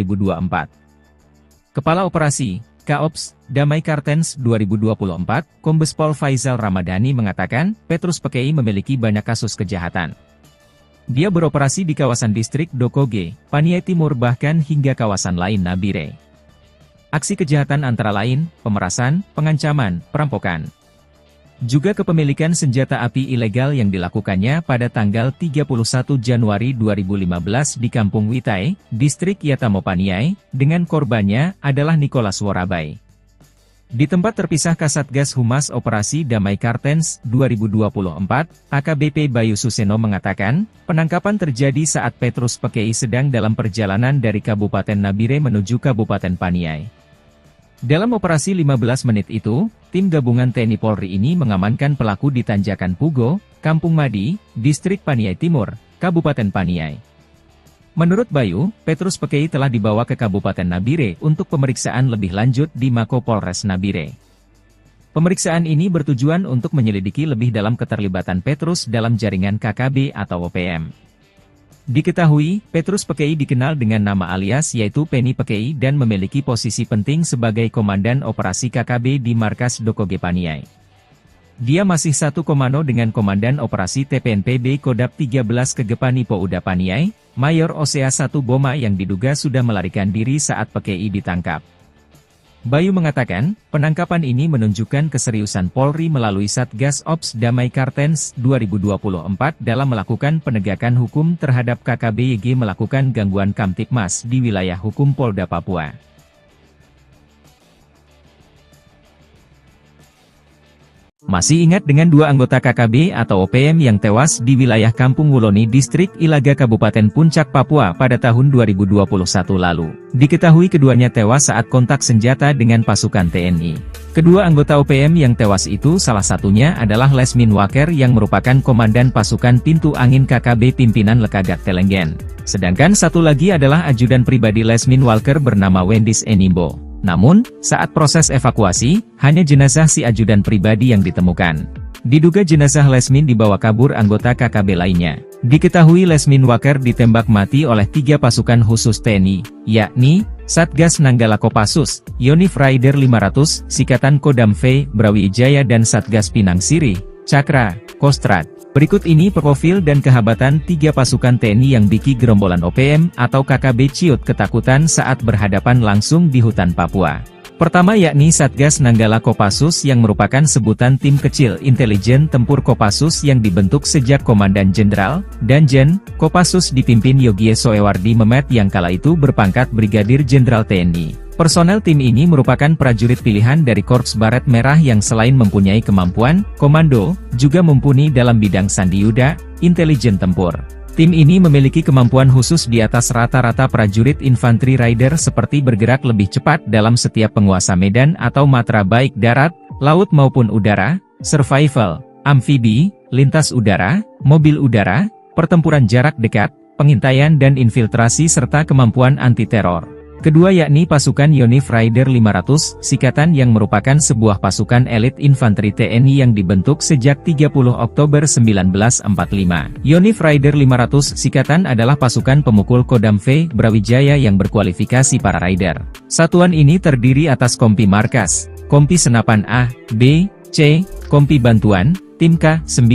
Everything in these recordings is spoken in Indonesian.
2024. Kepala Operasi, Kaops, Damai Kartens 2024, Kombes Pol Faizal Ramadhani mengatakan, Petrus PKI memiliki banyak kasus kejahatan. Dia beroperasi di kawasan distrik Dokoge, Paniai Timur bahkan hingga kawasan lain Nabire. Aksi kejahatan antara lain, pemerasan, pengancaman, perampokan. Juga kepemilikan senjata api ilegal yang dilakukannya pada tanggal 31 Januari 2015 di Kampung Witai, distrik Yatamo Paniai, dengan korbannya adalah Nicholas Worabai. Di tempat terpisah Kasatgas Humas Operasi Damai Kartens 2024, AKBP Bayu Suseno mengatakan, penangkapan terjadi saat Petrus PKI sedang dalam perjalanan dari Kabupaten Nabire menuju Kabupaten Paniai. Dalam operasi 15 menit itu, tim gabungan TNI Polri ini mengamankan pelaku di Tanjakan Pugo, Kampung Madi, distrik Paniai Timur, Kabupaten Paniai. Menurut Bayu, Petrus PKI telah dibawa ke Kabupaten Nabire untuk pemeriksaan lebih lanjut di Mako Polres Nabire. Pemeriksaan ini bertujuan untuk menyelidiki lebih dalam keterlibatan Petrus dalam jaringan KKB atau OPM. Diketahui, Petrus PKI dikenal dengan nama alias yaitu Penny PKI dan memiliki posisi penting sebagai Komandan Operasi KKB di Markas Dokoge Paniai. Dia masih satu komando dengan Komandan Operasi TPNPB Kodap 13 Kegepani Pouda Paniai, Mayor Osea 1 Boma yang diduga sudah melarikan diri saat PKI ditangkap. Bayu mengatakan, penangkapan ini menunjukkan keseriusan Polri melalui Satgas Ops Damai Kartens 2024 dalam melakukan penegakan hukum terhadap KKBYG melakukan gangguan Kamtipmas di wilayah hukum Polda Papua. Masih ingat dengan dua anggota KKB atau OPM yang tewas di wilayah Kampung Wuloni Distrik Ilaga Kabupaten Puncak Papua pada tahun 2021 lalu. Diketahui keduanya tewas saat kontak senjata dengan pasukan TNI. Kedua anggota OPM yang tewas itu salah satunya adalah Lesmin Waker yang merupakan komandan pasukan Pintu Angin KKB pimpinan Lekagak Telenggen. Sedangkan satu lagi adalah ajudan pribadi Lesmin Walker bernama Wendis Enimbo. Namun, saat proses evakuasi, hanya jenazah si ajudan pribadi yang ditemukan. Diduga jenazah Lesmin dibawa kabur anggota KKB lainnya. Diketahui Lesmin Waker ditembak mati oleh 3 pasukan khusus TNI, yakni, Satgas Nanggala Kopassus, Yonif Raider 500, Sikatan Kodam V, Brawijaya dan Satgas Pinang Sirih, Cakra, Kostrad. Berikut ini profil dan kehabatan 3 pasukan TNI yang bikin gerombolan OPM atau KKB ciut ketakutan saat berhadapan langsung di hutan Papua. Pertama yakni Satgas Nanggala Kopassus yang merupakan sebutan tim kecil intelijen tempur Kopassus yang dibentuk sejak Komandan Jenderal, Danjen, Kopassus dipimpin Yogie Soewardi Memet yang kala itu berpangkat Brigadir Jenderal TNI. Personel tim ini merupakan prajurit pilihan dari Korps Baret Merah yang selain mempunyai kemampuan, komando, juga mumpuni dalam bidang sandiyuda, intelijen tempur. Tim ini memiliki kemampuan khusus di atas rata-rata prajurit infanteri rider seperti bergerak lebih cepat dalam setiap penguasa medan atau matra baik darat, laut maupun udara, survival, amfibi, lintas udara, mobil udara, pertempuran jarak dekat, pengintaian dan infiltrasi serta kemampuan anti-teror. Kedua yakni pasukan Yonif Raider 500, Sikatan yang merupakan sebuah pasukan elit infanteri TNI yang dibentuk sejak 30 Oktober 1945. Yonif Raider 500 Sikatan adalah pasukan pemukul Kodam V, Brawijaya yang berkualifikasi para rider. Satuan ini terdiri atas Kompi Markas, Kompi Senapan A, B, C, Kompi Bantuan, Tim K9,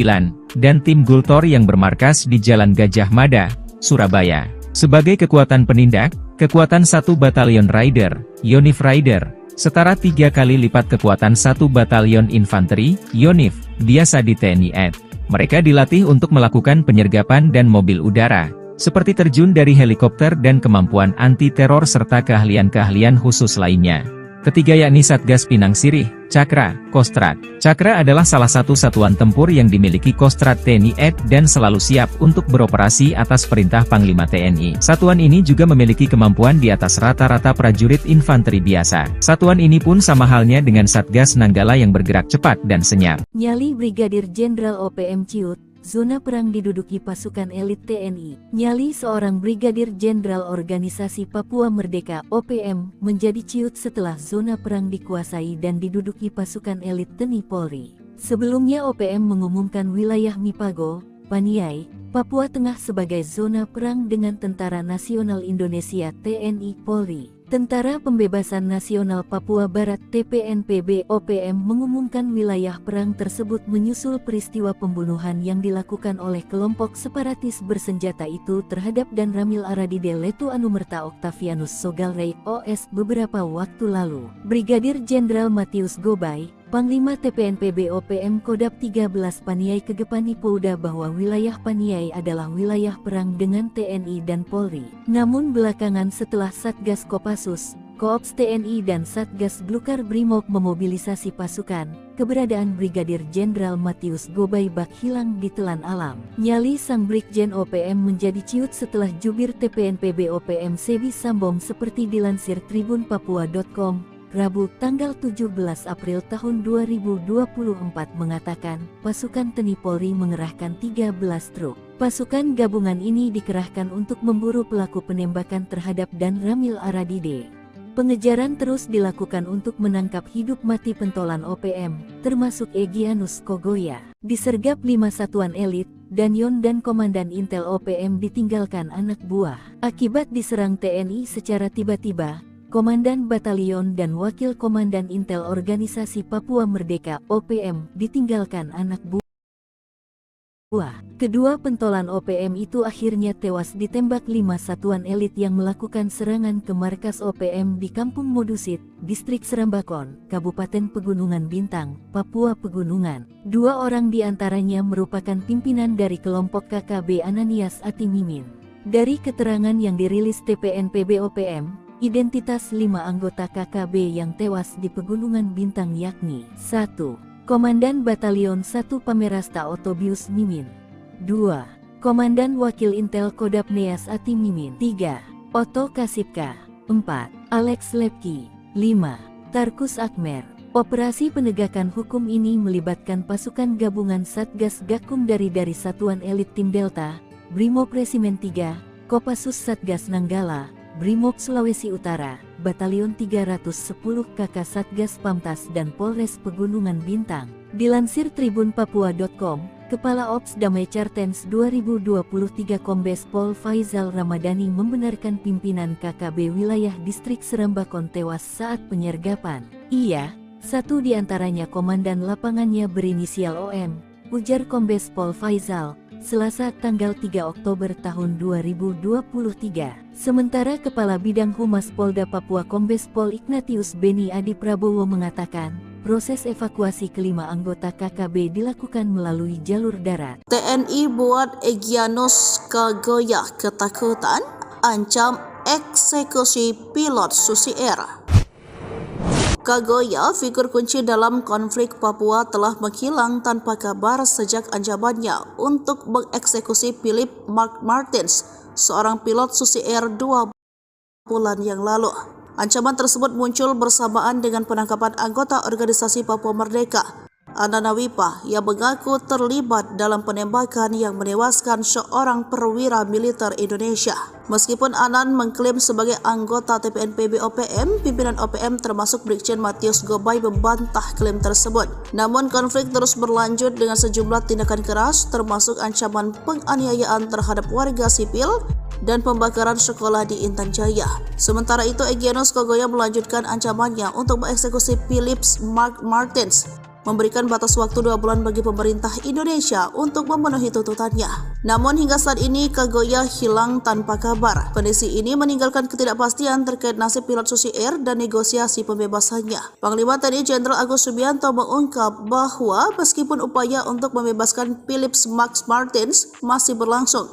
dan Tim Gultor yang bermarkas di Jalan Gajah Mada, Surabaya. Sebagai kekuatan penindak, kekuatan 1 Batalion Rider, Yonif Rider, setara 3 kali lipat kekuatan 1 Batalion Infanteri, Yonif, biasa di TNI AD. Mereka dilatih untuk melakukan penyergapan dan mobil udara, seperti terjun dari helikopter dan kemampuan anti-teror serta keahlian-keahlian khusus lainnya. Ketiga yakni Satgas Pinang Sirih, Cakra, Kostrad. Cakra adalah salah satu satuan tempur yang dimiliki Kostrad TNI AD dan selalu siap untuk beroperasi atas perintah Panglima TNI. Satuan ini juga memiliki kemampuan di atas rata-rata prajurit infanteri biasa. Satuan ini pun sama halnya dengan Satgas Nanggala yang bergerak cepat dan senyap. Nyali Brigadir Jenderal OPM Ciut, zona perang diduduki pasukan elit TNI. Nyali seorang Brigadir Jenderal Organisasi Papua Merdeka (OPM) menjadi ciut setelah zona perang dikuasai dan diduduki pasukan elit TNI Polri. Sebelumnya OPM mengumumkan wilayah Mipago, Paniai, Papua Tengah sebagai zona perang dengan Tentara Nasional Indonesia TNI Polri. Tentara Pembebasan Nasional Papua Barat TPNPB OPM mengumumkan wilayah perang tersebut menyusul peristiwa pembunuhan yang dilakukan oleh kelompok separatis bersenjata itu terhadap Dan Ramil Aradide Letu Anumerta Octavianus Sogalrey OS beberapa waktu lalu. Brigadir Jenderal Matius Gobay, Panglima TPNPB OPM Kodap 13 Paniai Kegepani Pouda bahwa wilayah Paniai adalah wilayah perang dengan TNI dan Polri. Namun belakangan setelah Satgas Kopassus, Koops TNI dan Satgas Glukar Brimob memobilisasi pasukan, keberadaan Brigadir Jenderal Matius Gobay bak hilang ditelan alam. Nyali sang Brigjen OPM menjadi ciut setelah jubir TPNPB OPM Sebi Sambong seperti dilansir tribunpapua.com. Rabu, tanggal 17 April tahun 2024 mengatakan, pasukan TNI Polri mengerahkan 13 truk. Pasukan gabungan ini dikerahkan untuk memburu pelaku penembakan terhadap Dan Ramil Aradide. Pengejaran terus dilakukan untuk menangkap hidup mati pentolan OPM, termasuk Egyanus Kogoya. Disergap 5 satuan elit, Danyon dan Komandan Intel OPM ditinggalkan anak buah. Akibat diserang TNI secara tiba-tiba, Komandan Batalion dan Wakil Komandan Intel Organisasi Papua Merdeka OPM ditinggalkan anak buah. Kedua pentolan OPM itu akhirnya tewas ditembak 5 satuan elit yang melakukan serangan ke markas OPM di Kampung Modusit, Distrik Serambakon, Kabupaten Pegunungan Bintang, Papua Pegunungan. 2 orang diantaranya merupakan pimpinan dari kelompok KKB Ananias Atimimin. Dari keterangan yang dirilis TPNPB OPM, identitas 5 anggota KKB yang tewas di Pegunungan Bintang yakni 1. Komandan Batalion 1 Pamerasta Otobius Mimin, 2. Komandan Wakil Intel Kodap Neas Ati Mimin, 3. Oto Kasipka, 4. Alex Lepki, 5. Tarkus Akmer. Operasi penegakan hukum ini melibatkan pasukan gabungan Satgas Gakum dari Satuan Elit Tim Delta, Brimob Resimen 3, Kopassus Satgas Nanggala, Brimob Sulawesi Utara, Batalion 310 KK Satgas Pamtas dan Polres Pegunungan Bintang. Dilansir tribunpapua.com, Kepala Ops Damai Cartens 2023 Kombes Pol Faizal Ramadhani membenarkan pimpinan KKB wilayah Distrik Serambakon tewas saat penyergapan. Ia, satu di antaranya komandan lapangannya berinisial OM, ujar Kombes Pol Faizal, Selasa tanggal 3 Oktober tahun 2023. Sementara Kepala Bidang Humas Polda Papua Kombes Pol Ignatius Beni Adi Prabowo mengatakan, proses evakuasi kelima anggota KKB dilakukan melalui jalur darat. TNI buat Egyanus Kogoya ketakutan, ancam eksekusi pilot Susi Air. Kogoya, figur kunci dalam konflik Papua, telah menghilang tanpa kabar sejak ancamannya untuk mengeksekusi Philip Mark Martins, seorang pilot Susi Air 2 bulan yang lalu. Ancaman tersebut muncul bersamaan dengan penangkapan anggota organisasi Papua Merdeka, Anana Wipa, yang mengaku terlibat dalam penembakan yang menewaskan seorang perwira militer Indonesia. Meskipun Anan mengklaim sebagai anggota TPNPB OPM, pimpinan OPM termasuk Brigjen Matius Gobay membantah klaim tersebut. Namun konflik terus berlanjut dengan sejumlah tindakan keras, termasuk ancaman penganiayaan terhadap warga sipil dan pembakaran sekolah di Intan Jaya. Sementara itu, Egyanus Kogoya melanjutkan ancamannya untuk mengeksekusi Philip Mark Martins, memberikan batas waktu 2 bulan bagi pemerintah Indonesia untuk memenuhi tuntutannya. Namun hingga saat ini Kogoya hilang tanpa kabar. Kondisi ini meninggalkan ketidakpastian terkait nasib pilot Susi Air dan negosiasi pembebasannya. Panglima TNI Jenderal Agus Subianto mengungkap bahwa meskipun upaya untuk membebaskan Philip Max Martins masih berlangsung,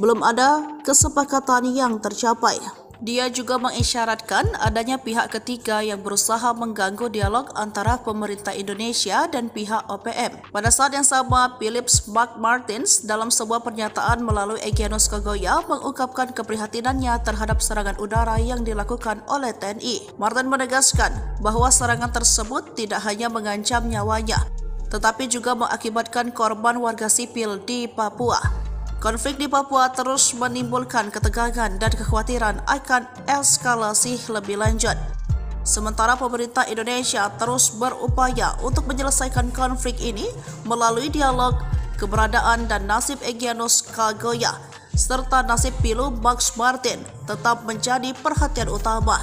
belum ada kesepakatan yang tercapai. Dia juga mengisyaratkan adanya pihak ketiga yang berusaha mengganggu dialog antara pemerintah Indonesia dan pihak OPM. Pada saat yang sama, Philip Mark Martins dalam sebuah pernyataan melalui Egyanus Kogoya mengungkapkan keprihatinannya terhadap serangan udara yang dilakukan oleh TNI. Martin menegaskan bahwa serangan tersebut tidak hanya mengancam nyawanya, tetapi juga mengakibatkan korban warga sipil di Papua. Konflik di Papua terus menimbulkan ketegangan dan kekhawatiran akan eskalasi lebih lanjut. Sementara pemerintah Indonesia terus berupaya untuk menyelesaikan konflik ini melalui dialog keberadaan dan nasib Egyanus Kagoya serta nasib pilu Max Martin tetap menjadi perhatian utama.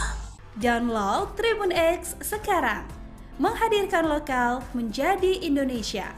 Download Tribun X sekarang, menghadirkan lokal menjadi Indonesia.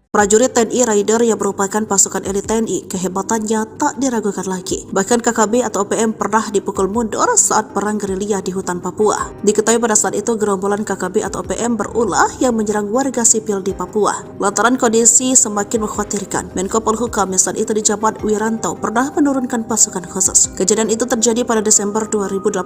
Prajurit TNI Raider yang merupakan pasukan elit TNI, kehebatannya tak diragukan lagi. Bahkan KKB atau OPM pernah dipukul mundur saat perang gerilya di hutan Papua. Diketahui pada saat itu gerombolan KKB atau OPM berulah yang menyerang warga sipil di Papua. Lantaran kondisi semakin mengkhawatirkan, Menko Polhukam yang saat itu dijabat Wiranto pernah menurunkan pasukan khusus. Kejadian itu terjadi pada Desember 2018.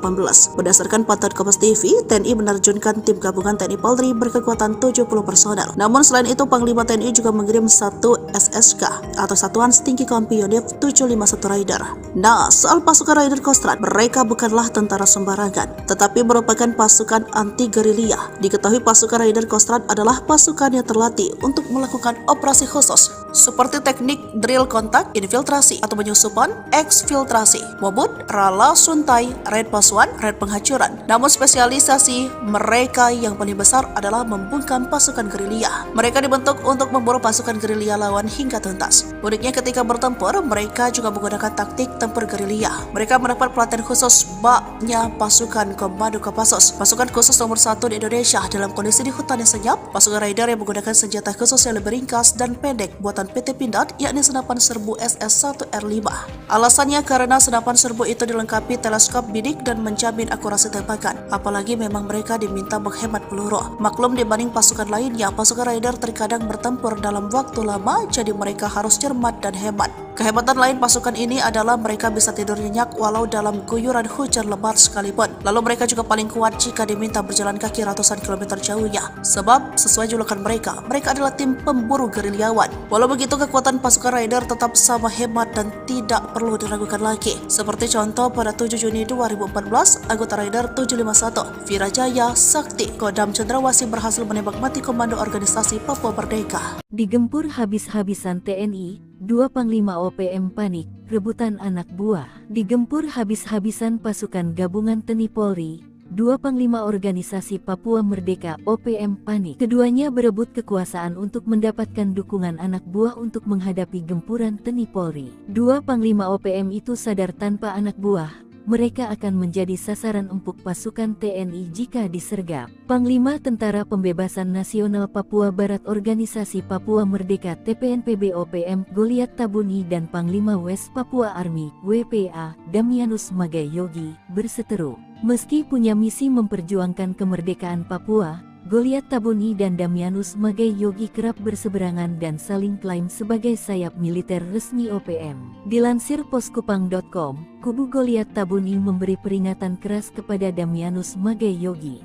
Berdasarkan pantauan Kompas TV, TNI menerjunkan tim gabungan TNI Polri berkekuatan 70 personel. Namun selain itu, Panglima TNI juga mengirim satu SSK atau Satuan Setinggi Kompi Yonif 751 Raider. Nah, soal pasukan Raider Kostrad, mereka bukanlah tentara sembarangan, tetapi merupakan pasukan anti gerilya. Diketahui pasukan Raider Kostrad adalah pasukan yang terlatih untuk melakukan operasi khusus seperti teknik drill kontak, infiltrasi atau penyusupan, eksfiltrasi, mobut, rala suntai, raid pasuan, raid penghancuran. Namun spesialisasi mereka yang paling besar adalah membungkam pasukan gerilya. Mereka dibentuk untuk memburu pasukan gerilya lawan hingga tuntas. Uniknya ketika bertempur, mereka juga menggunakan taktik tempur gerilya. Mereka mendapat pelatihan khusus baknya pasukan Komando Kopassus, pasukan khusus nomor 1 di Indonesia dalam kondisi di hutan yang senyap. Pasukan Raider yang menggunakan senjata khusus yang lebih ringkas dan pendek buatan PT Pindad, yakni senapan serbu SS-1R5. Alasannya karena senapan serbu itu dilengkapi teleskop bidik dan menjamin akurasi tembakan. Apalagi memang mereka diminta menghemat peluru. Maklum dibanding pasukan lainnya, pasukan Raider terkadang bertempur dalam waktu lama, jadi mereka harus cermat dan hemat. Kehebatan lain pasukan ini adalah mereka bisa tidur nyenyak walau dalam guyuran hujan lebat sekalipun. Lalu mereka juga paling kuat jika diminta berjalan kaki ratusan kilometer jauhnya. Sebab sesuai julukan mereka adalah tim pemburu gerilyawan. Walau begitu, kekuatan pasukan Raider tetap sama hebat dan tidak perlu diragukan lagi. Seperti contoh pada 7 Juni 2014, anggota Raider 751, Virajaya Sakti, Kodam Cendrawasih berhasil menembak mati komando organisasi Papua Merdeka. Digempur habis-habisan TNI, 2 Panglima OPM panik, rebutan anak buah. Digempur habis-habisan pasukan gabungan TNI Polri, 2 Panglima Organisasi Papua Merdeka OPM panik. Keduanya berebut kekuasaan untuk mendapatkan dukungan anak buah untuk menghadapi gempuran TNI Polri. 2 Panglima OPM itu sadar tanpa anak buah, mereka akan menjadi sasaran empuk pasukan TNI jika disergap. Panglima Tentara Pembebasan Nasional Papua Barat Organisasi Papua Merdeka TPNPB OPM Goliat Tabuni dan Panglima West Papua Army WPA Damianus Magai Yogi berseteru. Meski punya misi memperjuangkan kemerdekaan Papua, Goliat Tabuni dan Damianus Magai Yogi kerap berseberangan dan saling klaim sebagai sayap militer resmi OPM. Dilansir poskupang.com, kubu Goliat Tabuni memberi peringatan keras kepada Damianus Magai Yogi.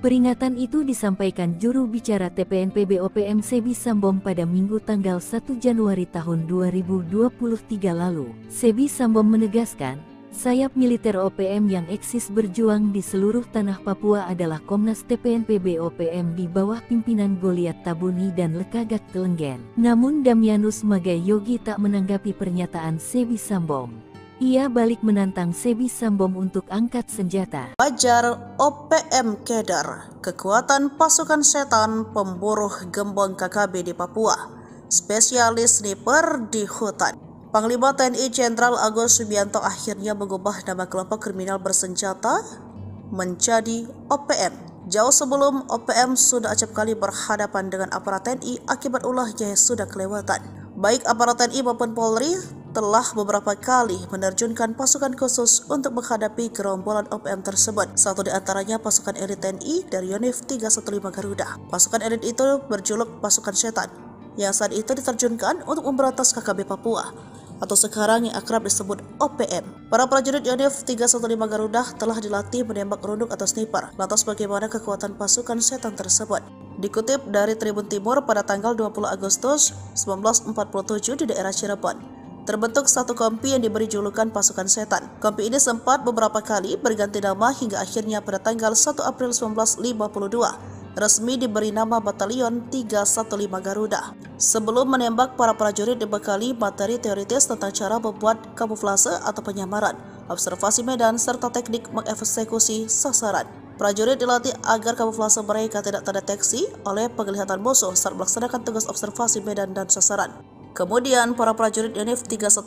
Peringatan itu disampaikan juru bicara TPNPB OPM Sebi Sambom pada Minggu tanggal 1 Januari tahun 2023 lalu. Sebi Sambom menegaskan, sayap militer OPM yang eksis berjuang di seluruh tanah Papua adalah Komnas TPNPB OPM di bawah pimpinan Goliat Tabuni dan Lekagak Telenggen. Namun Damianus Magai Yogi tak menanggapi pernyataan Sebi Sambom. Ia balik menantang Sebi Sambom untuk angkat senjata. Wajar OPM Keder, kekuatan pasukan setan pemburu gembong KKB di Papua, spesialis sniper di hutan. Panglima TNI Jenderal Agus Subianto akhirnya mengubah nama kelompok kriminal bersenjata menjadi OPM. Jauh sebelum OPM sudah acap kali berhadapan dengan aparat TNI akibat ulahnya yang sudah kelewatan. Baik aparat TNI maupun Polri telah beberapa kali menerjunkan pasukan khusus untuk menghadapi gerombolan OPM tersebut. Satu di antaranya pasukan elit TNI dari Yonif 315 Garuda. Pasukan elit itu berjuluk pasukan setan, yang saat itu diterjunkan untuk memberantas KKB Papua, atau sekarang yang akrab disebut OPM. Para prajurit Yonif 315 Garuda telah dilatih menembak runduk atau sniper. Lantas bagaimana kekuatan pasukan setan tersebut? Dikutip dari Tribun Timur pada tanggal 20 Agustus 1947 di daerah Cirebon, terbentuk satu kompi yang diberi julukan pasukan setan. Kompi ini sempat beberapa kali berganti nama hingga akhirnya pada tanggal 1 April 1952 resmi diberi nama Batalion 315 Garuda. Sebelum menembak, para prajurit dibekali materi teoritis tentang cara membuat kamuflase atau penyamaran, observasi medan, serta teknik mengeksekusi sasaran. Prajurit dilatih agar kamuflase mereka tidak terdeteksi oleh penglihatan musuh saat melaksanakan tugas observasi medan dan sasaran. Kemudian, para prajurit Yonif 315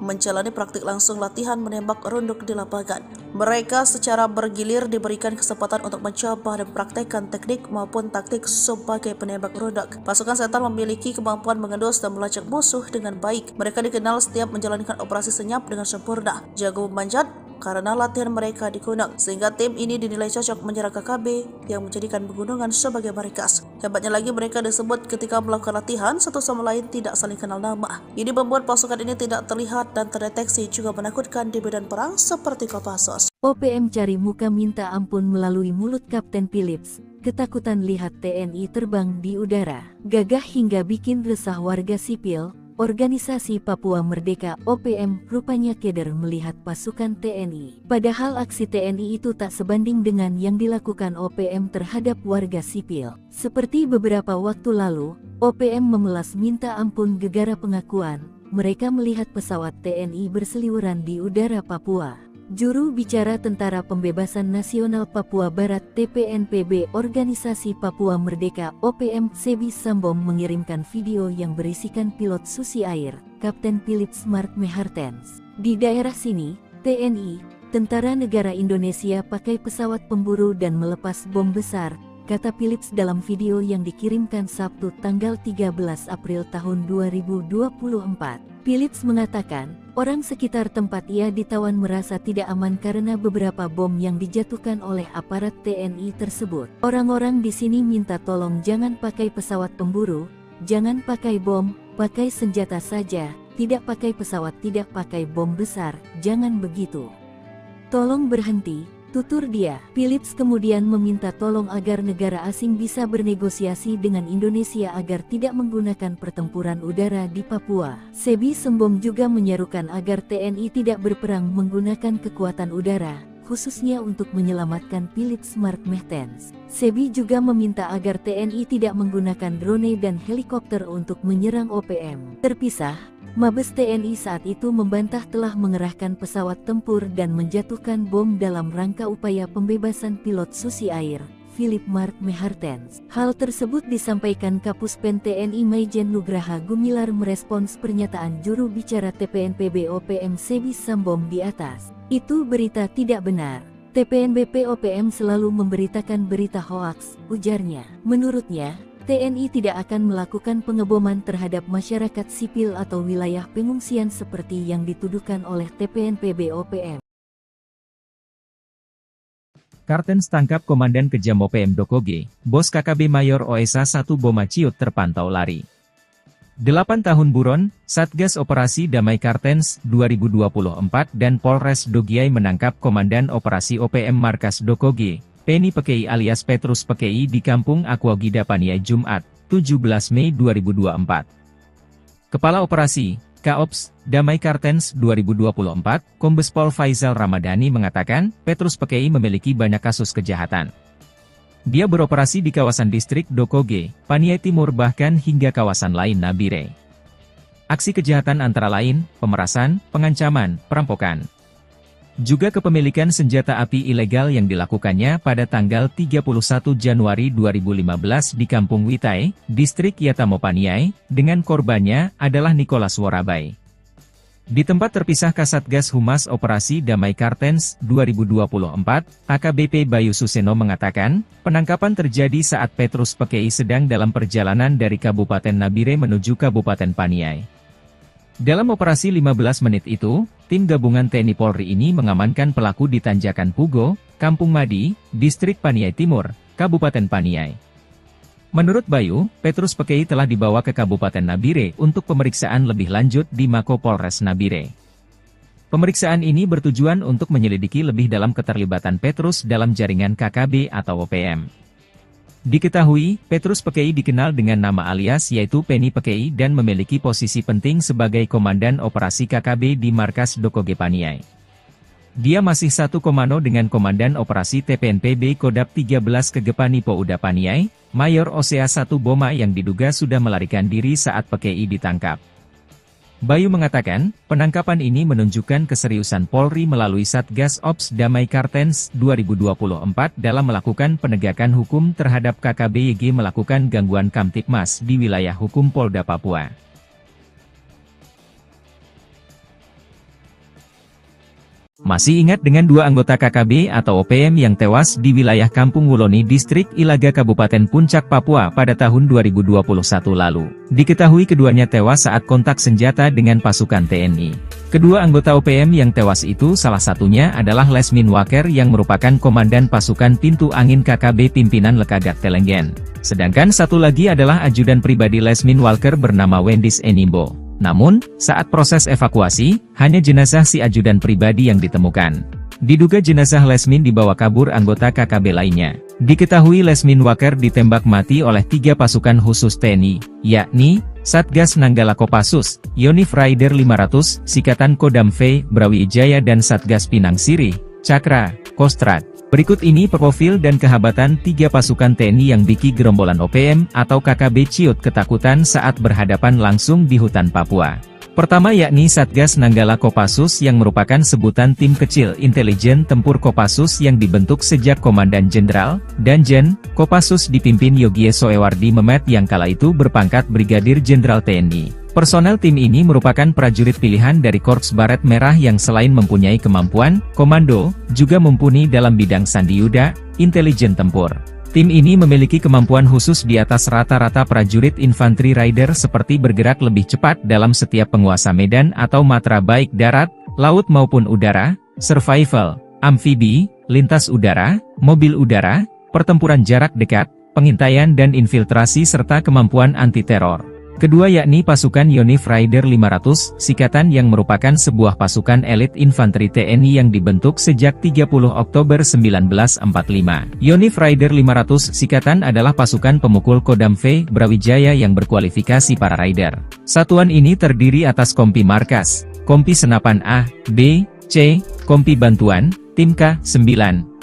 menjalani praktik langsung latihan menembak runduk di lapangan. Mereka secara bergilir diberikan kesempatan untuk mencoba dan praktekkan teknik maupun taktik sebagai penembak runduk. Pasukan setan memiliki kemampuan mengendus dan melacak musuh dengan baik. Mereka dikenal setiap menjalankan operasi senyap dengan sempurna, jago memanjat, karena latihan mereka di gunung, sehingga tim ini dinilai cocok menyerang KKB yang menjadikan pegunungan sebagai markas. Hebatnya lagi, mereka disebut ketika melakukan latihan satu sama lain tidak saling kenal nama. Ini membuat pasukan ini tidak terlihat dan terdeteksi, juga menakutkan di medan perang seperti Kopassus. OPM cari muka minta ampun melalui mulut Kapten Philips. Ketakutan lihat TNI terbang di udara, gagah hingga bikin resah warga sipil. Organisasi Papua Merdeka OPM rupanya keder melihat pasukan TNI. Padahal aksi TNI itu tak sebanding dengan yang dilakukan OPM terhadap warga sipil. Seperti beberapa waktu lalu, OPM memelas minta ampun gegara pengakuan mereka melihat pesawat TNI berseliweran di udara Papua. Juru bicara Tentara Pembebasan Nasional Papua Barat TPNPB Organisasi Papua Merdeka OPM Sebi Sambom mengirimkan video yang berisikan pilot Susi Air, Kapten Philips Mark Mehartens. Di daerah sini, TNI, Tentara Negara Indonesia pakai pesawat pemburu dan melepas bom besar, kata Philips dalam video yang dikirimkan Sabtu tanggal 13 April tahun 2024. Philips mengatakan, orang sekitar tempat ia ditawan merasa tidak aman karena beberapa bom yang dijatuhkan oleh aparat TNI tersebut. Orang-orang di sini minta tolong jangan pakai pesawat pemburu, jangan pakai bom, pakai senjata saja, tidak pakai pesawat, tidak pakai bom besar, jangan begitu. Tolong berhenti, tutur dia. Philips kemudian meminta tolong agar negara asing bisa bernegosiasi dengan Indonesia agar tidak menggunakan pertempuran udara di Papua. Sebi Sembom juga menyerukan agar TNI tidak berperang menggunakan kekuatan udara, khususnya untuk menyelamatkan Philips Mark Mehartens. Sebi juga meminta agar TNI tidak menggunakan drone dan helikopter untuk menyerang OPM. Terpisah, Mabes TNI saat itu membantah telah mengerahkan pesawat tempur dan menjatuhkan bom dalam rangka upaya pembebasan pilot Susi Air, Philip Mark Mehartens. Hal tersebut disampaikan Kapuspen TNI Maijen Nugraha Gumilar merespons pernyataan juru bicara TPNPB OPM Sebi Sambom di atas. Itu berita tidak benar. TPNBP OPM selalu memberitakan berita hoaks, ujarnya. Menurutnya, TNI tidak akan melakukan pengeboman terhadap masyarakat sipil atau wilayah pengungsian seperti yang dituduhkan oleh TPNPB OPM. Kartens tangkap Komandan Kejam OPM Dokoge, Bos KKB Mayor OSA 1 Boma Ciut terpantau lari. 8 tahun buron, Satgas Operasi Damai Kartens 2024 dan Polres Dogiai menangkap Komandan Operasi OPM Markas Dokoge, Penny Pekei alias Petrus Pekei di Kampung Aquagida Paniai Jumat, 17 Mei 2024. Kepala Operasi, Kaops, Damai Kartens 2024, Kombes Pol Faizal Ramadhani mengatakan, Petrus Pekei memiliki banyak kasus kejahatan. Dia beroperasi di kawasan distrik Dokoge, Paniai Timur bahkan hingga kawasan lain Nabire. Aksi kejahatan antara lain, pemerasan, pengancaman, perampokan. Juga kepemilikan senjata api ilegal yang dilakukannya pada tanggal 31 Januari 2015 di Kampung Witai, distrik Yatamo Paniai, dengan korbannya adalah Nicholas Worabai. Di tempat terpisah Kasatgas Humas Operasi Damai Kartens 2024, AKBP Bayu Suseno mengatakan, penangkapan terjadi saat Petrus Pekei sedang dalam perjalanan dari Kabupaten Nabire menuju Kabupaten Paniai. Dalam operasi 15 menit itu, tim gabungan TNI Polri ini mengamankan pelaku di Tanjakan Pugo, Kampung Madi, distrik Paniai Timur, Kabupaten Paniai. Menurut Bayu, Petrus Pekei telah dibawa ke Kabupaten Nabire untuk pemeriksaan lebih lanjut di Mako Polres Nabire. Pemeriksaan ini bertujuan untuk menyelidiki lebih dalam keterlibatan Petrus dalam jaringan KKB atau OPM. Diketahui, Petrus Pekei dikenal dengan nama alias yaitu Penny Pekei dan memiliki posisi penting sebagai Komandan Operasi KKB di Markas Dokoge Paniai. Dia masih satu komando dengan Komandan Operasi TPNPB Kodap 13 Kegepani Pouda Paniai, Mayor OSA 1 Boma yang diduga sudah melarikan diri saat Pekei ditangkap. Bayu mengatakan, penangkapan ini menunjukkan keseriusan Polri melalui Satgas Ops Damai Kartens 2024 dalam melakukan penegakan hukum terhadap KKBYG melakukan gangguan Kamtipmas di wilayah hukum Polda Papua. Masih ingat dengan dua anggota KKB atau OPM yang tewas di wilayah Kampung Wuloni Distrik Ilaga Kabupaten Puncak Papua pada tahun 2021 lalu. Diketahui keduanya tewas saat kontak senjata dengan pasukan TNI. Kedua anggota OPM yang tewas itu salah satunya adalah Lesmin Waker yang merupakan komandan pasukan pintu angin KKB pimpinan Lekagak Telenggen. Sedangkan satu lagi adalah ajudan pribadi Lesmin Walker bernama Wendis Enimbo. Namun, saat proses evakuasi, hanya jenazah si ajudan pribadi yang ditemukan. Diduga jenazah Lesmin dibawa kabur anggota KKB lainnya. Diketahui Lesmin Waker ditembak mati oleh 3 pasukan khusus TNI, yakni Satgas Nanggala Kopassus, Yonif Raider 500, Sikatan Kodam V, Brawijaya dan Satgas Pinang Sirih, Cakra, Kostrad. Berikut ini profil dan kehabatan 3 pasukan TNI yang bikin gerombolan OPM atau KKB ciut ketakutan saat berhadapan langsung di hutan Papua. Pertama yakni Satgas Nanggala Kopassus yang merupakan sebutan tim kecil intelijen tempur Kopassus yang dibentuk sejak Komandan Jenderal, Danjen, Kopassus dipimpin Yogie Soewardi Memet yang kala itu berpangkat Brigadir Jenderal TNI. Personel tim ini merupakan prajurit pilihan dari Korps Baret Merah yang selain mempunyai kemampuan komando, juga mumpuni dalam bidang sandiyuda, intelijen tempur. Tim ini memiliki kemampuan khusus di atas rata-rata prajurit infanteri rider seperti bergerak lebih cepat dalam setiap penguasa medan atau matra baik darat, laut maupun udara, survival, amfibi, lintas udara, mobil udara, pertempuran jarak dekat, pengintaian dan infiltrasi serta kemampuan anti-teror. Kedua yakni pasukan Yonif Raider 500, Sikatan yang merupakan sebuah pasukan elit infanteri TNI yang dibentuk sejak 30 Oktober 1945. Yonif Raider 500 Sikatan adalah pasukan pemukul Kodam V, Brawijaya yang berkualifikasi para rider. Satuan ini terdiri atas Kompi Markas, Kompi Senapan A, B, C, Kompi Bantuan, Tim K9,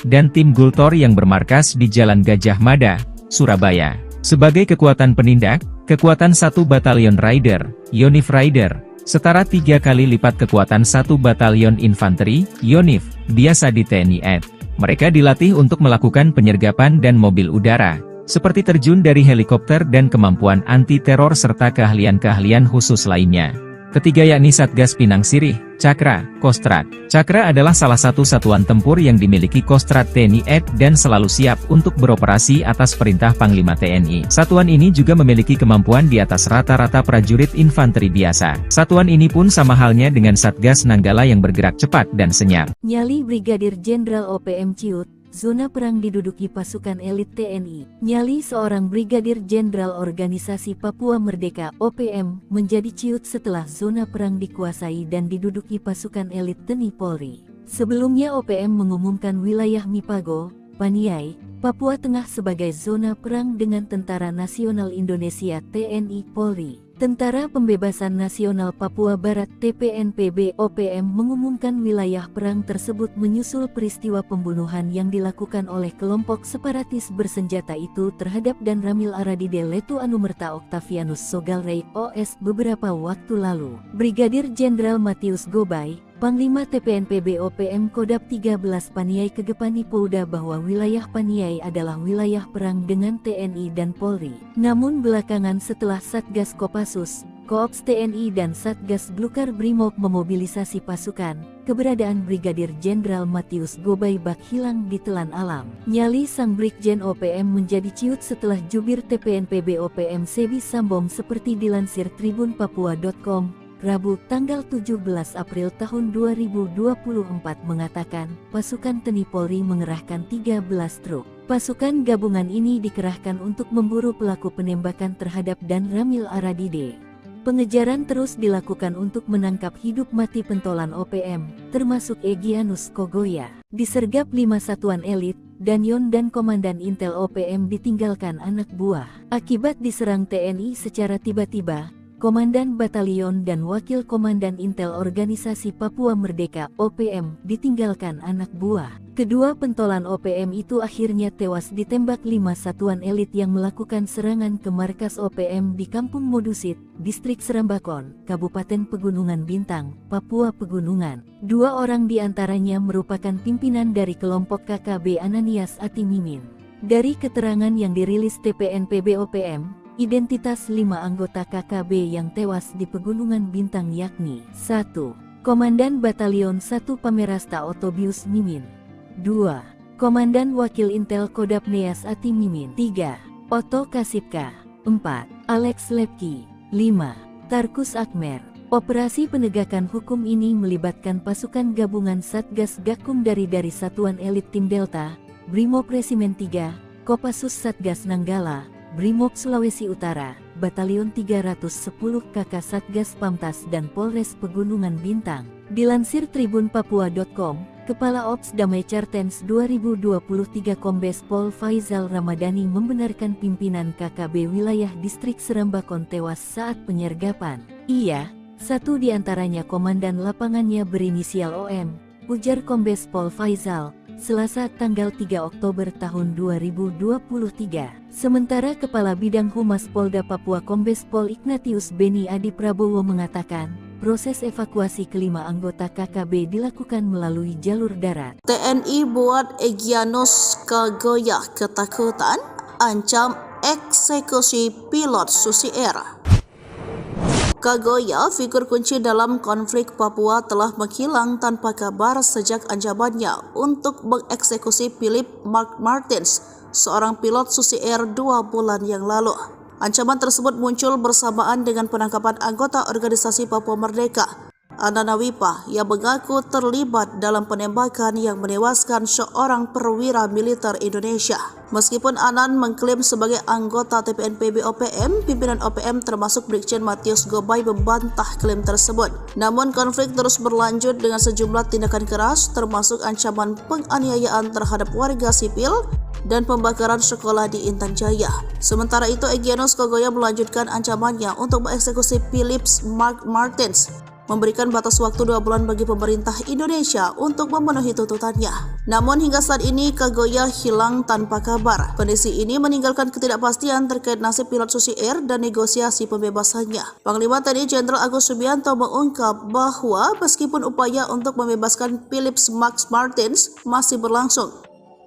dan Tim Gultor yang bermarkas di Jalan Gajah Mada, Surabaya. Sebagai kekuatan penindak, kekuatan 1 Batalion Rider, Yonif Rider, setara 3 kali lipat kekuatan 1 Batalion Infanteri, Yonif, biasa di TNI AD. Mereka dilatih untuk melakukan penyergapan dan mobil udara, seperti terjun dari helikopter dan kemampuan anti-teror serta keahlian-keahlian khusus lainnya. Ketiga yakni Satgas Pinang Sirih, Cakra, Kostrad. Cakra adalah salah satu satuan tempur yang dimiliki Kostrad TNI AD dan selalu siap untuk beroperasi atas perintah Panglima TNI. Satuan ini juga memiliki kemampuan di atas rata-rata prajurit infanteri biasa. Satuan ini pun sama halnya dengan Satgas Nanggala yang bergerak cepat dan senyap. Nyali Brigadir Jenderal OPM ciut, zona perang diduduki pasukan elit TNI. Nyali seorang Brigadir Jenderal Organisasi Papua Merdeka (OPM) menjadi ciut setelah zona perang dikuasai dan diduduki pasukan elit TNI Polri. Sebelumnya OPM mengumumkan wilayah Mipago, Paniai, Papua Tengah sebagai zona perang dengan Tentara Nasional Indonesia (TNI) Polri. Tentara Pembebasan Nasional Papua Barat (TPNPB) OPM mengumumkan wilayah perang tersebut menyusul peristiwa pembunuhan yang dilakukan oleh kelompok separatis bersenjata itu terhadap Dan Ramil Aradide Letu Anumerta Octavianus Sogalrey OS beberapa waktu lalu. Brigadir Jenderal Matius Gobay, Panglima TPNPB OPM Kodap 13 Paniai Kegepani Pouda bahwa wilayah Paniai adalah wilayah perang dengan TNI dan Polri. Namun belakangan setelah Satgas Kopassus, Koops TNI dan Satgas Blukar Brimob memobilisasi pasukan, keberadaan Brigadir Jenderal Matius Gobay bak hilang di telan alam. Nyali sang Brigjen OPM menjadi ciut setelah jubir TPNPB OPM Sebi Sambom seperti dilansir tribunpapua.com. Rabu, tanggal 17 April tahun 2024 mengatakan, pasukan TNI Polri mengerahkan 13 truk. Pasukan gabungan ini dikerahkan untuk memburu pelaku penembakan terhadap Dan Ramil Aradide. Pengejaran terus dilakukan untuk menangkap hidup mati pentolan OPM, termasuk Egyanus Kogoya. Disergap 5 satuan elit, Danyon dan Komandan Intel OPM ditinggalkan anak buah. Akibat diserang TNI secara tiba-tiba, Komandan Batalion dan Wakil Komandan Intel Organisasi Papua Merdeka (OPM) ditinggalkan anak buah. Kedua pentolan OPM itu akhirnya tewas ditembak 5 satuan elit yang melakukan serangan ke markas OPM di Kampung Modusit, Distrik Serambakon, Kabupaten Pegunungan Bintang, Papua Pegunungan. 2 orang di antaranya merupakan pimpinan dari kelompok KKB Ananias Atimimin. Dari keterangan yang dirilis TPNPB OPM, identitas 5 anggota KKB yang tewas di Pegunungan Bintang yakni 1. Komandan Batalion 1 Pamerasta Otobius Mimin, 2. Komandan Wakil Intel Kodap Neas Ati Mimin, 3. Otto Kasipka, 4. Alex Lepki, 5. Tarkus Akmer. Operasi penegakan hukum ini melibatkan pasukan gabungan Satgas Gakum dari Satuan Elit Tim Delta, Brimob Resimen 3, Kopassus Satgas Nanggala, Brimob Sulawesi Utara, Batalion 310 KK Satgas Pamtas dan Polres Pegunungan Bintang. Dilansir tribunpapua.com, Kepala Ops Damai Cartens 2023 Kombes Pol Faizal Ramadhani membenarkan pimpinan KKB wilayah Distrik Serambakon tewas saat penyergapan. Ia, satu di antaranya komandan lapangannya berinisial OM, ujar Kombes Pol Faizal, Selasa tanggal 3 Oktober tahun 2023. Sementara Kepala Bidang Humas Polda Papua Kombes Pol Ignatius Beni Adi Prabowo mengatakan, proses evakuasi kelima anggota KKB dilakukan melalui jalur darat. TNI buat Egyanus Kagoya ketakutan, ancam eksekusi pilot Susi Air. Kagoya, figur kunci dalam konflik Papua, telah menghilang tanpa kabar sejak ancamannya untuk mengeksekusi Philip Mark Martins, seorang pilot Susi Air 2 bulan yang lalu. Ancaman tersebut muncul bersamaan dengan penangkapan anggota organisasi Papua Merdeka, Anana Wipa, yang mengaku terlibat dalam penembakan yang menewaskan seorang perwira militer Indonesia. Meskipun Anan mengklaim sebagai anggota TPNPB OPM, pimpinan OPM termasuk Brigjen Matius Gobay membantah klaim tersebut. Namun konflik terus berlanjut dengan sejumlah tindakan keras, termasuk ancaman penganiayaan terhadap warga sipil dan pembakaran sekolah di Intan Jaya. Sementara itu, Egyanus Kagoya melanjutkan ancamannya untuk mengeksekusi Philip Mark Martins, memberikan batas waktu 2 bulan bagi pemerintah Indonesia untuk memenuhi tuntutannya. Namun hingga saat ini Kagoya hilang tanpa kabar. Kondisi ini meninggalkan ketidakpastian terkait nasib pilot Susi Air dan negosiasi pembebasannya. Panglima TNI Jenderal Agus Subianto mengungkap bahwa meskipun upaya untuk membebaskan Philip Max Martins masih berlangsung,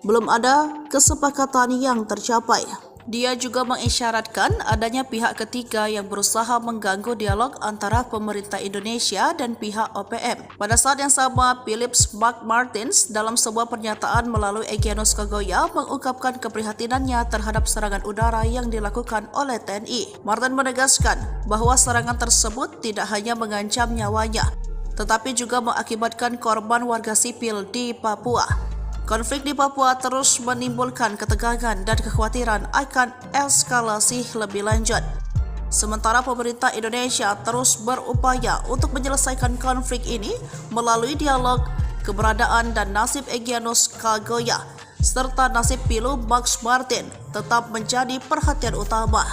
belum ada kesepakatan yang tercapai. Dia juga mengisyaratkan adanya pihak ketiga yang berusaha mengganggu dialog antara pemerintah Indonesia dan pihak OPM. Pada saat yang sama, Philip Mark Martins dalam sebuah pernyataan melalui Egyanus Kagoya mengungkapkan keprihatinannya terhadap serangan udara yang dilakukan oleh TNI. Martin menegaskan bahwa serangan tersebut tidak hanya mengancam nyawanya, tetapi juga mengakibatkan korban warga sipil di Papua. Konflik di Papua terus menimbulkan ketegangan dan kekhawatiran akan eskalasi lebih lanjut. Sementara pemerintah Indonesia terus berupaya untuk menyelesaikan konflik ini melalui dialog, keberadaan dan nasib Egyanus Kagoya serta nasib Pilu Max Martin tetap menjadi perhatian utama.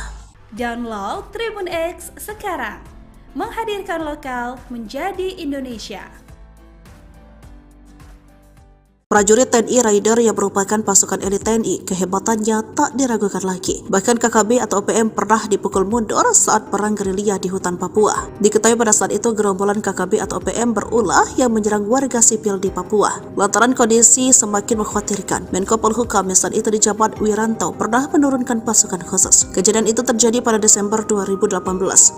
Download Tribun X sekarang, menghadirkan lokal menjadi Indonesia. Prajurit TNI Raider yang merupakan pasukan elit TNI, kehebatannya tak diragukan lagi. Bahkan KKB atau OPM pernah dipukul mundur saat perang gerilya di hutan Papua. Diketahui pada saat itu gerombolan KKB atau OPM berulah yang menyerang warga sipil di Papua. Lantaran kondisi semakin mengkhawatirkan, Menko Polhukam yang saat itu dijabat Wiranto pernah menurunkan pasukan khusus. Kejadian itu terjadi pada Desember 2018.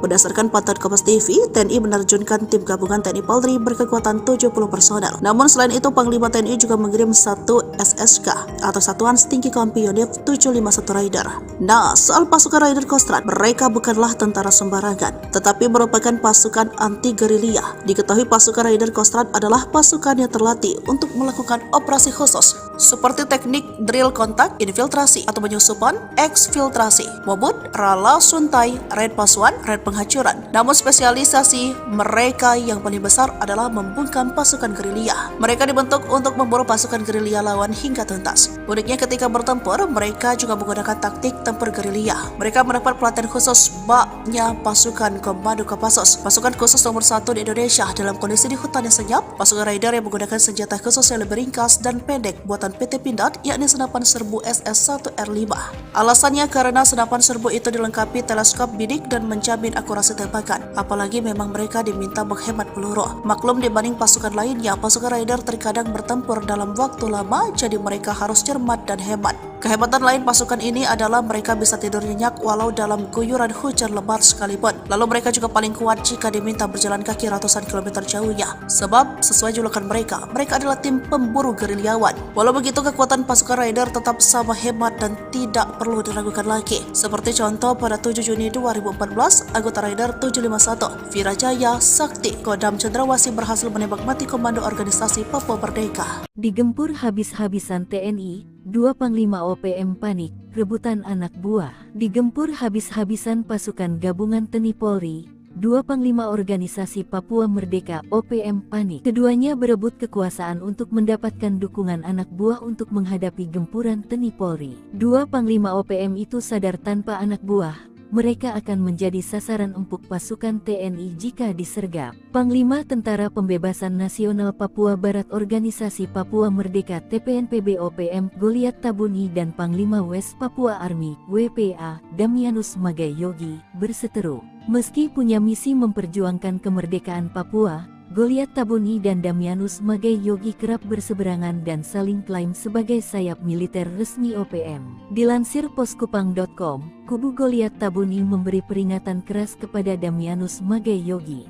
Berdasarkan pantauan Kompas TV, TNI menerjunkan tim gabungan TNI Polri berkekuatan 70 personel. Namun selain itu, Panglima TNI juga mengirim 1 SSK atau Satuan Setinggi Kompi Unit 751 Raider. Nah, soal pasukan Raider Kostrad, mereka bukanlah tentara sembarangan, tetapi merupakan pasukan anti gerilya. Diketahui pasukan Raider Kostrad adalah pasukan yang terlatih untuk melakukan operasi khusus seperti teknik drill kontak, infiltrasi atau penyusupan, eksfiltrasi, mobut, rala suntai, raid pasuan, raid penghancuran. Namun spesialisasi mereka yang paling besar adalah membungkam pasukan gerilya. Mereka dibentuk untuk memburu pasukan gerilya lawan hingga tuntas. Uniknya ketika bertempur, mereka juga menggunakan taktik tempur gerilya. Mereka mendapat pelatihan khusus baknya pasukan komando Kopassus, pasukan khusus nomor 1 di Indonesia dalam kondisi di hutan yang senyap, pasukan raider yang menggunakan senjata khusus yang lebih ringkas dan pendek buatan PT Pindad, yakni senapan serbu SS-1R5. Alasannya karena senapan serbu itu dilengkapi teleskop bidik dan menjamin akurasi tembakan, apalagi memang mereka diminta menghemat peluru. Maklum dibanding pasukan lainnya, pasukan raider terkadang bertempur dalam waktu lama, jadi mereka harus cermat dan hemat. Kehebatan lain pasukan ini adalah mereka bisa tidur nyenyak walau dalam guyuran hujan lebat sekalipun. Lalu mereka juga paling kuat jika diminta berjalan kaki ratusan kilometer jauhnya. Sebab sesuai julukan mereka adalah tim pemburu gerilyawan. Walau begitu, kekuatan pasukan raider tetap sama hebat dan tidak perlu diragukan lagi. Seperti contoh pada 7 Juni 2014, anggota Raider 751, Virajaya Sakti, Kodam Cendrawasih berhasil menembak mati komando organisasi Papua Merdeka. Digempur habis-habisan TNI, 2 Panglima OPM panik, rebutan anak buah. Digempur habis-habisan pasukan gabungan TNI Polri, 2 Panglima Organisasi Papua Merdeka OPM panik. Keduanya berebut kekuasaan untuk mendapatkan dukungan anak buah untuk menghadapi gempuran TNI Polri. 2 Panglima OPM itu sadar tanpa anak buah mereka akan menjadi sasaran empuk pasukan TNI jika disergap. Panglima Tentara Pembebasan Nasional Papua Barat Organisasi Papua Merdeka TPNPB OPM Goliat Tabuni dan Panglima West Papua Army WPA Damianus Magai Yogi berseteru. Meski punya misi memperjuangkan kemerdekaan Papua, Goliat Tabuni dan Damianus Magai Yogi kerap berseberangan dan saling klaim sebagai sayap militer resmi OPM. Dilansir poskupang.com, kubu Goliat Tabuni memberi peringatan keras kepada Damianus Magai Yogi.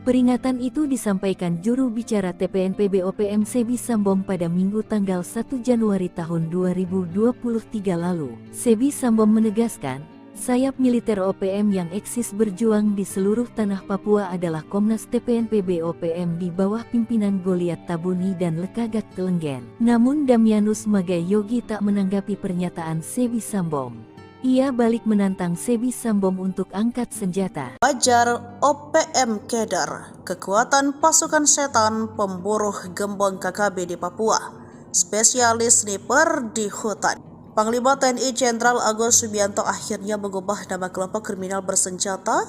Peringatan itu disampaikan juru bicara TPNPB OPM Sebi Sambom pada Minggu tanggal 1 Januari tahun 2023 lalu. Sebi Sambom menegaskan, sayap militer OPM yang eksis berjuang di seluruh tanah Papua adalah Komnas TPNPB OPM di bawah pimpinan Goliat Tabuni dan Lekagat Telenggen. Namun Damianus Magai Yogi tak menanggapi pernyataan Sebi Sambom. Ia balik menantang Sebi Sambom untuk angkat senjata. Wajar OPM Keder, kekuatan pasukan setan pemburu gembong KKB di Papua, spesialis sniper di hutan. Panglima TNI Jenderal Agus Subianto akhirnya mengubah nama kelompok kriminal bersenjata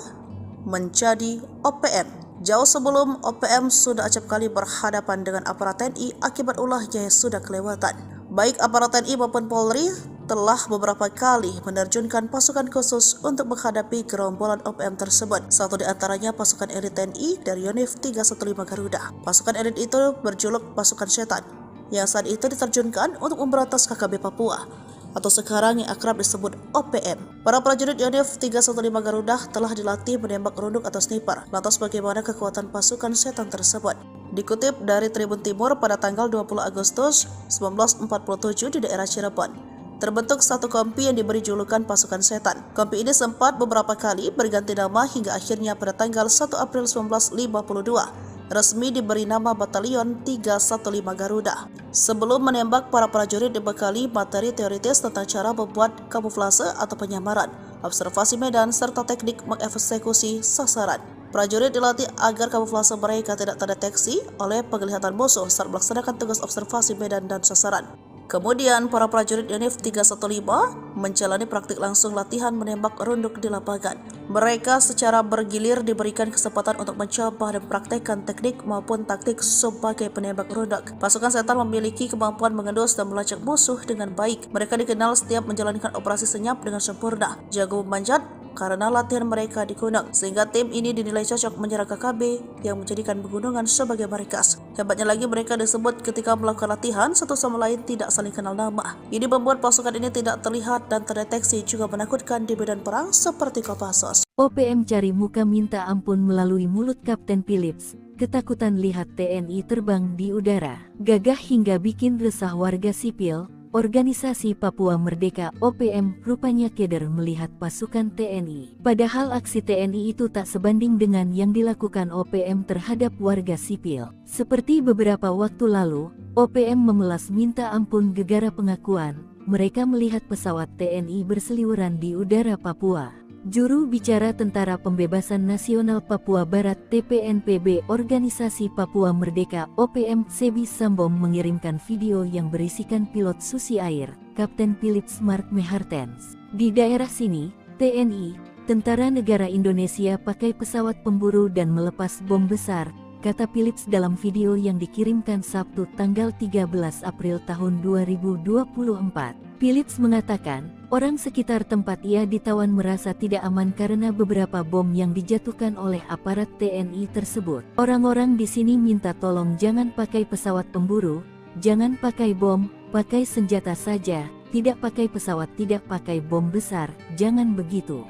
menjadi OPM. Jauh sebelum OPM sudah acap kali berhadapan dengan aparat TNI akibat ulahnya yang sudah kelewatan. Baik aparat TNI maupun Polri telah beberapa kali menerjunkan pasukan khusus untuk menghadapi gerombolan OPM tersebut. Satu di antaranya pasukan elit TNI dari Yonif 315 Garuda. Pasukan elit itu berjuluk pasukan setan, yang saat itu diterjunkan untuk memberantas KKB Papua, atau sekarang yang akrab disebut OPM. Para prajurit Yonif 315 Garuda telah dilatih menembak runduk atau sniper. Lantas bagaimana kekuatan pasukan setan tersebut? Dikutip dari Tribun Timur pada tanggal 20 Agustus 1947 di daerah Cirebon, terbentuk satu kompi yang diberi julukan pasukan setan. Kompi ini sempat beberapa kali berganti nama hingga akhirnya pada tanggal 1 April 1952 resmi diberi nama Batalion 315 Garuda. Sebelum menembak, para prajurit dibekali materi teoritis tentang cara membuat kamuflase atau penyamaran, observasi medan, serta teknik mengeksekusi sasaran. Prajurit dilatih agar kamuflase mereka tidak terdeteksi oleh penglihatan musuh saat melaksanakan tugas observasi medan dan sasaran. Kemudian, para prajurit Yonif 315 menjalani praktik langsung latihan menembak runduk di lapangan. Mereka secara bergilir diberikan kesempatan untuk mencoba dan praktekkan teknik maupun taktik sebagai penembak runduk. Pasukan setan memiliki kemampuan mengendus dan melacak musuh dengan baik. Mereka dikenal setiap menjalankan operasi senyap dengan sempurna, jago memanjat, karena latihan mereka di gunung, sehingga tim ini dinilai cocok menyerang KKB yang menjadikan pegunungan sebagai markas. Hebatnya lagi, mereka disebut ketika melakukan latihan satu sama lain tidak saling kenal nama. Ini membuat pasukan ini tidak terlihat dan terdeteksi, juga menakutkan di medan perang seperti Kopassus. OPM cari muka minta ampun melalui mulut Kapten Philips. Ketakutan lihat TNI terbang di udara, gagah hingga bikin resah warga sipil. Organisasi Papua Merdeka (OPM) rupanya keder melihat pasukan TNI. Padahal aksi TNI itu tak sebanding dengan yang dilakukan OPM terhadap warga sipil. Seperti beberapa waktu lalu, OPM memelas minta ampun gegara pengakuan mereka melihat pesawat TNI berseliweran di udara Papua. Juru bicara Tentara Pembebasan Nasional Papua Barat (TPNPB) Organisasi Papua Merdeka (OPM) Sebi Sambom mengirimkan video yang berisikan pilot Susi Air, Kapten Philip Smart Mehartens. Di daerah sini, TNI, Tentara Negara Indonesia pakai pesawat pemburu dan melepas bom besar, kata Philips dalam video yang dikirimkan Sabtu tanggal 13 April tahun 2024. Philips mengatakan, orang sekitar tempat ia ditawan merasa tidak aman karena beberapa bom yang dijatuhkan oleh aparat TNI tersebut. Orang-orang di sini minta tolong jangan pakai pesawat pemburu, jangan pakai bom, pakai senjata saja, tidak pakai pesawat, tidak pakai bom besar, jangan begitu.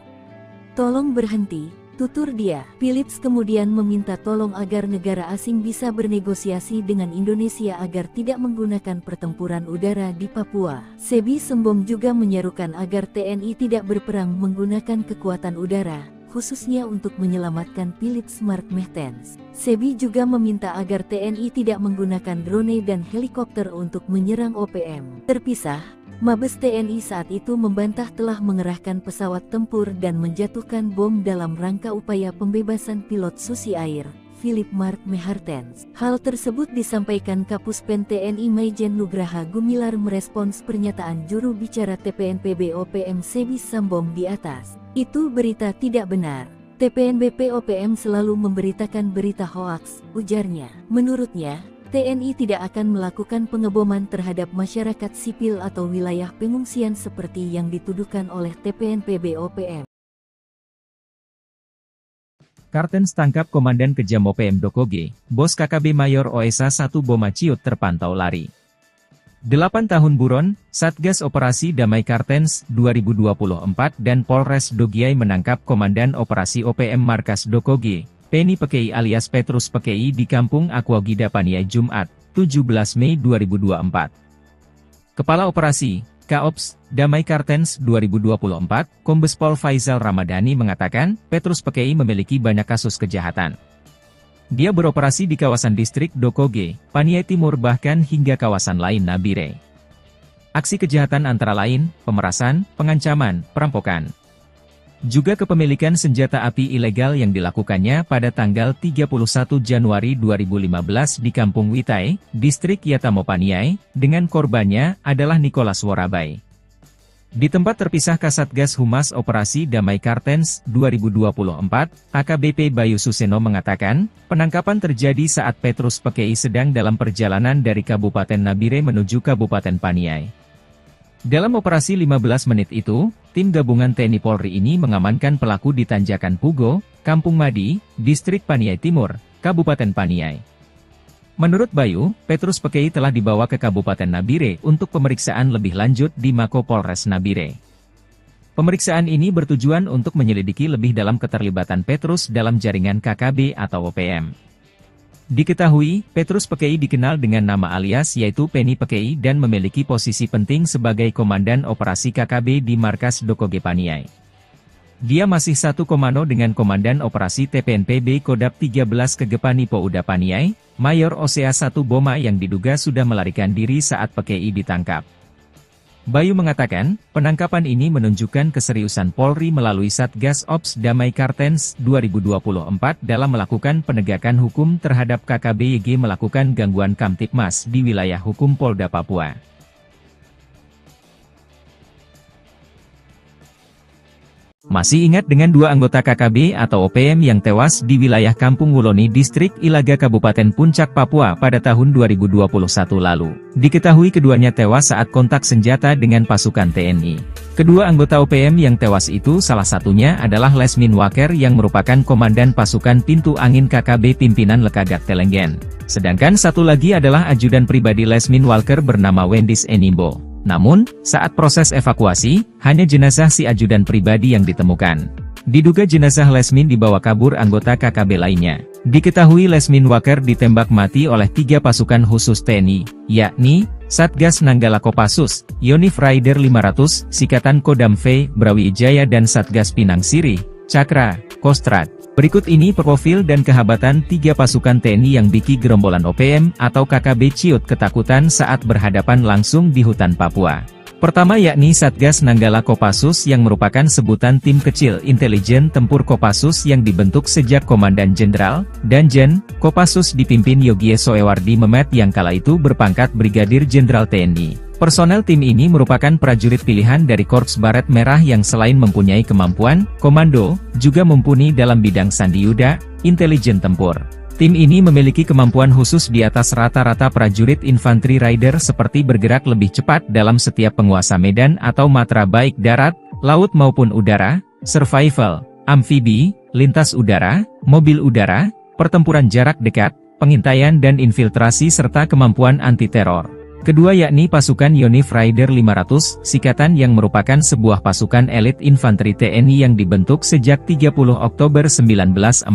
Tolong berhenti, tutur dia. Philips kemudian meminta tolong agar negara asing bisa bernegosiasi dengan Indonesia agar tidak menggunakan pertempuran udara di Papua. Sebi Sembom juga menyerukan agar TNI tidak berperang menggunakan kekuatan udara, khususnya untuk menyelamatkan Philip Smart Mehartens. Sebi juga meminta agar TNI tidak menggunakan drone dan helikopter untuk menyerang OPM. Terpisah, Mabes TNI saat itu membantah telah mengerahkan pesawat tempur dan menjatuhkan bom dalam rangka upaya pembebasan pilot Susi Air, Philip Smart Mehartens. Hal tersebut disampaikan Kapuspen TNI Maijen Nugraha Gumilar merespons pernyataan juru bicara TPNPB OPM Sebi Sambom di atas. Itu berita tidak benar. TPNBP OPM selalu memberitakan berita hoaks, ujarnya. Menurutnya, TNI tidak akan melakukan pengeboman terhadap masyarakat sipil atau wilayah pengungsian seperti yang dituduhkan oleh TPNPB OPM. Kartens tangkap Komandan Kejam OPM Dokoge, Bos KKB Mayor OSA 1 Boma Ciut terpantau lari. 8 tahun buron, Satgas Operasi Damai Kartens 2024 dan Polres Dogiai menangkap Komandan Operasi OPM Markas Dokoge, Penny Pekei alias Petrus Pekei di Kampung Aquagida Paniai Jumat, 17 Mei 2024. Kepala Operasi, Kaops, Damai Kartens 2024, Kombes Pol Faizal Ramadhani mengatakan, Petrus Pekei memiliki banyak kasus kejahatan. Dia beroperasi di kawasan distrik Dokoge, Paniai Timur bahkan hingga kawasan lain Nabire. Aksi kejahatan antara lain, pemerasan, pengancaman, perampokan. Juga kepemilikan senjata api ilegal yang dilakukannya pada tanggal 31 Januari 2015 di Kampung Witai, Distrik Yatamo Paniai, dengan korbannya adalah Nicholas Worabai. Di tempat terpisah Kasatgas Humas Operasi Damai Kartens 2024, AKBP Bayu Suseno mengatakan, penangkapan terjadi saat Petrus Pekei sedang dalam perjalanan dari Kabupaten Nabire menuju Kabupaten Paniai. Dalam operasi 15 menit itu, tim gabungan TNI Polri ini mengamankan pelaku di Tanjakan Pugo, Kampung Madi, Distrik Paniai Timur, Kabupaten Paniai. Menurut Bayu, Petrus Pekei telah dibawa ke Kabupaten Nabire untuk pemeriksaan lebih lanjut di Mako Polres Nabire. Pemeriksaan ini bertujuan untuk menyelidiki lebih dalam keterlibatan Petrus dalam jaringan KKB atau OPM. Diketahui, Petrus Pekei dikenal dengan nama alias yaitu Penny Pekei dan memiliki posisi penting sebagai Komandan Operasi KKB di Markas Dokoge Paniai. Dia masih satu komando dengan Komandan Operasi TPNPB Kodap 13 Kegepani Pouda Paniai, Mayor OSA 1 Boma yang diduga sudah melarikan diri saat Pekei ditangkap. Bayu mengatakan, penangkapan ini menunjukkan keseriusan Polri melalui Satgas Ops Damai Kartens 2024 dalam melakukan penegakan hukum terhadap KKB-YG melakukan gangguan Kamtipmas di wilayah hukum Polda Papua. Masih ingat dengan dua anggota KKB atau OPM yang tewas di wilayah Kampung Wuloni Distrik Ilaga Kabupaten Puncak Papua pada tahun 2021 lalu. Diketahui keduanya tewas saat kontak senjata dengan pasukan TNI. Kedua anggota OPM yang tewas itu salah satunya adalah Lesmin Waker yang merupakan Komandan Pasukan Pintu Angin KKB pimpinan Lekagak Telenggen. Sedangkan satu lagi adalah ajudan pribadi Lesmin Walker bernama Wendis Enimbo. Namun, saat proses evakuasi, hanya jenazah si ajudan pribadi yang ditemukan. Diduga jenazah Lesmin dibawa kabur anggota KKB lainnya. Diketahui Lesmin Waker ditembak mati oleh 3 pasukan khusus TNI, yakni Satgas Nanggala Kopassus, Yonif Rider 500, Sikatan Kodam V, Brawijaya dan Satgas Pinang Sirih, Cakra, Kostrad. Berikut ini profil dan kehabatan 3 pasukan TNI yang biki gerombolan OPM atau KKB ciut ketakutan saat berhadapan langsung di hutan Papua. Pertama yakni Satgas Nanggala Kopassus yang merupakan sebutan tim kecil intelijen tempur Kopassus yang dibentuk sejak Komandan Jenderal, Danjen, Kopassus dipimpin Yogie Soewardi Memet yang kala itu berpangkat Brigadir Jenderal TNI. Personel tim ini merupakan prajurit pilihan dari Korps Baret Merah yang selain mempunyai kemampuan komando, juga mumpuni dalam bidang sandi yuda, intelijen tempur. Tim ini memiliki kemampuan khusus di atas rata-rata prajurit infanteri rider seperti bergerak lebih cepat dalam setiap penguasa medan atau matra baik darat, laut maupun udara, survival, amfibi, lintas udara, mobil udara, pertempuran jarak dekat, pengintaian dan infiltrasi serta kemampuan anti-teror. Kedua yakni pasukan Yonif Rider 500, Sikatan yang merupakan sebuah pasukan elit infanteri TNI yang dibentuk sejak 30 Oktober 1945.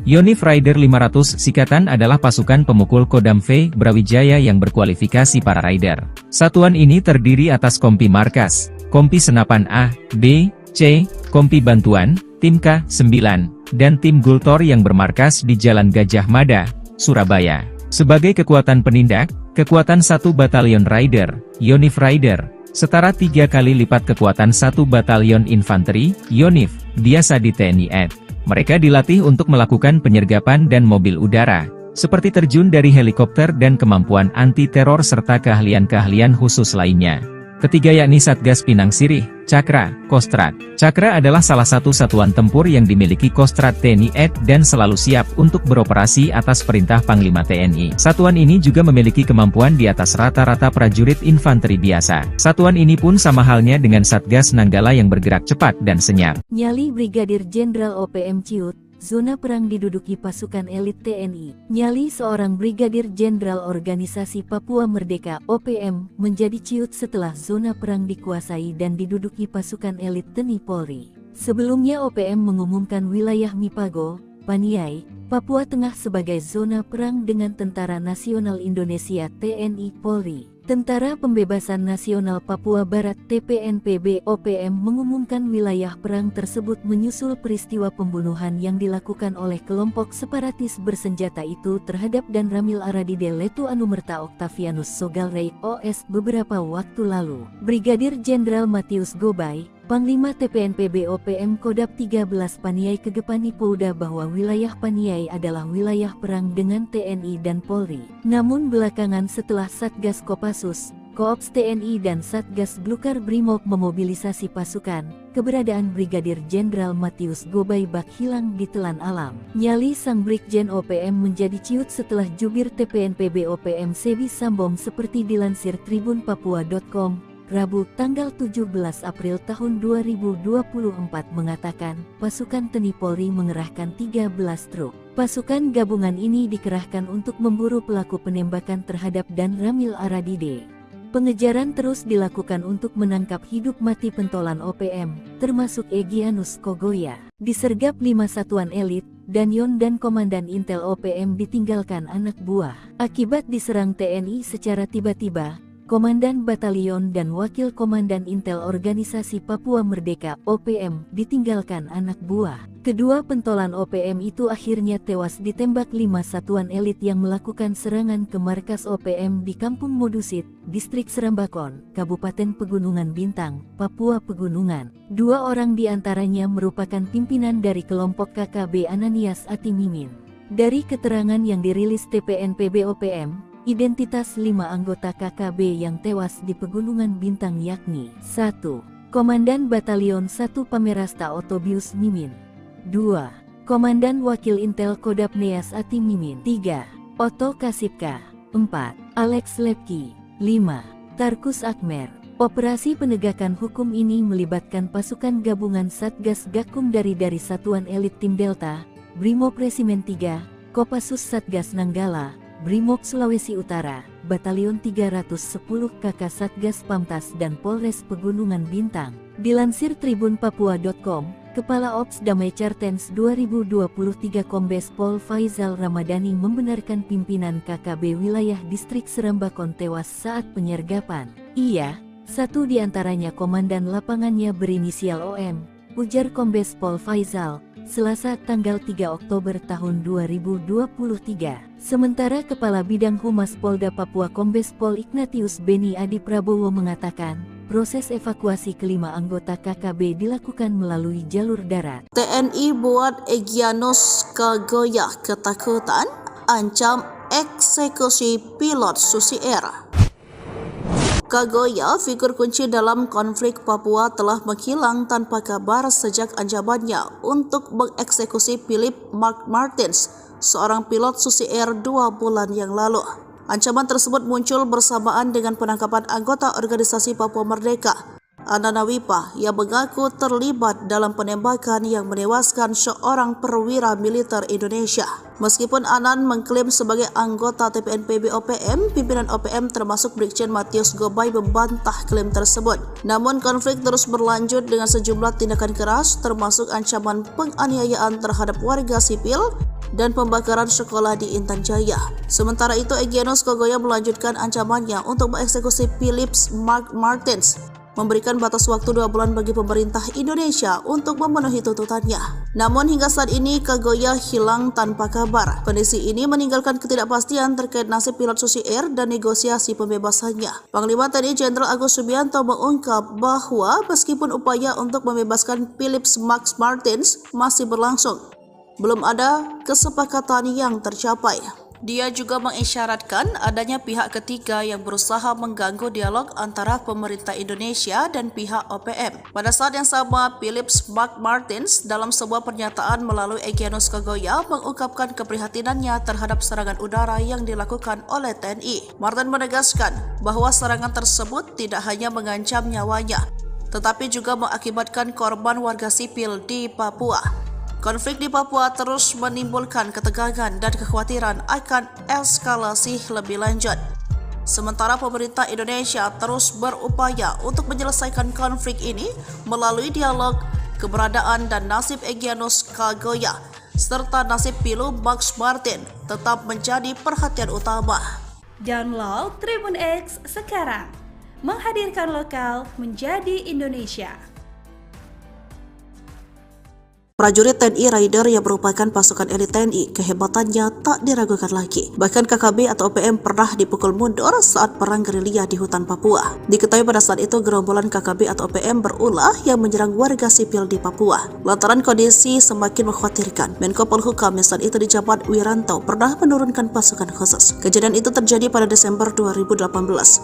Yonif Rider 500 Sikatan adalah pasukan pemukul Kodam V, Brawijaya yang berkualifikasi para rider. Satuan ini terdiri atas Kompi Markas, Kompi Senapan A, B, C, Kompi Bantuan, Tim K9, dan Tim Gultor yang bermarkas di Jalan Gajah Mada, Surabaya. Sebagai kekuatan penindak, kekuatan 1 Batalion Rider, Yonif Rider, setara 3 kali lipat kekuatan 1 Batalion Infanteri, Yonif, biasa di TNI AD. Mereka dilatih untuk melakukan penyergapan dan mobil udara, seperti terjun dari helikopter dan kemampuan anti-teror serta keahlian-keahlian khusus lainnya. Ketiga yakni Satgas Pinang Sirih, Cakra, Kostrad. Cakra adalah salah satu satuan tempur yang dimiliki Kostrad TNI AD dan selalu siap untuk beroperasi atas perintah Panglima TNI. Satuan ini juga memiliki kemampuan di atas rata-rata prajurit infanteri biasa. Satuan ini pun sama halnya dengan Satgas Nanggala yang bergerak cepat dan senyap. Nyali Brigadir Jenderal OPM ciut, zona perang diduduki pasukan elit TNI. Nyali seorang Brigadir Jenderal Organisasi Papua Merdeka (OPM) menjadi ciut setelah zona perang dikuasai dan diduduki pasukan elit TNI Polri. Sebelumnya OPM mengumumkan wilayah Mipago, Paniai, Papua Tengah sebagai zona perang dengan Tentara Nasional Indonesia (TNI Polri). Tentara Pembebasan Nasional Papua Barat (TPNPB) OPM mengumumkan wilayah perang tersebut menyusul peristiwa pembunuhan yang dilakukan oleh kelompok separatis bersenjata itu terhadap Dan Ramil Aradide Letu Anumerta Octavianus Sogalrey OS beberapa waktu lalu. Brigadir Jenderal Matius Gobay, Panglima TPNPB OPM Kodap 13 Paniai Kegepani Pouda bahwa wilayah Paniai adalah wilayah perang dengan TNI dan Polri. Namun belakangan setelah Satgas Kopassus, Koops TNI dan Satgas Blukar Brimob memobilisasi pasukan, keberadaan Brigadir Jenderal Matius Gobay bak hilang ditelan alam. Nyali sang Brigjen OPM menjadi ciut setelah jubir TPNPB OPM Sebi Sambom seperti dilansir tribunpapua.com. Rabu, tanggal 17 April tahun 2024 mengatakan, pasukan TNI Polri mengerahkan 13 truk. Pasukan gabungan ini dikerahkan untuk memburu pelaku penembakan terhadap Dan Ramil Aradide. Pengejaran terus dilakukan untuk menangkap hidup mati pentolan OPM, termasuk Egyanus Kogoya. Disergap 5 satuan elit, Danyon dan Komandan Intel OPM ditinggalkan anak buah. Akibat diserang TNI secara tiba-tiba, Komandan Batalion dan Wakil Komandan Intel Organisasi Papua Merdeka (OPM) ditinggalkan anak buah. Kedua pentolan OPM itu akhirnya tewas ditembak 5 satuan elit yang melakukan serangan ke markas OPM di Kampung Modusit, Distrik Serambakon, Kabupaten Pegunungan Bintang, Papua Pegunungan. 2 orang diantaranya merupakan pimpinan dari kelompok KKB Ananias Atimimin. Dari keterangan yang dirilis TPNPB OPM, identitas 5 anggota KKB yang tewas di Pegunungan Bintang yakni 1. Komandan Batalion 1 Pamerasta Otobius Mimin, 2. Komandan Wakil Intel Kodap Neas Ati Mimin, 3. Oto Kasipka, 4. Alex Lepki, 5. Tarkus Akmer. Operasi penegakan hukum ini melibatkan pasukan gabungan Satgas Gakum dari Satuan Elit Tim Delta, Brimob Resimen 3, Kopassus Satgas Nanggala, Brimob Sulawesi Utara, Batalion 310 KK Satgas Pamtas dan Polres Pegunungan Bintang. Dilansir tribunpapua.com, Kepala Ops Damai Cartens 2023 Kombes Pol Faizal Ramadhani membenarkan pimpinan KKB wilayah distrik Serambakon tewas saat penyergapan. Ia, satu di antaranya komandan lapangannya berinisial OM, ujar Kombes Pol Faizal, Selasa tanggal 3 Oktober tahun 2023. Sementara Kepala Bidang Humas Polda Papua Kombes Pol Ignatius Beni Adi Prabowo mengatakan, proses evakuasi kelima anggota KKB dilakukan melalui jalur darat. TNI buat Egyanus Kagoya ketakutan, ancam eksekusi pilot Susi Air. Kagoya, figur kunci dalam konflik Papua, telah menghilang tanpa kabar sejak ancamannya untuk mengeksekusi Philip Mark Martins, seorang pilot Susi Air 2 bulan yang lalu. Ancaman tersebut muncul bersamaan dengan penangkapan anggota organisasi Papua Merdeka, Anana Wipa, yang mengaku terlibat dalam penembakan yang menewaskan seorang perwira militer Indonesia. Meskipun Anan mengklaim sebagai anggota TPNPB OPM, pimpinan OPM termasuk Brigjen Matius Gobay membantah klaim tersebut. Namun konflik terus berlanjut dengan sejumlah tindakan keras, termasuk ancaman penganiayaan terhadap warga sipil dan pembakaran sekolah di Intan Jaya. Sementara itu, Egyanus Kagoya melanjutkan ancamannya untuk mengeksekusi Philip Mark Martins, memberikan batas waktu 2 bulan bagi pemerintah Indonesia untuk memenuhi tuntutannya. Namun hingga saat ini Kagoya hilang tanpa kabar. Kondisi ini meninggalkan ketidakpastian terkait nasib pilot Susi Air dan negosiasi pembebasannya. Panglima TNI Jenderal Agus Subianto mengungkap bahwa meskipun upaya untuk membebaskan Philip Mark Martins masih berlangsung, belum ada kesepakatan yang tercapai. Dia juga mengisyaratkan adanya pihak ketiga yang berusaha mengganggu dialog antara pemerintah Indonesia dan pihak OPM. Pada saat yang sama, Philip Mark Martins dalam sebuah pernyataan melalui Egyanus Kagoya mengungkapkan keprihatinannya terhadap serangan udara yang dilakukan oleh TNI. Martin menegaskan bahwa serangan tersebut tidak hanya mengancam nyawanya, tetapi juga mengakibatkan korban warga sipil di Papua. Konflik di Papua terus menimbulkan ketegangan dan kekhawatiran akan eskalasi lebih lanjut. Sementara pemerintah Indonesia terus berupaya untuk menyelesaikan konflik ini melalui dialog. Keberadaan dan nasib Egyanus Kagoya serta nasib Philip Mark Martins tetap menjadi perhatian utama. Download Tribun X sekarang, menghadirkan lokal menjadi Indonesia. Prajurit TNI Raider yang merupakan pasukan elit TNI, kehebatannya tak diragukan lagi. Bahkan KKB atau OPM pernah dipukul mundur saat perang gerilya di hutan Papua. Diketahui pada saat itu gerombolan KKB atau OPM berulah yang menyerang warga sipil di Papua. Lantaran kondisi semakin mengkhawatirkan, Menko Polhukam saat itu dijabat Wiranto pernah menurunkan pasukan khusus. Kejadian itu terjadi pada Desember 2018.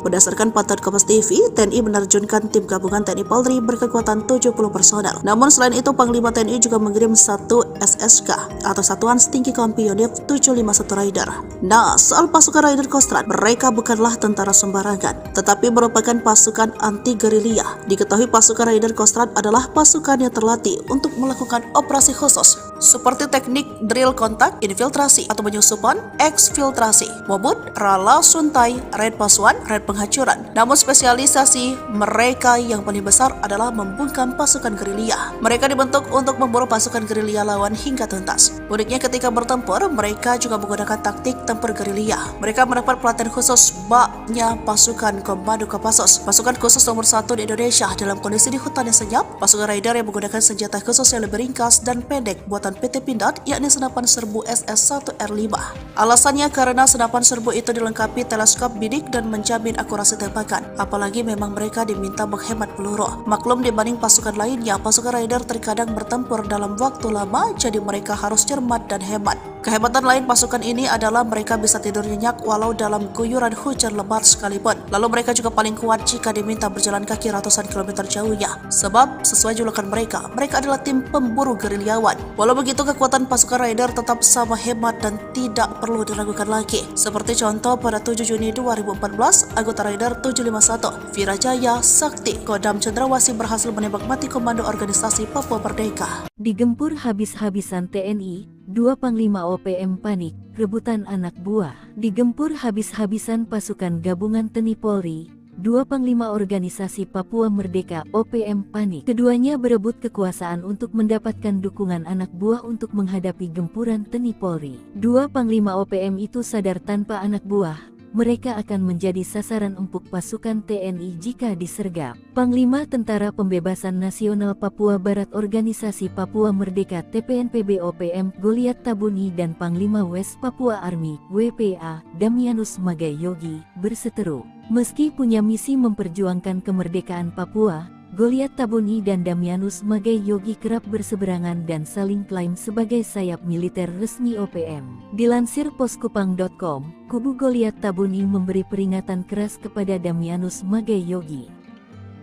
Berdasarkan pantauan Kompas TV, TNI menerjunkan tim gabungan TNI Polri berkekuatan 70 personel. Namun selain itu, Panglima TNI juga mengirim 1 SSK atau Satuan Setinggi Kompi Unit 751 Raider. Nah, soal pasukan Raider Kostrad, mereka bukanlah tentara sembarangan, tetapi merupakan pasukan anti-gerilya. Diketahui pasukan Raider Kostrad adalah pasukan yang terlatih untuk melakukan operasi khusus, seperti teknik drill kontak, infiltrasi atau penyusupan, eksfiltrasi, mobut, rala suntai, raid pasuan, raid penghancuran. Namun spesialisasi mereka yang paling besar adalah membungkam pasukan gerilya. Mereka dibentuk untuk memburu pasukan gerilya lawan hingga tuntas. Uniknya ketika bertempur, mereka juga menggunakan taktik tempur gerilya. Mereka mendapat pelatihan khusus baknya pasukan Komando Kopassus, pasukan khusus nomor 1 di Indonesia dalam kondisi di hutan yang senyap. Pasukan Raider yang menggunakan senjata khusus yang lebih ringkas dan pendek buatan PT Pindad, yakni senapan serbu SS-1R5. Alasannya karena senapan serbu itu dilengkapi teleskop bidik dan menjamin akurasi tembakan. Apalagi memang mereka diminta menghemat peluru. Maklum dibanding pasukan lainnya, pasukan Raider terkadang bertempur dalam waktu lama, jadi mereka harus cermat dan hemat. Kehebatan lain pasukan ini adalah mereka bisa tidur nyenyak walau dalam guyuran hujan lebat sekalipun. Lalu mereka juga paling kuat jika diminta berjalan kaki ratusan kilometer jauhnya. Sebab sesuai julukan mereka adalah tim pemburu gerilyawan. Walau begitu, kekuatan pasukan Raider tetap sama hebat dan tidak perlu diragukan lagi. Seperti contoh pada 7 Juni 2014, anggota Raider 751, Virajaya Sakti, Kodam Cendrawasih berhasil menembak mati komando organisasi Papua Merdeka. Digempur habis-habisan TNI, 2 Panglima OPM panik, rebutan anak buah. Digempur habis-habisan pasukan gabungan TNI Polri, dua panglima organisasi Papua Merdeka (OPM) panik. Keduanya berebut kekuasaan untuk mendapatkan dukungan anak buah untuk menghadapi gempuran TNI Polri. Dua panglima OPM itu sadar tanpa anak buah mereka akan menjadi sasaran empuk pasukan TNI jika disergap. Panglima Tentara Pembebasan Nasional Papua Barat Organisasi Papua Merdeka TPNPB OPM Goliat Tabuni dan Panglima West Papua Army WPA Damianus Magai Yogi berseteru. Meski punya misi memperjuangkan kemerdekaan Papua, Goliat Tabuni dan Damianus Magai Yogi kerap berseberangan dan saling klaim sebagai sayap militer resmi OPM. Dilansir poskupang.com, kubu Goliat Tabuni memberi peringatan keras kepada Damianus Magai Yogi.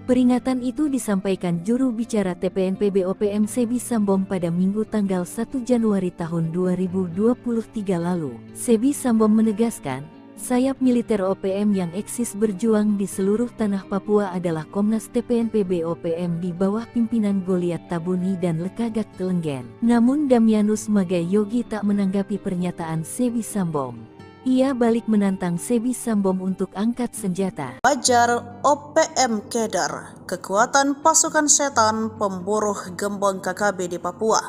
Peringatan itu disampaikan juru bicara TPNPB OPM Sebi Sambom pada Minggu tanggal 1 Januari tahun 2023 lalu. Sebi Sambom menegaskan, sayap militer OPM yang eksis berjuang di seluruh tanah Papua adalah Komnas TPNPB OPM di bawah pimpinan Goliat Tabuni dan Lekagak Telenggen. Namun Damianus Magai Yogi tak menanggapi pernyataan Sebi Sambom. Ia balik menantang Sebi Sambom untuk angkat senjata. Wajar OPM Kedar, kekuatan pasukan setan pemburu gembong KKB di Papua,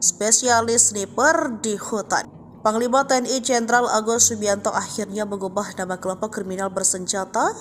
spesialis sniper di hutan. Panglima TNI Jenderal Agus Subianto akhirnya mengubah nama kelompok kriminal bersenjata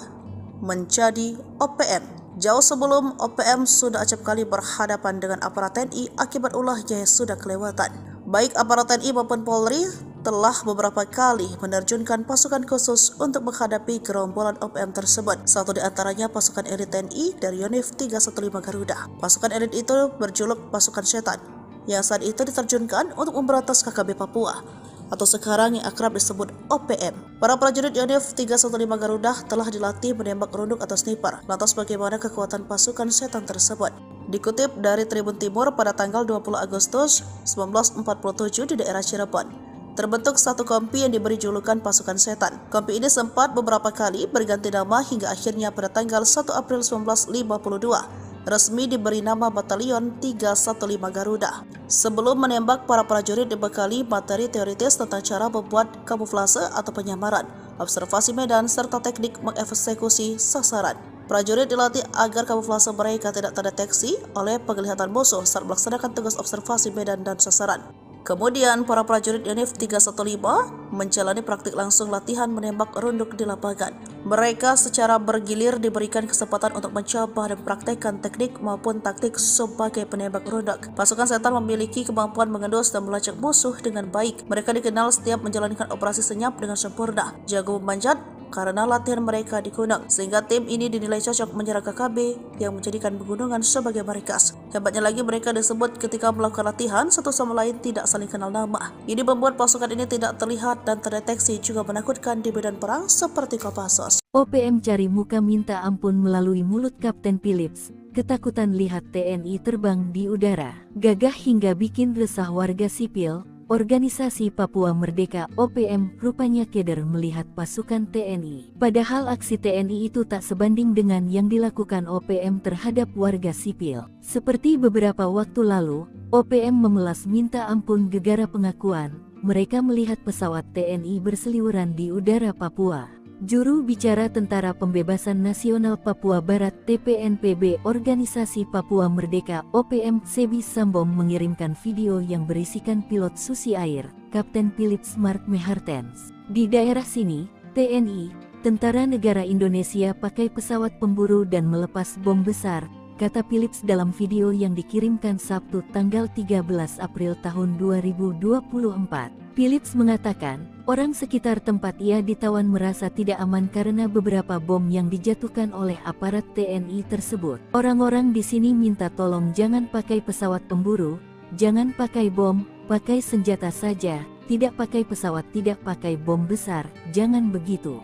menjadi OPM. Jauh sebelum OPM sudah acap kali berhadapan dengan aparat TNI akibat ulahnya yang sudah kelewatan. Baik aparat TNI maupun Polri telah beberapa kali menerjunkan pasukan khusus untuk menghadapi gerombolan OPM tersebut. Satu di antaranya pasukan elit TNI dari Yonif 315 Garuda. Pasukan elit itu berjuluk pasukan setan, yang saat itu diterjunkan untuk memberantas KKB Papua, atau sekarang yang akrab disebut OPM. Para prajurit Yonif 315 Garuda telah dilatih menembak runduk atau sniper. Lantas bagaimana kekuatan pasukan setan tersebut? Dikutip dari Tribun Timur pada tanggal 20 Agustus 1947 di daerah Cirebon, terbentuk satu kompi yang diberi julukan pasukan setan. Kompi ini sempat beberapa kali berganti nama hingga akhirnya pada tanggal 1 April 1952 resmi diberi nama Batalion 315 Garuda. Sebelum menembak, para prajurit dibekali materi teoritis tentang cara membuat kamuflase atau penyamaran, observasi medan, serta teknik mengeksekusi sasaran. Prajurit dilatih agar kamuflase mereka tidak terdeteksi oleh penglihatan musuh saat melaksanakan tugas observasi medan dan sasaran. Kemudian, para prajurit Yonif 315 menjalani praktik langsung latihan menembak runduk di lapangan. Mereka secara bergilir diberikan kesempatan untuk mencoba dan praktekkan teknik maupun taktik sebagai penembak runduk. Pasukan setan memiliki kemampuan mengendus dan melacak musuh dengan baik. Mereka dikenal setiap menjalankan operasi senyap dengan sempurna, jago memanjat, karena latihan mereka di gunung, sehingga tim ini dinilai cocok menyerang KKB yang menjadikan pegunungan sebagai markas. Hebatnya lagi, mereka disebut ketika melakukan latihan satu sama lain tidak saling kenal nama. Ini membuat pasukan ini tidak terlihat dan terdeteksi, juga menakutkan di medan perang seperti Kopassus. OPM cari muka minta ampun melalui mulut Kapten Philips. Ketakutan lihat TNI terbang di udara, gagah hingga bikin resah warga sipil. Organisasi Papua Merdeka (OPM) rupanya keder melihat pasukan TNI. Padahal aksi TNI itu tak sebanding dengan yang dilakukan OPM terhadap warga sipil. Seperti beberapa waktu lalu, OPM memelas minta ampun gegara pengakuan mereka melihat pesawat TNI berseliweran di udara Papua. Juru bicara Tentara Pembebasan Nasional Papua Barat TPNPB Organisasi Papua Merdeka (OPM) Sebi Sambom mengirimkan video yang berisikan pilot Susi Air, Kapten Philips Mark Mehartens. Di daerah sini, TNI, Tentara Negara Indonesia pakai pesawat pemburu dan melepas bom besar, kata Philips dalam video yang dikirimkan Sabtu tanggal 13 April tahun 2024. Philips mengatakan, orang sekitar tempat ia ditawan merasa tidak aman karena beberapa bom yang dijatuhkan oleh aparat TNI tersebut. Orang-orang di sini minta tolong jangan pakai pesawat pemburu, jangan pakai bom, pakai senjata saja, tidak pakai pesawat, tidak pakai bom besar, jangan begitu.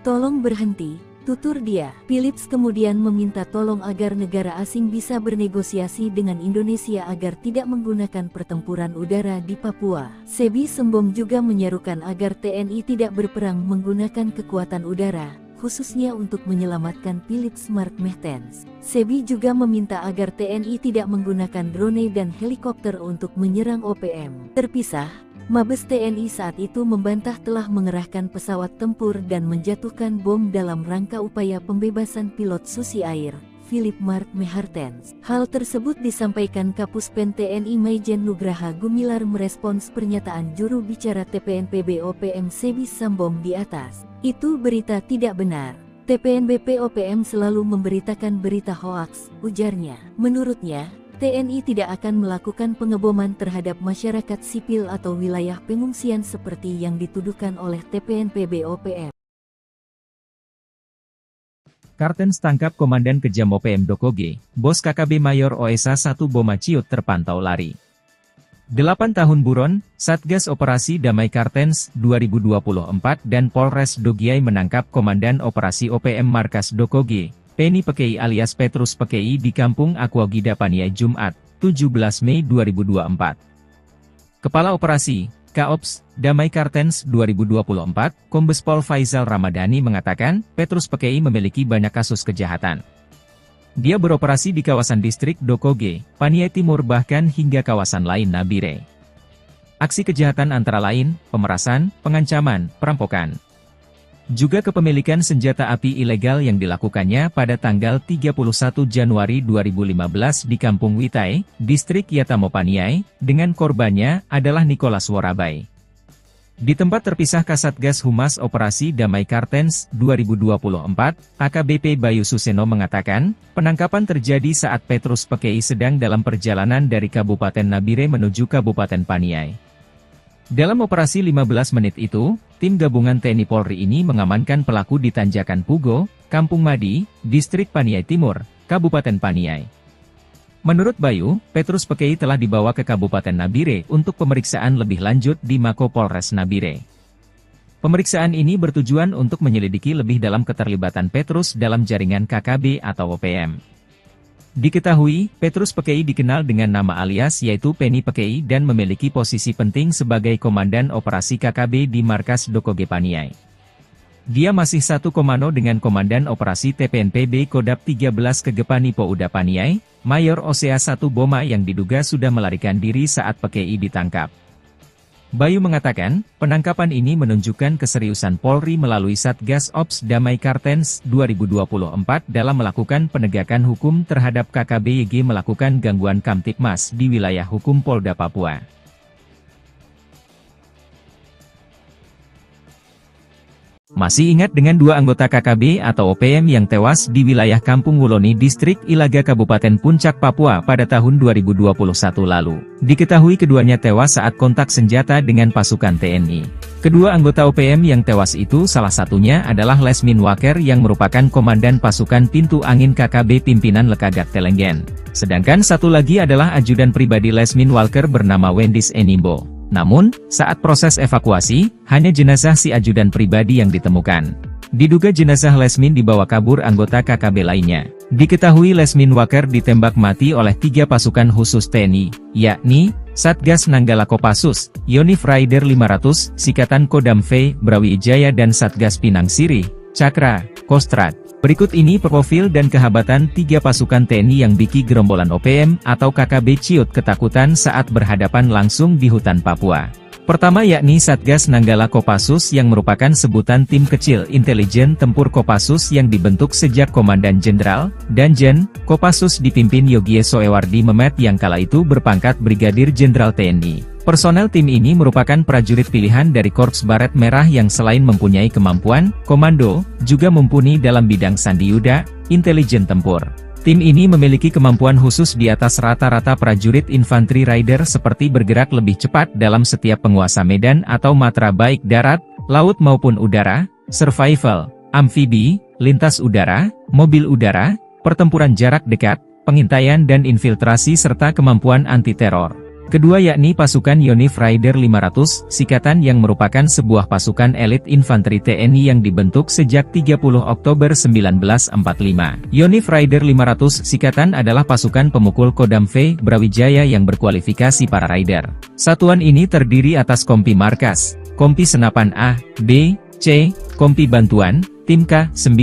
Tolong berhenti. Tutur dia. Philips kemudian meminta tolong agar negara asing bisa bernegosiasi dengan Indonesia agar tidak menggunakan pertempuran udara di Papua. Sebi Sambom juga menyerukan agar TNI tidak berperang menggunakan kekuatan udara, khususnya untuk menyelamatkan Philips Mark Mehartens. Sebi juga meminta agar TNI tidak menggunakan drone dan helikopter untuk menyerang OPM. Terpisah, Mabes TNI saat itu membantah telah mengerahkan pesawat tempur dan menjatuhkan bom dalam rangka upaya pembebasan pilot Susi Air, Philip Mark Mehartens. Hal tersebut disampaikan Kapuspen TNI Maijen Nugraha Gumilar merespons pernyataan juru bicara TPNPB OPM Sebis Sambom di atas. Itu berita tidak benar. TPNBP OPM selalu memberitakan berita hoaks, ujarnya. Menurutnya, TNI tidak akan melakukan pengeboman terhadap masyarakat sipil atau wilayah pengungsian seperti yang dituduhkan oleh TPNPB OPM. Kartens tangkap Komandan Kejam OPM Dokoge, Bos KKB Mayor OSA 1 Boma Ciut terpantau lari. 8 tahun buron, Satgas Operasi Damai Kartens 2024 dan Polres Dogiai menangkap Komandan Operasi OPM Markas Dokoge, Penny Pekei alias Petrus Pekei di Kampung Aquagida Paniai Jumat, 17 Mei 2024. Kepala Operasi, Kaops, Damai Kartens 2024, Kombes Pol Faizal Ramadhani mengatakan, Petrus Pekei memiliki banyak kasus kejahatan. Dia beroperasi di kawasan distrik Dokoge, Paniai Timur bahkan hingga kawasan lain Nabire. Aksi kejahatan antara lain, pemerasan, pengancaman, perampokan. Juga kepemilikan senjata api ilegal yang dilakukannya pada tanggal 31 Januari 2015 di Kampung Witai, distrik Yatamo Paniai, dengan korbannya adalah Nicholas Worabai. Di tempat terpisah Kasatgas Humas Operasi Damai Kartens 2024, AKBP Bayu Suseno mengatakan, penangkapan terjadi saat Petrus Pekei sedang dalam perjalanan dari Kabupaten Nabire menuju Kabupaten Paniai. Dalam operasi 15 menit itu, tim gabungan TNI Polri ini mengamankan pelaku di Tanjakan Pugo, Kampung Madi, Distrik Paniai Timur, Kabupaten Paniai. Menurut Bayu, Petrus Pekei telah dibawa ke Kabupaten Nabire untuk pemeriksaan lebih lanjut di Mako Polres Nabire. Pemeriksaan ini bertujuan untuk menyelidiki lebih dalam keterlibatan Petrus dalam jaringan KKB atau OPM. Diketahui, Petrus Pekei dikenal dengan nama alias yaitu Penny Pekei dan memiliki posisi penting sebagai Komandan Operasi KKB di Markas Dokoge Paniai. Dia masih satu komando dengan Komandan Operasi TPNPB Kodap 13 Kegepani Pouda Paniai, Mayor OSA 1 Boma yang diduga sudah melarikan diri saat Pekei ditangkap. Bayu mengatakan, penangkapan ini menunjukkan keseriusan Polri melalui Satgas Ops Damai Kartens 2024 dalam melakukan penegakan hukum terhadap KKB YG melakukan gangguan Kamtipmas di wilayah hukum Polda Papua. Masih ingat dengan dua anggota KKB atau OPM yang tewas di wilayah Kampung Wuloni Distrik Ilaga Kabupaten Puncak Papua pada tahun 2021 lalu. Diketahui keduanya tewas saat kontak senjata dengan pasukan TNI. Kedua anggota OPM yang tewas itu salah satunya adalah Lesmin Waker yang merupakan Komandan Pasukan Pintu Angin KKB Pimpinan Lekagak Telenggen. Sedangkan satu lagi adalah ajudan pribadi Lesmin Walker bernama Wendis Enimbo. Namun, saat proses evakuasi, hanya jenazah si ajudan pribadi yang ditemukan. Diduga jenazah Lesmin dibawa kabur anggota KKB lainnya. Diketahui Lesmin Waker ditembak mati oleh 3 pasukan khusus TNI, yakni, Satgas Nanggala Kopassus, Yonif Raider 500, Sikatan Kodam V, Brawijaya dan Satgas Pinang Sirih, Cakra, Kostrad. Berikut ini profil dan kehabatan 3 pasukan TNI yang bikin gerombolan OPM atau KKB Ciut ketakutan saat berhadapan langsung di hutan Papua. Pertama yakni Satgas Nanggala Kopassus yang merupakan sebutan tim kecil intelijen tempur Kopassus yang dibentuk sejak Komandan Jenderal, Danjen, Kopassus dipimpin Yogie Soewardi Memet yang kala itu berpangkat Brigadir Jenderal TNI. Personel tim ini merupakan prajurit pilihan dari Korps Baret Merah yang selain mempunyai kemampuan, komando, juga mumpuni dalam bidang sandiyuda, intelijen tempur. Tim ini memiliki kemampuan khusus di atas rata-rata prajurit infanteri rider seperti bergerak lebih cepat dalam setiap penguasa medan atau matra baik darat, laut maupun udara, survival, amfibi, lintas udara, mobil udara, pertempuran jarak dekat, pengintaian dan infiltrasi serta kemampuan anti-teror. Kedua yakni pasukan Yonif Raider 500, Sikatan yang merupakan sebuah pasukan elit infanteri TNI yang dibentuk sejak 30 Oktober 1945. Yonif Raider 500 Sikatan adalah pasukan pemukul Kodam V, Brawijaya yang berkualifikasi para rider. Satuan ini terdiri atas Kompi Markas, Kompi Senapan A, B, C, Kompi Bantuan, Tim K9,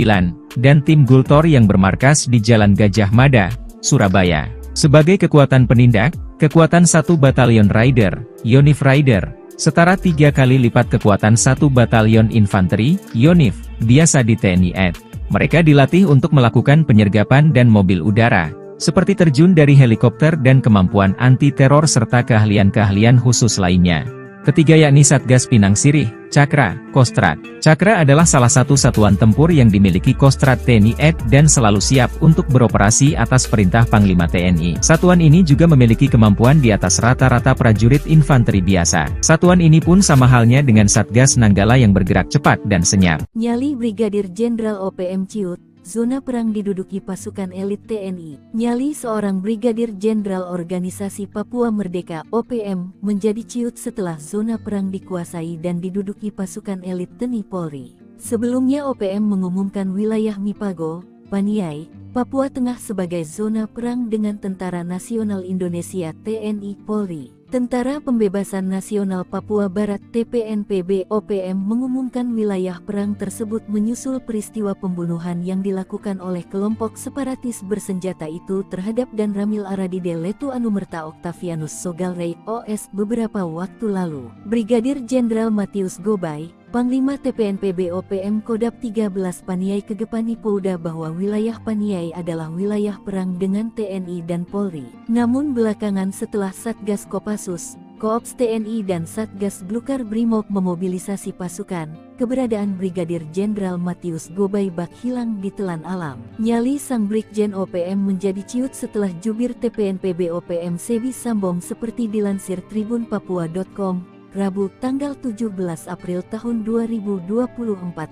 dan Tim Gultor yang bermarkas di Jalan Gajah Mada, Surabaya. Sebagai kekuatan penindak, kekuatan 1 Batalion Rider, Yonif Rider, setara 3 kali lipat kekuatan satu batalion infanteri, Yonif, biasa di TNI AD. Mereka dilatih untuk melakukan penyergapan dan mobil udara, seperti terjun dari helikopter dan kemampuan anti-teror serta keahlian-keahlian khusus lainnya. Ketiga yakni Satgas Pinang Sirih, Cakra, Kostrad. Cakra adalah salah satu satuan tempur yang dimiliki Kostrad TNI AD dan selalu siap untuk beroperasi atas perintah Panglima TNI. Satuan ini juga memiliki kemampuan di atas rata-rata prajurit infanteri biasa. Satuan ini pun sama halnya dengan Satgas Nanggala yang bergerak cepat dan senyap. Nyali Brigadir Jenderal OPM Ciut, zona perang diduduki pasukan elit TNI. Nyali seorang Brigadir Jenderal Organisasi Papua Merdeka (OPM) menjadi ciut setelah zona perang dikuasai dan diduduki pasukan elit TNI Polri. Sebelumnya OPM mengumumkan wilayah Mipago, Paniai, Papua Tengah sebagai zona perang dengan Tentara Nasional Indonesia (TNI Polri). Tentara Pembebasan Nasional Papua Barat (TPNPB) OPM mengumumkan wilayah perang tersebut menyusul peristiwa pembunuhan yang dilakukan oleh kelompok separatis bersenjata itu terhadap Dan Ramil Aradide Letu Anumerta Octavianus Sogalrey OS beberapa waktu lalu. Brigadir Jenderal Matius Gobay, Panglima TPNPB OPM Kodap 13 Paniai Kegepani Pouda bahwa wilayah Paniai adalah wilayah perang dengan TNI dan Polri. Namun belakangan setelah Satgas Kopassus, Koops TNI dan Satgas Glukar Brimob memobilisasi pasukan, keberadaan Brigadir Jenderal Matius Gobay bak hilang di telan alam. Nyali sang Brigjen OPM menjadi ciut setelah jubir TPNPB OPM Sebi Sambong seperti dilansir tribunpapua.com. Rabu, tanggal 17 April tahun 2024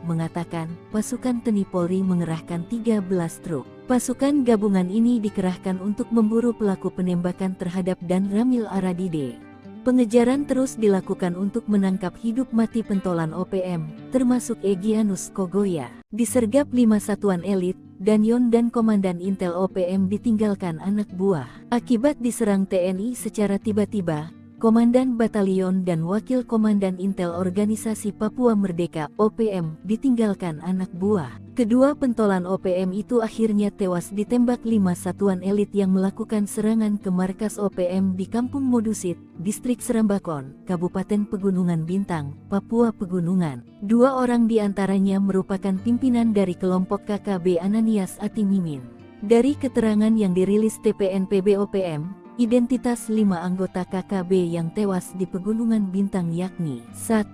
mengatakan, pasukan TNI Polri mengerahkan 13 truk. Pasukan gabungan ini dikerahkan untuk memburu pelaku penembakan terhadap Dan Ramil Aradide. Pengejaran terus dilakukan untuk menangkap hidup mati pentolan OPM, termasuk Egyanus Kogoya. Disergap 5 satuan elit, Danyon dan Komandan Intel OPM ditinggalkan anak buah. Akibat diserang TNI secara tiba-tiba, Komandan Batalion dan Wakil Komandan Intel Organisasi Papua Merdeka (OPM) ditinggalkan anak buah. Kedua pentolan OPM itu akhirnya tewas ditembak 5 satuan elit yang melakukan serangan ke markas OPM di Kampung Modusit, Distrik Serambakon, Kabupaten Pegunungan Bintang, Papua Pegunungan. 2 orang diantaranya merupakan pimpinan dari kelompok KKB Ananias Atimimin. Dari keterangan yang dirilis TPNPB OPM, identitas 5 anggota KKB yang tewas di Pegunungan Bintang yakni 1.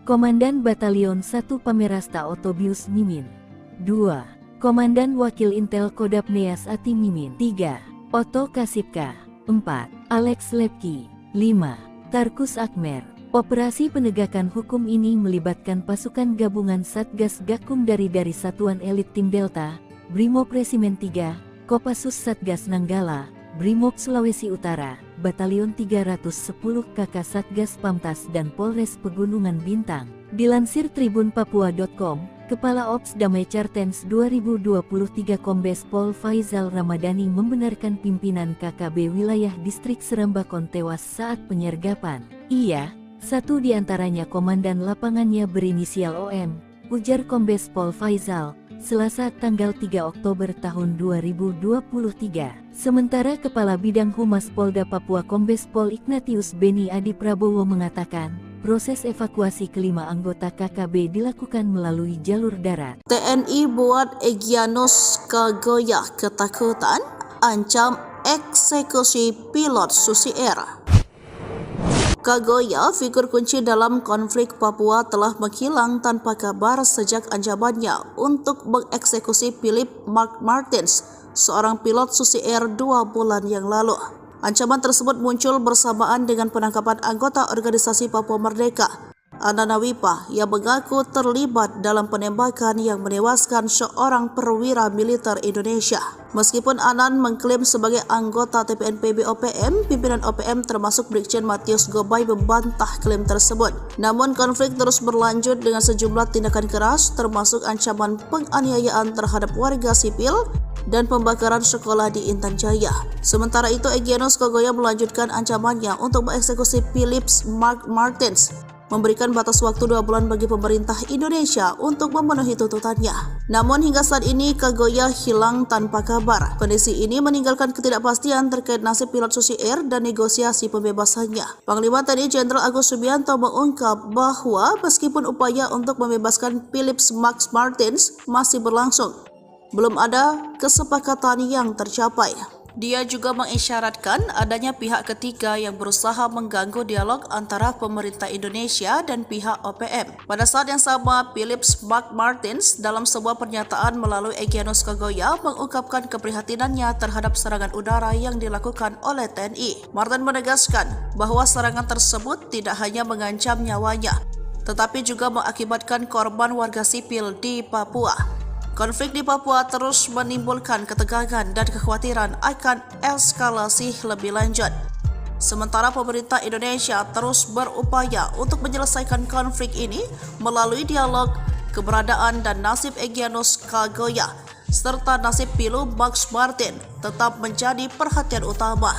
Komandan Batalion 1 Pamerasta Otobius Mimin, 2. Komandan Wakil Intel Kodap Neas Ati Mimin, 3. Oto Kasipka, 4. Alex Lepki, 5. Tarkus Akmer. Operasi penegakan hukum ini melibatkan pasukan gabungan Satgas Gakum dari Satuan Elit Tim Delta, Brimob Resimen 3, Kopassus Satgas Nanggala, Brimob Sulawesi Utara, Batalion 310 KK Satgas Pamtas dan Polres Pegunungan Bintang. Dilansir tribunpapua.com, Kepala Ops Damai Cartens 2023 Kombes Pol Faizal Ramadhani membenarkan pimpinan KKB wilayah Distrik Serambakon tewas saat penyergapan. Ia, satu di antaranya komandan lapangannya berinisial OM, ujar Kombes Pol Faizal, Selasa tanggal 3 Oktober tahun 2023. Sementara Kepala Bidang Humas Polda Papua Kombes Pol Ignatius Beni Adi Prabowo mengatakan, proses evakuasi kelima anggota KKB dilakukan melalui jalur darat. TNI buat Egyanus Kogoya ketakutan, ancam eksekusi pilot Susi Air. Kogoya, figur kunci dalam konflik Papua, telah menghilang tanpa kabar sejak ancamannya untuk mengeksekusi Philip Mark Martins, seorang pilot Susi Air 2 bulan yang lalu. Ancaman tersebut muncul bersamaan dengan penangkapan anggota organisasi Papua Merdeka, Anana Wipa, yang mengaku terlibat dalam penembakan yang menewaskan seorang perwira militer Indonesia. Meskipun Anan mengklaim sebagai anggota TPNPB OPM, pimpinan OPM termasuk Brigjen Matius Gobay membantah klaim tersebut. Namun konflik terus berlanjut dengan sejumlah tindakan keras, termasuk ancaman penganiayaan terhadap warga sipil dan pembakaran sekolah di Intan Jaya. Sementara itu, Egyanus Kogoya melanjutkan ancamannya untuk mengeksekusi Philip Mark Martins, memberikan batas waktu 2 bulan bagi pemerintah Indonesia untuk memenuhi tuntutannya. Namun hingga saat ini Kagoya hilang tanpa kabar. Kondisi ini meninggalkan ketidakpastian terkait nasib pilot Susi Air dan negosiasi pembebasannya. Panglima TNI Jenderal Agus Subianto mengungkap bahwa meskipun upaya untuk membebaskan Philip Max Martins masih berlangsung, belum ada kesepakatan yang tercapai. Dia juga mengisyaratkan adanya pihak ketiga yang berusaha mengganggu dialog antara pemerintah Indonesia dan pihak OPM. Pada saat yang sama, Philip Max Martins dalam sebuah pernyataan melalui Egyanus Kagoya mengungkapkan keprihatinannya terhadap serangan udara yang dilakukan oleh TNI. Martin menegaskan bahwa serangan tersebut tidak hanya mengancam nyawanya, tetapi juga mengakibatkan korban warga sipil di Papua. Konflik di Papua terus menimbulkan ketegangan dan kekhawatiran akan eskalasi lebih lanjut. Sementara pemerintah Indonesia terus berupaya untuk menyelesaikan konflik ini melalui dialog, keberadaan dan nasib Egyanus Kagoya serta nasib Philip Max Martin tetap menjadi perhatian utama.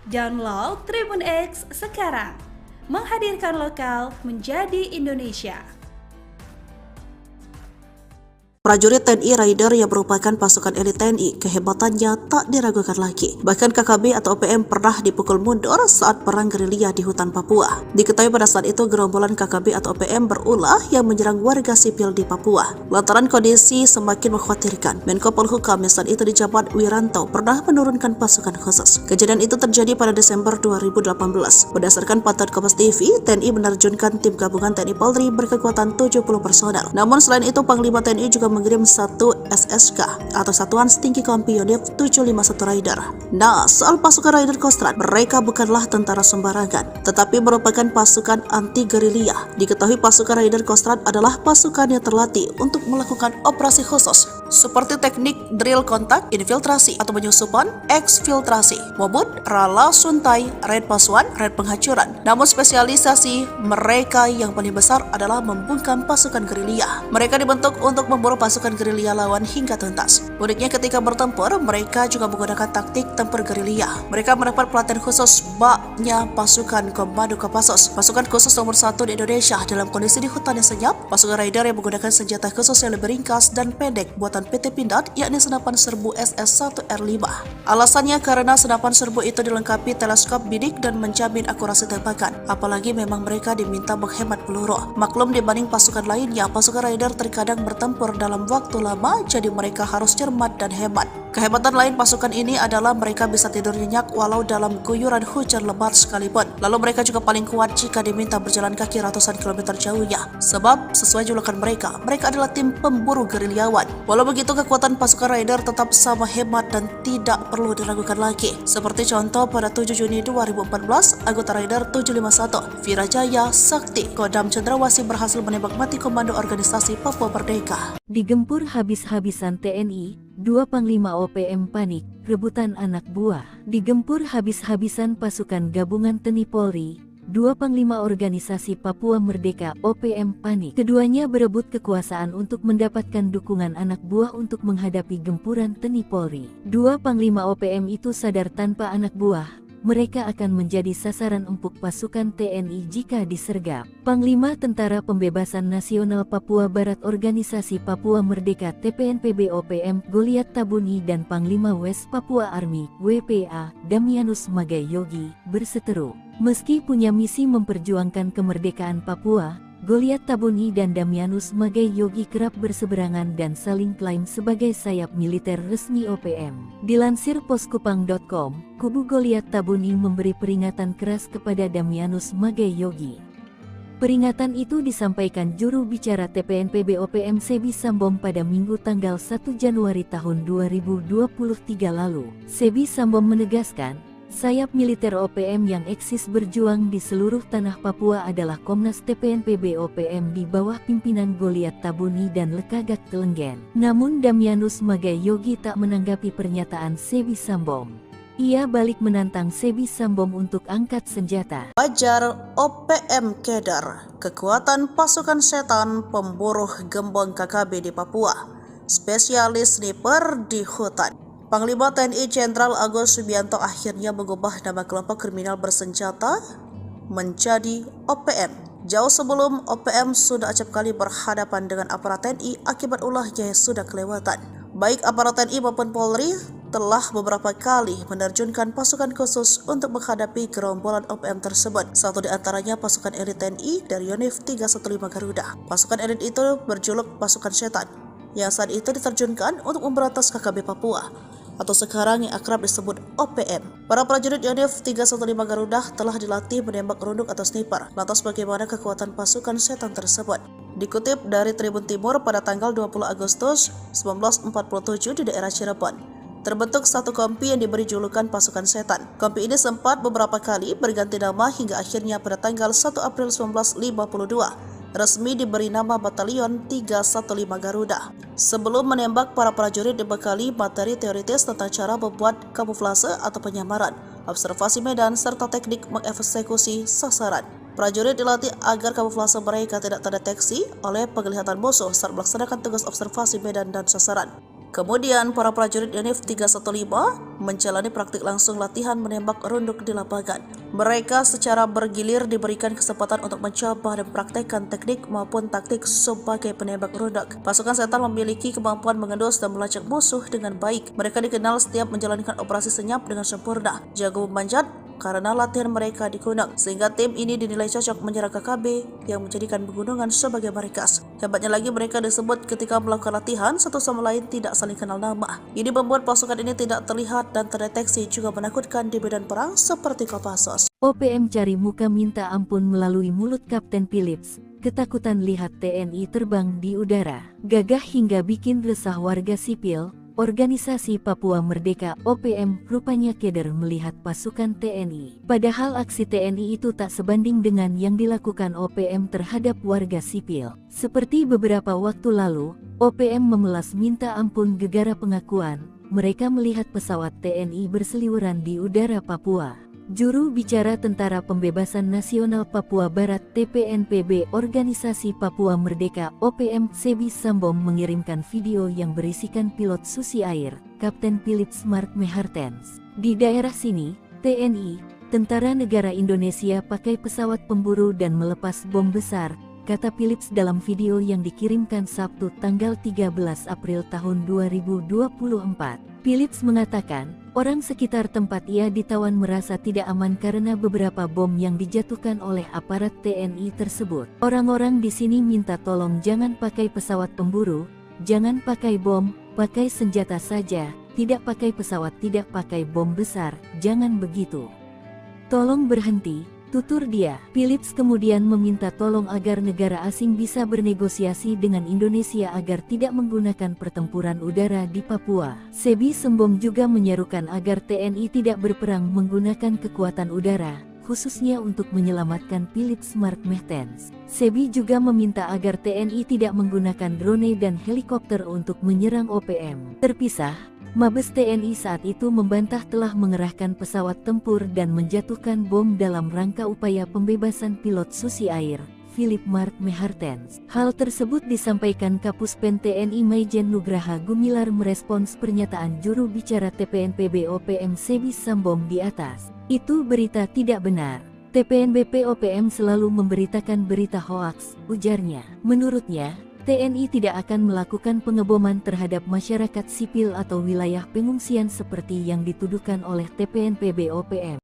Download Tribun X sekarang, menghadirkan lokal menjadi Indonesia. Prajurit TNI Raider yang merupakan pasukan elit TNI, kehebatannya tak diragukan lagi. Bahkan KKB atau OPM pernah dipukul mundur saat perang gerilya di hutan Papua. Diketahui pada saat itu gerombolan KKB atau OPM berulah yang menyerang warga sipil di Papua. Lantaran kondisi semakin mengkhawatirkan, Menko Polhukam yang saat itu dijabat Wiranto pernah menurunkan pasukan khusus. Kejadian itu terjadi pada Desember 2018. Berdasarkan pantauan Kompas TV, TNI menerjunkan tim gabungan TNI Polri berkekuatan 70 personel. Namun selain itu, Panglima TNI juga mengirim satu SSK atau Satuan Setinggi Kompi Unit 751 Raider. Nah, soal pasukan Raider Kostrad, mereka bukanlah tentara sembarangan, tetapi merupakan pasukan anti gerilya. Diketahui pasukan Raider Kostrad adalah pasukan yang terlatih untuk melakukan operasi khusus seperti teknik drill kontak, infiltrasi atau penyusupan, eksfiltrasi, maupun rala suntai, raid pasuan, raid penghancuran. Namun spesialisasi mereka yang paling besar adalah membungkam pasukan gerilya. Mereka dibentuk untuk memburu pasukan gerilya lawan hingga tuntas. Uniknya ketika bertempur, mereka juga menggunakan taktik tempur gerilya. Mereka mendapat pelatihan khusus baknya pasukan Komando Kopassus, pasukan khusus nomor 1 di Indonesia dalam kondisi di hutan yang senyap. Pasukan Raider yang menggunakan senjata khusus yang lebih ringkas dan pendek buatan PT Pindad, yakni senapan serbu SS-1R5. Alasannya karena senapan serbu itu dilengkapi teleskop bidik dan menjamin akurasi tembakan. Apalagi memang mereka diminta menghemat peluru. Maklum dibanding pasukan lainnya, pasukan Raider terkadang bertempur dalam waktu lama, jadi mereka harus cermat dan hemat. Kehebatan lain pasukan ini adalah mereka bisa tidur nyenyak walau dalam guyuran hujan lebat sekalipun. Lalu mereka juga paling kuat jika diminta berjalan kaki ratusan kilometer jauhnya. Sebab sesuai julukan mereka adalah tim pemburu gerilyawan. Walau begitu, kekuatan pasukan Raider tetap sama hebat dan tidak perlu diragukan lagi. Seperti contoh pada 7 Juni 2014, anggota Raider 751, Virajaya Sakti, Kodam Cendrawasih berhasil menembak mati komando organisasi Papua Merdeka. Digempur habis-habisan TNI, 2 Panglima OPM panik, rebutan anak buah. Digempur habis-habisan pasukan gabungan TNI Polri, 2 Panglima Organisasi Papua Merdeka OPM panik. Keduanya berebut kekuasaan untuk mendapatkan dukungan anak buah untuk menghadapi gempuran TNI Polri. 2 Panglima OPM itu sadar tanpa anak buah mereka akan menjadi sasaran empuk pasukan TNI jika disergap. Panglima Tentara Pembebasan Nasional Papua Barat Organisasi Papua Merdeka TPNPB OPM Goliat Tabuni dan Panglima West Papua Army WPA Damianus Magai Yogi berseteru. Meski punya misi memperjuangkan kemerdekaan Papua, Goliat Tabuni dan Damianus Magai Yogi kerap berseberangan dan saling klaim sebagai sayap militer resmi OPM. Dilansir poskupang.com, kubu Goliat Tabuni memberi peringatan keras kepada Damianus Magai Yogi. Peringatan itu disampaikan juru bicara TPNPB OPM Sebi Sambom pada Minggu tanggal 1 Januari tahun 2023 lalu. Sebi Sambom menegaskan, sayap militer OPM yang eksis berjuang di seluruh tanah Papua adalah Komnas TPNPB OPM di bawah pimpinan Goliat Tabuni dan Lekagak Telenggen. Namun Damianus Magai Yogi tak menanggapi pernyataan Sebi Sambom. Ia balik menantang Sebi Sambom untuk angkat senjata. Wajar OPM keder, kekuatan pasukan setan pemburu gembong KKB di Papua, spesialis sniper di hutan. Panglima TNI Jenderal Agus Subianto akhirnya mengubah nama kelompok kriminal bersenjata menjadi OPM Jauh sebelum OPM sudah acap kali berhadapan dengan aparat TNI akibat ulahnya yang sudah kelewatan. Baik aparat TNI maupun Polri telah beberapa kali menerjunkan pasukan khusus untuk menghadapi gerombolan OPM tersebut. Satu di antaranya pasukan elit TNI dari Yonif 315 Garuda. Pasukan elit itu berjuluk pasukan setan, yang saat itu diterjunkan untuk memberantas KKB Papua, atau sekarang yang akrab disebut OPM. Para prajurit Yonif 315 Garuda telah dilatih menembak runduk atau sniper. Lantas bagaimana kekuatan pasukan setan tersebut? Dikutip dari Tribun Timur pada tanggal 20 Agustus 1947 di daerah Cirebon, terbentuk satu kompi yang diberi julukan pasukan setan. Kompi ini sempat beberapa kali berganti nama hingga akhirnya pada tanggal 1 April 1952 resmi diberi nama Batalion 315 Garuda. Sebelum menembak, para prajurit dibekali materi teoritis tentang cara membuat kamuflase atau penyamaran, observasi medan, serta teknik mengeksekusi sasaran. Prajurit dilatih agar kamuflase mereka tidak terdeteksi oleh penglihatan musuh saat melaksanakan tugas observasi medan dan sasaran. Kemudian, para prajurit Yonif 315 menjalani praktik langsung latihan menembak runduk di lapangan. Mereka secara bergilir diberikan kesempatan untuk mencoba dan praktekkan teknik maupun taktik sebagai penembak runduk. Pasukan setan memiliki kemampuan mengendus dan melacak musuh dengan baik. Mereka dikenal setiap menjalankan operasi senyap dengan sempurna, jago memanjat, karena latihan mereka di gunung, sehingga tim ini dinilai cocok menyerang KKB yang menjadikan pegunungan sebagai markas. Hebatnya lagi, mereka disebut ketika melakukan latihan satu sama lain tidak saling kenal nama. Ini membuat pasukan ini tidak terlihat dan terdeteksi, juga menakutkan di medan perang seperti Kopassus. OPM cari muka minta ampun melalui mulut Kapten Philips. Ketakutan lihat TNI terbang di udara, gagah hingga bikin resah warga sipil. Organisasi Papua Merdeka OPM rupanya keder melihat pasukan TNI. Padahal aksi TNI itu tak sebanding dengan yang dilakukan OPM terhadap warga sipil. Seperti beberapa waktu lalu, OPM memelas minta ampun gegara pengakuan mereka melihat pesawat TNI berseliweran di udara Papua. Juru bicara Tentara Pembebasan Nasional Papua Barat TPNPB Organisasi Papua Merdeka OPM Sebi Sambom mengirimkan video yang berisikan pilot Susi Air, Kapten Philips Mark Mehartens. Di daerah sini, TNI, Tentara Negara Indonesia pakai pesawat pemburu dan melepas bom besar, kata Philips dalam video yang dikirimkan Sabtu tanggal 13 April tahun 2024. Philips mengatakan, orang sekitar tempat ia ditawan merasa tidak aman karena beberapa bom yang dijatuhkan oleh aparat TNI tersebut. Orang-orang di sini minta tolong jangan pakai pesawat pemburu, jangan pakai bom, pakai senjata saja, tidak pakai pesawat, tidak pakai bom besar, jangan begitu. Tolong berhenti, tutur dia. Philips kemudian meminta tolong agar negara asing bisa bernegosiasi dengan Indonesia agar tidak menggunakan pertempuran udara di Papua. Sebi Sambom juga menyerukan agar TNI tidak berperang menggunakan kekuatan udara, khususnya untuk menyelamatkan Philips Mark Mehartens. Sebi juga meminta agar TNI tidak menggunakan drone dan helikopter untuk menyerang OPM. Terpisah, Mabes TNI saat itu membantah telah mengerahkan pesawat tempur dan menjatuhkan bom dalam rangka upaya pembebasan pilot Susi Air, Philip Mark Mehartens. Hal tersebut disampaikan Kapuspen TNI Maijen Nugraha Gumilar merespons pernyataan juru bicara TPNPB OPM Sebi Sambom di atas. Itu berita tidak benar. TPNBP OPM selalu memberitakan berita hoaks, ujarnya. Menurutnya, TNI tidak akan melakukan pengeboman terhadap masyarakat sipil atau wilayah pengungsian seperti yang dituduhkan oleh TPNPB OPM.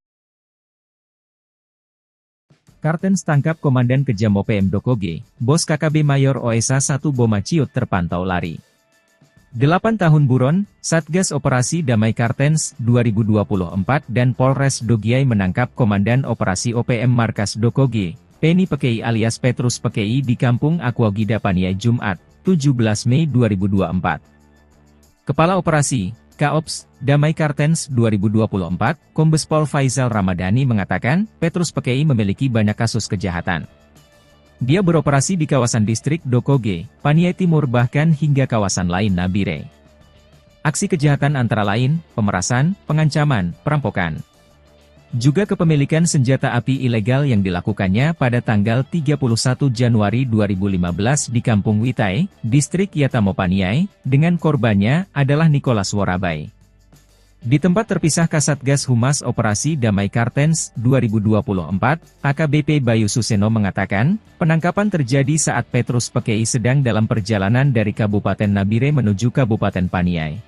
Kartens tangkap Komandan Kejam OPM Dokoge, Bos KKB Mayor OSA 1 Boma Ciut terpantau lari. 8 tahun buron, Satgas Operasi Damai Kartens 2024 dan Polres Dogiai menangkap Komandan Operasi OPM Markas Dokoge, Penny Pekei alias Petrus Pekei di Kampung Aquagida Paniai Jumat, 17 Mei 2024. Kepala Operasi, Kaops, Damai Kartens 2024, Kombes Pol Faizal Ramadhani mengatakan, Petrus Pekei memiliki banyak kasus kejahatan. Dia beroperasi di kawasan distrik Dokoge, Paniai Timur bahkan hingga kawasan lain Nabire. Aksi kejahatan antara lain, pemerasan, pengancaman, perampokan. Juga kepemilikan senjata api ilegal yang dilakukannya pada tanggal 31 Januari 2015 di Kampung Witai, distrik Yatamo Paniai, dengan korbannya adalah Nicholas Worabai. Di tempat terpisah Kasatgas Humas Operasi Damai Kartens 2024, AKBP Bayu Suseno mengatakan, penangkapan terjadi saat Petrus Pekei sedang dalam perjalanan dari Kabupaten Nabire menuju Kabupaten Paniai.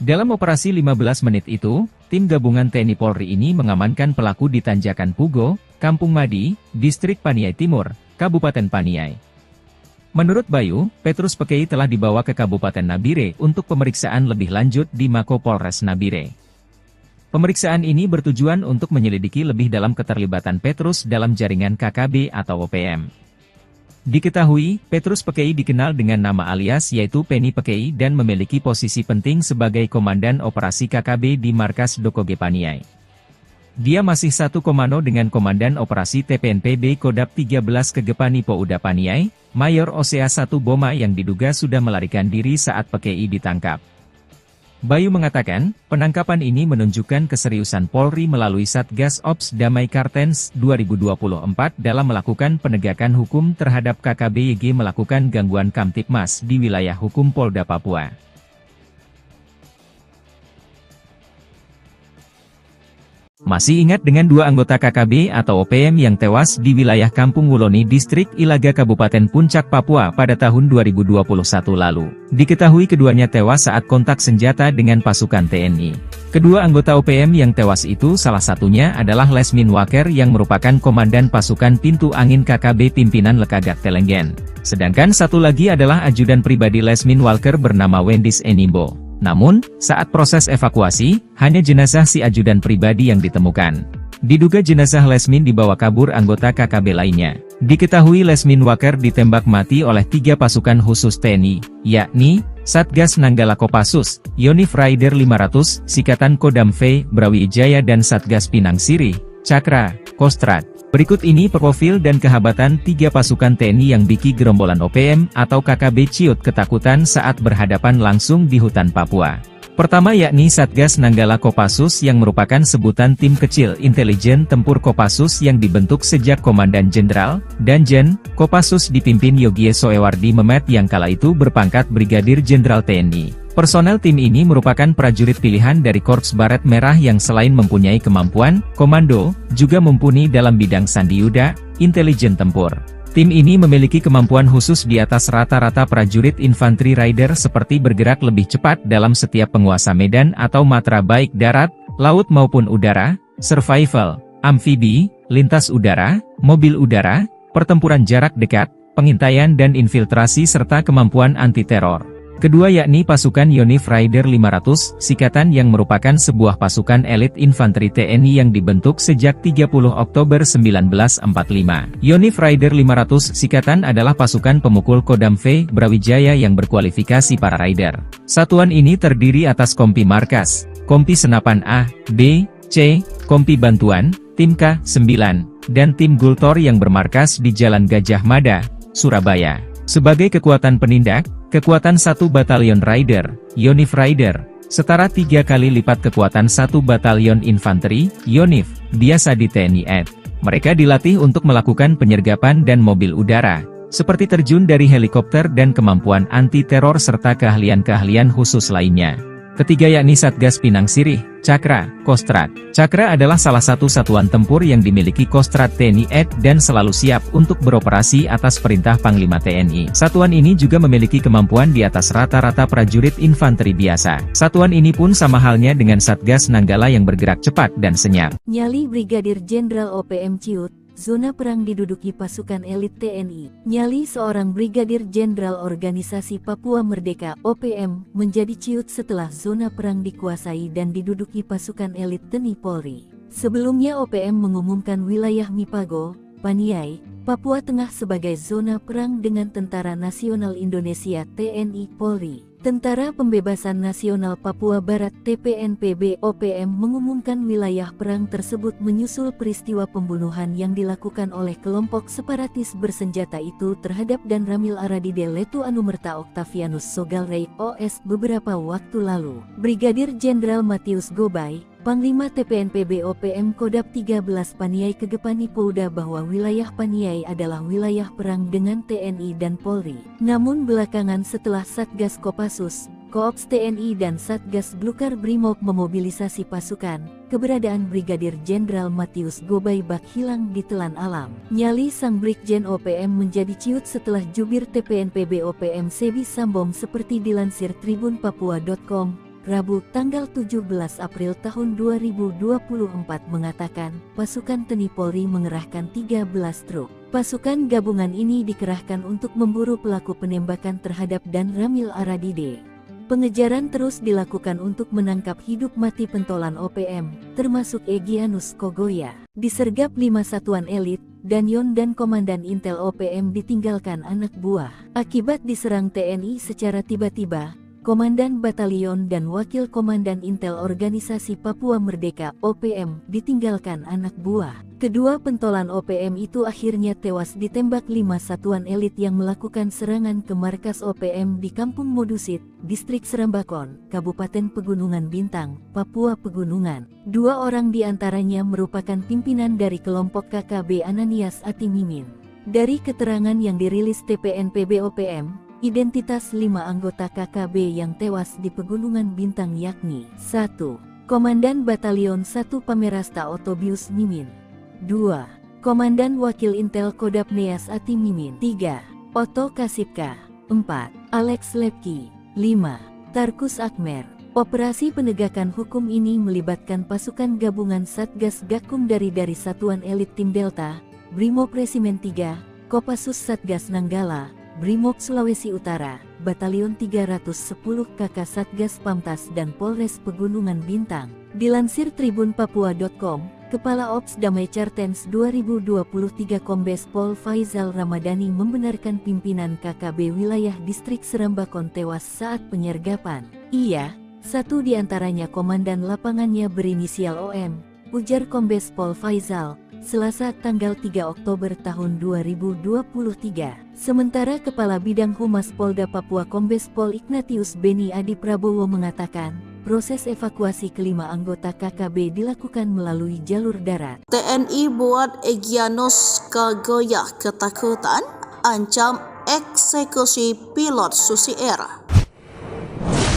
Dalam operasi 15 menit itu, tim gabungan TNI Polri ini mengamankan pelaku di Tanjakan Pugo, Kampung Madi, Distrik Paniai Timur, Kabupaten Paniai. Menurut Bayu, Petrus Pekei telah dibawa ke Kabupaten Nabire untuk pemeriksaan lebih lanjut di Mako Polres Nabire. Pemeriksaan ini bertujuan untuk menyelidiki lebih dalam keterlibatan Petrus dalam jaringan KKB atau OPM. Diketahui, Petrus Pekei dikenal dengan nama alias yaitu Penny Pekei dan memiliki posisi penting sebagai Komandan Operasi KKB di Markas Dokoge Paniai. Dia masih satu komando dengan Komandan Operasi TPNPB Kodap 13 Kegepani Pouda Paniai, Mayor Osea 1 Boma yang diduga sudah melarikan diri saat Pekei ditangkap. Bayu mengatakan, penangkapan ini menunjukkan keseriusan Polri melalui Satgas Ops Damai Kartens 2024 dalam melakukan penegakan hukum terhadap KKB YG melakukan gangguan Kamtipmas di wilayah hukum Polda Papua. Masih ingat dengan dua anggota KKB atau OPM yang tewas di wilayah Kampung Wuloni Distrik Ilaga Kabupaten Puncak Papua pada tahun 2021 lalu. Diketahui keduanya tewas saat kontak senjata dengan pasukan TNI. Kedua anggota OPM yang tewas itu salah satunya adalah Lesmin Waker yang merupakan Komandan Pasukan Pintu Angin KKB Pimpinan Lekagak Telenggen. Sedangkan satu lagi adalah ajudan pribadi Lesmin Walker bernama Wendis Enimbo. Namun, saat proses evakuasi, hanya jenazah si ajudan pribadi yang ditemukan. Diduga jenazah Lesmin dibawa kabur anggota KKB lainnya. Diketahui Lesmin Waker ditembak mati oleh 3 pasukan khusus TNI, yakni Satgas Nanggala Kopassus, Yonif Raider 500, Sikatan Kodam V, Brawijaya dan Satgas Pinang Sirih, Cakra, Kostrad. Berikut ini profil dan kehabatan 3 pasukan TNI yang bikin gerombolan OPM atau KKB ciut ketakutan saat berhadapan langsung di hutan Papua. Pertama yakni Satgas Nanggala Kopassus yang merupakan sebutan tim kecil intelijen tempur Kopassus yang dibentuk sejak Komandan Jenderal, Danjen, Kopassus dipimpin Yogie Soewardi Memet yang kala itu berpangkat Brigadir Jenderal TNI. Personel tim ini merupakan prajurit pilihan dari Korps Baret Merah yang selain mempunyai kemampuan komando, juga mumpuni dalam bidang sandiyuda, intelijen tempur. Tim ini memiliki kemampuan khusus di atas rata-rata prajurit infanteri rider seperti bergerak lebih cepat dalam setiap penguasa medan atau matra baik darat, laut maupun udara, survival, amfibi, lintas udara, mobil udara, pertempuran jarak dekat, pengintaian dan infiltrasi serta kemampuan anti-teror. Kedua yakni pasukan Yonif Raider 500, Sikatan yang merupakan sebuah pasukan elit infanteri TNI yang dibentuk sejak 30 Oktober 1945. Yonif Raider 500 Sikatan adalah pasukan pemukul Kodam V, Brawijaya yang berkualifikasi para rider. Satuan ini terdiri atas Kompi Markas, Kompi Senapan A, B, C, Kompi Bantuan, Tim K9, dan Tim Gultor yang bermarkas di Jalan Gajah Mada, Surabaya. Sebagai kekuatan penindak, kekuatan 1 Batalion Rider, Yonif Rider, setara 3 kali lipat kekuatan 1 Batalion Infanteri, Yonif, biasa di TNI AD. Mereka dilatih untuk melakukan penyergapan dan mobil udara, seperti terjun dari helikopter dan kemampuan anti-teror serta keahlian-keahlian khusus lainnya. Ketiga yakni Satgas Pinang Sirih, Cakra, Kostrad. Cakra adalah salah satu satuan tempur yang dimiliki Kostrad TNI AD dan selalu siap untuk beroperasi atas perintah Panglima TNI. Satuan ini juga memiliki kemampuan di atas rata-rata prajurit infanteri biasa. Satuan ini pun sama halnya dengan Satgas Nanggala yang bergerak cepat dan senyap. Nyali Brigadir Jenderal OPM ciut, zona perang diduduki pasukan elit TNI. Nyali seorang Brigadir Jenderal Organisasi Papua Merdeka (OPM) menjadi ciut setelah zona perang dikuasai dan diduduki pasukan elit TNI Polri. Sebelumnya OPM mengumumkan wilayah Mipago, Paniai, Papua Tengah sebagai zona perang dengan Tentara Nasional Indonesia (TNI Polri). Tentara Pembebasan Nasional Papua Barat (TPNPB) OPM mengumumkan wilayah perang tersebut menyusul peristiwa pembunuhan yang dilakukan oleh kelompok separatis bersenjata itu terhadap Dan Ramil Aradide Letu Anumerta Octavianus Sogalrey OS beberapa waktu lalu. Brigadir Jenderal Matius Gobay, Panglima TPNPB OPM Kodap 13 Paniai Kegepani Pouda bahwa wilayah Paniai adalah wilayah perang dengan TNI dan Polri. Namun belakangan setelah Satgas Kopassus, Koops TNI dan Satgas Blukar Brimob memobilisasi pasukan. Keberadaan Brigadir Jenderal Matius Gobaibak hilang ditelan alam. Nyali sang Brigjen OPM menjadi ciut setelah jubir TPNPB OPM Sebi Sambom seperti dilansir tribunpapua.com, Rabu tanggal 17 April tahun 2024 mengatakan, pasukan TNI Polri mengerahkan 13 truk. Pasukan gabungan ini dikerahkan untuk memburu pelaku penembakan terhadap Dan Ramil Aradide. Pengejaran terus dilakukan untuk menangkap hidup mati pentolan OPM, termasuk Egyanus Kogoya. Disergap 5 satuan elit, Danyon dan Komandan Intel OPM ditinggalkan anak buah. Akibat diserang TNI secara tiba-tiba, Komandan Batalion dan Wakil Komandan Intel Organisasi Papua Merdeka OPM ditinggalkan anak buah. Kedua pentolan OPM itu akhirnya tewas ditembak 5 satuan elit yang melakukan serangan ke markas OPM di Kampung Modusit, Distrik Serambakon, Kabupaten Pegunungan Bintang, Papua Pegunungan. 2 orang diantaranya merupakan pimpinan dari kelompok KKB Ananias Atimimin. Dari keterangan yang dirilis TPNPB OPM, identitas 5 anggota KKB yang tewas di Pegunungan Bintang yakni 1. Komandan Batalion 1 Pamerasta Otobius Mimin, 2. Komandan Wakil Intel Kodap Neas Ati Mimin, 3. Oto Kasipka, 4. Alex Lepki, 5. Tarkus Akmer. Operasi penegakan hukum ini melibatkan pasukan gabungan Satgas Gakum dari Satuan Elit Tim Delta, Brimob Resimen 3, Kopassus Satgas Nanggala, Brimob Sulawesi Utara, Batalion 310 KK Satgas Pamtas dan Polres Pegunungan Bintang. Dilansir tribunpapua.com, Kepala Ops Damai Cartens 2023 Kombes Pol Faizal Ramadhani membenarkan pimpinan KKB wilayah Distrik Serambakon tewas saat penyergapan. Ia, satu di antaranya komandan lapangannya berinisial OM, ujar Kombes Pol Faizal, Selasa tanggal 3 Oktober tahun 2023. Sementara Kepala Bidang Humas Polda Papua Kombes Pol Ignatius Beni Adi Prabowo mengatakan, proses evakuasi kelima anggota KKB dilakukan melalui jalur darat. TNI buat Egyanus Kogoya ketakutan, ancam eksekusi pilot Susi Air.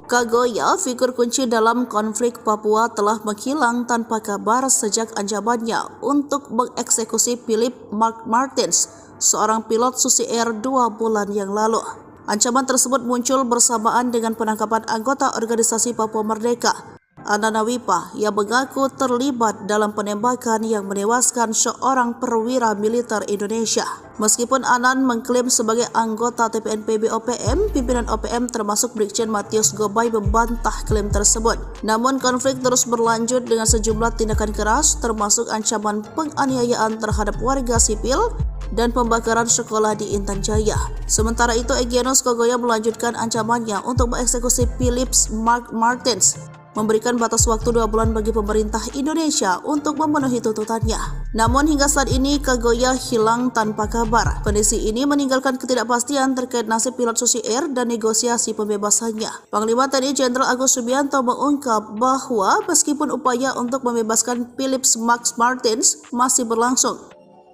Kogoya, figur kunci dalam konflik Papua, telah menghilang tanpa kabar sejak ancamannya untuk mengeksekusi Philip Mark Martins, seorang pilot Susi Air 2 bulan yang lalu. Ancaman tersebut muncul bersamaan dengan penangkapan anggota organisasi Papua Merdeka, Anana Wipa, yang mengaku terlibat dalam penembakan yang menewaskan seorang perwira militer Indonesia. Meskipun Anan mengklaim sebagai anggota TPNPB OPM, pimpinan OPM termasuk Brigjen Matius Gobay membantah klaim tersebut. Namun konflik terus berlanjut dengan sejumlah tindakan keras, termasuk ancaman penganiayaan terhadap warga sipil dan pembakaran sekolah di Intan Jaya. Sementara itu, Egyanus Kogoya melanjutkan ancamannya untuk mengeksekusi Philip Mark Martins, memberikan batas waktu 2 bulan bagi pemerintah Indonesia untuk memenuhi tuntutannya. Namun hingga saat ini Kogoya hilang tanpa kabar. Kondisi ini meninggalkan ketidakpastian terkait nasib pilot Susi Air dan negosiasi pembebasannya. Panglima TNI Jenderal Agus Subianto mengungkap bahwa meskipun upaya untuk membebaskan Philip Mark Martins masih berlangsung,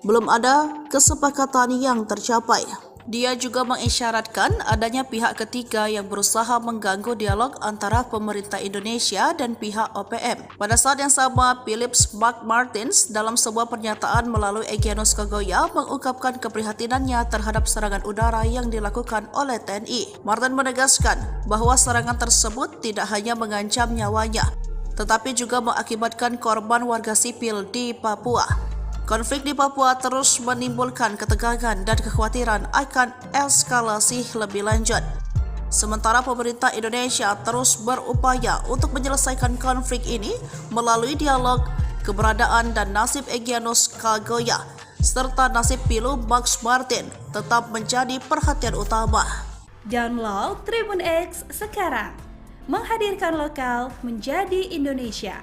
belum ada kesepakatan yang tercapai. Dia juga mengisyaratkan adanya pihak ketiga yang berusaha mengganggu dialog antara pemerintah Indonesia dan pihak OPM. Pada saat yang sama, Philip Mark Martins dalam sebuah pernyataan melalui Egyanus Kogoya mengungkapkan keprihatinannya terhadap serangan udara yang dilakukan oleh TNI. Martin menegaskan bahwa serangan tersebut tidak hanya mengancam nyawanya, tetapi juga mengakibatkan korban warga sipil di Papua. Konflik di Papua terus menimbulkan ketegangan dan kekhawatiran akan eskalasi lebih lanjut. Sementara pemerintah Indonesia terus berupaya untuk menyelesaikan konflik ini melalui dialog, keberadaan dan nasib Egyanus Kogoya serta nasib Philip Mark Martins tetap menjadi perhatian utama. Download Tribun X sekarang, menghadirkan lokal menjadi Indonesia.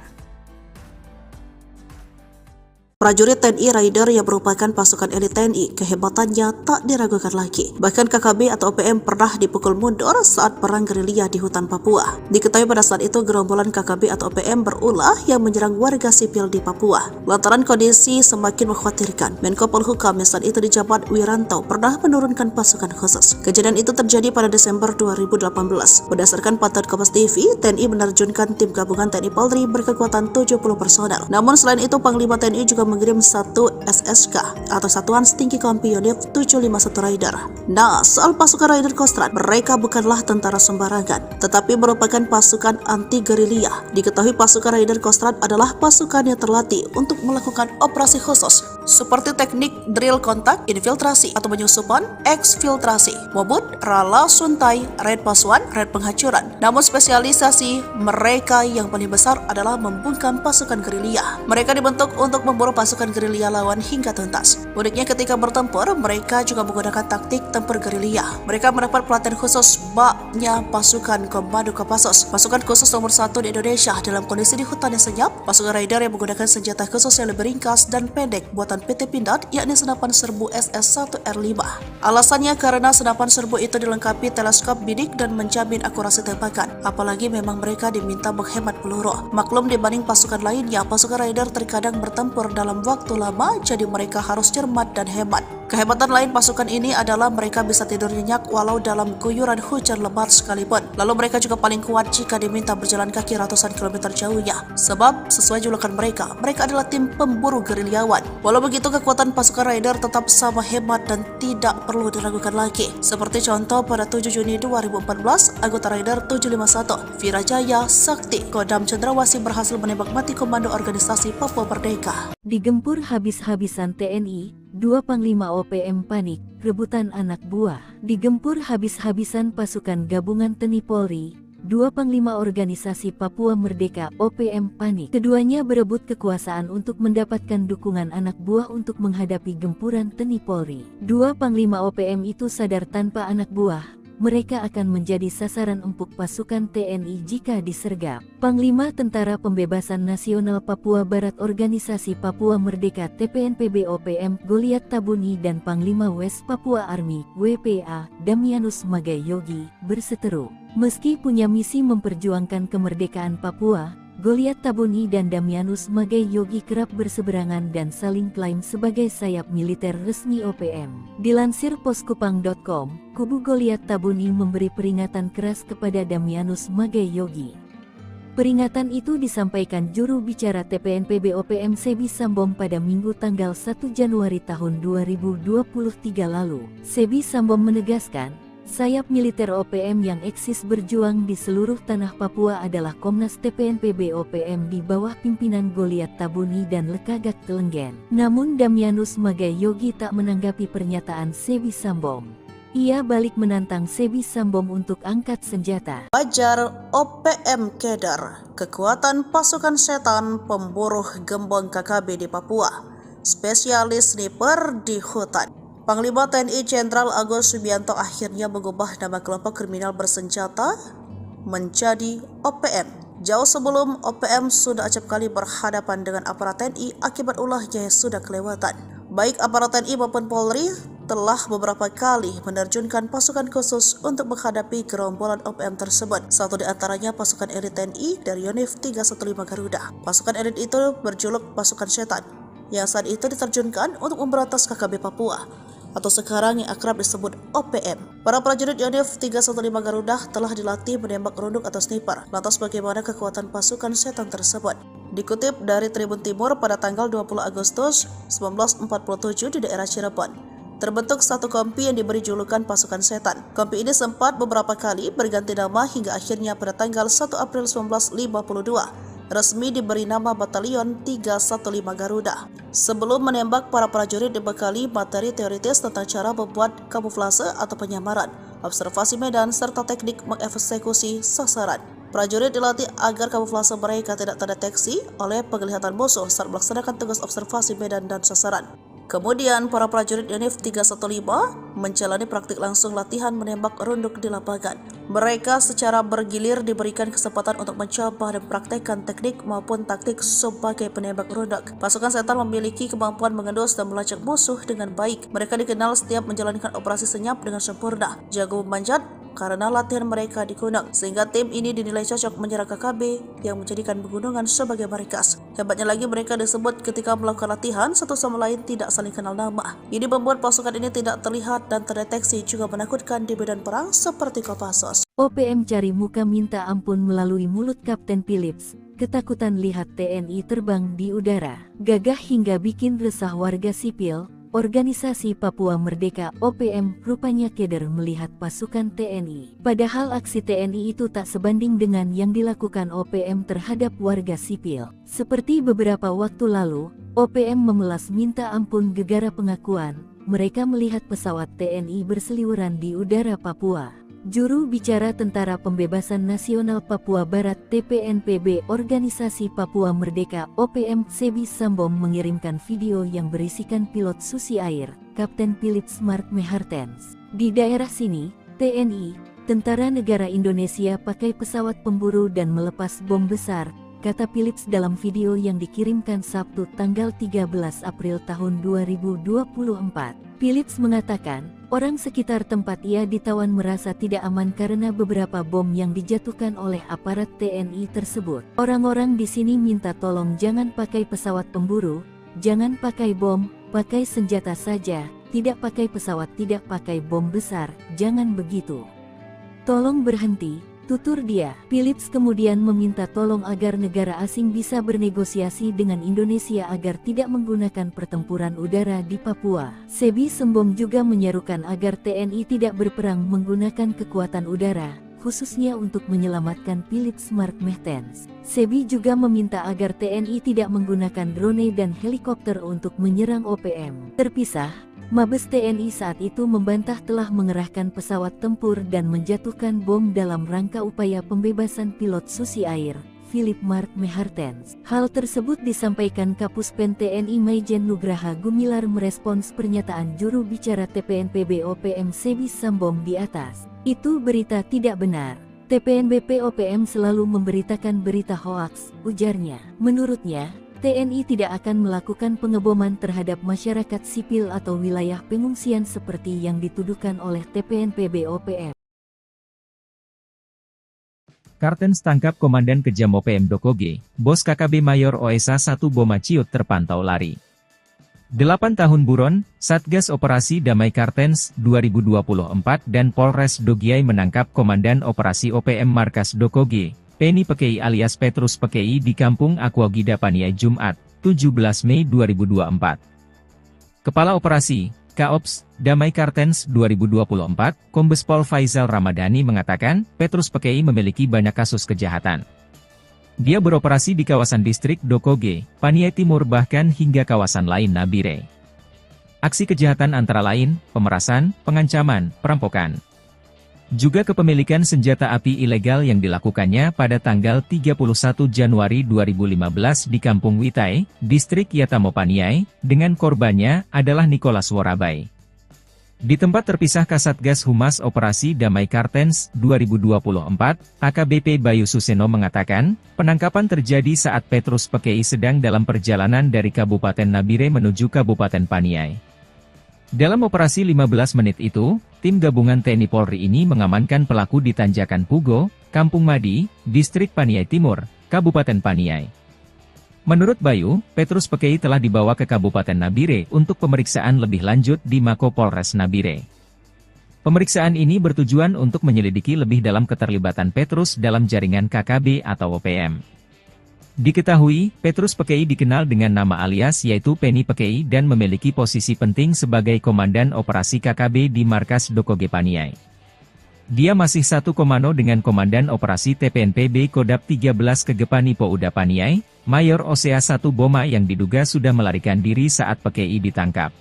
Prajurit TNI Raider yang merupakan pasukan elit TNI, kehebatannya tak diragukan lagi. Bahkan KKB atau OPM pernah dipukul mundur saat perang gerilya di hutan Papua. Diketahui pada saat itu gerombolan KKB atau OPM berulah yang menyerang warga sipil di Papua. Lantaran kondisi semakin mengkhawatirkan, Menko Polhukam yang saat itu dijabat Wiranto pernah menurunkan pasukan khusus. Kejadian itu terjadi pada Desember 2018. Berdasarkan pantauan Kompas TV, TNI menerjunkan tim gabungan TNI Polri berkekuatan 70 personel. Namun selain itu, Panglima TNI juga mengirim satu SSK atau Satuan Setinggi Kompi Yonif 751 Raider. Nah, soal pasukan Raider Kostrad, mereka bukanlah tentara sembarangan, tetapi merupakan pasukan anti gerilya. Diketahui pasukan Raider Kostrad adalah pasukan yang terlatih untuk melakukan operasi khusus seperti teknik drill kontak, infiltrasi atau penyusupan, eksfiltrasi, mobut, rala suntai, raid pasuan, raid penghancuran. Namun spesialisasi mereka yang paling besar adalah membungkam pasukan gerilya. Mereka dibentuk untuk memburu pasukan gerilya lawan hingga tuntas. Uniknya ketika bertempur, mereka juga menggunakan taktik tempur gerilya. Mereka mendapat pelatihan khusus baknya pasukan Komando Kopassus, pasukan khusus nomor 1 di Indonesia dalam kondisi di hutan yang senyap, pasukan Raider yang menggunakan senjata khusus yang lebih ringkas dan pendek buatan PT Pindad, yakni senapan serbu SS-1R5. Alasannya karena senapan serbu itu dilengkapi teleskop bidik dan menjamin akurasi tembakan, apalagi memang mereka diminta menghemat peluru. Maklum dibanding pasukan lainnya, pasukan Raider terkadang bertempur dalam waktu lama, jadi mereka harus cermat dan hemat. Kehebatan lain pasukan ini adalah mereka bisa tidur nyenyak walau dalam guyuran hujan lebat sekalipun. Lalu mereka juga paling kuat jika diminta berjalan kaki ratusan kilometer jauhnya. Sebab sesuai julukan mereka adalah tim pemburu gerilyawan. Walau begitu, kekuatan pasukan Raider tetap sama hebat dan tidak perlu diragukan lagi. Seperti contoh pada 7 Juni 2014, anggota Raider 751, Virajaya Sakti, Kodam Cendrawasih berhasil menembak mati komando organisasi Papua Merdeka. Digempur habis-habisan TNI, 2 Panglima OPM panik, rebutan anak buah. Digempur habis-habisan pasukan gabungan TNI Polri, 2 Panglima Organisasi Papua Merdeka OPM panik. Keduanya berebut kekuasaan untuk mendapatkan dukungan anak buah untuk menghadapi gempuran TNI Polri. 2 Panglima OPM itu sadar tanpa anak buah mereka akan menjadi sasaran empuk pasukan TNI jika disergap. Panglima Tentara Pembebasan Nasional Papua Barat Organisasi Papua Merdeka TPNPB OPM Goliat Tabuni dan Panglima West Papua Army WPA Damianus Magai Yogi berseteru. Meski punya misi memperjuangkan kemerdekaan Papua, Goliat Tabuni dan Damianus Magai Yogi kerap berseberangan dan saling klaim sebagai sayap militer resmi OPM. Dilansir poskupang.com, kubu Goliat Tabuni memberi peringatan keras kepada Damianus Magai Yogi. Peringatan itu disampaikan juru bicara TPNPB OPM Sebi Sambom pada Minggu tanggal 1 Januari tahun 2023 lalu. Sebi Sambom menegaskan, sayap militer OPM yang eksis berjuang di seluruh tanah Papua adalah Komnas TPNPB OPM di bawah pimpinan Goliat Tabuni dan Lekagak Telenggen. Namun Damianus Magai Yogi tak menanggapi pernyataan Sebi Sambom. Ia balik menantang Sebi Sambom untuk angkat senjata. Wajar OPM Keder, kekuatan pasukan setan pemburu gembong KKB di Papua, spesialis sniper di hutan. Panglima TNI Jenderal Agus Subianto akhirnya mengubah nama kelompok kriminal bersenjata menjadi OPM. Jauh sebelum OPM sudah acap kali berhadapan dengan aparat TNI akibat ulahnya yang sudah kelewatan. Baik aparat TNI maupun Polri telah beberapa kali menerjunkan pasukan khusus untuk menghadapi gerombolan OPM tersebut. Satu di antaranya pasukan elit TNI dari Yonif 315 Garuda. Pasukan elit itu berjuluk pasukan setan, yang saat itu diterjunkan untuk memberantas KKB Papua, atau sekarang yang akrab disebut OPM. Para prajurit Yonif 315 Garuda telah dilatih menembak runduk atau sniper. Lantas bagaimana kekuatan pasukan setan tersebut? Dikutip dari Tribun Timur pada tanggal 20 Agustus 1947 di daerah Cirebon, terbentuk satu kompi yang diberi julukan pasukan setan. Kompi ini sempat beberapa kali berganti nama hingga akhirnya pada tanggal 1 April 1952 resmi diberi nama Batalion 315 Garuda. Sebelum menembak, para prajurit dibekali materi teoritis tentang cara membuat kamuflase atau penyamaran, observasi medan, serta teknik mengeksekusi sasaran. Prajurit dilatih agar kamuflase mereka tidak terdeteksi oleh penglihatan musuh saat melaksanakan tugas observasi medan dan sasaran. Kemudian, para prajurit Yonif 315 menjalani praktik langsung latihan menembak runduk di lapangan. Mereka secara bergilir diberikan kesempatan untuk mencoba dan praktekkan teknik maupun taktik sebagai penembak rundak. Pasukan setan memiliki kemampuan mengendus dan melacak musuh dengan baik. Mereka dikenal setiap menjalankan operasi senyap dengan sempurna, jago memanjat, karena latihan mereka di gunung, sehingga tim ini dinilai cocok menyerang KKB yang menjadikan pegunungan sebagai markas. Hebatnya lagi, mereka disebut ketika melakukan latihan satu sama lain tidak saling kenal nama. Ini membuat pasukan ini tidak terlihat dan terdeteksi, juga menakutkan di medan perang seperti Kopassus. OPM cari muka minta ampun melalui mulut Kapten Philips. Ketakutan lihat TNI terbang di udara, gagah hingga bikin resah warga sipil. Organisasi Papua Merdeka (OPM) rupanya keder melihat pasukan TNI. Padahal aksi TNI itu tak sebanding dengan yang dilakukan OPM terhadap warga sipil. Seperti beberapa waktu lalu, OPM memelas minta ampun gegara pengakuan mereka melihat pesawat TNI berseliweran di udara Papua. Juru bicara Tentara Pembebasan Nasional Papua Barat (TPNPB) Organisasi Papua Merdeka (OPM) Sebi Sambom mengirimkan video yang berisikan pilot Susi Air, Kapten Philips Mark Mehartens. Di daerah sini, TNI, Tentara Negara Indonesia pakai pesawat pemburu dan melepas bom besar, kata Philips dalam video yang dikirimkan Sabtu tanggal 13 April tahun 2024. Philips mengatakan, orang sekitar tempat ia ditawan merasa tidak aman karena beberapa bom yang dijatuhkan oleh aparat TNI tersebut. Orang-orang di sini minta tolong jangan pakai pesawat pemburu, jangan pakai bom, pakai senjata saja, tidak pakai pesawat, tidak pakai bom besar, jangan begitu. Tolong berhenti, tutur dia. Philips kemudian meminta tolong agar negara asing bisa bernegosiasi dengan Indonesia agar tidak menggunakan pertempuran udara di Papua. Sebi Sembom juga menyerukan agar TNI tidak berperang menggunakan kekuatan udara, khususnya untuk menyelamatkan Philips Mark Mehartens. Sebi juga meminta agar TNI tidak menggunakan drone dan helikopter untuk menyerang OPM. Terpisah, Mabes TNI saat itu membantah telah mengerahkan pesawat tempur dan menjatuhkan bom dalam rangka upaya pembebasan pilot Susi Air, Philip Mark Mehartens. Hal tersebut disampaikan Kapuspen TNI Maijen Nugraha Gumilar merespons pernyataan juru bicara TPNPB OPM Sebi Sambom di atas. Itu berita tidak benar. TPNBP OPM selalu memberitakan berita hoaks, ujarnya. Menurutnya, TNI tidak akan melakukan pengeboman terhadap masyarakat sipil atau wilayah pengungsian seperti yang dituduhkan oleh TPNPB OPM. Kartens tangkap Komandan Kejam OPM Dokoge, Bos KKB Mayor OSA 1 Boma Ciut terpantau lari. 8 tahun buron, Satgas Operasi Damai Kartens 2024 dan Polres Dogiai menangkap Komandan Operasi OPM Markas Dokoge, Penny Pekei alias Petrus Pekei di Kampung Aquagida Paniai Jumat, 17 Mei 2024. Kepala Operasi, Kaops, Damai Kartens 2024, Kombes Pol Faizal Ramadhani mengatakan, Petrus Pekei memiliki banyak kasus kejahatan. Dia beroperasi di kawasan distrik Dokoge, Paniai Timur bahkan hingga kawasan lain Nabire. Aksi kejahatan antara lain, pemerasan, pengancaman, perampokan. Juga kepemilikan senjata api ilegal yang dilakukannya pada tanggal 31 Januari 2015 di Kampung Witai, Distrik Yatamo Paniai, dengan korbannya adalah Nicholas Worabai. Di tempat terpisah Kasatgas Humas Operasi Damai Kartens 2024, AKBP Bayu Suseno mengatakan, penangkapan terjadi saat Petrus Pekei sedang dalam perjalanan dari Kabupaten Nabire menuju Kabupaten Paniai. Dalam operasi 15 menit itu, tim gabungan TNI Polri ini mengamankan pelaku di Tanjakan Pugo, Kampung Madi, Distrik Paniai Timur, Kabupaten Paniai. Menurut Bayu, Petrus Pekei telah dibawa ke Kabupaten Nabire untuk pemeriksaan lebih lanjut di Mako Polres Nabire. Pemeriksaan ini bertujuan untuk menyelidiki lebih dalam keterlibatan Petrus dalam jaringan KKB atau OPM. Diketahui, Petrus Pekei dikenal dengan nama alias yaitu Penny Pekei dan memiliki posisi penting sebagai Komandan Operasi KKB di Markas Dokoge Paniai. Dia masih satu komando dengan Komandan Operasi TPNPB Kodap 13 Kegepani Pouda Paniai, Mayor OSA 1 Boma yang diduga sudah melarikan diri saat Pekei ditangkap.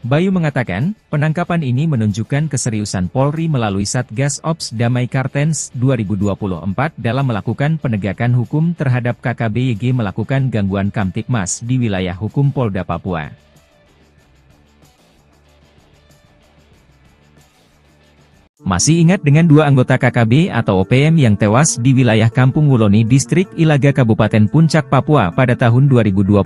Bayu mengatakan, penangkapan ini menunjukkan keseriusan Polri melalui Satgas Ops Damai Kartens 2024 dalam melakukan penegakan hukum terhadap KKB-YG melakukan gangguan Kamtipmas di wilayah hukum Polda Papua. Masih ingat dengan dua anggota KKB atau OPM yang tewas di wilayah Kampung Wuloni Distrik Ilaga Kabupaten Puncak Papua pada tahun 2021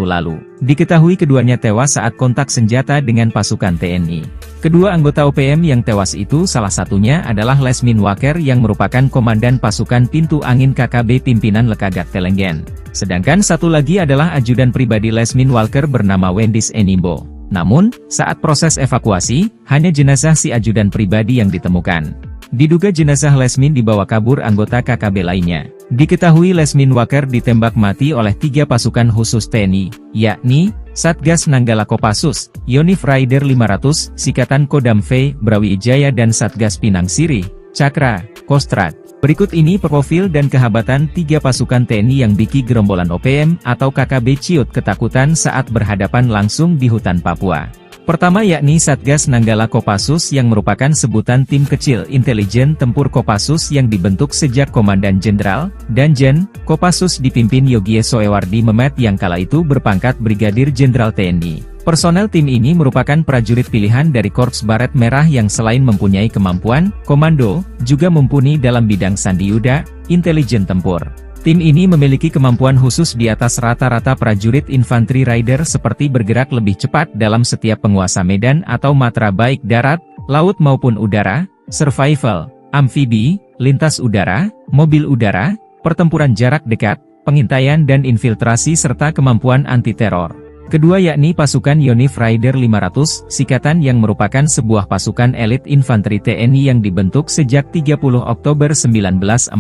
lalu. Diketahui keduanya tewas saat kontak senjata dengan pasukan TNI. Kedua anggota OPM yang tewas itu salah satunya adalah Lesmin Waker yang merupakan komandan pasukan Pintu Angin KKB pimpinan Lekagak Telenggen. Sedangkan satu lagi adalah ajudan pribadi Lesmin Walker bernama Wendis Enimbo. Namun, saat proses evakuasi, hanya jenazah si ajudan pribadi yang ditemukan. Diduga jenazah Lesmin dibawa kabur anggota KKB lainnya. Diketahui Lesmin Waker ditembak mati oleh 3 pasukan khusus TNI, yakni Satgas Nanggala Kopassus, Yonif Raider 500, Sikatan Kodam V, Brawijaya dan Satgas Pinang Sirih, Cakra, Kostrad. Berikut ini profil dan kehabatan 3 pasukan TNI yang bikin gerombolan OPM atau KKB ciut ketakutan saat berhadapan langsung di hutan Papua. Pertama yakni Satgas Nanggala Kopassus yang merupakan sebutan tim kecil intelijen tempur Kopassus yang dibentuk sejak Komandan Jenderal, Danjen, Kopassus dipimpin Yogie Soewardi Memet yang kala itu berpangkat Brigadir Jenderal TNI. Personel tim ini merupakan prajurit pilihan dari Korps Baret Merah yang selain mempunyai kemampuan komando, juga mumpuni dalam bidang sandiyuda, intelijen tempur. Tim ini memiliki kemampuan khusus di atas rata-rata prajurit infanteri rider seperti bergerak lebih cepat dalam setiap penguasa medan atau matra baik darat, laut maupun udara, survival, amfibi, lintas udara, mobil udara, pertempuran jarak dekat, pengintaian dan infiltrasi serta kemampuan anti-teror. Kedua yakni pasukan Yonif Raider 500, Sikatan yang merupakan sebuah pasukan elit infanteri TNI yang dibentuk sejak 30 Oktober 1945.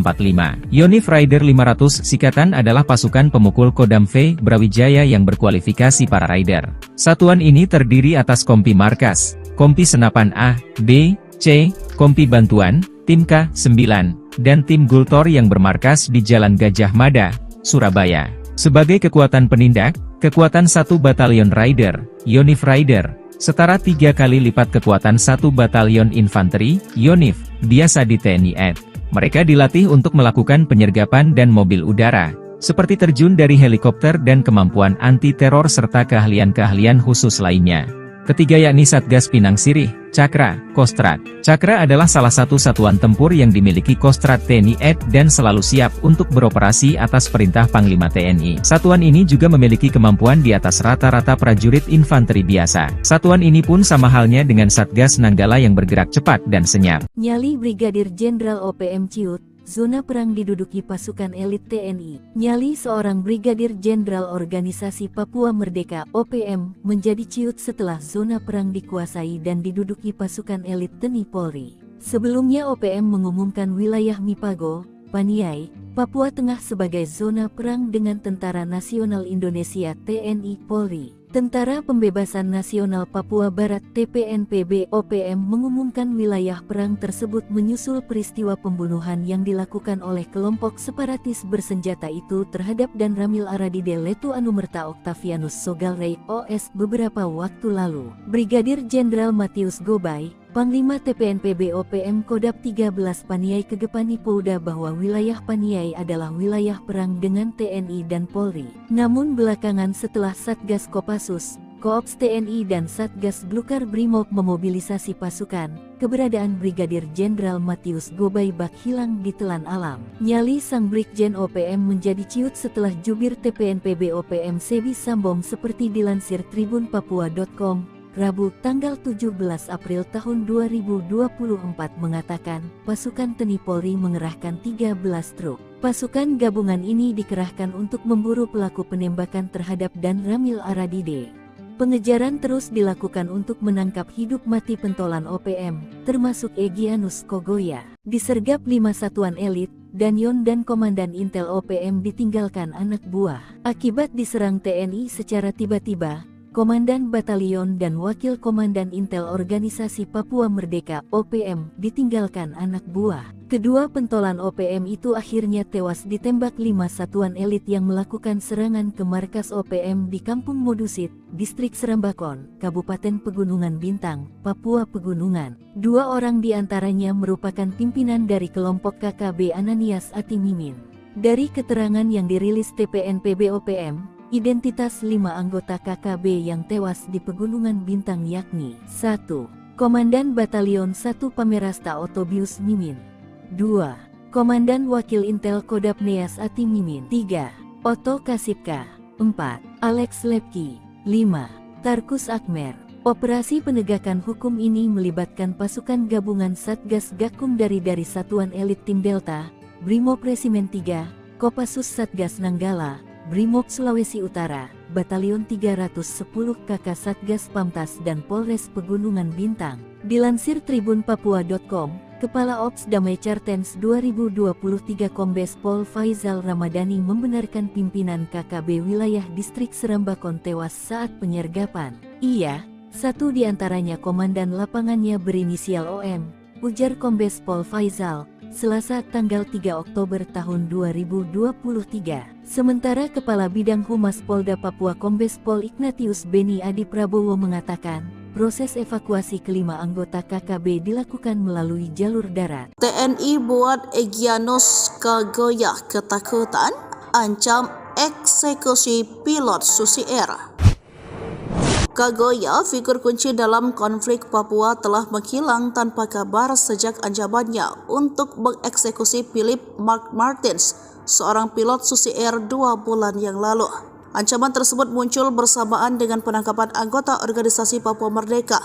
Yonif Raider 500 Sikatan adalah pasukan pemukul Kodam V, Brawijaya yang berkualifikasi para rider. Satuan ini terdiri atas Kompi Markas, Kompi Senapan A, B, C, Kompi Bantuan, Tim K9, dan Tim Gultor yang bermarkas di Jalan Gajah Mada, Surabaya. Sebagai kekuatan penindak, kekuatan 1 Batalion Rider, Yonif Rider, setara 3 kali lipat kekuatan 1 Batalion Infanteri, Yonif, biasa di TNI AD. Mereka dilatih untuk melakukan penyergapan dan mobil udara, seperti terjun dari helikopter dan kemampuan anti-teror serta keahlian-keahlian khusus lainnya. Ketiga yakni Satgas Pinang Sirih, Cakra, Kostrad. Cakra adalah salah satu satuan tempur yang dimiliki Kostrad TNI AD dan selalu siap untuk beroperasi atas perintah Panglima TNI. Satuan ini juga memiliki kemampuan di atas rata-rata prajurit infanteri biasa. Satuan ini pun sama halnya dengan Satgas Nanggala yang bergerak cepat dan senyap. Nyali Brigadir Jenderal OPM ciut, zona perang diduduki pasukan elit TNI. Nyali seorang Brigadir Jenderal Organisasi Papua Merdeka (OPM) menjadi ciut setelah zona perang dikuasai dan diduduki pasukan elit TNI Polri. Sebelumnya OPM mengumumkan wilayah Mipago, Paniai, Papua Tengah sebagai zona perang dengan Tentara Nasional Indonesia (TNI Polri). Tentara Pembebasan Nasional Papua Barat (TPNPB) OPM mengumumkan wilayah perang tersebut menyusul peristiwa pembunuhan yang dilakukan oleh kelompok separatis bersenjata itu terhadap Dan Ramil Aradide Letu Anumerta Octavianus Sogalrey OS beberapa waktu lalu. Brigadir Jenderal Matius Gobay, Panglima TPNPB OPM Kodap 13 Paniai Kegepani Pouda bahwa wilayah Paniai adalah wilayah perang dengan TNI dan Polri. Namun belakangan setelah Satgas Kopassus, Koops TNI dan Satgas Blukar Brimob memobilisasi pasukan, keberadaan Brigadir Jenderal Matius Gobay bak hilang ditelan alam. Nyali sang Brigjen OPM menjadi ciut setelah jubir TPNPB OPM Sebi Sambom seperti dilansir tribunpapua.com. Rabu, tanggal 17 April tahun 2024 mengatakan, pasukan TNI Polri mengerahkan 13 truk. Pasukan gabungan ini dikerahkan untuk memburu pelaku penembakan terhadap Dan Ramil Aradide. Pengejaran terus dilakukan untuk menangkap hidup mati pentolan OPM, termasuk Egyanus Kogoya. Disergap 5 satuan elit, Danyon dan Komandan Intel OPM ditinggalkan anak buah. Akibat diserang TNI secara tiba-tiba, Komandan Batalion dan Wakil Komandan Intel Organisasi Papua Merdeka (OPM) ditinggalkan anak buah. Kedua pentolan OPM itu akhirnya tewas ditembak 5 satuan elit yang melakukan serangan ke markas OPM di Kampung Modusit, Distrik Serambakon, Kabupaten Pegunungan Bintang, Papua Pegunungan. 2 orang diantaranya merupakan pimpinan dari kelompok KKB Ananias Atimimin. Dari keterangan yang dirilis TPNPB OPM, identitas 5 anggota KKB yang tewas di Pegunungan Bintang yakni 1. Komandan Batalion 1 Pamerasta Otobius Mimin. 2. Komandan Wakil Intel Kodap Neas Ati Mimin. 3. Otto Kasipka. 4. Alex Lepki. 5. Tarkus Akmer. Operasi penegakan hukum ini melibatkan pasukan gabungan Satgas Gakum dari Satuan Elit Tim Delta, Brimob Resimen 3, Kopassus Satgas Nanggala, Brimob Sulawesi Utara, Batalion 310 KK Satgas Pamtas dan Polres Pegunungan Bintang. Dilansir tribunpapua.com, Kepala Ops Damai Cartens 2023 Kombes Pol Faizal Ramadhani membenarkan pimpinan KKB wilayah distrik Serambakon tewas saat penyergapan. Satu di antaranya komandan lapangannya berinisial OM, ujar Kombes Pol Faizal, Selasa tanggal 3 Oktober tahun 2023. Sementara Kepala Bidang Humas Polda Papua Kombes Pol Ignatius Beni Adi Prabowo mengatakan, proses evakuasi kelima anggota KKB dilakukan melalui jalur darat. TNI buat Egyanus Kagoya ketakutan, ancam eksekusi pilot Susi Air. Kagoya, figur kunci dalam konflik Papua, telah menghilang tanpa kabar sejak ancamannya untuk mengeksekusi Philip Mark Martins, seorang pilot Susi Air 2 bulan yang lalu. Ancaman tersebut muncul bersamaan dengan penangkapan anggota organisasi Papua Merdeka,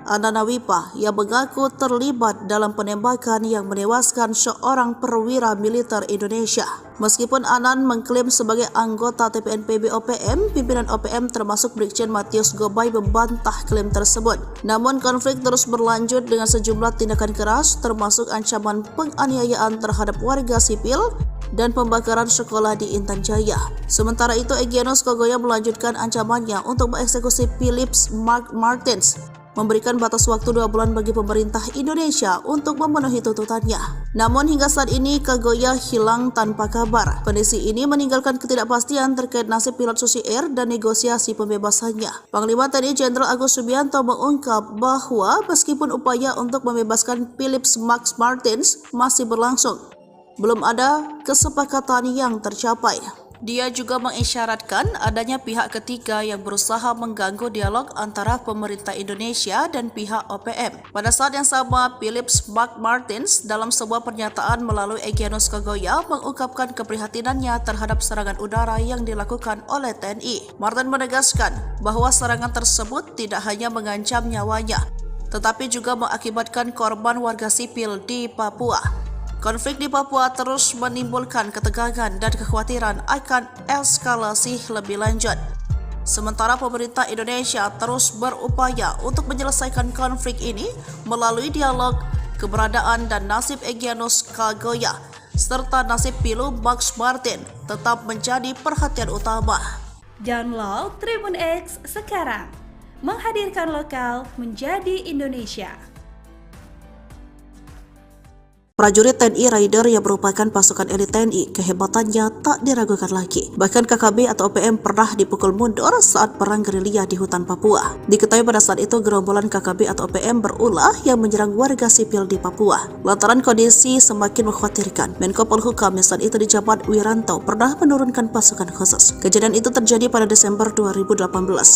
Anana Wipa, yang mengaku terlibat dalam penembakan yang menewaskan seorang perwira militer Indonesia. Meskipun Anan mengklaim sebagai anggota TPNPB OPM, pimpinan OPM termasuk Brigjen Matius Gobay membantah klaim tersebut. Namun konflik terus berlanjut dengan sejumlah tindakan keras, termasuk ancaman penganiayaan terhadap warga sipil dan pembakaran sekolah di Intan Jaya. Sementara itu, Egyanus Kagoya melanjutkan ancamannya untuk mengeksekusi Philip Mark Martins, memberikan batas waktu 2 bulan bagi pemerintah Indonesia untuk memenuhi tuntutannya. Namun hingga saat ini Kagoya hilang tanpa kabar. Kondisi ini meninggalkan ketidakpastian terkait nasib pilot Susi Air dan negosiasi pembebasannya. Panglima TNI Jenderal Agus Subianto mengungkap bahwa meskipun upaya untuk membebaskan Philip Mark Martins masih berlangsung, belum ada kesepakatan yang tercapai. Dia juga mengisyaratkan adanya pihak ketiga yang berusaha mengganggu dialog antara pemerintah Indonesia dan pihak OPM. Pada saat yang sama, Philip Mark Martins dalam sebuah pernyataan melalui Egyanus Kagoya mengungkapkan keprihatinannya terhadap serangan udara yang dilakukan oleh TNI. Martin menegaskan bahwa serangan tersebut tidak hanya mengancam nyawanya, tetapi juga mengakibatkan korban warga sipil di Papua. Konflik di Papua terus menimbulkan ketegangan dan kekhawatiran akan eskalasi lebih lanjut. Sementara pemerintah Indonesia terus berupaya untuk menyelesaikan konflik ini melalui dialog. Keberadaan dan nasib Egyanus Kagoya serta nasib Philip Mark Martins tetap menjadi perhatian utama. Download Tribun X sekarang, menghadirkan lokal menjadi Indonesia. Prajurit TNI Raider yang merupakan pasukan elit TNI, kehebatannya tak diragukan lagi. Bahkan KKB atau OPM pernah dipukul mundur saat perang gerilya di hutan Papua. Diketahui pada saat itu gerombolan KKB atau OPM berulah yang menyerang warga sipil di Papua. Lantaran kondisi semakin mengkhawatirkan, Menko Polhukam yang saat itu dijabat Wiranto pernah menurunkan pasukan khusus. Kejadian itu terjadi pada Desember 2018.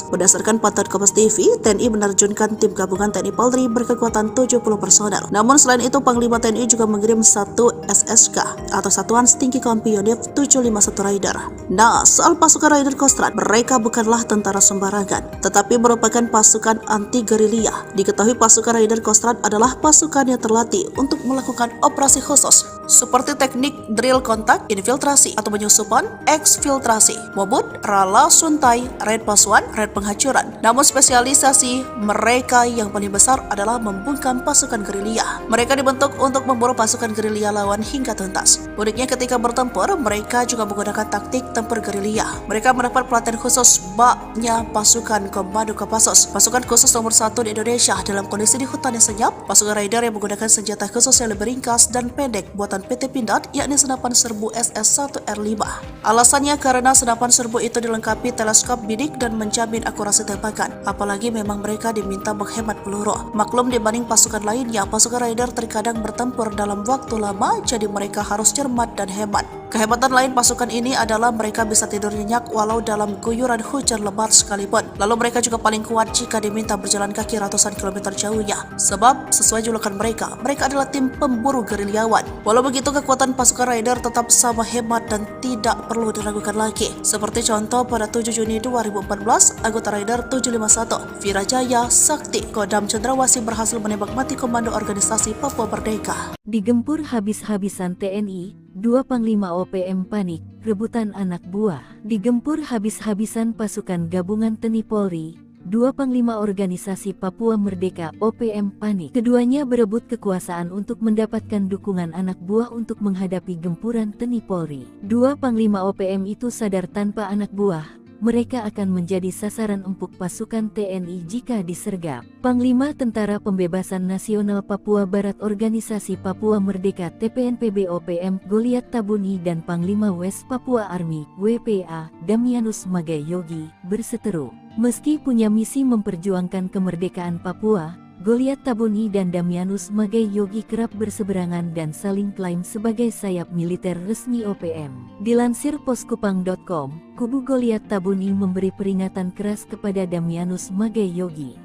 Berdasarkan pantauan Kompas TV, TNI menerjunkan tim gabungan TNI Polri berkekuatan 70 personel. Namun selain itu, Panglima TNI juga mengirim 1 SSK atau Satuan Stingki Kompi Unit 751 Raider. Nah, soal pasukan Raider Kostrad, mereka bukanlah tentara sembarangan, tetapi merupakan pasukan anti-gerilya. Diketahui pasukan Raider Kostrad adalah pasukan yang terlatih untuk melakukan operasi khusus, seperti teknik drill kontak, infiltrasi atau penyusupan, eksfiltrasi, mobut, rala, suntai, raid pasuan, raid penghancuran. Namun spesialisasi mereka yang paling besar adalah membungkam pasukan gerilya. Mereka dibentuk untuk memburu pasukan gerilya lawan hingga tuntas. Uniknya ketika bertempur, mereka juga menggunakan taktik tempur gerilya. Mereka mendapat pelatihan khusus baknya pasukan Komando Kopassus, pasukan khusus nomor 1 di Indonesia dalam kondisi di hutan yang senyap. Pasukan Raider yang menggunakan senjata khusus yang lebih ringkas dan pendek buatan PT Pindad, yakni senapan serbu SS-1R5. Alasannya karena senapan serbu itu dilengkapi teleskop bidik dan menjamin akurasi tembakan, apalagi memang mereka diminta menghemat peluru. Maklum dibanding pasukan lainnya, pasukan Raider terkadang bertempur dalam waktu lama, jadi mereka harus cermat dan hemat. Kehebatan lain pasukan ini adalah mereka bisa tidur nyenyak walau dalam guyuran hujan lebat sekalipun. Lalu mereka juga paling kuat jika diminta berjalan kaki ratusan kilometer jauhnya. Sebab sesuai julukan mereka adalah tim pemburu gerilyawan. Walau begitu, kekuatan pasukan Raider tetap sama hebat dan tidak perlu diragukan lagi. Seperti contoh pada 7 Juni 2014, anggota Raider 751, Virajaya Sakti Kodam Cendrawasih berhasil menembak mati komando organisasi Papua Merdeka. Digempur habis-habisan TNI, 2 Panglima OPM panik, rebutan anak buah. Digempur habis-habisan pasukan gabungan TNI Polri, 2 Panglima Organisasi Papua Merdeka OPM panik. Keduanya berebut kekuasaan untuk mendapatkan dukungan anak buah untuk menghadapi gempuran TNI Polri. 2 Panglima OPM itu sadar tanpa anak buah, mereka akan menjadi sasaran empuk pasukan TNI jika disergap. Panglima Tentara Pembebasan Nasional Papua Barat Organisasi Papua Merdeka TPNPB OPM Goliat Tabuni dan Panglima West Papua Army WPA Damianus Magayogi berseteru. Meski punya misi memperjuangkan kemerdekaan Papua, Goliat Tabuni dan Damianus Magayogi kerap berseberangan dan saling klaim sebagai sayap militer resmi OPM. Dilansir poskupang.com, kubu Goliat Tabuni memberi peringatan keras kepada Damianus Magayogi.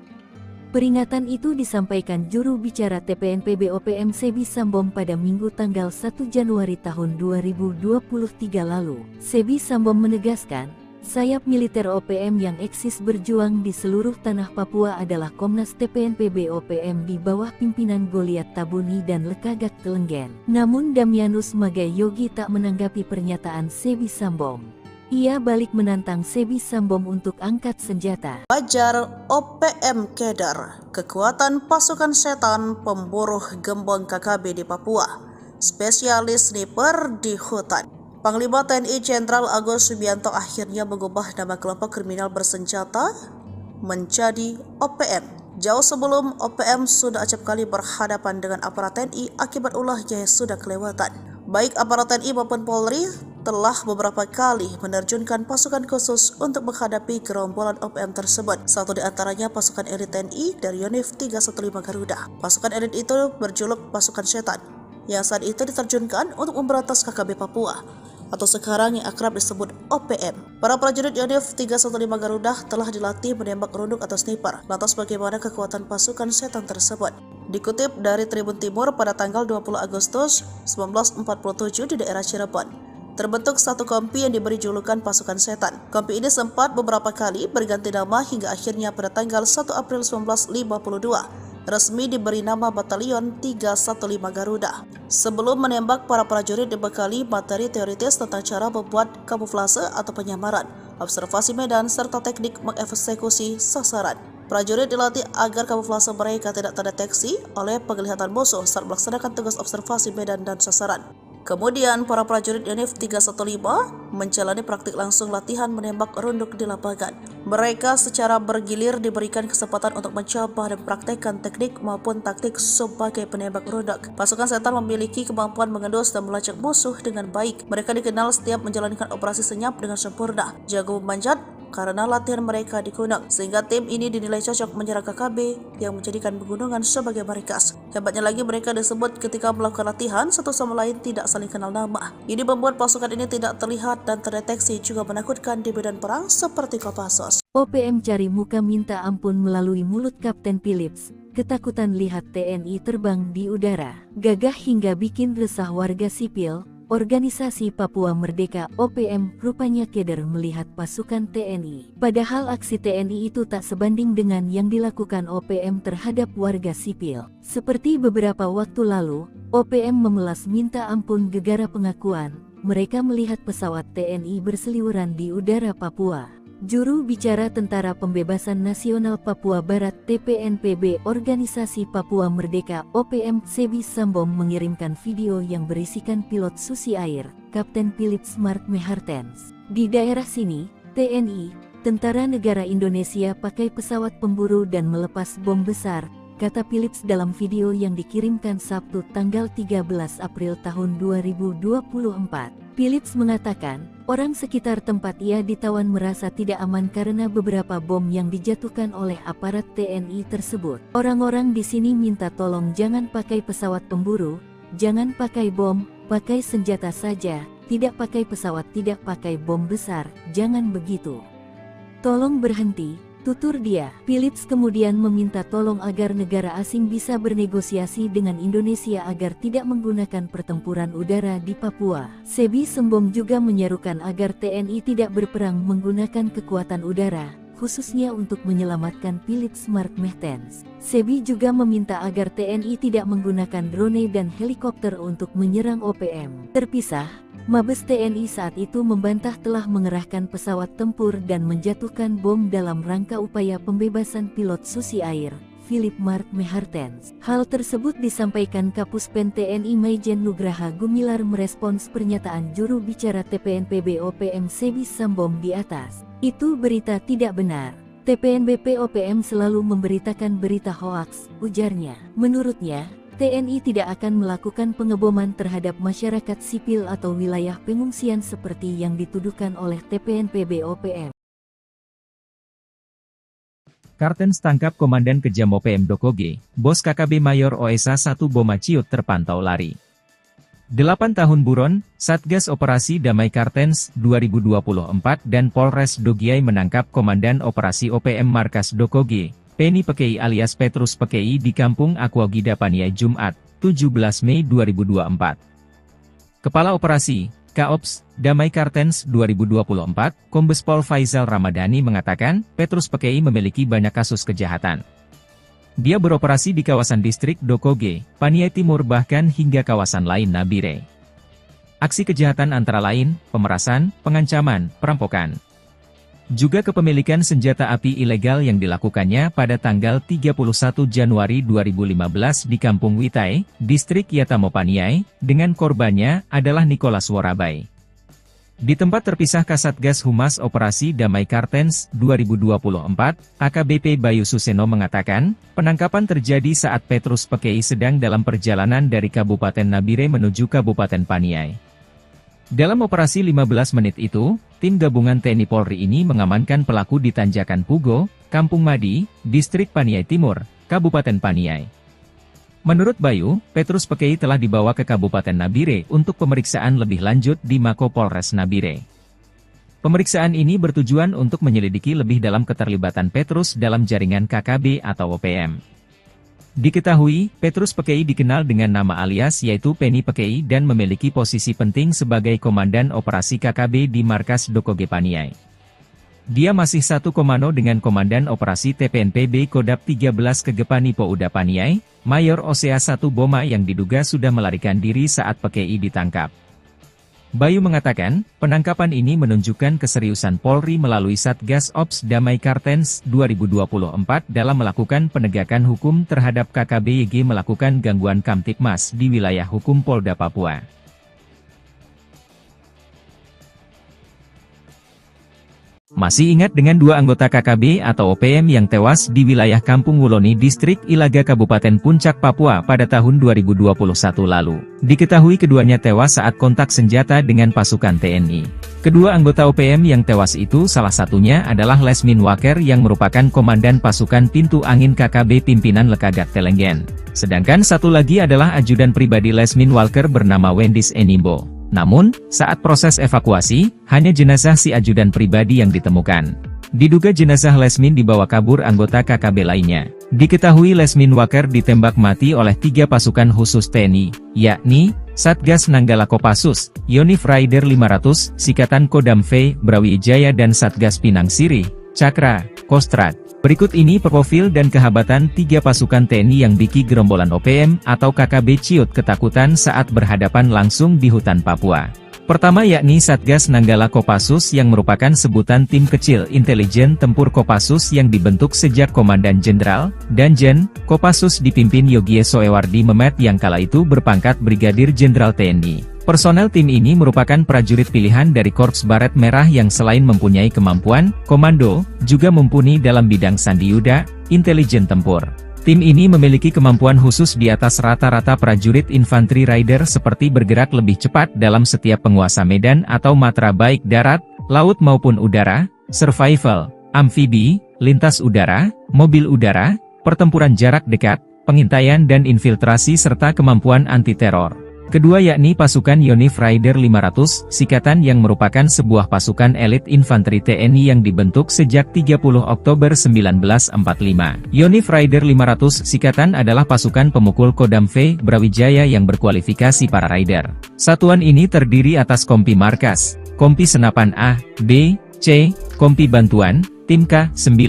Peringatan itu disampaikan juru bicara TPNPB OPM Sebi Sambom pada Minggu tanggal 1 Januari tahun 2023 lalu. Sebi Sambom menegaskan, sayap militer OPM yang eksis berjuang di seluruh tanah Papua adalah Komnas TPNPB OPM di bawah pimpinan Goliat Tabuni dan Lekagak Telenggen. Namun Damianus Magayogi tak menanggapi pernyataan Sebi Sambom. Ia balik menantang Sebi Sambom untuk angkat senjata. Wajar OPM Keder, kekuatan pasukan setan pemburu gembong KKB di Papua, spesialis sniper di hutan. Panglima TNI Jenderal Agus Subianto akhirnya mengubah nama kelompok kriminal bersenjata menjadi OPM. Jauh sebelum OPM sudah acap kali berhadapan dengan aparat TNI akibat ulahnya yang sudah kelewatan. Baik aparat TNI maupun Polri telah beberapa kali menerjunkan pasukan khusus untuk menghadapi gerombolan OPM tersebut. Satu di antaranya pasukan elit TNI dari Yonif 315 Garuda. Pasukan elit itu berjuluk pasukan setan, yang saat itu diterjunkan untuk memberantas KKB Papua, atau sekarang yang akrab disebut OPM. Para prajurit Yonif 315 Garuda telah dilatih menembak runduk atau sniper. Lantas bagaimana kekuatan pasukan setan tersebut? Dikutip dari Tribun Timur pada tanggal 20 Agustus 1947 di daerah Cirebon, terbentuk satu kompi yang diberi julukan pasukan setan. Kompi ini sempat beberapa kali berganti nama hingga akhirnya pada tanggal 1 April 1952 resmi diberi nama Batalion 315 Garuda. Sebelum menembak, para prajurit dibekali materi teoritis tentang cara membuat kamuflase atau penyamaran, observasi medan, serta teknik mengeksekusi sasaran. Prajurit dilatih agar kamuflase mereka tidak terdeteksi oleh penglihatan musuh saat melaksanakan tugas observasi medan dan sasaran. Kemudian, para prajurit Yonif 315 menjalani praktik langsung latihan menembak runduk di lapangan. Mereka secara bergilir diberikan kesempatan untuk mencoba dan praktekkan teknik maupun taktik sebagai penembak runduk. Pasukan setan memiliki kemampuan mengendus dan melacak musuh dengan baik. Mereka dikenal setiap menjalankan operasi senyap dengan sempurna, jago memanjat, karena latihan mereka di gunung, sehingga tim ini dinilai cocok menyerang KKB yang menjadikan pegunungan sebagai markas. Hebatnya lagi, mereka disebut ketika melakukan latihan satu sama lain tidak saling kenal nama. Ini membuat pasukan ini tidak terlihat dan terdeteksi, juga menakutkan di medan perang seperti Kopassus. OPM cari muka minta ampun melalui mulut Kapten Philips. Ketakutan lihat TNI terbang di udara, gagah hingga bikin resah warga sipil. Organisasi Papua Merdeka OPM rupanya keder melihat pasukan TNI. Padahal aksi TNI itu tak sebanding dengan yang dilakukan OPM terhadap warga sipil. Seperti beberapa waktu lalu, OPM memelas minta ampun gegara pengakuan mereka melihat pesawat TNI berseliweran di udara Papua. Juru bicara Tentara Pembebasan Nasional Papua Barat TPNPB Organisasi Papua Merdeka OPM Sebi Sambom mengirimkan video yang berisikan pilot Susi Air, Kapten Philips Mark Mehartens. Di daerah sini, TNI, Tentara Negara Indonesia pakai pesawat pemburu dan melepas bom besar, kata Philips dalam video yang dikirimkan Sabtu tanggal 13 April tahun 2024. Philips mengatakan, orang sekitar tempat ia ditawan merasa tidak aman karena beberapa bom yang dijatuhkan oleh aparat TNI tersebut. Orang-orang di sini minta tolong jangan pakai pesawat pemburu, jangan pakai bom, pakai senjata saja, tidak pakai pesawat, tidak pakai bom besar, jangan begitu. Tolong berhenti, tutur dia. Philips kemudian meminta tolong agar negara asing bisa bernegosiasi dengan Indonesia agar tidak menggunakan pertempuran udara di Papua. Sebi Sembom juga menyerukan agar TNI tidak berperang menggunakan kekuatan udara, khususnya untuk menyelamatkan Philips Mark Mertens. Sebi juga meminta agar TNI tidak menggunakan drone dan helikopter untuk menyerang OPM. Terpisah, Mabes TNI saat itu membantah telah mengerahkan pesawat tempur dan menjatuhkan bom dalam rangka upaya pembebasan pilot Susi Air, Philip Mark Mertens. Hal tersebut disampaikan Kapuspen TNI Maijen Nugraha Gumilar merespons pernyataan juru bicara TPNPB OPM Sebi Sembom di atas. Itu berita tidak benar. TPNBP OPM selalu memberitakan berita hoaks, ujarnya. Menurutnya, TNI tidak akan melakukan pengeboman terhadap masyarakat sipil atau wilayah pengungsian seperti yang dituduhkan oleh TPNPB OPM. Kartens tangkap Komandan Kejam OPM Dokoge, Bos KKB Mayor OSA 1 Boma Ciut terpantau lari. 8 tahun buron, Satgas Operasi Damai Kartens 2024 dan Polres Dogiai menangkap Komandan Operasi OPM Markas Dokoge, Penny Pekei alias Petrus Pekei di Kampung Aquagida Paniai Jumat, 17 Mei 2024. Kepala Operasi, Kaops, Damai Kartens 2024, Kombes Pol Faizal Ramadhani mengatakan, Petrus Pekei memiliki banyak kasus kejahatan. Dia beroperasi di kawasan distrik Dokoge, Paniai Timur bahkan hingga kawasan lain Nabire. Aksi kejahatan antara lain, pemerasan, pengancaman, perampokan. Juga kepemilikan senjata api ilegal yang dilakukannya pada tanggal 31 Januari 2015 di Kampung Witai, distrik Yatamo Paniai, dengan korbannya adalah Nicholas Worabai. Di tempat terpisah Kasatgas Humas Operasi Damai Kartens 2024, AKBP Bayu Suseno mengatakan, penangkapan terjadi saat Petrus Pekei sedang dalam perjalanan dari Kabupaten Nabire menuju Kabupaten Paniai. Dalam operasi 15 menit itu, tim gabungan TNI Polri ini mengamankan pelaku di Tanjakan Pugo, Kampung Madi, Distrik Paniai Timur, Kabupaten Paniai. Menurut Bayu, Petrus Pekei telah dibawa ke Kabupaten Nabire untuk pemeriksaan lebih lanjut di Mako Polres Nabire. Pemeriksaan ini bertujuan untuk menyelidiki lebih dalam keterlibatan Petrus dalam jaringan KKB atau OPM. Diketahui, Petrus Pekei dikenal dengan nama alias yaitu Penny Pekei dan memiliki posisi penting sebagai Komandan Operasi KKB di Markas Dokoge Paniai. Dia masih satu komando dengan Komandan Operasi TPNPB Kodap 13 Kegepani Pouda Paniai, Mayor OSA 1 Boma yang diduga sudah melarikan diri saat Pekei ditangkap. Bayu mengatakan, penangkapan ini menunjukkan keseriusan Polri melalui Satgas Ops Damai Kartens 2024 dalam melakukan penegakan hukum terhadap KKB YG melakukan gangguan Kamtipmas di wilayah hukum Polda Papua. Masih ingat dengan dua anggota KKB atau OPM yang tewas di wilayah Kampung Wuloni Distrik Ilaga Kabupaten Puncak Papua pada tahun 2021 lalu. Diketahui keduanya tewas saat kontak senjata dengan pasukan TNI. Kedua anggota OPM yang tewas itu salah satunya adalah Lesmin Waker yang merupakan Komandan Pasukan Pintu Angin KKB pimpinan Lekagat Telenggen. Sedangkan satu lagi adalah ajudan pribadi Lesmin Walker bernama Wendis Enimbo. Namun, saat proses evakuasi, hanya jenazah si ajudan pribadi yang ditemukan. Diduga jenazah Lesmin dibawa kabur anggota KKB lainnya. Diketahui Lesmin Waker ditembak mati oleh 3 pasukan khusus TNI, yakni, Satgas Nanggala Kopassus, Yonif Raider 500, Sikatan Kodam V, Brawijaya dan Satgas Pinang Sirih, Cakra, Kostrad. Berikut ini profil dan kehabatan 3 pasukan TNI yang bikin gerombolan OPM atau KKB Ciut ketakutan saat berhadapan langsung di hutan Papua. Pertama yakni Satgas Nanggala Kopassus yang merupakan sebutan tim kecil intelijen tempur Kopassus yang dibentuk sejak Komandan Jenderal, Danjen, Kopassus dipimpin Yogie Soewardi Memet yang kala itu berpangkat Brigadir Jenderal TNI. Personel tim ini merupakan prajurit pilihan dari Korps Baret Merah yang selain mempunyai kemampuan komando, juga mumpuni dalam bidang sandiyuda, intelijen tempur. Tim ini memiliki kemampuan khusus di atas rata-rata prajurit infanteri rider seperti bergerak lebih cepat dalam setiap penguasa medan atau matra baik darat, laut maupun udara, survival, amfibi, lintas udara, mobil udara, pertempuran jarak dekat, pengintaian dan infiltrasi serta kemampuan anti-teror. Kedua yakni pasukan Yonif Raider 500 Sikatan yang merupakan sebuah pasukan elit infanteri TNI yang dibentuk sejak 30 Oktober 1945. Yonif Raider 500 Sikatan adalah pasukan pemukul Kodam V Brawijaya yang berkualifikasi para Raider. Satuan ini terdiri atas kompi markas, kompi senapan A, B, C, kompi bantuan, tim K9,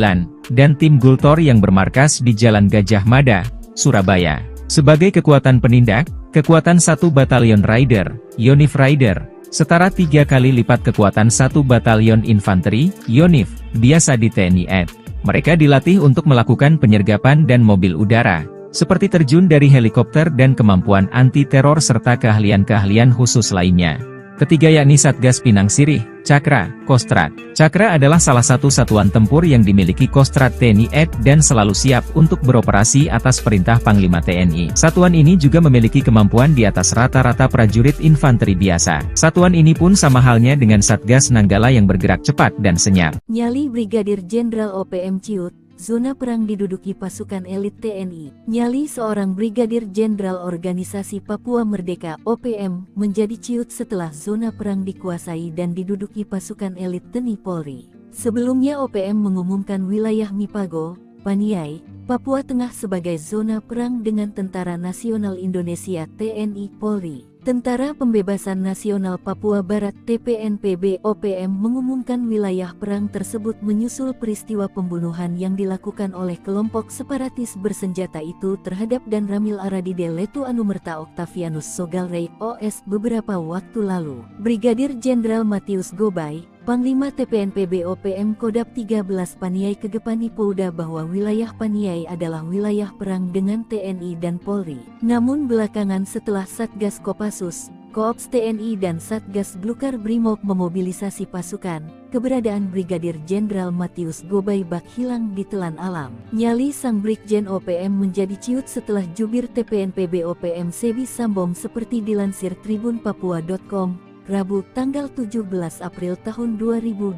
dan tim Gultor yang bermarkas di Jalan Gajah Mada, Surabaya. Sebagai kekuatan penindak, kekuatan 1 Batalion Raider, Yonif Raider, setara 3 kali lipat kekuatan 1 Batalion Infanteri, Yonif, biasa di TNI AD. Mereka dilatih untuk melakukan penyergapan dan mobil udara, seperti terjun dari helikopter dan kemampuan anti-teror serta keahlian-keahlian khusus lainnya. Ketiga yakni Satgas Pinang Sirih, Cakra, Kostrat. Cakra adalah salah satu satuan tempur yang dimiliki Kostrat TNI AD dan selalu siap untuk beroperasi atas perintah Panglima TNI. Satuan ini juga memiliki kemampuan di atas rata-rata prajurit infanteri biasa. Satuan ini pun sama halnya dengan Satgas Nanggala yang bergerak cepat dan senyap. Nyali Brigadir Jenderal OPM Ciut, zona perang diduduki pasukan elit TNI. Nyali seorang Brigadir Jenderal Organisasi Papua Merdeka (OPM) menjadi ciut setelah zona perang dikuasai dan diduduki pasukan elit TNI Polri. Sebelumnya OPM mengumumkan wilayah Mipago, Paniai, Papua Tengah sebagai zona perang dengan Tentara Nasional Indonesia (TNI Polri). Tentara Pembebasan Nasional Papua Barat (TPNPB) OPM mengumumkan wilayah perang tersebut menyusul peristiwa pembunuhan yang dilakukan oleh kelompok separatis bersenjata itu terhadap Dan Ramil Aradide Letu Anumerta Octavianus Sogalrey OS beberapa waktu lalu. Brigadir Jenderal Matius Gobay, Panglima TPNPB OPM Kodap 13 Paniai Kegepani Pouda bahwa wilayah Paniai adalah wilayah perang dengan TNI dan Polri. Namun belakangan setelah Satgas Kopassus, Koops TNI dan Satgas Glukar Brimob memobilisasi pasukan, keberadaan Brigadir Jenderal Matius Gobay bak hilang di telan alam. Nyali sang Brigjen OPM menjadi ciut setelah jubir TPNPB OPM Sebi Sambom seperti dilansir tribunpapua.com. Rabu, tanggal 17 April tahun 2024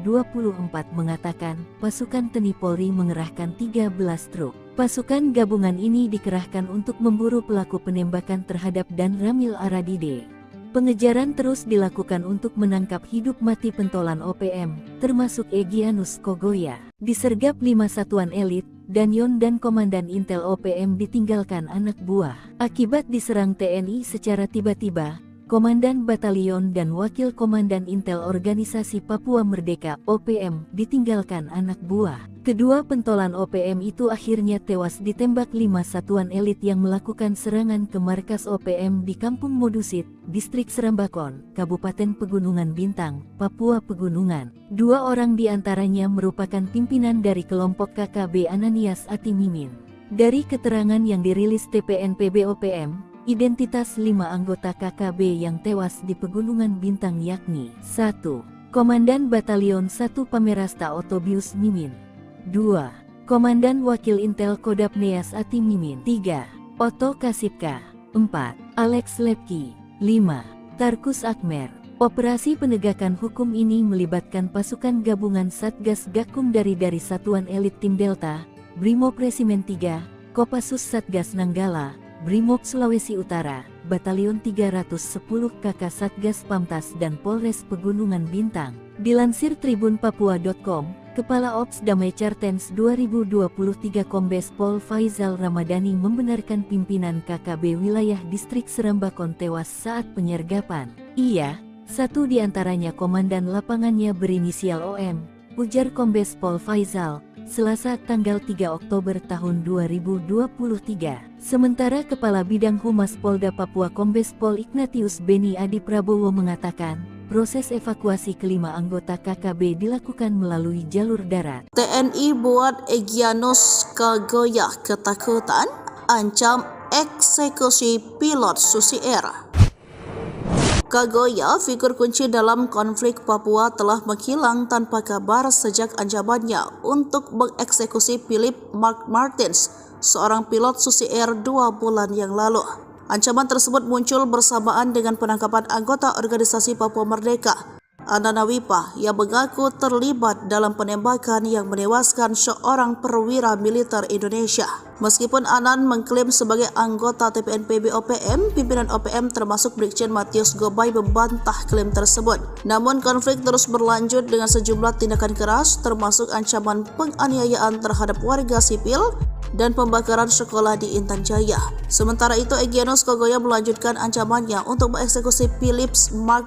mengatakan, pasukan TNI Polri mengerahkan 13 truk. Pasukan gabungan ini dikerahkan untuk memburu pelaku penembakan terhadap Dan Ramil Aradide. Pengejaran terus dilakukan untuk menangkap hidup mati pentolan OPM, termasuk Egyanus Kogoya. Disergap 5 satuan elit, Danyon dan Komandan Intel OPM ditinggalkan anak buah. Akibat diserang TNI secara tiba-tiba, Komandan Batalion dan Wakil Komandan Intel Organisasi Papua Merdeka (OPM) ditinggalkan anak buah. Kedua pentolan OPM itu akhirnya tewas ditembak 5 satuan elit yang melakukan serangan ke markas OPM di Kampung Modusit, Distrik Serambakon, Kabupaten Pegunungan Bintang, Papua Pegunungan. 2 orang diantaranya merupakan pimpinan dari kelompok KKB Ananias Atimimin. Dari keterangan yang dirilis TPNPB OPM, identitas 5 anggota KKB yang tewas di Pegunungan Bintang yakni 1. Komandan Batalion 1 Pamerasta Otobius Mimin, 2. Komandan Wakil Intel Kodap Neas Ati Mimin, 3. Oto Kasipka, 4. Alex Lepki, 5. Tarkus Akmer. Operasi penegakan hukum ini melibatkan pasukan gabungan Satgas Gakum dari Satuan Elit Tim Delta, Brimob Resimen 3, Kopassus Satgas Nanggala, Brimob Sulawesi Utara, Batalion 310 KK Satgas Pamtas dan Polres Pegunungan Bintang. Dilansir tribunpapua.com, Kepala Ops Damai Cartens 2023 Kombes Pol Faizal Ramadhani membenarkan pimpinan KKB wilayah Distrik Serambakon tewas saat penyergapan. Ia, satu di antaranya komandan lapangannya berinisial OM, ujar Kombes Pol Faizal, Selasa tanggal 3 Oktober tahun 2023. Sementara Kepala Bidang Humas Polda Papua Kombes Pol Ignatius Beni Adi Prabowo mengatakan, proses evakuasi kelima anggota KKB dilakukan melalui jalur darat. TNI buat Egyanus Kogoya ketakutan, ancam eksekusi pilot Susi Air. Kogoya, figur kunci dalam konflik Papua, telah menghilang tanpa kabar sejak ancamannya untuk mengeksekusi Philip Mark Martins, seorang pilot Susi Air 2 bulan yang lalu. Ancaman tersebut muncul bersamaan dengan penangkapan anggota Organisasi Papua Merdeka Ananawipa yang mengaku terlibat dalam penembakan yang menewaskan seorang perwira militer Indonesia. Meskipun Anan mengklaim sebagai anggota TPNPB OPM, pimpinan OPM termasuk Brigjen Matius Gobay membantah klaim tersebut. Namun konflik terus berlanjut dengan sejumlah tindakan keras termasuk ancaman penganiayaan terhadap warga sipil dan pembakaran sekolah di Intan Jaya. Sementara itu, Egyanus Kogoya melanjutkan ancamannya untuk mengeksekusi Philip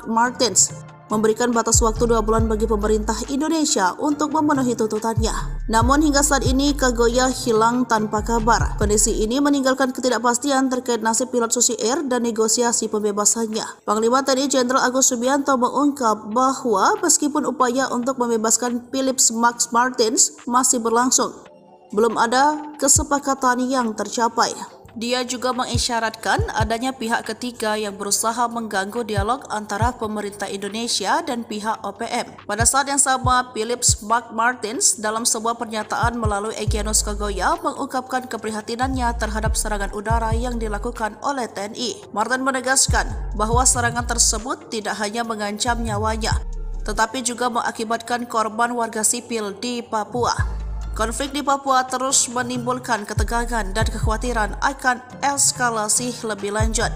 Martins, memberikan batas waktu 2 bulan bagi pemerintah Indonesia untuk memenuhi tuntutannya. Namun hingga saat ini Kogoya hilang tanpa kabar. Kondisi ini meninggalkan ketidakpastian terkait nasib pilot Susi Air dan negosiasi pembebasannya. Panglima TNI Jenderal Agus Subianto mengungkap bahwa meskipun upaya untuk membebaskan Philip Martins masih berlangsung, belum ada kesepakatan yang tercapai. Dia juga mengisyaratkan adanya pihak ketiga yang berusaha mengganggu dialog antara pemerintah Indonesia dan pihak OPM. Pada saat yang sama, Philip Martins dalam sebuah pernyataan melalui Egyanus Kogoya mengungkapkan keprihatinannya terhadap serangan udara yang dilakukan oleh TNI. Martin menegaskan bahwa serangan tersebut tidak hanya mengancam nyawanya, tetapi juga mengakibatkan korban warga sipil di Papua. Konflik di Papua terus menimbulkan ketegangan dan kekhawatiran akan eskalasi lebih lanjut.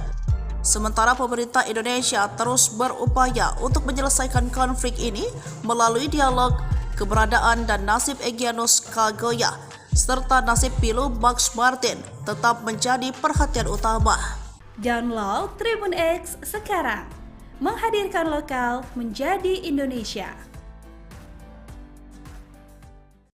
Sementara pemerintah Indonesia terus berupaya untuk menyelesaikan konflik ini melalui dialog. Keberadaan dan nasib Egyanus Kogoya serta nasib Pilu Max Martin tetap menjadi perhatian utama. Download Tribun X sekarang, menghadirkan lokal menjadi Indonesia.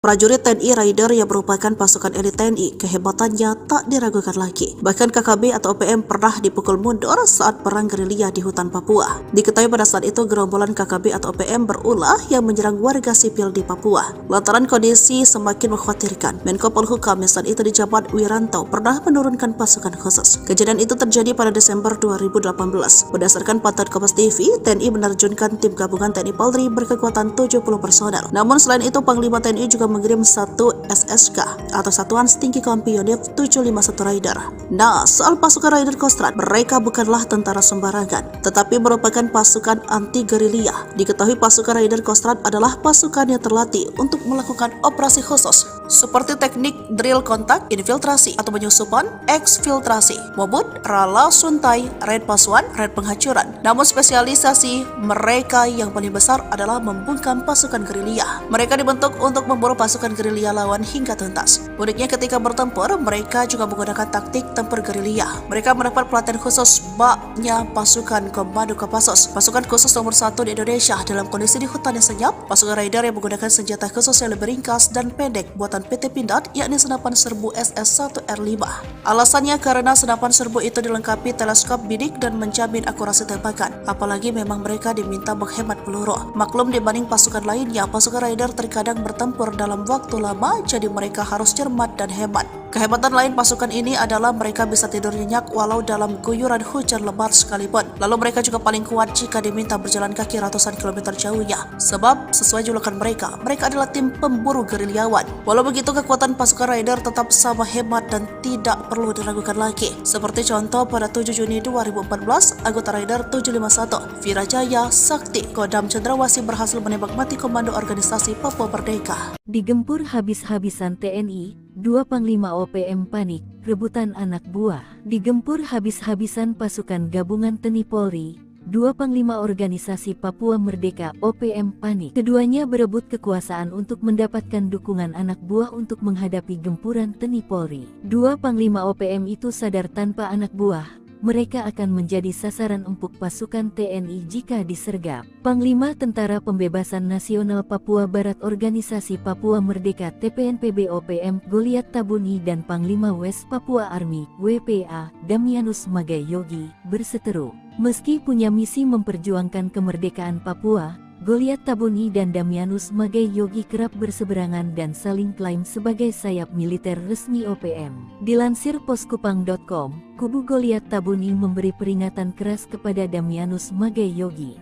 Prajurit TNI Raider yang merupakan pasukan elit TNI, kehebatannya tak diragukan lagi. Bahkan KKB atau OPM pernah dipukul mundur saat perang gerilya di hutan Papua. Diketahui pada saat itu gerombolan KKB atau OPM berulah yang menyerang warga sipil di Papua. Lantaran kondisi semakin mengkhawatirkan, Menko Polhukam yang saat itu dijabat Wiranto pernah menurunkan pasukan khusus. Kejadian itu terjadi pada Desember 2018. Berdasarkan pantauan Kompas TV, TNI menerjunkan tim gabungan TNI Polri berkekuatan 70 personel. Namun selain itu, Panglima TNI juga mengirim 1 SSK atau Satuan Setinggi Kompi Unit 751 Raider. Nah, soal pasukan Raider Kostrad, mereka bukanlah tentara sembarangan, tetapi merupakan pasukan anti gerilya. Diketahui pasukan Raider Kostrad adalah pasukan yang terlatih untuk melakukan operasi khusus seperti teknik drill kontak, infiltrasi atau penyusupan, eksfiltrasi, mobut, rala suntai, raid pasuan, raid penghancuran. Namun spesialisasi mereka yang paling besar adalah membungkam pasukan gerilya. Mereka dibentuk untuk memburu pasukan gerilya lawan hingga tuntas. Uniknya ketika bertempur, mereka juga menggunakan taktik tempur gerilya. Mereka mendapat pelatihan khusus baknya pasukan Komando Kopassus, pasukan khusus nomor 1 di Indonesia dalam kondisi di hutan yang senyap. Pasukan Raider yang menggunakan senjata khusus yang lebih ringkas dan pendek buatan PT Pindad, yakni senapan serbu SS-1R5. Alasannya karena senapan serbu itu dilengkapi teleskop bidik dan menjamin akurasi tembakan. Apalagi memang mereka diminta menghemat peluru. Maklum dibanding pasukan lainnya, pasukan Raider terkadang bertempur dalam waktu lama, jadi mereka harus cermat dan hemat. Kehebatan lain pasukan ini adalah mereka bisa tidur nyenyak walau dalam guyuran hujan lebat sekalipun. Lalu mereka juga paling kuat jika diminta berjalan kaki ratusan kilometer jauhnya. Sebab sesuai julukan mereka adalah tim pemburu gerilyawan. Walau begitu, kekuatan pasukan Raider tetap sama hebat dan tidak perlu diragukan lagi. Seperti contoh pada 7 Juni 2014, anggota Raider 751, Virajaya Sakti, Kodam Cendrawasih berhasil menembak mati komando organisasi Papua Merdeka. Digempur habis-habisan TNI, 2 Panglima OPM panik, rebutan anak buah. Digempur habis-habisan pasukan gabungan TNI Polri, 2 Panglima Organisasi Papua Merdeka OPM panik. Keduanya berebut kekuasaan untuk mendapatkan dukungan anak buah untuk menghadapi gempuran TNI Polri. 2 Panglima OPM itu sadar tanpa anak buah mereka akan menjadi sasaran empuk pasukan TNI jika disergap. Panglima Tentara Pembebasan Nasional Papua Barat Organisasi Papua Merdeka TPNPB OPM Goliat Tabuni dan Panglima West Papua Army WPA Damianus Magai Yogi berseteru. Meski punya misi memperjuangkan kemerdekaan Papua, Goliat Tabuni dan Damianus Magai Yogi kerap berseberangan dan saling klaim sebagai sayap militer resmi OPM. Dilansir poskupang.com, kubu Goliat Tabuni memberi peringatan keras kepada Damianus Magai Yogi.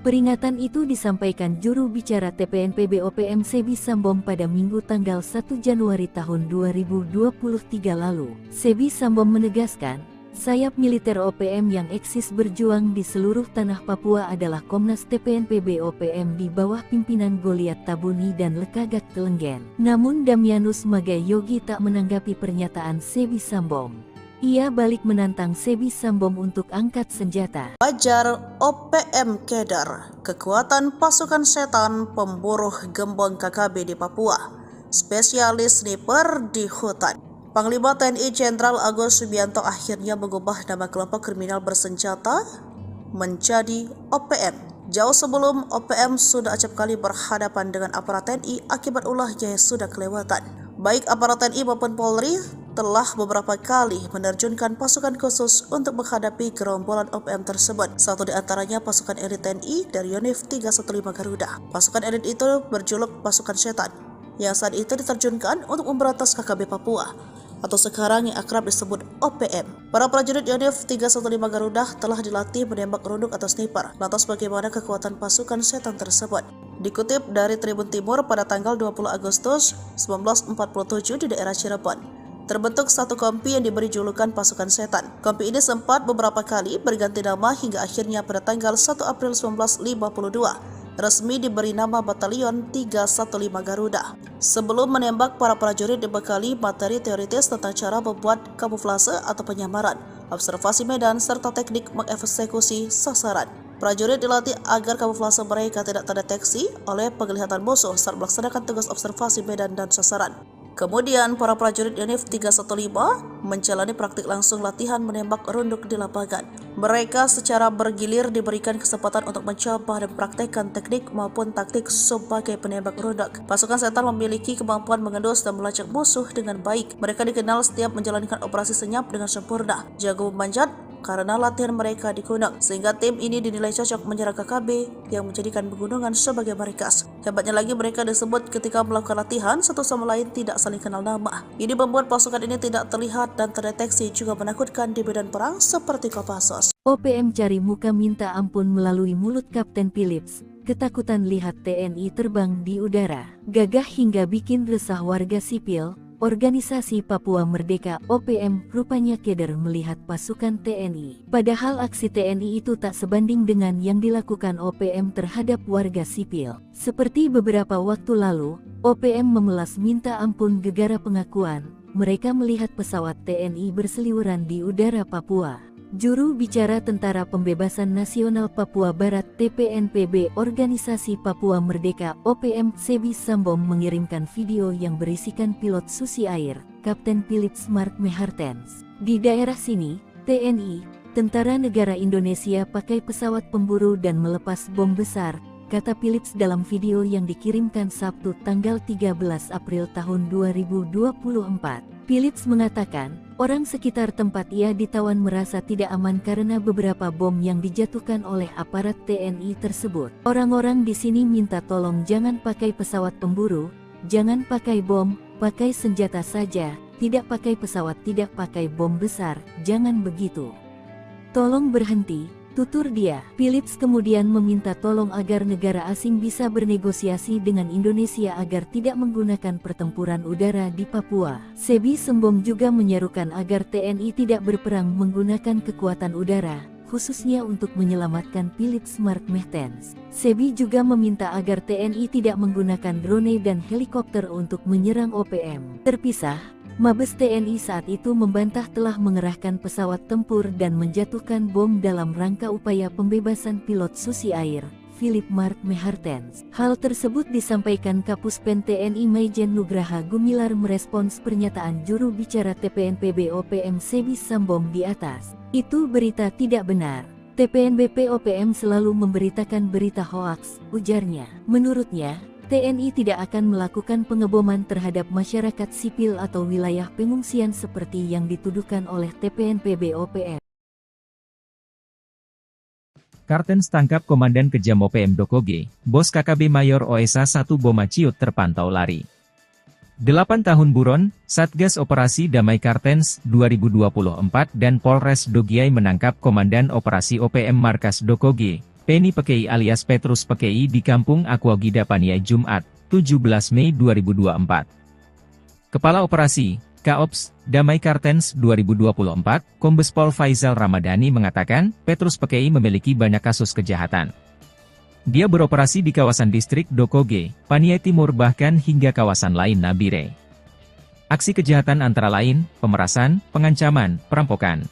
Peringatan itu disampaikan juru bicara TPNPB OPM Sebi Sambom pada Minggu tanggal 1 Januari tahun 2023 lalu. Sebi Sambom menegaskan, Sayap militer OPM yang eksis berjuang di seluruh tanah Papua adalah Komnas TPNPB OPM di bawah pimpinan Goliat Tabuni dan Lekagak Telenggen. Namun Damianus Magai Yogi tak menanggapi pernyataan Sebi Sambom. Ia balik menantang Sebi Sambom untuk angkat senjata. Wajar OPM Kedar, kekuatan pasukan setan pemburu gembong KKB di Papua, spesialis sniper di hutan. Panglima TNI Jenderal Agus Subianto akhirnya mengubah nama kelompok kriminal bersenjata menjadi OPM. Jauh sebelum OPM sudah acap kali berhadapan dengan aparat TNI akibat ulahnya yang sudah kelewatan. Baik aparat TNI maupun Polri telah beberapa kali menerjunkan pasukan khusus untuk menghadapi gerombolan OPM tersebut. Satu di antaranya pasukan elit TNI dari Yonif 315 Garuda. Pasukan elit itu berjuluk pasukan setan, yang saat itu diterjunkan untuk memberantas KKB Papua, atau sekarang yang akrab disebut OPM. Para prajurit Yonif 315 Garuda telah dilatih menembak runduk atau sniper. Lantas bagaimana kekuatan pasukan setan tersebut? Dikutip dari Tribun Timur pada tanggal 20 Agustus 1947 di daerah Cirebon, terbentuk satu kompi yang diberi julukan pasukan setan. Kompi ini sempat beberapa kali berganti nama hingga akhirnya pada tanggal 1 April 1952 resmi diberi nama Batalion 315 Garuda. Sebelum menembak, para prajurit dibekali materi teoritis tentang cara membuat kamuflase atau penyamaran, observasi medan, serta teknik mengeksekusi sasaran. Prajurit dilatih agar kamuflase mereka tidak terdeteksi oleh penglihatan musuh saat melaksanakan tugas observasi medan dan sasaran. Kemudian, para prajurit Yonif 315 menjalani praktik langsung latihan menembak runduk di lapangan. Mereka secara bergilir diberikan kesempatan untuk mencoba dan praktekkan teknik maupun taktik sebagai penembak runduk. Pasukan setan memiliki kemampuan mengendus dan melacak musuh dengan baik. Mereka dikenal setiap menjalankan operasi senyap dengan sempurna, jago memanjat, karena latihan mereka di gunung, sehingga tim ini dinilai cocok menyerang KKB yang menjadikan pegunungan sebagai markas. Hebatnya lagi, mereka disebut ketika melakukan latihan satu sama lain tidak saling kenal nama. Ini membuat pasukan ini tidak terlihat dan terdeteksi, juga menakutkan di medan perang seperti Kopassus. OPM cari muka minta ampun melalui mulut Kapten Philips. Ketakutan lihat TNI terbang di udara, gagah hingga bikin resah warga sipil. Organisasi Papua Merdeka OPM rupanya keder melihat pasukan TNI. Padahal aksi TNI itu tak sebanding dengan yang dilakukan OPM terhadap warga sipil. Seperti beberapa waktu lalu, OPM memelas minta ampun gegara pengakuan mereka melihat pesawat TNI berseliweran di udara Papua. Juru bicara Tentara Pembebasan Nasional Papua Barat TPNPB Organisasi Papua Merdeka OPM Sebi Sambom mengirimkan video yang berisikan pilot Susi Air, Kapten Philips Mark Mehartens. Di daerah sini, TNI, Tentara Negara Indonesia pakai pesawat pemburu dan melepas bom besar, kata Philips dalam video yang dikirimkan Sabtu tanggal 13 April tahun 2024. Philips mengatakan, orang sekitar tempat ia ditawan merasa tidak aman karena beberapa bom yang dijatuhkan oleh aparat TNI tersebut. Orang-orang di sini minta tolong jangan pakai pesawat pemburu, jangan pakai bom, pakai senjata saja, tidak pakai pesawat, tidak pakai bom besar, jangan begitu. Tolong berhenti. Tutur dia. Philips kemudian meminta tolong agar negara asing bisa bernegosiasi dengan Indonesia agar tidak menggunakan pertempuran udara di Papua. Sebi Sambom juga menyerukan agar TNI tidak berperang menggunakan kekuatan udara, khususnya untuk menyelamatkan Philips Mark Mehartens. Sebi juga meminta agar TNI tidak menggunakan drone dan helikopter untuk menyerang OPM. Terpisah, Mabes TNI saat itu membantah telah mengerahkan pesawat tempur dan menjatuhkan bom dalam rangka upaya pembebasan pilot Susi Air, Philip Mark Mehartens. Hal tersebut disampaikan Kapuspen TNI Maijen Nugraha Gumilar merespons pernyataan juru bicara TPNPB OPM Sebi Sambom di atas. Itu berita tidak benar. TPNBP OPM selalu memberitakan berita hoaks, ujarnya. Menurutnya, TNI tidak akan melakukan pengeboman terhadap masyarakat sipil atau wilayah pengungsian seperti yang dituduhkan oleh TPNPB OPM. Kartens tangkap Komandan Kejam OPM Dokoge, Bos KKB Mayor OSA 1 Boma Ciut terpantau lari. 8 tahun buron, Satgas Operasi Damai Kartens 2024 dan Polres Dogiai menangkap Komandan Operasi OPM Markas Dokoge, Penny Pekei alias Petrus Pekei di Kampung Aquagida Paniai Jumat, 17 Mei 2024. Kepala Operasi, Kaops, Damai Kartens 2024, Kombes Pol Faizal Ramadhani mengatakan, Petrus Pekei memiliki banyak kasus kejahatan. Dia beroperasi di kawasan distrik Dokoge, Paniai Timur bahkan hingga kawasan lain Nabire. Aksi kejahatan antara lain, pemerasan, pengancaman, perampokan.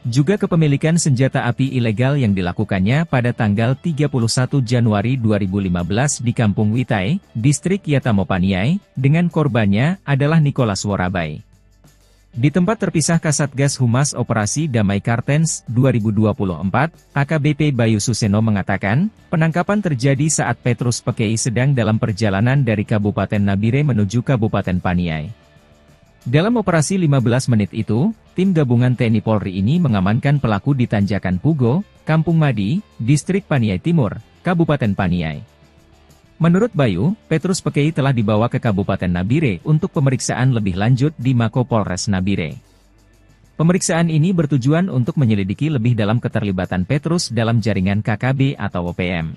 Juga kepemilikan senjata api ilegal yang dilakukannya pada tanggal 31 Januari 2015 di Kampung Witai, distrik Yatamo Paniai, dengan korbannya adalah Nicholas Worabai. Di tempat terpisah Kasatgas Humas Operasi Damai Kartens 2024, AKBP Bayu Suseno mengatakan, penangkapan terjadi saat Petrus Pekei sedang dalam perjalanan dari Kabupaten Nabire menuju Kabupaten Paniai. Dalam operasi 15 menit itu, tim gabungan TNI Polri ini mengamankan pelaku di Tanjakan Pugo, Kampung Madi, distrik Paniai Timur, Kabupaten Paniai. Menurut Bayu, Petrus Pekei telah dibawa ke Kabupaten Nabire untuk pemeriksaan lebih lanjut di Mako Polres Nabire. Pemeriksaan ini bertujuan untuk menyelidiki lebih dalam keterlibatan Petrus dalam jaringan KKB atau OPM.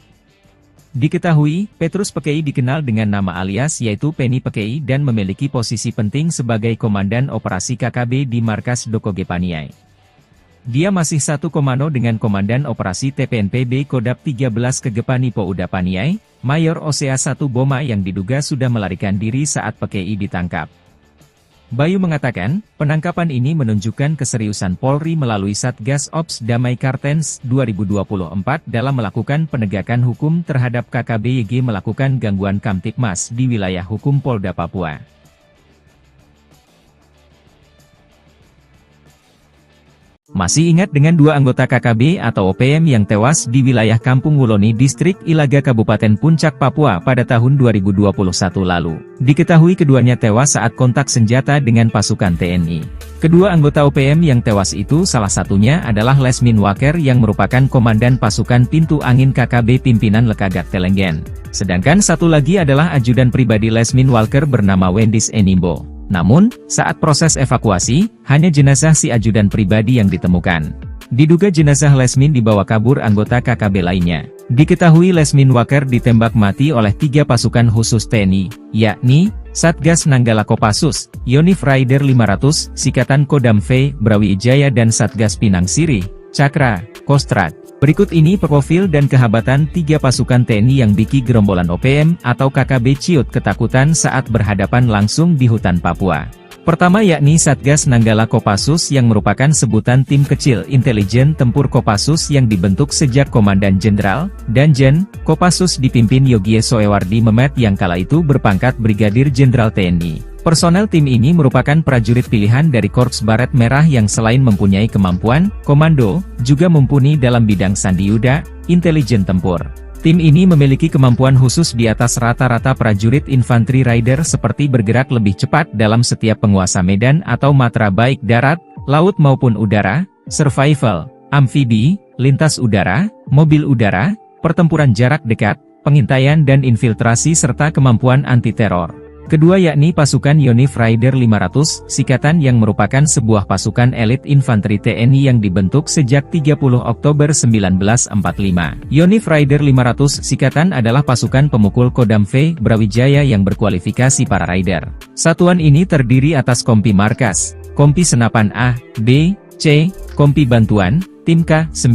Diketahui, Petrus Pekei dikenal dengan nama alias yaitu Penny Pekei dan memiliki posisi penting sebagai Komandan Operasi KKB di Markas Dokoge Paniai. Dia masih satu komando dengan Komandan Operasi TPNPB Kodap 13 Kegepani Pouda Paniai, Mayor Osea 1 Boma yang diduga sudah melarikan diri saat Pekei ditangkap. Bayu mengatakan, penangkapan ini menunjukkan keseriusan Polri melalui Satgas Ops Damai Kartens 2024 dalam melakukan penegakan hukum terhadap KKB-YG melakukan gangguan Kamtipmas di wilayah hukum Polda Papua. Masih ingat dengan dua anggota KKB atau OPM yang tewas di wilayah Kampung Wuloni Distrik Ilaga Kabupaten Puncak Papua pada tahun 2021 lalu. Diketahui keduanya tewas saat kontak senjata dengan pasukan TNI. Kedua anggota OPM yang tewas itu salah satunya adalah Lesmin Waker yang merupakan Komandan Pasukan Pintu Angin KKB Pimpinan Lekagak Telenggen. Sedangkan satu lagi adalah ajudan pribadi Lesmin Walker bernama Wendis Enimbo. Namun, saat proses evakuasi, hanya jenazah si ajudan pribadi yang ditemukan. Diduga jenazah Lesmin dibawa kabur anggota KKB lainnya. Diketahui Lesmin Waker ditembak mati oleh 3 pasukan khusus TNI, yakni Satgas Nanggala Kopassus, Yonif Raider 500, Sikatan Kodam V, Brawijaya dan Satgas Pinang Sirih, Cakra, Kostrad. Berikut ini profil dan kehabatan 3 pasukan TNI yang bikin gerombolan OPM atau KKB ciut ketakutan saat berhadapan langsung di hutan Papua. Pertama yakni Satgas Nanggala Kopassus yang merupakan sebutan tim kecil intelijen tempur Kopassus yang dibentuk sejak Komandan Jenderal, Danjen, Kopassus dipimpin Yogie Soewardi Memet yang kala itu berpangkat Brigadir Jenderal TNI. Personel tim ini merupakan prajurit pilihan dari Korps Baret Merah yang selain mempunyai kemampuan komando, juga mumpuni dalam bidang sandiyuda, intelijen tempur. Tim ini memiliki kemampuan khusus di atas rata-rata prajurit infanteri rider seperti bergerak lebih cepat dalam setiap penguasa medan atau matra baik darat, laut maupun udara, survival, amfibi, lintas udara, mobil udara, pertempuran jarak dekat, pengintaian dan infiltrasi serta kemampuan anti-teror. Kedua yakni pasukan Yonif Raider 500, Sikatan yang merupakan sebuah pasukan elit infanteri TNI yang dibentuk sejak 30 Oktober 1945. Yonif Raider 500 Sikatan adalah pasukan pemukul Kodam V, Brawijaya yang berkualifikasi para rider. Satuan ini terdiri atas Kompi Markas, Kompi Senapan A, B, C, Kompi Bantuan, Tim K9,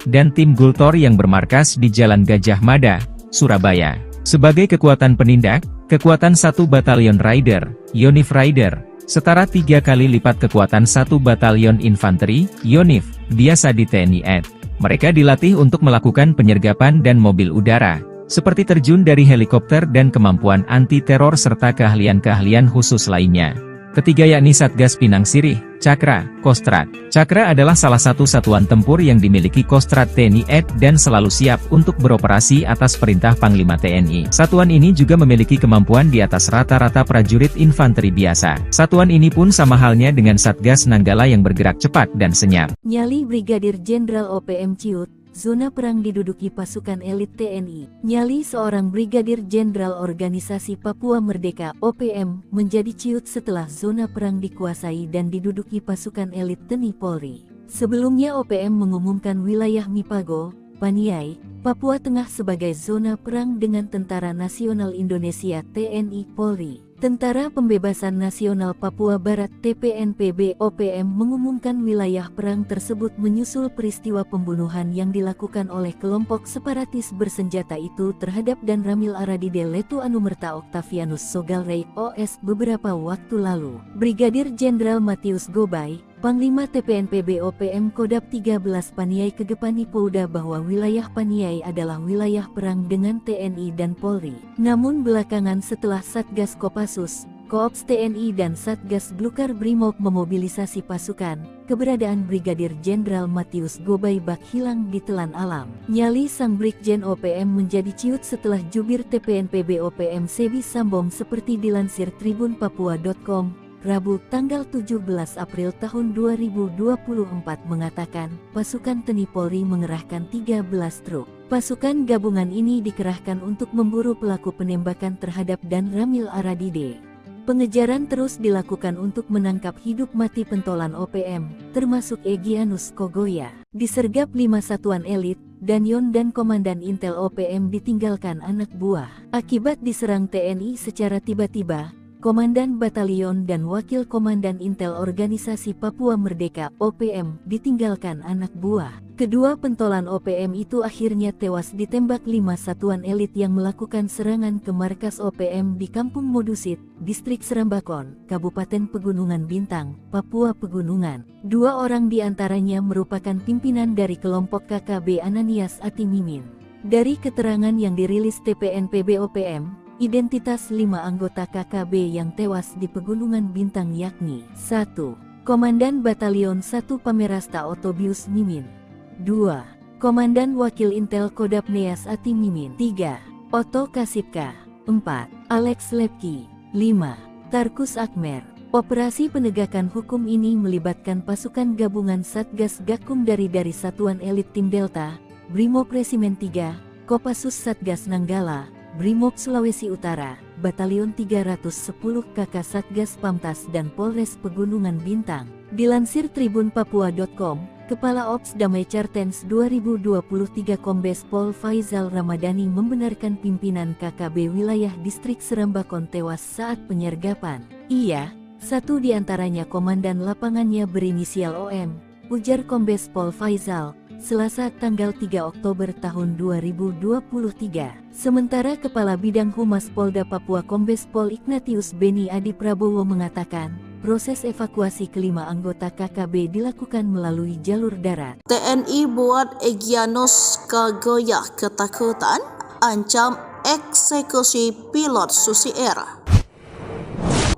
dan Tim Gultor yang bermarkas di Jalan Gajah Mada, Surabaya. Sebagai kekuatan penindak, kekuatan 1 Batalion Rider, Yonif Rider, setara 3 kali lipat kekuatan 1 Batalion Infanteri, Yonif, biasa di TNI AD. Mereka dilatih untuk melakukan penyergapan dan mobil udara, seperti terjun dari helikopter dan kemampuan anti-teror serta keahlian-keahlian khusus lainnya. Ketiga yakni Satgas Pinang Sirih, Cakra, Kostrad. Cakra adalah salah satu satuan tempur yang dimiliki Kostrad TNI AD dan selalu siap untuk beroperasi atas perintah Panglima TNI. Satuan ini juga memiliki kemampuan di atas rata-rata prajurit infanteri biasa. Satuan ini pun sama halnya dengan Satgas Nanggala yang bergerak cepat dan senyap. Nyali Brigadir Jenderal OPM Ciut, zona perang diduduki pasukan elit TNI. Nyali seorang Brigadir Jenderal Organisasi Papua Merdeka (OPM) menjadi ciut setelah zona perang dikuasai dan diduduki pasukan elit TNI Polri. Sebelumnya OPM mengumumkan wilayah Mipago, Paniai, Papua Tengah sebagai zona perang dengan Tentara Nasional Indonesia (TNI) Polri. Tentara Pembebasan Nasional Papua Barat TPNPB-OPM mengumumkan wilayah perang tersebut menyusul peristiwa pembunuhan yang dilakukan oleh kelompok separatis bersenjata itu terhadap Dan Ramil Aradide Letu Anumerta Octavianus Sogalrey OS beberapa waktu lalu. Brigadir Jenderal Matius Gobay, Panglima TPNPB-OPM Kodap 13 Paniai Kegepani Pouda bahwa wilayah Paniai adalah wilayah perang dengan TNI dan Polri. Namun belakangan setelah Satgas Kopassus, Koops TNI dan Satgas Blukar Brimob memobilisasi pasukan, keberadaan Brigadir Jenderal Matius Gobay bak hilang di telan alam. Nyali sang Brigjen OPM menjadi ciut setelah jubir TPNPB-OPM Sebi Sambom seperti dilansir tribunpapua.com. Rabu, tanggal 17 April tahun 2024 mengatakan, pasukan TNI Polri mengerahkan 13 truk. Pasukan gabungan ini dikerahkan untuk memburu pelaku penembakan terhadap Dan Ramil Aradide. Pengejaran terus dilakukan untuk menangkap hidup mati pentolan OPM, termasuk Egyanus Kogoya. Disergap 5 satuan elit, Danyon dan Komandan Intel OPM ditinggalkan anak buah. Akibat diserang TNI secara tiba-tiba, Komandan Batalion dan Wakil Komandan Intel Organisasi Papua Merdeka (OPM) ditinggalkan anak buah. Kedua pentolan OPM itu akhirnya tewas ditembak 5 satuan elit yang melakukan serangan ke markas OPM di Kampung Modusit, Distrik Serambakon, Kabupaten Pegunungan Bintang, Papua Pegunungan. 2 orang diantaranya merupakan pimpinan dari kelompok KKB Ananias Atimimin. Dari keterangan yang dirilis TPNPB-OPM, identitas 5 anggota KKB yang tewas di Pegunungan Bintang yakni 1. Komandan Batalion 1 Pamerasta Otobius Mimin, 2. Komandan Wakil Intel Kodap Neas Ati Mimin, 3. Oto Kasipka, 4. Alex Lepki, 5. Tarkus Akmer. Operasi penegakan hukum ini melibatkan pasukan gabungan Satgas Gakum dari Satuan Elit Tim Delta, Brimob Resimen 3, Kopassus Satgas Nanggala, Brimob Sulawesi Utara, Batalion 310 KK Satgas Pamtas dan Polres Pegunungan Bintang. Dilansir tribunpapua.com, Kepala Ops Damai Cartens 2023 Kombes Pol Faizal Ramadhani membenarkan pimpinan KKB wilayah Distrik Serambakon tewas saat penyergapan. Ia, satu di antaranya komandan lapangannya berinisial OM, ujar Kombes Pol Faizal, Selasa tanggal 3 Oktober tahun 2023. Sementara Kepala Bidang Humas Polda Papua Kombes Pol Ignatius Beni Adi Prabowo mengatakan, proses evakuasi kelima anggota KKB dilakukan melalui jalur darat. TNI buat Egyanus Kogoya ketakutan, ancam eksekusi pilot Susi Air.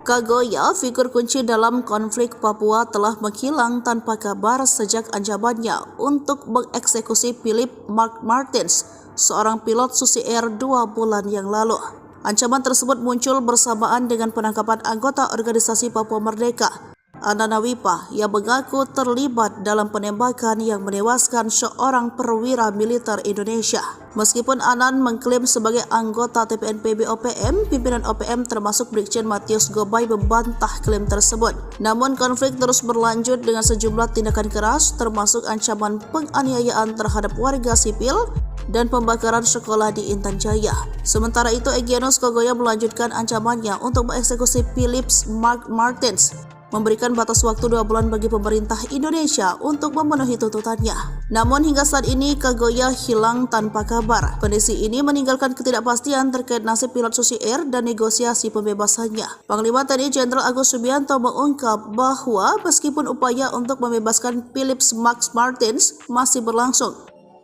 Kogoya, figur kunci dalam konflik Papua, telah menghilang tanpa kabar sejak ancamannya untuk mengeksekusi Philip Mark Martins, seorang pilot Susi Air 2 bulan yang lalu. Ancaman tersebut muncul bersamaan dengan penangkapan anggota organisasi Papua Merdeka, Anana Wipa, yang mengaku terlibat dalam penembakan yang menewaskan seorang perwira militer Indonesia. Meskipun Anan mengklaim sebagai anggota TPNPB-OPM, pimpinan OPM termasuk Brigjen Matius Gobay membantah klaim tersebut. Namun konflik terus berlanjut dengan sejumlah tindakan keras, termasuk ancaman penganiayaan terhadap warga sipil dan pembakaran sekolah di Intan Jaya. Sementara itu, Egyanus Kogoya melanjutkan ancamannya untuk mengeksekusi Philip Mark Martins, memberikan batas waktu 2 bulan bagi pemerintah Indonesia untuk memenuhi tuntutannya. Namun hingga saat ini Kogoya hilang tanpa kabar. Kondisi ini meninggalkan ketidakpastian terkait nasib pilot Susi Air dan negosiasi pembebasannya. Panglima TNI Jenderal Agus Subianto mengungkap bahwa meskipun upaya untuk membebaskan Philip Max Martins masih berlangsung,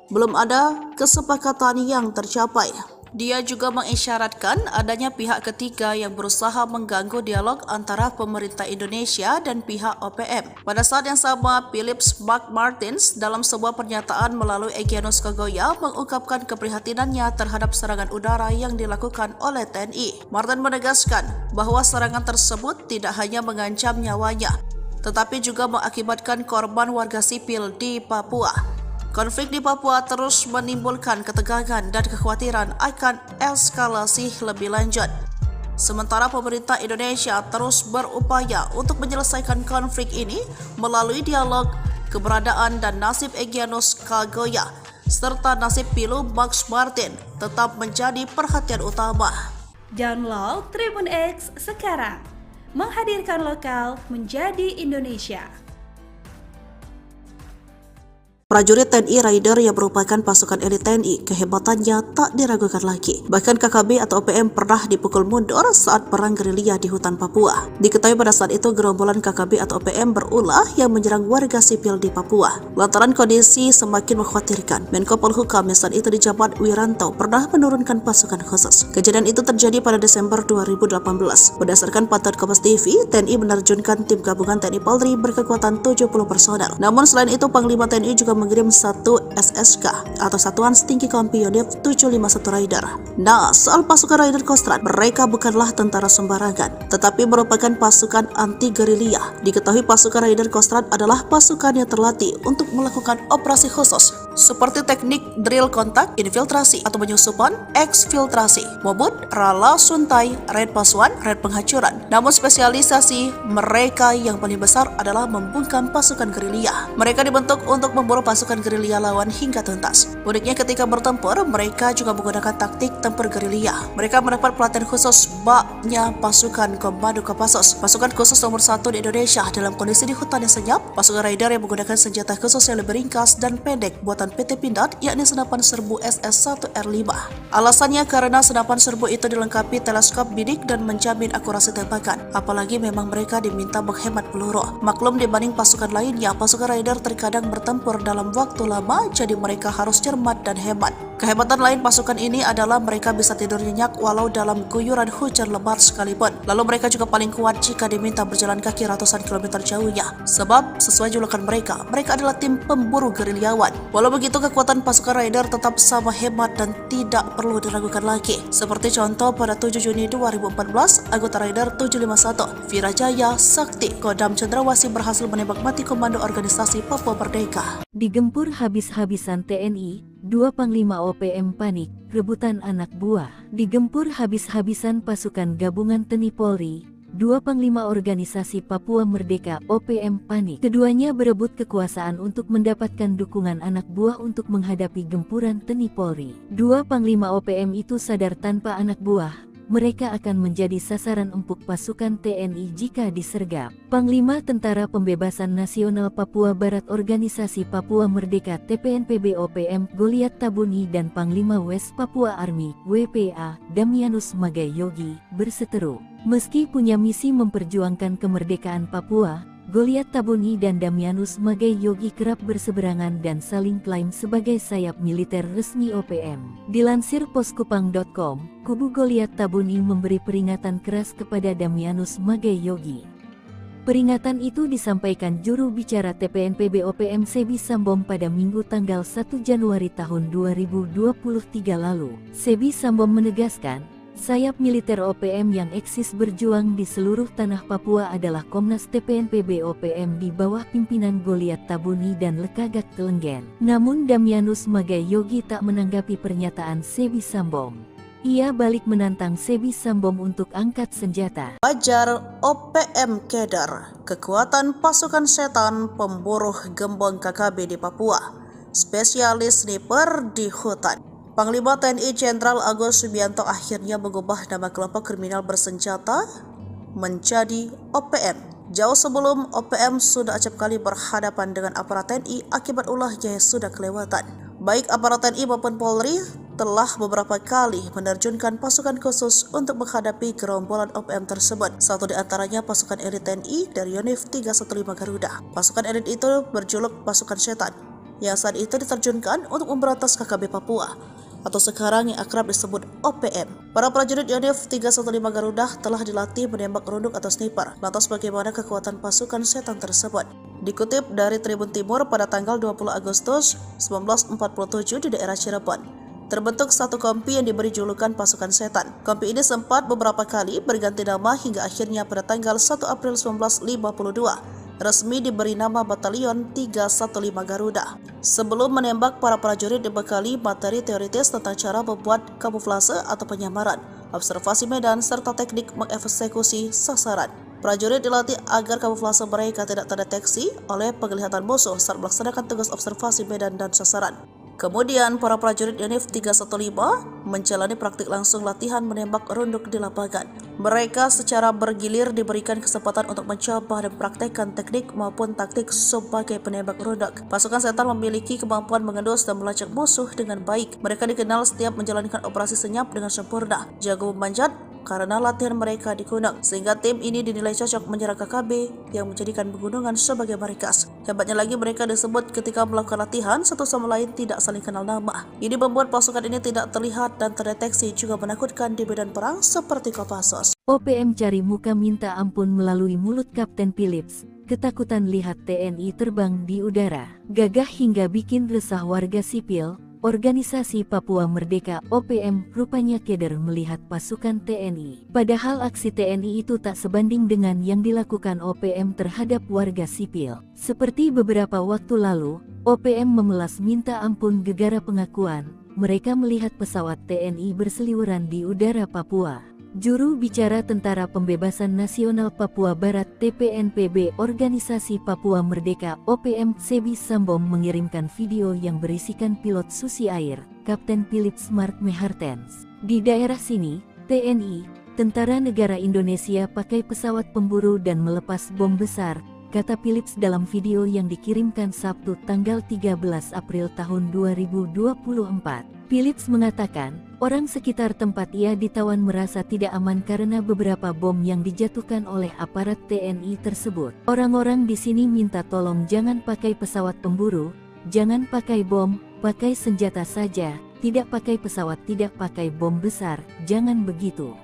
belum ada kesepakatan yang tercapai. Dia juga mengisyaratkan adanya pihak ketiga yang berusaha mengganggu dialog antara pemerintah Indonesia dan pihak OPM. Pada saat yang sama, Philip Mark Martins dalam sebuah pernyataan melalui Egyanus Kogoya mengungkapkan keprihatinannya terhadap serangan udara yang dilakukan oleh TNI. Martin menegaskan bahwa serangan tersebut tidak hanya mengancam nyawanya, tetapi juga mengakibatkan korban warga sipil di Papua. Konflik di Papua terus menimbulkan ketegangan dan kekhawatiran akan eskalasi lebih lanjut. Sementara pemerintah Indonesia terus berupaya untuk menyelesaikan konflik ini melalui dialog, keberadaan dan nasib Egyanus Kogoya serta nasib Philip Max Martin tetap menjadi perhatian utama. Download Tribun X sekarang. Menghadirkan lokal menjadi Indonesia. Prajurit TNI Raider yang merupakan pasukan elit TNI, kehebatannya tak diragukan lagi. Bahkan KKB atau OPM pernah dipukul mundur saat perang gerilya di hutan Papua. Diketahui pada saat itu gerombolan KKB atau OPM berulah yang menyerang warga sipil di Papua. Lantaran kondisi semakin mengkhawatirkan, Menko Polhukam yang saat itu dijabat Wiranto pernah menurunkan pasukan khusus. Kejadian itu terjadi pada Desember 2018. Berdasarkan pantauan Kompas TV, TNI menerjunkan tim gabungan TNI Polri berkekuatan 70 personel. Namun selain itu, Panglima TNI juga mengirim satu SSK atau Satuan Setinggi Kompi Yonif 751 Raider. Nah, soal pasukan Raider Kostrad, mereka bukanlah tentara sembarangan, tetapi merupakan pasukan anti gerilya. Diketahui pasukan Raider Kostrad adalah pasukan yang terlatih untuk melakukan operasi khusus seperti teknik drill kontak, infiltrasi atau penyusupan, eksfiltrasi, mobut, rala suntai, raid pasuan, raid penghancuran. Namun spesialisasi mereka yang paling besar adalah membungkam pasukan gerilya. Mereka dibentuk untuk memburu pasukan gerilya lawan hingga tuntas. Uniknya ketika bertempur, mereka juga menggunakan taktik tempur gerilya. Mereka mendapat pelatihan khusus baknya pasukan Komando Kopassus, pasukan khusus nomor 1 di Indonesia dalam kondisi di hutan yang senyap. Pasukan Raider yang menggunakan senjata khusus yang lebih ringkas dan pendek buatan PT Pindad, yakni senapan serbu SS-1R5. Alasannya karena senapan serbu itu dilengkapi teleskop bidik dan menjamin akurasi tembakan. Apalagi memang mereka diminta menghemat peluru. Maklum dibanding pasukan lainnya, pasukan Raider terkadang bertempur dalam waktu lama, jadi mereka harus cermat dan hemat. Kehebatan lain pasukan ini adalah mereka bisa tidur nyenyak walau dalam guyuran hujan lebat sekalipun. Lalu mereka juga paling kuat jika diminta berjalan kaki ratusan kilometer jauhnya. Sebab sesuai julukan mereka adalah tim pemburu gerilyawan. Walau begitu, kekuatan pasukan Raider tetap sama hebat dan tidak perlu diragukan lagi. Seperti contoh pada 7 Juni 2014, anggota Raider 751, Virajaya Sakti, Kodam Cendrawasih berhasil menembak mati komando organisasi Papua Merdeka. Digempur habis-habisan TNI, 2 Panglima OPM panik, rebutan anak buah. Digempur habis-habisan pasukan gabungan TNI Polri, 2 Panglima Organisasi Papua Merdeka OPM panik. Keduanya berebut kekuasaan untuk mendapatkan dukungan anak buah untuk menghadapi gempuran TNI Polri. 2 Panglima OPM itu sadar tanpa anak buah mereka akan menjadi sasaran empuk pasukan TNI jika disergap. Panglima Tentara Pembebasan Nasional Papua Barat Organisasi Papua Merdeka TPNPB OPM Goliat Tabuni dan Panglima West Papua Army WPA Damianus Magai Yogi berseteru. Meski punya misi memperjuangkan kemerdekaan Papua, Goliat Tabuni dan Damianus Magai Yogi kerap berseberangan dan saling klaim sebagai sayap militer resmi OPM. Dilansir poskupang.com, kubu Goliat Tabuni memberi peringatan keras kepada Damianus Magai Yogi. Peringatan itu disampaikan juru bicara TPNPB OPM Sebi Sambom pada Minggu tanggal 1 Januari tahun 2023 lalu. Sebi Sambom menegaskan, sayap militer OPM yang eksis berjuang di seluruh tanah Papua adalah Komnas TPNPB OPM di bawah pimpinan Goliat Tabuni dan Lekagak Telenggen. Namun Damianus Magai Yogi tak menanggapi pernyataan Sebi Sambom. Ia balik menantang Sebi Sambom untuk angkat senjata. Wajar OPM Keder, kekuatan pasukan setan pemburu gembong KKB di Papua, spesialis sniper di hutan. Panglima TNI Jenderal Agus Subianto akhirnya mengubah nama kelompok kriminal bersenjata menjadi OPM. Jauh sebelum OPM sudah acap kali berhadapan dengan aparat TNI akibat ulahnya yang sudah kelewatan. Baik aparat TNI maupun Polri telah beberapa kali menerjunkan pasukan khusus untuk menghadapi gerombolan OPM tersebut. Satu di antaranya pasukan elit TNI dari Yonif 315 Garuda. Pasukan elit itu berjuluk pasukan setan, yang saat itu diterjunkan untuk memberantas KKB Papua, atau sekarang yang akrab disebut OPM. Para prajurit Yonif 315 Garuda telah dilatih menembak runduk atau sniper. Lantas bagaimana kekuatan pasukan setan tersebut? Dikutip dari Tribun Timur pada tanggal 20 Agustus 1947 di daerah Cirebon, terbentuk satu kompi yang diberi julukan pasukan setan. Kompi ini sempat beberapa kali berganti nama hingga akhirnya pada tanggal 1 April 1952 resmi diberi nama Batalion 315 Garuda. Sebelum menembak, para prajurit dibekali materi teoritis tentang cara membuat kamuflase atau penyamaran, observasi medan, serta teknik mengeksekusi sasaran. Prajurit dilatih agar kamuflase mereka tidak terdeteksi oleh penglihatan musuh saat melaksanakan tugas observasi medan dan sasaran. Kemudian, para prajurit Yonif 315 menjalani praktik langsung latihan menembak runduk di lapangan. Mereka secara bergilir diberikan kesempatan untuk mencoba dan mempraktekkan teknik maupun taktik sebagai penembak runduk. Pasukan setan memiliki kemampuan mengendus dan melacak musuh dengan baik. Mereka dikenal setiap menjalankan operasi senyap dengan sempurna, jago memanjat, karena latihan mereka di gunung, sehingga tim ini dinilai cocok menyerang KKB yang menjadikan pegunungan sebagai markas. Hebatnya lagi, mereka disebut ketika melakukan latihan satu sama lain tidak saling kenal nama. Ini membuat pasukan ini tidak terlihat dan terdeteksi, juga menakutkan di medan perang seperti Kopassus. OPM cari muka minta ampun melalui mulut Kapten Philips. Ketakutan lihat TNI terbang di udara, gagah hingga bikin resah warga sipil. Organisasi Papua Merdeka (OPM) rupanya keder melihat pasukan TNI. Padahal aksi TNI itu tak sebanding dengan yang dilakukan OPM terhadap warga sipil. Seperti beberapa waktu lalu, OPM memelas minta ampun gegara pengakuan mereka melihat pesawat TNI berseliweran di udara Papua. Juru bicara Tentara Pembebasan Nasional Papua Barat (TPNPB) Organisasi Papua Merdeka (OPM) Sebi Sambom mengirimkan video yang berisikan pilot Susi Air, Kapten Philips Mark Mehartens. Di daerah sini, TNI, Tentara Negara Indonesia pakai pesawat pemburu dan melepas bom besar, kata Philips dalam video yang dikirimkan Sabtu tanggal 13 April tahun 2024. Philips mengatakan, orang sekitar tempat ia ditawan merasa tidak aman karena beberapa bom yang dijatuhkan oleh aparat TNI tersebut. Orang-orang di sini minta tolong jangan pakai pesawat pemburu, jangan pakai bom, pakai senjata saja, tidak pakai pesawat, tidak pakai bom besar, jangan begitu.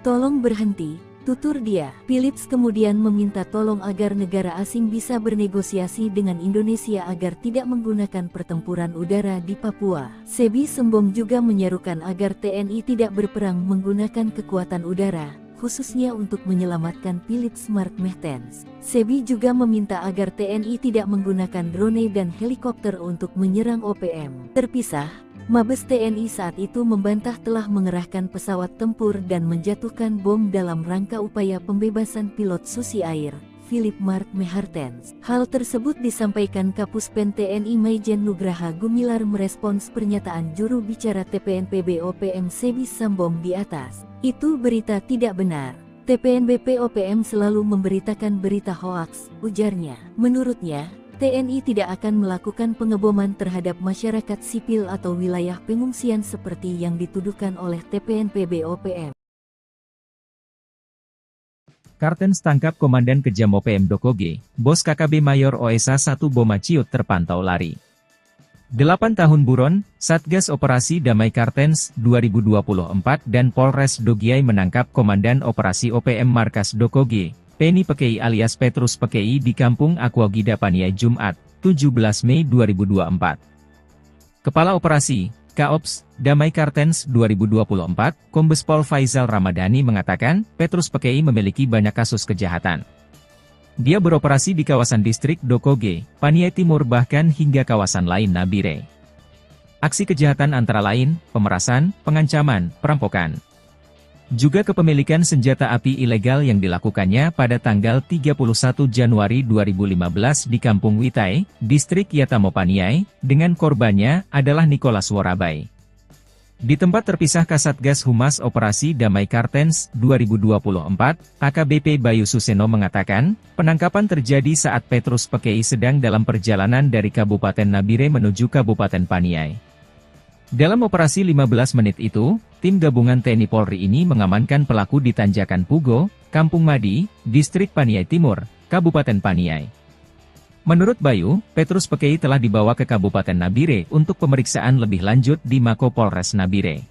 Tolong berhenti, tutur dia. Philips kemudian meminta tolong agar negara asing bisa bernegosiasi dengan Indonesia agar tidak menggunakan pertempuran udara di Papua. Sebi Sembom juga menyerukan agar TNI tidak berperang menggunakan kekuatan udara, khususnya untuk menyelamatkan Philips Mark Mehartens. Sebi juga meminta agar TNI tidak menggunakan drone dan helikopter untuk menyerang OPM. Terpisah, Mabes TNI saat itu membantah telah mengerahkan pesawat tempur dan menjatuhkan bom dalam rangka upaya pembebasan pilot Susi Air, Philip Mark Mehartens. Hal tersebut disampaikan Kapuspen TNI Maijen Nugraha Gumilar merespons pernyataan juru bicara TPNPB OPM Sebi Sambom di atas. Itu berita tidak benar. TPNBP OPM selalu memberitakan berita hoaks, ujarnya. Menurutnya, TNI tidak akan melakukan pengeboman terhadap masyarakat sipil atau wilayah pengungsian seperti yang dituduhkan oleh TPNPB OPM. Kartens tangkap Komandan Kejam OPM Dokoge, Bos KKB Mayor OSA 1 Boma Ciut terpantau lari. 8 tahun buron, Satgas Operasi Damai Kartens 2024 dan Polres Dogiai menangkap Komandan Operasi OPM Markas Dokoge, Penny Pekei alias Petrus Pekei di Kampung Aquagida Paniai Jumat, 17 Mei 2024. Kepala Operasi, Kaops, Damai Kartens 2024, Kombes Pol Faizal Ramadhani mengatakan, Petrus Pekei memiliki banyak kasus kejahatan. Dia beroperasi di kawasan distrik Dokoge, Paniai Timur bahkan hingga kawasan lain Nabire. Aksi kejahatan antara lain, pemerasan, pengancaman, perampokan. Juga kepemilikan senjata api ilegal yang dilakukannya pada tanggal 31 Januari 2015 di Kampung Witai, Distrik Yatamo Paniai, dengan korbannya adalah Nicholas Worabai. Di tempat terpisah Kasatgas Humas Operasi Damai Kartens 2024, AKBP Bayu Suseno mengatakan, penangkapan terjadi saat Petrus Pekei sedang dalam perjalanan dari Kabupaten Nabire menuju Kabupaten Paniai. Dalam operasi 15 menit itu, tim gabungan TNI Polri ini mengamankan pelaku di Tanjakan Pugo, Kampung Madi, Distrik Paniai Timur, Kabupaten Paniai. Menurut Bayu, Petrus Pekei telah dibawa ke Kabupaten Nabire untuk pemeriksaan lebih lanjut di Mako Polres Nabire.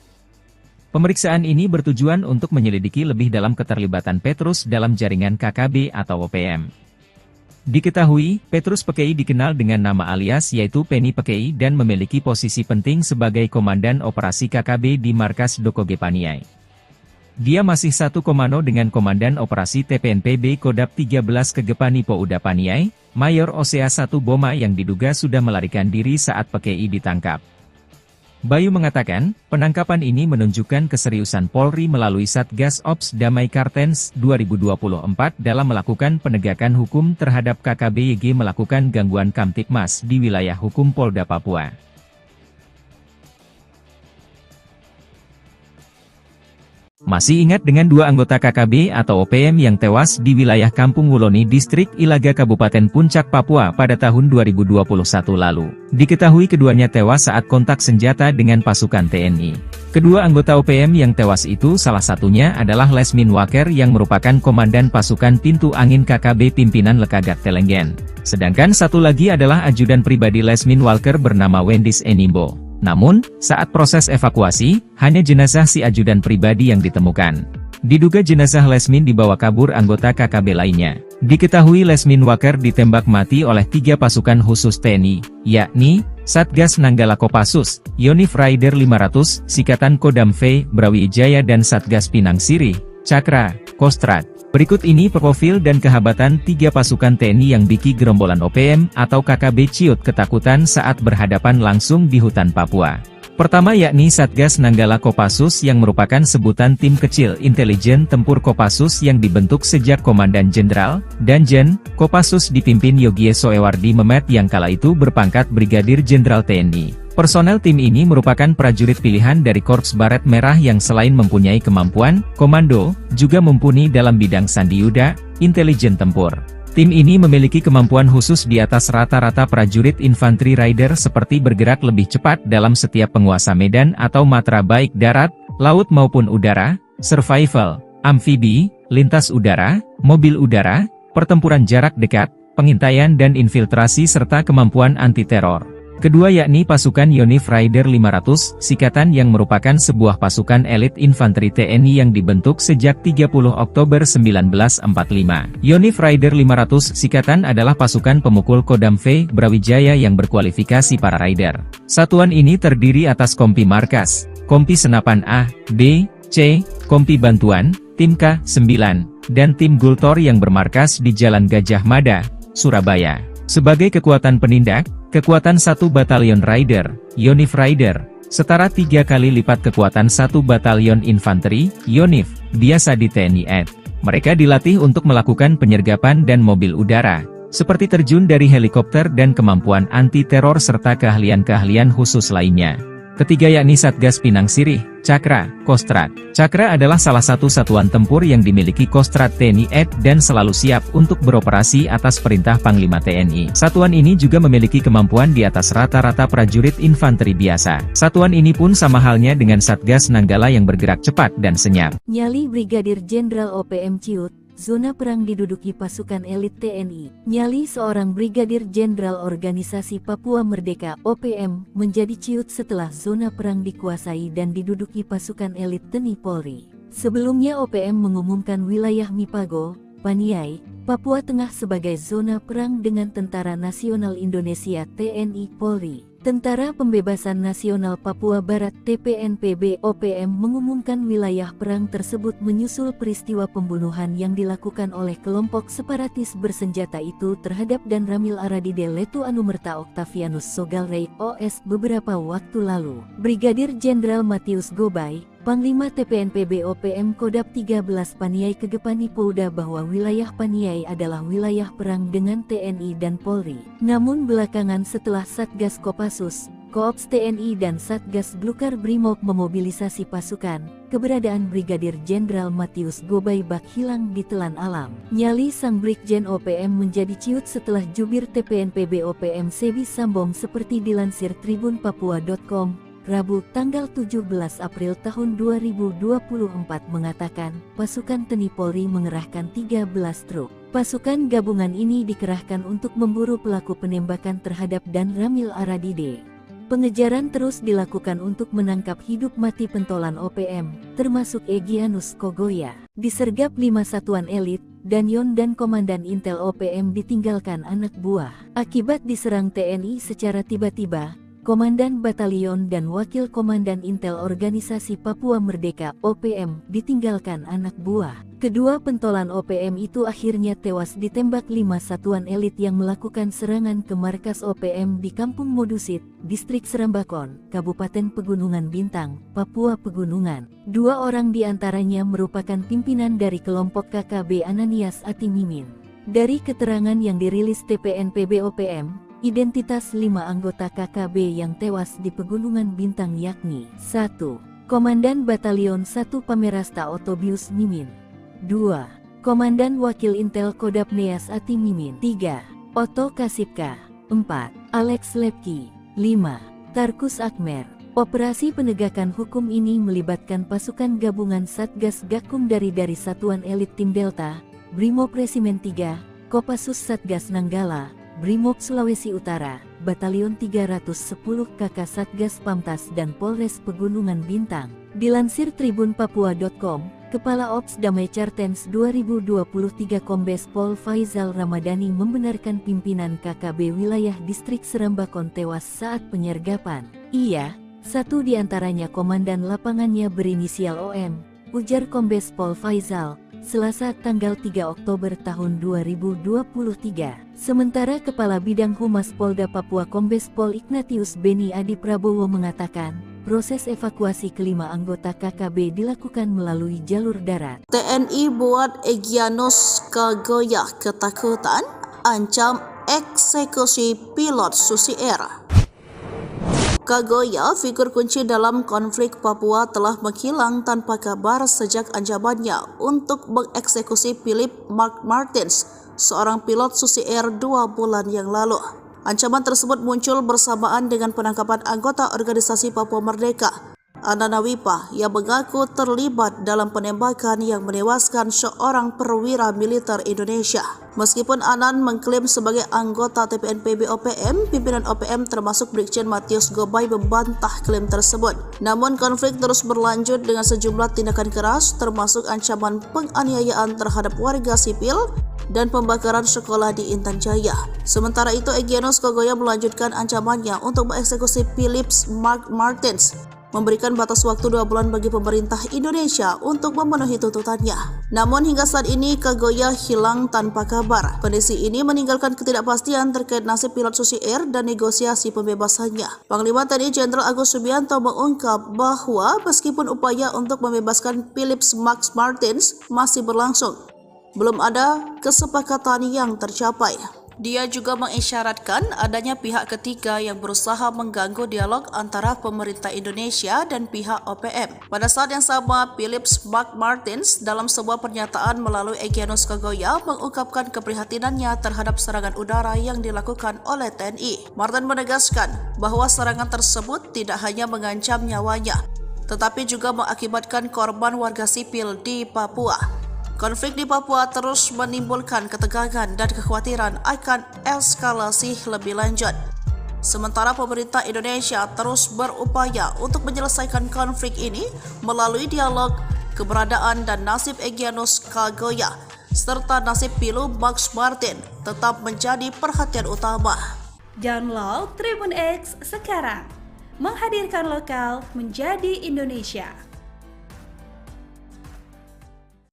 Pemeriksaan ini bertujuan untuk menyelidiki lebih dalam keterlibatan Petrus dalam jaringan KKB atau OPM. Diketahui, Petrus Pekei dikenal dengan nama alias yaitu Penny Pekei dan memiliki posisi penting sebagai Komandan Operasi KKB di Markas Dokoge Paniai. Dia masih satu komando dengan Komandan Operasi TPNPB Kodap 13 Kegepani Pouda Paniai, Mayor OSA 1 Boma yang diduga sudah melarikan diri saat Pekei ditangkap. Bayu mengatakan, penangkapan ini menunjukkan keseriusan Polri melalui Satgas Ops Damai Kartens 2024 dalam melakukan penegakan hukum terhadap KKBYG melakukan gangguan Kamtipmas di wilayah hukum Polda Papua. Masih ingat dengan dua anggota KKB atau OPM yang tewas di wilayah Kampung Wuloni Distrik Ilaga Kabupaten Puncak Papua pada tahun 2021 lalu. Diketahui keduanya tewas saat kontak senjata dengan pasukan TNI. Kedua anggota OPM yang tewas itu salah satunya adalah Lesmin Walker yang merupakan komandan pasukan Pintu Angin KKB pimpinan Lekagak Telenggen. Sedangkan satu lagi adalah ajudan pribadi Lesmin Walker bernama Wendis Enimbo. Namun, saat proses evakuasi, hanya jenazah si ajudan pribadi yang ditemukan. Diduga jenazah Lesmin dibawa kabur anggota KKB lainnya. Diketahui Lesmin Walker ditembak mati oleh 3 pasukan khusus TNI, yakni Satgas Nanggala Kopassus, Yonif Raider 500, Sikatan Kodam V, Brawijaya dan Satgas Pinang Sirih, Cakra, Kostrad. Berikut ini profil dan kehabatan 3 pasukan TNI yang biki gerombolan OPM atau KKB ciut ketakutan saat berhadapan langsung di hutan Papua. Pertama yakni Satgas Nanggala Kopassus yang merupakan sebutan tim kecil intelijen tempur Kopassus yang dibentuk sejak Komandan Jenderal, Danjen, Kopassus dipimpin Yogie Soewardi Memet yang kala itu berpangkat Brigadir Jenderal TNI. Personel tim ini merupakan prajurit pilihan dari Korps Baret Merah yang selain mempunyai kemampuan komando, juga mumpuni dalam bidang sandiyuda, intelijen tempur. Tim ini memiliki kemampuan khusus di atas rata-rata prajurit infanteri rider seperti bergerak lebih cepat dalam setiap penguasa medan atau matra baik darat, laut maupun udara, survival, amfibi, lintas udara, mobil udara, pertempuran jarak dekat, pengintaian dan infiltrasi serta kemampuan anti-teror. Kedua yakni pasukan Yonif Raider 500, Sikatan yang merupakan sebuah pasukan elit infanteri TNI yang dibentuk sejak 30 Oktober 1945. Yonif Raider 500 Sikatan adalah pasukan pemukul Kodam V, Brawijaya yang berkualifikasi para rider. Satuan ini terdiri atas kompi markas, kompi senapan A, B, C, kompi bantuan, tim K9, dan tim Gultor yang bermarkas di Jalan Gajah Mada, Surabaya. Sebagai kekuatan penindak, kekuatan 1 Batalion Rider, Yonif Rider, setara 3 kali lipat kekuatan 1 Batalion Infanteri, Yonif, biasa di TNI AD. Mereka dilatih untuk melakukan penyergapan dan mobil udara, seperti terjun dari helikopter dan kemampuan anti-teror serta keahlian-keahlian khusus lainnya. Ketiga yakni Satgas Pinang Sirih, Cakra, Kostrad. Cakra adalah salah satu satuan tempur yang dimiliki Kostrad TNI AD dan selalu siap untuk beroperasi atas perintah Panglima TNI. Satuan ini juga memiliki kemampuan di atas rata-rata prajurit infanteri biasa. Satuan ini pun sama halnya dengan Satgas Nanggala yang bergerak cepat dan senyap. Nyali Brigadir Jenderal OPM ciut, zona perang diduduki pasukan elit TNI. Nyali seorang Brigadir Jenderal Organisasi Papua Merdeka (OPM) menjadi ciut setelah zona perang dikuasai dan diduduki pasukan elit TNI Polri. Sebelumnya OPM mengumumkan wilayah Mipago, Paniai, Papua Tengah sebagai zona perang dengan Tentara Nasional Indonesia (TNI Polri). Tentara Pembebasan Nasional Papua Barat (TPNPB) OPM mengumumkan wilayah perang tersebut menyusul peristiwa pembunuhan yang dilakukan oleh kelompok separatis bersenjata itu terhadap Dan Ramil Aradide Letu Anumerta Octavianus Sogalrey OS beberapa waktu lalu. Brigadir Jenderal Matius Gobay, Panglima TPNPB OPM Kodap 13 Paniai Kegepani Polda bahwa wilayah Paniai adalah wilayah perang dengan TNI dan Polri. Namun belakangan setelah Satgas Kopassus, Koops TNI dan Satgas Blukar Brimob memobilisasi pasukan, keberadaan Brigadir Jenderal Matius Gobay bak hilang ditelan alam. Nyali sang Brigjen OPM menjadi ciut setelah jubir TPNPB OPM Sebi Sambong seperti dilansir tribunpapua.com. Rabu, tanggal 17 April tahun 2024 mengatakan, pasukan TNI Polri mengerahkan 13 truk. Pasukan gabungan ini dikerahkan untuk memburu pelaku penembakan terhadap Dan Ramil Aradide. Pengejaran terus dilakukan untuk menangkap hidup mati pentolan OPM, termasuk Egyanus Kogoya. Disergap 5 satuan elit, Danyon dan Komandan Intel OPM ditinggalkan anak buah. Akibat diserang TNI secara tiba-tiba, Komandan Batalion dan Wakil Komandan Intel Organisasi Papua Merdeka (OPM) ditinggalkan anak buah. Kedua pentolan OPM itu akhirnya tewas ditembak 5 satuan elit yang melakukan serangan ke markas OPM di Kampung Modusit, Distrik Serambakon, Kabupaten Pegunungan Bintang, Papua Pegunungan. 2 orang diantaranya merupakan pimpinan dari kelompok KKB Ananias Atimimin. Dari keterangan yang dirilis TPNPB OPM, identitas 5 anggota KKB yang tewas di Pegunungan Bintang yakni 1. Komandan Batalion 1 Pamerasta Otobius Mimin. 2. Komandan Wakil Intel Kodap Neas Ati Mimin. 3. Otto Kasipka. 4. Alex Lepki. 5. Tarkus Akmer. Operasi penegakan hukum ini melibatkan pasukan gabungan Satgas Gakum dari Satuan Elit Tim Delta, Brimob Resimen 3, Kopassus Satgas Nanggala, Brimob Sulawesi Utara, Batalion 310 KK Satgas Pamtas dan Polres Pegunungan Bintang. Dilansir tribunpapua.com, Kepala Ops Damai Cartens 2023 Kombes Pol Faizal Ramadhani membenarkan pimpinan KKB wilayah distrik Serambakon tewas saat penyergapan. Ia, satu di antaranya komandan lapangannya berinisial OM, ujar Kombes Pol Faizal, Selasa tanggal 3 Oktober tahun 2023. Sementara Kepala Bidang Humas Polda Papua Kombes Pol Ignatius Beni Adi Prabowo mengatakan, proses evakuasi kelima anggota KKB dilakukan melalui jalur darat. TNI buat Egyanus Kagoya ketakutan, ancam eksekusi pilot Susi Air. Kagoya, figur kunci dalam konflik Papua, telah menghilang tanpa kabar sejak ancamannya untuk mengeksekusi Philip Mark Martins, seorang pilot Susi Air 2 bulan yang lalu. Ancaman tersebut muncul bersamaan dengan penangkapan anggota organisasi Papua Merdeka, Anana Wipa, yang mengaku terlibat dalam penembakan yang menewaskan seorang perwira militer Indonesia. Meskipun Anan mengklaim sebagai anggota TPNPB OPM, pimpinan OPM termasuk Brigjen Matius Gobay membantah klaim tersebut. Namun konflik terus berlanjut dengan sejumlah tindakan keras, termasuk ancaman penganiayaan terhadap warga sipil dan pembakaran sekolah di Intan Jaya. Sementara itu, Egyanus Kagoya melanjutkan ancamannya untuk mengeksekusi Philip Mark Martins, memberikan batas waktu 2 bulan bagi pemerintah Indonesia untuk memenuhi tuntutannya. Namun hingga saat ini Kagoya hilang tanpa kabar. Kondisi ini meninggalkan ketidakpastian terkait nasib pilot Susi Air dan negosiasi pembebasannya. Panglima TNI Jenderal Agus Subianto mengungkap bahwa meskipun upaya untuk membebaskan Philip Mark Martins masih berlangsung, belum ada kesepakatan yang tercapai. Dia juga mengisyaratkan adanya pihak ketiga yang berusaha mengganggu dialog antara pemerintah Indonesia dan pihak OPM. Pada saat yang sama, Philip Mark Martins dalam sebuah pernyataan melalui Egyanus Kagoya mengungkapkan keprihatinannya terhadap serangan udara yang dilakukan oleh TNI. Martin menegaskan bahwa serangan tersebut tidak hanya mengancam nyawanya, tetapi juga mengakibatkan korban warga sipil di Papua. Konflik di Papua terus menimbulkan ketegangan dan kekhawatiran akan eskalasi lebih lanjut. Sementara pemerintah Indonesia terus berupaya untuk menyelesaikan konflik ini melalui dialog, keberadaan dan nasib Egyanus Kagoya serta nasib Philip Mark Martins tetap menjadi perhatian utama. Download Tribun X sekarang, menghadirkan lokal menjadi Indonesia.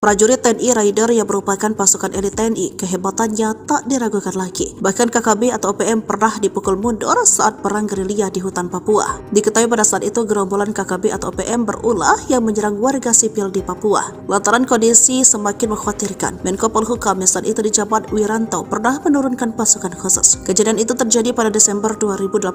Prajurit TNI Raider yang merupakan pasukan elit TNI, kehebatannya tak diragukan lagi. Bahkan KKB atau OPM pernah dipukul mundur saat perang gerilya di hutan Papua. Diketahui pada saat itu gerombolan KKB atau OPM berulah yang menyerang warga sipil di Papua. Lantaran kondisi semakin mengkhawatirkan, Menko Polhukam yang saat itu dijabat Wiranto pernah menurunkan pasukan khusus. Kejadian itu terjadi pada Desember 2018.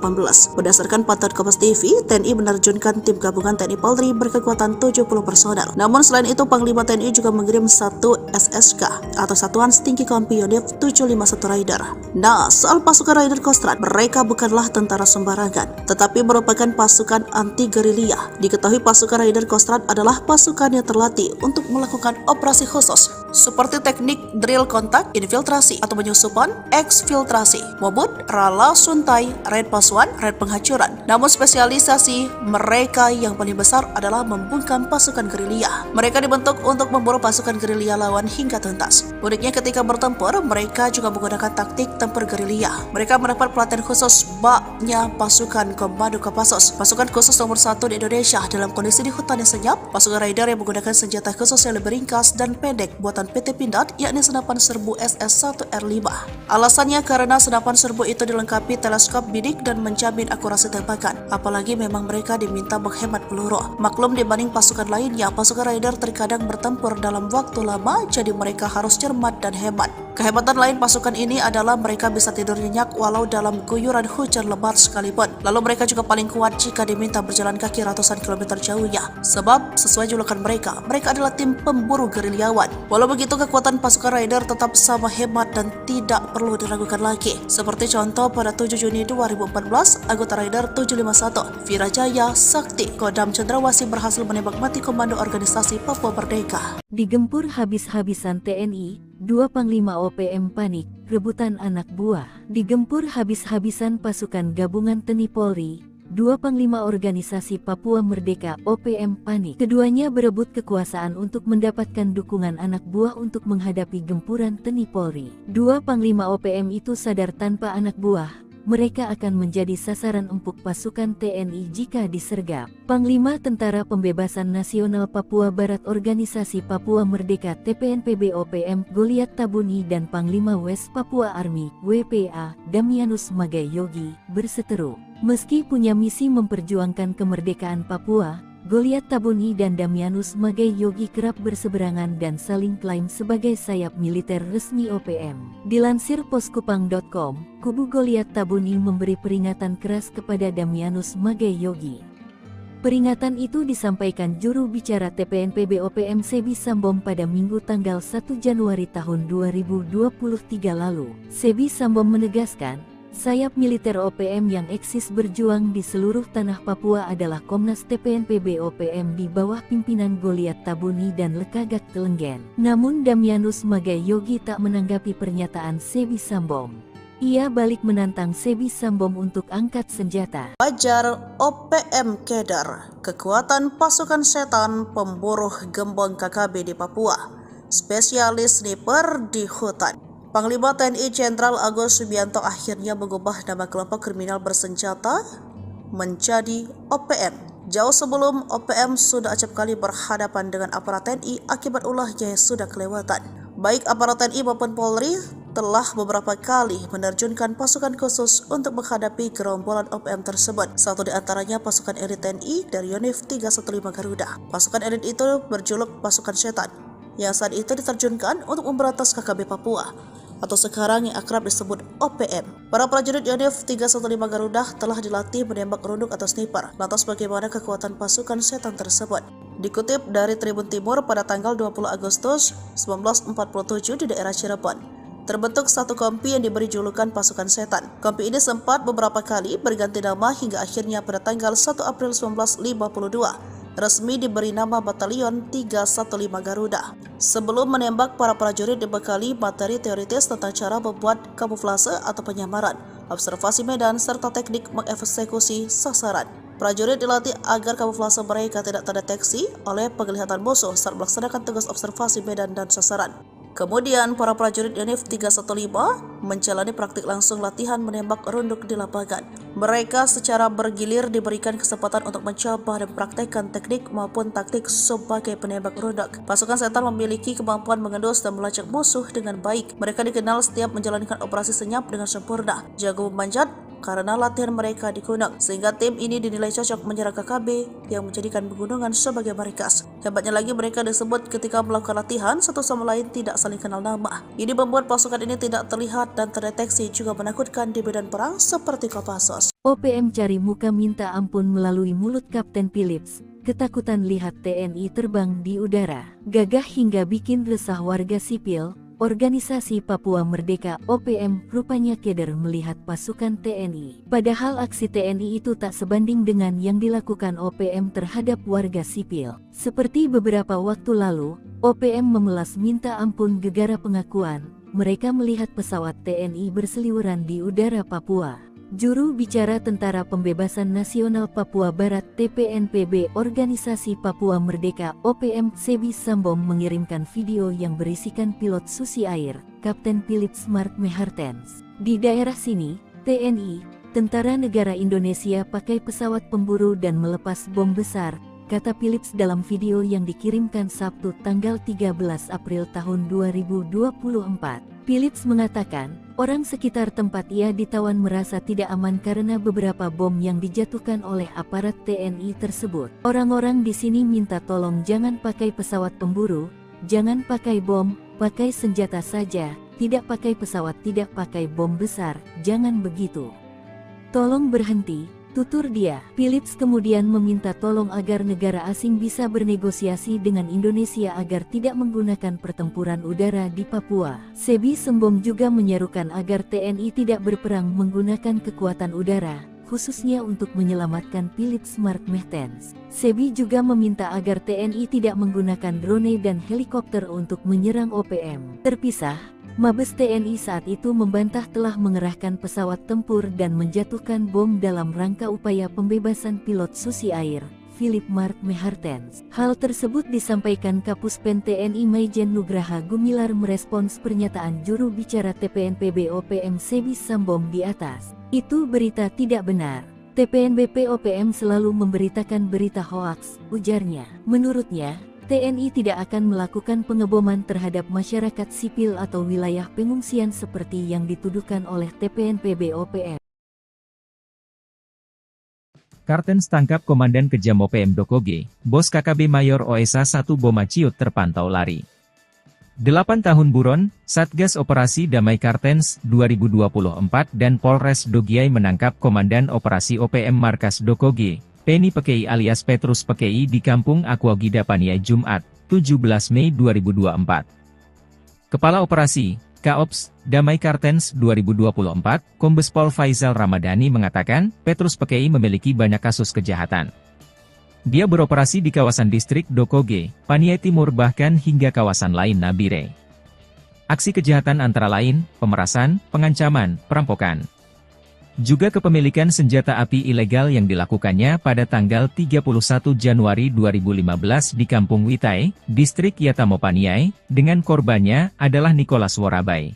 Berdasarkan pantauan Kompas TV, TNI menerjunkan tim gabungan TNI Polri berkekuatan 70 personel. Namun selain itu, Panglima TNI juga mengirim 1 SSK atau Satuan Setinggi Kompi Unit 751 Raider. Nah, soal pasukan Raider Kostrad, mereka bukanlah tentara sembarangan, tetapi merupakan pasukan anti-gerilya. Diketahui pasukan Raider Kostrad adalah pasukan yang terlatih untuk melakukan operasi khusus, seperti teknik drill kontak, infiltrasi atau penyusupan, eksfiltrasi, mobut, rala, suntai, raid pasuan, raid penghancuran. Namun spesialisasi mereka yang paling besar adalah membungkam pasukan gerilya. Mereka dibentuk untuk memburu pasukan gerilya lawan hingga tuntas. Uniknya ketika bertempur, mereka juga menggunakan taktik tempur gerilya. Mereka mendapat pelatihan khusus baknya pasukan Komando Kopassus, pasukan khusus nomor 1 di Indonesia dalam kondisi di hutan yang senyap. Pasukan Raider yang menggunakan senjata khusus yang lebih ringkas dan pendek buatan PT Pindad, yakni senapan serbu SS-1R5. Alasannya karena senapan serbu itu dilengkapi teleskop bidik dan menjamin akurasi tembakan. Apalagi memang mereka diminta menghemat peluru. Maklum dibanding pasukan lainnya, pasukan Raider terkadang bertempur dalam waktu lama, jadi mereka harus cermat dan hemat. Kehebatan lain pasukan ini adalah mereka bisa tidur nyenyak walau dalam guyuran hujan lebat sekalipun. Lalu mereka juga paling kuat jika diminta berjalan kaki ratusan kilometer jauhnya. Sebab sesuai julukan mereka adalah tim pemburu gerilyawan. Walau begitu, kekuatan pasukan Raider tetap sama hebat dan tidak perlu diragukan lagi. Seperti contoh pada 7 Juni 2014, anggota Raider 751, Virajaya Sakti Kodam Cendrawasih berhasil menembak mati komando organisasi Papua Merdeka. Digempur habis-habisan TNI, 2 Panglima OPM panik, rebutan anak buah. Digempur habis-habisan pasukan gabungan TNI Polri, 2 Panglima organisasi Papua Merdeka OPM panik. Keduanya berebut kekuasaan untuk mendapatkan dukungan anak buah untuk menghadapi gempuran TNI Polri. 2 Panglima OPM itu sadar tanpa anak buah mereka akan menjadi sasaran empuk pasukan TNI jika disergap. Panglima Tentara Pembebasan Nasional Papua Barat Organisasi Papua Merdeka TPNPB OPM Goliat Tabuni dan Panglima West Papua Army WPA Damianus Magai Yogi berseteru. Meski punya misi memperjuangkan kemerdekaan Papua, Goliat Tabuni dan Damianus Magai Yogi kerap berseberangan dan saling klaim sebagai sayap militer resmi OPM. Dilansir poskupang.com, kubu Goliat Tabuni memberi peringatan keras kepada Damianus Magai Yogi. Peringatan itu disampaikan juru bicara TPNPB OPM Sebi Sambom pada Minggu tanggal 1 Januari tahun 2023 lalu. Sebi Sambom menegaskan, sayap militer OPM yang eksis berjuang di seluruh tanah Papua adalah Komnas TPNPB OPM di bawah pimpinan Goliat Tabuni dan Lekagak Telenggen. Namun Damianus Magai Yogi tak menanggapi pernyataan Sebi Sambom. Ia balik menantang Sebi Sambom untuk angkat senjata. Wajar OPM Keder, kekuatan pasukan setan pemburu gembong KKB di Papua, spesialis sniper di hutan. Panglima TNI Jenderal Agus Subianto akhirnya mengubah nama kelompok kriminal bersenjata menjadi OPM. Jauh sebelum OPM sudah acap kali berhadapan dengan aparat TNI akibat ulahnya yang sudah kelewatan. Baik aparat TNI maupun Polri telah beberapa kali menerjunkan pasukan khusus untuk menghadapi gerombolan OPM tersebut. Satu di antaranya pasukan elit TNI dari Yonif 315 Garuda. Pasukan elit itu berjuluk pasukan setan, yang saat itu diterjunkan untuk memberantas KKB Papua, atau sekarang yang akrab disebut OPM. Para prajurit Yonif 315 Garuda telah dilatih menembak runduk atau sniper. Lantas bagaimana kekuatan pasukan setan tersebut? Dikutip dari Tribun Timur pada tanggal 20 Agustus 1947 di daerah Cirebon, terbentuk satu kompi yang diberi julukan pasukan setan. Kompi ini sempat beberapa kali berganti nama hingga akhirnya pada tanggal 1 April 1952 resmi diberi nama Batalion 315 Garuda. Sebelum menembak, para prajurit dibekali materi teoritis tentang cara membuat kamuflase atau penyamaran, observasi medan, serta teknik mengeksekusi sasaran. Prajurit dilatih agar kamuflase mereka tidak terdeteksi oleh penglihatan musuh saat melaksanakan tugas observasi medan dan sasaran. Kemudian, para prajurit Yonif 315 menjalani praktik langsung latihan menembak runduk di lapangan. Mereka secara bergilir diberikan kesempatan untuk mencoba dan praktekkan teknik maupun taktik sebagai penembak runduk. Pasukan setan memiliki kemampuan mengendus dan melacak musuh dengan baik. Mereka dikenal setiap menjalankan operasi senyap dengan sempurna, jago memanjat, karena latihan mereka di gunung, sehingga tim ini dinilai cocok menyerang KKB yang menjadikan pegunungan sebagai markas. Hebatnya lagi, mereka disebut ketika melakukan latihan satu sama lain tidak saling kenal nama. Ini membuat pasukan ini tidak terlihat dan terdeteksi, juga menakutkan di medan perang seperti Kopassus. OPM cari muka minta ampun melalui mulut Kapten Philips. Ketakutan lihat TNI terbang di udara, gagah hingga bikin resah warga sipil. Organisasi Papua Merdeka OPM rupanya keder melihat pasukan TNI. Padahal aksi TNI itu tak sebanding dengan yang dilakukan OPM terhadap warga sipil. Seperti beberapa waktu lalu, OPM memelas minta ampun gegara pengakuan mereka melihat pesawat TNI berseliweran di udara Papua. Juru bicara Tentara Pembebasan Nasional Papua Barat TPNPB Organisasi Papua Merdeka OPM Sebi Sambom mengirimkan video yang berisikan pilot Susi Air, Kapten Philips Mark Mehartens. Di daerah sini, TNI, Tentara Negara Indonesia pakai pesawat pemburu dan melepas bom besar, kata Philips dalam video yang dikirimkan Sabtu tanggal 13 April tahun 2024. Philips mengatakan, orang sekitar tempat ia ditawan merasa tidak aman karena beberapa bom yang dijatuhkan oleh aparat TNI tersebut. Orang-orang di sini minta tolong jangan pakai pesawat pemburu, jangan pakai bom, pakai senjata saja, tidak pakai pesawat, tidak pakai bom besar, jangan begitu. Tolong berhenti, tutur dia. Philips kemudian meminta tolong agar negara asing bisa bernegosiasi dengan Indonesia agar tidak menggunakan pertempuran udara di Papua. Sebi Sembom juga menyerukan agar TNI tidak berperang menggunakan kekuatan udara, khususnya untuk menyelamatkan Philips Mark Mertens. Sebi juga meminta agar TNI tidak menggunakan drone dan helikopter untuk menyerang OPM. Terpisah, Mabes TNI saat itu membantah telah mengerahkan pesawat tempur dan menjatuhkan bom dalam rangka upaya pembebasan pilot Susi Air, Philip Mark Mertens. Hal tersebut disampaikan Kapuspen TNI Maijen Nugraha Gumilar merespons pernyataan juru bicara TPNPB OPM Sebi Sembom di atas. Itu berita tidak benar. TPNBP OPM selalu memberitakan berita hoaks, ujarnya. Menurutnya, TNI tidak akan melakukan pengeboman terhadap masyarakat sipil atau wilayah pengungsian seperti yang dituduhkan oleh TPNPB OPM. Kartens tangkap Komandan Kejam OPM Dokoge, Bos KKB Mayor OSA 1 Boma Ciut terpantau lari. 8 tahun buron, Satgas Operasi Damai Kartens 2024 dan Polres Dogiai menangkap Komandan Operasi OPM Markas Dokoge, Penny Pekei alias Petrus Pekei di Kampung Aquagida Paniai Jumat, 17 Mei 2024. Kepala Operasi, Kaops, Damai Kartens 2024, Kombes Pol Faizal Ramadhani mengatakan, Petrus Pekei memiliki banyak kasus kejahatan. Dia beroperasi di kawasan distrik Dokoge, Paniai Timur bahkan hingga kawasan lain Nabire. Aksi kejahatan antara lain, pemerasan, pengancaman, perampokan. Juga kepemilikan senjata api ilegal yang dilakukannya pada tanggal 31 Januari 2015 di Kampung Witai, distrik Yatamo Paniai, dengan korbannya adalah Nicholas Worabai.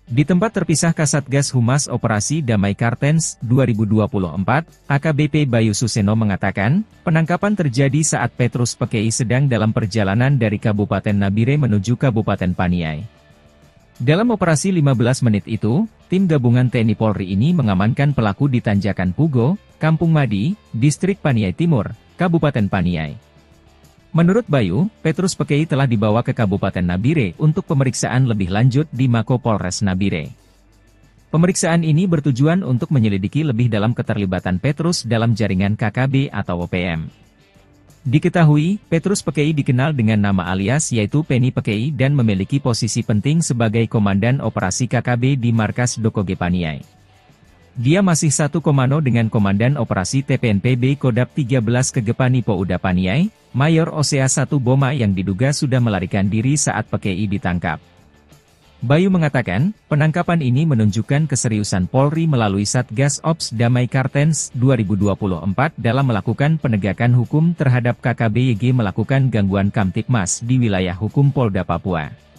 Di tempat terpisah Kasatgas Humas Operasi Damai Kartens 2024, AKBP Bayu Suseno mengatakan, penangkapan terjadi saat Petrus Pekei sedang dalam perjalanan dari Kabupaten Nabire menuju Kabupaten Paniai. Dalam operasi 15 menit itu, tim gabungan TNI Polri ini mengamankan pelaku di Tanjakan Pugo, Kampung Madi, Distrik Paniai Timur, Kabupaten Paniai. Menurut Bayu, Petrus Pekei telah dibawa ke Kabupaten Nabire untuk pemeriksaan lebih lanjut di Mako Polres Nabire. Pemeriksaan ini bertujuan untuk menyelidiki lebih dalam keterlibatan Petrus dalam jaringan KKB atau OPM. Diketahui, Petrus Pekei dikenal dengan nama alias yaitu Penny Pekei dan memiliki posisi penting sebagai Komandan Operasi KKB di Markas Dokoge Paniai. Dia masih satu komando dengan Komandan Operasi TPNPB Kodap 13 Kegepani Pouda Paniai, Mayor OSA 1 Boma yang diduga sudah melarikan diri saat Pekei ditangkap. Bayu mengatakan, penangkapan ini menunjukkan keseriusan Polri melalui Satgas Ops Damai Kartens 2024 dalam melakukan penegakan hukum terhadap KKB YG melakukan gangguan Kamtipmas di wilayah hukum Polda Papua.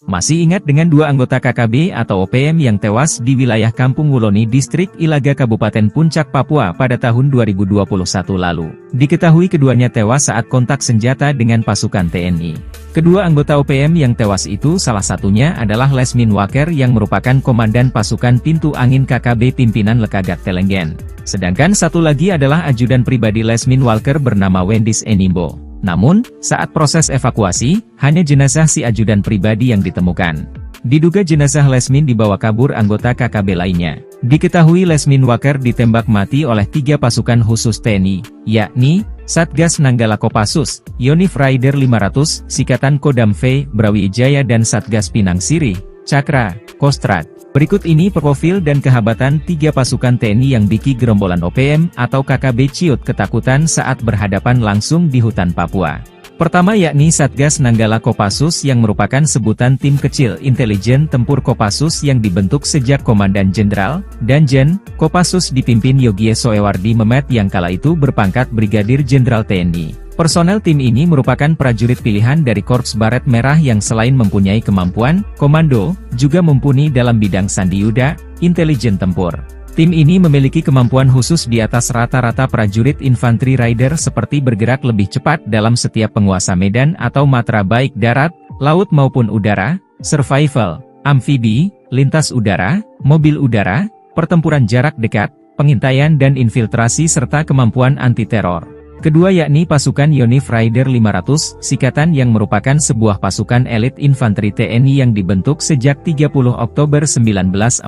Masih ingat dengan dua anggota KKB atau OPM yang tewas di wilayah Kampung Wuloni Distrik Ilaga Kabupaten Puncak Papua pada tahun 2021 lalu. Diketahui keduanya tewas saat kontak senjata dengan pasukan TNI. Kedua anggota OPM yang tewas itu salah satunya adalah Lesmin Waker yang merupakan Komandan Pasukan Pintu Angin KKB Pimpinan Lekagat Telenggen. Sedangkan satu lagi adalah ajudan pribadi Lesmin Walker bernama Wendis Enimbo. Namun, saat proses evakuasi, hanya jenazah si ajudan pribadi yang ditemukan. Diduga jenazah Lesmin dibawa kabur anggota KKB lainnya. Diketahui Lesmin Waker ditembak mati oleh 3 pasukan khusus TNI, yakni Satgas Nanggala Kopassus, Yonif Raider 500, Sikatan Kodam V, Brawijaya dan Satgas Pinang Sirih, Cakra, Kostrad. Berikut ini profil dan kehabatan 3 pasukan TNI yang bikin gerombolan OPM atau KKB Ciut ketakutan saat berhadapan langsung di hutan Papua. Pertama yakni Satgas Nanggala Kopassus yang merupakan sebutan tim kecil intelijen tempur Kopassus yang dibentuk sejak Komandan Jenderal, Danjen, Kopassus dipimpin Yogie Soewardi Memet yang kala itu berpangkat Brigadir Jenderal TNI. Personel tim ini merupakan prajurit pilihan dari Korps Baret Merah yang selain mempunyai kemampuan komando, juga mumpuni dalam bidang sandiyuda, intelijen tempur. Tim ini memiliki kemampuan khusus di atas rata-rata prajurit infanteri rider seperti bergerak lebih cepat dalam setiap penguasa medan atau matra baik darat, laut maupun udara, survival, amfibi, lintas udara, mobil udara, pertempuran jarak dekat, pengintaian dan infiltrasi serta kemampuan anti-teror. Kedua yakni pasukan Yonif Raider 500, Sikatan yang merupakan sebuah pasukan elit infanteri TNI yang dibentuk sejak 30 Oktober 1945.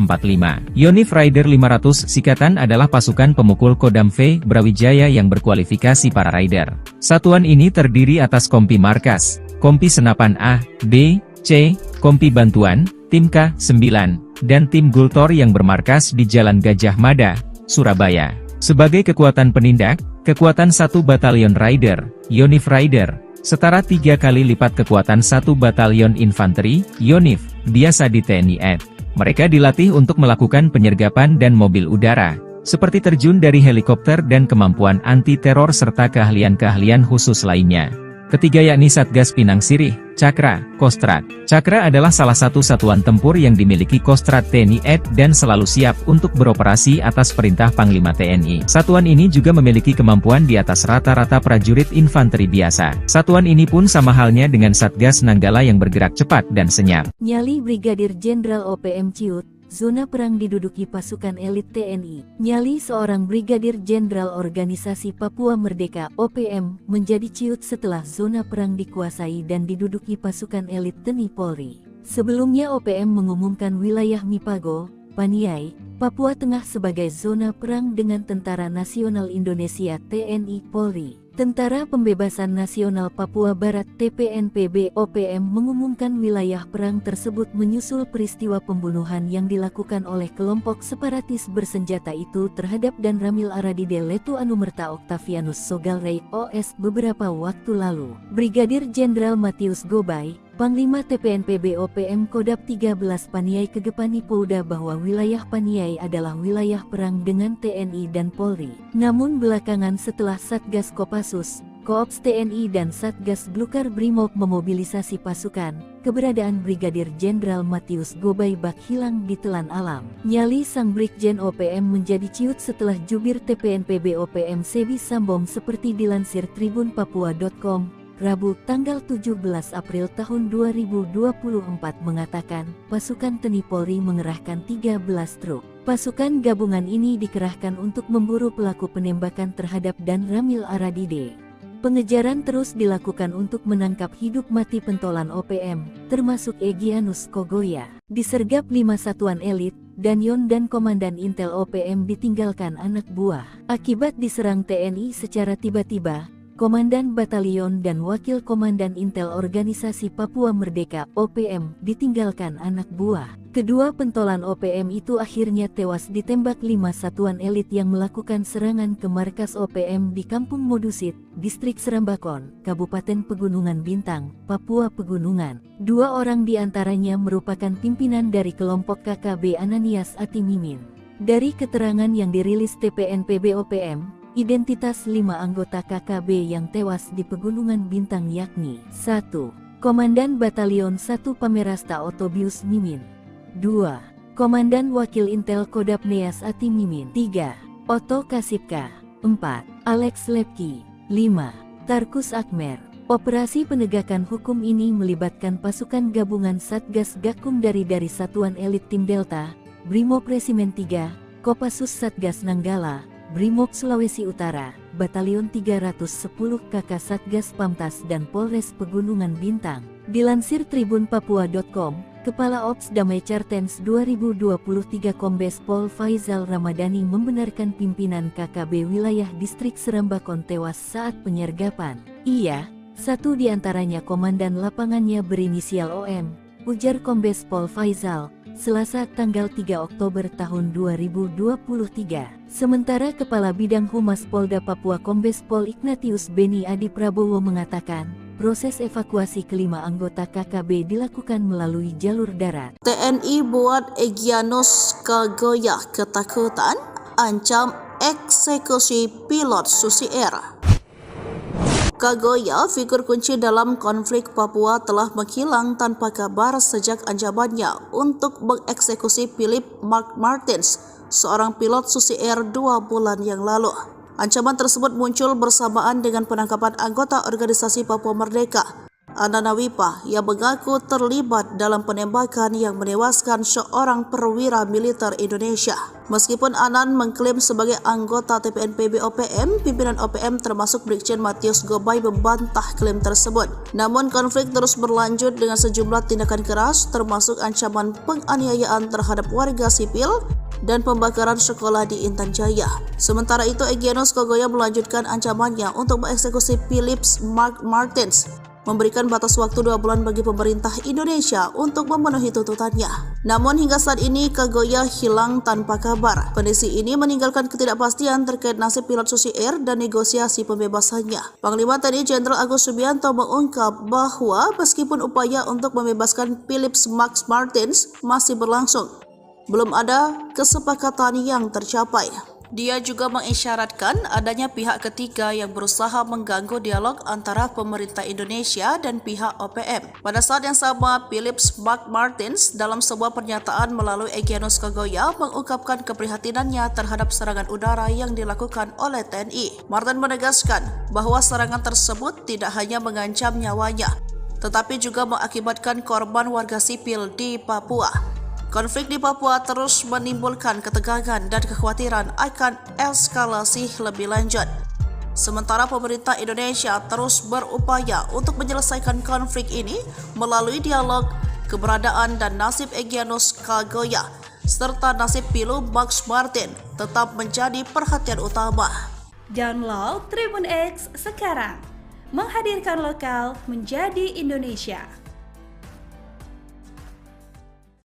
Yonif Raider 500 Sikatan adalah pasukan pemukul Kodam V Brawijaya yang berkualifikasi para Raider. Satuan ini terdiri atas Kompi Markas, Kompi Senapan A, B, C, Kompi Bantuan, Tim K9, dan Tim Gultor yang bermarkas di Jalan Gajah Mada, Surabaya. Sebagai kekuatan penindak, kekuatan 1 Batalion Raider, Yonif Raider, setara 3 kali lipat kekuatan 1 Batalion Infanteri, Yonif, biasa di TNI AD. Mereka dilatih untuk melakukan penyergapan dan mobil udara, seperti terjun dari helikopter dan kemampuan anti-teror serta keahlian-keahlian khusus lainnya. Ketiga yakni Satgas Pinang Sirih, Cakra, Kostrat. Cakra adalah salah satu satuan tempur yang dimiliki Kostrat TNI AD dan selalu siap untuk beroperasi atas perintah Panglima TNI. Satuan ini juga memiliki kemampuan di atas rata-rata prajurit infanteri biasa. Satuan ini pun sama halnya dengan Satgas Nanggala yang bergerak cepat dan senyap. Nyali Brigadir Jenderal OPM Ciut, zona perang diduduki pasukan elit TNI. Nyali seorang Brigadir Jenderal Organisasi Papua Merdeka (OPM) menjadi ciut setelah zona perang dikuasai dan diduduki pasukan elit TNI Polri. Sebelumnya OPM mengumumkan wilayah Mipago, Paniai, Papua Tengah sebagai zona perang dengan Tentara Nasional Indonesia (TNI Polri). Tentara Pembebasan Nasional Papua Barat (TPNPB) OPM mengumumkan wilayah perang tersebut menyusul peristiwa pembunuhan yang dilakukan oleh kelompok separatis bersenjata itu terhadap Dan Ramil Aradide Letu Anumerta Octavianus Sogalrey OS beberapa waktu lalu. Brigadir Jenderal Matius Gobay, Panglima TPNPB OPM Kodap 13 Paniai Kegepani Pouda bahwa wilayah Paniai adalah wilayah perang dengan TNI dan Polri. Namun belakangan setelah Satgas Kopassus, Koops TNI dan Satgas Glukar Brimob memobilisasi pasukan, keberadaan Brigadir Jenderal Matius Gobay bak hilang di telan alam. Nyali sang Brigjen OPM menjadi ciut setelah jubir TPNPB OPM Sebi Sambom seperti dilansir tribunpapua.com. Rabu, tanggal 17 April tahun 2024 mengatakan, pasukan TNI Polri mengerahkan 13 truk. Pasukan gabungan ini dikerahkan untuk memburu pelaku penembakan terhadap Dan Ramil Aradide. Pengejaran terus dilakukan untuk menangkap hidup mati pentolan OPM, termasuk Egyanus Kogoya. Disergap 5 satuan elit, Danyon dan Komandan Intel OPM ditinggalkan anak buah. Akibat diserang TNI secara tiba-tiba, Komandan Batalion dan Wakil Komandan Intel Organisasi Papua Merdeka (OPM) ditinggalkan anak buah. Kedua pentolan OPM itu akhirnya tewas ditembak 5 satuan elit yang melakukan serangan ke markas OPM di Kampung Modusit, Distrik Serambakon, Kabupaten Pegunungan Bintang, Papua Pegunungan. 2 orang diantaranya merupakan pimpinan dari kelompok KKB Ananias Atimimin. Dari keterangan yang dirilis TPNPB OPM, identitas 5 anggota KKB yang tewas di Pegunungan Bintang yakni 1. Komandan Batalion 1 Pamerasta Otobius Mimin, 2. Komandan Wakil Intel Kodap Neas Ati Mimin, 3. Oto Kasipka, 4. Alex Lepki, 5. Tarkus Akmer. Operasi penegakan hukum ini melibatkan pasukan gabungan Satgas Gakum dari Satuan Elit Tim Delta, Brimob Resimen 3, Kopassus Satgas Nanggala, Brimob Sulawesi Utara, Batalion 310 KK Satgas Pamtas dan Polres Pegunungan Bintang. Dilansir tribunpapua.com, Kepala Ops Damai Cartens 2023 Kombes Pol Faizal Ramadhani membenarkan pimpinan KKB wilayah Distrik Serambakon tewas saat penyergapan. Ia, satu di antaranya komandan lapangannya berinisial OM, ujar Kombes Pol Faizal, Selasa tanggal 3 Oktober tahun 2023. Sementara Kepala Bidang Humas Polda Papua Kombes Pol Ignatius Beni Adi Prabowo mengatakan, proses evakuasi kelima anggota KKB dilakukan melalui jalur darat. TNI buat Egyanus Kogoya ketakutan, ancam eksekusi pilot Susi Air. Kogoya, figur kunci dalam konflik Papua, telah menghilang tanpa kabar sejak ancamannya untuk mengeksekusi Philip Mark Martins, seorang pilot Susi Air 2 bulan yang lalu. Ancaman tersebut muncul bersamaan dengan penangkapan anggota organisasi Papua Merdeka Ananawipa yang mengaku terlibat dalam penembakan yang menewaskan seorang perwira militer Indonesia. Meskipun Anan mengklaim sebagai anggota TPNPB OPM, pimpinan OPM termasuk Brigjen Matius Gobay membantah klaim tersebut. Namun konflik terus berlanjut dengan sejumlah tindakan keras termasuk ancaman penganiayaan terhadap warga sipil dan pembakaran sekolah di Intan Jaya. Sementara itu, Egyanus Kogoya melanjutkan ancamannya untuk mengeksekusi Philip Martins, memberikan batas waktu 2 bulan bagi pemerintah Indonesia untuk memenuhi tuntutannya. Namun hingga saat ini Kogoya hilang tanpa kabar. Kondisi ini meninggalkan ketidakpastian terkait nasib pilot Susi Air dan negosiasi pembebasannya. Panglima TNI Jenderal Agus Subianto mengungkap bahwa meskipun upaya untuk membebaskan Philip Martins masih berlangsung, belum ada kesepakatan yang tercapai. Dia juga mengisyaratkan adanya pihak ketiga yang berusaha mengganggu dialog antara pemerintah Indonesia dan pihak OPM. Pada saat yang sama, Philip Martins dalam sebuah pernyataan melalui Egyanus Kogoya mengungkapkan keprihatinannya terhadap serangan udara yang dilakukan oleh TNI. Martin menegaskan bahwa serangan tersebut tidak hanya mengancam nyawanya, tetapi juga mengakibatkan korban warga sipil di Papua. Konflik di Papua terus menimbulkan ketegangan dan kekhawatiran akan eskalasi lebih lanjut. Sementara pemerintah Indonesia terus berupaya untuk menyelesaikan konflik ini melalui dialog. Keberadaan dan nasib Egyanus Kogoya serta nasib Pilu Max Martin tetap menjadi perhatian utama. Download Tribun X sekarang, menghadirkan lokal menjadi Indonesia.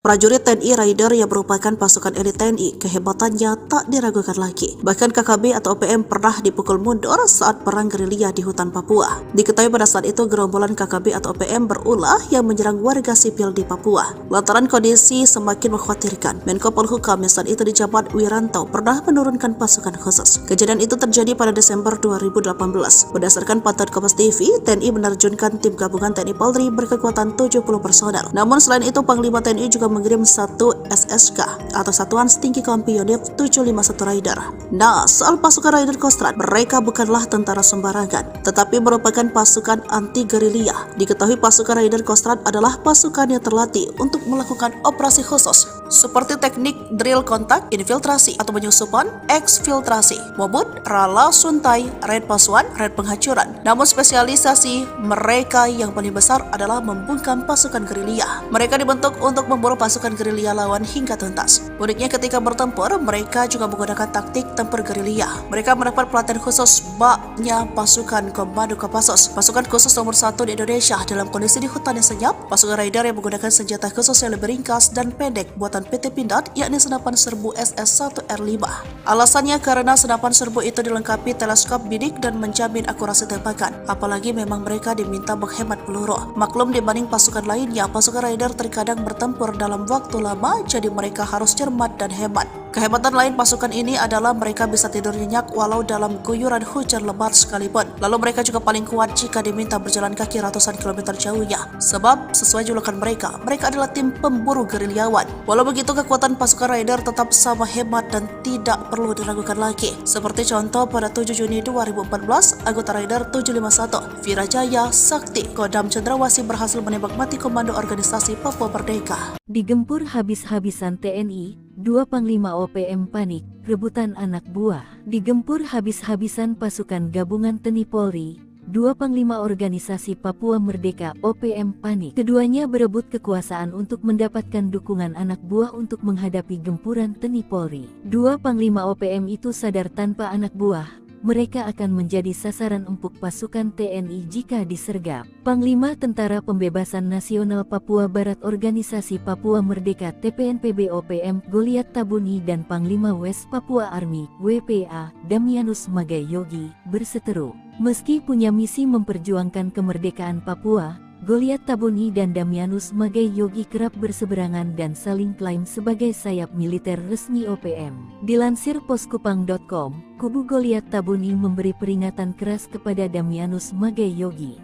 Prajurit TNI Raider yang merupakan pasukan elit TNI, kehebatannya tak diragukan lagi. Bahkan KKB atau OPM pernah dipukul mundur saat perang gerilya di hutan Papua. Diketahui pada saat itu gerombolan KKB atau OPM berulah yang menyerang warga sipil di Papua. Lantaran kondisi semakin mengkhawatirkan, Menko Polhukam yang saat itu dijabat Wiranto pernah menurunkan pasukan khusus. Kejadian itu terjadi pada Desember 2018. Berdasarkan pantauan Kompas TV, TNI menerjunkan tim gabungan TNI Polri berkekuatan 70 personel. Namun selain itu, Panglima TNI juga mengirim 1 SSK atau Satuan Setinggi Kompi Unit 751 Raider. Nah, soal pasukan Raider Kostrad, mereka bukanlah tentara sembarangan, tetapi merupakan pasukan anti gerilya. Diketahui pasukan Raider Kostrad adalah pasukan yang terlatih untuk melakukan operasi khusus seperti teknik drill kontak, infiltrasi atau penyusupan, eksfiltrasi, mobut, rala, suntai, raid pasuan, raid penghancuran. Namun spesialisasi mereka yang paling besar adalah membungkam pasukan gerilya. Mereka dibentuk untuk memburu pasukan gerilya lawan hingga tuntas. Uniknya ketika bertempur, mereka juga menggunakan taktik tempur gerilya. Mereka mendapat pelatihan khusus baknya pasukan Komando Kopassus, pasukan khusus nomor 1 di Indonesia dalam kondisi di hutan yang senyap. Pasukan Raider yang menggunakan senjata khusus yang lebih ringkas dan pendek buatan PT Pindad, yakni senapan serbu SS-1R5. Alasannya karena senapan serbu itu dilengkapi teleskop bidik dan menjamin akurasi tembakan. Apalagi memang mereka diminta menghemat peluru. Maklum dibanding pasukan lainnya, pasukan Raider terkadang bertempur dalam waktu lama, jadi mereka harus cermat dan hemat. Kehebatan lain pasukan ini adalah mereka bisa tidur nyenyak walau dalam guyuran hujan lebat sekalipun. Lalu mereka juga paling kuat jika diminta berjalan kaki ratusan kilometer jauhnya. Sebab sesuai julukan mereka adalah tim pemburu gerilyawan. Walau begitu, kekuatan pasukan Raider tetap sama hebat dan tidak perlu diragukan lagi. Seperti contoh pada 7 Juni 2014, anggota Raider 751, Virajaya Sakti, Kodam Cendrawasih berhasil menembak mati komando organisasi Papua Merdeka. Digempur habis-habisan TNI, 2 Panglima OPM panik, rebutan anak buah. Digempur habis-habisan pasukan gabungan TNI Polri, 2 Panglima Organisasi Papua Merdeka OPM panik. Keduanya berebut kekuasaan untuk mendapatkan dukungan anak buah untuk menghadapi gempuran TNI Polri. 2 Panglima OPM itu sadar tanpa anak buah mereka akan menjadi sasaran empuk pasukan TNI jika disergap. Panglima Tentara Pembebasan Nasional Papua Barat Organisasi Papua Merdeka TPNPB OPM Goliat Tabuni dan Panglima West Papua Army WPA Damianus Magai Yogi berseteru. Meski punya misi memperjuangkan kemerdekaan Papua, Goliat Tabuni dan Damianus Magai Yogi kerap berseberangan dan saling klaim sebagai sayap militer resmi OPM. Dilansir poskupang.com, kubu Goliat Tabuni memberi peringatan keras kepada Damianus Magai Yogi.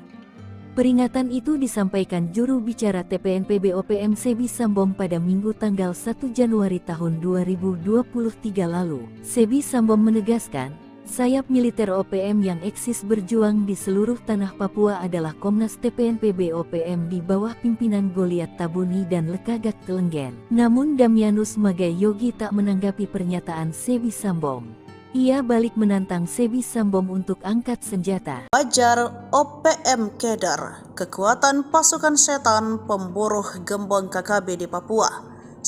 Peringatan itu disampaikan juru bicara TPNPB OPM Sebi Sambom pada Minggu tanggal 1 Januari tahun 2023 lalu. Sebi Sambom menegaskan, Sayap militer OPM yang eksis berjuang di seluruh tanah Papua adalah Komnas TPNPB OPM di bawah pimpinan Goliat Tabuni dan Lekagak Telenggen. Namun Damianus Magai Yogi tak menanggapi pernyataan Sebi Sambom. Ia balik menantang Sebi Sambom untuk angkat senjata. Wajar OPM Kedar, kekuatan pasukan setan pemburu gembong KKB di Papua,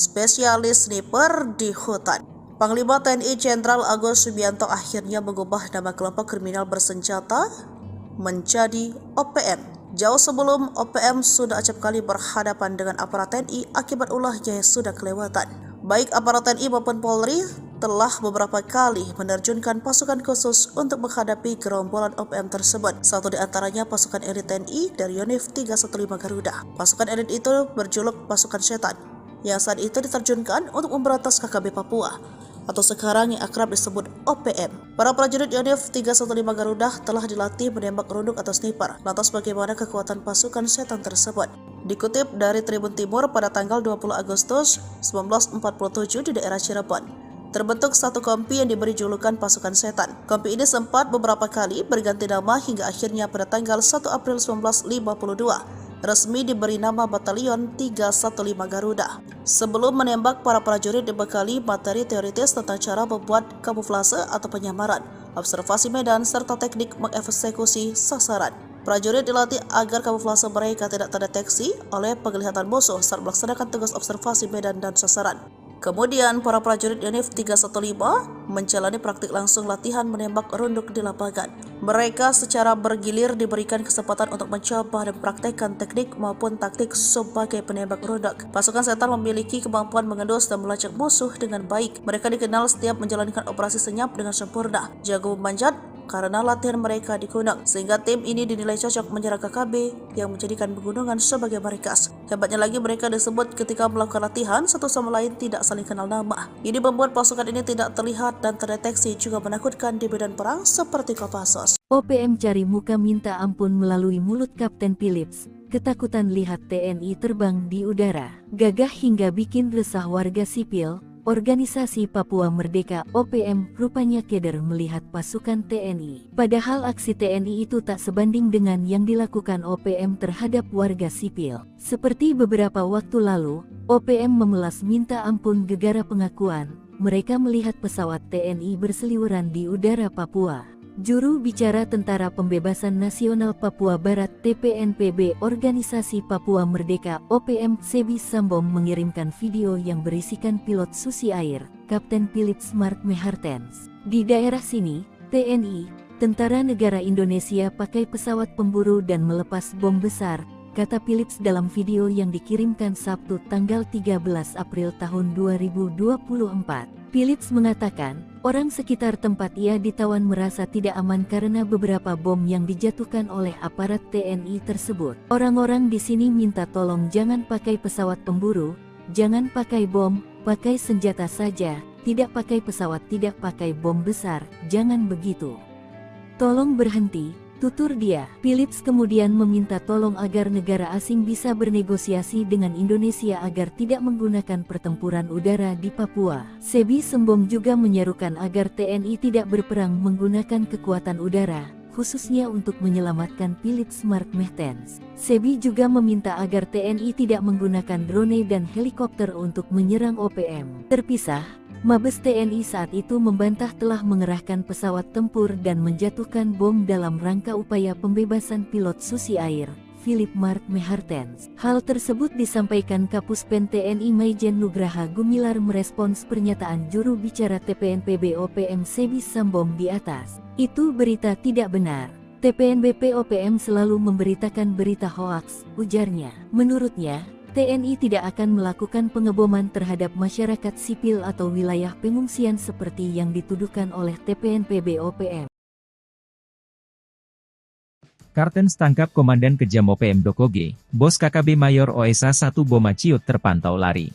spesialis sniper di hutan. Panglima TNI Jenderal Agus Subianto akhirnya mengubah nama kelompok kriminal bersenjata menjadi OPM. Jauh sebelum OPM sudah acap kali berhadapan dengan aparat TNI akibat ulahnya yang sudah kelewatan. Baik aparat TNI maupun Polri telah beberapa kali menerjunkan pasukan khusus untuk menghadapi gerombolan OPM tersebut. Satu di antaranya pasukan elit TNI dari Yonif 315 Garuda. Pasukan elit itu berjuluk pasukan setan, yang saat itu diterjunkan untuk memberantas KKB Papua, atau sekarang yang akrab disebut OPM. Para prajurit Yonif 315 Garuda telah dilatih menembak runduk atau sniper. Lantas bagaimana kekuatan pasukan setan tersebut? Dikutip dari Tribun Timur pada tanggal 20 Agustus 1947 di daerah Cirebon, terbentuk satu kompi yang diberi julukan pasukan setan. Kompi ini sempat beberapa kali berganti nama hingga akhirnya pada tanggal 1 April 1952 resmi diberi nama Batalion 315 Garuda. Sebelum menembak, para prajurit dibekali materi teoritis tentang cara membuat kamuflase atau penyamaran, observasi medan, serta teknik mengeksekusi sasaran. Prajurit dilatih agar kamuflase mereka tidak terdeteksi oleh penglihatan musuh saat melaksanakan tugas observasi medan dan sasaran. Kemudian, para prajurit Yonif 315 menjalani praktik langsung latihan menembak runduk di lapangan. Mereka secara bergilir diberikan kesempatan untuk mencoba dan praktekkan teknik maupun taktik sebagai penembak runduk. Pasukan setan memiliki kemampuan mengendus dan melacak musuh dengan baik. Mereka dikenal setiap menjalankan operasi senyap dengan sempurna, jago memanjat, karena latihan mereka di gunung, sehingga tim ini dinilai cocok menyerang KKB yang menjadikan pegunungan sebagai markas. Hebatnya lagi, mereka disebut ketika melakukan latihan satu sama lain tidak saling kenal nama. Ini membuat pasukan ini tidak terlihat dan terdeteksi, juga menakutkan di medan perang seperti Kopassus. OPM cari muka minta ampun melalui mulut Kapten Philips. Ketakutan lihat TNI terbang di udara, gagah hingga bikin resah warga sipil. Organisasi Papua Merdeka OPM rupanya keder melihat pasukan TNI. Padahal aksi TNI itu tak sebanding dengan yang dilakukan OPM terhadap warga sipil. Seperti beberapa waktu lalu, OPM memelas minta ampun gegara pengakuan mereka melihat pesawat TNI berseliweran di udara Papua. Juru bicara Tentara Pembebasan Nasional Papua Barat TPNPB Organisasi Papua Merdeka OPM Sebi Sambom mengirimkan video yang berisikan pilot Susi Air, Kapten Philips Mark Mehartens. Di daerah sini, TNI, Tentara Negara Indonesia pakai pesawat pemburu dan melepas bom besar, kata Philips dalam video yang dikirimkan Sabtu tanggal 13 April tahun 2024. Philips mengatakan, orang sekitar tempat ia ditawan merasa tidak aman karena beberapa bom yang dijatuhkan oleh aparat TNI tersebut. Orang-orang di sini minta tolong jangan pakai pesawat pemburu, jangan pakai bom, pakai senjata saja, tidak pakai pesawat, tidak pakai bom besar, jangan begitu. Tolong berhenti, tutur dia. Philips kemudian meminta tolong agar negara asing bisa bernegosiasi dengan Indonesia agar tidak menggunakan pertempuran udara di Papua. Sebi Sambom juga menyerukan agar TNI tidak berperang menggunakan kekuatan udara, khususnya untuk menyelamatkan Philips Mark Mehartens. Sebi juga meminta agar TNI tidak menggunakan drone dan helikopter untuk menyerang OPM. Terpisah, Mabes TNI saat itu membantah telah mengerahkan pesawat tempur dan menjatuhkan bom dalam rangka upaya pembebasan pilot Susi Air, Philip Mark Mehartens. Hal tersebut disampaikan Kapuspen TNI Maijen Nugraha Gumilar merespons pernyataan juru bicara TPNPB OPM Sebi Sambom di atas. Itu berita tidak benar. TPNBP OPM selalu memberitakan berita hoaks, ujarnya. Menurutnya, TNI tidak akan melakukan pengeboman terhadap masyarakat sipil atau wilayah pengungsian seperti yang dituduhkan oleh TPNPB OPM. Kartens tangkap Komandan Kejam OPM Dokoge, bos KKB Mayor OSA 1 Boma Ciut terpantau lari.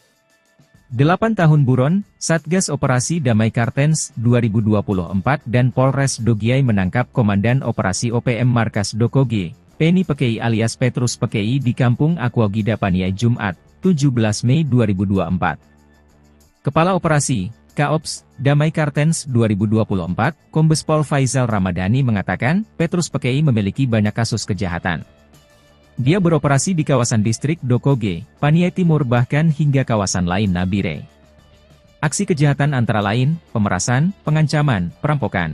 8 tahun buron, Satgas Operasi Damai Kartens 2024 dan Polres Dogiai menangkap Komandan Operasi OPM Markas Dokoge, Penny Pekei alias Petrus Pekei di Kampung Aquagida Paniai Jumat, 17 Mei 2024. Kepala Operasi, Kaops, Damai Kartens 2024, Kombes Pol Faizal Ramadhani mengatakan, Petrus Pekei memiliki banyak kasus kejahatan. Dia beroperasi di kawasan distrik Dokoge, Paniai Timur bahkan hingga kawasan lain Nabire. Aksi kejahatan antara lain, pemerasan, pengancaman, perampokan.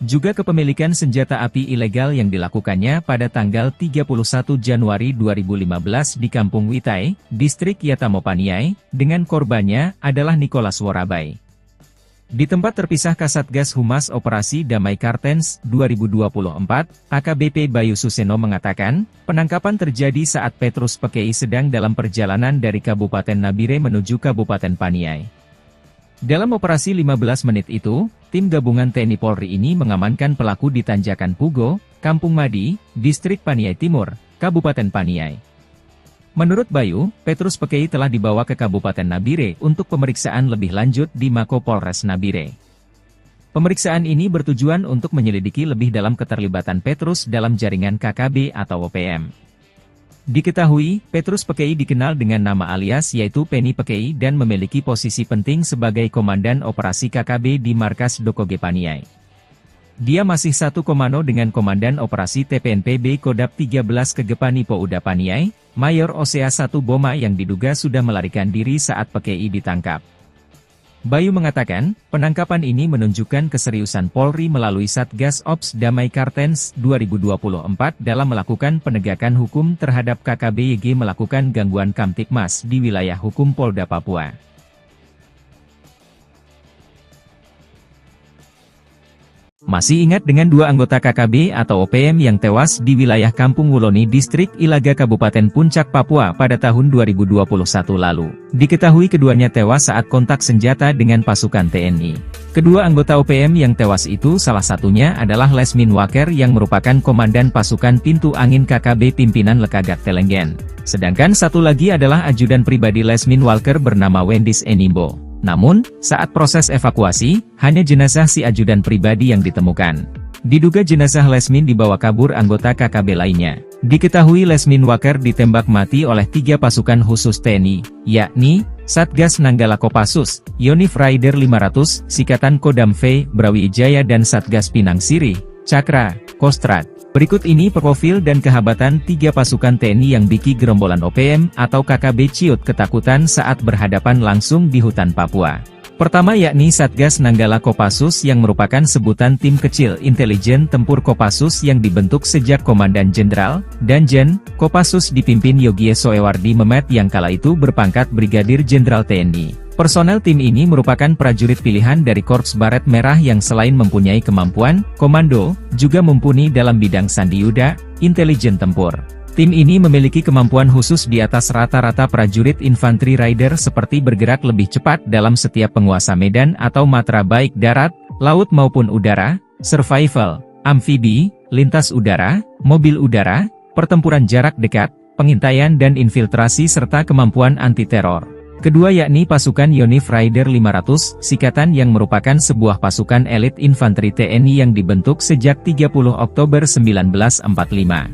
Juga kepemilikan senjata api ilegal yang dilakukannya pada tanggal 31 Januari 2015 di Kampung Witai, distrik Yatamo Paniai, dengan korbannya adalah Nicholas Worabai. Di tempat terpisah Kasatgas Humas Operasi Damai Kartens 2024, AKBP Bayu Suseno mengatakan, penangkapan terjadi saat Petrus Pekei sedang dalam perjalanan dari Kabupaten Nabire menuju Kabupaten Paniai. Dalam operasi 15 menit itu, tim gabungan TNI Polri ini mengamankan pelaku di Tanjakan Pugo, Kampung Madi, distrik Paniai Timur, Kabupaten Paniai. Menurut Bayu, Petrus Pekei telah dibawa ke Kabupaten Nabire untuk pemeriksaan lebih lanjut di Mako Polres Nabire. Pemeriksaan ini bertujuan untuk menyelidiki lebih dalam keterlibatan Petrus dalam jaringan KKB atau OPM. Diketahui, Petrus Pekei dikenal dengan nama alias yaitu Penny Pekei dan memiliki posisi penting sebagai Komandan Operasi KKB di Markas Dokoge Paniai. Dia masih satu komando dengan Komandan Operasi TPNPB Kodap 13 Kegepani Pouda Paniai, Mayor Osea 1 Boma yang diduga sudah melarikan diri saat Pekei ditangkap. Bayu mengatakan, penangkapan ini menunjukkan keseriusan Polri melalui Satgas Ops Damai Kartens 2024 dalam melakukan penegakan hukum terhadap KKB-YG melakukan gangguan Kamtipmas di wilayah hukum Polda Papua. Masih ingat dengan dua anggota KKB atau OPM yang tewas di wilayah Kampung Wuloni Distrik Ilaga Kabupaten Puncak Papua pada tahun 2021 lalu. Diketahui keduanya tewas saat kontak senjata dengan pasukan TNI. Kedua anggota OPM yang tewas itu salah satunya adalah Lesmin Waker yang merupakan Komandan Pasukan Pintu Angin KKB Pimpinan Lekagat Telenggen. Sedangkan satu lagi adalah ajudan pribadi Lesmin Walker bernama Wendis Enimbo. Namun, saat proses evakuasi, hanya jenazah si ajudan pribadi yang ditemukan. Diduga jenazah Lesmin dibawa kabur anggota KKB lainnya. Diketahui Lesmin Waker ditembak mati oleh 3 pasukan khusus TNI, yakni, Satgas Nanggala Kopassus, Yonif Raider 500, Sikatan Kodam V, Brawijaya dan Satgas Pinang Sirih, Cakra, Kostrad. Berikut ini profil dan kehabatan 3 pasukan TNI yang bikin gerombolan OPM atau KKB ciut ketakutan saat berhadapan langsung di hutan Papua. Pertama yakni Satgas Nanggala Kopassus yang merupakan sebutan tim kecil intelijen tempur Kopassus yang dibentuk sejak Komandan Jenderal, Danjen, Kopassus dipimpin Yogie Soewardi Memet yang kala itu berpangkat Brigadir Jenderal TNI. Personel tim ini merupakan prajurit pilihan dari Korps Baret Merah yang selain mempunyai kemampuan, komando, juga mumpuni dalam bidang sandiyuda, intelijen tempur. Tim ini memiliki kemampuan khusus di atas rata-rata prajurit infanteri rider seperti bergerak lebih cepat dalam setiap penguasa medan atau matra baik darat, laut maupun udara, survival, amfibi, lintas udara, mobil udara, pertempuran jarak dekat, pengintaian dan infiltrasi serta kemampuan anti-teror. Kedua yakni pasukan Yonif Raider 500, Sikatan yang merupakan sebuah pasukan elit infanteri TNI yang dibentuk sejak 30 Oktober 1945.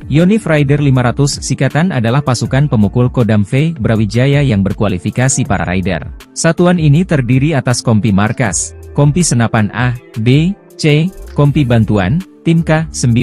Yonif Raider 500 Sikatan adalah pasukan pemukul Kodam V, Brawijaya yang berkualifikasi para rider. Satuan ini terdiri atas Kompi Markas, Kompi Senapan A, B, C, Kompi Bantuan, Tim K9,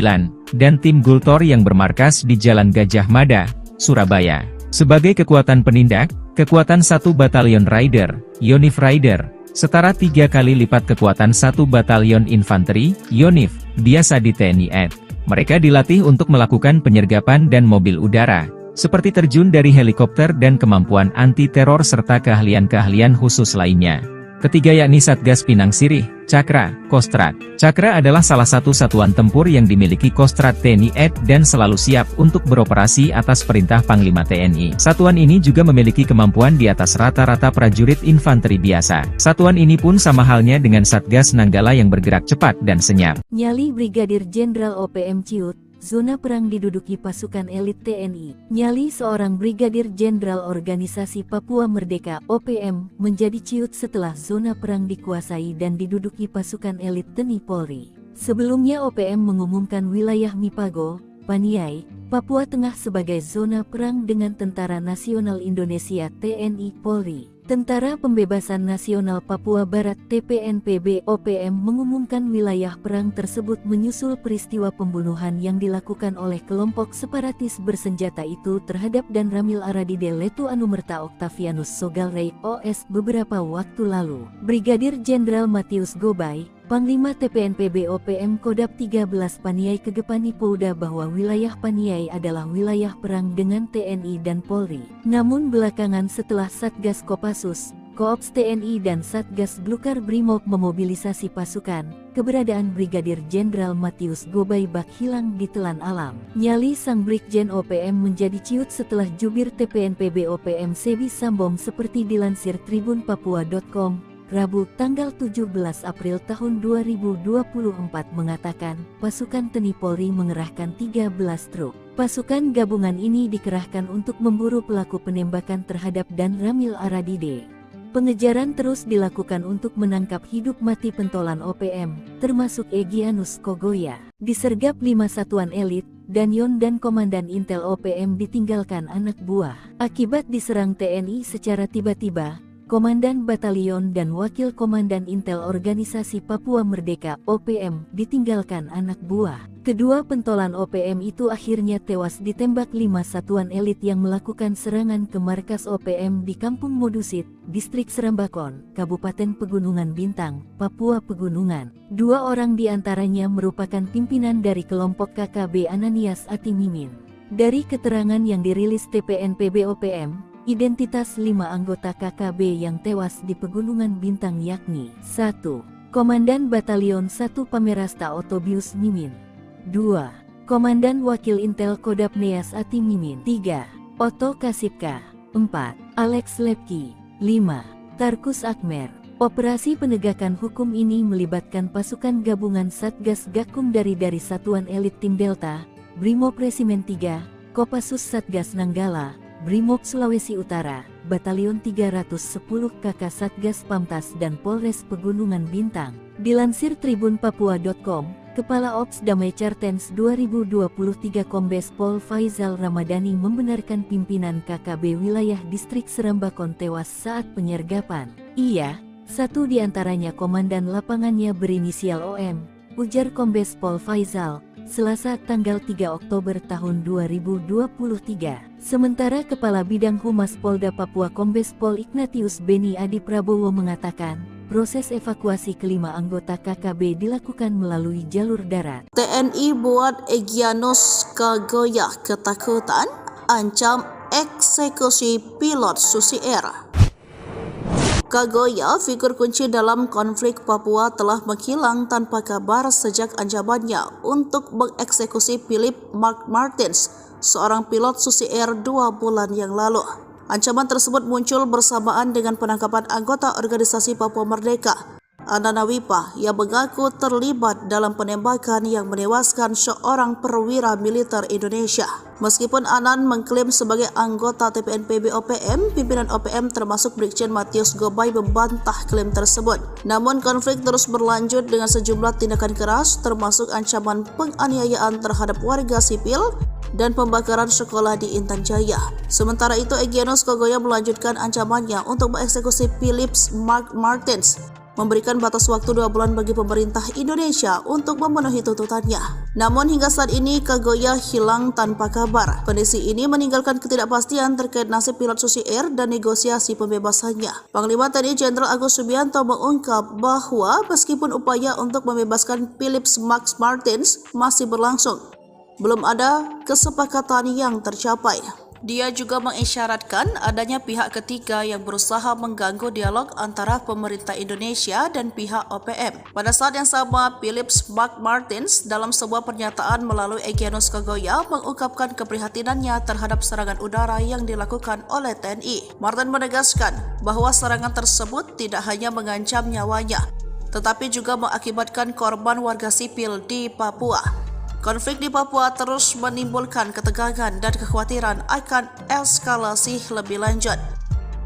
dan Tim Gultor yang bermarkas di Jalan Gajah Mada, Surabaya. Sebagai kekuatan penindak, kekuatan 1 Batalion Rider, Yonif Rider, setara 3 kali lipat kekuatan 1 Batalion Infanteri, Yonif, biasa di TNI AD. Mereka dilatih untuk melakukan penyergapan dan mobil udara, seperti terjun dari helikopter dan kemampuan anti-teror serta keahlian-keahlian khusus lainnya. Ketiga yakni Satgas Pinang Sirih, Cakra, Kostrad. Cakra adalah salah satu satuan tempur yang dimiliki Kostrad TNI AD dan selalu siap untuk beroperasi atas perintah Panglima TNI. Satuan ini juga memiliki kemampuan di atas rata-rata prajurit infanteri biasa. Satuan ini pun sama halnya dengan Satgas Nanggala yang bergerak cepat dan senyap. Nyali Brigadir Jenderal OPM Ciut, zona perang diduduki pasukan elit TNI. Nyali seorang Brigadir Jenderal Organisasi Papua Merdeka (OPM) menjadi ciut setelah zona perang dikuasai dan diduduki pasukan elit TNI Polri. Sebelumnya OPM mengumumkan wilayah Mipago, Paniai, Papua Tengah sebagai zona perang dengan Tentara Nasional Indonesia TNI Polri. Tentara Pembebasan Nasional Papua Barat TPNPB OPM mengumumkan wilayah perang tersebut menyusul peristiwa pembunuhan yang dilakukan oleh kelompok separatis bersenjata itu terhadap Dan Ramil Aradide Letu Anumerta Octavianus Sogalrey OS beberapa waktu lalu. Brigadir Jenderal Matius Gobay, Panglima TPNPB OPM Kodap 13 Paniai Kegepani Polda bahwa wilayah Paniai adalah wilayah perang dengan TNI dan Polri. Namun belakangan setelah Satgas Kopassus, Koops TNI dan Satgas Blukar Brimob memobilisasi pasukan, keberadaan Brigadir Jenderal Matius Gobay bak hilang di telan alam. Nyali sang Brigjen OPM menjadi ciut setelah jubir TPNPB OPM Sebi Sambom seperti dilansir tribunpapua.com. Rabu, tanggal 17 April tahun 2024 mengatakan, pasukan TNI Polri mengerahkan 13 truk. Pasukan gabungan ini dikerahkan untuk memburu pelaku penembakan terhadap Dan Ramil Aradide. Pengejaran terus dilakukan untuk menangkap hidup mati pentolan OPM, termasuk Egyanus Kogoya. Disergap 5 satuan elit, Danyon dan Komandan Intel OPM ditinggalkan anak buah. Akibat diserang TNI secara tiba-tiba, Komandan Batalion dan Wakil Komandan Intel Organisasi Papua Merdeka OPM ditinggalkan anak buah. Kedua pentolan OPM itu akhirnya tewas ditembak 5 satuan elit yang melakukan serangan ke markas OPM di Kampung Modusit, Distrik Serambakon, Kabupaten Pegunungan Bintang, Papua Pegunungan. 2 orang diantaranya merupakan pimpinan dari kelompok KKB Ananias Atimimin. Dari keterangan yang dirilis TPNPB OPM, identitas 5 anggota KKB yang tewas di Pegunungan Bintang yakni 1. Komandan Batalion 1 Pamerasta Otobius Mimin, 2. Komandan Wakil Intel Kodap Neas Ati Mimin, 3. Oto Kasipka, 4. Alex Lepki, 5. Tarkus Akmer. Operasi penegakan hukum ini melibatkan pasukan gabungan Satgas Gakum dari Satuan Elit Tim Delta, Brimob Resimen 3, Kopassus Satgas Nanggala, Brimob Sulawesi Utara, Batalion 310 KK Satgas Pamtas dan Polres Pegunungan Bintang. Dilansir tribunpapua.com, Kepala Ops Damai Cartens 2023 Kombes Pol Faizal Ramadhani membenarkan pimpinan KKB wilayah Distrik Serambakon tewas saat penyergapan. Ia, satu di antaranya komandan lapangannya berinisial OM, ujar Kombes Pol Faizal, Selasa tanggal 3 Oktober tahun 2023. Sementara Kepala Bidang Humas Polda Papua Kombes Pol Ignatius Beni Adi Prabowo mengatakan, proses evakuasi kelima anggota KKB dilakukan melalui jalur darat. TNI buat Egyanus Kogoya ketakutan, ancam eksekusi pilot Susi Air. Kogoya, figur kunci dalam konflik Papua, telah menghilang tanpa kabar sejak ancamannya untuk mengeksekusi Philip Mark Martins, seorang pilot Susi Air 2 bulan yang lalu. Ancaman tersebut muncul bersamaan dengan penangkapan anggota organisasi Papua Merdeka, Anana Wipa, yang mengaku terlibat dalam penembakan yang menewaskan seorang perwira militer Indonesia. Meskipun Anan mengklaim sebagai anggota TPNPB OPM, pimpinan OPM termasuk Brigjen Matius Gobay membantah klaim tersebut. Namun konflik terus berlanjut dengan sejumlah tindakan keras, termasuk ancaman penganiayaan terhadap warga sipil dan pembakaran sekolah di Intan Jaya. Sementara itu, Egyanus Kogoya melanjutkan ancamannya untuk mengeksekusi Philip Mark Martins, memberikan batas waktu 2 bulan bagi pemerintah Indonesia untuk memenuhi tuntutannya. Namun hingga saat ini Kogoya hilang tanpa kabar. Kondisi ini meninggalkan ketidakpastian terkait nasib pilot Susi Air dan negosiasi pembebasannya. Panglima TNI Jenderal Agus Subianto mengungkap bahwa meskipun upaya untuk membebaskan Philip Mark Martins masih berlangsung, belum ada kesepakatan yang tercapai. Dia juga mengisyaratkan adanya pihak ketiga yang berusaha mengganggu dialog antara pemerintah Indonesia dan pihak OPM. Pada saat yang sama, Philip Mark Martins dalam sebuah pernyataan melalui Egyanus Kogoya mengungkapkan keprihatinannya terhadap serangan udara yang dilakukan oleh TNI. Martin menegaskan bahwa serangan tersebut tidak hanya mengancam nyawanya, tetapi juga mengakibatkan korban warga sipil di Papua. Konflik di Papua terus menimbulkan ketegangan dan kekhawatiran akan eskalasi lebih lanjut.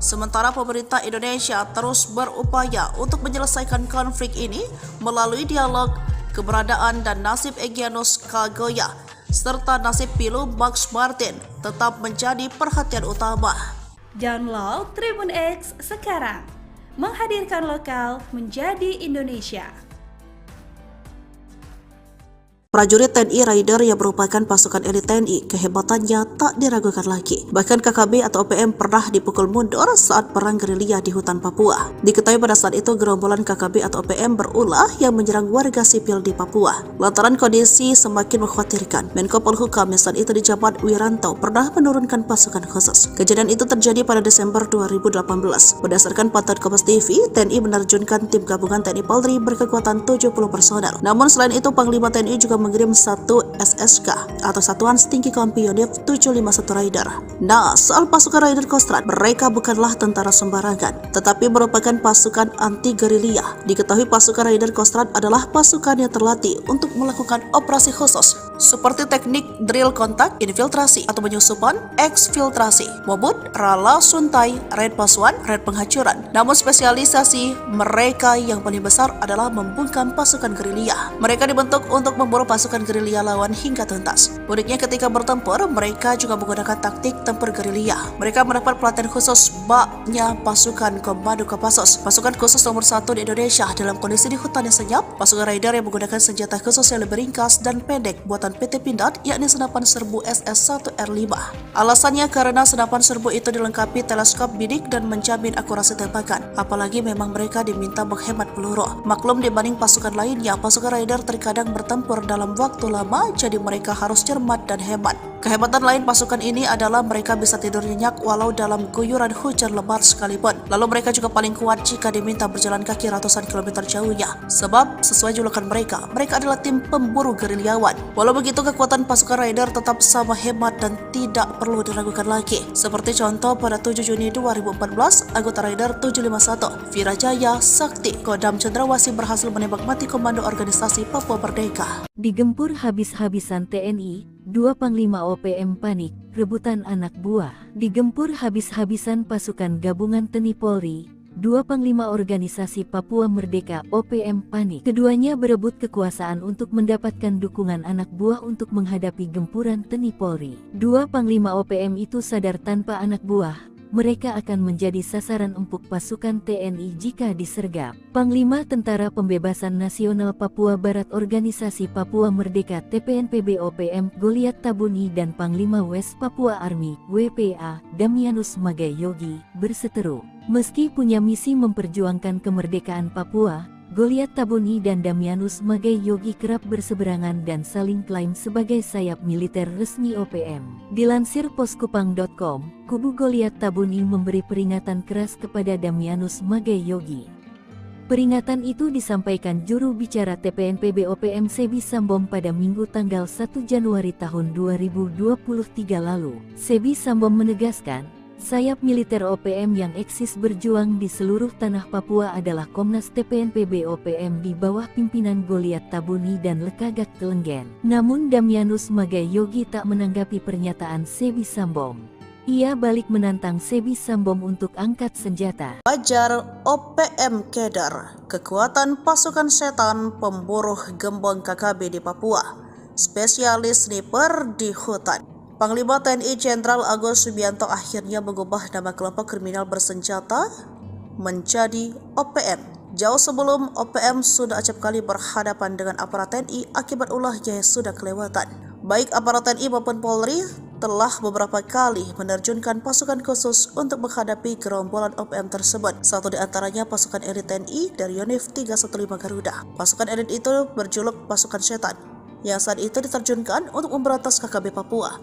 Sementara pemerintah Indonesia terus berupaya untuk menyelesaikan konflik ini melalui dialog. Keberadaan dan nasib Egyanus Kogoya serta nasib Philip Martin tetap menjadi perhatian utama. Download Tribun X sekarang, menghadirkan lokal menjadi Indonesia. Prajurit TNI Raider yang merupakan pasukan elit TNI, kehebatannya tak diragukan lagi. Bahkan KKB atau OPM pernah dipukul mundur saat perang gerilya di hutan Papua. Diketahui pada saat itu gerombolan KKB atau OPM berulah yang menyerang warga sipil di Papua. Lantaran kondisi semakin mengkhawatirkan, Menko Polhukam yang saat itu dijabat Wiranto pernah menurunkan pasukan khusus. Kejadian itu terjadi pada Desember 2018. Berdasarkan pantauan Kompas TV, TNI menerjunkan tim gabungan TNI Polri berkekuatan 70 personel. Namun selain itu, Panglima TNI juga mengirim satu SSK atau Satuan Setinggi Kompi Yonif 751 Raider. Nah, soal pasukan Raider Kostrad, mereka bukanlah tentara sembarangan, tetapi merupakan pasukan anti gerilya. Diketahui pasukan Raider Kostrad adalah pasukan yang terlatih untuk melakukan operasi khusus seperti teknik drill kontak, infiltrasi atau penyusupan, eksfiltrasi, mobut, rala, suntai, raid pasuan, raid penghancuran. Namun spesialisasi mereka yang paling besar adalah membungkam pasukan gerilya. Mereka dibentuk untuk memburu pasukan gerilya lawan hingga tuntas. Uniknya ketika bertempur, mereka juga menggunakan taktik tempur gerilya. Mereka mendapat pelatihan khusus baknya pasukan Komando Kopassus, pasukan khusus nomor 1 di Indonesia dalam kondisi di hutan yang senyap. Pasukan Raider yang menggunakan senjata khusus yang lebih ringkas dan pendek buatan PT Pindad, yakni senapan serbu SS-1R5. Alasannya karena senapan serbu itu dilengkapi teleskop bidik dan menjamin akurasi tembakan. Apalagi memang mereka diminta menghemat peluru. Maklum dibanding pasukan lainnya, pasukan Raider terkadang bertempur dalam waktu lama, jadi mereka harus cermat dan hemat. Kehebatan lain pasukan ini adalah mereka bisa tidur nyenyak walau dalam guyuran hujan lebat sekalipun. Lalu mereka juga paling kuat jika diminta berjalan kaki ratusan kilometer jauhnya. Sebab sesuai julukan mereka adalah tim pemburu gerilyawan. Walau begitu, kekuatan pasukan Raider tetap sama hebat dan tidak perlu diragukan lagi. Seperti contoh pada 7 Juni 2014, anggota Raider 751, Virajaya Sakti, Kodam Cendrawasih berhasil menembak mati komando organisasi Papua Merdeka. Digempur habis-habisan TNI, 2 Panglima OPM panik, rebutan anak buah. Digempur habis-habisan pasukan gabungan TNI Polri, 2 Panglima Organisasi Papua Merdeka OPM panik. Keduanya berebut kekuasaan untuk mendapatkan dukungan anak buah untuk menghadapi gempuran TNI Polri. 2 Panglima OPM itu sadar tanpa anak buah mereka akan menjadi sasaran empuk pasukan TNI jika disergap. Panglima Tentara Pembebasan Nasional Papua Barat Organisasi Papua Merdeka TPNPB OPM Goliat Tabuni dan Panglima West Papua Army WPA Damianus Magai Yogi berseteru. Meski punya misi memperjuangkan kemerdekaan Papua, Goliat Tabuni dan Damianus Magai Yogi kerap berseberangan dan saling klaim sebagai sayap militer resmi OPM. Dilansir poskupang.com, kubu Goliat Tabuni memberi peringatan keras kepada Damianus Magai Yogi. Peringatan itu disampaikan juru bicara TPNPB OPM Sebi Sambom pada Minggu tanggal 1 Januari tahun 2023 lalu. Sebi Sambom menegaskan, sayap militer OPM yang eksis berjuang di seluruh tanah Papua adalah Komnas TPNPB OPM di bawah pimpinan Goliat Tabuni dan Lekagak Telenggen. Namun Damianus Magai Yogi tak menanggapi pernyataan Sebi Sambom. Ia balik menantang Sebi Sambom untuk angkat senjata. Wajar OPM Kedar, kekuatan pasukan setan pemburu gembong KKB di Papua, spesialis sniper di hutan. Panglima TNI Jenderal Agus Subianto akhirnya mengubah nama kelompok kriminal bersenjata menjadi OPM. Jauh sebelum OPM sudah acap kali berhadapan dengan aparat TNI akibat ulahnya yang sudah kelewatan. Baik aparat TNI maupun Polri telah beberapa kali menerjunkan pasukan khusus untuk menghadapi gerombolan OPM tersebut. Satu di antaranya pasukan elit TNI dari Yonif 315 Garuda. Pasukan elit itu berjuluk pasukan setan, yang saat itu diterjunkan untuk memberantas KKB Papua,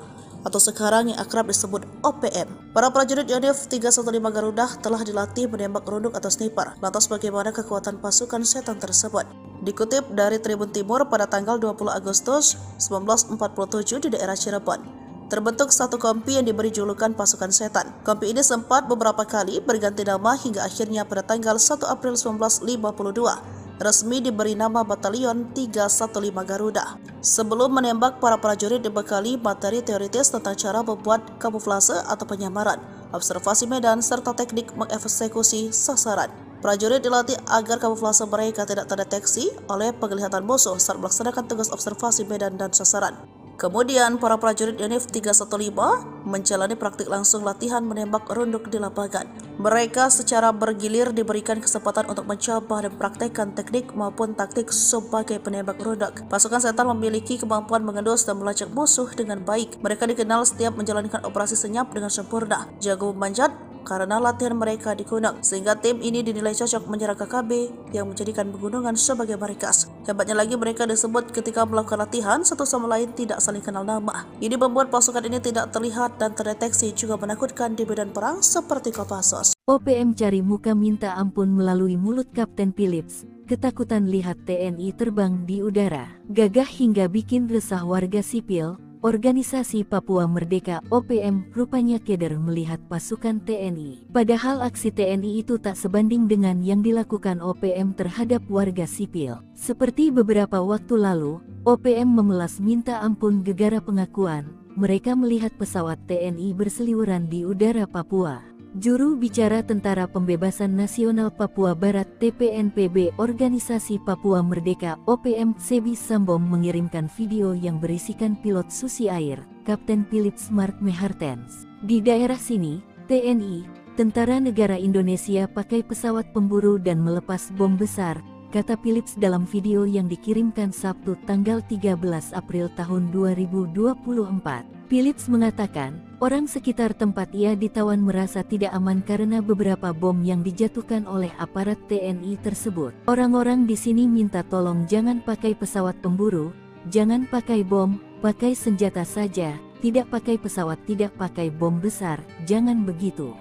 atau sekarang yang akrab disebut OPM. Para prajurit Yonif 315 Garuda telah dilatih menembak runduk atau sniper. Lantas bagaimana kekuatan pasukan setan tersebut? Dikutip dari Tribun Timur pada tanggal 20 Agustus 1947 di daerah Cirebon, terbentuk satu kompi yang diberi julukan pasukan setan. Kompi ini sempat beberapa kali berganti nama hingga akhirnya pada tanggal 1 April 1952 resmi diberi nama Batalion 315 Garuda. Sebelum menembak, para prajurit dibekali materi teoritis tentang cara membuat kamuflase atau penyamaran, observasi medan, serta teknik mengeksekusi sasaran. Prajurit dilatih agar kamuflase mereka tidak terdeteksi oleh penglihatan musuh saat melaksanakan tugas observasi medan dan sasaran. Kemudian para prajurit Yonif 315 menjalani praktik langsung latihan menembak runduk di lapangan. Mereka secara bergilir diberikan kesempatan untuk mencoba dan praktekkan teknik maupun taktik sebagai penembak runduk. Pasukan setan memiliki kemampuan mengendus dan melacak musuh dengan baik. Mereka dikenal setiap menjalankan operasi senyap dengan sempurna, jago memanjat, karena latihan mereka di gunung, sehingga tim ini dinilai cocok menyerang KKB yang menjadikan pegunungan sebagai markas. Hebatnya lagi mereka disebut ketika melakukan latihan satu sama lain tidak saling kenal nama. Ini membuat pasukan ini tidak terlihat dan terdeteksi, juga menakutkan di medan perang seperti Kopassus. OPM cari muka minta ampun melalui mulut Kapten Philips. Ketakutan lihat TNI terbang di udara, gagah hingga bikin resah warga sipil. Organisasi Papua Merdeka OPM rupanya keder melihat pasukan TNI. Padahal aksi TNI itu tak sebanding dengan yang dilakukan OPM terhadap warga sipil. Seperti beberapa waktu lalu, OPM memelas minta ampun gegara pengakuan mereka melihat pesawat TNI berseliweran di udara Papua. Juru bicara Tentara Pembebasan Nasional Papua Barat TPNPB Organisasi Papua Merdeka OPM Sebi Sambom mengirimkan video yang berisikan pilot Susi Air, Kapten Philips Mark Mehartens. Di daerah sini, TNI, Tentara Negara Indonesia pakai pesawat pemburu dan melepas bom besar, kata Philips dalam video yang dikirimkan Sabtu tanggal 13 April tahun 2024. Philips mengatakan, orang sekitar tempat ia ditawan merasa tidak aman karena beberapa bom yang dijatuhkan oleh aparat TNI tersebut. Orang-orang di sini minta tolong jangan pakai pesawat pemburu, jangan pakai bom, pakai senjata saja, tidak pakai pesawat, tidak pakai bom besar, jangan begitu.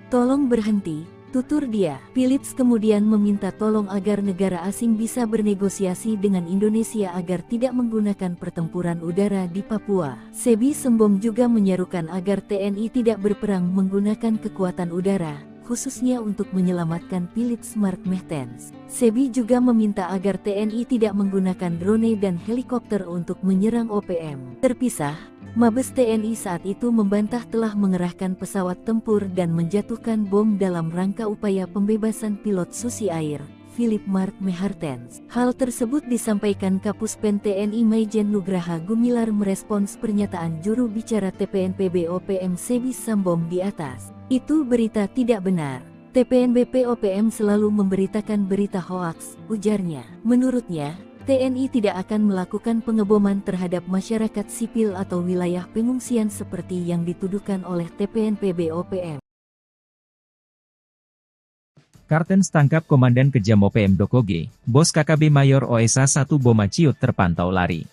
Tolong berhenti, tutur dia. Philips kemudian meminta tolong agar negara asing bisa bernegosiasi dengan Indonesia agar tidak menggunakan pertempuran udara di Papua. Sebi Sembom juga menyerukan agar TNI tidak berperang menggunakan kekuatan udara, khususnya untuk menyelamatkan Philips Mark Mehtens. Sebi juga meminta agar TNI tidak menggunakan drone dan helikopter untuk menyerang OPM. Terpisah, Mabes TNI saat itu membantah telah mengerahkan pesawat tempur dan menjatuhkan bom dalam rangka upaya pembebasan pilot Susi Air, Philip Mark Mehartens. Hal tersebut disampaikan Kapuspen TNI Maijen Nugraha Gumilar merespons pernyataan juru bicara TPNPB OPM Sebi Sambom di atas. Itu berita tidak benar. TPNBP OPM selalu memberitakan berita hoaks, ujarnya. Menurutnya, TNI tidak akan melakukan pengeboman terhadap masyarakat sipil atau wilayah pengungsian seperti yang dituduhkan oleh TPNPB OPM. Kartens tangkap Komandan Kejam OPM Dokoge, Bos KKB Mayor OSA 1 Boma Ciut terpantau lari.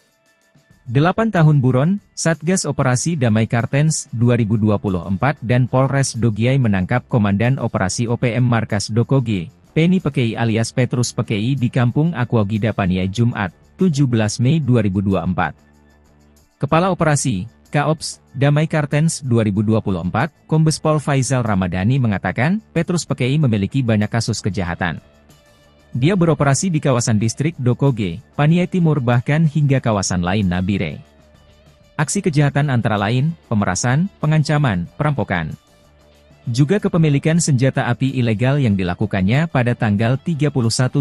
8 tahun buron, Satgas Operasi Damai Kartens 2024 dan Polres Dogiai menangkap Komandan Operasi OPM Markas Dokoge, Penny Pekei alias Petrus Pekei di Kampung Aquagida Paniai Jumat, 17 Mei 2024. Kepala Operasi, Kaops, Damai Kartens 2024, Kombes Pol Faizal Ramadhani mengatakan, Petrus Pekei memiliki banyak kasus kejahatan. Dia beroperasi di kawasan distrik Dokoge, Paniai Timur bahkan hingga kawasan lain Nabire. Aksi kejahatan antara lain, pemerasan, pengancaman, perampokan. Juga kepemilikan senjata api ilegal yang dilakukannya pada tanggal 31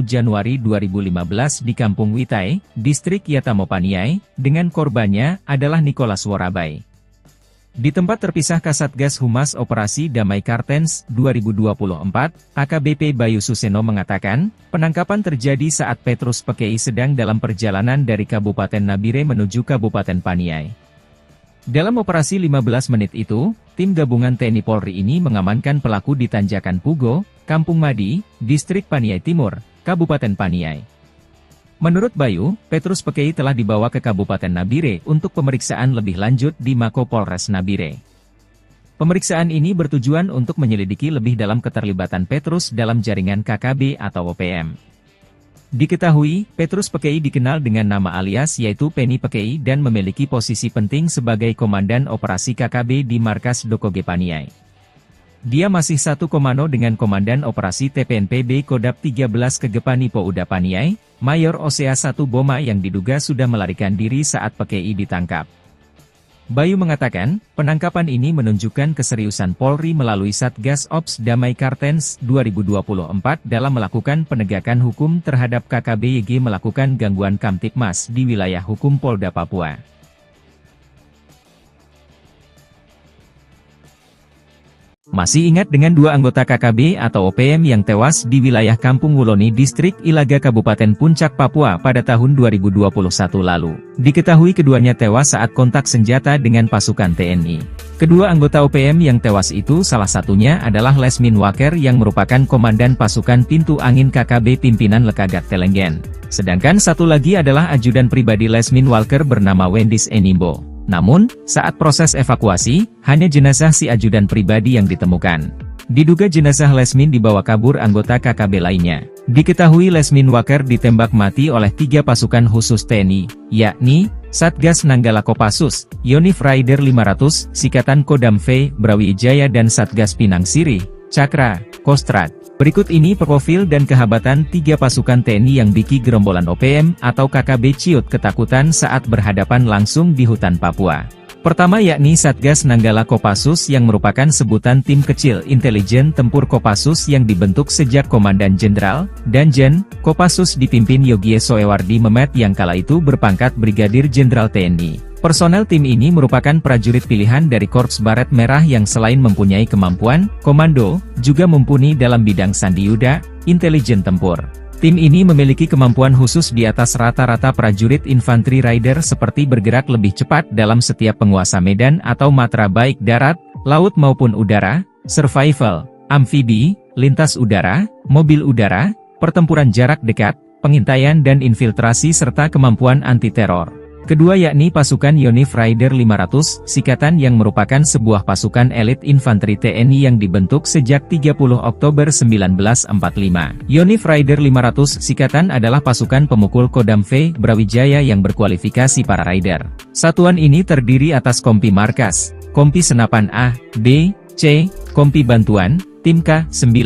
Januari 2015 di Kampung Witai, distrik Yatamo Paniai, dengan korbannya adalah Nicholas Worabai. Di tempat terpisah Kasatgas Humas Operasi Damai Kartens 2024, AKBP Bayu Suseno mengatakan, penangkapan terjadi saat Petrus Pekei sedang dalam perjalanan dari Kabupaten Nabire menuju Kabupaten Paniai. Dalam operasi 15 menit itu, tim gabungan TNI Polri ini mengamankan pelaku di Tanjakan Pugo, Kampung Madi, distrik Paniai Timur, Kabupaten Paniai. Menurut Bayu, Petrus Pekei telah dibawa ke Kabupaten Nabire untuk pemeriksaan lebih lanjut di Mako Polres Nabire. Pemeriksaan ini bertujuan untuk menyelidiki lebih dalam keterlibatan Petrus dalam jaringan KKB atau OPM. Diketahui, Petrus Pekei dikenal dengan nama alias yaitu Penny Pekei dan memiliki posisi penting sebagai Komandan Operasi KKB di Markas Dokoge Paniai. Dia masih satu komando dengan Komandan Operasi TPNPB Kodap 13 Kegepani Pouda Paniai, Mayor OSA 1 Boma yang diduga sudah melarikan diri saat Pekei ditangkap. Bayu mengatakan, penangkapan ini menunjukkan keseriusan Polri melalui Satgas Ops Damai Kartens 2024 dalam melakukan penegakan hukum terhadap KKB YG melakukan gangguan Kamtipmas di wilayah hukum Polda Papua. Masih ingat dengan dua anggota KKB atau OPM yang tewas di wilayah Kampung Wuloni Distrik Ilaga Kabupaten Puncak Papua pada tahun 2021 lalu. Diketahui keduanya tewas saat kontak senjata dengan pasukan TNI. Kedua anggota OPM yang tewas itu salah satunya adalah Lesmin Waker yang merupakan komandan pasukan Pintu Angin KKB pimpinan Lekagat Telenggen. Sedangkan satu lagi adalah ajudan pribadi Lesmin Walker bernama Wendis Enimbo. Namun, saat proses evakuasi, hanya jenazah si ajudan pribadi yang ditemukan. Diduga jenazah Lesmin dibawa kabur anggota KKB lainnya. Diketahui Lesmin Waker ditembak mati oleh 3 pasukan khusus TNI, yakni Satgas Nanggala Kopassus, Yonif Raider 500, Sikatan Kodam V, Brawijaya dan Satgas Pinang Sirih, Cakra, Kostrad. Berikut ini profil dan kehabatan 3 pasukan TNI yang bikin gerombolan OPM atau KKB ciut ketakutan saat berhadapan langsung di hutan Papua. Pertama yakni Satgas Nanggala Kopassus yang merupakan sebutan tim kecil intelijen tempur Kopassus yang dibentuk sejak Komandan Jenderal, Danjen, Kopassus dipimpin Yogie Soewardi Memet yang kala itu berpangkat Brigadir Jenderal TNI. Personel tim ini merupakan prajurit pilihan dari Korps Baret Merah yang selain mempunyai kemampuan komando, juga mumpuni dalam bidang sandiyuda, intelijen tempur. Tim ini memiliki kemampuan khusus di atas rata-rata prajurit infanteri rider seperti bergerak lebih cepat dalam setiap penguasa medan atau matra baik darat, laut maupun udara, survival, amfibi, lintas udara, mobil udara, pertempuran jarak dekat, pengintaian dan infiltrasi serta kemampuan anti-teror. Kedua yakni pasukan Yonif Raider 500, Sikatan yang merupakan sebuah pasukan elit infanteri TNI yang dibentuk sejak 30 Oktober 1945. Yonif Raider 500 Sikatan adalah pasukan pemukul Kodam V, Brawijaya yang berkualifikasi para rider. Satuan ini terdiri atas kompi markas, kompi senapan A, B, C, kompi bantuan, tim K9,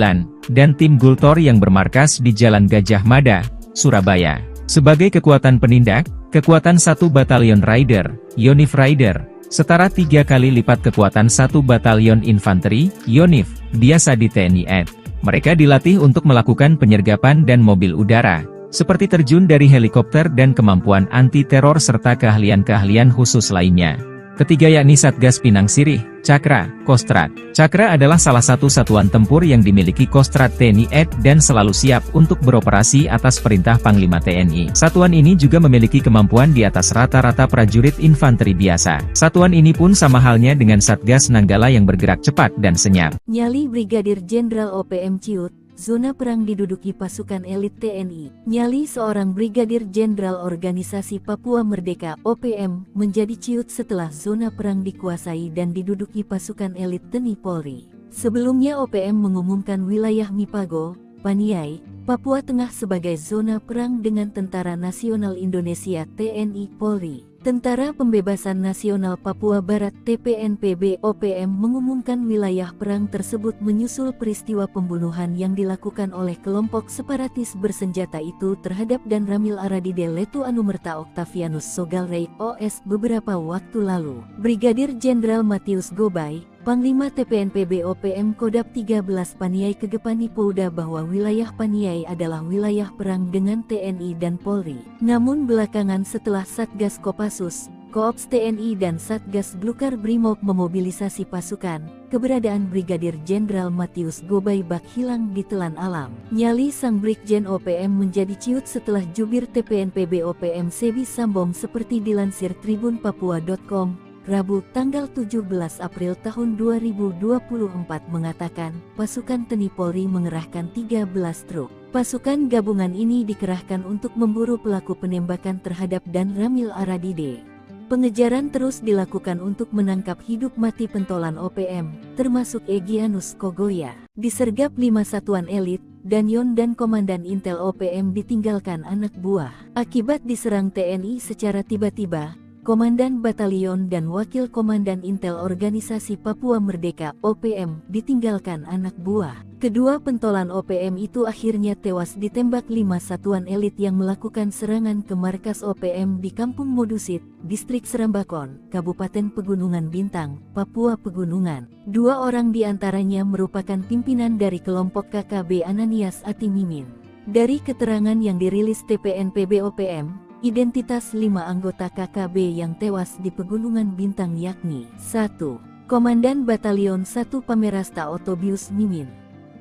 dan tim Gultor yang bermarkas di Jalan Gajah Mada, Surabaya. Sebagai kekuatan penindak, kekuatan 1 batalion rider, Yonif Raider, setara 3 kali lipat kekuatan 1 batalion infanteri, Yonif, biasa di TNI AD. Mereka dilatih untuk melakukan penyergapan dan mobil udara, seperti terjun dari helikopter dan kemampuan anti-teror serta keahlian-keahlian khusus lainnya. Ketiga yakni Satgas Pinang Sirih, Cakra, Kostrad. Cakra adalah salah satu satuan tempur yang dimiliki Kostrad TNI AD dan selalu siap untuk beroperasi atas perintah Panglima TNI. Satuan ini juga memiliki kemampuan di atas rata-rata prajurit infanteri biasa. Satuan ini pun sama halnya dengan Satgas Nanggala yang bergerak cepat dan senyap. Nyali Brigadir Jenderal OPM ciut, zona perang diduduki pasukan elit TNI. Nyali seorang Brigadir Jenderal Organisasi Papua Merdeka (OPM) menjadi ciut setelah zona perang dikuasai dan diduduki pasukan elit TNI Polri. Sebelumnya OPM mengumumkan wilayah Mipago, Paniai, Papua Tengah sebagai zona perang dengan Tentara Nasional Indonesia (TNI Polri). Tentara Pembebasan Nasional Papua Barat (TPNPB) OPM mengumumkan wilayah perang tersebut menyusul peristiwa pembunuhan yang dilakukan oleh kelompok separatis bersenjata itu terhadap Dan Ramil Aradide Letu Anumerta Octavianus Sogalrey OS beberapa waktu lalu. Brigadir Jenderal Matius Gobay, Panglima TPNPB OPM Kodam 13 Paniai Kegepani Pouda bahwa wilayah Paniai adalah wilayah perang dengan TNI dan Polri. Namun belakangan setelah Satgas Kopassus, Koops TNI dan Satgas Blukar Brimob memobilisasi pasukan, keberadaan Brigadir Jenderal Matius Gobay bak hilang di telan alam. Nyali sang Brigjen OPM menjadi ciut setelah jubir TPNPB OPM Sebi Sambong seperti dilansir tribunpapua.com. Rabu, tanggal 17 April tahun 2024 mengatakan, pasukan TNI Polri mengerahkan 13 truk. Pasukan gabungan ini dikerahkan untuk memburu pelaku penembakan terhadap Dan Ramil Aradide. Pengejaran terus dilakukan untuk menangkap hidup mati pentolan OPM, termasuk Egyanus Kogoya. Disergap 5 satuan elit, Danyon dan Komandan Intel OPM ditinggalkan anak buah. Akibat diserang TNI secara tiba-tiba, Komandan Batalion dan Wakil Komandan Intel Organisasi Papua Merdeka (OPM) ditinggalkan anak buah. Kedua pentolan OPM itu akhirnya tewas ditembak 5 satuan elit yang melakukan serangan ke markas OPM di Kampung Modusit, Distrik Serambakon, Kabupaten Pegunungan Bintang, Papua Pegunungan. 2 orang diantaranya merupakan pimpinan dari kelompok KKB Ananias Atimimin. Dari keterangan yang dirilis TPNPB OPM, identitas 5 anggota KKB yang tewas di Pegunungan Bintang yakni 1. Komandan Batalion 1 Pamerasta Otobius Mimin.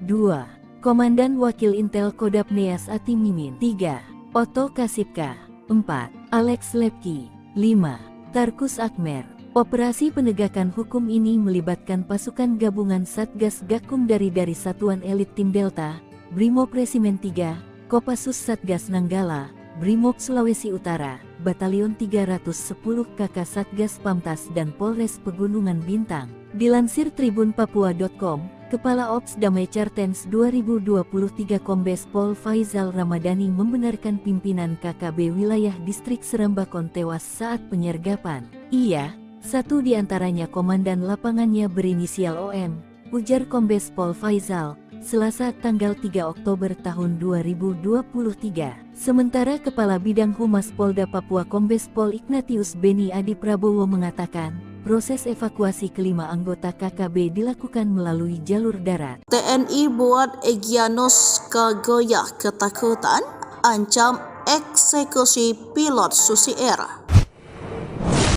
2. Komandan Wakil Intel Kodap Neas Ati Mimin. 3. Oto Kasipka. 4. Alex Lepki. 5. Tarkus Akmer. Operasi penegakan hukum ini melibatkan pasukan gabungan Satgas Gakum dari Satuan Elit Tim Delta, Brimob Resimen 3, Kopassus Satgas Nanggala, Brimob Sulawesi Utara, Batalion 310 KK Satgas Pamtas dan Polres Pegunungan Bintang. Dilansir tribunpapua.com, Kepala Ops Damai Cartens 2023 Kombes Pol Faizal Ramadhani membenarkan pimpinan KKB wilayah distrik Serambakon tewas saat penyergapan. Ia, satu di antaranya komandan lapangannya berinisial OM, ujar Kombes Pol Faizal, Selasa tanggal 3 Oktober tahun 2023. Sementara Kepala Bidang Humas Polda Papua Kombes Pol Ignatius Beni Adi Prabowo mengatakan, proses evakuasi kelima anggota KKB dilakukan melalui jalur darat. TNI buat Egyanus Kagoya ketakutan, ancam eksekusi pilot Susi Air.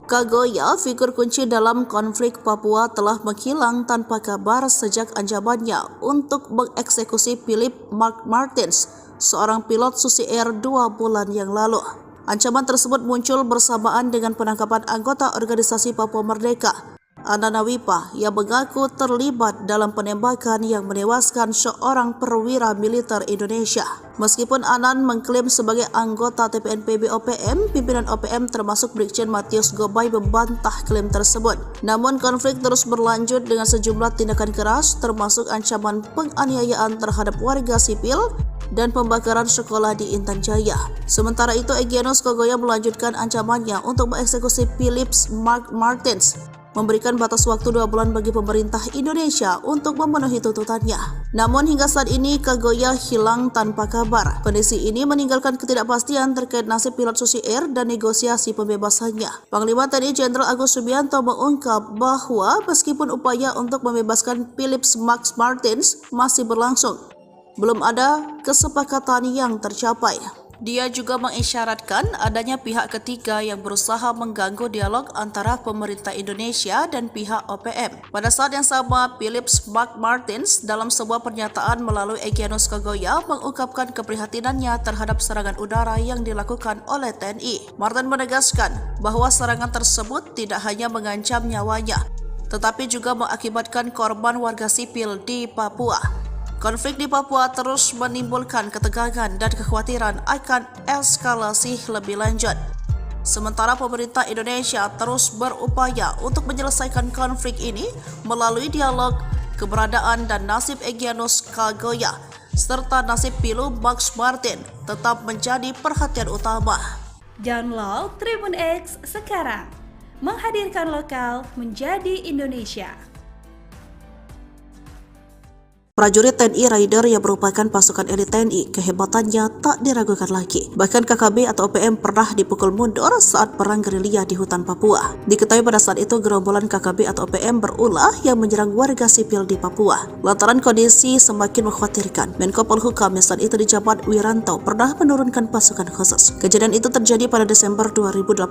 Kagoya, figur kunci dalam konflik Papua, telah menghilang tanpa kabar sejak ancamannya untuk mengeksekusi Philip Mark Martins, seorang pilot Susi Air 2 bulan yang lalu. Ancaman tersebut muncul bersamaan dengan penangkapan anggota organisasi Papua Merdeka, Anana Wipa, yang mengaku terlibat dalam penembakan yang menewaskan seorang perwira militer Indonesia. Meskipun Anan mengklaim sebagai anggota TPNPB OPM, pimpinan OPM termasuk Brigjen Matius Gobay membantah klaim tersebut. Namun konflik terus berlanjut dengan sejumlah tindakan keras, termasuk ancaman penganiayaan terhadap warga sipil dan pembakaran sekolah di Intan Jaya. Sementara itu, Egyanus Kagoya melanjutkan ancamannya untuk mengeksekusi Philip Mark Martins, memberikan batas waktu 2 bulan bagi pemerintah Indonesia untuk memenuhi tuntutannya. Namun hingga saat ini Kagoya hilang tanpa kabar. Kondisi ini meninggalkan ketidakpastian terkait nasib pilot Susi Air dan negosiasi pembebasannya. Panglima TNI Jenderal Agus Subianto mengungkap bahwa meskipun upaya untuk membebaskan Philip Mark Martins masih berlangsung, belum ada kesepakatan yang tercapai. Dia juga mengisyaratkan adanya pihak ketiga yang berusaha mengganggu dialog antara pemerintah Indonesia dan pihak OPM. Pada saat yang sama, Philip Mark Martins dalam sebuah pernyataan melalui Egyanus Kagoya mengungkapkan keprihatinannya terhadap serangan udara yang dilakukan oleh TNI. Martin menegaskan bahwa serangan tersebut tidak hanya mengancam nyawanya, tetapi juga mengakibatkan korban warga sipil di Papua. Konflik di Papua terus menimbulkan ketegangan dan kekhawatiran akan eskalasi lebih lanjut. Sementara pemerintah Indonesia terus berupaya untuk menyelesaikan konflik ini melalui dialog, keberadaan dan nasib Egyanus Kagoya serta nasib Philip Mark Martins tetap menjadi perhatian utama. Download Tribun X sekarang, menghadirkan lokal menjadi Indonesia. Prajurit TNI Raider yang merupakan pasukan elit TNI, kehebatannya tak diragukan lagi. Bahkan KKB atau OPM pernah dipukul mundur saat perang gerilya di hutan Papua. Diketahui pada saat itu gerombolan KKB atau OPM berulah yang menyerang warga sipil di Papua. Lantaran kondisi semakin mengkhawatirkan, Menko Polhukam yang saat itu dijabat Wiranto pernah menurunkan pasukan khusus. Kejadian itu terjadi pada Desember 2018.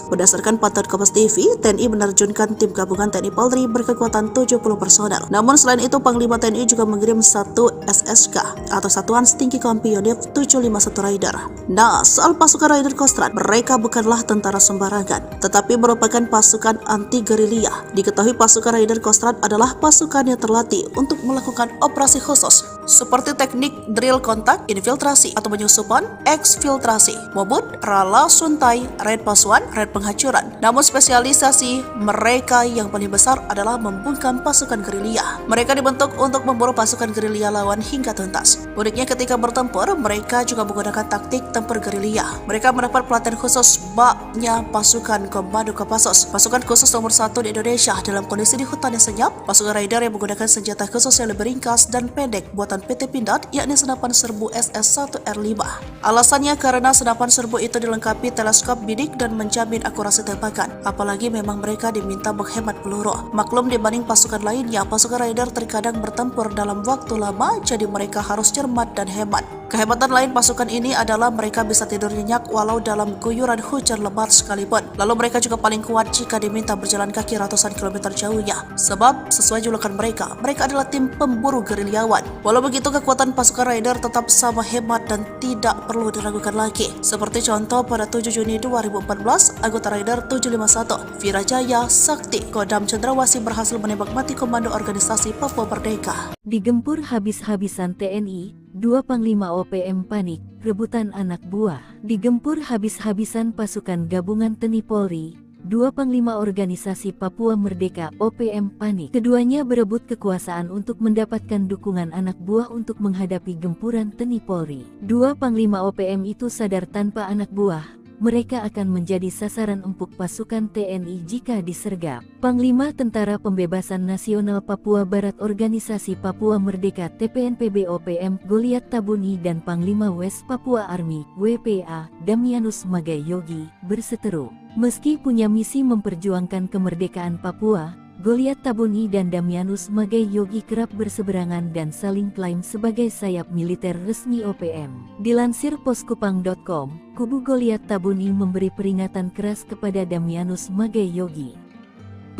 Berdasarkan pantauan Kompas TV, TNI menerjunkan tim gabungan TNI Polri berkekuatan 70 personel. Namun selain itu, Panglima TNI juga mengirim satu SSK atau Satuan Setinggi Kompi Yonif 751 Raider. Nah, soal pasukan Raider Kostrad, mereka bukanlah tentara sembarangan, tetapi merupakan pasukan anti gerilya. Diketahui pasukan Raider Kostrad adalah pasukan yang terlatih untuk melakukan operasi khusus seperti teknik drill kontak, infiltrasi atau penyusupan, eksfiltrasi, mobut, rala, suntai, raid pasuan, raid penghancuran. Namun spesialisasi mereka yang paling besar adalah membungkam pasukan gerilya. Mereka dibentuk untuk memburu pasukan gerilya lawan hingga tuntas. Uniknya ketika bertempur, mereka juga menggunakan taktik tempur gerilya. Mereka mendapat pelatihan khusus baknya pasukan Komando Kopassus, pasukan khusus nomor 1 di Indonesia dalam kondisi di hutan yang senyap. Pasukan Raider yang menggunakan senjata khusus yang lebih ringkas dan pendek buatan PT Pindad, yakni senapan serbu SS-1R5. Alasannya karena senapan serbu itu dilengkapi teleskop bidik dan menjamin akurasi tembakan. Apalagi memang mereka diminta menghemat peluru. Maklum dibanding pasukan lainnya, pasukan Raider terkadang bertempur dalam waktu lama, jadi mereka harus cermat dan hemat. Kehebatan lain pasukan ini adalah mereka bisa tidur nyenyak walau dalam guyuran hujan lebat sekalipun. Lalu mereka juga paling kuat jika diminta berjalan kaki ratusan kilometer jauhnya. Sebab sesuai julukan mereka adalah tim pemburu gerilyawan. Walau begitu, kekuatan pasukan Raider tetap sama hebat dan tidak perlu diragukan lagi. Seperti contoh pada 7 Juni 2014, anggota Raider 751, Virajaya Sakti Kodam Cendrawasih berhasil menembak mati komando organisasi Papua Merdeka. Digempur habis-habisan TNI, 2 Panglima OPM panik, rebutan anak buah. Digempur habis-habisan pasukan gabungan TNI Polri, 2 Panglima organisasi Papua Merdeka OPM panik. Keduanya berebut kekuasaan untuk mendapatkan dukungan anak buah untuk menghadapi gempuran TNI Polri. 2 Panglima OPM itu sadar tanpa anak buah mereka akan menjadi sasaran empuk pasukan TNI jika disergap. Panglima Tentara Pembebasan Nasional Papua Barat Organisasi Papua Merdeka TPNPB OPM Goliat Tabuni dan Panglima West Papua Army WPA Damianus Magai Yogi berseteru. Meski punya misi memperjuangkan kemerdekaan Papua, Goliat Tabuni dan Damianus Magai Yogi kerap berseberangan dan saling klaim sebagai sayap militer resmi OPM. Dilansir poskupang.com, kubu Goliat Tabuni memberi peringatan keras kepada Damianus Magai Yogi.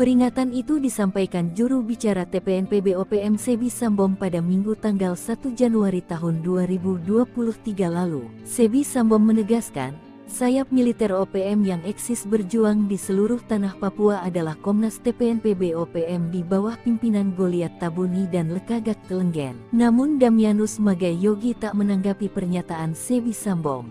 Peringatan itu disampaikan juru bicara TPNPB OPM Sebi Sambom pada Minggu tanggal 1 Januari tahun 2023 lalu. Sebi Sambom menegaskan, sayap militer OPM yang eksis berjuang di seluruh tanah Papua adalah Komnas TPNPB OPM di bawah pimpinan Goliat Tabuni dan Lekagak Telenggen. Namun Damianus Magai Yogi tak menanggapi pernyataan Sebi Sambom.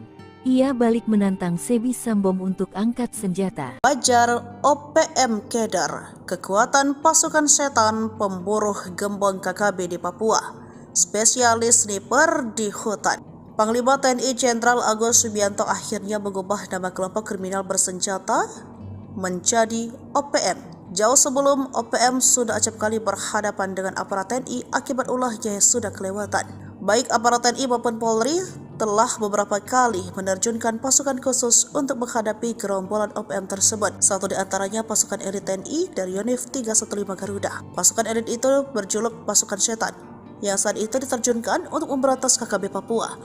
Ia balik menantang Sebi Sambom untuk angkat senjata. Wajar OPM Kedar, kekuatan pasukan setan pemburu gembong KKB di Papua, spesialis sniper di hutan. Panglima TNI Jenderal Agus Subianto akhirnya mengubah nama kelompok kriminal bersenjata menjadi OPM. Jauh sebelum OPM sudah acap kali berhadapan dengan aparat TNI akibat ulahnya yang sudah kelewatan. Baik aparat TNI maupun Polri telah beberapa kali menerjunkan pasukan khusus untuk menghadapi gerombolan OPM tersebut. Satu di antaranya pasukan elit TNI dari Yonif 315 Garuda. Pasukan elit itu berjuluk pasukan setan, yang saat itu diterjunkan untuk memberantas KKB Papua,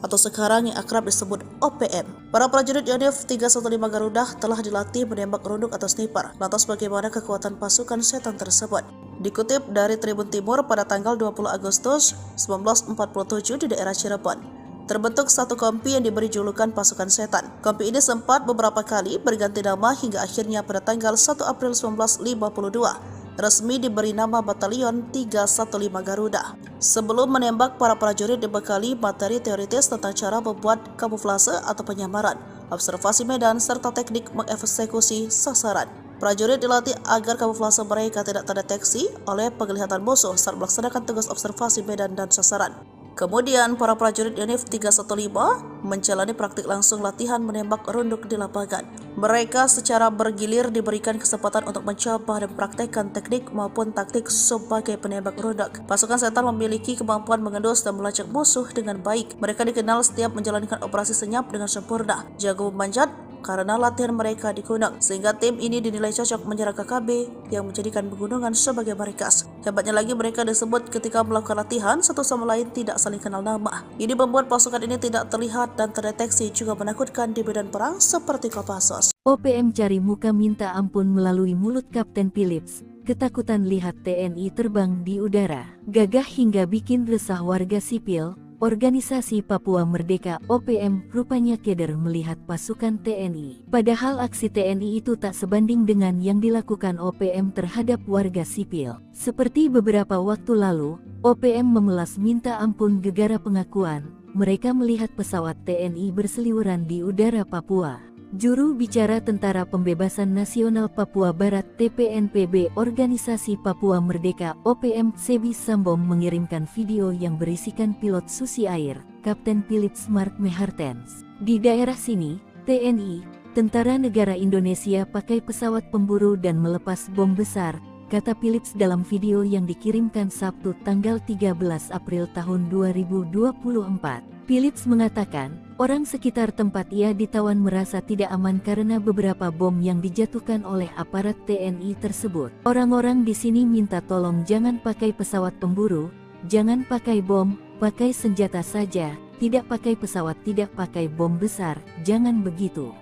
atau sekarang yang akrab disebut OPM. Para prajurit Yonif 315 Garuda telah dilatih menembak runduk atau sniper. Lantas bagaimana kekuatan pasukan setan tersebut? Dikutip dari Tribun Timur pada tanggal 20 Agustus 1947 di daerah Cirebon, terbentuk satu kompi yang diberi julukan pasukan setan. Kompi ini sempat beberapa kali berganti nama hingga akhirnya pada tanggal 1 April 1952 resmi diberi nama Batalion 315 Garuda. Sebelum menembak, para prajurit dibekali materi teoritis tentang cara membuat kamuflase atau penyamaran, observasi medan, serta teknik mengeksekusi sasaran. Prajurit dilatih agar kamuflase mereka tidak terdeteksi oleh penglihatan musuh saat melaksanakan tugas observasi medan dan sasaran. Kemudian, para prajurit Yonif 315 menjalani praktik langsung latihan menembak runduk di lapangan. Mereka secara bergilir diberikan kesempatan untuk mencoba dan praktekkan teknik maupun taktik sebagai penembak runduk. Pasukan setan memiliki kemampuan mengendus dan melacak musuh dengan baik. Mereka dikenal setiap menjalankan operasi senyap dengan sempurna, jago memanjat, karena latihan mereka di gunung, sehingga tim ini dinilai cocok menyerang KKB yang menjadikan pegunungan sebagai markas. Hebatnya lagi, mereka disebut ketika melakukan latihan satu sama lain tidak saling kenal nama. Ini membuat pasukan ini tidak terlihat dan terdeteksi, juga menakutkan di medan perang seperti Kopassus. OPM cari muka minta ampun melalui mulut Kapten Philips. Ketakutan lihat TNI terbang di udara, gagah hingga bikin resah warga sipil. Organisasi Papua Merdeka OPM rupanya keder melihat pasukan TNI. Padahal aksi TNI itu tak sebanding dengan yang dilakukan OPM terhadap warga sipil. Seperti beberapa waktu lalu, OPM memelas minta ampun gegara pengakuan mereka melihat pesawat TNI berseliweran di udara Papua. Juru bicara Tentara Pembebasan Nasional Papua Barat TPNPB Organisasi Papua Merdeka OPM Sebi Sambom mengirimkan video yang berisikan pilot Susi Air, Kapten Philips Mark Mehartens. Di daerah sini, TNI, Tentara Negara Indonesia pakai pesawat pemburu dan melepas bom besar, kata Philips dalam video yang dikirimkan Sabtu tanggal 13 April tahun 2024. Philips mengatakan, orang sekitar tempat ia ditawan merasa tidak aman karena beberapa bom yang dijatuhkan oleh aparat TNI tersebut. Orang-orang di sini minta tolong jangan pakai pesawat pemburu, jangan pakai bom, pakai senjata saja, tidak pakai pesawat, tidak pakai bom besar, jangan begitu.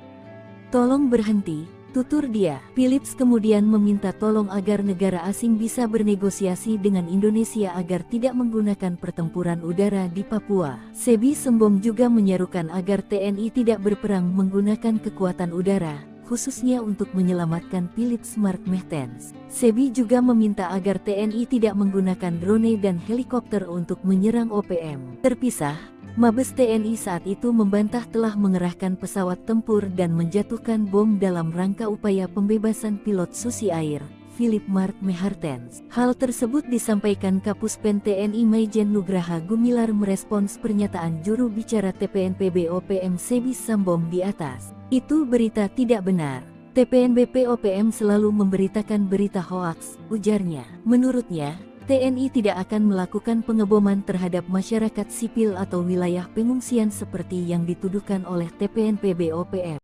Tolong berhenti, tutur dia. Philips kemudian meminta tolong agar negara asing bisa bernegosiasi dengan Indonesia agar tidak menggunakan pertempuran udara di Papua. Sebi Sembong juga menyerukan agar TNI tidak berperang menggunakan kekuatan udara, khususnya untuk menyelamatkan Philips Mark Mertens. Sebi juga meminta agar TNI tidak menggunakan drone dan helikopter untuk menyerang OPM. Terpisah, Mabes TNI saat itu membantah telah mengerahkan pesawat tempur dan menjatuhkan bom dalam rangka upaya pembebasan pilot Susi Air, Philip Mark Mertens. Hal tersebut disampaikan Kapuspen TNI Maijen Nugraha Gumilar merespons pernyataan juru bicara TPNPB OPM Sebi Sembong di atas. Itu berita tidak benar. TPNBP OPM selalu memberitakan berita hoaks, ujarnya. Menurutnya, TNI tidak akan melakukan pengeboman terhadap masyarakat sipil atau wilayah pengungsian seperti yang dituduhkan oleh TPNPB OPM.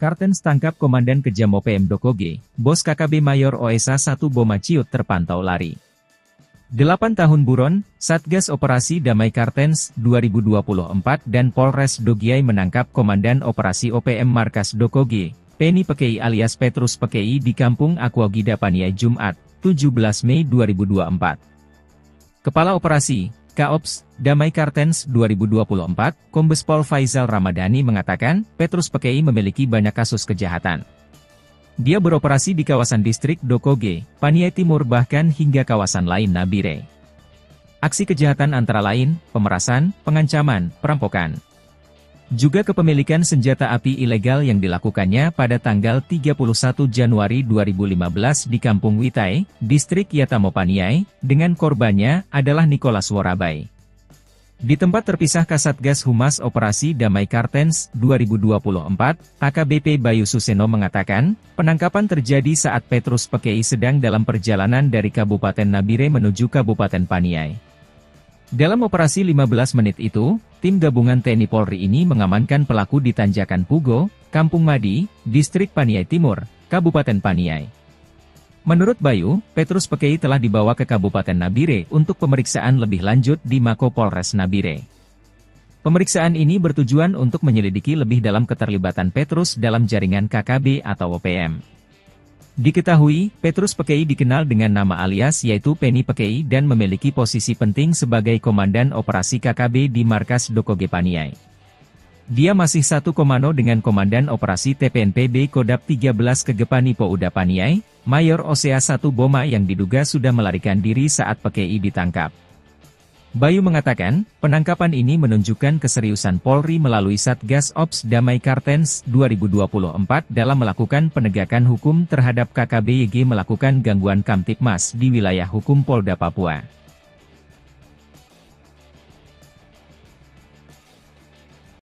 Kartens tangkap Komandan Kejam OPM Dokoge, Bos KKB Mayor OSA 1 Boma Ciut terpantau lari. 8 tahun buron, Satgas Operasi Damai Kartens 2024 dan Polres Dogiai menangkap Komandan Operasi OPM Markas Dokoge, Penny Pekei alias Petrus Pekei di Kampung Aquagida Paniai Jumat, 17 Mei 2024. Kepala Operasi, Kaops, Damai Kartens 2024, Kombes Pol Faizal Ramadhani mengatakan, Petrus Pekei memiliki banyak kasus kejahatan. Dia beroperasi di kawasan distrik Dokoge, Paniai Timur bahkan hingga kawasan lain Nabire. Aksi kejahatan antara lain, pemerasan, pengancaman, perampokan. Juga kepemilikan senjata api ilegal yang dilakukannya pada tanggal 31 Januari 2015 di Kampung Witai, distrik Yatamo Paniai, dengan korbannya adalah Nicholas Worabai. Di tempat terpisah Kasatgas Humas Operasi Damai Kartens 2024, AKBP Bayu Suseno mengatakan, penangkapan terjadi saat Petrus Pekei sedang dalam perjalanan dari Kabupaten Nabire menuju Kabupaten Paniai. Dalam operasi 15 menit itu, tim gabungan TNI Polri ini mengamankan pelaku di Tanjakan Pugo, Kampung Madi, Distrik Paniai Timur, Kabupaten Paniai. Menurut Bayu, Petrus Pekei telah dibawa ke Kabupaten Nabire untuk pemeriksaan lebih lanjut di Mako Polres Nabire. Pemeriksaan ini bertujuan untuk menyelidiki lebih dalam keterlibatan Petrus dalam jaringan KKB atau OPM. Diketahui, Petrus Pekei dikenal dengan nama alias yaitu Penny Pekei dan memiliki posisi penting sebagai Komandan Operasi KKB di Markas Dokoge Paniai. Dia masih satu komando dengan Komandan Operasi TPNPB Kodap 13 Kegepani Pouda Paniai, Mayor OSA 1 Boma yang diduga sudah melarikan diri saat Pekei ditangkap. Bayu mengatakan, penangkapan ini menunjukkan keseriusan Polri melalui Satgas Ops Damai Kartens 2024 dalam melakukan penegakan hukum terhadap KKB-YG melakukan gangguan Kamtipmas di wilayah hukum Polda Papua.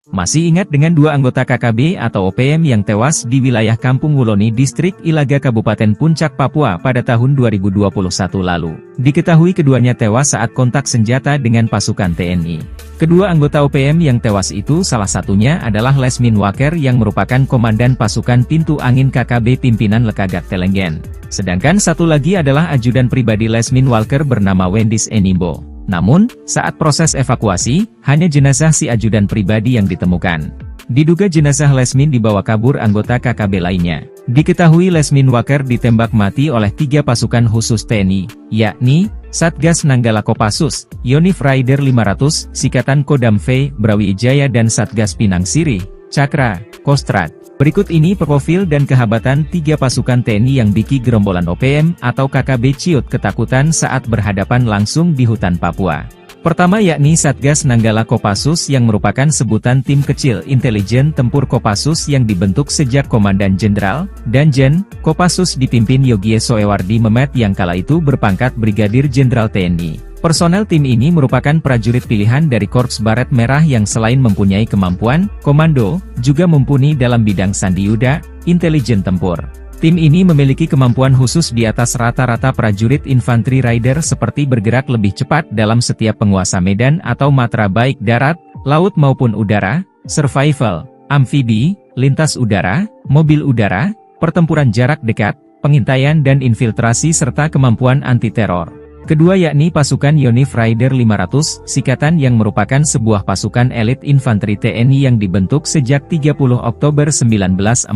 Masih ingat dengan dua anggota KKB atau OPM yang tewas di wilayah Kampung Wuloni Distrik Ilaga Kabupaten Puncak Papua pada tahun 2021 lalu. Diketahui keduanya tewas saat kontak senjata dengan pasukan TNI. Kedua anggota OPM yang tewas itu salah satunya adalah Lesmin Waker yang merupakan Komandan Pasukan Pintu Angin KKB pimpinan Lekagak Telenggen. Sedangkan satu lagi adalah ajudan pribadi Lesmin Walker bernama Wendis Enimbo. Namun, saat proses evakuasi, hanya jenazah si ajudan pribadi yang ditemukan. Diduga jenazah Lesmin dibawa kabur anggota KKB lainnya. Diketahui Lesmin Waker ditembak mati oleh 3 pasukan khusus TNI, yakni Satgas Nanggala Kopassus, Yonif Raider 500, Sikatan Kodam V, Brawijaya dan Satgas Pinang Sirih, Cakra, Kostrad. Berikut ini profil dan kehabatan 3 pasukan TNI yang bikin gerombolan OPM atau KKB Ciut ketakutan saat berhadapan langsung di hutan Papua. Pertama yakni Satgas Nanggala Kopassus yang merupakan sebutan tim kecil intelijen tempur Kopassus yang dibentuk sejak Komandan Jenderal, Danjen, Kopassus dipimpin Yogie Soewardi Memet yang kala itu berpangkat Brigadir Jenderal TNI. Personel tim ini merupakan prajurit pilihan dari Korps Baret Merah yang selain mempunyai kemampuan komando, juga mumpuni dalam bidang sandiyuda, intelijen tempur. Tim ini memiliki kemampuan khusus di atas rata-rata prajurit infanteri rider seperti bergerak lebih cepat dalam setiap penguasa medan atau matra baik darat, laut maupun udara, survival, amfibi, lintas udara, mobil udara, pertempuran jarak dekat, pengintaian dan infiltrasi serta kemampuan anti-teror. Kedua yakni pasukan Yonif Raider 500 Sikatan yang merupakan sebuah pasukan elit infanteri TNI yang dibentuk sejak 30 Oktober 1945.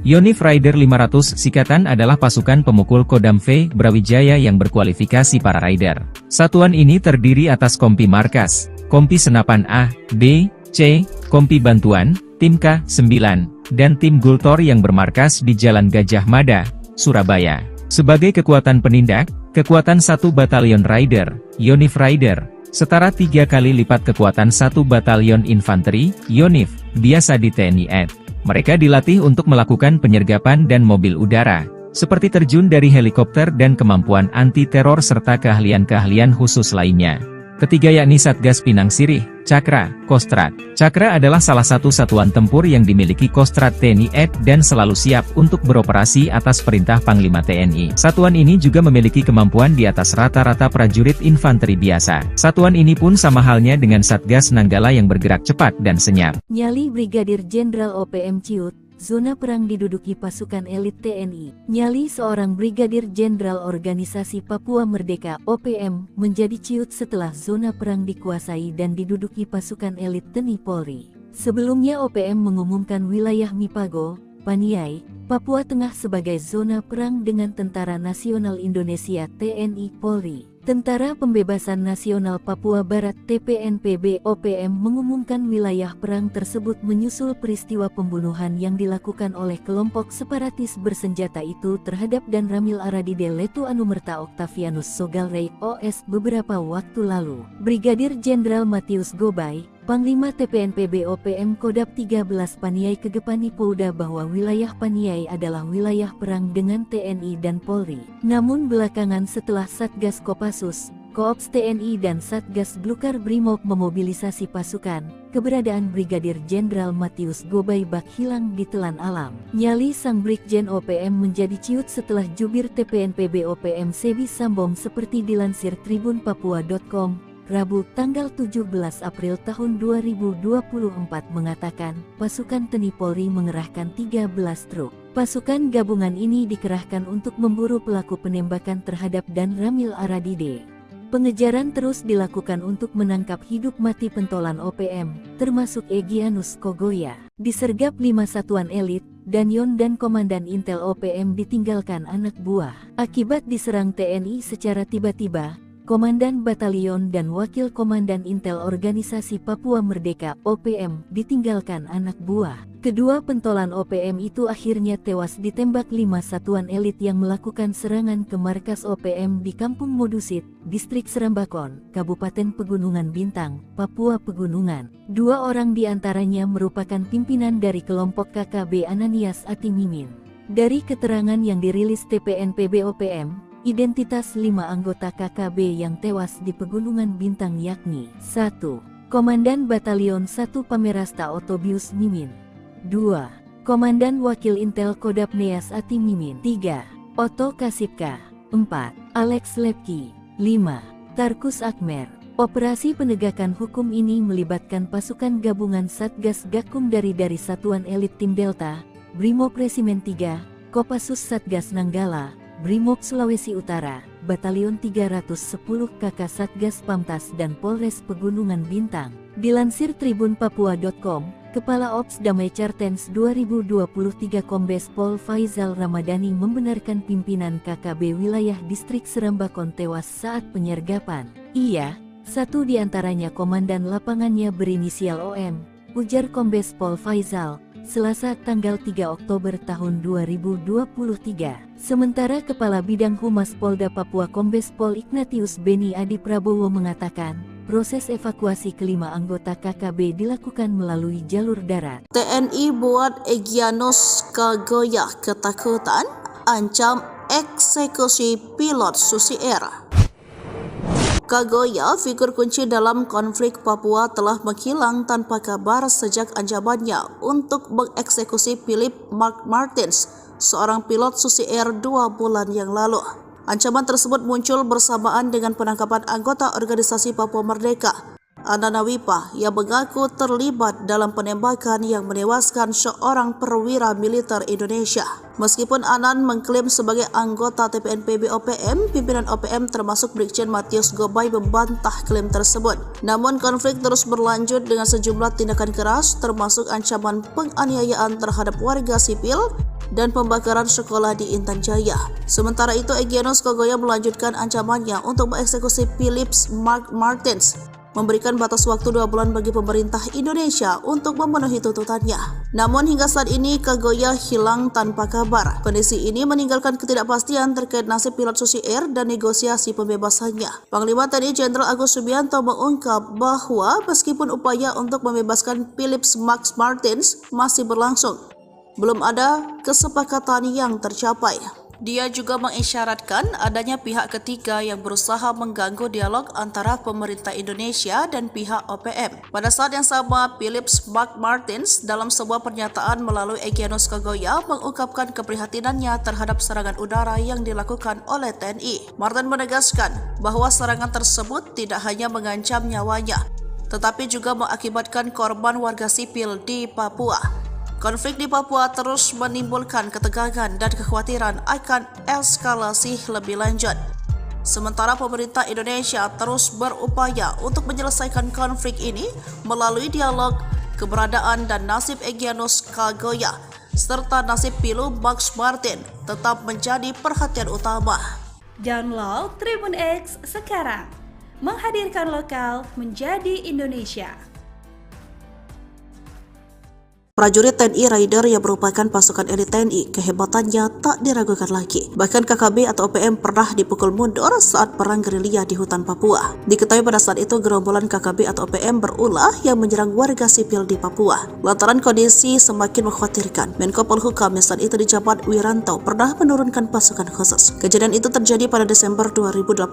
Yonif Raider 500 Sikatan adalah pasukan pemukul Kodam V Brawijaya yang berkualifikasi para Raider. Satuan ini terdiri atas kompi markas, kompi senapan A, B, C, kompi bantuan, tim K9, dan tim Gultor yang bermarkas di Jalan Gajah Mada, Surabaya. Sebagai kekuatan penindak, kekuatan 1 Batalion Raider, Yonif Raider, setara 3 kali lipat kekuatan 1 Batalion Infanteri, Yonif, biasa di TNI AD. Mereka dilatih untuk melakukan penyergapan dan mobil udara, seperti terjun dari helikopter dan kemampuan anti-teror serta keahlian-keahlian khusus lainnya. Ketiga yakni Satgas Pinang Sirih, Cakra, Kostrat. Cakra adalah salah satu satuan tempur yang dimiliki Kostrat TNI AD dan selalu siap untuk beroperasi atas perintah Panglima TNI. Satuan ini juga memiliki kemampuan di atas rata-rata prajurit infanteri biasa. Satuan ini pun sama halnya dengan Satgas Nanggala yang bergerak cepat dan senyap. Nyali Brigadir Jenderal OPM Ciut, zona perang diduduki pasukan elit TNI. Nyali seorang Brigadir Jenderal Organisasi Papua Merdeka (OPM) menjadi ciut setelah zona perang dikuasai dan diduduki pasukan elit TNI Polri. Sebelumnya OPM mengumumkan wilayah Mipago, Paniai, Papua Tengah sebagai zona perang dengan Tentara Nasional Indonesia (TNI Polri). Tentara Pembebasan Nasional Papua Barat (TPNPB) OPM mengumumkan wilayah perang tersebut menyusul peristiwa pembunuhan yang dilakukan oleh kelompok separatis bersenjata itu terhadap Dan Ramil Aradide Letu Anumerta Octavianus Sogalrey OS beberapa waktu lalu. Brigadir Jenderal Matius Gobay, Panglima TPNPB OPM Kodap 13 Paniai Kegepani Pouda bahwa wilayah Paniai adalah wilayah perang dengan TNI dan Polri. Namun belakangan setelah Satgas Kopassus, Koops TNI dan Satgas Blukar Brimob memobilisasi pasukan, keberadaan Brigadir Jenderal Matius Gobay bak hilang di telan alam. Nyali sang Brigjen OPM menjadi ciut setelah jubir TPNPB OPM Sebi Sambom seperti dilansir tribunpapua.com. Rabu, tanggal 17 April tahun 2024 mengatakan, pasukan TNI Polri mengerahkan 13 truk. Pasukan gabungan ini dikerahkan untuk memburu pelaku penembakan terhadap Dan Ramil Aradide. Pengejaran terus dilakukan untuk menangkap hidup mati pentolan OPM, termasuk Egyanus Kogoya. Disergap 5 satuan elit, Danyon dan Komandan Intel OPM ditinggalkan anak buah. Akibat diserang TNI secara tiba-tiba, Komandan Batalion dan Wakil Komandan Intel Organisasi Papua Merdeka (OPM) ditinggalkan anak buah. Kedua pentolan OPM itu akhirnya tewas ditembak 5 satuan elit yang melakukan serangan ke markas OPM di Kampung Modusit, Distrik Serambakon, Kabupaten Pegunungan Bintang, Papua Pegunungan. 2 orang diantaranya merupakan pimpinan dari kelompok KKB Ananias Atimimin. Dari keterangan yang dirilis TPNPB OPM, identitas 5 anggota KKB yang tewas di Pegunungan Bintang yakni 1. Komandan Batalion 1 Pamerasta Otobius Mimin, 2. Komandan Wakil Intel Kodap Neas Ati Mimin, 3. Oto Kasipka, 4. Alex Lepki, 5. Tarkus Akmer. Operasi penegakan hukum ini melibatkan pasukan gabungan Satgas Gakum dari Satuan Elit Tim Delta, Brimob Resimen 3, Kopassus Satgas Nanggala, Brimob Sulawesi Utara, Batalion 310 KK Satgas Pamtas dan Polres Pegunungan Bintang. Dilansir tribunpapua.com, Kepala Ops Damai Cartens 2023 Kombes Pol Faizal Ramadhani membenarkan pimpinan KKB wilayah Distrik Serambakon tewas saat penyergapan. Ia, satu di antaranya komandan lapangannya berinisial OM, ujar Kombes Pol Faizal, Selasa tanggal 3 Oktober tahun 2023. Sementara Kepala Bidang Humas Polda Papua Kombes Pol Ignatius Beni Adi Prabowo mengatakan, proses evakuasi kelima anggota KKB dilakukan melalui jalur darat. TNI buat Egyanus Kogoya ketakutan, ancam eksekusi pilot Susi Air. Kogoya, figur kunci dalam konflik Papua, telah menghilang tanpa kabar sejak ancamannya untuk mengeksekusi Philip Mark Martins, seorang pilot Susi Air 2 bulan yang lalu. Ancaman tersebut muncul bersamaan dengan penangkapan anggota Organisasi Papua Merdeka Ananawipa yang mengaku terlibat dalam penembakan yang menewaskan seorang perwira militer Indonesia. Meskipun Anan mengklaim sebagai anggota TPNPB OPM, pimpinan OPM termasuk Brigjen Matius Gobay membantah klaim tersebut. Namun konflik terus berlanjut dengan sejumlah tindakan keras termasuk ancaman penganiayaan terhadap warga sipil dan pembakaran sekolah di Intan Jaya. Sementara itu, Egyanus Kogoya melanjutkan ancamannya untuk mengeksekusi Philip Martins, memberikan batas waktu 2 bulan bagi pemerintah Indonesia untuk memenuhi tuntutannya. Namun hingga saat ini Kogoya hilang tanpa kabar. Kondisi ini meninggalkan ketidakpastian terkait nasib pilot Susi Air dan negosiasi pembebasannya. Panglima TNI Jenderal Agus Subianto mengungkap bahwa meskipun upaya untuk membebaskan Philip Martins masih berlangsung, belum ada kesepakatan yang tercapai. Dia juga mengisyaratkan adanya pihak ketiga yang berusaha mengganggu dialog antara pemerintah Indonesia dan pihak OPM. Pada saat yang sama, Philip Martins dalam sebuah pernyataan melalui Egyanus Kogoya mengungkapkan keprihatinannya terhadap serangan udara yang dilakukan oleh TNI. Martin menegaskan bahwa serangan tersebut tidak hanya mengancam nyawanya, tetapi juga mengakibatkan korban warga sipil di Papua. Konflik di Papua terus menimbulkan ketegangan dan kekhawatiran akan eskalasi lebih lanjut. Sementara pemerintah Indonesia terus berupaya untuk menyelesaikan konflik ini melalui dialog, keberadaan dan nasib Egyanus Kogoya serta nasib Pilu Max Martin tetap menjadi perhatian utama. Download Tribun X sekarang, menghadirkan lokal menjadi Indonesia. Prajurit TNI Raider yang merupakan pasukan elit TNI, kehebatannya tak diragukan lagi. Bahkan KKB atau OPM pernah dipukul mundur saat perang gerilya di hutan Papua. Diketahui pada saat itu gerombolan KKB atau OPM berulah yang menyerang warga sipil di Papua. Lantaran kondisi semakin mengkhawatirkan, Menko Polhukam saat itu dijabat Wiranto pernah menurunkan pasukan khusus. Kejadian itu terjadi pada Desember 2018.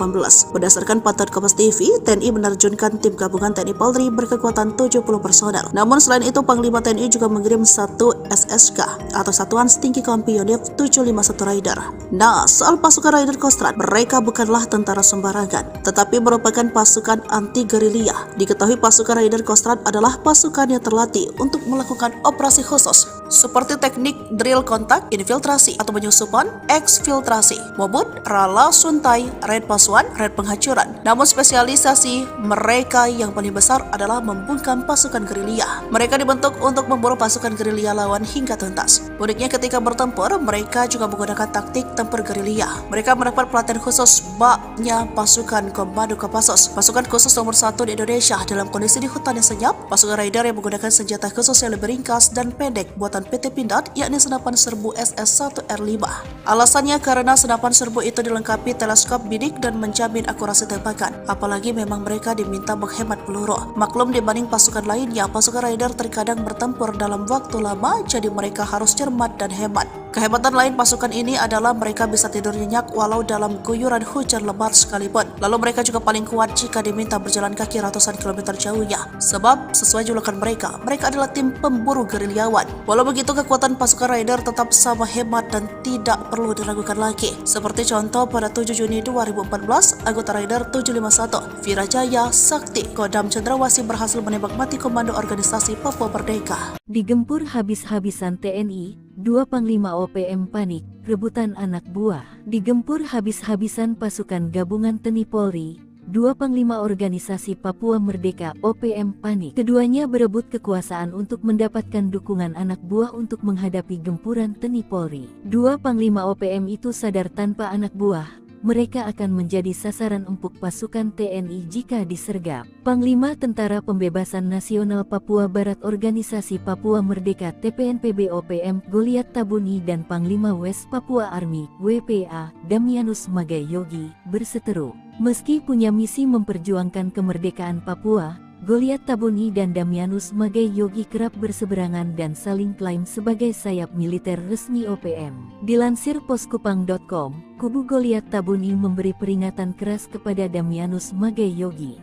Berdasarkan pantauan Kompas TV, TNI menerjunkan tim gabungan TNI Polri berkekuatan 70 personel. Namun selain itu, Panglima TNI juga mengirim 1 SSK atau Satuan Setinggi Kompi Unit 751 Raider. Nah, soal pasukan Raider Kostrad, mereka bukanlah tentara sembarangan, tetapi merupakan pasukan anti gerilya. Diketahui pasukan Raider Kostrad adalah pasukan yang terlatih untuk melakukan operasi khusus seperti teknik drill kontak, infiltrasi atau penyusupan, eksfiltrasi, mobut, rala suntai, raid pasuan, raid penghancuran. Namun spesialisasi mereka yang paling besar adalah membungkam pasukan gerilya. Mereka dibentuk untuk memburu pasukan gerilya lawan hingga tuntas. Uniknya ketika bertempur, mereka juga menggunakan taktik tempur gerilya. Mereka mendapat pelatihan khusus baknya pasukan Komando Kopassus, pasukan khusus nomor 1 di Indonesia dalam kondisi di hutan yang senyap. Pasukan Raider yang menggunakan senjata khusus yang lebih ringkas dan pendek buatan PT Pindad, yakni senapan serbu SS-1R5. Alasannya karena senapan serbu itu dilengkapi teleskop bidik dan menjamin akurasi tembakan. Apalagi memang mereka diminta menghemat peluru. Maklum dibanding pasukan lainnya, pasukan Raider terkadang bertempur dalam waktu lama, jadi mereka harus cermat dan hemat. Kehebatan lain pasukan ini adalah mereka bisa tidur nyenyak walau dalam guyuran hujan lebat sekalipun. Lalu mereka juga paling kuat jika diminta berjalan kaki ratusan kilometer jauhnya. Sebab sesuai julukan mereka adalah tim pemburu gerilyawan. Walau begitu, kekuatan pasukan Raider tetap sama hebat dan tidak perlu diragukan lagi. Seperti contoh pada 7 Juni 2014, anggota Raider 751, Virajaya Sakti, Kodam Cendrawasih berhasil menembak mati komando organisasi Papua Merdeka. Digempur habis-habisan TNI, 2 Panglima OPM panik, rebutan anak buah. Digempur habis-habisan pasukan gabungan TNI Polri, 2 Panglima Organisasi Papua Merdeka OPM panik. Keduanya berebut kekuasaan untuk mendapatkan dukungan anak buah untuk menghadapi gempuran TNI Polri. 2 Panglima OPM itu sadar tanpa anak buah mereka akan menjadi sasaran empuk pasukan TNI jika disergap. Panglima Tentara Pembebasan Nasional Papua Barat Organisasi Papua Merdeka TPNPB OPM Goliat Tabuni dan Panglima West Papua Army WPA Damianus Magai Yogi berseteru. Meski punya misi memperjuangkan kemerdekaan Papua, Goliat Tabuni dan Damianus Magai Yogi kerap berseberangan dan saling klaim sebagai sayap militer resmi OPM. Dilansir poskupang.com, kubu Goliat Tabuni memberi peringatan keras kepada Damianus Magai Yogi.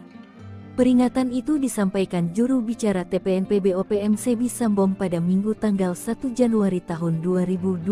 Peringatan itu disampaikan juru bicara TPNPB OPM Sebi Sambom pada Minggu tanggal 1 Januari tahun 2023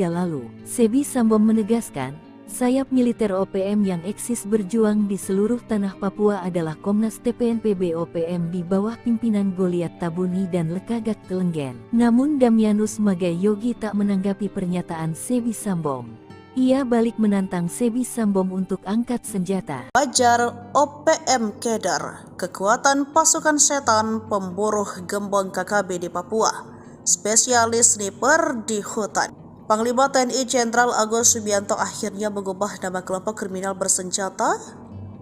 lalu. Sebi Sambom menegaskan, Sayap militer OPM yang eksis berjuang di seluruh tanah Papua adalah Komnas TPNPB OPM di bawah pimpinan Goliat Tabuni dan Lekagak Telenggen. Namun Damianus Magai Yogi tak menanggapi pernyataan Sebi Sambom. Ia balik menantang Sebi Sambom untuk angkat senjata. Fajar OPM Kedar, kekuatan pasukan setan pemburu gembong KKB di Papua, spesialis sniper di hutan. Panglima TNI Jenderal Agus Subianto akhirnya mengubah nama kelompok kriminal bersenjata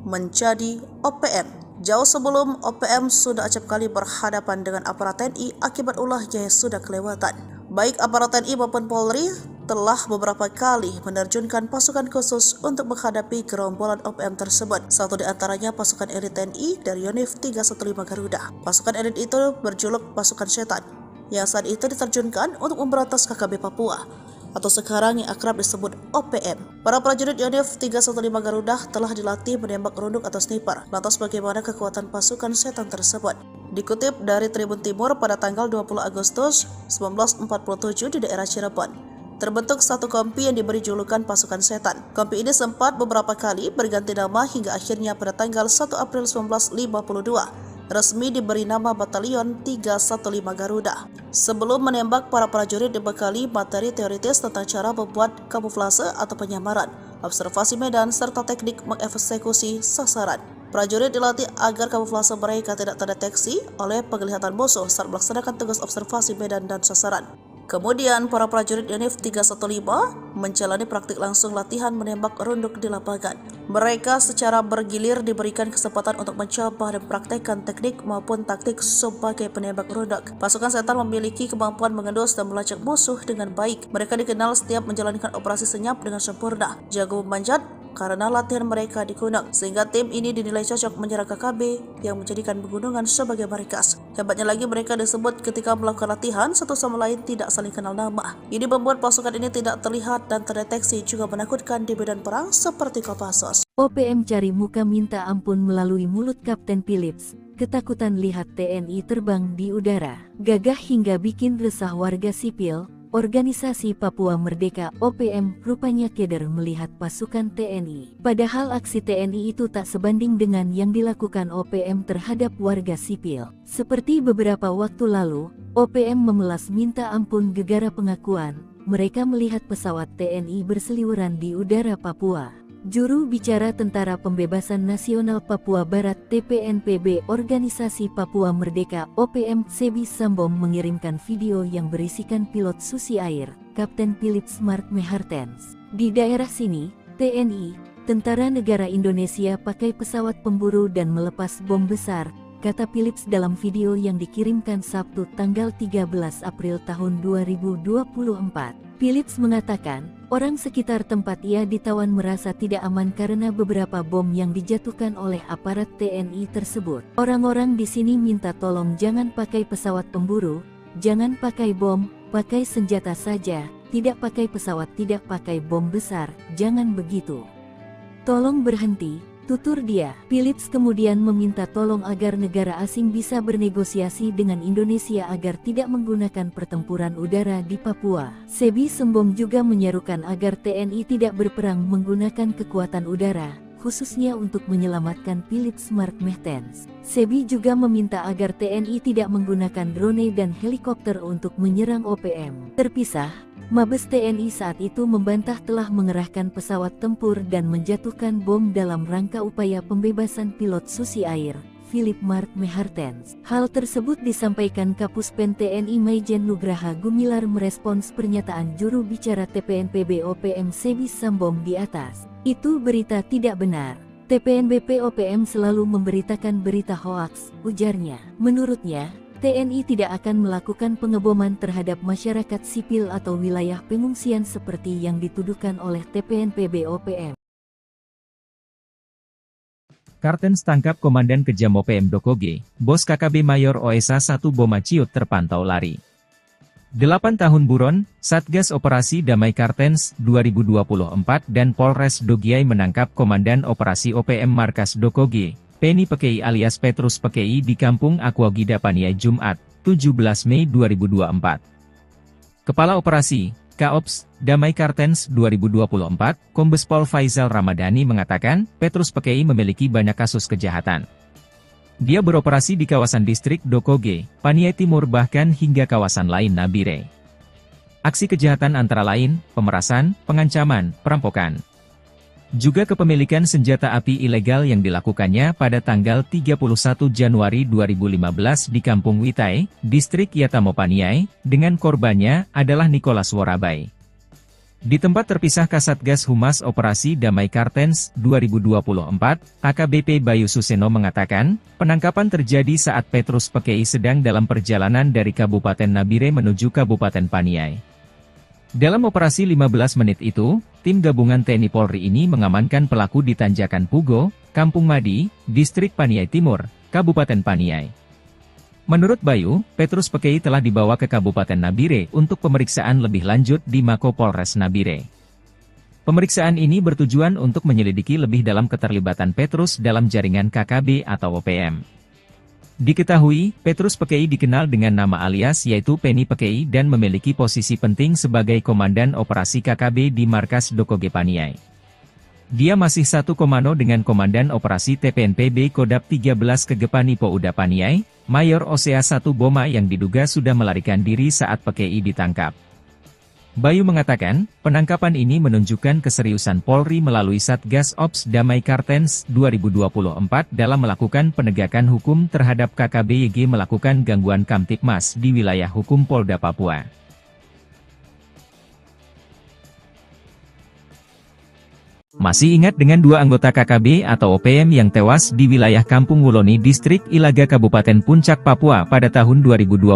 menjadi OPM. Jauh sebelum OPM sudah acap kali berhadapan dengan aparat TNI akibat ulahnya yang sudah kelewatan. Baik aparat TNI maupun Polri telah beberapa kali menerjunkan pasukan khusus untuk menghadapi gerombolan OPM tersebut. Satu di antaranya pasukan elit TNI dari Yonif 315 Garuda. Pasukan elit itu berjuluk pasukan setan, yang saat itu diterjunkan untuk memberantas KKB Papua, atau sekarang yang akrab disebut OPM. Para prajurit Yonif 315 Garuda telah dilatih menembak runduk atau sniper. Lantas bagaimana kekuatan pasukan setan tersebut? Dikutip dari Tribun Timur pada tanggal 20 Agustus 1947 di daerah Cirebon, terbentuk satu kompi yang diberi julukan pasukan setan. Kompi ini sempat beberapa kali berganti nama hingga akhirnya pada tanggal 1 April 1952 resmi diberi nama Batalion 315 Garuda. Sebelum menembak, para prajurit dibekali materi teoritis tentang cara membuat kamuflase atau penyamaran, observasi medan, serta teknik mengeksekusi sasaran. Prajurit dilatih agar kamuflase mereka tidak terdeteksi oleh penglihatan musuh saat melaksanakan tugas observasi medan dan sasaran. Kemudian, para prajurit Yonif 315 menjalani praktik langsung latihan menembak runduk di lapangan. Mereka secara bergilir diberikan kesempatan untuk mencoba dan praktekkan teknik maupun taktik sebagai penembak runduk. Pasukan setan memiliki kemampuan mengendus dan melacak musuh dengan baik. Mereka dikenal setiap menjalankan operasi senyap dengan sempurna, jago memanjat, karena latihan mereka di gunung, sehingga tim ini dinilai cocok menyerang KKB yang menjadikan pegunungan sebagai markas. Hebatnya lagi, mereka disebut ketika melakukan latihan satu sama lain tidak saling kenal nama. Ini membuat pasukan ini tidak terlihat dan terdeteksi, juga menakutkan di medan perang seperti Kopassus. OPM cari muka minta ampun melalui mulut Kapten Philips. Ketakutan lihat TNI terbang di udara, gagah hingga bikin resah warga sipil. Organisasi Papua Merdeka OPM rupanya keder melihat pasukan TNI. Padahal aksi TNI itu tak sebanding dengan yang dilakukan OPM terhadap warga sipil. Seperti beberapa waktu lalu, OPM memelas minta ampun gegara pengakuan mereka melihat pesawat TNI berseliweran di udara Papua. Juru bicara Tentara Pembebasan Nasional Papua Barat TPNPB Organisasi Papua Merdeka OPM Sebi Sambom mengirimkan video yang berisikan pilot Susi Air, Kapten Philips Mark Mehartens. Di daerah sini, TNI, Tentara Negara Indonesia pakai pesawat pemburu dan melepas bom besar, kata Philips dalam video yang dikirimkan Sabtu tanggal 13 April tahun 2024. Philips mengatakan, orang sekitar tempat ia ditawan merasa tidak aman karena beberapa bom yang dijatuhkan oleh aparat TNI tersebut. Orang-orang di sini minta tolong jangan pakai pesawat pemburu, jangan pakai bom, pakai senjata saja, tidak pakai pesawat, tidak pakai bom besar, jangan begitu. Tolong berhenti, tutur dia. Philips kemudian meminta tolong agar negara asing bisa bernegosiasi dengan Indonesia agar tidak menggunakan pertempuran udara di Papua. Sebi Sambom juga menyerukan agar TNI tidak berperang menggunakan kekuatan udara, khususnya untuk menyelamatkan Philips Mark Mehartens. Sebi juga meminta agar TNI tidak menggunakan drone dan helikopter untuk menyerang OPM. Terpisah, Mabes TNI saat itu membantah telah mengerahkan pesawat tempur dan menjatuhkan bom dalam rangka upaya pembebasan pilot Susi Air, Philip Mark Mehartens. Hal tersebut disampaikan Kapuspen TNI Maijen Nugraha Gumilar merespons pernyataan juru bicara TPNPB OPM Sebi Sambom di atas. Itu berita tidak benar. TPNBP OPM selalu memberitakan berita hoaks, ujarnya. Menurutnya, TNI tidak akan melakukan pengeboman terhadap masyarakat sipil atau wilayah pengungsian seperti yang dituduhkan oleh TPNPB OPM. Kartens tangkap Komandan Kejam OPM Dokoge, Bos KKB Mayor OSA 1 Boma Ciut terpantau lari. 8 tahun buron, Satgas Operasi Damai Kartens 2024 dan Polres Dogiai menangkap Komandan Operasi OPM Markas Dokoge, Penny Pekei alias Petrus Pekei di Kampung Aquagida Paniai Jumat, 17 Mei 2024. Kepala Operasi, Kaops, Damai Kartens 2024, Kombes Pol Faizal Ramadhani mengatakan, Petrus Pekei memiliki banyak kasus kejahatan. Dia beroperasi di kawasan distrik Dokoge, Paniai Timur bahkan hingga kawasan lain Nabire. Aksi kejahatan antara lain, pemerasan, pengancaman, perampokan. Juga kepemilikan senjata api ilegal yang dilakukannya pada tanggal 31 Januari 2015 di Kampung Witai, distrik Yatamo Paniai, dengan korbannya adalah Nicholas Worabai. Di tempat terpisah Kasatgas Humas Operasi Damai Kartens 2024, AKBP Bayu Suseno mengatakan, penangkapan terjadi saat Petrus Pekei sedang dalam perjalanan dari Kabupaten Nabire menuju Kabupaten Paniai. Dalam operasi 15 menit itu, tim gabungan TNI Polri ini mengamankan pelaku di Tanjakan Pugo, Kampung Madi, distrik Paniai Timur, Kabupaten Paniai. Menurut Bayu, Petrus Pekei telah dibawa ke Kabupaten Nabire untuk pemeriksaan lebih lanjut di Mako Polres Nabire. Pemeriksaan ini bertujuan untuk menyelidiki lebih dalam keterlibatan Petrus dalam jaringan KKB atau OPM. Diketahui, Petrus Pekei dikenal dengan nama alias yaitu Penny Pekei dan memiliki posisi penting sebagai Komandan Operasi KKB di Markas Dokoge Paniai. Dia masih satu komando dengan Komandan Operasi TPNPB Kodap 13 Kegepani Pouda Paniai, Mayor Osea 1 Boma yang diduga sudah melarikan diri saat Pekei ditangkap. Bayu mengatakan, penangkapan ini menunjukkan keseriusan Polri melalui Satgas Ops Damai Kartens 2024 dalam melakukan penegakan hukum terhadap KKB-YG melakukan gangguan Kamtipmas di wilayah hukum Polda Papua. Masih ingat dengan dua anggota KKB atau OPM yang tewas di wilayah Kampung Wuloni Distrik Ilaga Kabupaten Puncak Papua pada tahun 2021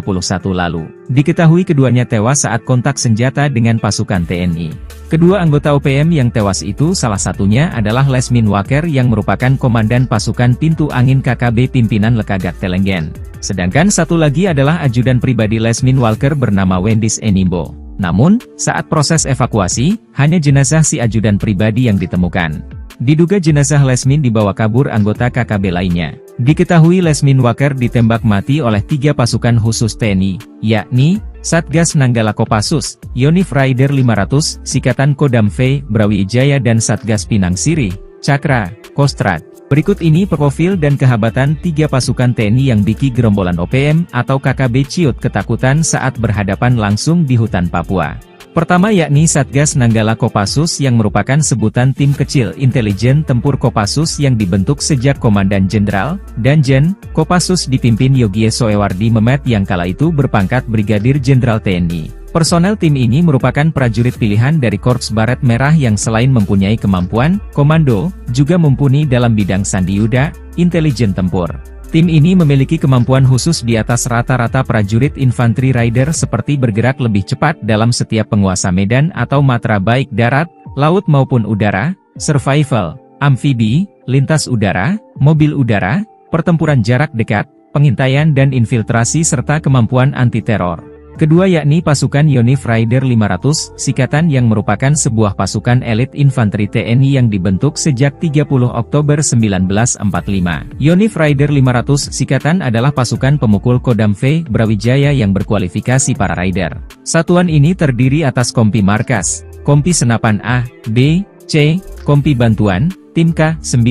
lalu. Diketahui keduanya tewas saat kontak senjata dengan pasukan TNI. Kedua anggota OPM yang tewas itu salah satunya adalah Lesmin Waker yang merupakan Komandan Pasukan Pintu Angin KKB Pimpinan Lekagak Telenggen. Sedangkan satu lagi adalah ajudan pribadi Lesmin Walker bernama Wendis Enimbo. Namun, saat proses evakuasi, hanya jenazah si ajudan pribadi yang ditemukan. Diduga jenazah Lesmin dibawa kabur anggota KKB lainnya. Diketahui Lesmin Waker ditembak mati oleh 3 pasukan khusus TNI, yakni Satgas Nanggala Kopassus, Yonif Raider 500, Sikatan Kodam V, Brawijaya dan Satgas Pinang Sirih, Cakra, Kostrad. Berikut ini profil dan kehabatan 3 pasukan TNI yang biki gerombolan OPM atau KKB ciut ketakutan saat berhadapan langsung di hutan Papua. Pertama yakni Satgas Nanggala Kopassus yang merupakan sebutan tim kecil intelijen tempur Kopassus yang dibentuk sejak Komandan Jenderal, Danjen, Kopassus dipimpin Yogie Soewardi Memet yang kala itu berpangkat Brigadir Jenderal TNI. Personel tim ini merupakan prajurit pilihan dari Korps Baret Merah yang selain mempunyai kemampuan komando, juga mumpuni dalam bidang sandiyuda, intelijen tempur. Tim ini memiliki kemampuan khusus di atas rata-rata prajurit infanteri rider seperti bergerak lebih cepat dalam setiap penguasa medan atau matra baik darat, laut maupun udara, survival, amfibi, lintas udara, mobil udara, pertempuran jarak dekat, pengintaian dan infiltrasi serta kemampuan anti-teror. Kedua yakni pasukan Yonif Raider 500, Sikatan yang merupakan sebuah pasukan elit infanteri TNI yang dibentuk sejak 30 Oktober 1945. Yonif Raider 500 Sikatan adalah pasukan pemukul Kodam V, Brawijaya yang berkualifikasi para rider. Satuan ini terdiri atas Kompi Markas, Kompi Senapan A, B, C, Kompi Bantuan, Tim K9,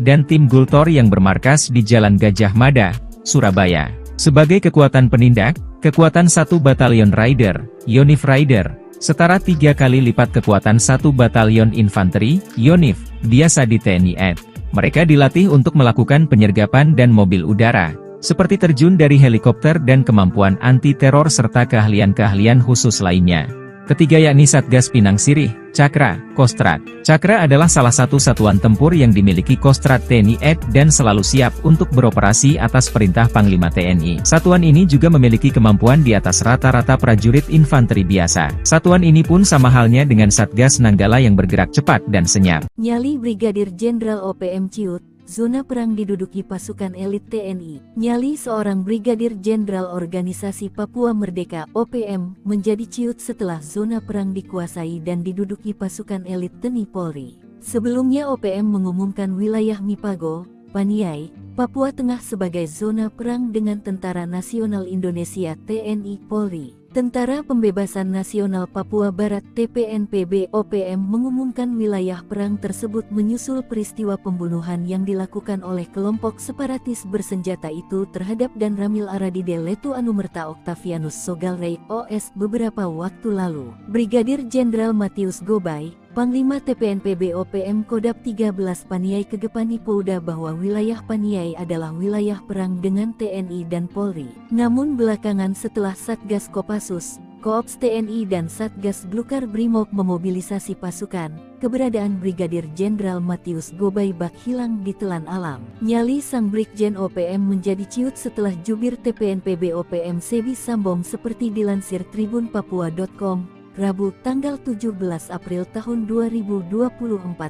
dan Tim Gultor yang bermarkas di Jalan Gajah Mada, Surabaya. Sebagai kekuatan penindak, kekuatan 1 Batalion Rider, Yonif Rider, setara 3 kali lipat kekuatan 1 Batalion Infanteri, Yonif, biasa di TNI AD. Mereka dilatih untuk melakukan penyergapan dan mobil udara, seperti terjun dari helikopter dan kemampuan anti-teror serta keahlian-keahlian khusus lainnya. Ketiga yakni Satgas Pinang Sirih, Cakra, Kostrad. Cakra adalah salah satu satuan tempur yang dimiliki Kostrad TNI AD dan selalu siap untuk beroperasi atas perintah Panglima TNI. Satuan ini juga memiliki kemampuan di atas rata-rata prajurit infanteri biasa. Satuan ini pun sama halnya dengan Satgas Nanggala yang bergerak cepat dan senyap. Nyali Brigadir Jenderal OPM Ciut, zona perang diduduki pasukan elit TNI. Nyali seorang Brigadir Jenderal Organisasi Papua Merdeka (OPM) menjadi ciut setelah zona perang dikuasai dan diduduki pasukan elit TNI Polri. Sebelumnya OPM mengumumkan wilayah Mipago, Paniai, Papua Tengah sebagai zona perang dengan Tentara Nasional Indonesia (TNI) Polri. Tentara Pembebasan Nasional Papua Barat TPNPB-OPM mengumumkan wilayah perang tersebut menyusul peristiwa pembunuhan yang dilakukan oleh kelompok separatis bersenjata itu terhadap Dan Ramil Aradide Letu Anumerta Octavianus Sogalrey OS beberapa waktu lalu. Brigadir Jenderal Matius Gobay, Panglima TPNPB-OPM Kodap 13 Paniai Kegepani Pouda bahwa wilayah Paniai adalah wilayah perang dengan TNI dan Polri. Namun belakangan setelah Satgas Kopassus, Koops TNI dan Satgas Blukar Brimob memobilisasi pasukan, keberadaan Brigadir Jenderal Matius Gobay bak hilang ditelan alam. Nyali sang Brigjen OPM menjadi ciut setelah jubir TPNPB-OPM Sebi Sambom seperti dilansir tribunpapua.com. Rabu tanggal 17 April tahun 2024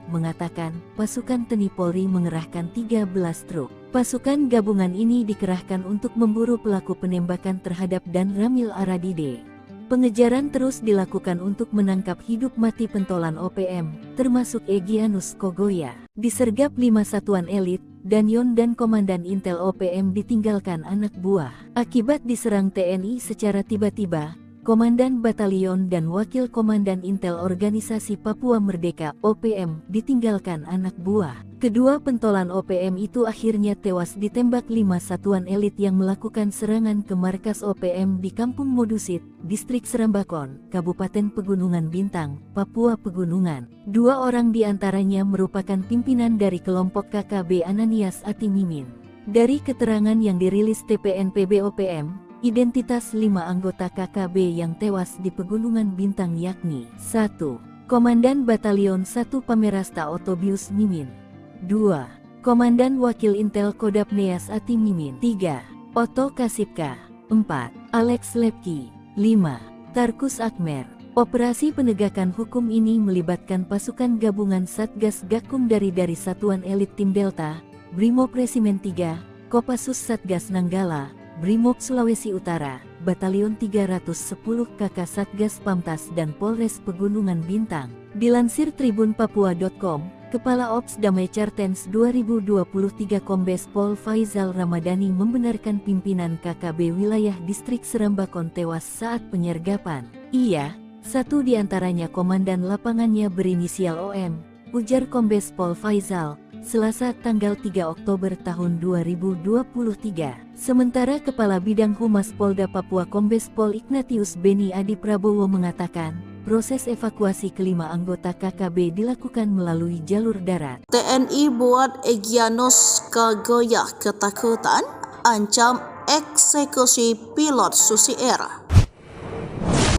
mengatakan, pasukan TNI Polri mengerahkan 13 truk. Pasukan gabungan ini dikerahkan untuk memburu pelaku penembakan terhadap Dan Ramil Aradide. Pengejaran terus dilakukan untuk menangkap hidup mati pentolan OPM, termasuk Egyanus Kogoya. Disergap 5 satuan elit, Danyon dan Komandan Intel OPM ditinggalkan anak buah. Akibat diserang TNI secara tiba-tiba, Komandan Batalion dan Wakil Komandan Intel Organisasi Papua Merdeka (OPM) ditinggalkan anak buah. Kedua pentolan OPM itu akhirnya tewas ditembak 5 satuan elit yang melakukan serangan ke markas OPM di Kampung Modusit, Distrik Serambakon, Kabupaten Pegunungan Bintang, Papua Pegunungan. 2 orang diantaranya merupakan pimpinan dari kelompok KKB Ananias Atimimin. Dari keterangan yang dirilis TPNPB-OPM, identitas 5 anggota KKB yang tewas di Pegunungan Bintang yakni 1. Komandan Batalion 1 Pamerasta Otobius Mimin, 2. Komandan Wakil Intel Kodap Neas Ati Mimin, 3. Oto Kasipka, 4. Alex Lepki, 5. Tarkus Akmer. Operasi penegakan hukum ini melibatkan pasukan gabungan Satgas Gakum dari Satuan Elit Tim Delta, Brimob Resimen 3, Kopassus Satgas Nanggala, Brimob Sulawesi Utara, Batalion 310 KK Satgas Pamtas dan Polres Pegunungan Bintang. Dilansir tribunpapua.com, Kepala Ops Damai Cartens 2023 Kombes Pol Faizal Ramadhani membenarkan pimpinan KKB wilayah Distrik Serambakon tewas saat penyergapan. Ia, satu diantaranya komandan lapangannya berinisial OM, ujar Kombes Pol Faizal, Selasa tanggal 3 Oktober tahun 2023. Sementara Kepala Bidang Humas Polda Papua Kombes Pol Ignatius Beni Adi Prabowo mengatakan, proses evakuasi kelima anggota KKB dilakukan melalui jalur darat. TNI buat Egyanus Kogoya ketakutan, ancam eksekusi pilot Susi Air.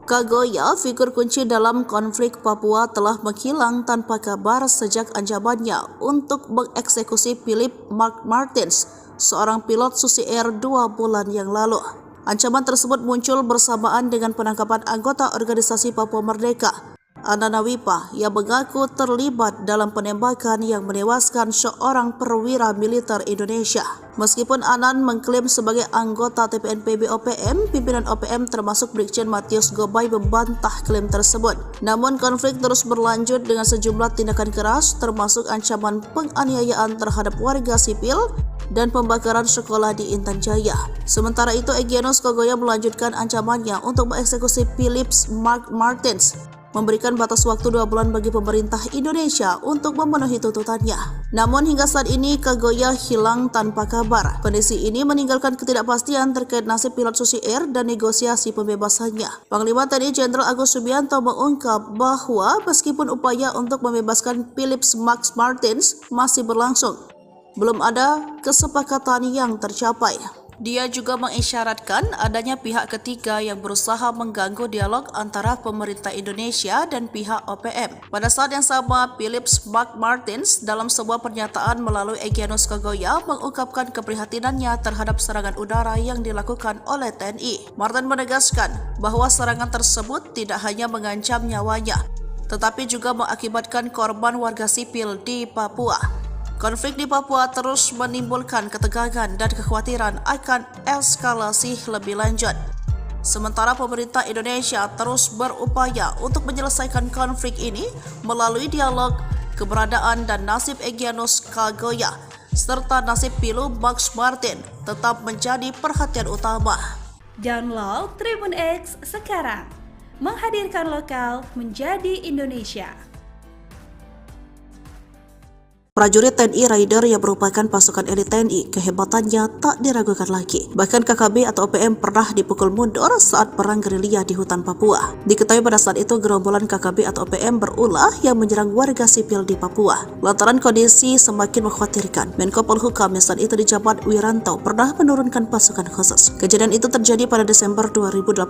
Kogoya, figur kunci dalam konflik Papua, telah menghilang tanpa kabar sejak ancamannya untuk mengeksekusi Philip Mark Martins, seorang pilot Susi Air 2 bulan yang lalu. Ancaman tersebut muncul bersamaan dengan penangkapan anggota organisasi Papua Merdeka, Anana Wipa, yang mengaku terlibat dalam penembakan yang menewaskan seorang perwira militer Indonesia. Meskipun Anan mengklaim sebagai anggota TPNPB-OPM, pimpinan OPM termasuk Brigjen Matius Gobay membantah klaim tersebut. Namun konflik terus berlanjut dengan sejumlah tindakan keras, termasuk ancaman penganiayaan terhadap warga sipil dan pembakaran sekolah di Intan Jaya. Sementara itu, Egyanus Kogoya melanjutkan ancamannya untuk mengeksekusi Philip Mark Martins, memberikan batas waktu 2 bulan bagi pemerintah Indonesia untuk memenuhi tuntutannya. Namun hingga saat ini Kogoya hilang tanpa kabar. Kondisi ini meninggalkan ketidakpastian terkait nasib pilot Susi Air dan negosiasi pembebasannya. Panglima TNI Jenderal Agus Subianto mengungkap bahwa meskipun upaya untuk membebaskan Philip Mark Martins masih berlangsung, belum ada kesepakatan yang tercapai. Dia juga mengisyaratkan adanya pihak ketiga yang berusaha mengganggu dialog antara pemerintah Indonesia dan pihak OPM. Pada saat yang sama, Philip Mark Martins dalam sebuah pernyataan melalui Egyanus Kogoya mengungkapkan keprihatinannya terhadap serangan udara yang dilakukan oleh TNI. Martin menegaskan bahwa serangan tersebut tidak hanya mengancam nyawanya, tetapi juga mengakibatkan korban warga sipil di Papua. Konflik di Papua terus menimbulkan ketegangan dan kekhawatiran akan eskalasi lebih lanjut. Sementara pemerintah Indonesia terus berupaya untuk menyelesaikan konflik ini melalui dialog, keberadaan dan nasib Egyanus Kogoya serta nasib Philip Mark Martins tetap menjadi perhatian utama. Download Tribun X sekarang. Menghadirkan lokal menjadi Indonesia. Prajurit TNI Raider yang merupakan pasukan elit TNI, kehebatannya tak diragukan lagi. Bahkan KKB atau OPM pernah dipukul mundur saat perang gerilya di hutan Papua. Diketahui pada saat itu gerombolan KKB atau OPM berulah yang menyerang warga sipil di Papua. Lantaran kondisi semakin mengkhawatirkan, Menko Polhukam yang saat itu dijabat Wiranto pernah menurunkan pasukan khusus. Kejadian itu terjadi pada Desember 2018.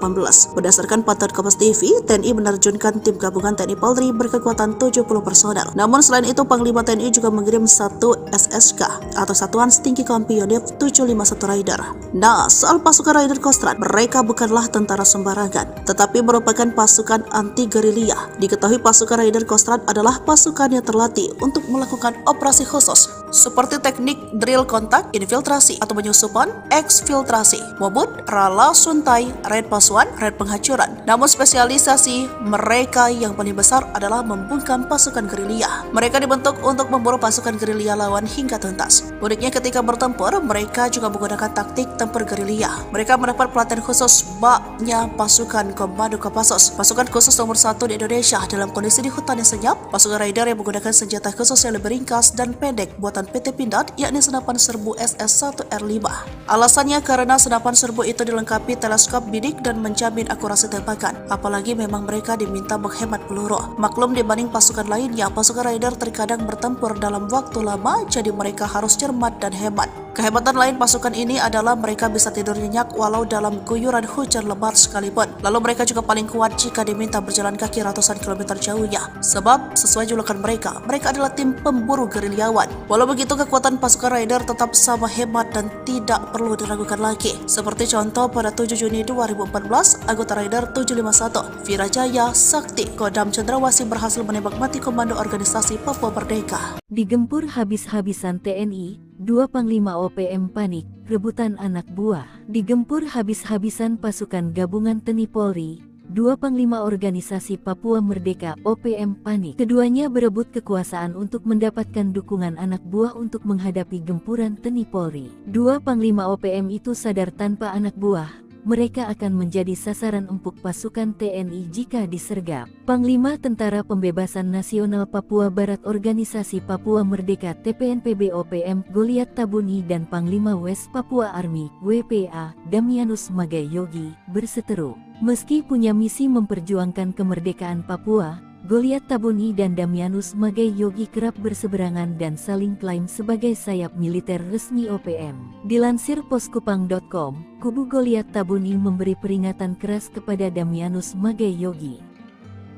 Berdasarkan pantauan Kompas TV, TNI menerjunkan tim gabungan TNI Polri berkekuatan 70 personel. Namun selain itu, Panglima TNI juga mengirim satu SSK atau Satuan Setinggi Kompi Yonif 751 Raider. Nah, soal pasukan Raider Kostrad, mereka bukanlah tentara sembarangan, tetapi merupakan pasukan anti gerilya. Diketahui pasukan Raider Kostrad adalah pasukan yang terlatih untuk melakukan operasi khusus seperti teknik drill kontak, infiltrasi atau penyusupan, eksfiltrasi, mobut, rala suntai, raid pasuan, raid penghancuran. Namun spesialisasi mereka yang paling besar adalah membungkam pasukan gerilya. Mereka dibentuk untuk memburu pasukan gerilya lawan hingga tuntas. Uniknya ketika bertempur, mereka juga menggunakan taktik tempur gerilya. Mereka mendapat pelatihan khusus baknya pasukan Komando Kopassus, pasukan khusus nomor 1 di Indonesia dalam kondisi di hutan yang senyap. Pasukan Raider yang menggunakan senjata khusus yang lebih ringkas dan pendek buatan PT Pindad, yakni senapan serbu SS-1R5. Alasannya karena senapan serbu itu dilengkapi teleskop bidik dan menjamin akurasi tembakan. Apalagi memang mereka diminta menghemat peluru. Maklum dibanding pasukan lainnya, pasukan Raider terkadang bertempur dalam waktu lama, jadi mereka harus cermat dan hemat. Kehebatan lain pasukan ini adalah mereka bisa tidur nyenyak walau dalam guyuran hujan lebat sekalipun. Lalu mereka juga paling kuat jika diminta berjalan kaki ratusan kilometer jauhnya. Sebab sesuai julukan mereka adalah tim pemburu gerilyawan. Walau begitu, kekuatan pasukan Raider tetap sama hebat dan tidak perlu diragukan lagi. Seperti contoh pada 7 Juni 2014, anggota Raider 751, Virajaya Sakti, Kodam Cendrawasih berhasil menembak mati komando organisasi Papua Merdeka. Digempur habis-habisan TNI, 2 Panglima OPM panik, rebutan anak buah. Digempur habis-habisan pasukan gabungan TNI Polri, 2 Panglima Organisasi Papua Merdeka OPM panik. Keduanya berebut kekuasaan untuk mendapatkan dukungan anak buah untuk menghadapi gempuran TNI Polri. 2 Panglima OPM itu sadar tanpa anak buah mereka akan menjadi sasaran empuk pasukan TNI jika disergap. Panglima Tentara Pembebasan Nasional Papua Barat Organisasi Papua Merdeka TPNPB OPM Goliat Tabuni dan Panglima West Papua Army WPA Damianus Magai Yogi berseteru. Meski punya misi memperjuangkan kemerdekaan Papua, Goliat Tabuni dan Damianus Magai Yogi kerap berseberangan dan saling klaim sebagai sayap militer resmi OPM. Dilansir poskupang.com, kubu Goliat Tabuni memberi peringatan keras kepada Damianus Magai Yogi.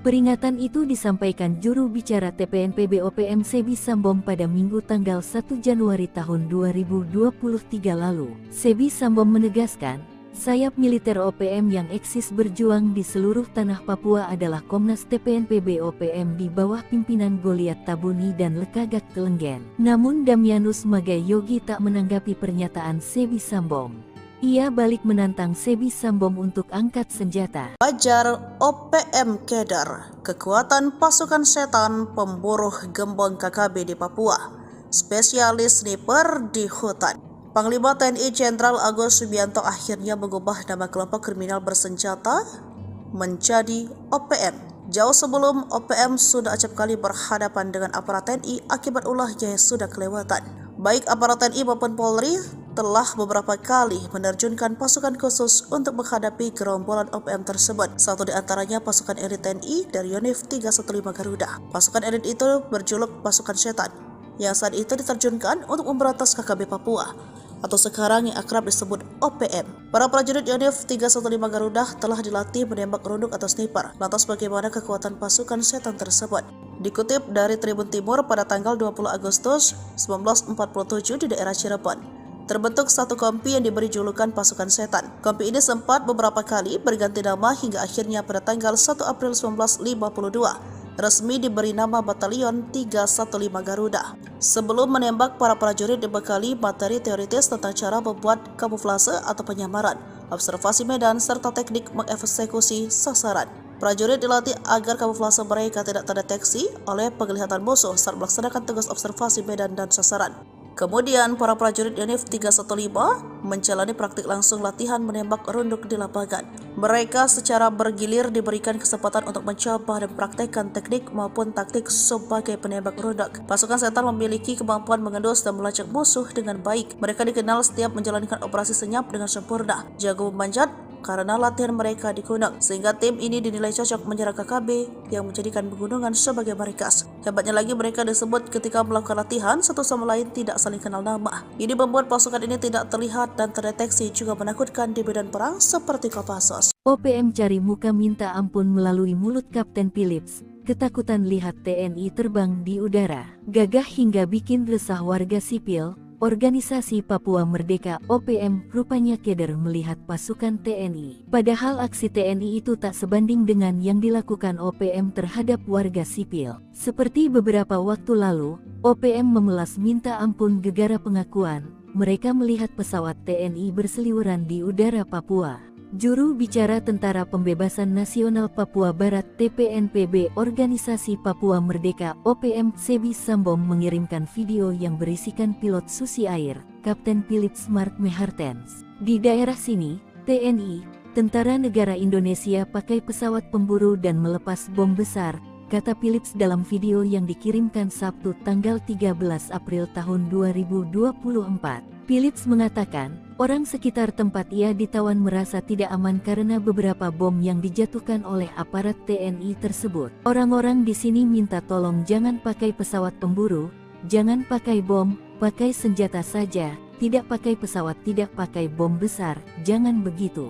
Peringatan itu disampaikan juru bicara TPNPB OPM Sebi Sambom pada Minggu tanggal 1 Januari tahun 2023 lalu. Sebi Sambom menegaskan, sayap militer OPM yang eksis berjuang di seluruh tanah Papua adalah Komnas TPNPB OPM di bawah pimpinan Goliat Tabuni dan Lekagak Telenggen. Namun Damianus Magai Yogi tak menanggapi pernyataan Sebi Sambom. Ia balik menantang Sebi Sambom untuk angkat senjata. Fajar OPM Kedar, kekuatan pasukan setan pemburu gembong KKB di Papua, spesialis sniper di hutan. Panglima TNI Jenderal Agus Subianto akhirnya mengubah nama kelompok kriminal bersenjata menjadi OPM. Jauh sebelum OPM sudah acap kali berhadapan dengan aparat TNI akibat ulahnya yang sudah kelewatan. Baik aparat TNI maupun Polri telah beberapa kali menerjunkan pasukan khusus untuk menghadapi gerombolan OPM tersebut. Satu di antaranya pasukan elit TNI dari Yonif 315 Garuda. Pasukan elit itu berjuluk pasukan setan, yang saat itu diterjunkan untuk memberantas KKB Papua, atau sekarang yang akrab disebut OPM. Para prajurit Yonif 315 Garuda telah dilatih menembak runduk atau sniper. Lantas bagaimana kekuatan pasukan setan tersebut? Dikutip dari Tribun Timur pada tanggal 20 Agustus 1947 di daerah Cirebon, terbentuk satu kompi yang diberi julukan pasukan setan. Kompi ini sempat beberapa kali berganti nama hingga akhirnya pada tanggal 1 April 1952 resmi diberi nama Batalion 315 Garuda. Sebelum menembak, para prajurit dibekali materi teoritis tentang cara membuat kamuflase atau penyamaran, observasi medan, serta teknik mengeksekusi sasaran. Prajurit dilatih agar kamuflase mereka tidak terdeteksi oleh penglihatan musuh saat melaksanakan tugas observasi medan dan sasaran. Kemudian para prajurit Yonif 315 menjalani praktik langsung latihan menembak runduk di lapangan. Mereka secara bergilir diberikan kesempatan untuk mencoba dan praktekkan teknik maupun taktik sebagai penembak runduk. Pasukan setan memiliki kemampuan mengendus dan melacak musuh dengan baik. Mereka dikenal setiap menjalankan operasi senyap dengan sempurna, jago memanjat, karena latihan mereka di gunung, sehingga tim ini dinilai cocok menyerang KKB yang menjadikan pegunungan sebagai markas. Hebatnya lagi, mereka disebut ketika melakukan latihan satu sama lain tidak saling kenal nama. Ini membuat pasukan ini tidak terlihat dan terdeteksi, juga menakutkan di medan perang seperti Kopassus. OPM cari muka minta ampun melalui mulut Kapten Philips. Ketakutan lihat TNI terbang di udara, gagah hingga bikin resah warga sipil. Organisasi Papua Merdeka (OPM) rupanya keder melihat pasukan TNI. Padahal aksi TNI itu tak sebanding dengan yang dilakukan OPM terhadap warga sipil. Seperti beberapa waktu lalu, OPM memelas minta ampun gegara pengakuan mereka melihat pesawat TNI berseliweran di udara Papua. Juru bicara Tentara Pembebasan Nasional Papua Barat (TPNPB) Organisasi Papua Merdeka (OPM) Sebi Sambom mengirimkan video yang berisikan pilot Susi Air, Kapten Philips Mark Mehartens. Di daerah sini, TNI, Tentara Negara Indonesia pakai pesawat pemburu dan melepas bom besar, kata Philips dalam video yang dikirimkan Sabtu tanggal 13 April tahun 2024. Philips mengatakan, orang sekitar tempat ia ditawan merasa tidak aman karena beberapa bom yang dijatuhkan oleh aparat TNI tersebut. Orang-orang di sini minta tolong jangan pakai pesawat pemburu, jangan pakai bom, pakai senjata saja, tidak pakai pesawat, tidak pakai bom besar, jangan begitu.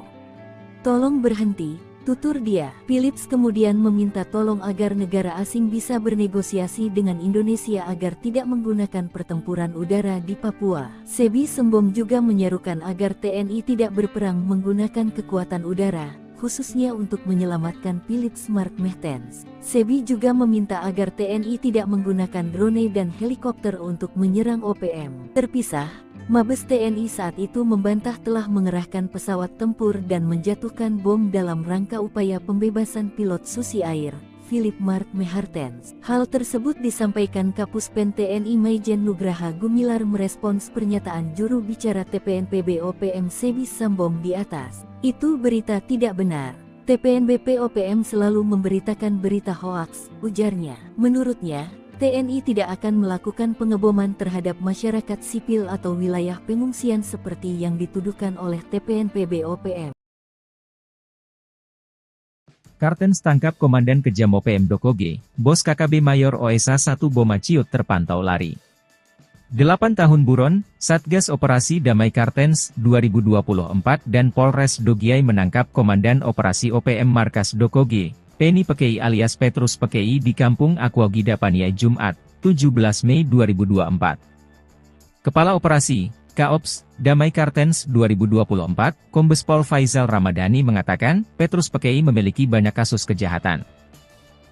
Tolong berhenti, tutur dia. Philips kemudian meminta tolong agar negara asing bisa bernegosiasi dengan Indonesia agar tidak menggunakan pertempuran udara di Papua. Sebi Sembom juga menyerukan agar TNI tidak berperang menggunakan kekuatan udara, khususnya untuk menyelamatkan Philips Mark Mehartens. Sebi juga meminta agar TNI tidak menggunakan drone dan helikopter untuk menyerang OPM. Terpisah, Mabes TNI saat itu membantah telah mengerahkan pesawat tempur dan menjatuhkan bom dalam rangka upaya pembebasan pilot Susi Air, Philip Mark Mehartens. Hal tersebut disampaikan Kapuspen TNI Maijen Nugraha Gumilar merespons pernyataan juru bicara TPNPB OPM Sebi Sambom di atas. Itu berita tidak benar. TPNBP OPM selalu memberitakan berita hoaks, ujarnya. Menurutnya, TNI tidak akan melakukan pengeboman terhadap masyarakat sipil atau wilayah pengungsian seperti yang dituduhkan oleh TPNPB OPM. Kartens tangkap Komandan Kejam OPM Dokoge, Bos KKB Mayor OSA 1 Boma Ciut terpantau lari. 8 tahun buron, Satgas Operasi Damai Kartens 2024 dan Polres Dogiai menangkap Komandan Operasi OPM Markas Dokoge, Penny Pekei alias Petrus Pekei di Kampung Aquagida Paniai Jumat, 17 Mei 2024. Kepala Operasi, Kaops, Damai Kartens 2024, Kombes Pol Faizal Ramadhani mengatakan, Petrus Pekei memiliki banyak kasus kejahatan.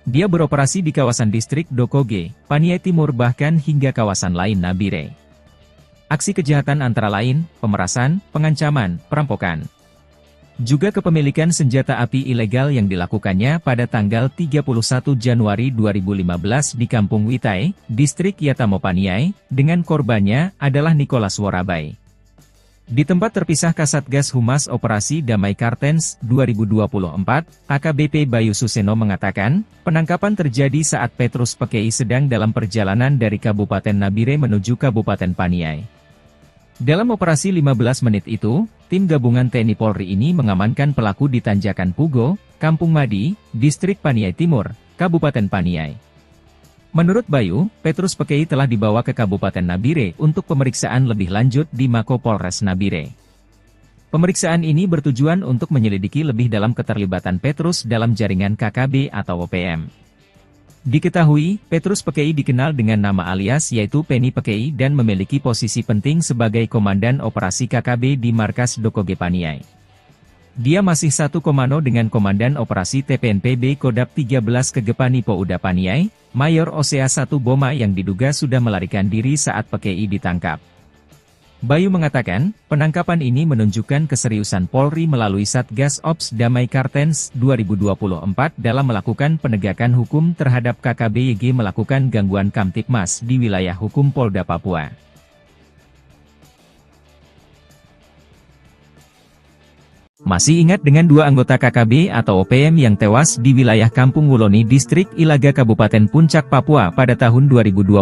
Dia beroperasi di kawasan distrik Dokoge, Paniai Timur bahkan hingga kawasan lain Nabire. Aksi kejahatan antara lain, pemerasan, pengancaman, perampokan. Juga kepemilikan senjata api ilegal yang dilakukannya pada tanggal 31 Januari 2015 di Kampung Witai, Distrik Yatamo Paniai, dengan korbannya adalah Nicholas Worabai. Di tempat terpisah Kasatgas Humas Operasi Damai Kartens 2024, AKBP Bayu Suseno mengatakan, penangkapan terjadi saat Petrus Pekei sedang dalam perjalanan dari Kabupaten Nabire menuju Kabupaten Paniai. Dalam operasi 15 menit itu, tim gabungan TNI Polri ini mengamankan pelaku di Tanjakan Pugo, Kampung Madi, Distrik Paniai Timur, Kabupaten Paniai. Menurut Bayu, Petrus Pekei telah dibawa ke Kabupaten Nabire untuk pemeriksaan lebih lanjut di Mako Polres Nabire. Pemeriksaan ini bertujuan untuk menyelidiki lebih dalam keterlibatan Petrus dalam jaringan KKB atau OPM. Diketahui, Petrus Pekei dikenal dengan nama alias yaitu Penny Pekei dan memiliki posisi penting sebagai Komandan Operasi KKB di Markas Dokoge Paniai. Dia masih satu komando dengan Komandan Operasi TPNPB Kodap 13 Kegepani Pouda Paniai, Mayor OSA 1 Boma yang diduga sudah melarikan diri saat Pekei ditangkap. Bayu mengatakan, penangkapan ini menunjukkan keseriusan Polri melalui Satgas Ops Damai Kartens 2024 dalam melakukan penegakan hukum terhadap KKB YG melakukan gangguan Kamtipmas di wilayah hukum Polda Papua. Masih ingat dengan dua anggota KKB atau OPM yang tewas di wilayah Kampung Wuloni Distrik Ilaga Kabupaten Puncak Papua pada tahun 2021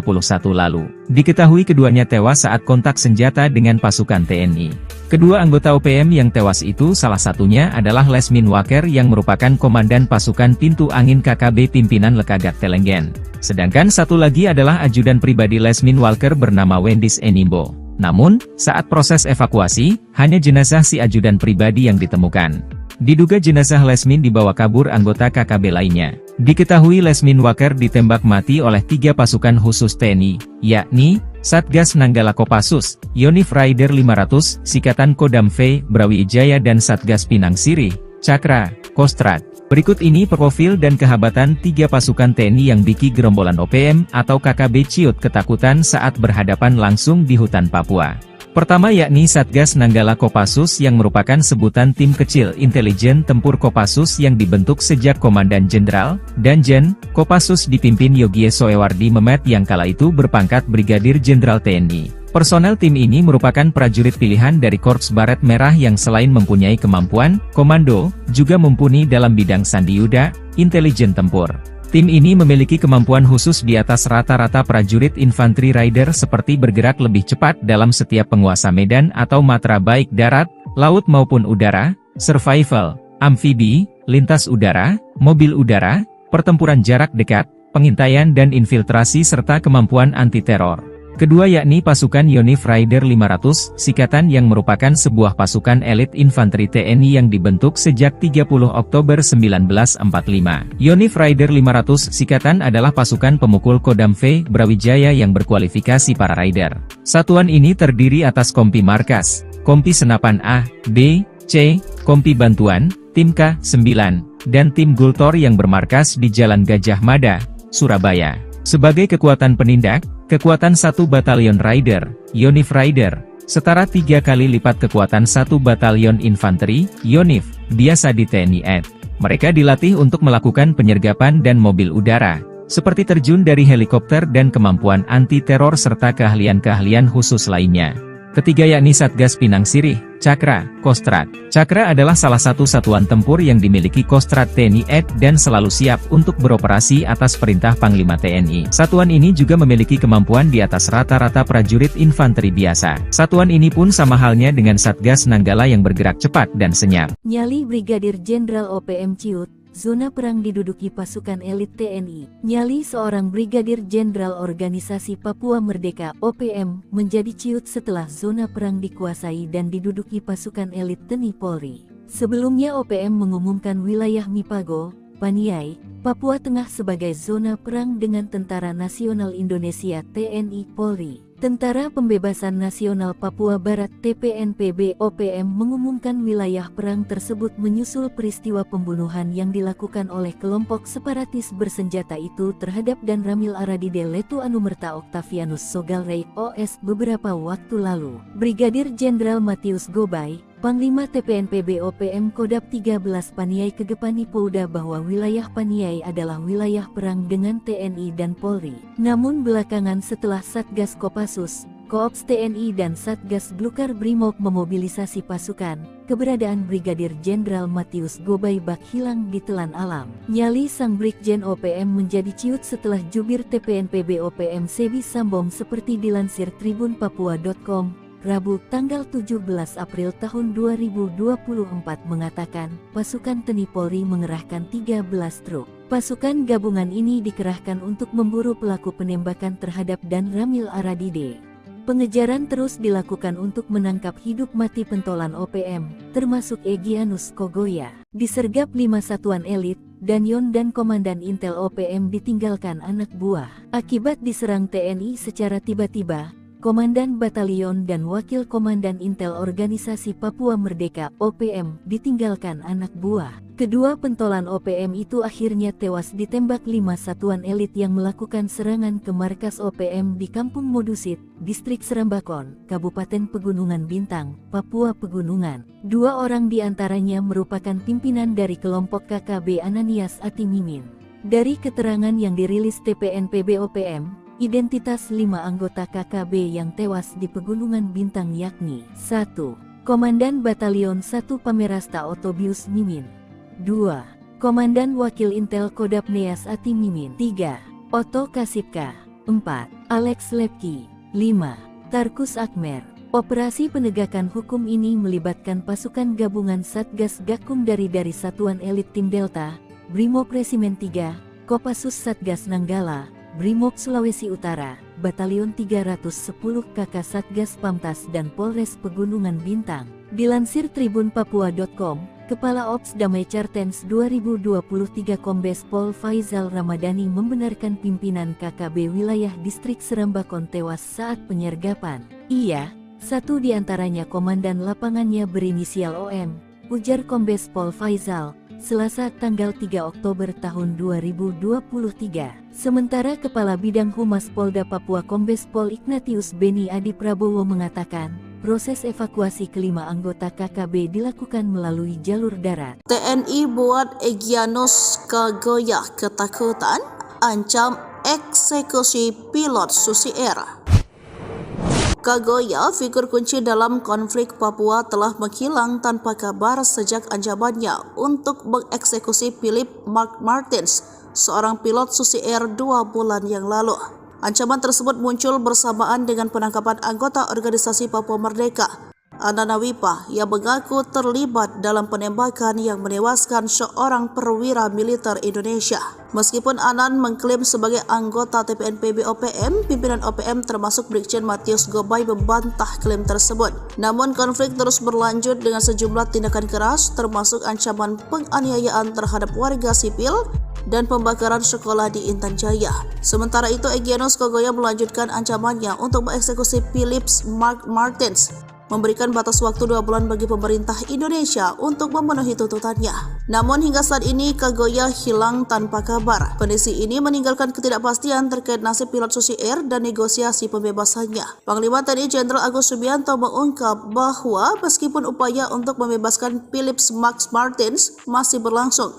lalu. Diketahui keduanya tewas saat kontak senjata dengan pasukan TNI. Kedua anggota OPM yang tewas itu salah satunya adalah Lesmin Waker yang merupakan komandan pasukan Pintu Angin KKB pimpinan Lekagak Telenggen. Sedangkan satu lagi adalah ajudan pribadi Lesmin Waker bernama Wendis Enimbo. Namun, saat proses evakuasi, hanya jenazah si ajudan pribadi yang ditemukan. Diduga jenazah Lesmin dibawa kabur anggota KKB lainnya. Diketahui Lesmin Waker ditembak mati oleh 3 pasukan khusus TNI, yakni Satgas Nanggala Kopassus, Yonif Raider 500, Sikatan Kodam V, Brawijaya dan Satgas Pinang Sirih, Cakra, Kostrad. Berikut ini profil dan kehabatan 3 pasukan TNI yang biki gerombolan OPM atau KKB ciut ketakutan saat berhadapan langsung di hutan Papua. Pertama yakni Satgas Nanggala Kopassus yang merupakan sebutan tim kecil intelijen tempur Kopassus yang dibentuk sejak Komandan Jenderal, Danjen, Kopassus dipimpin Yogie Soewardi Memet yang kala itu berpangkat Brigadir Jenderal TNI. Personel tim ini merupakan prajurit pilihan dari Korps Baret Merah yang selain mempunyai kemampuan komando, juga mumpuni dalam bidang sandiyuda, intelijen tempur. Tim ini memiliki kemampuan khusus di atas rata-rata prajurit infanteri rider seperti bergerak lebih cepat dalam setiap penguasa medan atau matra baik darat, laut maupun udara, survival, amfibi, lintas udara, mobil udara, pertempuran jarak dekat, pengintaian dan infiltrasi serta kemampuan anti-teror. Kedua yakni pasukan Yonif Raider 500, Sikatan yang merupakan sebuah pasukan elit infanteri TNI yang dibentuk sejak 30 Oktober 1945. Yonif Raider 500 Sikatan adalah pasukan pemukul Kodam V, Brawijaya yang berkualifikasi para rider. Satuan ini terdiri atas Kompi Markas, Kompi Senapan A, B, C, Kompi Bantuan, Tim K9, dan Tim Gultor yang bermarkas di Jalan Gajah Mada, Surabaya. Sebagai kekuatan penindak, kekuatan 1 Batalion Rider, Yonif Rider, setara 3 kali lipat kekuatan 1 Batalion Infanteri, Yonif, biasa di TNI AD. Mereka dilatih untuk melakukan penyergapan dan mobil udara, seperti terjun dari helikopter dan kemampuan anti-teror serta keahlian-keahlian khusus lainnya. Ketiga yakni Satgas Pinang Sirih, Cakra, Kostrad. Cakra adalah salah satu satuan tempur yang dimiliki Kostrad TNI AD dan selalu siap untuk beroperasi atas perintah Panglima TNI. Satuan ini juga memiliki kemampuan di atas rata-rata prajurit infanteri biasa. Satuan ini pun sama halnya dengan Satgas Nanggala yang bergerak cepat dan senyap. Nyali Brigadir Jenderal OPM Ciut, zona perang diduduki pasukan elit TNI. Nyali seorang Brigadir Jenderal Organisasi Papua Merdeka (OPM) menjadi ciut setelah zona perang dikuasai dan diduduki pasukan elit TNI Polri. Sebelumnya OPM mengumumkan wilayah Mipago, Paniai, Papua Tengah sebagai zona perang dengan Tentara Nasional Indonesia (TNI Polri). Tentara Pembebasan Nasional Papua Barat (TPNPB) OPM mengumumkan wilayah perang tersebut menyusul peristiwa pembunuhan yang dilakukan oleh kelompok separatis bersenjata itu terhadap Dan Ramil Aradide Letu Anumerta Octavianus Sogalrey OS beberapa waktu lalu. Brigadir Jenderal Matius Gobay, Panglima TPNPB OPM Kodap 13 Paniai Kegepani Pouda bahwa wilayah Paniai adalah wilayah perang dengan TNI dan Polri. Namun belakangan setelah Satgas Kopassus, Koops TNI dan Satgas Glukar Brimob memobilisasi pasukan, keberadaan Brigadir Jenderal Matius Gobay bak hilang ditelan alam. Nyali sang Brigjen OPM menjadi ciut setelah jubir TPNPB OPM Sebi Sambong seperti dilansir tribunpapua.com. Rabu, tanggal 17 April tahun 2024 mengatakan, pasukan TNI Polri mengerahkan 13 truk. Pasukan gabungan ini dikerahkan untuk memburu pelaku penembakan terhadap Dan Ramil Aradide. Pengejaran terus dilakukan untuk menangkap hidup mati pentolan OPM, termasuk Egyanus Kogoya. Disergap 5 satuan elit, Danyon dan Komandan Intel OPM ditinggalkan anak buah. Akibat diserang TNI secara tiba-tiba, Komandan Batalion dan Wakil Komandan Intel Organisasi Papua Merdeka (OPM) ditinggalkan anak buah. Kedua pentolan OPM itu akhirnya tewas ditembak 5 satuan elit yang melakukan serangan ke markas OPM di Kampung Modusit, Distrik Serambakon, Kabupaten Pegunungan Bintang, Papua Pegunungan. 2 orang diantaranya merupakan pimpinan dari kelompok KKB Ananias Atimimin. Dari keterangan yang dirilis TPNPB OPM, identitas 5 anggota KKB yang tewas di Pegunungan Bintang yakni 1. Komandan Batalion 1 Pamerasta Otobius Mimin. 2. Komandan Wakil Intel Kodap Neas Ati Mimin. 3. Otto Kasipka. 4. Alex Lepki. 5. Tarkus Akmer. Operasi penegakan hukum ini melibatkan pasukan gabungan Satgas Gakum dari Satuan Elit Tim Delta, Brimob Resimen 3, Kopassus Satgas Nanggala, Brimob Sulawesi Utara, Batalion 310 KK Satgas Pamtas dan Polres Pegunungan Bintang. Dilansir tribunpapua.com, Kepala Ops Damai Cartens 2023 Kombes Pol Faizal Ramadhani membenarkan pimpinan KKB wilayah distrik Serambakon tewas saat penyergapan. Satu di antaranya komandan lapangannya berinisial OM, ujar Kombes Pol Faizal, Selasa tanggal 3 Oktober tahun 2023. Sementara Kepala Bidang Humas Polda Papua Kombes Pol Ignatius Beni Adi Prabowo mengatakan, proses evakuasi kelima anggota KKB dilakukan melalui jalur darat. TNI buat Egyanus Kagoya ketakutan, ancam eksekusi pilot Susi Air. Kagoya, figur kunci dalam konflik Papua, telah menghilang tanpa kabar sejak ancamannya untuk mengeksekusi Philip Mark Martins, seorang pilot Susi Air 2 bulan yang lalu. Ancaman tersebut muncul bersamaan dengan penangkapan anggota organisasi Papua Merdeka, Anana Wipa, yang mengaku terlibat dalam penembakan yang menewaskan seorang perwira militer Indonesia. Meskipun Anan mengklaim sebagai anggota TPNPB OPM, pimpinan OPM termasuk Brigjen Matius Gobay membantah klaim tersebut. Namun konflik terus berlanjut dengan sejumlah tindakan keras, termasuk ancaman penganiayaan terhadap warga sipil dan pembakaran sekolah di Intan Jaya. Sementara itu, Egyanus Kagoya melanjutkan ancamannya untuk mengeksekusi Philip Mark Martins, memberikan batas waktu 2 bulan bagi pemerintah Indonesia untuk memenuhi tuntutannya. Namun hingga saat ini Kagoya hilang tanpa kabar. Kondisi ini meninggalkan ketidakpastian terkait nasib pilot Susi Air dan negosiasi pembebasannya. Panglima TNI Jenderal Agus Subianto mengungkap bahwa meskipun upaya untuk membebaskan Philip Mark Martins masih berlangsung,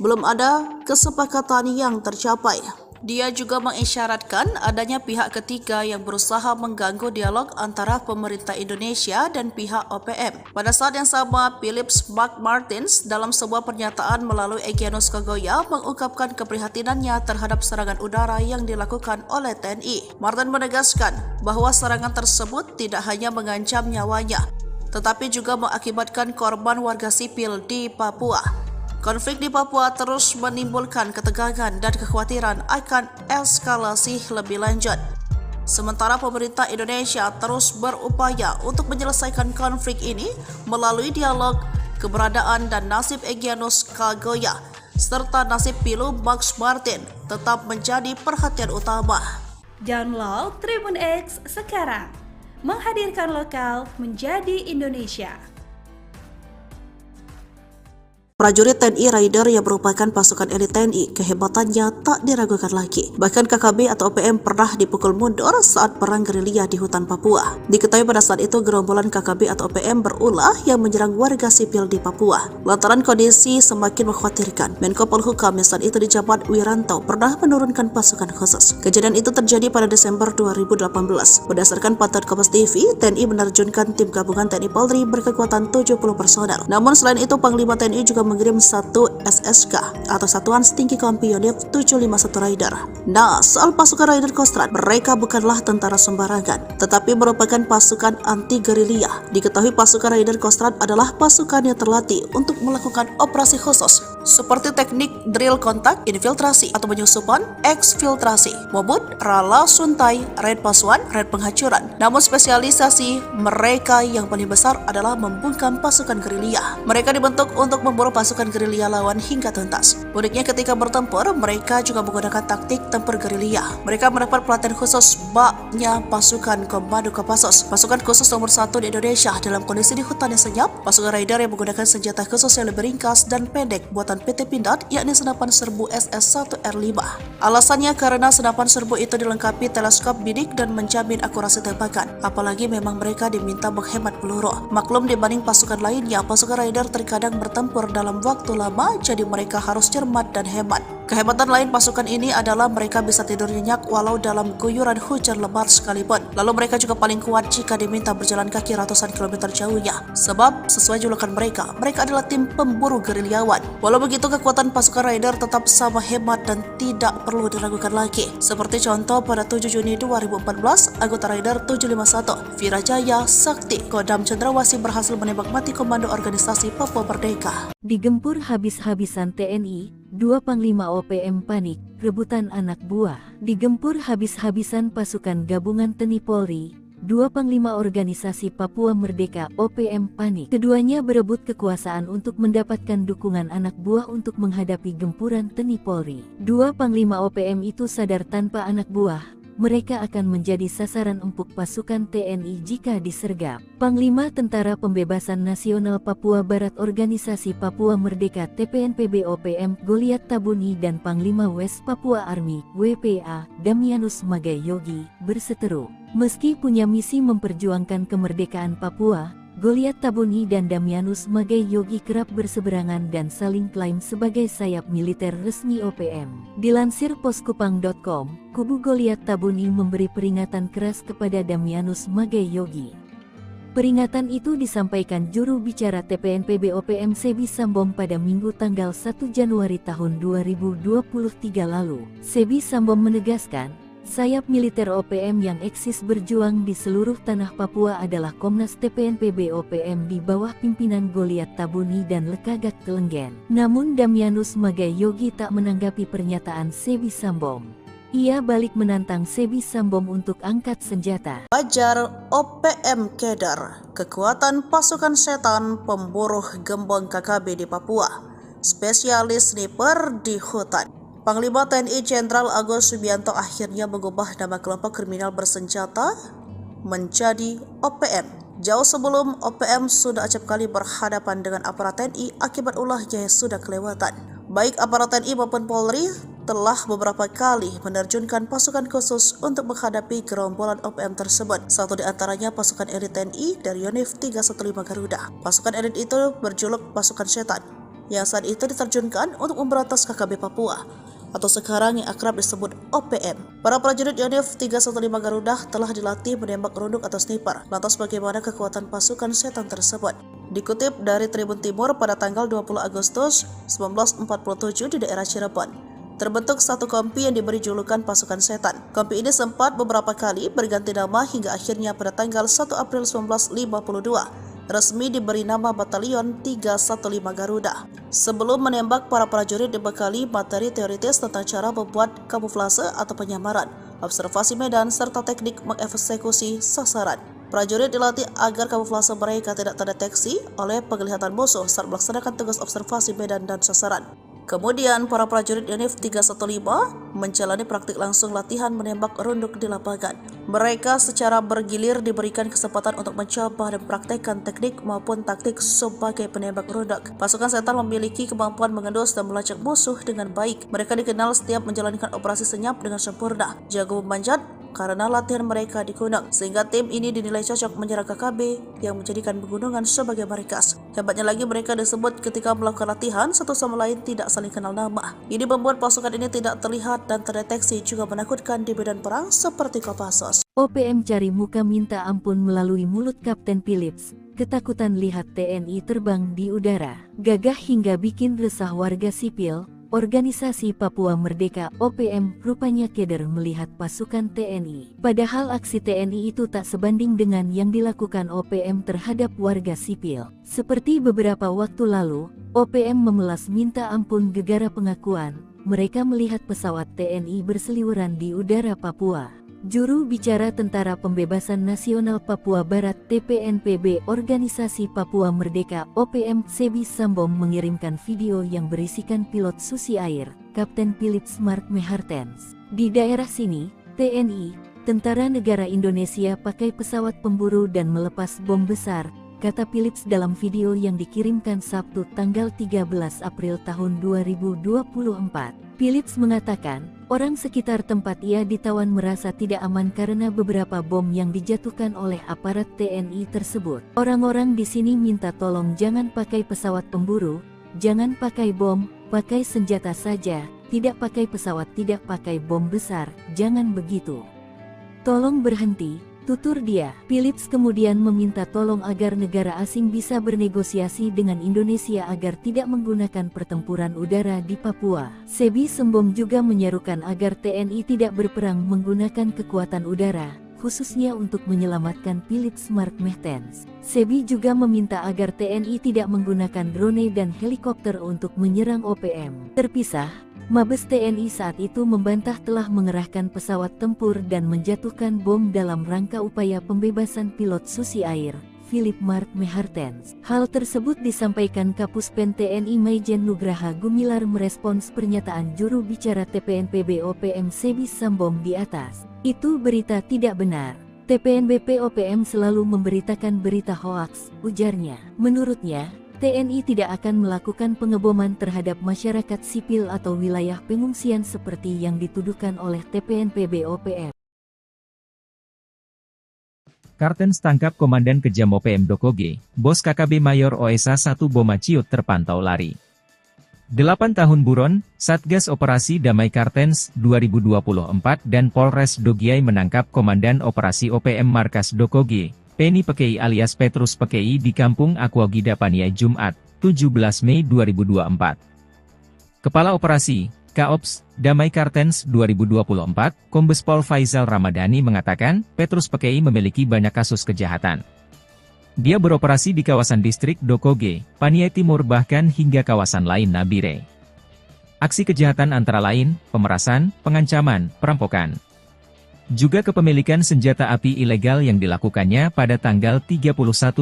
belum ada kesepakatan yang tercapai. Dia juga mengisyaratkan adanya pihak ketiga yang berusaha mengganggu dialog antara pemerintah Indonesia dan pihak OPM. Pada saat yang sama, Philip Mark Martins dalam sebuah pernyataan melalui Egyanus Kagoya mengungkapkan keprihatinannya terhadap serangan udara yang dilakukan oleh TNI. Martin menegaskan bahwa serangan tersebut tidak hanya mengancam nyawanya, tetapi juga mengakibatkan korban warga sipil di Papua. Konflik di Papua terus menimbulkan ketegangan dan kekhawatiran akan eskalasi lebih lanjut. Sementara pemerintah Indonesia terus berupaya untuk menyelesaikan konflik ini melalui dialog. Keberadaan dan nasib Egyanus Kagoya serta nasib Philip Mark Martins tetap menjadi perhatian utama. Download Tribun X sekarang, menghadirkan lokal menjadi Indonesia. Prajurit TNI Raider yang merupakan pasukan elit TNI, kehebatannya tak diragukan lagi. Bahkan KKB atau OPM pernah dipukul mundur saat perang gerilya di hutan Papua. Diketahui pada saat itu gerombolan KKB atau OPM berulah yang menyerang warga sipil di Papua. Lantaran kondisi semakin mengkhawatirkan, Menko Polhukam yang saat itu dijabat Wiranto pernah menurunkan pasukan khusus. Kejadian itu terjadi pada Desember 2018. Berdasarkan pantauan Kompas TV, TNI menerjunkan tim gabungan TNI Polri berkekuatan 70 personel. Namun selain itu, Panglima TNI juga mengirim 1 SSK atau Satuan Setinggi Kompi Unit 751 Raider. Nah, soal pasukan Raider Kostrad, mereka bukanlah tentara sembarangan, tetapi merupakan pasukan anti-gerilya. Diketahui pasukan Raider Kostrad adalah pasukan yang terlatih untuk melakukan operasi khusus seperti teknik drill kontak, infiltrasi atau penyusupan, eksfiltrasi, mobut, rala suntai, raid pasuan, raid penghancuran. Namun spesialisasi mereka yang paling besar adalah membungkam pasukan gerilya. Mereka dibentuk untuk memburu pasukan gerilya lawan hingga tuntas. Uniknya ketika bertempur, mereka juga menggunakan taktik tempur gerilya. Mereka mendapat pelatihan khusus baknya pasukan Komando Kopassus, pasukan khusus nomor 1 di Indonesia dalam kondisi di hutan yang senyap. Pasukan Raider yang menggunakan senjata khusus yang lebih ringkas dan pendek buatan PT Pindad, yakni senapan serbu SS-1R5. Alasannya karena senapan serbu itu dilengkapi teleskop bidik dan menjamin akurasi tembakan. Apalagi memang mereka diminta menghemat peluru. Maklum dibanding pasukan lainnya, pasukan Raider terkadang bertempur dalam waktu lama, jadi mereka harus cermat dan hemat. Kehebatan lain pasukan ini adalah mereka bisa tidur nyenyak walau dalam guyuran hujan lebat sekalipun. Lalu mereka juga paling kuat jika diminta berjalan kaki ratusan kilometer jauhnya. Sebab sesuai julukan mereka adalah tim pemburu gerilyawan. Walau begitu, kekuatan pasukan Raider tetap sama hebat dan tidak perlu diragukan lagi. Seperti contoh pada 7 Juni 2014, anggota Raider 751, Virajaya Sakti Kodam Cendrawasih berhasil menembak mati komando organisasi Papua Merdeka. Digempur habis-habisan TNI, 2 Panglima OPM panik, rebutan anak buah. Digempur habis-habisan pasukan gabungan TNI Polri, 2 Panglima Organisasi Papua Merdeka OPM panik. Keduanya berebut kekuasaan untuk mendapatkan dukungan anak buah untuk menghadapi gempuran TNI Polri. 2 Panglima OPM itu sadar tanpa anak buah mereka akan menjadi sasaran empuk pasukan TNI jika disergap. Panglima Tentara Pembebasan Nasional Papua Barat Organisasi Papua Merdeka TPNPB OPM Goliat Tabuni dan Panglima West Papua Army WPA Damianus Magai Yogi berseteru. Meski punya misi memperjuangkan kemerdekaan Papua, Goliat Tabuni dan Damianus Magai Yogi kerap berseberangan dan saling klaim sebagai sayap militer resmi OPM. Dilansir poskupang.com, kubu Goliat Tabuni memberi peringatan keras kepada Damianus Magai Yogi. Peringatan itu disampaikan juru bicara TPNPB OPM Sebi Sambom pada Minggu tanggal 1 Januari tahun 2023 lalu. Sebi Sambom menegaskan, sayap militer OPM yang eksis berjuang di seluruh tanah Papua adalah Komnas TPNPB OPM di bawah pimpinan Goliat Tabuni dan Lekagak Telenggen. Namun Damianus Magai Yogi tak menanggapi pernyataan Sebi Sambom. Ia balik menantang Sebi Sambom untuk angkat senjata. Wajar OPM Keder, kekuatan pasukan setan pemburu gembong KKB di Papua, spesialis sniper di hutan. Panglima TNI Jenderal Agus Subianto akhirnya mengubah nama kelompok kriminal bersenjata menjadi OPM. Jauh sebelum OPM sudah acap kali berhadapan dengan aparat TNI akibat ulahnya yang sudah kelewatan. Baik aparat TNI maupun Polri telah beberapa kali menerjunkan pasukan khusus untuk menghadapi gerombolan OPM tersebut. Satu di antaranya pasukan elit TNI dari Yonif 315 Garuda. Pasukan elit itu berjuluk pasukan setan, yang saat itu diterjunkan untuk memberantas KKB Papua, atau sekarang yang akrab disebut OPM. Para prajurit Yonif 315 Garuda telah dilatih menembak runduk atau sniper. Lantas bagaimana kekuatan pasukan setan tersebut? Dikutip dari Tribun Timur pada tanggal 20 Agustus 1947 di daerah Cirebon, terbentuk satu kompi yang diberi julukan pasukan setan. Kompi ini sempat beberapa kali berganti nama hingga akhirnya pada tanggal 1 April 1952 resmi diberi nama Batalion 315 Garuda. Sebelum menembak, para prajurit dibekali materi teoritis tentang cara membuat kamuflase atau penyamaran, observasi medan, serta teknik mengeksekusi sasaran. Prajurit dilatih agar kamuflase mereka tidak terdeteksi oleh penglihatan musuh saat melaksanakan tugas observasi medan dan sasaran. Kemudian, para prajurit Yonif 315 menjalani praktik langsung latihan menembak runduk di lapangan. Mereka secara bergilir diberikan kesempatan untuk mencoba dan praktekkan teknik maupun taktik sebagai penembak runduk. Pasukan setan memiliki kemampuan mengendus dan melacak musuh dengan baik. Mereka dikenal setiap menjalankan operasi senyap dengan sempurna, jago memanjat, karena latihan mereka di gunung, sehingga tim ini dinilai cocok menyerang KKB yang menjadikan pegunungan sebagai markas. Hebatnya lagi, mereka disebut ketika melakukan latihan satu sama lain tidak saling kenal nama. Ini membuat pasukan ini tidak terlihat dan terdeteksi, juga menakutkan di medan perang seperti Kopassus. OPM cari muka minta ampun melalui mulut Kapten Philips. Ketakutan lihat TNI terbang di udara, gagah hingga bikin resah warga sipil. Organisasi Papua Merdeka OPM rupanya keder melihat pasukan TNI. Padahal aksi TNI itu tak sebanding dengan yang dilakukan OPM terhadap warga sipil. Seperti beberapa waktu lalu, OPM memelas minta ampun gegara pengakuan mereka melihat pesawat TNI berseliweran di udara Papua. Juru bicara Tentara Pembebasan Nasional Papua Barat TPNPB Organisasi Papua Merdeka OPM Sebi Sambom mengirimkan video yang berisikan pilot Susi Air, Kapten Philips Mark Mehartens. Di daerah sini, TNI, Tentara Negara Indonesia pakai pesawat pemburu dan melepas bom besar, kata Philips dalam video yang dikirimkan Sabtu tanggal 13 April tahun 2024. Philips mengatakan, orang sekitar tempat ia ditawan merasa tidak aman karena beberapa bom yang dijatuhkan oleh aparat TNI tersebut. Orang-orang di sini minta tolong jangan pakai pesawat pemburu, jangan pakai bom, pakai senjata saja, tidak pakai pesawat, tidak pakai bom besar, jangan begitu. Tolong berhenti, tutur dia. Philips kemudian meminta tolong agar negara asing bisa bernegosiasi dengan Indonesia agar tidak menggunakan pertempuran udara di Papua. Sebi Sembom juga menyerukan agar TNI tidak berperang menggunakan kekuatan udara, khususnya untuk menyelamatkan Philips Mark Mertens. Sebi juga meminta agar TNI tidak menggunakan drone dan helikopter untuk menyerang OPM. Terpisah, Mabes TNI saat itu membantah telah mengerahkan pesawat tempur dan menjatuhkan bom dalam rangka upaya pembebasan pilot Susi Air, Philip Mark Mertens. Hal tersebut disampaikan Kapuspen TNI Maijen Nugraha Gumilar merespons pernyataan juru bicara TPNPB OPM Sebi Sembom di atas. Itu berita tidak benar. TPNBP OPM selalu memberitakan berita hoaks, ujarnya. Menurutnya, TNI tidak akan melakukan pengeboman terhadap masyarakat sipil atau wilayah pengungsian seperti yang dituduhkan oleh TPNPB OPM. Kartens tangkap Komandan Kejam OPM Dokoge, Bos KKB Mayor OSA 1 Boma Ciut terpantau lari. 8 tahun buron, Satgas Operasi Damai Kartens 2024 dan Polres Dogiai menangkap Komandan Operasi OPM Markas Dokoge, Penny Pekei alias Petrus Pekei di Kampung Aquagida Paniai Jumat, 17 Mei 2024. Kepala Operasi, Kaops, Damai Kartens 2024, Kombes Pol Faizal Ramadhani mengatakan, Petrus Pekei memiliki banyak kasus kejahatan. Dia beroperasi di kawasan distrik Dokoge, Paniai Timur bahkan hingga kawasan lain Nabire. Aksi kejahatan antara lain, pemerasan, pengancaman, perampokan. Juga kepemilikan senjata api ilegal yang dilakukannya pada tanggal 31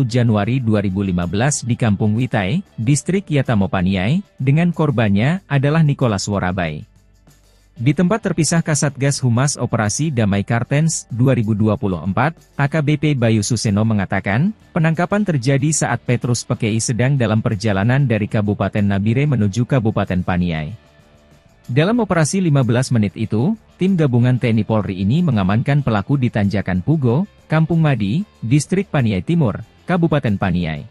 Januari 2015 di Kampung Witai, distrik Yatamo Paniai, dengan korbannya adalah Nicholas Worabai. Di tempat terpisah Kasatgas Humas Operasi Damai Kartens 2024, AKBP Bayu Suseno mengatakan, penangkapan terjadi saat Petrus Pekei sedang dalam perjalanan dari Kabupaten Nabire menuju Kabupaten Paniai. Dalam operasi 15 menit itu, tim gabungan TNI Polri ini mengamankan pelaku di Tanjakan Pugo, Kampung Madi, distrik Paniai Timur, Kabupaten Paniai.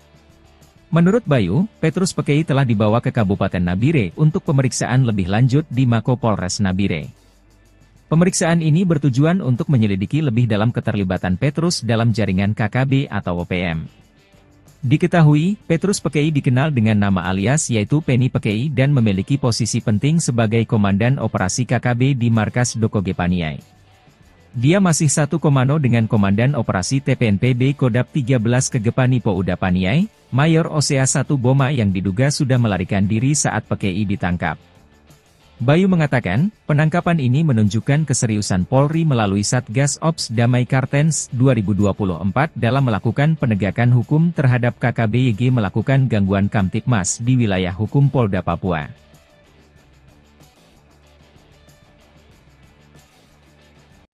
Menurut Bayu, Petrus Pekei telah dibawa ke Kabupaten Nabire untuk pemeriksaan lebih lanjut di Mako Polres Nabire. Pemeriksaan ini bertujuan untuk menyelidiki lebih dalam keterlibatan Petrus dalam jaringan KKB atau OPM. Diketahui, Petrus Pekei dikenal dengan nama alias yaitu Penny Pekei dan memiliki posisi penting sebagai Komandan Operasi KKB di Markas Dokoge Paniai. Dia masih satu komando dengan Komandan Operasi TPNPB Kodap 13 Kegepani Pouda Paniai, Mayor OSA 1 Boma yang diduga sudah melarikan diri saat Pekei ditangkap. Bayu mengatakan, penangkapan ini menunjukkan keseriusan Polri melalui Satgas Ops Damai Kartens 2024 dalam melakukan penegakan hukum terhadap KKB-YG melakukan gangguan Kamtipmas di wilayah hukum Polda Papua.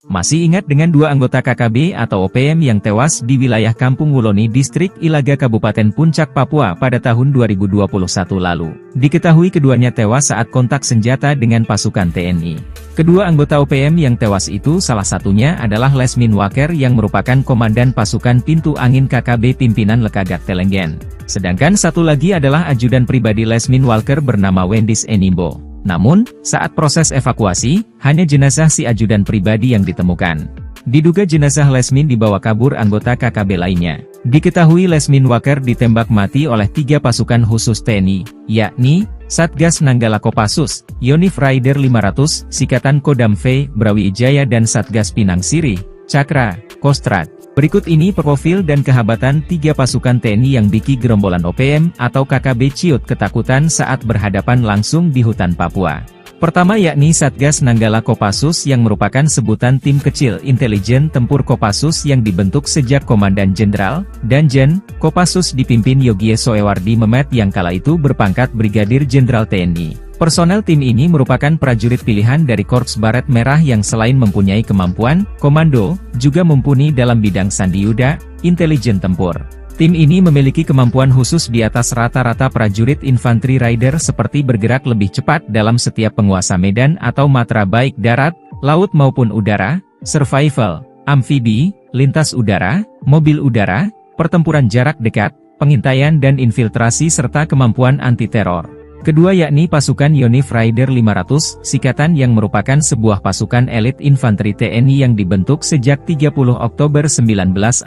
Masih ingat dengan dua anggota KKB atau OPM yang tewas di wilayah Kampung Wuloni Distrik Ilaga Kabupaten Puncak Papua pada tahun 2021 lalu. Diketahui keduanya tewas saat kontak senjata dengan pasukan TNI. Kedua anggota OPM yang tewas itu salah satunya adalah Lesmin Waker yang merupakan Komandan Pasukan Pintu Angin KKB Pimpinan Lekagat Telenggen. Sedangkan satu lagi adalah ajudan pribadi Lesmin Walker bernama Wendis Enimbo. Namun, saat proses evakuasi, hanya jenazah si ajudan pribadi yang ditemukan. Diduga jenazah Lesmin dibawa kabur anggota KKB lainnya. Diketahui Lesmin Waker ditembak mati oleh 3 pasukan khusus TNI, yakni, Satgas Nanggala Kopassus, Yonif Raider 500, Sikatan Kodam V, Brawijaya dan Satgas Pinang Sirih, Cakra, Kostrad. Berikut ini profil dan kehabatan 3 pasukan TNI yang bikin gerombolan OPM atau KKB Ciut ketakutan saat berhadapan langsung di hutan Papua. Pertama yakni Satgas Nanggala Kopassus yang merupakan sebutan tim kecil intelijen tempur Kopassus yang dibentuk sejak Komandan Jenderal, Danjen, Kopassus dipimpin Yogie Soewardi Memet yang kala itu berpangkat Brigadir Jenderal TNI. Personel tim ini merupakan prajurit pilihan dari Korps Baret Merah yang selain mempunyai kemampuan, komando, juga mumpuni dalam bidang sandiyuda, intelijen tempur. Tim ini memiliki kemampuan khusus di atas rata-rata prajurit infanteri rider seperti bergerak lebih cepat dalam setiap penguasa medan atau matra baik darat, laut maupun udara, survival, amfibi, lintas udara, mobil udara, pertempuran jarak dekat, pengintaian dan infiltrasi serta kemampuan anti-teror. Kedua yakni pasukan Yonif Raider 500 Sikatan yang merupakan sebuah pasukan elit infanteri TNI yang dibentuk sejak 30 Oktober 1945.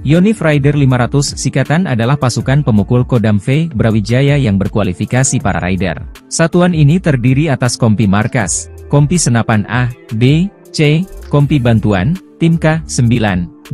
Yonif Raider 500 Sikatan adalah pasukan pemukul Kodam V Brawijaya yang berkualifikasi para Raider. Satuan ini terdiri atas kompi markas, kompi senapan A, B, C, kompi bantuan, tim K9,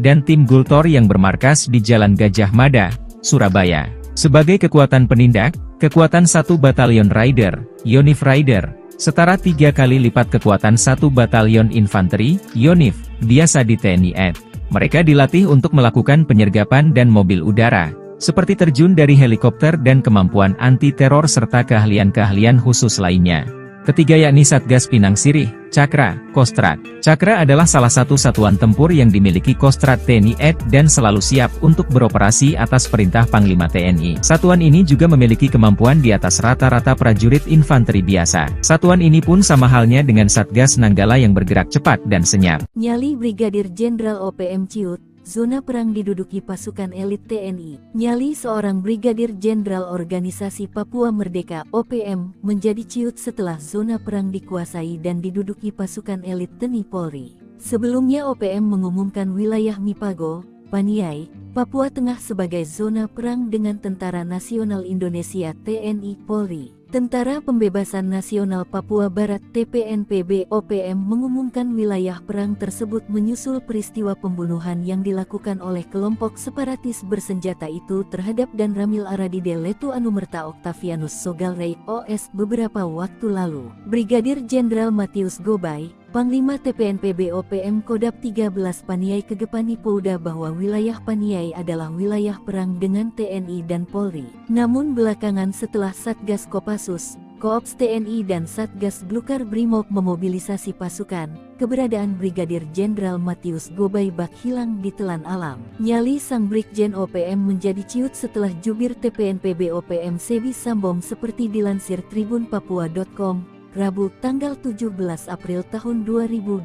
dan tim Gultor yang bermarkas di Jalan Gajah Mada, Surabaya. Sebagai kekuatan penindak, kekuatan 1 Batalion Raider, Yonif Raider, setara 3 kali lipat kekuatan 1 Batalion Infanteri, Yonif, biasa di TNI AD. Mereka dilatih untuk melakukan penyergapan dan mobil udara, seperti terjun dari helikopter dan kemampuan anti-teror serta keahlian-keahlian khusus lainnya. Ketiga yakni Satgas Pinang Sirih, Cakra, Kostrat. Cakra adalah salah satu satuan tempur yang dimiliki Kostrat TNI AD dan selalu siap untuk beroperasi atas perintah Panglima TNI. Satuan ini juga memiliki kemampuan di atas rata-rata prajurit infanteri biasa. Satuan ini pun sama halnya dengan Satgas Nanggala yang bergerak cepat dan senyap. Nyali Brigadir Jenderal OPM Ciut, zona perang diduduki pasukan elit TNI. Nyali seorang Brigadir Jenderal Organisasi Papua Merdeka (OPM) menjadi ciut setelah zona perang dikuasai dan diduduki pasukan elit TNI Polri. Sebelumnya OPM mengumumkan wilayah Mipago, Paniai, Papua Tengah sebagai zona perang dengan Tentara Nasional Indonesia TNI Polri. Tentara Pembebasan Nasional Papua Barat TPNPB OPM mengumumkan wilayah perang tersebut menyusul peristiwa pembunuhan yang dilakukan oleh kelompok separatis bersenjata itu terhadap Dan Ramil Aradide Letu Anumerta Octavianus Sogalrei OS beberapa waktu lalu. Brigadir Jenderal Matius Gobay, Panglima TPNPB OPM Kodam 13 Paniai Kegepani Polda bahwa wilayah Paniai adalah wilayah perang dengan TNI dan Polri. Namun belakangan setelah Satgas Kopassus, Koops TNI dan Satgas Blukar Brimob memobilisasi pasukan, keberadaan Brigadir Jenderal Matius Gobay bak hilang di telan alam. Nyali sang Brigjen OPM menjadi ciut setelah jubir TPNPB OPM Sebi Sambong seperti dilansir tribunpapua.com. Rabu, tanggal 17 April tahun 2024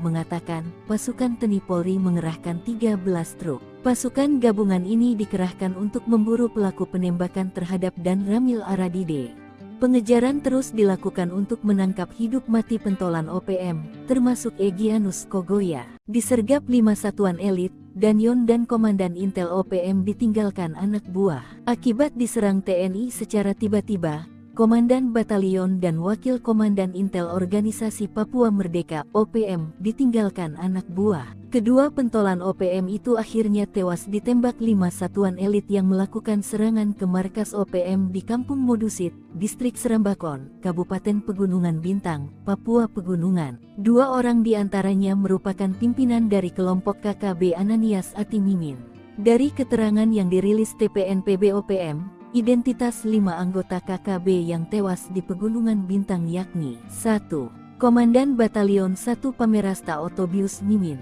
mengatakan, pasukan TNI Polri mengerahkan 13 truk. Pasukan gabungan ini dikerahkan untuk memburu pelaku penembakan terhadap Dan Ramil Aradide. Pengejaran terus dilakukan untuk menangkap hidup mati pentolan OPM, termasuk Egyanus Kogoya. Disergap 5 satuan elit, Danyon dan Komandan Intel OPM ditinggalkan anak buah. Akibat diserang TNI secara tiba-tiba, Komandan Batalion dan Wakil Komandan Intel Organisasi Papua Merdeka (OPM) ditinggalkan anak buah. Kedua pentolan OPM itu akhirnya tewas ditembak 5 satuan elit yang melakukan serangan ke markas OPM di Kampung Modusit, Distrik Serambakon, Kabupaten Pegunungan Bintang, Papua Pegunungan. 2 orang diantaranya merupakan pimpinan dari kelompok KKB Ananias Atimimin. Dari keterangan yang dirilis TPNPB OPM, identitas 5 anggota KKB yang tewas di Pegunungan Bintang yakni 1. Komandan Batalion 1 Pamerasta Otobius Mimin,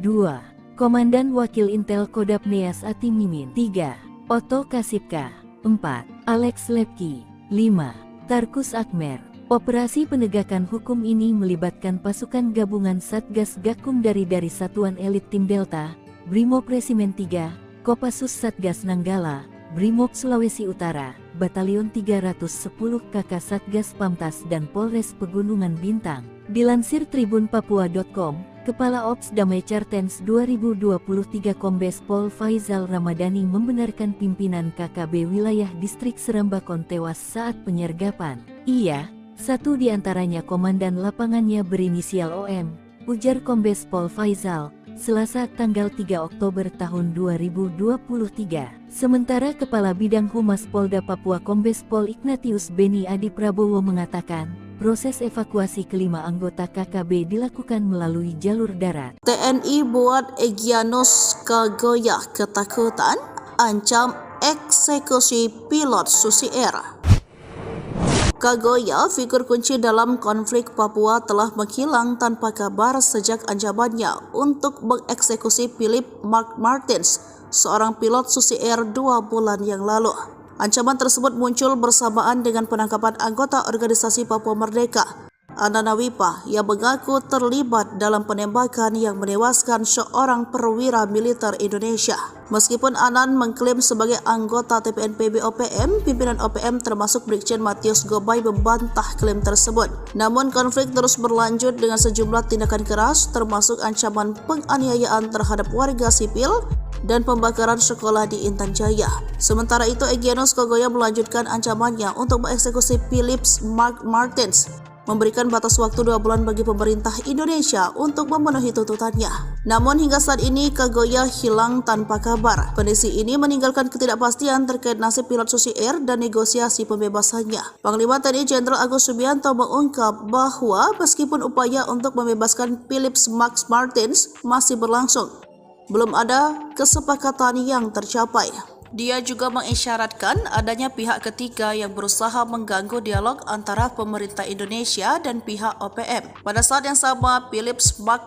2. Komandan Wakil Intel Kodam Neas Ati Mimin, 3. Oto Kasipka, 4. Alex Lepki, 5. Tarkus Akmer. Operasi penegakan hukum ini melibatkan pasukan gabungan Satgas Gakum dari Satuan Elit Tim Delta, Brimob Resimen 3, Kopassus Satgas Nanggala, Brimob Sulawesi Utara, Batalion 310 KK Satgas Pamtas dan Polres Pegunungan Bintang. Dilansir tribunpapua.com, Kepala Ops Damai Cartens 2023 Kombes Pol Faizal Ramadhani membenarkan pimpinan KKB wilayah Distrik Serambakon tewas saat penyergapan. Ia, satu di antaranya komandan lapangannya berinisial OM, ujar Kombes Pol Faizal, Selasa tanggal 3 Oktober tahun 2023. Sementara Kepala Bidang Humas Polda Papua Kombes Pol Ignatius Beni Adi Prabowo mengatakan, proses evakuasi kelima anggota KKB dilakukan melalui jalur darat. TNI buat Egyanus Kogoya ketakutan, ancam eksekusi pilot Susi Air. Kogoya, figur kunci dalam konflik Papua, telah menghilang tanpa kabar sejak ancamannya untuk mengeksekusi Philip Mark Martins, seorang pilot Susi Air 2 bulan yang lalu. Ancaman tersebut muncul bersamaan dengan penangkapan anggota organisasi Papua Merdeka, Anana Wipa, yang mengaku terlibat dalam penembakan yang menewaskan seorang perwira militer Indonesia. Meskipun Anan mengklaim sebagai anggota TPNPB OPM, pimpinan OPM termasuk Brigjen Matius Gobay membantah klaim tersebut. Namun konflik terus berlanjut dengan sejumlah tindakan keras termasuk ancaman penganiayaan terhadap warga sipil dan pembakaran sekolah di Intan Jaya. Sementara itu, Egyanus Kogoya melanjutkan ancamannya untuk mengeksekusi Philip Martins, memberikan batas waktu 2 bulan bagi pemerintah Indonesia untuk memenuhi tuntutannya. Namun hingga saat ini Kogoya hilang tanpa kabar. Kondisi ini meninggalkan ketidakpastian terkait nasib pilot Susi Air dan negosiasi pembebasannya. Panglima TNI Jenderal Agus Subianto mengungkap bahwa meskipun upaya untuk membebaskan Philip Martins masih berlangsung, belum ada kesepakatan yang tercapai. Dia juga mengisyaratkan adanya pihak ketiga yang berusaha mengganggu dialog antara pemerintah Indonesia dan pihak OPM. Pada saat yang sama, Philip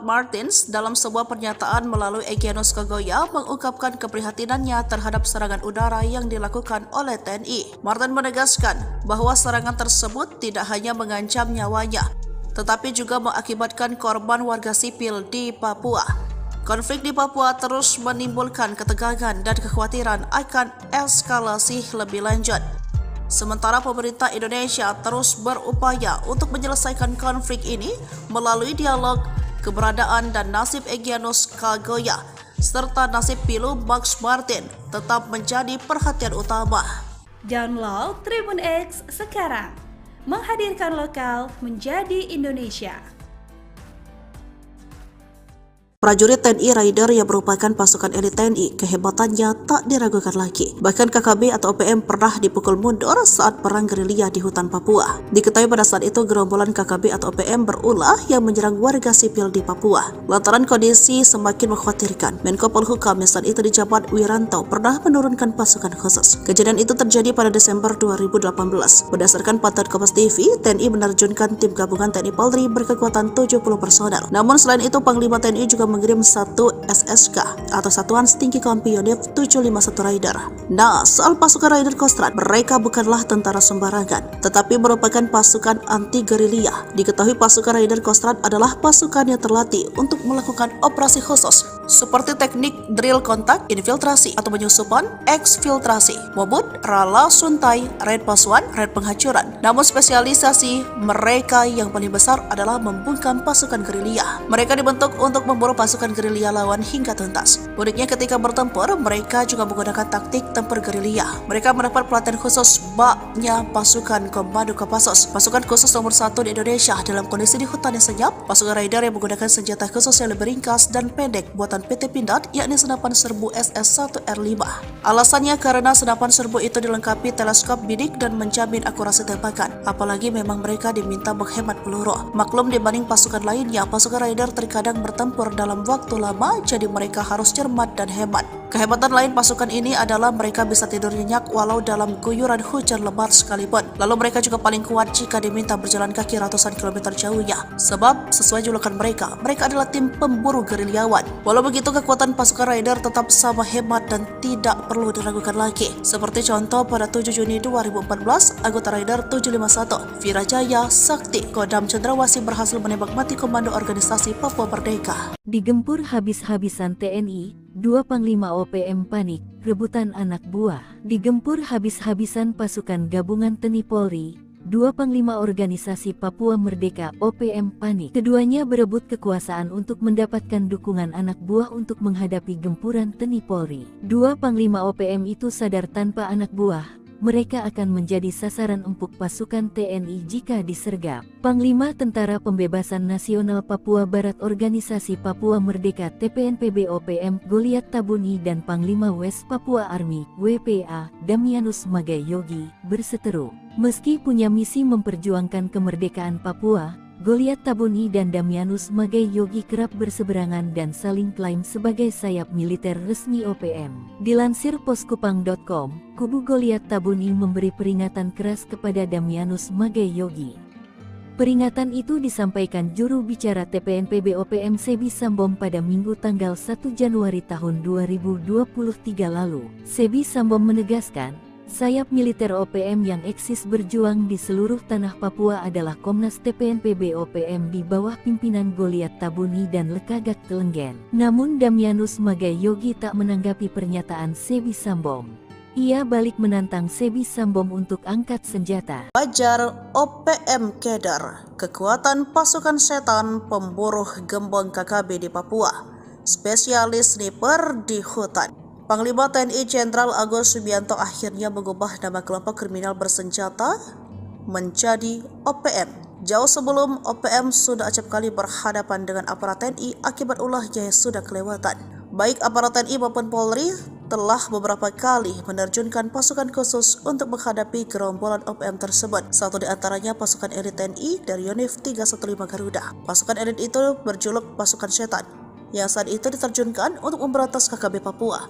Martins dalam sebuah pernyataan melalui Egyanus Kogoya mengungkapkan keprihatinannya terhadap serangan udara yang dilakukan oleh TNI. Martin menegaskan bahwa serangan tersebut tidak hanya mengancam nyawanya, tetapi juga mengakibatkan korban warga sipil di Papua. Konflik di Papua terus menimbulkan ketegangan dan kekhawatiran akan eskalasi lebih lanjut. Sementara pemerintah Indonesia terus berupaya untuk menyelesaikan konflik ini melalui dialog, keberadaan dan nasib Egyanus Kogoya serta nasib Pilu Max Martin tetap menjadi perhatian utama. Download Tribun X sekarang, menghadirkan lokal menjadi Indonesia. Prajurit TNI Raider yang merupakan pasukan elit TNI, kehebatannya tak diragukan lagi. Bahkan KKB atau OPM pernah dipukul mundur saat perang gerilya di hutan Papua. Diketahui pada saat itu gerombolan KKB atau OPM berulah yang menyerang warga sipil di Papua. Lantaran kondisi semakin mengkhawatirkan, Menko Polhukam yang saat itu dijabat Wiranto pernah menurunkan pasukan khusus. Kejadian itu terjadi pada Desember 2018. Berdasarkan pantauan Kompas TV, TNI menerjunkan tim gabungan TNI Polri berkekuatan 70 personel. Namun selain itu, Panglima TNI juga mengirim 1 SSK atau Satuan Setinggi Kompi Yonif 751 Raider. Nah, soal pasukan Raider Kostrad, mereka bukanlah tentara sembarangan, tetapi merupakan pasukan anti gerilya. Diketahui pasukan Raider Kostrad adalah pasukan yang terlatih untuk melakukan operasi khusus seperti teknik drill kontak, infiltrasi atau penyusupan, eksfiltrasi, mobut, rala, suntai, raid pasuan, raid penghancuran. Namun spesialisasi mereka yang paling besar adalah membungkam pasukan gerilya. Mereka dibentuk untuk memburu pasukan gerilya lawan hingga tuntas. Uniknya ketika bertempur, mereka juga menggunakan taktik tempur gerilya. Mereka mendapat pelatihan khusus baknya pasukan Komando Kopassus, pasukan khusus nomor 1 di Indonesia dalam kondisi di hutan yang senyap. Pasukan Raider yang menggunakan senjata khusus yang lebih ringkas dan pendek buatan PT Pindad, yakni senapan serbu SS-1R5. Alasannya karena senapan serbu itu dilengkapi teleskop bidik dan menjamin akurasi tembakan. Apalagi memang mereka diminta menghemat peluru. Maklum dibanding pasukan lainnya, pasukan Raider terkadang bertempur dalam waktu lama, jadi mereka harus cermat dan hemat. Kehebatan lain pasukan ini adalah mereka bisa tidur nyenyak walau dalam guyuran hujan lebat sekalipun. Lalu mereka juga paling kuat jika diminta berjalan kaki ratusan kilometer jauhnya. Sebab sesuai julukan mereka adalah tim pemburu gerilyawan. Walau begitu, kekuatan pasukan Raider tetap sama hebat dan tidak perlu diragukan lagi. Seperti contoh pada 7 Juni 2014, anggota Raider 751, Virajaya Sakti, Kodam Cendrawasih berhasil menembak mati komando organisasi Papua Merdeka. Digempur habis-habisan TNI, 2 Panglima OPM panik, rebutan anak buah. Digempur habis-habisan pasukan gabungan TNI Polri, 2 Panglima Organisasi Papua Merdeka OPM panik. Keduanya berebut kekuasaan untuk mendapatkan dukungan anak buah untuk menghadapi gempuran TNI Polri. 2 Panglima OPM itu sadar tanpa anak buah, mereka akan menjadi sasaran empuk pasukan TNI jika disergap. Panglima Tentara Pembebasan Nasional Papua Barat Organisasi Papua Merdeka TPNPB OPM Goliat Tabuni dan Panglima West Papua Army WPA Damianus Magai Yogi berseteru. Meski punya misi memperjuangkan kemerdekaan Papua, Goliat Tabuni dan Damianus Magai Yogi kerap berseberangan dan saling klaim sebagai sayap militer resmi OPM. Dilansir poskupang.com, kubu Goliat Tabuni memberi peringatan keras kepada Damianus Magai Yogi. Peringatan itu disampaikan juru bicara TPNPB OPM Sebi Sambom pada Minggu tanggal 1 Januari tahun 2023 lalu. Sebi Sambom menegaskan, Sayap militer OPM yang eksis berjuang di seluruh tanah Papua adalah Komnas TPNPB OPM di bawah pimpinan Goliat Tabuni dan Lekagak Telenggen. Namun Damianus Magai Yogi tak menanggapi pernyataan Sebi Sambom. Ia balik menantang Sebi Sambom untuk angkat senjata. Wajar OPM Kedar, kekuatan pasukan setan pemburu gembong KKB di Papua, spesialis sniper di hutan. Panglima TNI Jenderal Agus Subianto akhirnya mengubah nama kelompok kriminal bersenjata menjadi OPM. Jauh sebelum OPM sudah acap kali berhadapan dengan aparat TNI akibat ulahnya yang sudah kelewatan. Baik aparat TNI maupun Polri telah beberapa kali menerjunkan pasukan khusus untuk menghadapi gerombolan OPM tersebut. Satu di antaranya pasukan elit TNI dari Yonif 315 Garuda. Pasukan elit itu berjuluk pasukan setan, yang saat itu diterjunkan untuk memberantas KKB Papua,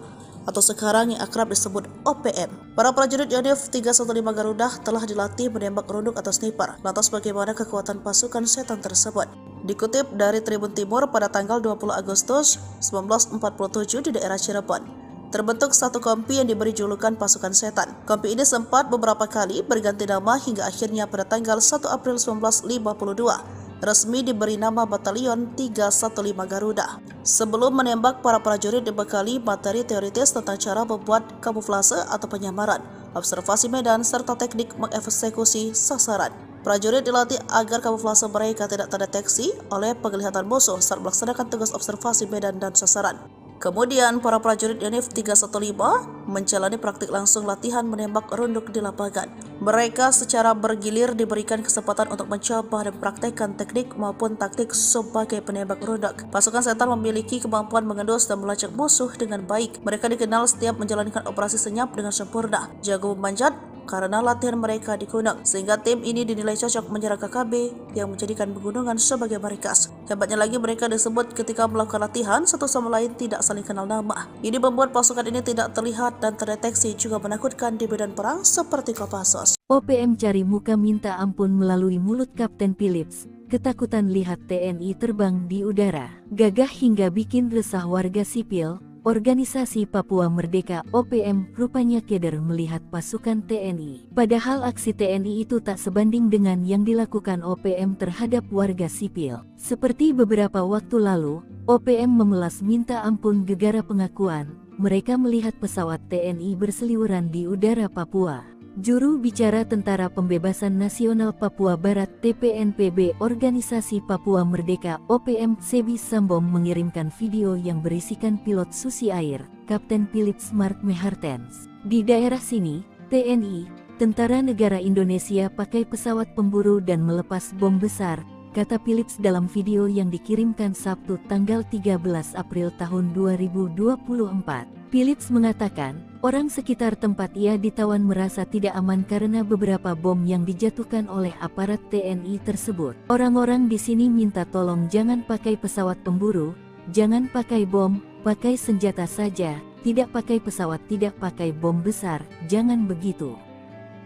atau sekarang yang akrab disebut OPM. Para prajurit Yonif 315 Garuda telah dilatih menembak runduk atau sniper. Lantas bagaimana kekuatan pasukan setan tersebut? Dikutip dari Tribun Timur pada tanggal 20 Agustus 1947 di daerah Cirebon, terbentuk satu kompi yang diberi julukan pasukan setan. Kompi ini sempat beberapa kali berganti nama hingga akhirnya pada tanggal 1 April 1952 resmi diberi nama Batalion 315 Garuda. Sebelum menembak, para prajurit dibekali materi teoritis tentang cara membuat kamuflase atau penyamaran, observasi medan, serta teknik mengeksekusi sasaran. Prajurit dilatih agar kamuflase mereka tidak terdeteksi oleh penglihatan musuh saat melaksanakan tugas observasi medan dan sasaran. Kemudian, para prajurit Yonif 315 menjalani praktik langsung latihan menembak runduk di lapangan. Mereka secara bergilir diberikan kesempatan untuk mencoba dan praktekkan teknik maupun taktik sebagai penembak runduk. Pasukan setan memiliki kemampuan mengendus dan melacak musuh dengan baik. Mereka dikenal setiap menjalankan operasi senyap dengan sempurna, jago memanjat, karena latihan mereka di gunung, sehingga tim ini dinilai cocok menyerang KKB yang menjadikan pegunungan sebagai markas. Hebatnya lagi, mereka disebut ketika melakukan latihan satu sama lain tidak saling kenal nama. Ini membuat pasukan ini tidak terlihat dan terdeteksi, juga menakutkan di medan perang seperti Kopassus. OPM cari muka minta ampun melalui mulut Kapten Philips. Ketakutan lihat TNI terbang di udara, gagah hingga bikin resah warga sipil. Organisasi Papua Merdeka OPM rupanya keder melihat pasukan TNI. Padahal aksi TNI itu tak sebanding dengan yang dilakukan OPM terhadap warga sipil. Seperti beberapa waktu lalu, OPM memelas minta ampun gegara pengakuan mereka melihat pesawat TNI berseliweran di udara Papua. Juru bicara Tentara Pembebasan Nasional Papua Barat TPNPB Organisasi Papua Merdeka OPM Sebi Sambom mengirimkan video yang berisikan pilot Susi Air, Kapten Philips Mark Mehartens. Di daerah sini, TNI, Tentara Negara Indonesia pakai pesawat pemburu dan melepas bom besar, kata Philips dalam video yang dikirimkan Sabtu tanggal 13 April tahun 2024. Philips mengatakan, orang sekitar tempat ia ditawan merasa tidak aman karena beberapa bom yang dijatuhkan oleh aparat TNI tersebut. Orang-orang di sini minta tolong jangan pakai pesawat pemburu, jangan pakai bom, pakai senjata saja, tidak pakai pesawat, tidak pakai bom besar, jangan begitu.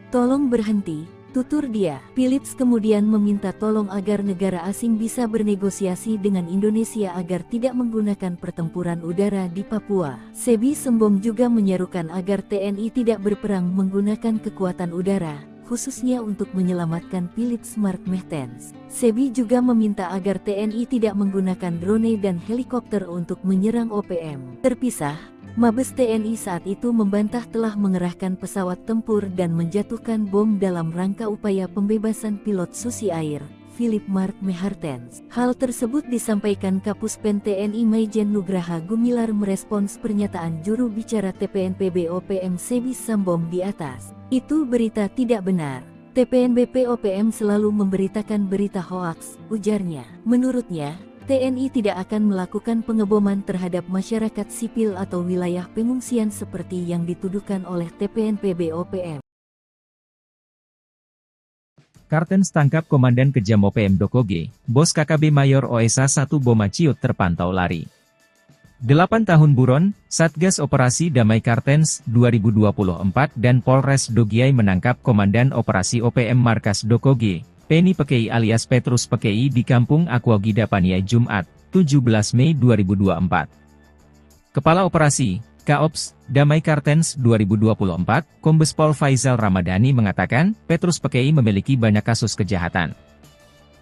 Tolong berhenti, tutur dia. Philips kemudian meminta tolong agar negara asing bisa bernegosiasi dengan Indonesia agar tidak menggunakan pertempuran udara di Papua. Sebi Sambom juga menyerukan agar TNI tidak berperang menggunakan kekuatan udara, khususnya untuk menyelamatkan Philips Mark Mehartens. Sebi juga meminta agar TNI tidak menggunakan drone dan helikopter untuk menyerang OPM. Terpisah, Mabes TNI saat itu membantah telah mengerahkan pesawat tempur dan menjatuhkan bom dalam rangka upaya pembebasan pilot Susi Air, Philip Mark Mehartens. Hal tersebut disampaikan Kapuspen TNI Maijen Nugraha Gumilar merespons pernyataan juru bicara TPNPB OPM Sebi Sambom di atas. Itu berita tidak benar. TPNBP OPM selalu memberitakan berita hoaks, ujarnya. Menurutnya, TNI tidak akan melakukan pengeboman terhadap masyarakat sipil atau wilayah pengungsian seperti yang dituduhkan oleh TPNPB OPM. Kartens tangkap Komandan Kejam OPM Dokoge, Bos KKB Mayor OSA 1 Boma Ciut terpantau lari. 8 tahun buron, Satgas Operasi Damai Kartens 2024 dan Polres Dogiai menangkap Komandan Operasi OPM Markas Dokoge, Penny Pekei alias Petrus Pekei di Kampung Aquagida Paniai Jumat, 17 Mei 2024. Kepala Operasi, Kaops, Damai Kartens 2024, Kombes Pol Faizal Ramadhani mengatakan, Petrus Pekei memiliki banyak kasus kejahatan.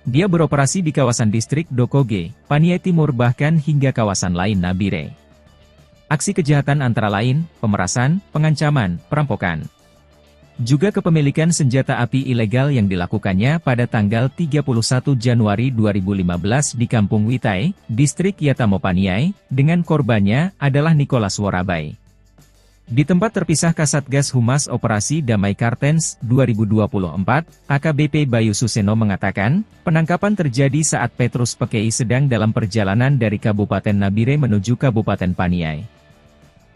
Dia beroperasi di kawasan distrik Dokoge, Paniai Timur bahkan hingga kawasan lain Nabire. Aksi kejahatan antara lain, pemerasan, pengancaman, perampokan. Juga kepemilikan senjata api ilegal yang dilakukannya pada tanggal 31 Januari 2015 di Kampung Witai, distrik Yatamo Paniai, dengan korbannya adalah Nicholas Worabai. Di tempat terpisah Kasatgas Humas Operasi Damai Kartens 2024, AKBP Bayu Suseno mengatakan, penangkapan terjadi saat Petrus Pekei sedang dalam perjalanan dari Kabupaten Nabire menuju Kabupaten Paniai.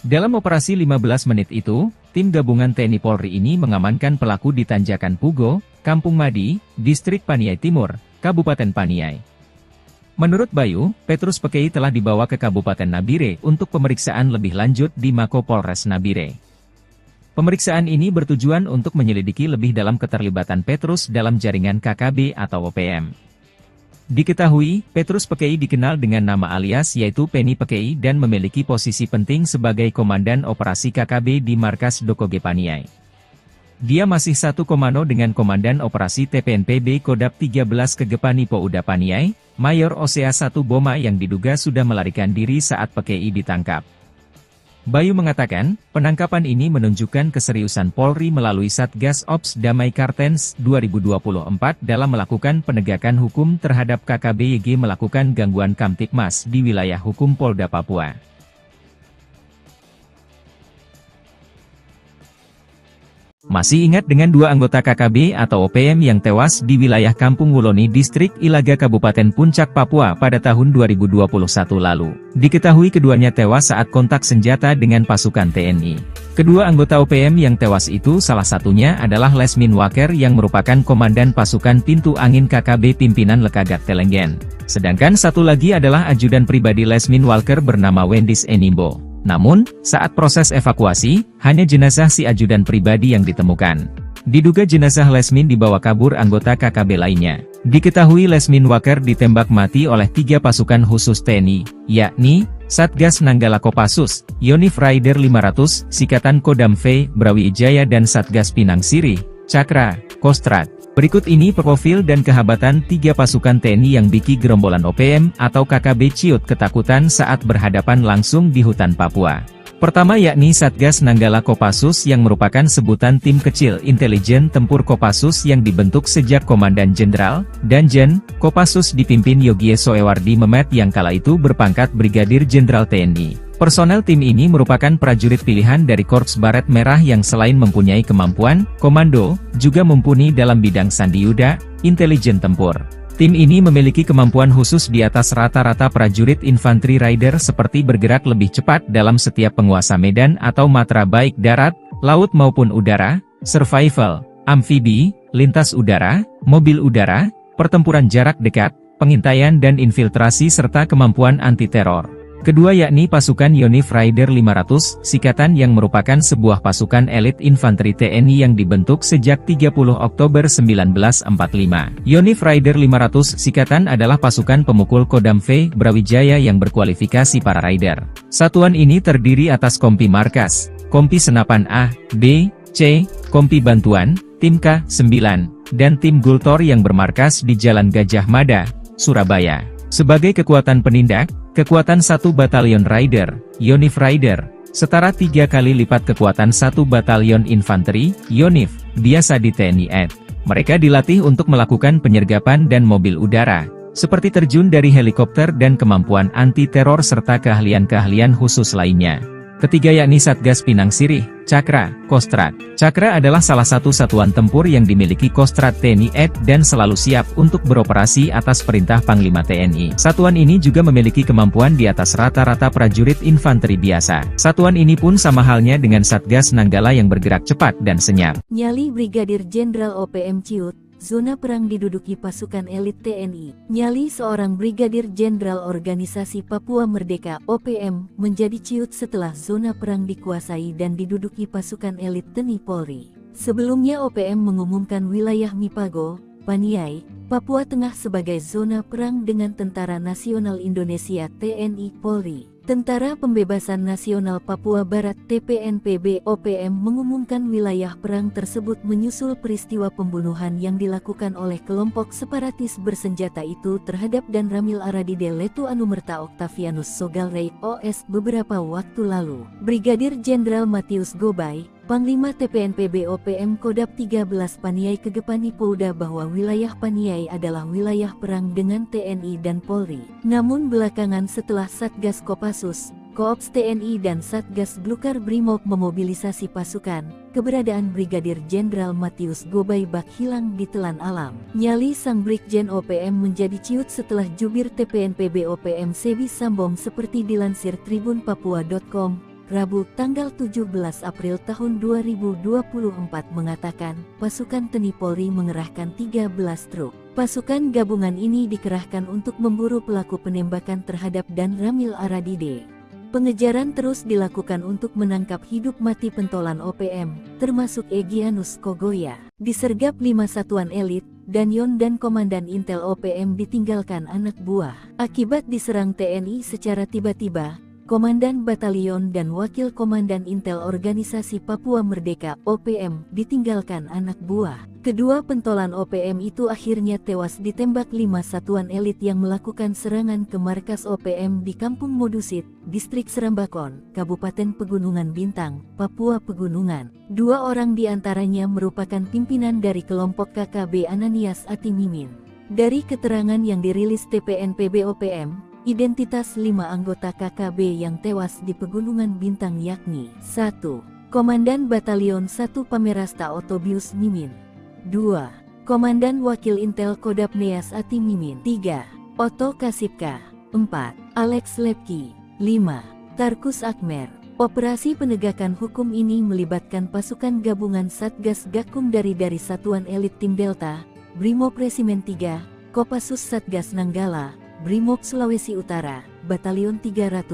Dalam operasi 15 menit itu, tim gabungan TNI Polri ini mengamankan pelaku di Tanjakan Pugo, Kampung Madi, distrik Paniai Timur, Kabupaten Paniai. Menurut Bayu, Petrus Pekei telah dibawa ke Kabupaten Nabire untuk pemeriksaan lebih lanjut di Mako Polres Nabire. Pemeriksaan ini bertujuan untuk menyelidiki lebih dalam keterlibatan Petrus dalam jaringan KKB atau OPM. Diketahui, Petrus Pekei dikenal dengan nama alias yaitu Penny Pekei dan memiliki posisi penting sebagai Komandan Operasi KKB di Markas Dokoge Paniai. Dia masih satu komando dengan Komandan Operasi TPNPB Kodap 13 Kegepani Pouda Paniai, Mayor Osea 1 Boma yang diduga sudah melarikan diri saat Pekei ditangkap. Bayu mengatakan, penangkapan ini menunjukkan keseriusan Polri melalui Satgas Ops Damai Kartens 2024 dalam melakukan penegakan hukum terhadap KKB-YG melakukan gangguan Kamtipmas di wilayah hukum Polda Papua. Masih ingat dengan dua anggota KKB atau OPM yang tewas di wilayah Kampung Wuloni Distrik Ilaga Kabupaten Puncak Papua pada tahun 2021 lalu. Diketahui keduanya tewas saat kontak senjata dengan pasukan TNI. Kedua anggota OPM yang tewas itu salah satunya adalah Lesmin Waker yang merupakan Komandan Pasukan Pintu Angin KKB Pimpinan Lekagat Telenggen. Sedangkan satu lagi adalah ajudan pribadi Lesmin Walker bernama Wendis Enimbo. Namun, saat proses evakuasi, hanya jenazah si ajudan pribadi yang ditemukan. Diduga jenazah Lesmin dibawa kabur anggota KKB lainnya. Diketahui Lesmin Waker ditembak mati oleh 3 pasukan khusus TNI, yakni Satgas Nanggala Kopassus, Yonif Raider 500, Sikatan Kodam V, Brawijaya dan Satgas Pinang Sirih, Cakra, Kostrad. Berikut ini profil dan kehabatan 3 pasukan TNI yang biki gerombolan OPM atau KKB ciut ketakutan saat berhadapan langsung di hutan Papua. Pertama yakni Satgas Nanggala Kopassus yang merupakan sebutan tim kecil intelijen tempur Kopassus yang dibentuk sejak Komandan Jenderal, Danjen, Kopassus dipimpin Yogie Soewardi Memet yang kala itu berpangkat Brigadir Jenderal TNI. Personel tim ini merupakan prajurit pilihan dari Korps Baret Merah yang selain mempunyai kemampuan komando, juga mumpuni dalam bidang sandiyuda, intelijen tempur. Tim ini memiliki kemampuan khusus di atas rata-rata prajurit infanteri rider seperti bergerak lebih cepat dalam setiap penguasa medan atau matra baik darat, laut maupun udara, survival, amfibi, lintas udara, mobil udara, pertempuran jarak dekat, pengintaian dan infiltrasi serta kemampuan anti-teror. Kedua yakni pasukan Yonif Raider 500, Sikatan yang merupakan sebuah pasukan elit infanteri TNI yang dibentuk sejak 30 Oktober 1945. Yonif Raider 500 Sikatan adalah pasukan pemukul Kodam V, Brawijaya yang berkualifikasi para rider. Satuan ini terdiri atas Kompi Markas, Kompi Senapan A, B, C, Kompi Bantuan, Tim K9, dan Tim Gultor yang bermarkas di Jalan Gajah Mada, Surabaya. Sebagai kekuatan penindak, kekuatan 1 Batalion Rider, Yonif Rider, setara 3 kali lipat kekuatan 1 Batalion Infanteri, Yonif, biasa di TNI AD. Mereka dilatih untuk melakukan penyergapan dan mobil udara, seperti terjun dari helikopter dan kemampuan anti-teror serta keahlian-keahlian khusus lainnya. Ketiga yakni Satgas Pinang Sirih, Cakra, Kostrad. Cakra adalah salah satu satuan tempur yang dimiliki Kostrad TNI AD dan selalu siap untuk beroperasi atas perintah Panglima TNI. Satuan ini juga memiliki kemampuan di atas rata-rata prajurit infanteri biasa. Satuan ini pun sama halnya dengan Satgas Nanggala yang bergerak cepat dan senyap. Nyali Brigadir Jenderal OPM Ciut, zona perang diduduki pasukan elit TNI. Nyali seorang Brigadir Jenderal Organisasi Papua Merdeka (OPM) menjadi ciut setelah zona perang dikuasai dan diduduki pasukan elit TNI Polri. Sebelumnya OPM mengumumkan wilayah Mipago, Paniai, Papua Tengah sebagai zona perang dengan Tentara Nasional Indonesia (TNI) Polri. Tentara Pembebasan Nasional Papua Barat (TPNPB) OPM mengumumkan wilayah perang tersebut menyusul peristiwa pembunuhan yang dilakukan oleh kelompok separatis bersenjata itu terhadap Dan Ramil Aradide Letu Anumerta Octavianus Sogalrey OS beberapa waktu lalu. Brigadir Jenderal Matius Gobay, Panglima TPNPB OPM Kodap 13 Paniai Kegepani Polda bahwa wilayah Paniai adalah wilayah perang dengan TNI dan Polri. Namun belakangan setelah Satgas Kopassus, Koops TNI dan Satgas Blukar Brimob memobilisasi pasukan, keberadaan Brigadir Jenderal Matius Gobay bak hilang di telan alam. Nyali sang Brigjen OPM menjadi ciut setelah jubir TPNPB OPM Sebi Sambong seperti dilansir tribunpapua.com. Rabu, tanggal 17 April tahun 2024 mengatakan, pasukan TNI Polri mengerahkan 13 truk. Pasukan gabungan ini dikerahkan untuk memburu pelaku penembakan terhadap Dan Ramil Aradide. Pengejaran terus dilakukan untuk menangkap hidup mati pentolan OPM, termasuk Egyanus Kogoya. Disergap 5 satuan elit, Danyon dan Komandan Intel OPM ditinggalkan anak buah. Akibat diserang TNI secara tiba-tiba, Komandan Batalion dan Wakil Komandan Intel Organisasi Papua Merdeka (OPM) ditinggalkan anak buah. Kedua pentolan OPM itu akhirnya tewas ditembak 5 satuan elit yang melakukan serangan ke markas OPM di Kampung Modusit, Distrik Serambakon, Kabupaten Pegunungan Bintang, Papua Pegunungan. 2 orang diantaranya merupakan pimpinan dari kelompok KKB Ananias Atimimin. Dari keterangan yang dirilis TPNPB OPM, identitas 5 anggota KKB yang tewas di Pegunungan Bintang yakni 1. Komandan Batalion 1 Pamerasta Otobius Mimin, 2. Komandan Wakil Intel Kodap Neas Ati Mimin, 3. Oto Kasipka, 4. Alex Lepki, 5. Tarkus Akmer. Operasi penegakan hukum ini melibatkan pasukan gabungan Satgas Gakum dari Satuan Elit Tim Delta, Brimob Resimen 3, Kopassus Satgas Nanggala, Brimob Sulawesi Utara, Batalion 310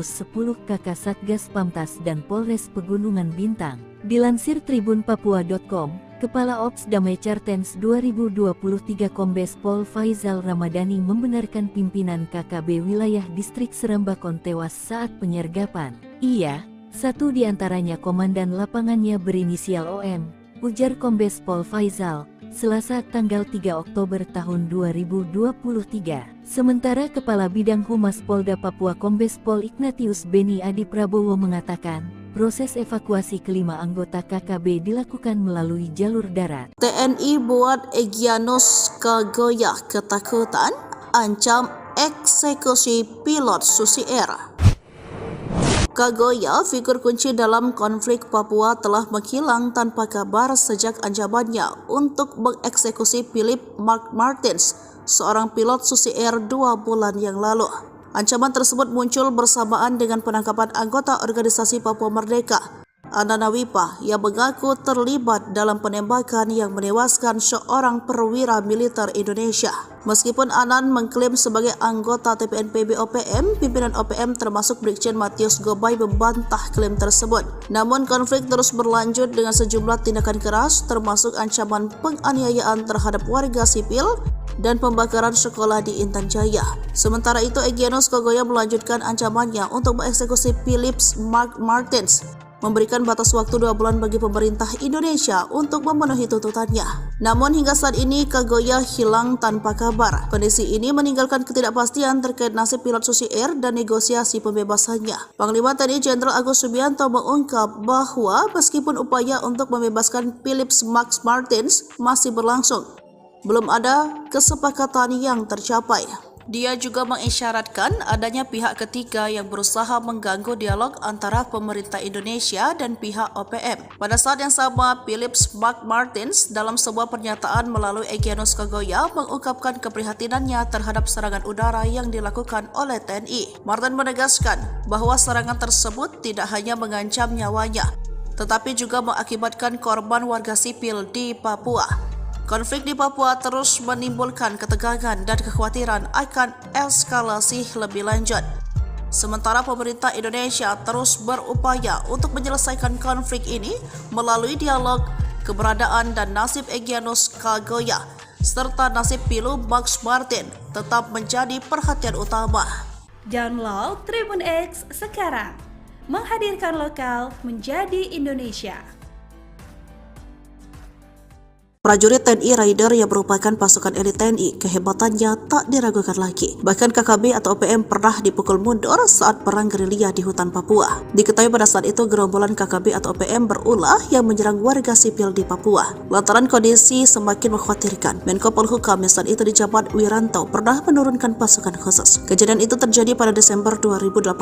KK Satgas Pamtas dan Polres Pegunungan Bintang. Dilansir tribunpapua.com, Kepala Ops Damai Cartens 2023 Kombes Pol Faizal Ramadhani membenarkan pimpinan KKB wilayah Distrik Serambakon tewas saat penyergapan. Ia, satu di antaranya komandan lapangannya berinisial OM, ujar Kombes Pol Faizal, Selasa tanggal 3 Oktober tahun 2023. Sementara Kepala Bidang Humas Polda Papua Kombes Pol Ignatius Beni Adi Prabowo mengatakan, proses evakuasi kelima anggota KKB dilakukan melalui jalur darat. TNI buat Egyanus Kogoya ketakutan, ancam eksekusi pilot Susi Air. Kogoya, figur kunci dalam konflik Papua, telah menghilang tanpa kabar sejak ancamannya untuk mengeksekusi Philip Mark Martins, seorang pilot Susi Air 2 bulan yang lalu. Ancaman tersebut muncul bersamaan dengan penangkapan anggota organisasi Papua Merdeka, Anana Wipa, yang mengaku terlibat dalam penembakan yang menewaskan seorang perwira militer Indonesia. Meskipun Anan mengklaim sebagai anggota TPNPB OPM, pimpinan OPM termasuk Brigjen Matius Gobay membantah klaim tersebut. Namun konflik terus berlanjut dengan sejumlah tindakan keras, termasuk ancaman penganiayaan terhadap warga sipil dan pembakaran sekolah di Intan Jaya. Sementara itu, Egyanus Kogoya melanjutkan ancamannya untuk mengeksekusi Philip Mark Martins, memberikan batas waktu 2 bulan bagi pemerintah Indonesia untuk memenuhi tuntutannya. Namun hingga saat ini Kogoya hilang tanpa kabar. Kondisi ini meninggalkan ketidakpastian terkait nasib pilot Susi Air dan negosiasi pembebasannya. Panglima TNI Jenderal Agus Subianto mengungkap bahwa meskipun upaya untuk membebaskan Philip Mark Martins masih berlangsung, belum ada kesepakatan yang tercapai. Dia juga mengisyaratkan adanya pihak ketiga yang berusaha mengganggu dialog antara pemerintah Indonesia dan pihak OPM. Pada saat yang sama, Philip Mark Martins dalam sebuah pernyataan melalui Egyanus Kogoya mengungkapkan keprihatinannya terhadap serangan udara yang dilakukan oleh TNI. Martin menegaskan bahwa serangan tersebut tidak hanya mengancam nyawanya, tetapi juga mengakibatkan korban warga sipil di Papua. Konflik di Papua terus menimbulkan ketegangan dan kekhawatiran akan eskalasi lebih lanjut. Sementara pemerintah Indonesia terus berupaya untuk menyelesaikan konflik ini melalui dialog, keberadaan dan nasib Egyanus Kogoya serta nasib Philip Mark Martins tetap menjadi perhatian utama. Download Tribun X sekarang. Menghadirkan lokal menjadi Indonesia. Prajurit TNI Raider yang merupakan pasukan elit TNI, kehebatannya tak diragukan lagi. Bahkan KKB atau OPM pernah dipukul mundur saat perang gerilya di hutan Papua. Diketahui pada saat itu gerombolan KKB atau OPM berulah yang menyerang warga sipil di Papua. Lantaran kondisi semakin mengkhawatirkan, Menko Polhukam yang saat itu dijabat Wiranto pernah menurunkan pasukan khusus. Kejadian itu terjadi pada Desember 2018.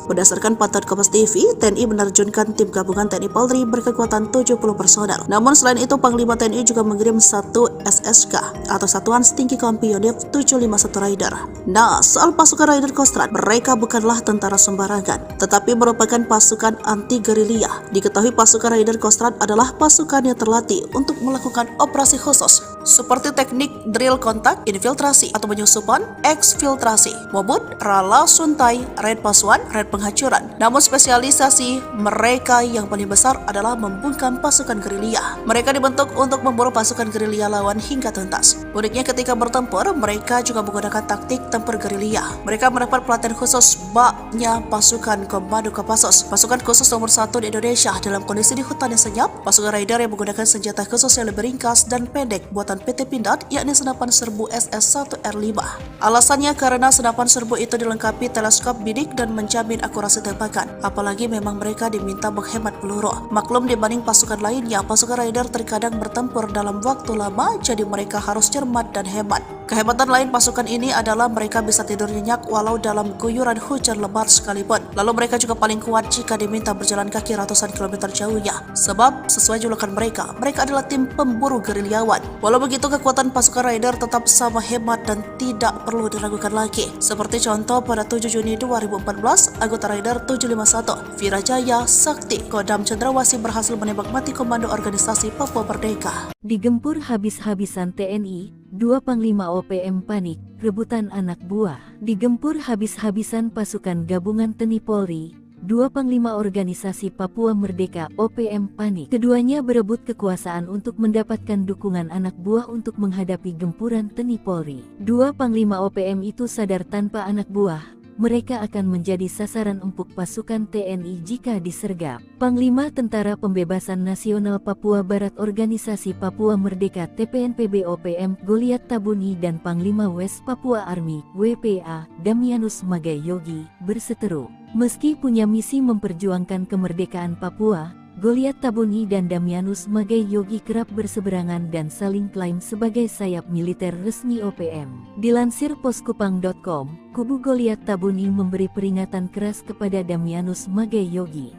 Berdasarkan pantauan Kompas TV, TNI menerjunkan tim gabungan TNI Polri berkekuatan 70 personel. Namun selain itu, Panglima TNI juga mengirim satu SSK atau Satuan Setinggi Kompi Yonif 751 Raider. Nah, soal pasukan Raider Kostrad, mereka bukanlah tentara sembarangan, tetapi merupakan pasukan anti gerilya. Diketahui pasukan Raider Kostrad adalah pasukan yang terlatih untuk melakukan operasi khusus seperti teknik drill kontak, infiltrasi atau penyusupan, eksfiltrasi, mobut, rala suntai, raid pasuan, raid penghancuran. Namun spesialisasi mereka yang paling besar adalah membungkam pasukan gerilya. Mereka dibentuk untuk memburu pasukan gerilya lawan hingga tuntas. Uniknya ketika bertempur, mereka juga menggunakan taktik tempur gerilya. Mereka mendapat pelatihan khusus baknya pasukan Komando Kopassus, pasukan khusus nomor 1 di Indonesia dalam kondisi di hutan yang senyap. Pasukan Raider yang menggunakan senjata khusus yang lebih ringkas dan pendek buatan PT Pindad, yakni senapan serbu SS-1R5. Alasannya karena senapan serbu itu dilengkapi teleskop bidik dan menjamin akurasi tembakan. Apalagi memang mereka diminta menghemat peluru. Maklum dibanding pasukan lainnya, pasukan Raider terkadang bertempur dalam waktu lama, jadi mereka harus cermat dan hemat. Kehebatan lain pasukan ini adalah mereka bisa tidur nyenyak walau dalam guyuran hujan lebat sekalipun. Lalu mereka juga paling kuat jika diminta berjalan kaki ratusan kilometer jauhnya. Sebab sesuai julukan mereka adalah tim pemburu gerilyawan. Walau begitu, kekuatan pasukan Raider tetap sama hebat dan tidak perlu diragukan lagi. Seperti contoh pada 7 Juni 2014, anggota Raider 751, Virajaya Sakti, Kodam Cendrawasih berhasil menembak mati komando organisasi Papua Merdeka. Digempur habis-habisan TNI, 2 Panglima OPM panik, rebutan anak buah. Digempur habis-habisan pasukan gabungan TNI Polri, 2 Panglima Organisasi Papua Merdeka OPM panik. Keduanya berebut kekuasaan untuk mendapatkan dukungan anak buah untuk menghadapi gempuran TNI Polri. 2 Panglima OPM itu sadar tanpa anak buah, mereka akan menjadi sasaran empuk pasukan TNI jika disergap. Panglima Tentara Pembebasan Nasional Papua Barat Organisasi Papua Merdeka TPNPB OPM Goliat Tabuni dan Panglima West Papua Army WPA Damianus Magai Yogi berseteru. Meski punya misi memperjuangkan kemerdekaan Papua, Goliat Tabuni dan Damianus Magai Yogi kerap berseberangan dan saling klaim sebagai sayap militer resmi OPM. Dilansir poskupang.com, kubu Goliat Tabuni memberi peringatan keras kepada Damianus Magai Yogi.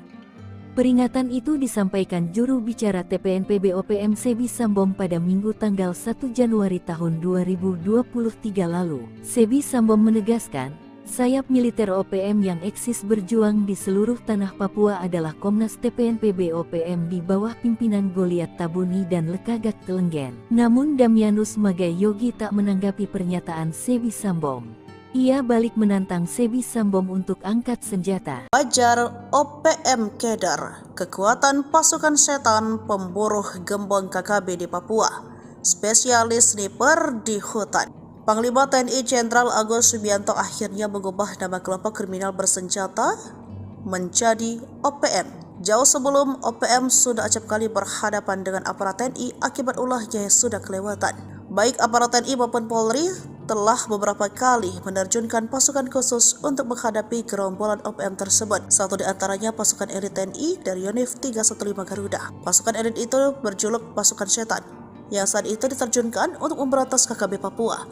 Peringatan itu disampaikan juru bicara TPNPB OPM Sebi Sambom pada Minggu tanggal 1 Januari tahun 2023 lalu. Sebi Sambom menegaskan, sayap militer OPM yang eksis berjuang di seluruh tanah Papua adalah Komnas TPNPB OPM di bawah pimpinan Goliat Tabuni dan Lekagak Telenggen. Namun Damianus Magai Yogi tak menanggapi pernyataan Sebi Sambom. Ia balik menantang Sebi Sambom untuk angkat senjata. Wajar OPM Kedar, kekuatan pasukan setan pemburu gembong KKB di Papua, spesialis sniper di hutan. Panglima TNI Jenderal Agus Subianto akhirnya mengubah nama kelompok kriminal bersenjata menjadi OPM. Jauh sebelum OPM sudah acap kali berhadapan dengan aparat TNI akibat ulahnya yang sudah kelewatan. Baik aparat TNI maupun Polri telah beberapa kali menerjunkan pasukan khusus untuk menghadapi gerombolan OPM tersebut. Satu di antaranya pasukan elit TNI dari Yonif 315 Garuda. Pasukan elit itu berjuluk pasukan setan, yang saat itu diterjunkan untuk memberantas KKB Papua,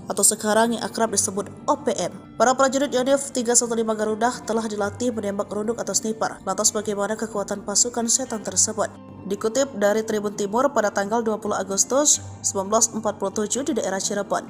atau sekarang yang akrab disebut OPM. Para prajurit Yonif 315 Garuda telah dilatih menembak runduk atau sniper. Lantas bagaimana kekuatan pasukan setan tersebut? Dikutip dari Tribun Timur pada tanggal 20 Agustus 1947 di daerah Cirebon,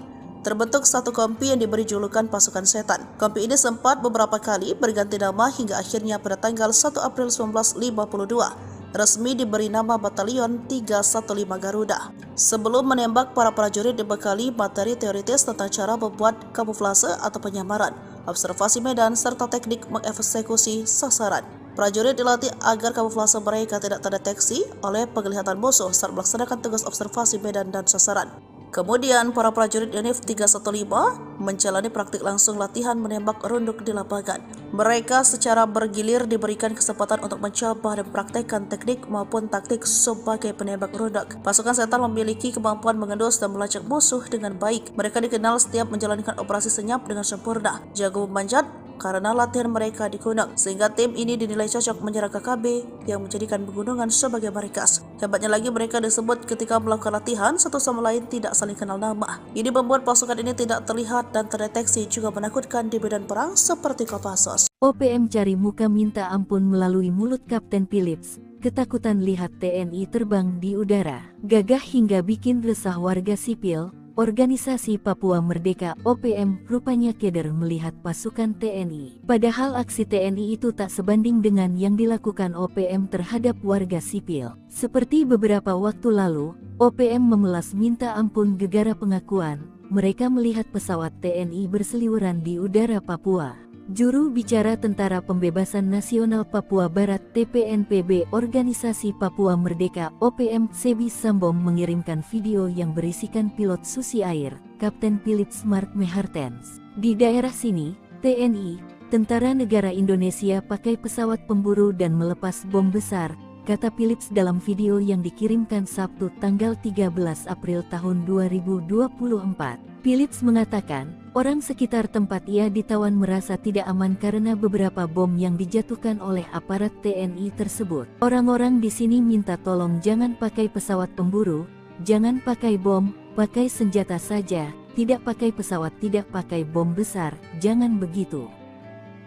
terbentuk satu kompi yang diberi julukan pasukan setan. Kompi ini sempat beberapa kali berganti nama hingga akhirnya pada tanggal 1 April 1952 resmi diberi nama Batalion 315 Garuda. Sebelum menembak, para prajurit dibekali materi teoritis tentang cara membuat kamuflase atau penyamaran, observasi medan, serta teknik mengeksekusi sasaran. Prajurit dilatih agar kamuflase mereka tidak terdeteksi oleh penglihatan musuh saat melaksanakan tugas observasi medan dan sasaran. Kemudian, para prajurit Yonif 315 menjalani praktik langsung latihan menembak runduk di lapangan. Mereka secara bergilir diberikan kesempatan untuk mencoba dan praktekkan teknik maupun taktik sebagai penembak runduk. Pasukan setan memiliki kemampuan mengendus dan melacak musuh dengan baik. Mereka dikenal setiap menjalankan operasi senyap dengan sempurna, jago memanjat, karena latihan mereka di gunung, sehingga tim ini dinilai cocok menyerang KKB yang menjadikan pegunungan sebagai markas. Hebatnya lagi, mereka disebut ketika melakukan latihan satu sama lain tidak saling kenal nama. Ini membuat pasukan ini tidak terlihat dan terdeteksi, juga menakutkan di medan perang seperti Kopassus. OPM cari muka minta ampun melalui mulut Kapten Philips. Ketakutan lihat TNI terbang di udara, gagah hingga bikin resah warga sipil. Organisasi Papua Merdeka (OPM) rupanya keder melihat pasukan TNI. Padahal aksi TNI itu tak sebanding dengan yang dilakukan OPM terhadap warga sipil. Seperti beberapa waktu lalu, OPM memelas minta ampun gegara pengakuan mereka melihat pesawat TNI berseliweran di udara Papua. Juru bicara Tentara Pembebasan Nasional Papua Barat (TPNPB) Organisasi Papua Merdeka (OPM) Sebi Sambom mengirimkan video yang berisikan pilot Susi Air, Kapten Philips Mark Mehartens. Di daerah sini, TNI, Tentara Negara Indonesia pakai pesawat pemburu dan melepas bom besar, kata Philips dalam video yang dikirimkan Sabtu tanggal 13 April tahun 2024. Philips mengatakan, orang sekitar tempat ia ditawan merasa tidak aman karena beberapa bom yang dijatuhkan oleh aparat TNI tersebut. Orang-orang di sini minta tolong jangan pakai pesawat pemburu, jangan pakai bom, pakai senjata saja, tidak pakai pesawat, tidak pakai bom besar, jangan begitu.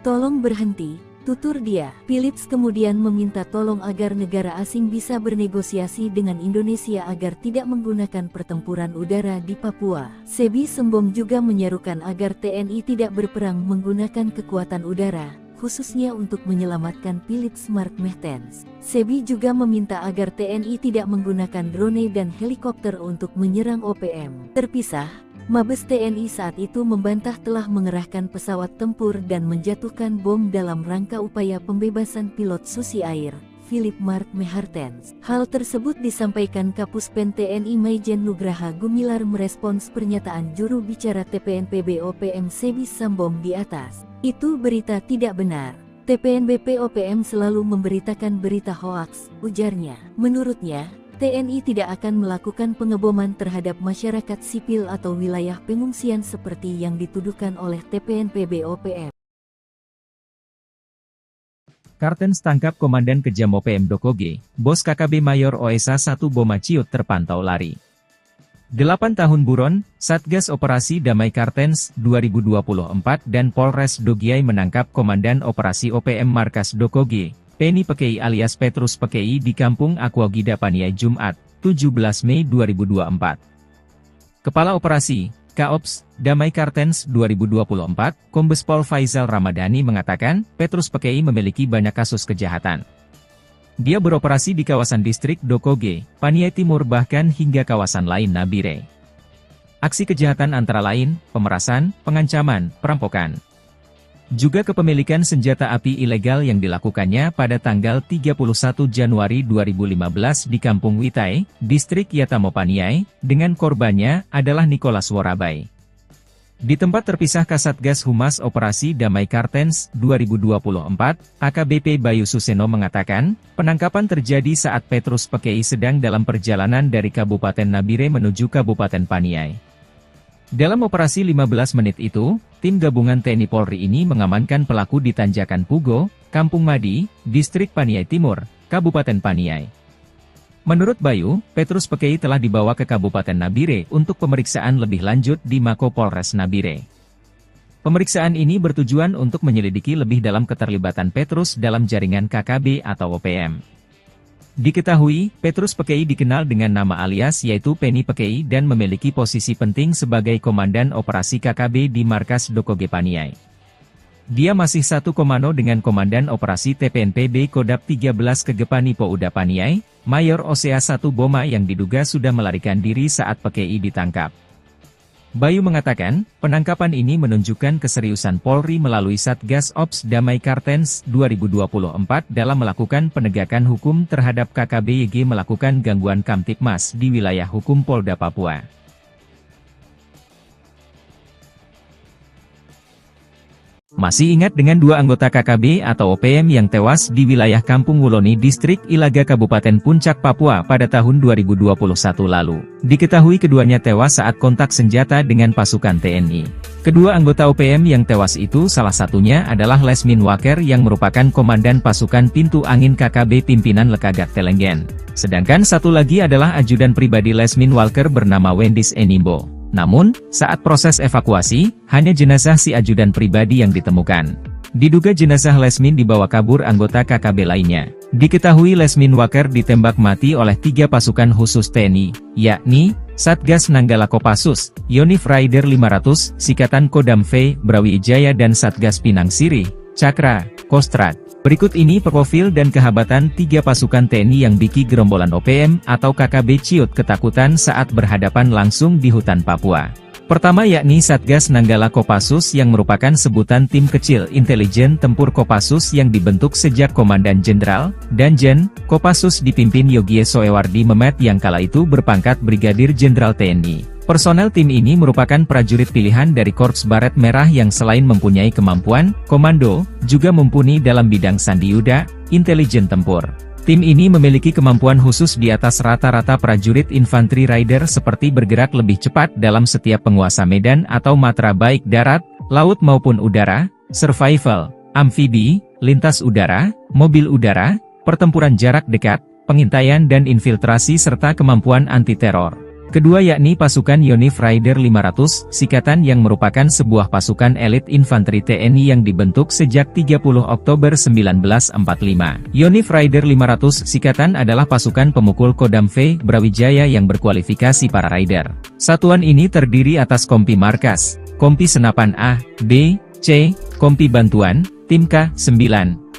Tolong berhenti, tutur dia. Philips kemudian meminta tolong agar negara asing bisa bernegosiasi dengan Indonesia agar tidak menggunakan pertempuran udara di Papua. Sebi Sembom juga menyerukan agar TNI tidak berperang menggunakan kekuatan udara, khususnya untuk menyelamatkan Philips Mark Mehtens. Sebi juga meminta agar TNI tidak menggunakan drone dan helikopter untuk menyerang OPM. Terpisah, Mabes TNI saat itu membantah telah mengerahkan pesawat tempur dan menjatuhkan bom dalam rangka upaya pembebasan pilot Susi Air, Philip Mark Mehartens. Hal tersebut disampaikan Kapuspen TNI Maijen Nugraha Gumilar merespons pernyataan juru bicara TPNPB OPM Sebi Sambom di atas. Itu berita tidak benar. TPNBP OPM selalu memberitakan berita hoaks, ujarnya. Menurutnya, TNI tidak akan melakukan pengeboman terhadap masyarakat sipil atau wilayah pengungsian seperti yang dituduhkan oleh TPNPB OPM. Kartens tangkap Komandan Kejam OPM Dokoge, Bos KKB Mayor OSA 1 Boma Ciut terpantau lari. 8 tahun buron, Satgas Operasi Damai Kartens 2024 dan Polres Dogiai menangkap Komandan Operasi OPM Markas Dokoge, Penny Pekei alias Petrus Pekei di Kampung Aquagida Paniai Jumat, 17 Mei 2024. Kepala Operasi, Kaops, Damai Kartens 2024, Kombes Pol Faizal Ramadhani mengatakan, Petrus Pekei memiliki banyak kasus kejahatan. Dia beroperasi di kawasan distrik Dokoge, Paniai Timur bahkan hingga kawasan lain Nabire. Aksi kejahatan antara lain, pemerasan, pengancaman, perampokan. Juga kepemilikan senjata api ilegal yang dilakukannya pada tanggal 31 Januari 2015 di Kampung Witai, distrik Yatamo Paniai, dengan korbannya adalah Nicholas Worabai. Di tempat terpisah Kasatgas Humas Operasi Damai Kartens 2024, AKBP Bayu Suseno mengatakan, penangkapan terjadi saat Petrus Pekei sedang dalam perjalanan dari Kabupaten Nabire menuju Kabupaten Paniai. Dalam operasi 15 menit itu, tim gabungan TNI Polri ini mengamankan pelaku di Tanjakan Pugo, Kampung Madi, distrik Paniai Timur, Kabupaten Paniai. Menurut Bayu, Petrus Pekei telah dibawa ke Kabupaten Nabire untuk pemeriksaan lebih lanjut di Mako Polres Nabire. Pemeriksaan ini bertujuan untuk menyelidiki lebih dalam keterlibatan Petrus dalam jaringan KKB atau OPM. Diketahui, Petrus Pekei dikenal dengan nama alias yaitu Penny Pekei dan memiliki posisi penting sebagai Komandan Operasi KKB di Markas Dokoge Paniai. Dia masih satu komando dengan Komandan Operasi TPNPB Kodap 13 Kegepani Pouda Paniai, Mayor OSA 1 Boma yang diduga sudah melarikan diri saat Pekei ditangkap. Bayu mengatakan, penangkapan ini menunjukkan keseriusan Polri melalui Satgas Ops Damai Kartens 2024 dalam melakukan penegakan hukum terhadap KKB YG melakukan gangguan Kamtipmas di wilayah hukum Polda Papua. Masih ingat dengan dua anggota KKB atau OPM yang tewas di wilayah Kampung Wuloni Distrik Ilaga Kabupaten Puncak Papua pada tahun 2021 lalu. Diketahui keduanya tewas saat kontak senjata dengan pasukan TNI. Kedua anggota OPM yang tewas itu salah satunya adalah Lesmin Waker yang merupakan komandan pasukan pintu angin KKB pimpinan Lekagak Telenggen. Sedangkan satu lagi adalah ajudan pribadi Lesmin Walker bernama Wendis Enimbo. Namun, saat proses evakuasi, hanya jenazah si ajudan pribadi yang ditemukan. Diduga jenazah Lesmin dibawa kabur anggota KKB lainnya. Diketahui Lesmin Waker ditembak mati oleh 3 pasukan khusus TNI, yakni Satgas Nanggala Kopassus, Yonif Raider 500, Sikatan Kodam V, Brawijaya dan Satgas Pinang Sirih, Cakra, Kostrad. Berikut ini profil dan kehabatan 3 pasukan TNI yang bikin gerombolan OPM atau KKB ciut ketakutan saat berhadapan langsung di hutan Papua. Pertama yakni Satgas Nanggala Kopassus yang merupakan sebutan tim kecil intelijen tempur Kopassus yang dibentuk sejak Komandan Jenderal, Danjen, Kopassus dipimpin Yogie Soewardi Memet yang kala itu berpangkat Brigadir Jenderal TNI. Personel tim ini merupakan prajurit pilihan dari Korps Baret Merah yang selain mempunyai kemampuan komando, juga mumpuni dalam bidang sandiyuda, intelijen tempur. Tim ini memiliki kemampuan khusus di atas rata-rata prajurit infanteri rider seperti bergerak lebih cepat dalam setiap penguasa medan atau matra baik darat, laut maupun udara, survival, amfibi, lintas udara, mobil udara, pertempuran jarak dekat, pengintaian dan infiltrasi serta kemampuan anti-teror. Kedua yakni pasukan Yonif Raider 500, Sikatan yang merupakan sebuah pasukan elit infanteri TNI yang dibentuk sejak 30 Oktober 1945. Yonif Raider 500 Sikatan adalah pasukan pemukul Kodam V, Brawijaya yang berkualifikasi para rider. Satuan ini terdiri atas kompi markas, kompi senapan A, B, C, kompi bantuan, tim K9,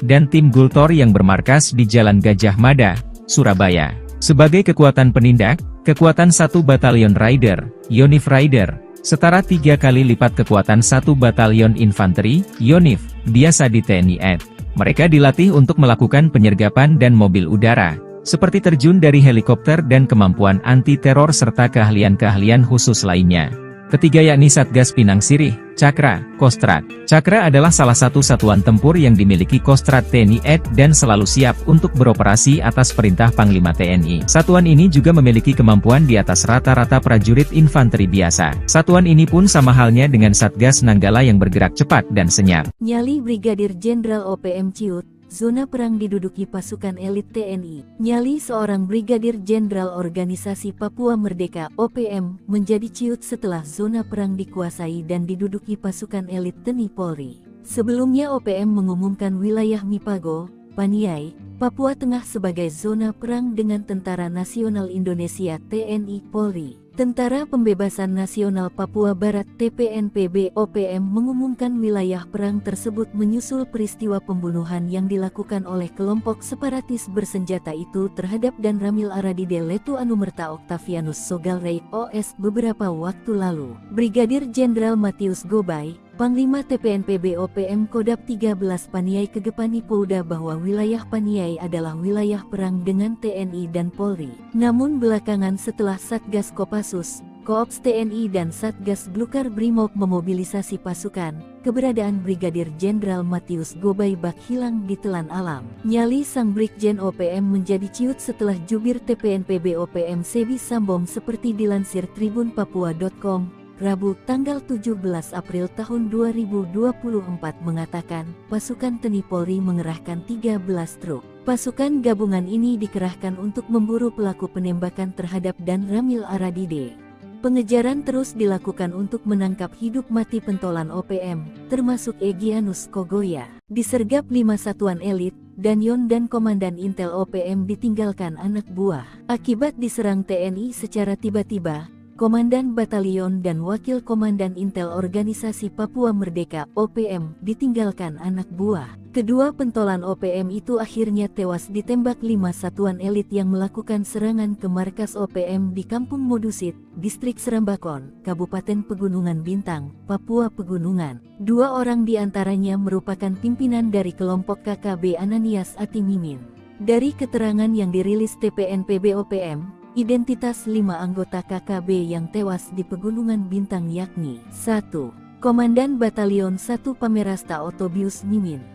dan tim Gultor yang bermarkas di Jalan Gajah Mada, Surabaya. Sebagai kekuatan penindak, kekuatan 1 Batalion Rider, Yonif Rider, setara 3 kali lipat kekuatan 1 Batalion Infanteri, Yonif, biasa di TNI AD. Mereka dilatih untuk melakukan penyergapan dan mobil udara, seperti terjun dari helikopter dan kemampuan anti-teror serta keahlian-keahlian khusus lainnya. Ketiga yakni Satgas Pinang Sirih, Cakra, Kostrad. Cakra adalah salah satu satuan tempur yang dimiliki Kostrad TNI AD dan selalu siap untuk beroperasi atas perintah Panglima TNI. Satuan ini juga memiliki kemampuan di atas rata-rata prajurit infanteri biasa. Satuan ini pun sama halnya dengan Satgas Nanggala yang bergerak cepat dan senyap. Nyali Brigadir Jenderal OPM ciut, zona perang diduduki pasukan elit TNI. Nyali seorang Brigadir Jenderal Organisasi Papua Merdeka (OPM) menjadi ciut setelah zona perang dikuasai dan diduduki pasukan elit TNI Polri. Sebelumnya OPM mengumumkan wilayah Mipago, Paniai, Papua Tengah sebagai zona perang dengan Tentara Nasional Indonesia (TNI Polri). Tentara Pembebasan Nasional Papua Barat (TPNPB) OPM mengumumkan wilayah perang tersebut menyusul peristiwa pembunuhan yang dilakukan oleh kelompok separatis bersenjata itu terhadap Dan Ramil Aradide Letu Anumerta Octavianus Sogalrey OS beberapa waktu lalu. Brigadir Jenderal Matius Gobay, Panglima TPNPB OPM Kodap 13 Paniai Kegepani Pouda bahwa wilayah Paniai adalah wilayah perang dengan TNI dan Polri. Namun belakangan setelah Satgas Kopassus, Koops TNI dan Satgas Blukar Brimob memobilisasi pasukan, keberadaan Brigadir Jenderal Matius Gobay bak hilang di telan alam. Nyali sang Brigjen OPM menjadi ciut setelah jubir TPNPB OPM Sebi Sambom seperti dilansir tribunpapua.com. Rabu, tanggal 17 April tahun 2024 mengatakan, pasukan TNI Polri mengerahkan 13 truk. Pasukan gabungan ini dikerahkan untuk memburu pelaku penembakan terhadap Dan Ramil Aradide. Pengejaran terus dilakukan untuk menangkap hidup mati pentolan OPM, termasuk Egyanus Kogoya. Disergap 5 satuan elit, Danyon dan Komandan Intel OPM ditinggalkan anak buah. Akibat diserang TNI secara tiba-tiba, Komandan Batalion dan Wakil Komandan Intel Organisasi Papua Merdeka (OPM) ditinggalkan anak buah. Kedua pentolan OPM itu akhirnya tewas ditembak 5 satuan elit yang melakukan serangan ke markas OPM di Kampung Modusit, Distrik Serambakon, Kabupaten Pegunungan Bintang, Papua Pegunungan. 2 orang diantaranya merupakan pimpinan dari kelompok KKB Ananias Atimimin. Dari keterangan yang dirilis TPNPB OPM, identitas 5 anggota KKB yang tewas di Pegunungan Bintang yakni 1. Komandan Batalion 1 Pamerasta Otobius Mimin.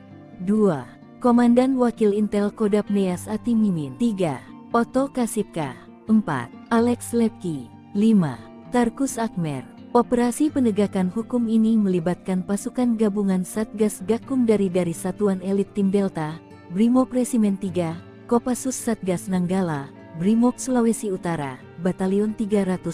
2. Komandan Wakil Intel Kodap Neas Ati Mimin. 3. Otto Kasipka. 4. Alex Lepki. 5. Tarkus Akmer. Operasi penegakan hukum ini melibatkan pasukan gabungan Satgas Gakum dari Satuan Elit Tim Delta, Brimob Resimen 3, Kopassus Satgas Nanggala, Brimob Sulawesi Utara, Batalion 310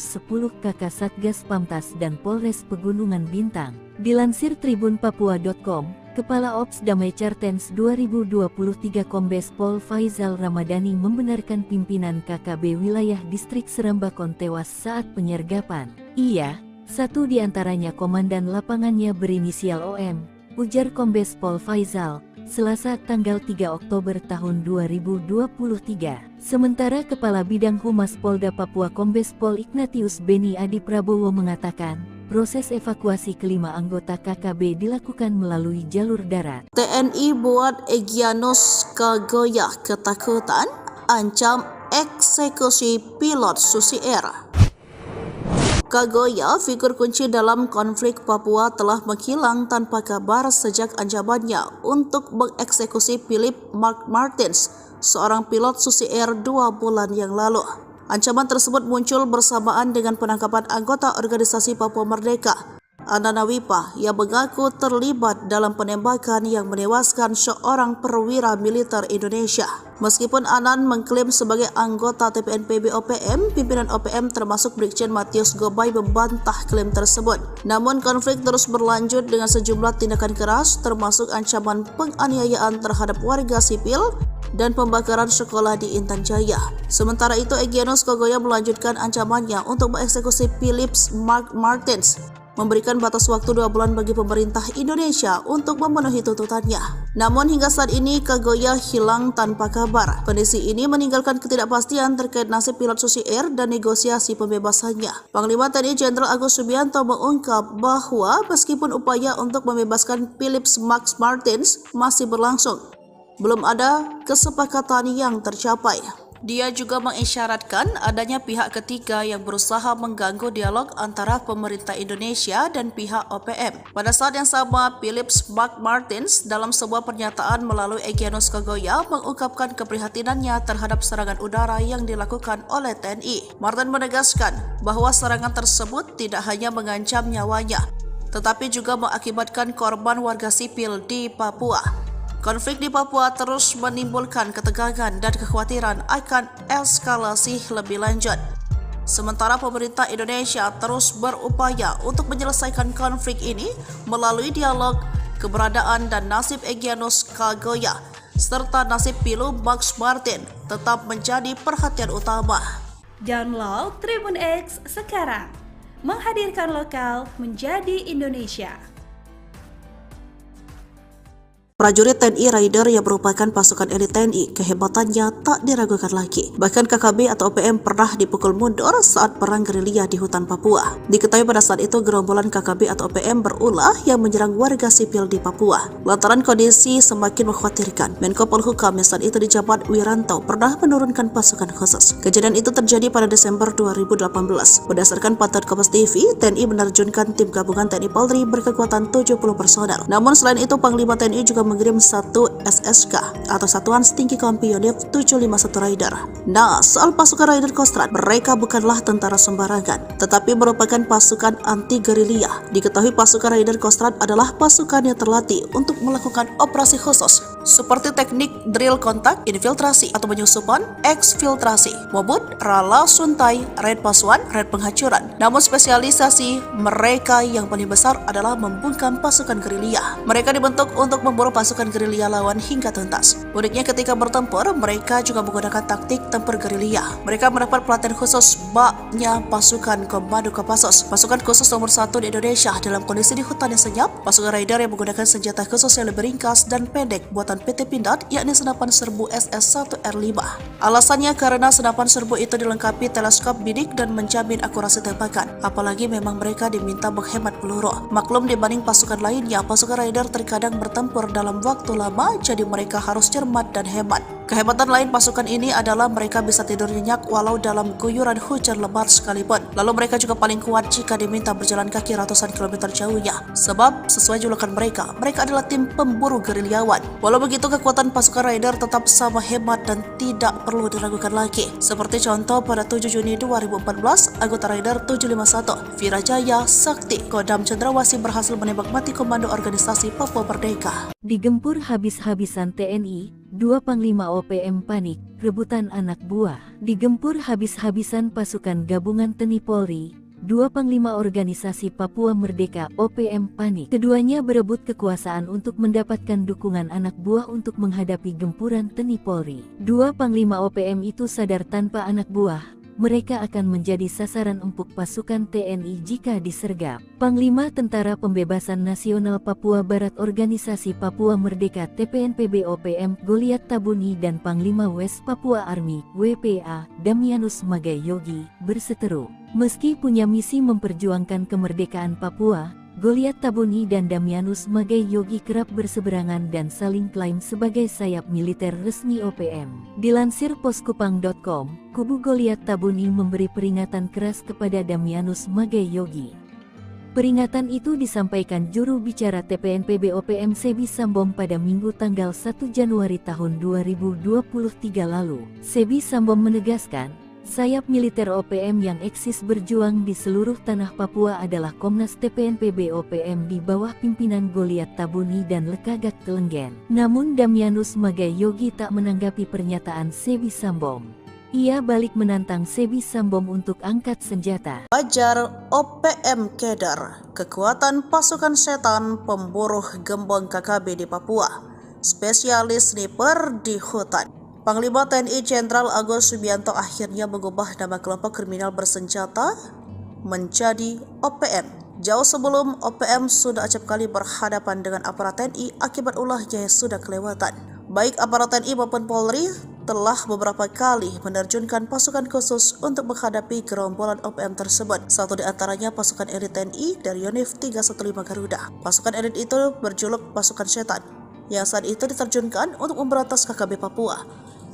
KK Satgas Pamtas dan Polres Pegunungan Bintang. Dilansir tribunpapua.com, Kepala Ops Damai Cartens 2023 Kombes Pol Faizal Ramadhani membenarkan pimpinan KKB wilayah distrik Serambakon tewas saat penyergapan. Ia, satu di antaranya komandan lapangannya berinisial OM, ujar Kombes Pol Faizal, Selasa tanggal 3 Oktober tahun 2023. Sementara Kepala Bidang Humas Polda Papua Kombes Pol Ignatius Beni Adi Prabowo mengatakan, proses evakuasi kelima anggota KKB dilakukan melalui jalur darat. TNI buat Egyanus Kagoya ketakutan, ancam eksekusi pilot Susi Air. Kagoya, figur kunci dalam konflik Papua, telah menghilang tanpa kabar sejak ancamannya untuk mengeksekusi Philip Mark Martins, seorang pilot Susi Air 2 bulan yang lalu. Ancaman tersebut muncul bersamaan dengan penangkapan anggota organisasi Papua Merdeka, Anana Wipa, yang mengaku terlibat dalam penembakan yang menewaskan seorang perwira militer Indonesia. Meskipun Anan mengklaim sebagai anggota TPNPB OPM, pimpinan OPM termasuk Brigjen Matius Gobay membantah klaim tersebut. Namun konflik terus berlanjut dengan sejumlah tindakan keras, termasuk ancaman penganiayaan terhadap warga sipil dan pembakaran sekolah di Intan Jaya. Sementara itu, Egyanus Kagoya melanjutkan ancamannya untuk mengeksekusi Philip Mark Martins, memberikan batas waktu 2 bulan bagi pemerintah Indonesia untuk memenuhi tuntutannya. Namun hingga saat ini Kagoya hilang tanpa kabar. Kondisi ini meninggalkan ketidakpastian terkait nasib pilot Susi Air dan negosiasi pembebasannya. Panglima TNI Jenderal Agus Subianto mengungkap bahwa meskipun upaya untuk membebaskan Philip Max Martins masih berlangsung, belum ada kesepakatan yang tercapai. Dia juga mengisyaratkan adanya pihak ketiga yang berusaha mengganggu dialog antara pemerintah Indonesia dan pihak OPM. Pada saat yang sama, Philip Mark Martins dalam sebuah pernyataan melalui Egyanus Kagoya mengungkapkan keprihatinannya terhadap serangan udara yang dilakukan oleh TNI. Martin menegaskan bahwa serangan tersebut tidak hanya mengancam nyawanya, tetapi juga mengakibatkan korban warga sipil di Papua. Konflik di Papua terus menimbulkan ketegangan dan kekhawatiran akan eskalasi lebih lanjut. Sementara pemerintah Indonesia terus berupaya untuk menyelesaikan konflik ini melalui dialog, keberadaan dan nasib Egyanus Kagoya serta nasib pilot Max Martin tetap menjadi perhatian utama. Download Tribun X sekarang, menghadirkan lokal menjadi Indonesia. Prajurit TNI Raider yang merupakan pasukan elit TNI, kehebatannya tak diragukan lagi. Bahkan KKB atau OPM pernah dipukul mundur saat perang gerilya di hutan Papua. Diketahui pada saat itu gerombolan KKB atau OPM berulah yang menyerang warga sipil di Papua. Lantaran kondisi semakin mengkhawatirkan, Menko Polhukam yang saat itu dijabat Wiranto pernah menurunkan pasukan khusus. Kejadian itu terjadi pada Desember 2018. Berdasarkan pantauan Kompas TV, TNI menerjunkan tim gabungan TNI Polri berkekuatan 70 personel. Namun selain itu, Panglima TNI juga mengirim satu SSK atau Satuan Setinggi Kompi Unit 751 Raider. Nah, soal pasukan Raider Kostrad, mereka bukanlah tentara sembarangan, tetapi merupakan pasukan anti gerilya. Diketahui pasukan Raider Kostrad adalah pasukan yang terlatih untuk melakukan operasi khusus seperti teknik drill kontak, infiltrasi atau penyusupan, eksfiltrasi, mobut, rala suntai, raid pasuan, raid penghancuran. Namun spesialisasi mereka yang paling besar adalah membungkam pasukan gerilya. Mereka dibentuk untuk memburu pasukan gerilya lawan hingga tuntas. Uniknya ketika bertempur, mereka juga menggunakan taktik tempur gerilya. Mereka mendapat pelatihan khusus baknya pasukan Komando Kopassus, pasukan khusus nomor 1 di Indonesia dalam kondisi di hutan yang senyap. Pasukan Raider yang menggunakan senjata khusus yang lebih ringkas dan pendek buatan PT Pindad, yakni senapan serbu SS-1R5. Alasannya karena senapan serbu itu dilengkapi teleskop bidik dan menjamin akurasi tembakan. Apalagi memang mereka diminta menghemat peluru. Maklum dibanding pasukan lainnya, pasukan Raider terkadang bertempur dalam waktu lama, jadi mereka harus cermat dan hemat. Kehebatan lain pasukan ini adalah mereka bisa tidur nyenyak walau dalam guyuran hujan lebat sekalipun. Lalu mereka juga paling kuat jika diminta berjalan kaki ratusan kilometer jauhnya. Sebab sesuai julukan mereka adalah tim pemburu gerilyawan. Walau begitu, kekuatan pasukan Raider tetap sama hebat dan tidak perlu diragukan lagi. Seperti contoh pada 7 Juni 2014, anggota Raider 751, Virajaya Sakti, Kodam Cendrawasih berhasil menembak mati komando organisasi Papua Merdeka. Digempur habis-habisan TNI, 2 Panglima OPM panik, rebutan anak buah. Digempur habis-habisan pasukan gabungan TNI Polri, 2 Panglima Organisasi Papua Merdeka OPM panik. Keduanya berebut kekuasaan untuk mendapatkan dukungan anak buah untuk menghadapi gempuran TNI Polri. 2 Panglima OPM itu sadar tanpa anak buah mereka akan menjadi sasaran empuk pasukan TNI jika disergap. Panglima Tentara Pembebasan Nasional Papua Barat Organisasi Papua Merdeka TPNPB OPM Goliat Tabuni dan Panglima West Papua Army WPA Damianus Magai Yogi berseteru. Meski punya misi memperjuangkan kemerdekaan Papua, Goliat Tabuni dan Damianus Magai Yogi kerap berseberangan dan saling klaim sebagai sayap militer resmi OPM. Dilansir poskupang.com, kubu Goliat Tabuni memberi peringatan keras kepada Damianus Magai Yogi. Peringatan itu disampaikan juru bicara TPNPB OPM Sebi Sambom pada Minggu tanggal 1 Januari tahun 2023 lalu. Sebi Sambom menegaskan, sayap militer OPM yang eksis berjuang di seluruh tanah Papua adalah Komnas TPNPB OPM di bawah pimpinan Goliat Tabuni dan Lekagak Telenggen. Namun Damianus Magai Yogi tak menanggapi pernyataan Sebi Sambom. Ia balik menantang Sebi Sambom untuk angkat senjata. Fajar OPM Keder, kekuatan pasukan setan pemburu gembong KKB di Papua, spesialis sniper di hutan. Panglima TNI Jenderal Agus Subianto akhirnya mengubah nama kelompok kriminal bersenjata menjadi OPM. Jauh sebelum OPM sudah acap kali berhadapan dengan aparat TNI akibat ulahnya yang sudah kelewatan. Baik aparat TNI maupun Polri telah beberapa kali menerjunkan pasukan khusus untuk menghadapi gerombolan OPM tersebut. Satu di antaranya pasukan elit TNI dari Yonif 315 Garuda. Pasukan elit itu berjuluk pasukan setan, yang saat itu diterjunkan untuk memberantas KKB Papua,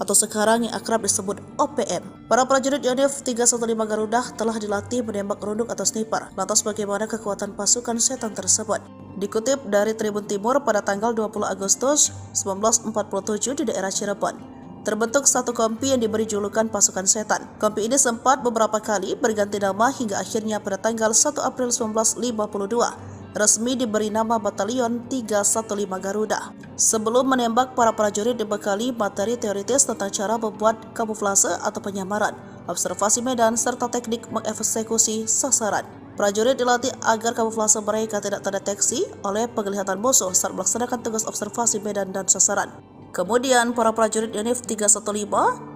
atau sekarang yang akrab disebut OPM. Para prajurit Yonif 315 Garuda telah dilatih menembak runduk atau sniper. Lantas bagaimana kekuatan pasukan setan tersebut? Dikutip dari Tribun Timur pada tanggal 20 Agustus 1947 di daerah Cirebon, terbentuk satu kompi yang diberi julukan pasukan setan. Kompi ini sempat beberapa kali berganti nama hingga akhirnya pada tanggal 1 April 1952 resmi diberi nama Batalion 315 Garuda. Sebelum menembak, para prajurit dibekali materi teoritis tentang cara membuat kamuflase atau penyamaran, observasi medan, serta teknik mengeksekusi sasaran. Prajurit dilatih agar kamuflase mereka tidak terdeteksi oleh penglihatan musuh saat melaksanakan tugas observasi medan dan sasaran. Kemudian, para prajurit Yonif 315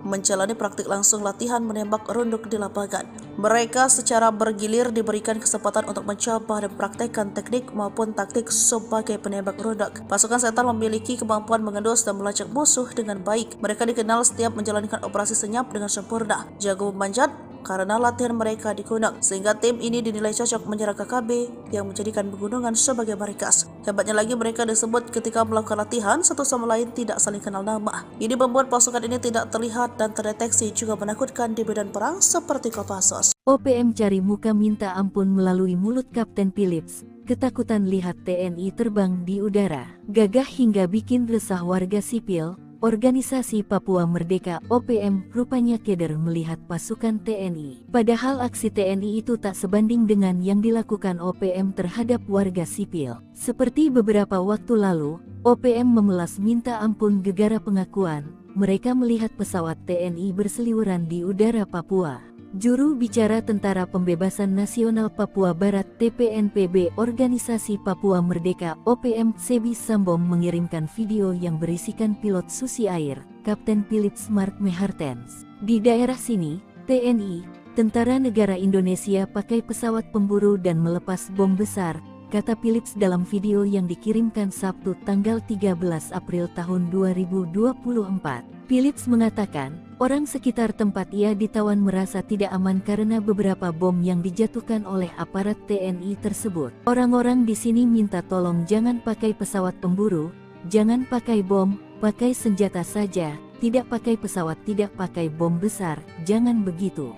menjalani praktik langsung latihan menembak runduk di lapangan. Mereka secara bergilir diberikan kesempatan untuk mencoba dan praktekkan teknik maupun taktik sebagai penembak runduk. Pasukan setan memiliki kemampuan mengendus dan melacak musuh dengan baik. Mereka dikenal setiap menjalankan operasi senyap dengan sempurna, jago memanjat, karena latihan mereka di gunung, sehingga tim ini dinilai cocok menyerang KKB yang menjadikan pegunungan sebagai markas. Hebatnya lagi, mereka disebut ketika melakukan latihan satu sama lain tidak saling kenal nama. Ini membuat pasukan ini tidak terlihat dan terdeteksi, juga menakutkan di medan perang seperti Kopassus. OPM cari muka minta ampun melalui mulut Kapten Philips. Ketakutan lihat TNI terbang di udara, gagah hingga bikin resah warga sipil. Organisasi Papua Merdeka OPM rupanya keder melihat pasukan TNI. Padahal aksi TNI itu tak sebanding dengan yang dilakukan OPM terhadap warga sipil. Seperti beberapa waktu lalu, OPM memelas minta ampun gegara pengakuan mereka melihat pesawat TNI berseliweran di udara Papua. Juru bicara Tentara Pembebasan Nasional Papua Barat TPNPB Organisasi Papua Merdeka OPM Sebi Sambom mengirimkan video yang berisikan pilot Susi Air, Kapten Philips Mark Mehartens. Di daerah sini, TNI, Tentara Negara Indonesia pakai pesawat pemburu dan melepas bom besar, kata Philips dalam video yang dikirimkan Sabtu tanggal 13 April tahun 2024. Philips mengatakan, orang sekitar tempat ia ditawan merasa tidak aman karena beberapa bom yang dijatuhkan oleh aparat TNI tersebut. Orang-orang di sini minta tolong jangan pakai pesawat pemburu, jangan pakai bom, pakai senjata saja, tidak pakai pesawat, tidak pakai bom besar, jangan begitu.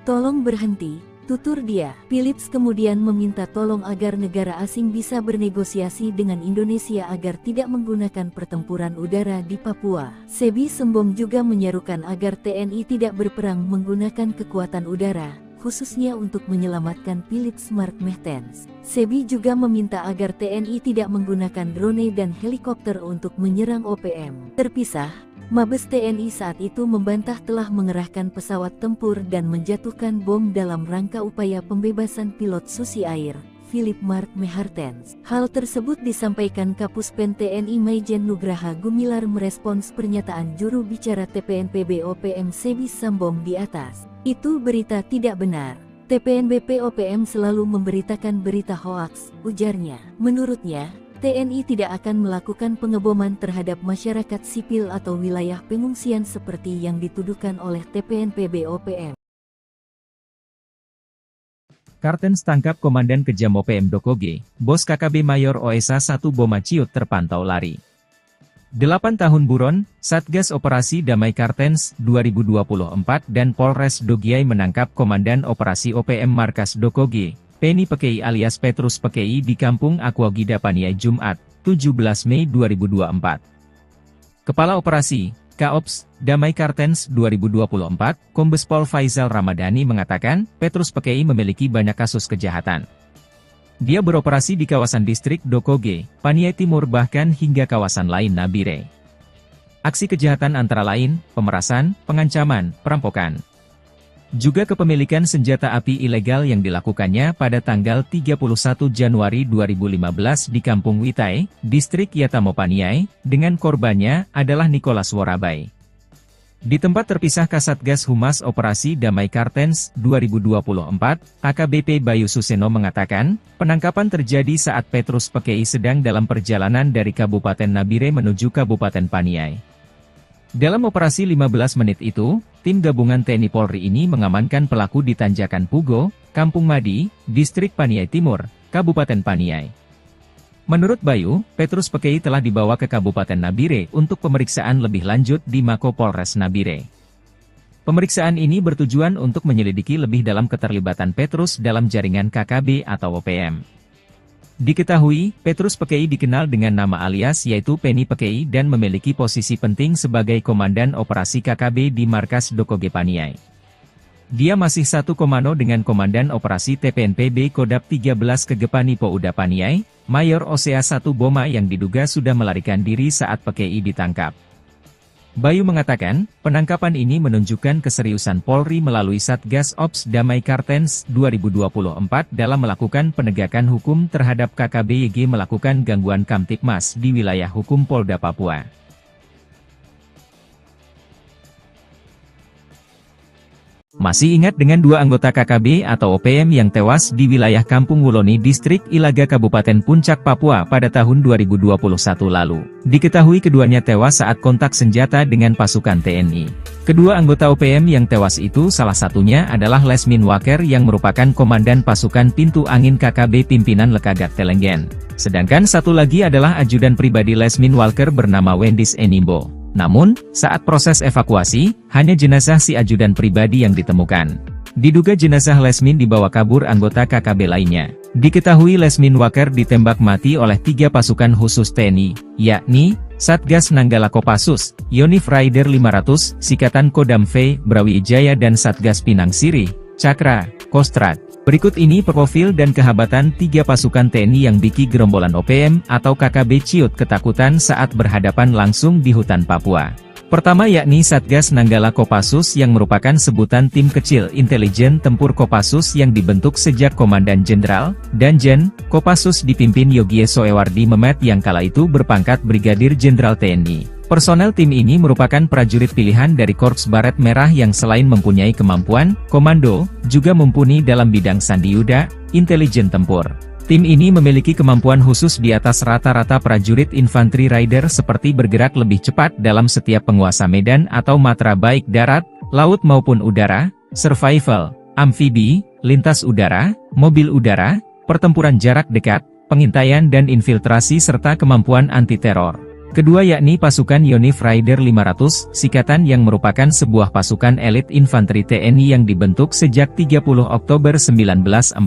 Tolong berhenti, tutur dia. Philips kemudian meminta tolong agar negara asing bisa bernegosiasi dengan Indonesia agar tidak menggunakan pertempuran udara di Papua. Sebi Sembom juga menyerukan agar TNI tidak berperang menggunakan kekuatan udara, khususnya untuk menyelamatkan Philips Mark Mertens. Sebi juga meminta agar TNI tidak menggunakan drone dan helikopter untuk menyerang OPM. Terpisah, Mabes TNI saat itu membantah telah mengerahkan pesawat tempur dan menjatuhkan bom dalam rangka upaya pembebasan pilot Susi Air, Philip Mark Mertens. Hal tersebut disampaikan Kapuspen TNI Maijen Nugraha Gumilar merespons pernyataan juru bicara TPNPB OPM Sebi Sembom di atas. Itu berita tidak benar. TPNBP OPM selalu memberitakan berita hoaks, ujarnya. Menurutnya, TNI tidak akan melakukan pengeboman terhadap masyarakat sipil atau wilayah pengungsian seperti yang dituduhkan oleh TPNPB OPM. Kartens tangkap Komandan Kejam OPM Dokoge, Bos KKB Mayor OSA 1 Boma Ciut terpantau lari. 8 tahun buron, Satgas Operasi Damai Kartens 2024 dan Polres Dogiai menangkap Komandan Operasi OPM Markas Dokoge, Penny Pekei alias Petrus Pekei di Kampung Aquagida Paniai Jumat, 17 Mei 2024. Kepala Operasi, Kaops, Damai Kartens 2024, Kombes Pol Faizal Ramadhani mengatakan, Petrus Pekei memiliki banyak kasus kejahatan. Dia beroperasi di kawasan distrik Dokoge, Paniai Timur bahkan hingga kawasan lain Nabire. Aksi kejahatan antara lain, pemerasan, pengancaman, perampokan. Juga kepemilikan senjata api ilegal yang dilakukannya pada tanggal 31 Januari 2015 di Kampung Witai, distrik Yatamo Paniai, dengan korbannya adalah Nicholas Worabai. Di tempat terpisah Kasatgas Humas Operasi Damai Kartens 2024, AKBP Bayu Suseno mengatakan, penangkapan terjadi saat Petrus Pekei sedang dalam perjalanan dari Kabupaten Nabire menuju Kabupaten Paniai. Dalam operasi 15 menit itu, tim gabungan TNI Polri ini mengamankan pelaku di Tanjakan Pugo, Kampung Madi, distrik Paniai Timur, Kabupaten Paniai. Menurut Bayu, Petrus Pekei telah dibawa ke Kabupaten Nabire untuk pemeriksaan lebih lanjut di Mako Polres Nabire. Pemeriksaan ini bertujuan untuk menyelidiki lebih dalam keterlibatan Petrus dalam jaringan KKB atau OPM. Diketahui, Petrus Pekei dikenal dengan nama alias yaitu Penny Pekei dan memiliki posisi penting sebagai Komandan Operasi KKB di Markas Dokoge Paniai. Dia masih satu komando dengan Komandan Operasi TPNPB Kodap 13 Kegepani Pouda Paniai, Mayor OSA 1 Boma yang diduga sudah melarikan diri saat Pekei ditangkap. Bayu mengatakan, penangkapan ini menunjukkan keseriusan Polri melalui Satgas Ops Damai Kartens 2024 dalam melakukan penegakan hukum terhadap KKB-YG melakukan gangguan Kamtipmas di wilayah hukum Polda Papua. Masih ingat dengan dua anggota KKB atau OPM yang tewas di wilayah Kampung Wuloni Distrik Ilaga Kabupaten Puncak Papua pada tahun 2021 lalu. Diketahui keduanya tewas saat kontak senjata dengan pasukan TNI. Kedua anggota OPM yang tewas itu salah satunya adalah Lesmin Waker yang merupakan Komandan Pasukan Pintu Angin KKB pimpinan Lekagat Telenggen. Sedangkan satu lagi adalah ajudan pribadi Lesmin Walker bernama Wendis Enimbo. Namun, saat proses evakuasi, hanya jenazah si ajudan pribadi yang ditemukan. Diduga jenazah Lesmin dibawa kabur anggota KKB lainnya. Diketahui Lesmin Waker ditembak mati oleh 3 pasukan khusus TNI, yakni Satgas Nanggala Kopassus, Yonif Raider 500, Sikatan Kodam V, Brawijaya dan Satgas Pinang Sirih, Cakra, Kostrad. Berikut ini profil dan kehabatan 3 pasukan TNI yang bikin gerombolan OPM atau KKB Ciut ketakutan saat berhadapan langsung di hutan Papua. Pertama yakni Satgas Nanggala Kopassus yang merupakan sebutan tim kecil intelijen tempur Kopassus yang dibentuk sejak Komandan Jenderal, Danjen, Kopassus dipimpin Yogie Soewardi Memet yang kala itu berpangkat Brigadir Jenderal TNI. Personel tim ini merupakan prajurit pilihan dari Korps Baret Merah yang selain mempunyai kemampuan komando, juga mumpuni dalam bidang sandiyuda, intelijen tempur. Tim ini memiliki kemampuan khusus di atas rata-rata prajurit infanteri rider seperti bergerak lebih cepat dalam setiap penguasa medan atau matra baik darat, laut maupun udara, survival, amfibi, lintas udara, mobil udara, pertempuran jarak dekat, pengintaian dan infiltrasi serta kemampuan anti-teror. Kedua yakni pasukan Yonif Raider 500 Sikatan yang merupakan sebuah pasukan elit infanteri TNI yang dibentuk sejak 30 Oktober 1945.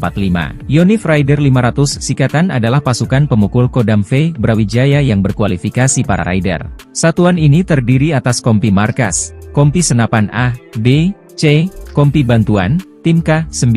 Yonif Raider 500 Sikatan adalah pasukan pemukul Kodam V Brawijaya yang berkualifikasi para Raider. Satuan ini terdiri atas kompi markas, kompi senapan A, B, C, kompi bantuan, tim K9,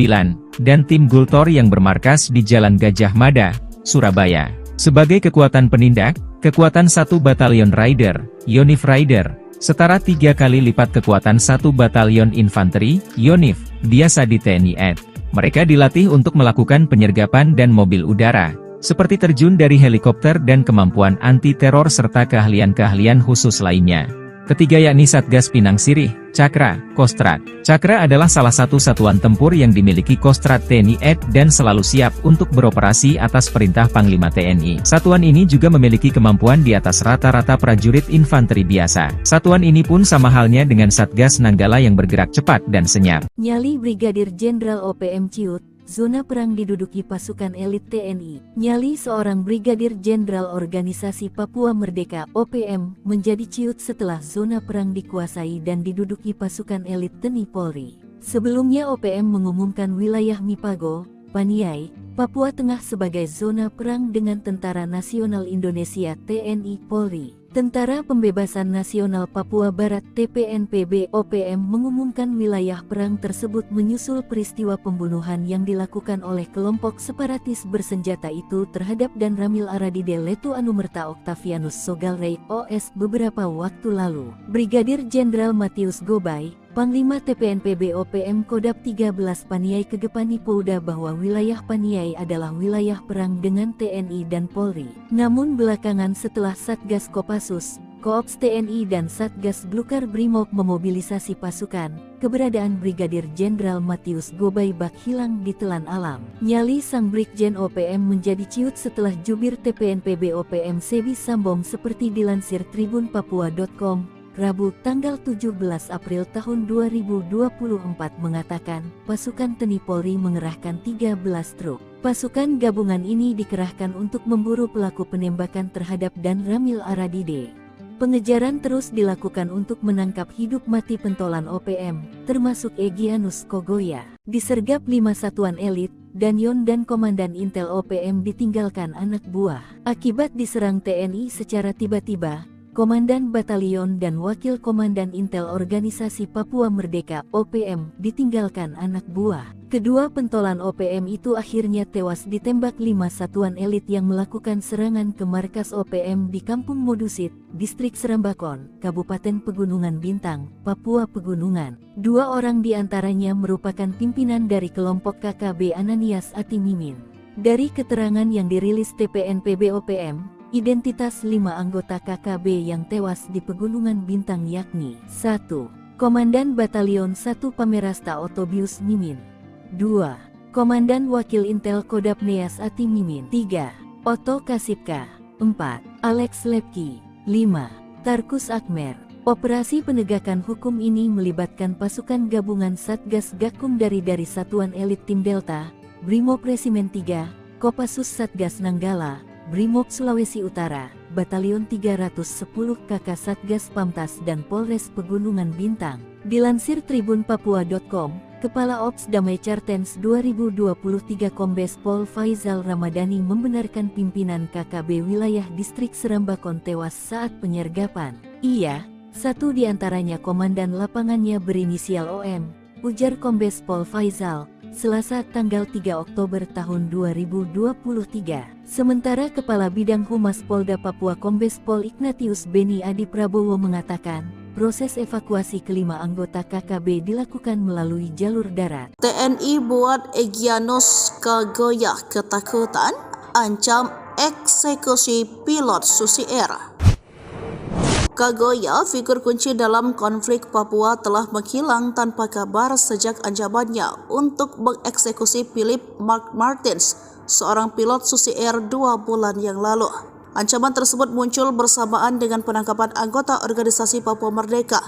dan tim Gultor yang bermarkas di Jalan Gajah Mada, Surabaya. Sebagai kekuatan penindak, kekuatan 1 Batalion Raider, Yonif Raider, setara 3 kali lipat kekuatan 1 Batalion Infanteri, Yonif, biasa di TNI AD. Mereka dilatih untuk melakukan penyergapan dan mobil udara, seperti terjun dari helikopter dan kemampuan anti-teror serta keahlian-keahlian khusus lainnya. Ketiga yakni Satgas Pinang Sirih, Cakra, Kostrat. Cakra adalah salah satu satuan tempur yang dimiliki Kostrat TNI AD dan selalu siap untuk beroperasi atas perintah Panglima TNI. Satuan ini juga memiliki kemampuan di atas rata-rata prajurit infanteri biasa. Satuan ini pun sama halnya dengan Satgas Nanggala yang bergerak cepat dan senyap. Nyali Brigadir Jenderal OPM Ciut, zona perang diduduki pasukan elit TNI. Nyali seorang Brigadir Jenderal Organisasi Papua Merdeka (OPM) menjadi ciut setelah zona perang dikuasai dan diduduki pasukan elit TNI Polri. Sebelumnya OPM mengumumkan wilayah Mipago, Paniai, Papua Tengah sebagai zona perang dengan Tentara Nasional Indonesia (TNI Polri). Tentara Pembebasan Nasional Papua Barat (TPNPB) OPM mengumumkan wilayah perang tersebut menyusul peristiwa pembunuhan yang dilakukan oleh kelompok separatis bersenjata itu terhadap Dan Ramil Aradide Letu Anumerta Octavianus Sogalrey OS beberapa waktu lalu. Brigadir Jenderal Matius Gobay, Panglima TPNPB OPM Kodap 13 Paniai Kegepani Pouda bahwa wilayah Paniai adalah wilayah perang dengan TNI dan Polri. Namun belakangan setelah Satgas Kopassus, Koops TNI dan Satgas Blukar Brimob memobilisasi pasukan, keberadaan Brigadir Jenderal Matius Gobay bak hilang ditelan alam. Nyali sang Brigjen OPM menjadi ciut setelah jubir TPNPB OPM Sebi Sambom seperti dilansir tribunpapua.com. Rabu tanggal 17 April tahun 2024 mengatakan, pasukan TNI Polri mengerahkan 13 truk. Pasukan gabungan ini dikerahkan untuk memburu pelaku penembakan terhadap Dan Ramil Aradide. Pengejaran terus dilakukan untuk menangkap hidup mati pentolan OPM, termasuk Egyanus Kogoya. Disergap 5 satuan elit, Danyon dan Komandan Intel OPM ditinggalkan anak buah. Akibat diserang TNI secara tiba-tiba, Komandan Batalion dan Wakil Komandan Intel Organisasi Papua Merdeka (OPM) ditinggalkan anak buah. Kedua pentolan OPM itu akhirnya tewas ditembak 5 satuan elit yang melakukan serangan ke markas OPM di Kampung Modusit, Distrik Serambakon, Kabupaten Pegunungan Bintang, Papua Pegunungan. 2 orang diantaranya merupakan pimpinan dari kelompok KKB Ananias Atimimin. Dari keterangan yang dirilis TPNPB OPM, identitas 5 anggota KKB yang tewas di Pegunungan Bintang yakni 1. Komandan Batalion 1 Pamerasta Otobius Mimin, 2. Komandan Wakil Intel Kodap Neas Ati Mimin, 3. Oto Kasipka, 4. Alex Lepki, 5. Tarkus Akmer. Operasi penegakan hukum ini melibatkan pasukan gabungan Satgas Gakum dari Satuan Elit Tim Delta, Brimob Resimen 3, Kopassus Satgas Nanggala, Brimob Sulawesi Utara, Batalion 310 KK Satgas Pamtas dan Polres Pegunungan Bintang. Dilansir tribunpapua.com, Kepala Ops Damai Cartens 2023 Kombes Pol Faizal Ramadhani membenarkan pimpinan KKB wilayah Distrik Serambakon tewas saat penyergapan. Ia, satu di antaranya komandan lapangannya berinisial OM, ujar Kombes Pol Faizal, Selasa tanggal 3 Oktober tahun 2023. Sementara Kepala Bidang Humas Polda Papua Kombes Pol Ignatius Beni Adi Prabowo mengatakan, proses evakuasi kelima anggota KKB dilakukan melalui jalur darat. TNI buat Egyanus Kogoya ketakutan, ancam eksekusi pilot Susi Air. Kogoya, figur kunci dalam konflik Papua, telah menghilang tanpa kabar sejak ancamannya untuk mengeksekusi Philip Mark Martins, seorang pilot Susi Air 2 bulan yang lalu. Ancaman tersebut muncul bersamaan dengan penangkapan anggota Organisasi Papua Merdeka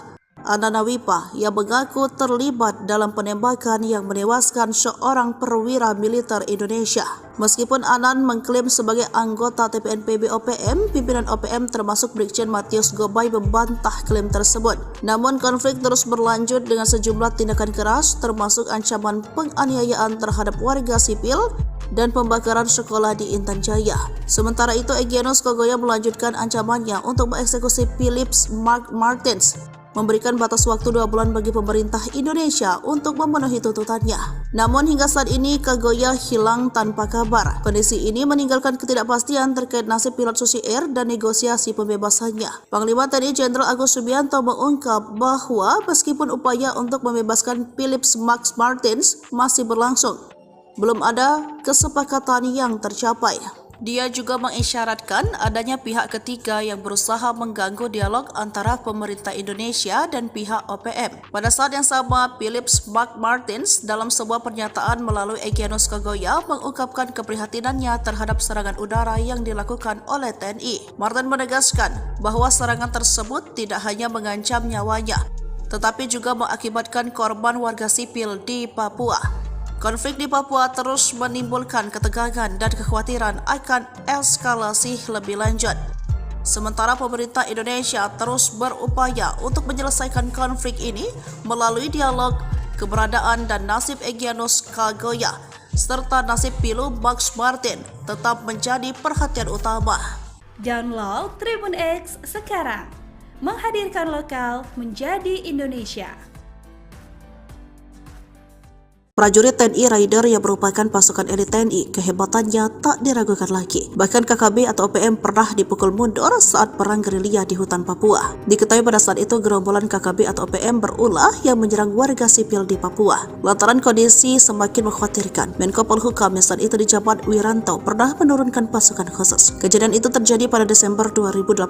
Ananawipa yang mengaku terlibat dalam penembakan yang menewaskan seorang perwira militer Indonesia. Meskipun Anan mengklaim sebagai anggota TPNPB OPM, pimpinan OPM termasuk Brigjen Matius Gobay membantah klaim tersebut. Namun konflik terus berlanjut dengan sejumlah tindakan keras termasuk ancaman penganiayaan terhadap warga sipil dan pembakaran sekolah di Intan Jaya. Sementara itu, Egyanus Kogoya melanjutkan ancamannya untuk mengeksekusi Philip Martins, memberikan batas waktu 2 bulan bagi pemerintah Indonesia untuk memenuhi tuntutannya. Namun hingga saat ini Kogoya hilang tanpa kabar. Kondisi ini meninggalkan ketidakpastian terkait nasib pilot Susi Air dan negosiasi pembebasannya. Panglima TNI Jenderal Agus Subianto mengungkap bahwa meskipun upaya untuk membebaskan Philip Martins masih berlangsung, belum ada kesepakatan yang tercapai. Dia juga mengisyaratkan adanya pihak ketiga yang berusaha mengganggu dialog antara pemerintah Indonesia dan pihak OPM. Pada saat yang sama, Philip Martins dalam sebuah pernyataan melalui Egyanus Kogoya mengungkapkan keprihatinannya terhadap serangan udara yang dilakukan oleh TNI. Martin menegaskan bahwa serangan tersebut tidak hanya mengancam nyawanya, tetapi juga mengakibatkan korban warga sipil di Papua. Konflik di Papua terus menimbulkan ketegangan dan kekhawatiran akan eskalasi lebih lanjut. Sementara pemerintah Indonesia terus berupaya untuk menyelesaikan konflik ini melalui dialog. Keberadaan dan nasib Egyanus Kogoya serta nasib Pilu Max Martin tetap menjadi perhatian utama. Download Tribun X sekarang, menghadirkan lokal menjadi Indonesia. Prajurit TNI Raider yang merupakan pasukan elit TNI, kehebatannya tak diragukan lagi. Bahkan KKB atau OPM pernah dipukul mundur saat perang gerilya di hutan Papua. Diketahui pada saat itu gerombolan KKB atau OPM berulah yang menyerang warga sipil di Papua. Lantaran kondisi semakin mengkhawatirkan, Menko Polhukam yang saat itu dijabat Wiranto pernah menurunkan pasukan khusus. Kejadian itu terjadi pada Desember 2018.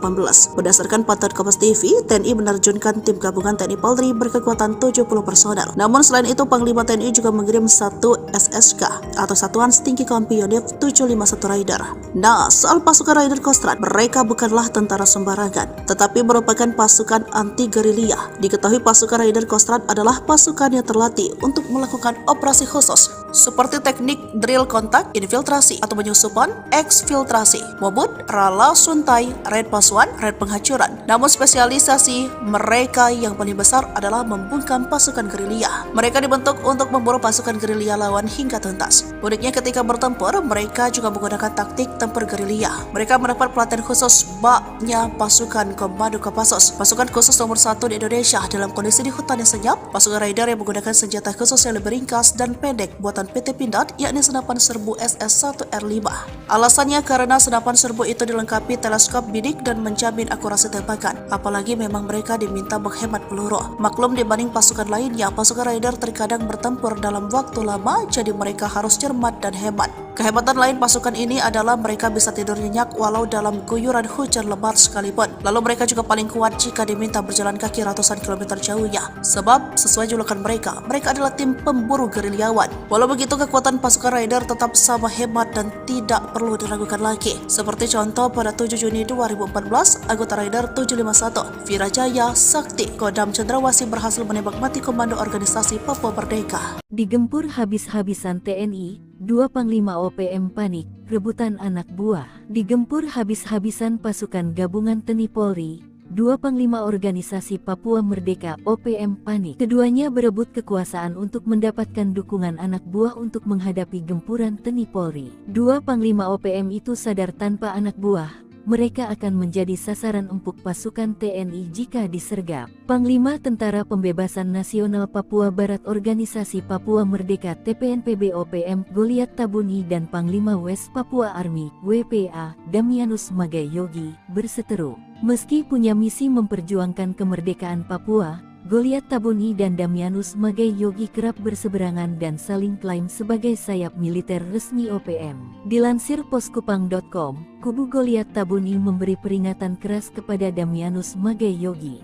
Berdasarkan pantauan Kompas TV, TNI menerjunkan tim gabungan TNI Polri berkekuatan 70 personel. Namun selain itu, Panglima TNI juga mengirim 1 SSK atau Satuan Setinggi Kompi Unit 751 Raider. Nah, soal pasukan Raider Kostrad, mereka bukanlah tentara sembarangan, tetapi merupakan pasukan anti-gerilya. Diketahui pasukan Raider Kostrad adalah pasukan yang terlatih untuk melakukan operasi khusus seperti teknik drill kontak, infiltrasi atau penyusupan, eksfiltrasi, mobut, rala suntai, raid pasuan, raid penghancuran. Namun spesialisasi mereka yang paling besar adalah membungkam pasukan gerilya. Mereka dibentuk untuk memburu pasukan gerilya lawan hingga tuntas. Uniknya ketika bertempur, mereka juga menggunakan taktik tempur gerilya. Mereka mendapat pelatihan khusus baknya pasukan Komando Kopassus, pasukan khusus nomor 1 di Indonesia dalam kondisi di hutan yang senyap. Pasukan Raider yang menggunakan senjata khusus yang lebih ringkas dan pendek buatan PT Pindad, yakni senapan serbu SS-1R5. Alasannya karena senapan serbu itu dilengkapi teleskop bidik dan menjamin akurasi tembakan. Apalagi memang mereka diminta menghemat peluru. Maklum dibanding pasukan lainnya, pasukan Raider terkadang bertempur dalam waktu lama, jadi mereka harus cermat dan hemat. Kehebatan lain pasukan ini adalah mereka bisa tidur nyenyak walau dalam guyuran hujan lebat sekalipun. Lalu mereka juga paling kuat jika diminta berjalan kaki ratusan kilometer jauhnya. Sebab sesuai julukan mereka adalah tim pemburu gerilyawan. Walau begitu, kekuatan pasukan Raider tetap sama hebat dan tidak perlu diragukan lagi. Seperti contoh pada 7 Juni 2014, anggota Raider 751, Virajaya Sakti, Kodam Cendrawasih berhasil menembak mati komando organisasi Papua Merdeka. Digempur habis-habisan TNI, 2 Panglima OPM panik, rebutan anak buah. Digempur habis-habisan pasukan gabungan TNI Polri, 2 Panglima Organisasi Papua Merdeka OPM panik. Keduanya berebut kekuasaan untuk mendapatkan dukungan anak buah untuk menghadapi gempuran TNI Polri. 2 Panglima OPM itu sadar tanpa anak buah mereka akan menjadi sasaran empuk pasukan TNI jika disergap. Panglima Tentara Pembebasan Nasional Papua Barat Organisasi Papua Merdeka TPNPB OPM Goliat Tabuni dan Panglima West Papua Army WPA Damianus Magai Yogi berseteru. Meski punya misi memperjuangkan kemerdekaan Papua, Goliat Tabuni dan Damianus Magai Yogi kerap berseberangan dan saling klaim sebagai sayap militer resmi OPM. Dilansir poskupang.com, kubu Goliat Tabuni memberi peringatan keras kepada Damianus Magai Yogi.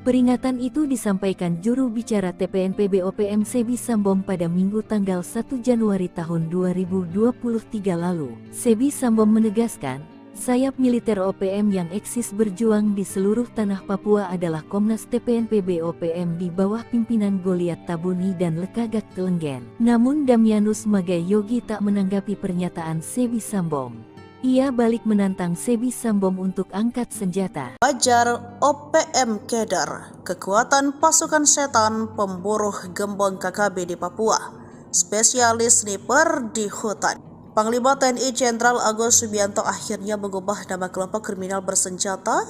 Peringatan itu disampaikan juru bicara TPNPB OPM Sebi Sambom pada Minggu tanggal 1 Januari tahun 2023 lalu. Sebi Sambom menegaskan, Sayap militer OPM yang eksis berjuang di seluruh tanah Papua adalah Komnas TPNPB OPM di bawah pimpinan Goliat Tabuni dan Lekagak Telenggen. Namun Damianus Magai Yogi tak menanggapi pernyataan Sebi Sambom. Ia balik menantang Sebi Sambom untuk angkat senjata. Wajar OPM Keder, kekuatan pasukan setan pemburu gembong KKB di Papua, spesialis sniper di hutan. Panglima TNI Jenderal Agus Subianto akhirnya mengubah nama kelompok kriminal bersenjata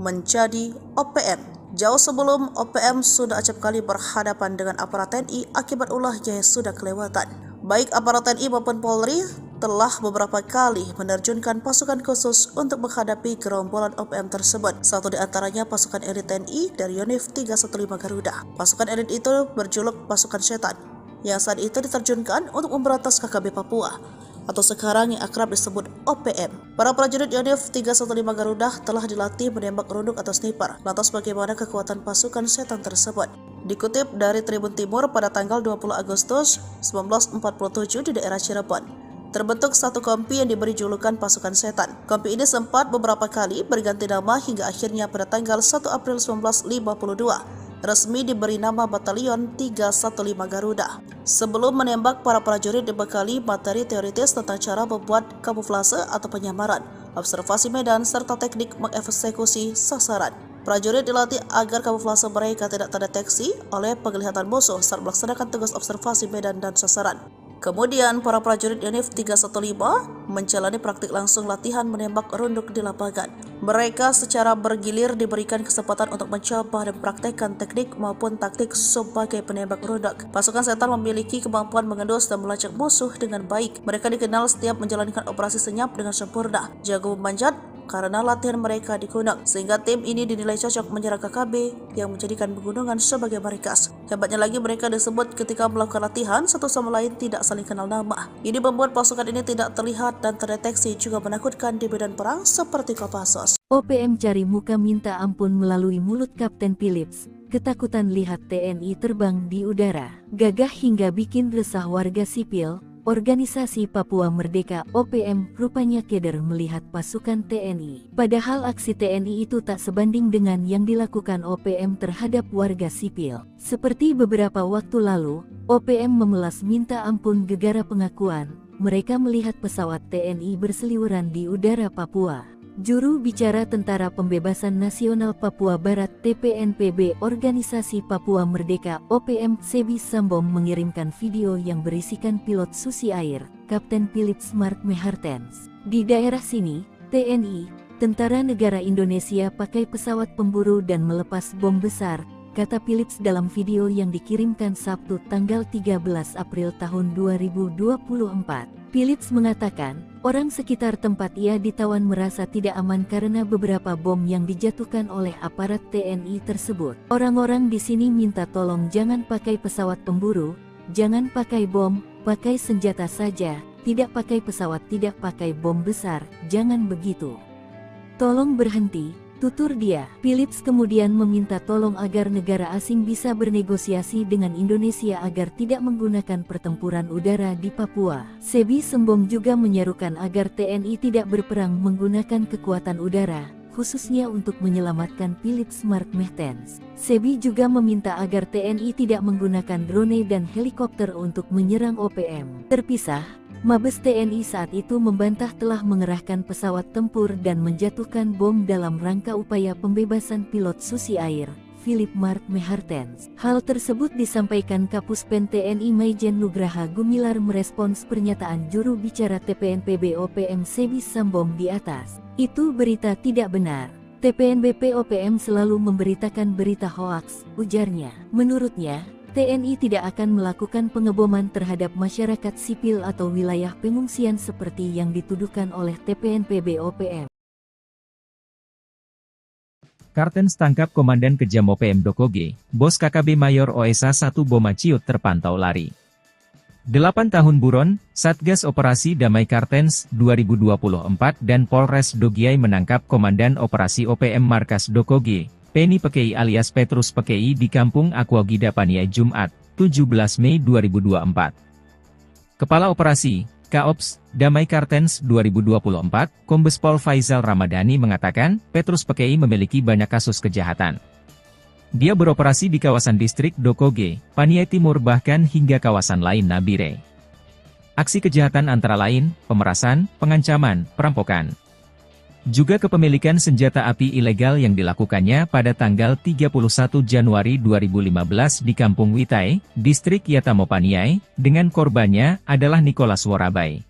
menjadi OPM. Jauh sebelum OPM sudah acap kali berhadapan dengan aparat TNI akibat ulahnya yang sudah kelewatan. Baik aparat TNI maupun Polri telah beberapa kali menerjunkan pasukan khusus untuk menghadapi gerombolan OPM tersebut. Satu di antaranya pasukan elit TNI dari Yonif 315 Garuda. Pasukan elit itu berjuluk pasukan setan, yang saat itu diterjunkan untuk memberantas KKB Papua, atau sekarang yang akrab disebut OPM. Para prajurit Yonif 315 Garuda telah dilatih menembak runduk atau sniper. Lantas bagaimana kekuatan pasukan setan tersebut? Dikutip dari Tribun Timur pada tanggal 20 Agustus 1947 di daerah Cirebon, terbentuk satu kompi yang diberi julukan pasukan setan. Kompi ini sempat beberapa kali berganti nama hingga akhirnya pada tanggal 1 April 1952 resmi diberi nama Batalion 315 Garuda. Sebelum menembak, para prajurit dibekali materi teoritis tentang cara membuat kamuflase atau penyamaran, observasi medan, serta teknik mengeksekusi sasaran. Prajurit dilatih agar kamuflase mereka tidak terdeteksi oleh penglihatan musuh saat melaksanakan tugas observasi medan dan sasaran. Kemudian, para prajurit Yonif 315 menjalani praktik langsung latihan menembak runduk di lapangan. Mereka secara bergilir diberikan kesempatan untuk mencoba dan praktekkan teknik maupun taktik sebagai penembak runduk. Pasukan setan memiliki kemampuan mengendus dan melacak musuh dengan baik. Mereka dikenal setiap menjalankan operasi senyap dengan sempurna, jago memanjat, karena latihan mereka di gunung, sehingga tim ini dinilai cocok menyerang KKB yang menjadikan pegunungan sebagai markas. Hebatnya lagi, mereka disebut ketika melakukan latihan satu sama lain tidak saling kenal nama. Ini membuat pasukan ini tidak terlihat dan terdeteksi, juga menakutkan di medan perang seperti Kopassus. OPM cari muka minta ampun melalui mulut Kapten Philips. Ketakutan lihat TNI terbang di udara, gagah hingga bikin resah warga sipil. Organisasi Papua Merdeka OPM rupanya keder melihat pasukan TNI. Padahal aksi TNI itu tak sebanding dengan yang dilakukan OPM terhadap warga sipil. Seperti beberapa waktu lalu, OPM memelas minta ampun gegara pengakuan mereka melihat pesawat TNI berseliweran di udara Papua. Juru bicara Tentara Pembebasan Nasional Papua Barat TPNPB Organisasi Papua Merdeka OPM Sebi Sambom mengirimkan video yang berisikan pilot Susi Air, Kapten Philips Mark Mehartens. Di daerah sini, TNI, Tentara Negara Indonesia pakai pesawat pemburu dan melepas bom besar, kata Philips dalam video yang dikirimkan Sabtu tanggal 13 April tahun 2024. Philips mengatakan, orang sekitar tempat ia ditawan merasa tidak aman karena beberapa bom yang dijatuhkan oleh aparat TNI tersebut. Orang-orang di sini minta tolong jangan pakai pesawat pemburu, jangan pakai bom, pakai senjata saja, tidak pakai pesawat, tidak pakai bom besar, jangan begitu. Tolong berhenti, tutur dia. Philips kemudian meminta tolong agar negara asing bisa bernegosiasi dengan Indonesia agar tidak menggunakan pertempuran udara di Papua. Sebi Sambom juga menyerukan agar TNI tidak berperang menggunakan kekuatan udara, khususnya untuk menyelamatkan Philips Mark Mehartens. Sebi juga meminta agar TNI tidak menggunakan drone dan helikopter untuk menyerang OPM. Terpisah, Mabes TNI saat itu membantah telah mengerahkan pesawat tempur dan menjatuhkan bom dalam rangka upaya pembebasan pilot Susi Air, Philip Mark Mehartens. Hal tersebut disampaikan Kapuspen TNI Maijen Nugraha Gumilar merespons pernyataan juru bicara TPNPB OPM Sebi Sambom di atas. Itu berita tidak benar. TPNBP OPM selalu memberitakan berita hoaks, ujarnya. Menurutnya, TNI tidak akan melakukan pengeboman terhadap masyarakat sipil atau wilayah pengungsian seperti yang dituduhkan oleh TPNPB OPM. Kartens tangkap Komandan Kejam OPM Dokoge, Bos KKB Mayor OSA 1 Boma Ciut terpantau lari. 8 tahun buron, Satgas Operasi Damai Kartens 2024 dan Polres Dogiai menangkap Komandan Operasi OPM Markas Dokoge, Penny Pekei alias Petrus Pekei di Kampung Aquagida Paniai Jumat, 17 Mei 2024. Kepala Operasi, Kaops, Damai Kartens 2024, Kombes Pol Faizal Ramadhani mengatakan, Petrus Pekei memiliki banyak kasus kejahatan. Dia beroperasi di kawasan distrik Dokoge, Paniai Timur bahkan hingga kawasan lain Nabire. Aksi kejahatan antara lain, pemerasan, pengancaman, perampokan. Juga kepemilikan senjata api ilegal yang dilakukannya pada tanggal 31 Januari 2015 di Kampung Witai, distrik Yatamo Paniai, dengan korbannya adalah Nicholas Worabai.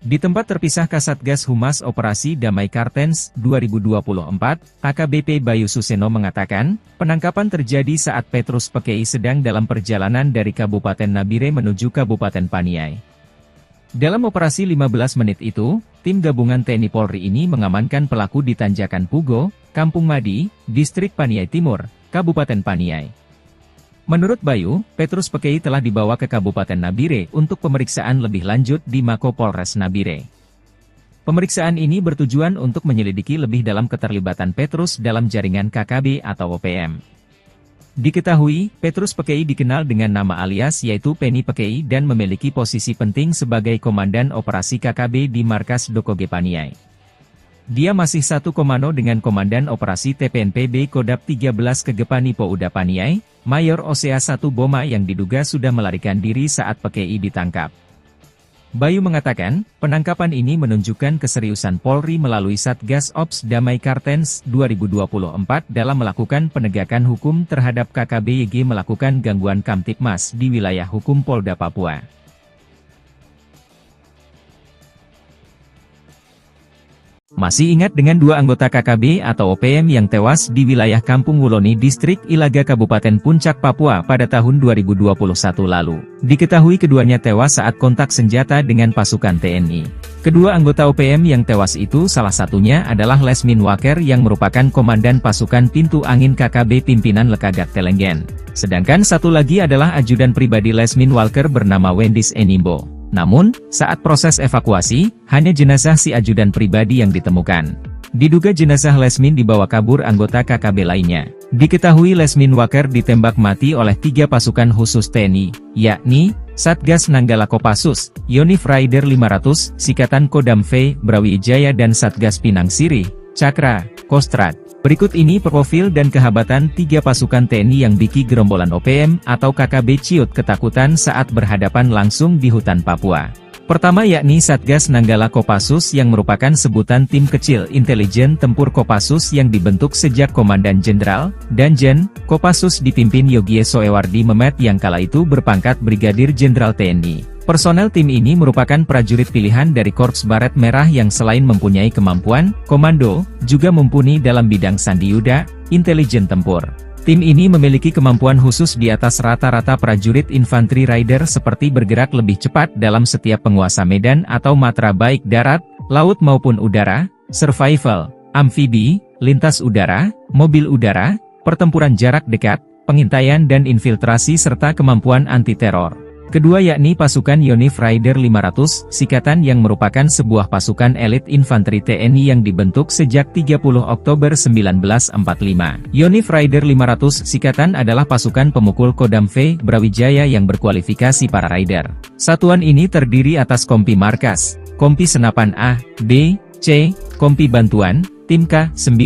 Di tempat terpisah Kasatgas Humas Operasi Damai Kartens 2024, AKBP Bayu Suseno mengatakan, penangkapan terjadi saat Petrus Pekei sedang dalam perjalanan dari Kabupaten Nabire menuju Kabupaten Paniai. Dalam operasi 15 menit itu, tim gabungan TNI Polri ini mengamankan pelaku di Tanjakan Pugo, Kampung Madi, distrik Paniai Timur, Kabupaten Paniai. Menurut Bayu, Petrus Pekei telah dibawa ke Kabupaten Nabire untuk pemeriksaan lebih lanjut di Mako Polres Nabire. Pemeriksaan ini bertujuan untuk menyelidiki lebih dalam keterlibatan Petrus dalam jaringan KKB atau OPM. Diketahui, Petrus Pekei dikenal dengan nama alias yaitu Penny Pekei dan memiliki posisi penting sebagai Komandan Operasi KKB di Markas Dokoge Paniai. Dia masih satu komando dengan Komandan Operasi TPNPB Kodap 13 Kegepani Pouda Paniai, Mayor Osea 1 Boma yang diduga sudah melarikan diri saat Pekei ditangkap. Bayu mengatakan, penangkapan ini menunjukkan keseriusan Polri melalui Satgas Ops Damai Kartens 2024 dalam melakukan penegakan hukum terhadap KKB-YG melakukan gangguan Kamtipmas di wilayah hukum Polda Papua. Masih ingat dengan dua anggota KKB atau OPM yang tewas di wilayah Kampung Wuloni Distrik Ilaga Kabupaten Puncak Papua pada tahun 2021 lalu. Diketahui keduanya tewas saat kontak senjata dengan pasukan TNI. Kedua anggota OPM yang tewas itu salah satunya adalah Lesmin Waker yang merupakan Komandan Pasukan Pintu Angin KKB Pimpinan Lekagak Telenggen. Sedangkan satu lagi adalah ajudan pribadi Lesmin Walker bernama Wendis Enimbo. Namun, saat proses evakuasi, hanya jenazah si ajudan pribadi yang ditemukan. Diduga jenazah Lesmin dibawa kabur anggota KKB lainnya. Diketahui Lesmin Waker ditembak mati oleh 3 pasukan khusus TNI, yakni Satgas Nanggala Kopassus, Yonif Raider 500, Sikatan Kodam V, Brawijaya dan Satgas Pinang Sirih, Cakra, Kostrad. Berikut ini profil dan kehabatan 3 pasukan TNI yang biki gerombolan OPM atau KKB ciut ketakutan saat berhadapan langsung di hutan Papua. Pertama yakni Satgas Nanggala Kopassus yang merupakan sebutan tim kecil intelijen tempur Kopassus yang dibentuk sejak Komandan Jenderal, Danjen, Kopassus dipimpin Yogie Soewardi Memet yang kala itu berpangkat Brigadir Jenderal TNI. Personel tim ini merupakan prajurit pilihan dari Korps Baret Merah yang selain mempunyai kemampuan komando, juga mumpuni dalam bidang sandiyuda, intelijen tempur. Tim ini memiliki kemampuan khusus di atas rata-rata prajurit infanteri rider seperti bergerak lebih cepat dalam setiap penguasa medan atau matra baik darat, laut maupun udara, survival, amfibi, lintas udara, mobil udara, pertempuran jarak dekat, pengintaian dan infiltrasi serta kemampuan anti-teror. Kedua yakni pasukan Yonif Raider 500, Sikatan yang merupakan sebuah pasukan elit infanteri TNI yang dibentuk sejak 30 Oktober 1945. Yonif Raider 500 Sikatan adalah pasukan pemukul Kodam V, Brawijaya yang berkualifikasi para rider. Satuan ini terdiri atas Kompi Markas, Kompi Senapan A, B, C, Kompi Bantuan, Tim K9,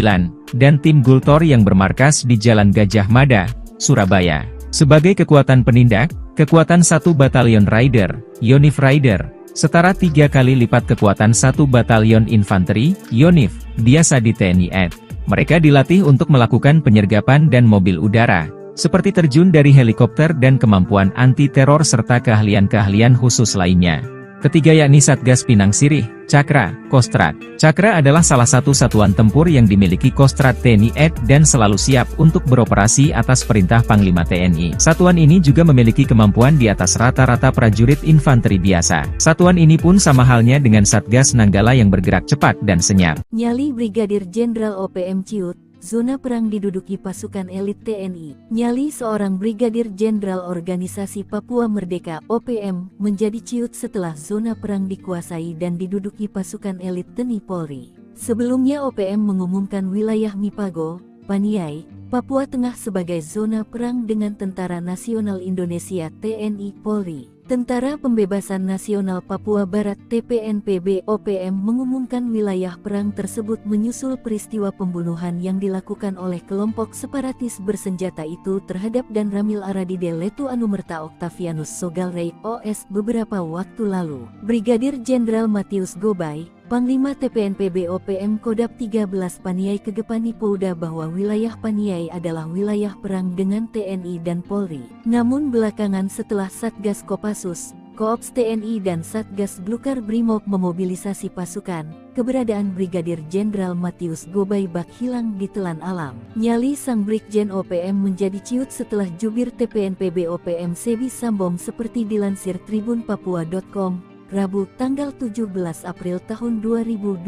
dan Tim Gultor yang bermarkas di Jalan Gajah Mada, Surabaya. Sebagai kekuatan penindak, kekuatan 1 Batalion Rider, Yonif Rider, setara 3 kali lipat kekuatan 1 Batalion Infanteri, Yonif, biasa di TNI AD. Mereka dilatih untuk melakukan penyergapan dan mobil udara, seperti terjun dari helikopter dan kemampuan anti-teror serta keahlian-keahlian khusus lainnya. Ketiga yakni Satgas Pinang Sirih, Cakra, Kostrad. Cakra adalah salah satu satuan tempur yang dimiliki Kostrad TNI AD dan selalu siap untuk beroperasi atas perintah Panglima TNI. Satuan ini juga memiliki kemampuan di atas rata-rata prajurit infanteri biasa. Satuan ini pun sama halnya dengan Satgas Nanggala yang bergerak cepat dan senyap. Nyali Brigadir Jenderal OPM Ciut, zona perang diduduki pasukan elit TNI. Nyali seorang Brigadir Jenderal Organisasi Papua Merdeka (OPM) menjadi ciut setelah zona perang dikuasai dan diduduki pasukan elit TNI Polri. Sebelumnya OPM mengumumkan wilayah Mipago, Paniai, Papua Tengah sebagai zona perang dengan Tentara Nasional Indonesia TNI Polri. Tentara Pembebasan Nasional Papua Barat TPNPB OPM mengumumkan wilayah perang tersebut menyusul peristiwa pembunuhan yang dilakukan oleh kelompok separatis bersenjata itu terhadap Dan Ramil Aradide Letu Anumerta Octavianus Sogalrey OS beberapa waktu lalu. Brigadir Jenderal Matius Gobay, Panglima TPNPB OPM Kodap 13 Paniai Kegepani Polda bahwa wilayah Paniai adalah wilayah perang dengan TNI dan Polri. Namun belakangan setelah Satgas Kopassus, Koops TNI dan Satgas Blukar Brimob memobilisasi pasukan, keberadaan Brigadir Jenderal Matius Gobay bak hilang di telan alam. Nyali sang Brigjen OPM menjadi ciut setelah jubir TPNPB OPM Sebi Sambom seperti dilansir tribunpapua.com. Rabu tanggal 17 April tahun 2024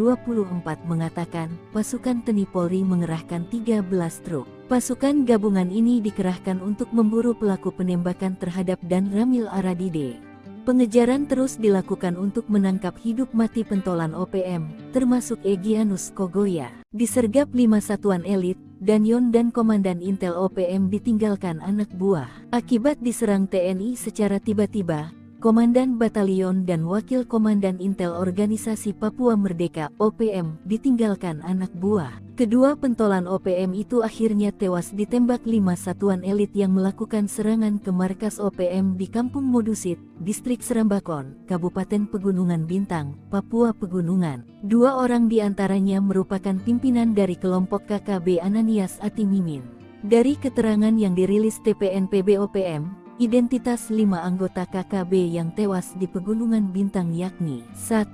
mengatakan, pasukan TNI Polri mengerahkan 13 truk. Pasukan gabungan ini dikerahkan untuk memburu pelaku penembakan terhadap Dan Ramil Aradide. Pengejaran terus dilakukan untuk menangkap hidup mati pentolan OPM, termasuk Egyanus Kogoya. Disergap 5 satuan elit, Danyon dan Komandan Intel OPM ditinggalkan anak buah. Akibat diserang TNI secara tiba-tiba, Komandan Batalion dan Wakil Komandan Intel Organisasi Papua Merdeka OPM ditinggalkan anak buah. Kedua pentolan OPM itu akhirnya tewas ditembak 5 satuan elit yang melakukan serangan ke markas OPM di Kampung Modusit, Distrik Serambakon, Kabupaten Pegunungan Bintang, Papua Pegunungan. 2 orang diantaranya merupakan pimpinan dari kelompok KKB Ananias Atimimin. Dari keterangan yang dirilis TPNPB OPM, identitas 5 anggota KKB yang tewas di Pegunungan Bintang yakni 1.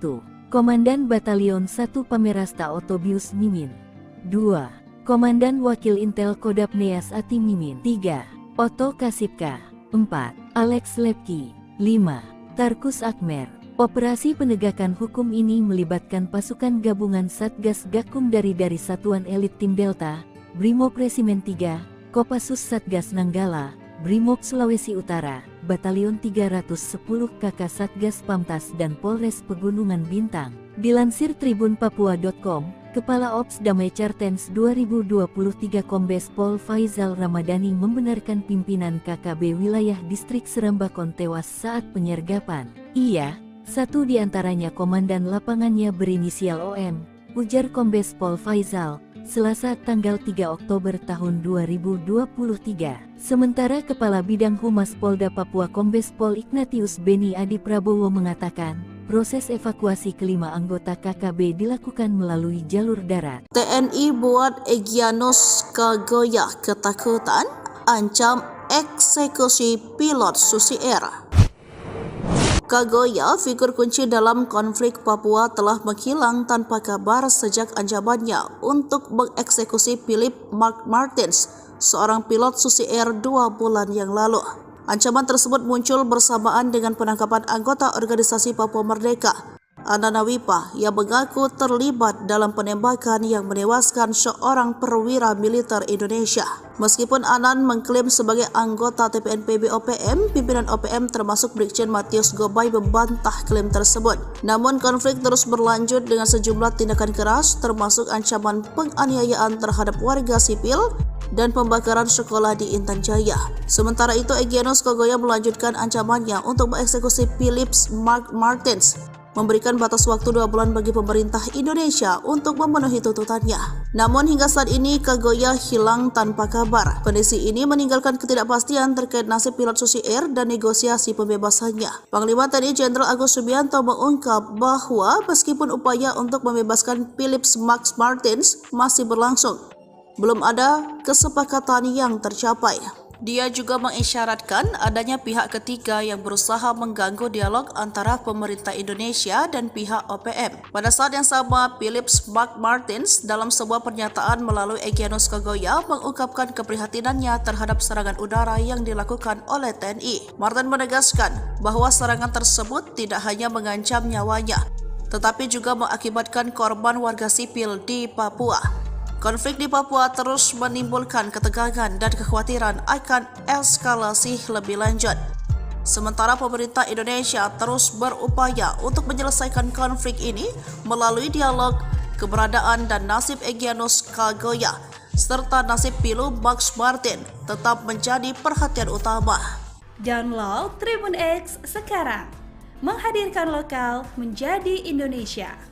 Komandan Batalion 1 Pamerasta Otobius Mimin, 2. Komandan Wakil Intel Kodap Neas Ati Mimin, 3. Oto Kasipka, 4. Alex Lepki, 5. Tarkus Akmer. Operasi penegakan hukum ini melibatkan pasukan gabungan Satgas Gakum dari Satuan Elit Tim Delta, Brimob Resimen 3, Kopassus Satgas Nanggala, Brimob Sulawesi Utara, Batalion 310 KK Satgas Pamtas dan Polres Pegunungan Bintang. Dilansir tribunpapua.com, Kepala Ops Damai Cartens 2023 Kombes Pol Faizal Ramadhani membenarkan pimpinan KKB wilayah Distrik Serambakon tewas saat penyergapan. Ia, satu di antaranya komandan lapangannya berinisial OM, ujar Kombes Pol Faizal, Selasa tanggal 3 Oktober tahun 2023. Sementara Kepala Bidang Humas Polda Papua Kombes Pol Ignatius Beni Adi Prabowo mengatakan, proses evakuasi kelima anggota KKB dilakukan melalui jalur darat. TNI buat Egyanus Kogoya ketakutan, ancam eksekusi pilot Susi Air. Kogoya, figur kunci dalam konflik Papua, telah menghilang tanpa kabar sejak ancamannya untuk mengeksekusi Philip Mark Martins, seorang pilot Susi Air 2 bulan yang lalu. Ancaman tersebut muncul bersamaan dengan penangkapan anggota organisasi Papua Merdeka, Anana Wipa, yang mengaku terlibat dalam penembakan yang menewaskan seorang perwira militer Indonesia. Meskipun Anan mengklaim sebagai anggota TPNPB OPM, pimpinan OPM termasuk Brigjen Matius Gobay membantah klaim tersebut. Namun konflik terus berlanjut dengan sejumlah tindakan keras, termasuk ancaman penganiayaan terhadap warga sipil dan pembakaran sekolah di Intan Jaya. Sementara itu, Egyanus Kogoya melanjutkan ancamannya untuk mengeksekusi Philip Mark Martins, memberikan batas waktu 2 bulan bagi pemerintah Indonesia untuk memenuhi tuntutannya. Namun hingga saat ini Kogoya hilang tanpa kabar. Kondisi ini meninggalkan ketidakpastian terkait nasib pilot Susi Air dan negosiasi pembebasannya. Panglima TNI Jenderal Agus Subianto mengungkap bahwa meskipun upaya untuk membebaskan Philip Mark Martins masih berlangsung, belum ada kesepakatan yang tercapai. Dia juga mengisyaratkan adanya pihak ketiga yang berusaha mengganggu dialog antara pemerintah Indonesia dan pihak OPM. Pada saat yang sama, Philip Mark Martins dalam sebuah pernyataan melalui Egyanus Kogoya mengungkapkan keprihatinannya terhadap serangan udara yang dilakukan oleh TNI. Martin menegaskan bahwa serangan tersebut tidak hanya mengancam nyawanya, tetapi juga mengakibatkan korban warga sipil di Papua. Konflik di Papua terus menimbulkan ketegangan dan kekhawatiran akan eskalasi lebih lanjut. Sementara pemerintah Indonesia terus berupaya untuk menyelesaikan konflik ini melalui dialog. Keberadaan dan nasib Egyanus Kogoya serta nasib Philip Mark Martin tetap menjadi perhatian utama. Download Tribun X sekarang, menghadirkan lokal menjadi Indonesia.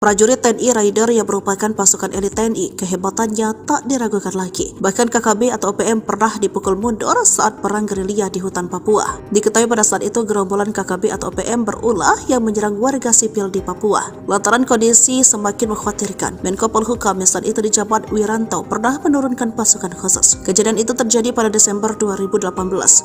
Prajurit TNI Raider yang merupakan pasukan elit TNI, kehebatannya tak diragukan lagi. Bahkan KKB atau OPM pernah dipukul mundur saat perang gerilya di hutan Papua. Diketahui pada saat itu gerombolan KKB atau OPM berulah yang menyerang warga sipil di Papua. Lantaran kondisi semakin mengkhawatirkan, Menko Polhukam yang saat itu dijabat Wiranto pernah menurunkan pasukan khusus. Kejadian itu terjadi pada Desember 2018.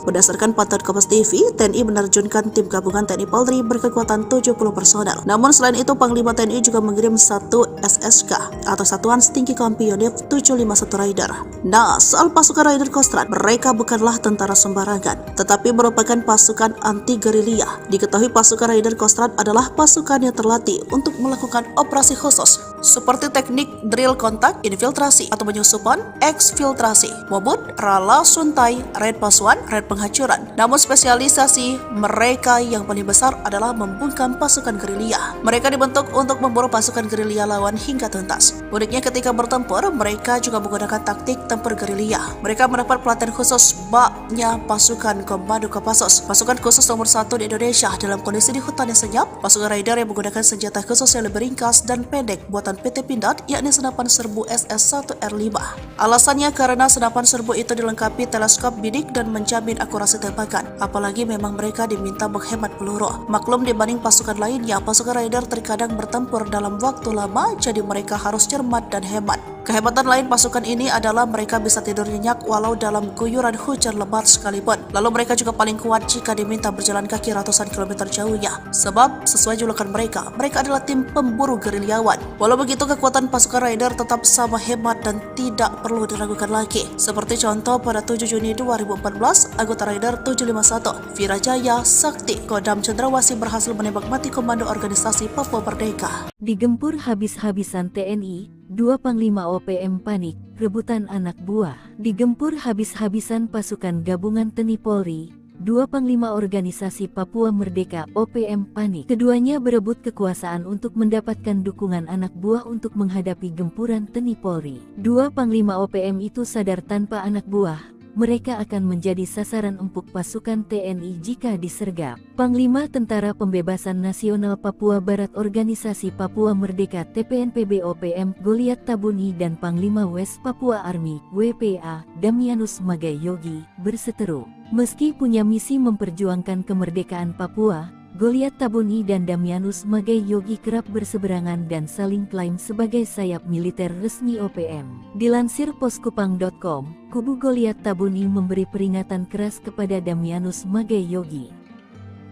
Berdasarkan pantauan Kompas TV, TNI menerjunkan tim gabungan TNI Polri berkekuatan 70 personel. Namun selain itu, Panglima TNI juga mengirim satu SSK atau Satuan Setinggi Kompi Unit 751 Raider. Nah, soal pasukan Raider Kostrad, mereka bukanlah tentara sembarangan, tetapi merupakan pasukan anti gerilya. Diketahui pasukan Raider Kostrad adalah pasukan yang terlatih untuk melakukan operasi khusus seperti teknik drill kontak, infiltrasi atau penyusupan, eksfiltrasi, maupun rala suntai, raid pasuan, raid penghancuran. Namun spesialisasi mereka yang paling besar adalah membungkam pasukan gerilya. Mereka dibentuk untuk memburu pasukan gerilya lawan hingga tuntas. Uniknya ketika bertempur, mereka juga menggunakan taktik tempur gerilya. Mereka mendapat pelatihan khusus baknya pasukan Komando Kopassus, pasukan khusus nomor 1 di Indonesia dalam kondisi di hutan yang senyap. Pasukan Raider yang menggunakan senjata khusus yang lebih ringkas dan pendek buatan PT Pindad, yakni senapan serbu SS-1R5. Alasannya karena senapan serbu itu dilengkapi teleskop bidik dan menjamin akurasi tembakan. Apalagi memang mereka diminta menghemat peluru. Maklum dibanding pasukan lainnya, pasukan Raider terkadang bertempur dalam waktu lama, jadi mereka harus cermat dan hemat. Kehebatan lain pasukan ini adalah mereka bisa tidur nyenyak walau dalam guyuran hujan lebat sekalipun. Lalu mereka juga paling kuat jika diminta berjalan kaki ratusan kilometer jauhnya. Sebab sesuai julukan mereka adalah tim pemburu gerilyawan. Walau begitu, kekuatan pasukan Raider tetap sama hebat dan tidak perlu diragukan lagi. Seperti contoh pada 7 Juni 2014, anggota Raider 751, Virajaya Sakti, Kodam Cendrawasih berhasil menembak mati komando organisasi Papua Merdeka. Digempur habis-habisan TNI, 2 Panglima OPM panik, rebutan anak buah. Digempur habis-habisan pasukan gabungan TNI Polri, 2 Panglima Organisasi Papua Merdeka OPM panik. Keduanya berebut kekuasaan untuk mendapatkan dukungan anak buah untuk menghadapi gempuran TNI Polri. 2 Panglima OPM itu sadar tanpa anak buah mereka akan menjadi sasaran empuk pasukan TNI jika disergap. Panglima Tentara Pembebasan Nasional Papua Barat Organisasi Papua Merdeka TPNPB OPM Goliat Tabuni dan Panglima West Papua Army WPA Damianus Magai Yogi berseteru. Meski punya misi memperjuangkan kemerdekaan Papua, Goliat Tabuni dan Damianus Magai Yogi kerap berseberangan dan saling klaim sebagai sayap militer resmi OPM. Dilansir poskupang.com, kubu Goliat Tabuni memberi peringatan keras kepada Damianus Magai Yogi.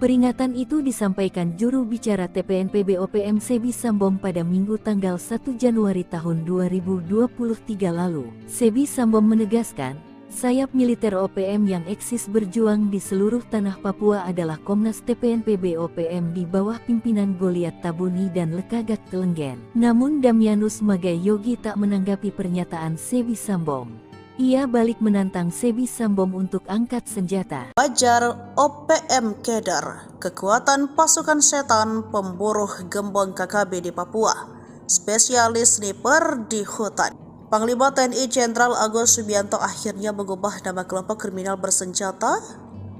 Peringatan itu disampaikan juru bicara TPNPB OPM Sebi Sambom pada Minggu tanggal 1 Januari tahun 2023 lalu. Sebi Sambom menegaskan, sayap militer OPM yang eksis berjuang di seluruh tanah Papua adalah Komnas TPNPB OPM di bawah pimpinan Goliat Tabuni dan Lekagak Telenggen. Namun Damianus Magai Yogi tak menanggapi pernyataan Sebi Sambom. Ia balik menantang Sebi Sambom untuk angkat senjata. Wajar OPM Keder, kekuatan pasukan setan pemburu gembong KKB di Papua, spesialis sniper di hutan. Panglima TNI Jenderal Agus Subianto akhirnya mengubah nama kelompok kriminal bersenjata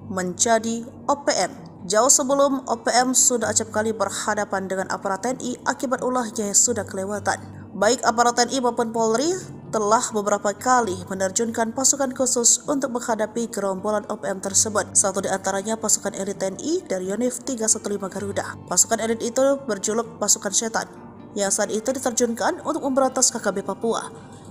menjadi OPM. Jauh sebelum OPM sudah acap kali berhadapan dengan aparat TNI akibat ulahnya yang sudah kelewatan. Baik aparat TNI maupun Polri telah beberapa kali menerjunkan pasukan khusus untuk menghadapi gerombolan OPM tersebut. Satu di antaranya pasukan elit TNI dari Yonif 315 Garuda. Pasukan elit itu berjuluk pasukan setan, yang saat itu diterjunkan untuk memberantas KKB Papua,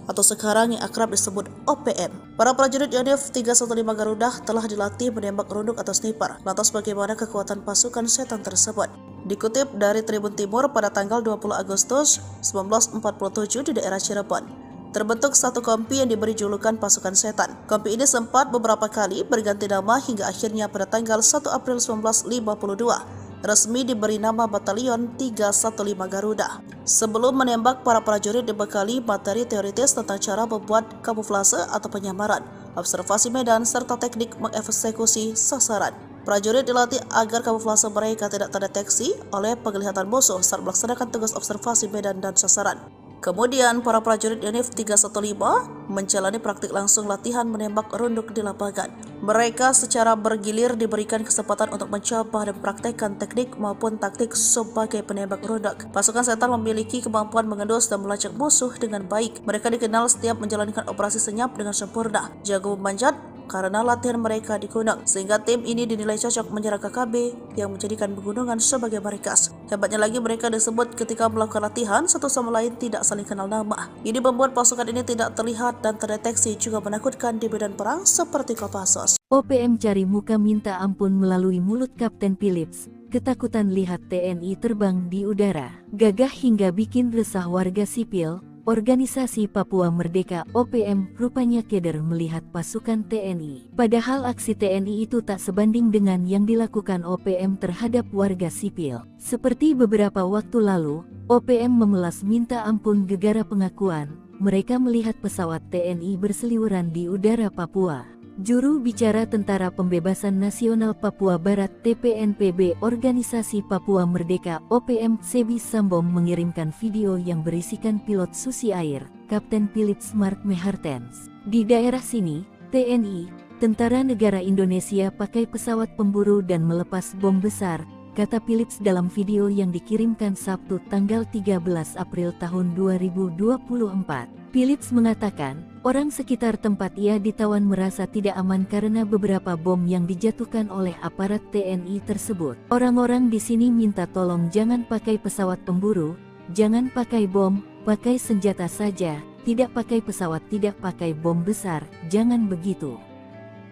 atau sekarang yang akrab disebut OPM. Para prajurit Yonif 315 Garuda telah dilatih menembak runduk atau sniper. Lantas bagaimana kekuatan pasukan setan tersebut? Dikutip dari Tribun Timur pada tanggal 20 Agustus 1947 di daerah Cirebon, terbentuk satu kompi yang diberi julukan pasukan setan. Kompi ini sempat beberapa kali berganti nama hingga akhirnya pada tanggal 1 April 1952 resmi diberi nama Batalion 315 Garuda. Sebelum menembak, para prajurit dibekali materi teoritis tentang cara membuat kamuflase atau penyamaran, observasi medan, serta teknik mengeksekusi sasaran. Prajurit dilatih agar kamuflase mereka tidak terdeteksi oleh penglihatan musuh saat melaksanakan tugas observasi medan dan sasaran. Kemudian, para prajurit Yonif 315 menjalani praktik langsung latihan menembak runduk di lapangan. Mereka secara bergilir diberikan kesempatan untuk mencoba dan praktekkan teknik maupun taktik sebagai penembak runduk. Pasukan setan memiliki kemampuan mengendus dan melacak musuh dengan baik. Mereka dikenal setiap menjalankan operasi senyap dengan sempurna, jago memanjat, karena latihan mereka di gunung, sehingga tim ini dinilai cocok menyerang KKB yang menjadikan pegunungan sebagai markas. Hebatnya lagi, mereka disebut ketika melakukan latihan satu sama lain tidak saling kenal nama. Ini membuat pasukan ini tidak terlihat dan terdeteksi, juga menakutkan di medan perang seperti Kopassus. OPM cari muka minta ampun melalui mulut Kapten Philips. Ketakutan lihat TNI terbang di udara, gagah hingga bikin resah warga sipil. Organisasi Papua Merdeka OPM rupanya keder melihat pasukan TNI. Padahal aksi TNI itu tak sebanding dengan yang dilakukan OPM terhadap warga sipil. Seperti beberapa waktu lalu, OPM memelas minta ampun gegara pengakuan mereka melihat pesawat TNI berseliweran di udara Papua. Juru bicara Tentara Pembebasan Nasional Papua Barat TPNPB Organisasi Papua Merdeka OPM Sebi Sambom mengirimkan video yang berisikan pilot Susi Air, Kapten Philips Mark Mehartens. Di daerah sini, TNI, Tentara Negara Indonesia pakai pesawat pemburu dan melepas bom besar, kata Philips dalam video yang dikirimkan Sabtu tanggal 13 April tahun 2024. Philips mengatakan, orang sekitar tempat ia ditawan merasa tidak aman karena beberapa bom yang dijatuhkan oleh aparat TNI tersebut. Orang-orang di sini minta tolong jangan pakai pesawat pemburu, jangan pakai bom, pakai senjata saja, tidak pakai pesawat, tidak pakai bom besar, jangan begitu.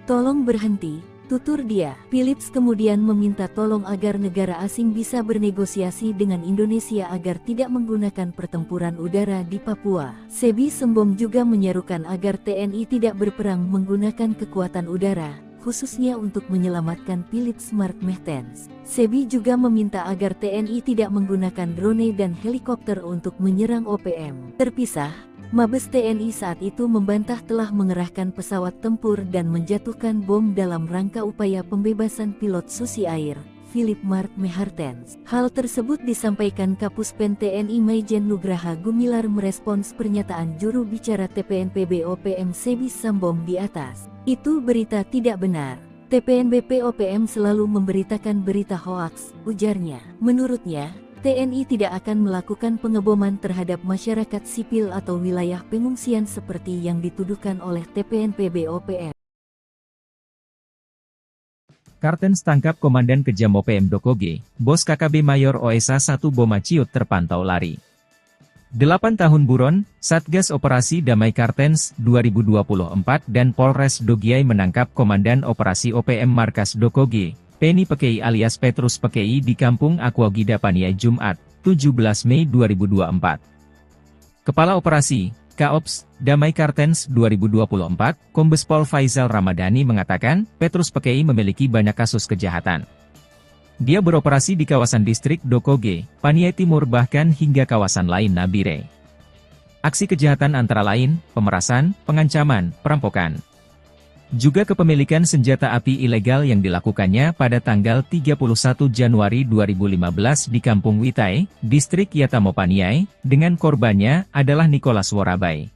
Tolong berhenti, tutur dia. Philips kemudian meminta tolong agar negara asing bisa bernegosiasi dengan Indonesia agar tidak menggunakan pertempuran udara di Papua. Sebi Sembom juga menyerukan agar TNI tidak berperang menggunakan kekuatan udara, khususnya untuk menyelamatkan Philips Mark Mehartens. Sebi juga meminta agar TNI tidak menggunakan drone dan helikopter untuk menyerang OPM. Terpisah, Mabes TNI saat itu membantah telah mengerahkan pesawat tempur dan menjatuhkan bom dalam rangka upaya pembebasan pilot Susi Air, Philip Mark Mehartens. Hal tersebut disampaikan Kapuspen TNI Maijen Nugraha Gumilar merespons pernyataan juru bicara TPNPB OPM Sebi Sambom di atas. Itu berita tidak benar. TPNBP OPM selalu memberitakan berita hoaks, ujarnya. Menurutnya, TNI tidak akan melakukan pengeboman terhadap masyarakat sipil atau wilayah pengungsian seperti yang dituduhkan oleh TPNPB OPM. Kartens tangkap Komandan Kejam OPM Dokoge, Bos KKB Mayor OSA 1 Boma Ciut terpantau lari. 8 tahun buron, Satgas Operasi Damai Kartens 2024 dan Polres Dogiai menangkap Komandan Operasi OPM Markas Dokoge, Penny Pekei alias Petrus Pekei di Kampung Aquagida Paniai Jumat, 17 Mei 2024. Kepala Operasi, Kaops, Damai Kartens 2024, Kombes Pol Faizal Ramadhani mengatakan, Petrus Pekei memiliki banyak kasus kejahatan. Dia beroperasi di kawasan distrik Dokoge, Paniai Timur bahkan hingga kawasan lain Nabire. Aksi kejahatan antara lain, pemerasan, pengancaman, perampokan. Juga kepemilikan senjata api ilegal yang dilakukannya pada tanggal 31 Januari 2015 di Kampung Witai, Distrik Yatamo Paniai, dengan korbannya adalah Nicholas Worabai.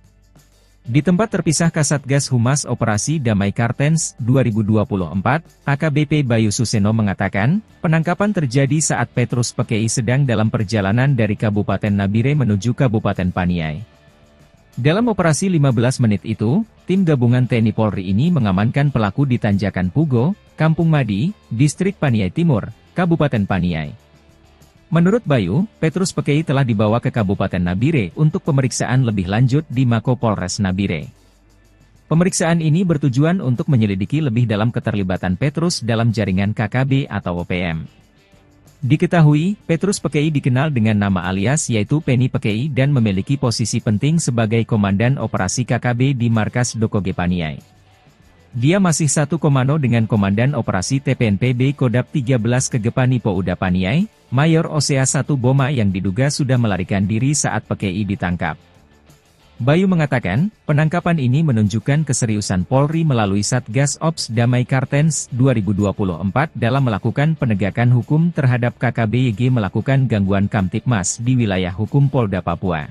Di tempat terpisah Kasatgas Humas Operasi Damai Kartens 2024, AKBP Bayu Suseno mengatakan, penangkapan terjadi saat Petrus Pekei sedang dalam perjalanan dari Kabupaten Nabire menuju Kabupaten Paniai. Dalam operasi 15 menit itu, tim gabungan TNI Polri ini mengamankan pelaku di Tanjakan Pugo, Kampung Madi, Distrik Paniai Timur, Kabupaten Paniai. Menurut Bayu, Petrus Pekei telah dibawa ke Kabupaten Nabire untuk pemeriksaan lebih lanjut di Mako Polres Nabire. Pemeriksaan ini bertujuan untuk menyelidiki lebih dalam keterlibatan Petrus dalam jaringan KKB atau OPM. Diketahui, Petrus Pekei dikenal dengan nama alias yaitu Penny Pekei dan memiliki posisi penting sebagai Komandan Operasi KKB di Markas Dokoge Paniai. Dia masih satu komando dengan Komandan Operasi TPNPB Kodap 13 Kegepani Pouda Paniai, Mayor OSA 1 Boma yang diduga sudah melarikan diri saat Pekei ditangkap. Bayu mengatakan, penangkapan ini menunjukkan keseriusan Polri melalui Satgas Ops Damai Kartens 2024 dalam melakukan penegakan hukum terhadap KKB YG melakukan gangguan Kamtipmas di wilayah hukum Polda Papua.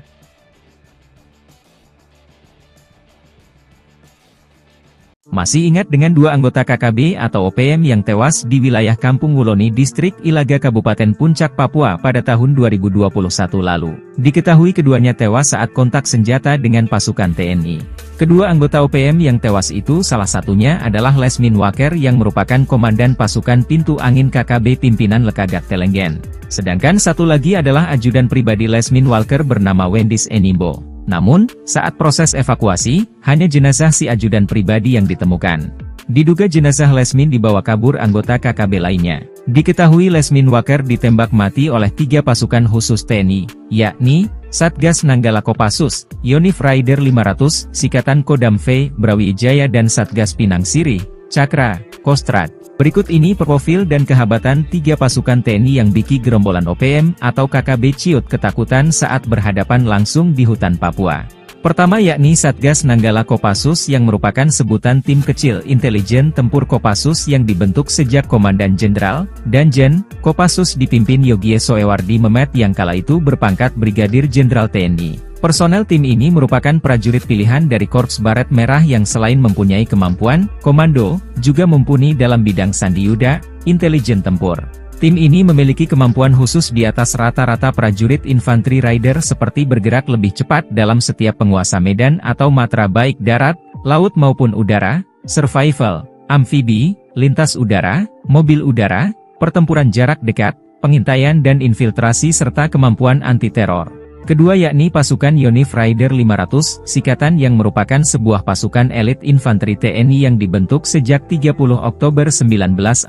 Masih ingat dengan dua anggota KKB atau OPM yang tewas di wilayah Kampung Wuloni Distrik Ilaga Kabupaten Puncak Papua pada tahun 2021 lalu. Diketahui keduanya tewas saat kontak senjata dengan pasukan TNI. Kedua anggota OPM yang tewas itu salah satunya adalah Lesmin Waker yang merupakan komandan pasukan Pintu Angin KKB pimpinan Lekagak Telenggen. Sedangkan satu lagi adalah ajudan pribadi Lesmin Walker bernama Wendis Enimbo. Namun, saat proses evakuasi, hanya jenazah si ajudan pribadi yang ditemukan. Diduga jenazah Lesmin dibawa kabur anggota KKB lainnya. Diketahui Lesmin Waker ditembak mati oleh 3 pasukan khusus TNI, yakni Satgas Nanggala Kopassus, Yonif Raider 500, Sikatan Kodam V, Brawijaya dan Satgas Pinang Sirih, Cakra, Kostrad. Berikut ini profil dan kehabatan 3 pasukan TNI yang bikin gerombolan OPM atau KKB ciut ketakutan saat berhadapan langsung di hutan Papua. Pertama yakni Satgas Nanggala Kopassus yang merupakan sebutan tim kecil intelijen tempur Kopassus yang dibentuk sejak Komandan Jenderal, Danjen, Kopassus dipimpin Yogie Soewardi Memet yang kala itu berpangkat Brigadir Jenderal TNI. Personel tim ini merupakan prajurit pilihan dari Korps Baret Merah yang selain mempunyai kemampuan komando, juga mumpuni dalam bidang sandiyuda, intelijen tempur. Tim ini memiliki kemampuan khusus di atas rata-rata prajurit infanteri rider seperti bergerak lebih cepat dalam setiap penguasa medan atau matra baik darat, laut maupun udara, survival, amfibi, lintas udara, mobil udara, pertempuran jarak dekat, pengintaian dan infiltrasi serta kemampuan anti-teror. Kedua yakni pasukan Yonif Raider 500, Sikatan yang merupakan sebuah pasukan elit infanteri TNI yang dibentuk sejak 30 Oktober 1945.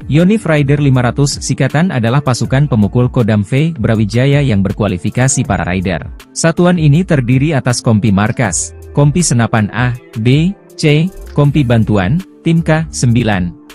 Yonif Raider 500 Sikatan adalah pasukan pemukul Kodam V, Brawijaya yang berkualifikasi para rider. Satuan ini terdiri atas kompi markas, kompi senapan A, B, C, kompi bantuan, tim K9,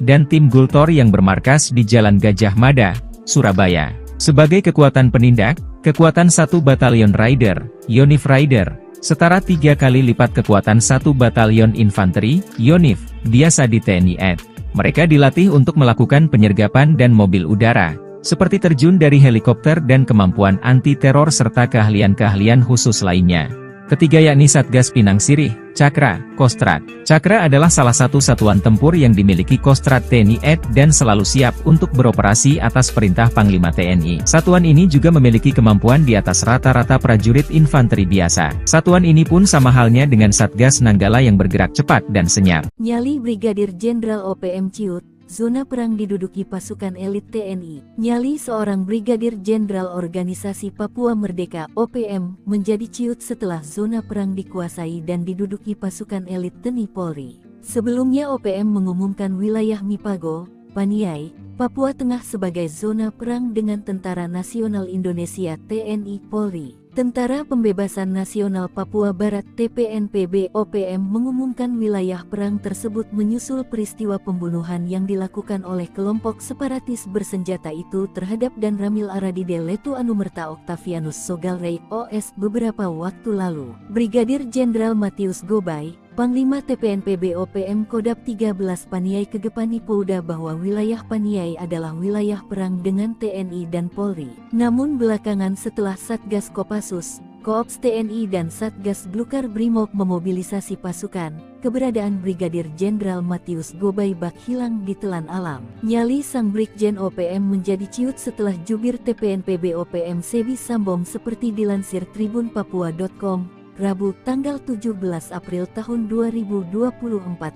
dan tim Gultor yang bermarkas di Jalan Gajah Mada, Surabaya. Sebagai kekuatan penindak, kekuatan 1 Batalion Rider, Yonif Rider, setara 3 kali lipat kekuatan 1 Batalion Infanteri, Yonif, biasa di TNI AD. Mereka dilatih untuk melakukan penyergapan dan mobil udara, seperti terjun dari helikopter dan kemampuan anti-teror serta keahlian-keahlian khusus lainnya. Ketiga yakni Satgas Pinang Sirih, Cakra, Kostrad. Cakra adalah salah satu satuan tempur yang dimiliki Kostrad TNI AD dan selalu siap untuk beroperasi atas perintah Panglima TNI. Satuan ini juga memiliki kemampuan di atas rata-rata prajurit infanteri biasa. Satuan ini pun sama halnya dengan Satgas Nanggala yang bergerak cepat dan senyap. Nyali Brigadir Jenderal OPM ciut, zona perang diduduki pasukan elit TNI. Nyali seorang Brigadir Jenderal Organisasi Papua Merdeka (OPM) menjadi ciut setelah zona perang dikuasai dan diduduki pasukan elit TNI Polri. Sebelumnya OPM mengumumkan wilayah Mipago, Paniai, Papua Tengah sebagai zona perang dengan Tentara Nasional Indonesia (TNI Polri). Tentara Pembebasan Nasional Papua Barat (TPNPB) OPM mengumumkan wilayah perang tersebut menyusul peristiwa pembunuhan yang dilakukan oleh kelompok separatis bersenjata itu terhadap Dan Ramil Aradide Letu Anumerta Octavianus Sogalrey OS beberapa waktu lalu. Brigadir Jenderal Matius Gobay, Panglima TPNPB OPM Kodap 13 Paniai Kegepani Pouda bahwa wilayah Paniai adalah wilayah perang dengan TNI dan Polri. Namun belakangan setelah Satgas Kopassus, Koops TNI dan Satgas Blukar Brimob memobilisasi pasukan, keberadaan Brigadir Jenderal Matius Gobay bak hilang di telan alam. Nyali sang Brigjen OPM menjadi ciut setelah jubir TPNPB OPM Sebi Sambom seperti dilansir tribunpapua.com. Rabu, tanggal 17 April tahun 2024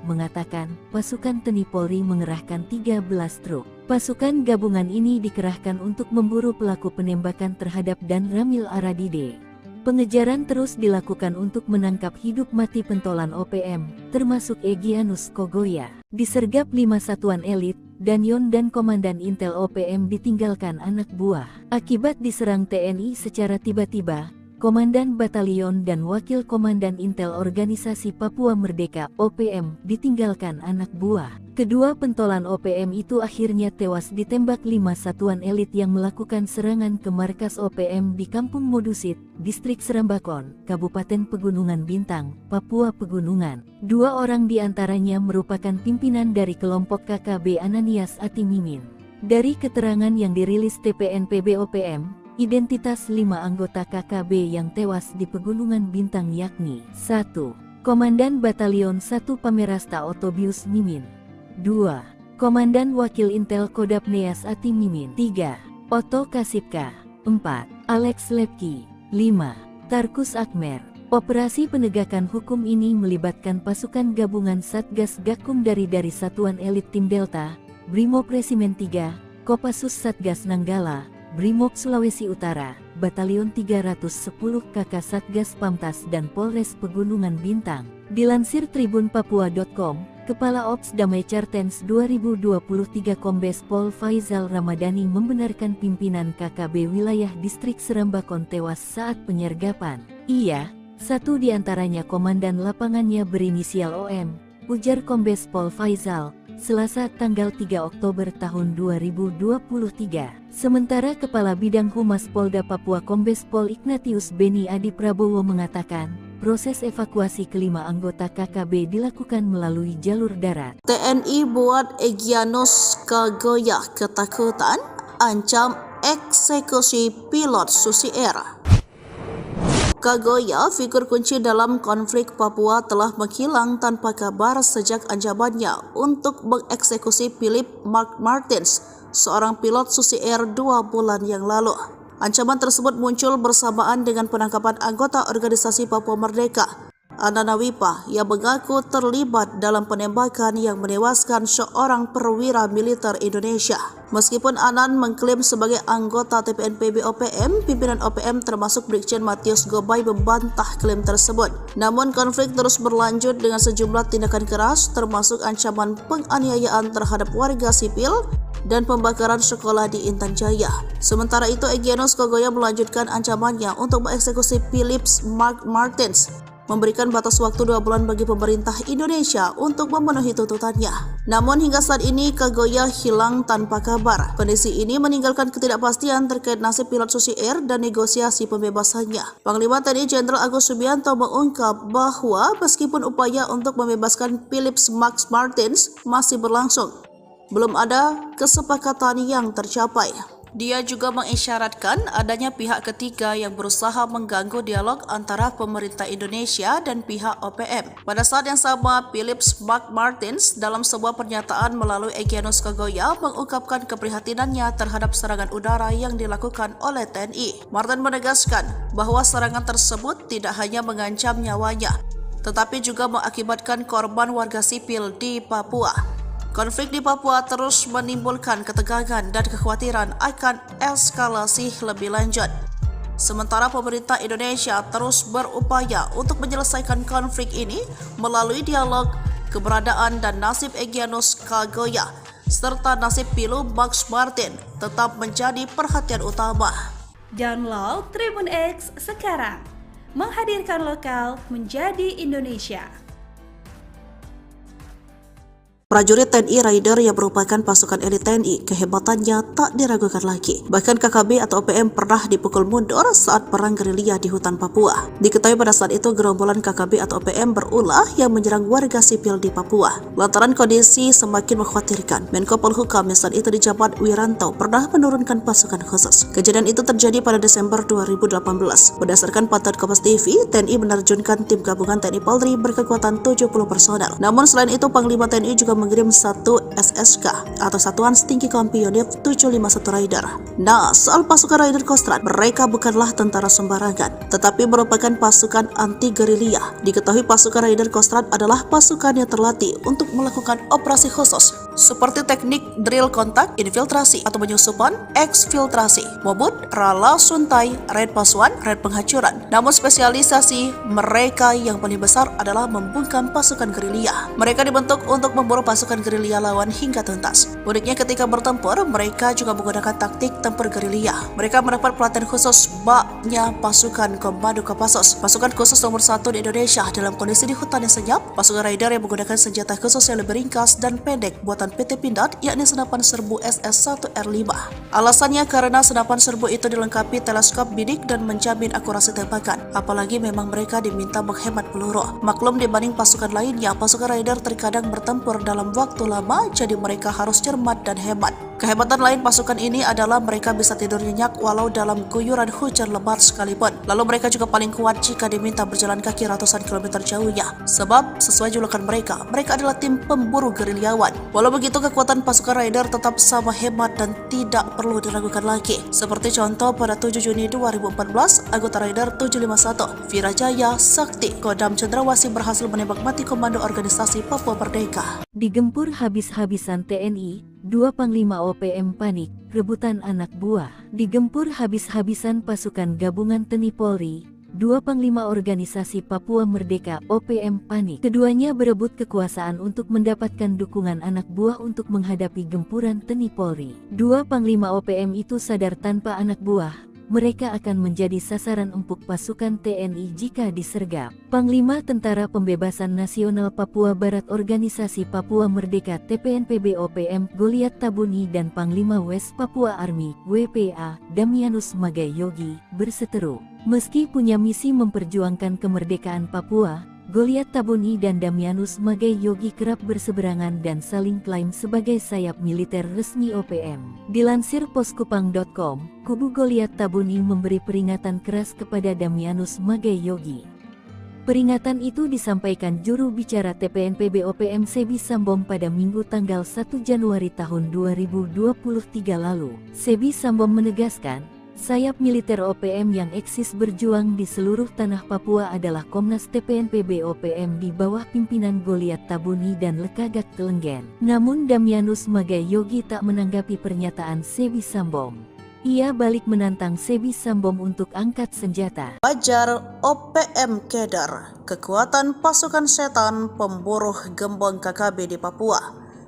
mengatakan, pasukan TNI Polri mengerahkan 13 truk. Pasukan gabungan ini dikerahkan untuk memburu pelaku penembakan terhadap Dan Ramil Aradide. Pengejaran terus dilakukan untuk menangkap hidup mati pentolan OPM, termasuk Egyanus Kogoya. Disergap 5 satuan elit, Danyon dan Komandan Intel OPM ditinggalkan anak buah. Akibat diserang TNI secara tiba-tiba, Komandan Batalion dan Wakil Komandan Intel Organisasi Papua Merdeka (OPM) ditinggalkan anak buah. Kedua pentolan OPM itu akhirnya tewas ditembak 5 satuan elit yang melakukan serangan ke markas OPM di Kampung Modusit, Distrik Serambakon, Kabupaten Pegunungan Bintang, Papua Pegunungan. 2 orang diantaranya merupakan pimpinan dari kelompok KKB Ananias Atimimin. Dari keterangan yang dirilis TPNPB OPM, identitas 5 anggota KKB yang tewas di Pegunungan Bintang yakni 1. Komandan Batalion 1 Pamerasta Otobius Mimin. 2. Komandan Wakil Intel Kodap Neas Ati Mimin. 3. Otto Kasipka. 4. Alex Lepki. 5. Tarkus Akmer. Operasi penegakan hukum ini melibatkan pasukan gabungan Satgas Gakum dari Satuan Elit Tim Delta, Brimob Resimen 3, Kopassus Satgas Nanggala, Brimob Sulawesi Utara, Batalion 310 KK Satgas Pamtas dan Polres Pegunungan Bintang. Dilansir tribunpapua.com, Kepala Ops Damai Cartens 2023 Kombes Pol Faizal Ramadhani membenarkan pimpinan KKB wilayah distrik Serambakon tewas saat penyergapan. Ia, satu di antaranya komandan lapangannya berinisial OM, ujar Kombes Pol Faizal, Selasa tanggal 3 Oktober tahun 2023. Sementara Kepala Bidang Humas Polda Papua Kombes Pol Ignatius Beni Adi Prabowo mengatakan, proses evakuasi kelima anggota KKB dilakukan melalui jalur darat. TNI buat Egyanus Kagoya ketakutan, ancam eksekusi pilot Susi Air. Kagoya, figur kunci dalam konflik Papua, telah menghilang tanpa kabar sejak ancamannya untuk mengeksekusi Philip Mark Martins, seorang pilot Susi Air 2 bulan yang lalu. Ancaman tersebut muncul bersamaan dengan penangkapan anggota organisasi Papua Merdeka, Anana Wipa, yang mengaku terlibat dalam penembakan yang menewaskan seorang perwira militer Indonesia. Meskipun Anan mengklaim sebagai anggota TPNPB OPM, pimpinan OPM termasuk Brigjen Matius Gobay membantah klaim tersebut. Namun konflik terus berlanjut dengan sejumlah tindakan keras, termasuk ancaman penganiayaan terhadap warga sipil dan pembakaran sekolah di Intan Jaya. Sementara itu, Egyanus Kagoya melanjutkan ancamannya untuk mengeksekusi Philip Mark Martins, memberikan batas waktu 2 bulan bagi pemerintah Indonesia untuk memenuhi tuntutannya. Namun hingga saat ini Kagoya hilang tanpa kabar. Kondisi ini meninggalkan ketidakpastian terkait nasib pilot Susi Air dan negosiasi pembebasannya. Panglima TNI Jenderal Agus Subianto mengungkap bahwa meskipun upaya untuk membebaskan Philip Max Martins masih berlangsung, belum ada kesepakatan yang tercapai. Dia juga mengisyaratkan adanya pihak ketiga yang berusaha mengganggu dialog antara pemerintah Indonesia dan pihak OPM. Pada saat yang sama, Philip Mark Martins dalam sebuah pernyataan melalui Egyanus Kagoya mengungkapkan keprihatinannya terhadap serangan udara yang dilakukan oleh TNI. Martin menegaskan bahwa serangan tersebut tidak hanya mengancam nyawanya, tetapi juga mengakibatkan korban warga sipil di Papua. Konflik di Papua terus menimbulkan ketegangan dan kekhawatiran akan eskalasi lebih lanjut. Sementara pemerintah Indonesia terus berupaya untuk menyelesaikan konflik ini melalui dialog, keberadaan dan nasib Egyanus Kagoya serta nasib pilot Max Martin tetap menjadi perhatian utama. Download Tribun X sekarang, menghadirkan lokal menjadi Indonesia. Prajurit TNI Raider yang merupakan pasukan elit TNI, kehebatannya tak diragukan lagi. Bahkan KKB atau OPM pernah dipukul mundur saat perang gerilya di hutan Papua. Diketahui pada saat itu gerombolan KKB atau OPM berulah yang menyerang warga sipil di Papua. Lantaran kondisi semakin mengkhawatirkan, Menko Polhukam saat itu dijabat Wiranto pernah menurunkan pasukan khusus. Kejadian itu terjadi pada Desember 2018. Berdasarkan pantauan Kompas TV, TNI menerjunkan tim gabungan TNI Polri berkekuatan 70 personel. Namun selain itu, Panglima TNI juga mengirim satu SSK atau Satuan Setinggi Kompi Unit 751 Raider. Nah, soal pasukan Raider Kostrad, mereka bukanlah tentara sembarangan, tetapi merupakan pasukan anti gerilya. Diketahui pasukan Raider Kostrad adalah pasukan yang terlatih untuk melakukan operasi khusus seperti teknik drill kontak, infiltrasi atau penyusupan, eksfiltrasi, mobut, rala suntai, raid pasuan, raid penghancuran. Namun spesialisasi mereka yang paling besar adalah membungkam pasukan gerilya. Mereka dibentuk untuk memburu pasukan gerilya lawan hingga tuntas. Uniknya ketika bertempur, mereka juga menggunakan taktik tempur gerilya. Mereka mendapat pelatihan khusus baknya pasukan Komando Kopassus, pasukan khusus nomor 1 di Indonesia dalam kondisi di hutan yang senyap. Pasukan Raider yang menggunakan senjata khusus yang lebih ringkas dan pendek buatan PT Pindad, yakni senapan serbu SS-1R5. Alasannya karena senapan serbu itu dilengkapi teleskop bidik dan menjamin akurasi tembakan. Apalagi memang mereka diminta menghemat peluru. Maklum dibanding pasukan lainnya, pasukan Raider terkadang bertempur dalam waktu lama, jadi mereka harus cermat dan hemat. Kehebatan lain pasukan ini adalah mereka bisa tidur nyenyak walau dalam guyuran hujan lebat sekalipun. Lalu mereka juga paling kuat jika diminta berjalan kaki ratusan kilometer jauhnya. Sebab sesuai julukan mereka adalah tim pemburu gerilyawan. Walau begitu, kekuatan pasukan Raider tetap sama hebat dan tidak perlu diragukan lagi. Seperti contoh pada 7 Juni 2014, anggota Raider 751, Virajaya Sakti, Kodam Cendrawasih berhasil menembak mati komando organisasi Papua Merdeka. Digempur habis-habisan TNI, 2 Panglima OPM panik, rebutan anak buah. Digempur habis-habisan pasukan gabungan TNI Polri, 2 Panglima Organisasi Papua Merdeka OPM panik. Keduanya berebut kekuasaan untuk mendapatkan dukungan anak buah untuk menghadapi gempuran TNI Polri. 2 Panglima OPM itu sadar tanpa anak buah mereka akan menjadi sasaran empuk pasukan TNI jika disergap. Panglima Tentara Pembebasan Nasional Papua Barat Organisasi Papua Merdeka TPNPB OPM Goliat Tabuni dan Panglima West Papua Army WPA Damianus Magai Yogi berseteru. Meski punya misi memperjuangkan kemerdekaan Papua, Goliat Tabuni dan Damianus Magai Yogi kerap berseberangan dan saling klaim sebagai sayap militer resmi OPM. Dilansir poskupang.com, kubu Goliat Tabuni memberi peringatan keras kepada Damianus Magai Yogi. Peringatan itu disampaikan juru bicara TPNPB OPM Sebi Sambom pada Minggu tanggal 1 Januari tahun 2023 lalu. Sebi Sambom menegaskan, sayap militer OPM yang eksis berjuang di seluruh tanah Papua adalah Komnas TPNPB OPM di bawah pimpinan Goliat Tabuni dan Lekagak Telenggen. Namun Damianus Magai Yogi tak menanggapi pernyataan Sebi Sambom. Ia balik menantang Sebi Sambom untuk angkat senjata. Fajar OPM Keder, kekuatan pasukan setan pemburu gembong KKB di Papua,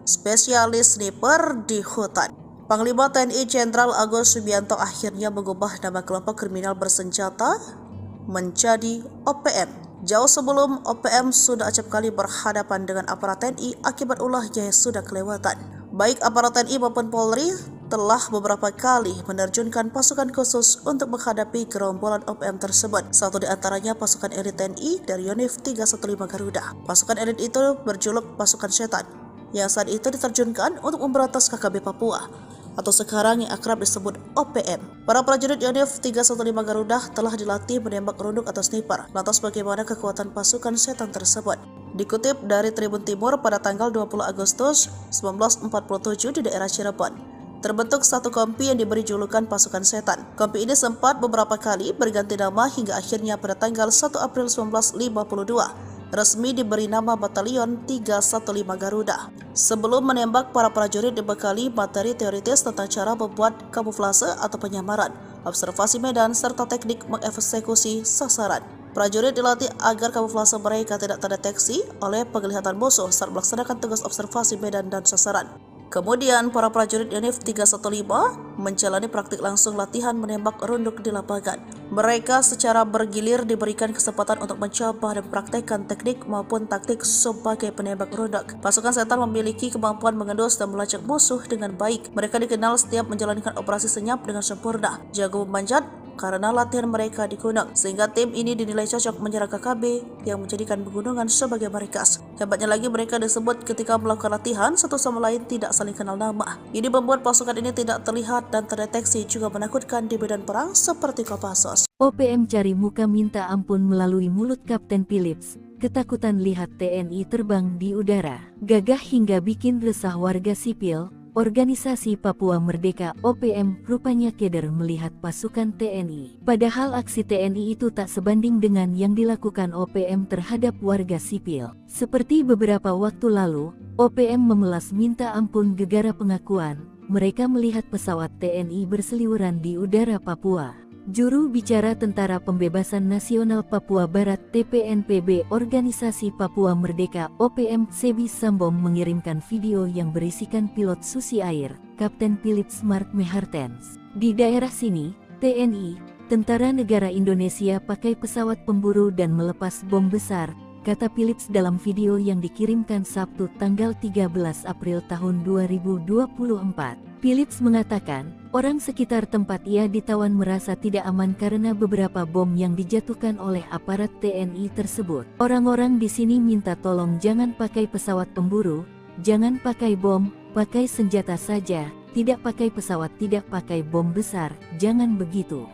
spesialis sniper di hutan. Panglima TNI Jenderal Agus Subianto akhirnya mengubah nama kelompok kriminal bersenjata menjadi OPM. Jauh sebelum OPM sudah acap kali berhadapan dengan aparat TNI akibat ulahnya yang sudah kelewatan. Baik aparat TNI maupun Polri telah beberapa kali menerjunkan pasukan khusus untuk menghadapi gerombolan OPM tersebut. Satu di antaranya pasukan elit TNI dari Yonif 315 Garuda. Pasukan elit itu berjuluk pasukan setan, yang saat itu diterjunkan untuk memberantas KKB Papua, atau sekarang yang akrab disebut OPM. Para prajurit Yonif 315 Garuda telah dilatih menembak runduk atau sniper. Lantas bagaimana kekuatan pasukan setan tersebut? Dikutip dari Tribun Timur pada tanggal 20 Agustus 1947 di daerah Cirebon, terbentuk satu kompi yang diberi julukan pasukan setan. Kompi ini sempat beberapa kali berganti nama hingga akhirnya pada tanggal 1 April 1952 resmi diberi nama Batalion 315 Garuda. Sebelum menembak, para prajurit dibekali materi teoritis tentang cara membuat kamuflase atau penyamaran, observasi medan, serta teknik mengeksekusi sasaran. Prajurit dilatih agar kamuflase mereka tidak terdeteksi oleh penglihatan musuh saat melaksanakan tugas observasi medan dan sasaran. Kemudian, para prajurit Yonif 315 menjalani praktik langsung latihan menembak runduk di lapangan. Mereka secara bergilir diberikan kesempatan untuk mencoba dan mempraktekkan teknik maupun taktik sebagai penembak runduk. Pasukan setan memiliki kemampuan mengendus dan melacak musuh dengan baik. Mereka dikenal setiap menjalankan operasi senyap dengan sempurna, jago memanjat, karena latihan mereka di gunung, sehingga tim ini dinilai cocok menyerang KKB yang menjadikan pegunungan sebagai markas. Hebatnya lagi, mereka disebut ketika melakukan latihan satu sama lain tidak saling kenal nama. Ini membuat pasukan ini tidak terlihat dan terdeteksi, juga menakutkan di medan perang seperti Kopassus. OPM cari muka minta ampun melalui mulut Kapten Philips. Ketakutan lihat TNI terbang di udara, gagah hingga bikin resah warga sipil. Organisasi Papua Merdeka OPM rupanya keder melihat pasukan TNI. Padahal aksi TNI itu tak sebanding dengan yang dilakukan OPM terhadap warga sipil. Seperti beberapa waktu lalu, OPM memelas minta ampun gegara pengakuan mereka melihat pesawat TNI berseliweran di udara Papua. Juru bicara Tentara Pembebasan Nasional Papua Barat TPNPB Organisasi Papua Merdeka OPM Sebi Sambom mengirimkan video yang berisikan pilot Susi Air, Kapten Philips Mark Mehartens. Di daerah sini, TNI, Tentara Negara Indonesia pakai pesawat pemburu dan melepas bom besar, kata Philips dalam video yang dikirimkan Sabtu tanggal 13 April tahun 2024. Philips mengatakan, orang sekitar tempat ia ditawan merasa tidak aman karena beberapa bom yang dijatuhkan oleh aparat TNI tersebut. Orang-orang di sini minta tolong jangan pakai pesawat pemburu, jangan pakai bom, pakai senjata saja, tidak pakai pesawat, tidak pakai bom besar, jangan begitu.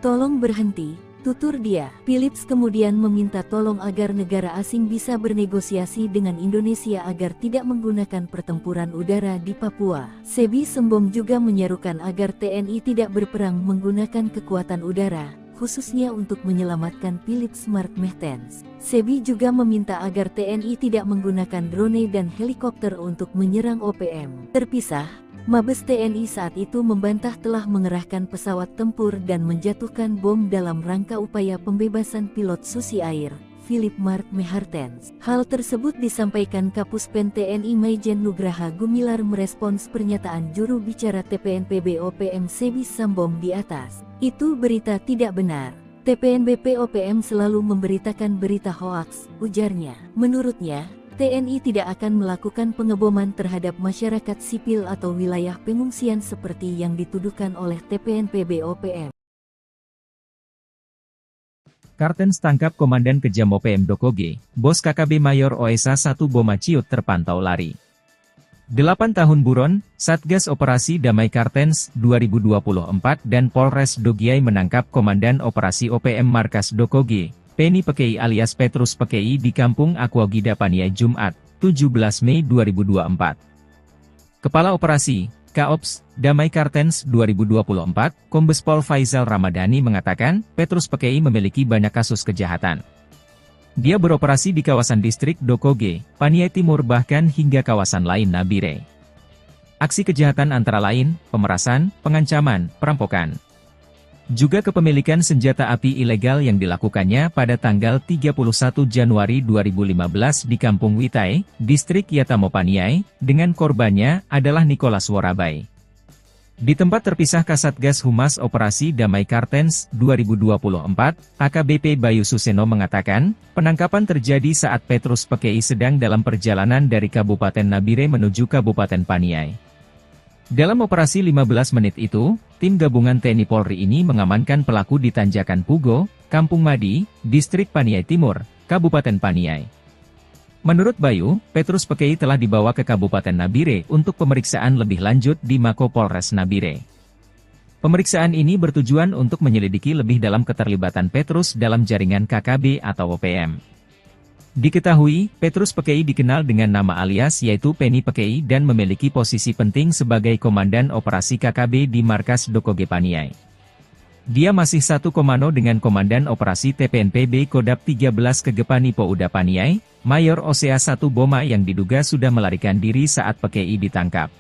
Tolong berhenti, tutur dia. Philips kemudian meminta tolong agar negara asing bisa bernegosiasi dengan Indonesia agar tidak menggunakan pertempuran udara di Papua. Sebi Sembom juga menyerukan agar TNI tidak berperang menggunakan kekuatan udara, khususnya untuk menyelamatkan Philips Mark Mertens. Sebi juga meminta agar TNI tidak menggunakan drone dan helikopter untuk menyerang OPM. Terpisah, Mabes TNI saat itu membantah telah mengerahkan pesawat tempur dan menjatuhkan bom dalam rangka upaya pembebasan pilot Susi Air, Philip Mark Mertens. Hal tersebut disampaikan Kapuspen TNI Maijen Nugraha Gumilar merespons pernyataan juru bicara TPNPB OPM Sebi Sembom di atas. Itu berita tidak benar. TPNBP OPM selalu memberitakan berita hoaks, ujarnya. Menurutnya, TNI tidak akan melakukan pengeboman terhadap masyarakat sipil atau wilayah pengungsian seperti yang dituduhkan oleh TPNPB OPM. Kartens tangkap Komandan Kejam OPM Dokoge, Bos KKB Mayor OSA 1 Boma Ciut terpantau lari. 8 tahun buron, Satgas Operasi Damai Kartens 2024 dan Polres Dogiai menangkap Komandan Operasi OPM Markas Dokoge, Penny Pekei alias Petrus Pekei di Kampung Aquagida Paniai Jumat, 17 Mei 2024. Kepala Operasi, Kaops, Damai Kartens 2024, Kombes Pol Faisal Ramadhani mengatakan, Petrus Pekei memiliki banyak kasus kejahatan. Dia beroperasi di kawasan distrik Dokoge, Paniai Timur bahkan hingga kawasan lain Nabire. Aksi kejahatan antara lain, pemerasan, pengancaman, perampokan. Juga kepemilikan senjata api ilegal yang dilakukannya pada tanggal 31 Januari 2015 di Kampung Witai, Distrik Yatamo Paniai, dengan korbannya adalah Nicholas Worabai. Di tempat terpisah Kasatgas Humas Operasi Damai Kartens 2024, AKBP Bayu Suseno mengatakan, penangkapan terjadi saat Petrus Pekei sedang dalam perjalanan dari Kabupaten Nabire menuju Kabupaten Paniai. Dalam operasi 15 menit itu, tim gabungan TNI Polri ini mengamankan pelaku di Tanjakan Pugo, Kampung Madi, Distrik Paniai Timur, Kabupaten Paniai. Menurut Bayu, Petrus Pekei telah dibawa ke Kabupaten Nabire untuk pemeriksaan lebih lanjut di Mako Polres Nabire. Pemeriksaan ini bertujuan untuk menyelidiki lebih dalam keterlibatan Petrus dalam jaringan KKB atau OPM. Diketahui, Petrus Pekei dikenal dengan nama alias yaitu Penny Pekei dan memiliki posisi penting sebagai Komandan Operasi KKB di Markas Dokoge Paniai. Dia masih satu komando dengan Komandan Operasi TPNPB Kodap 13 Kegepani Pouda Paniai, Mayor OSA 1 Boma yang diduga sudah melarikan diri saat Pekei ditangkap.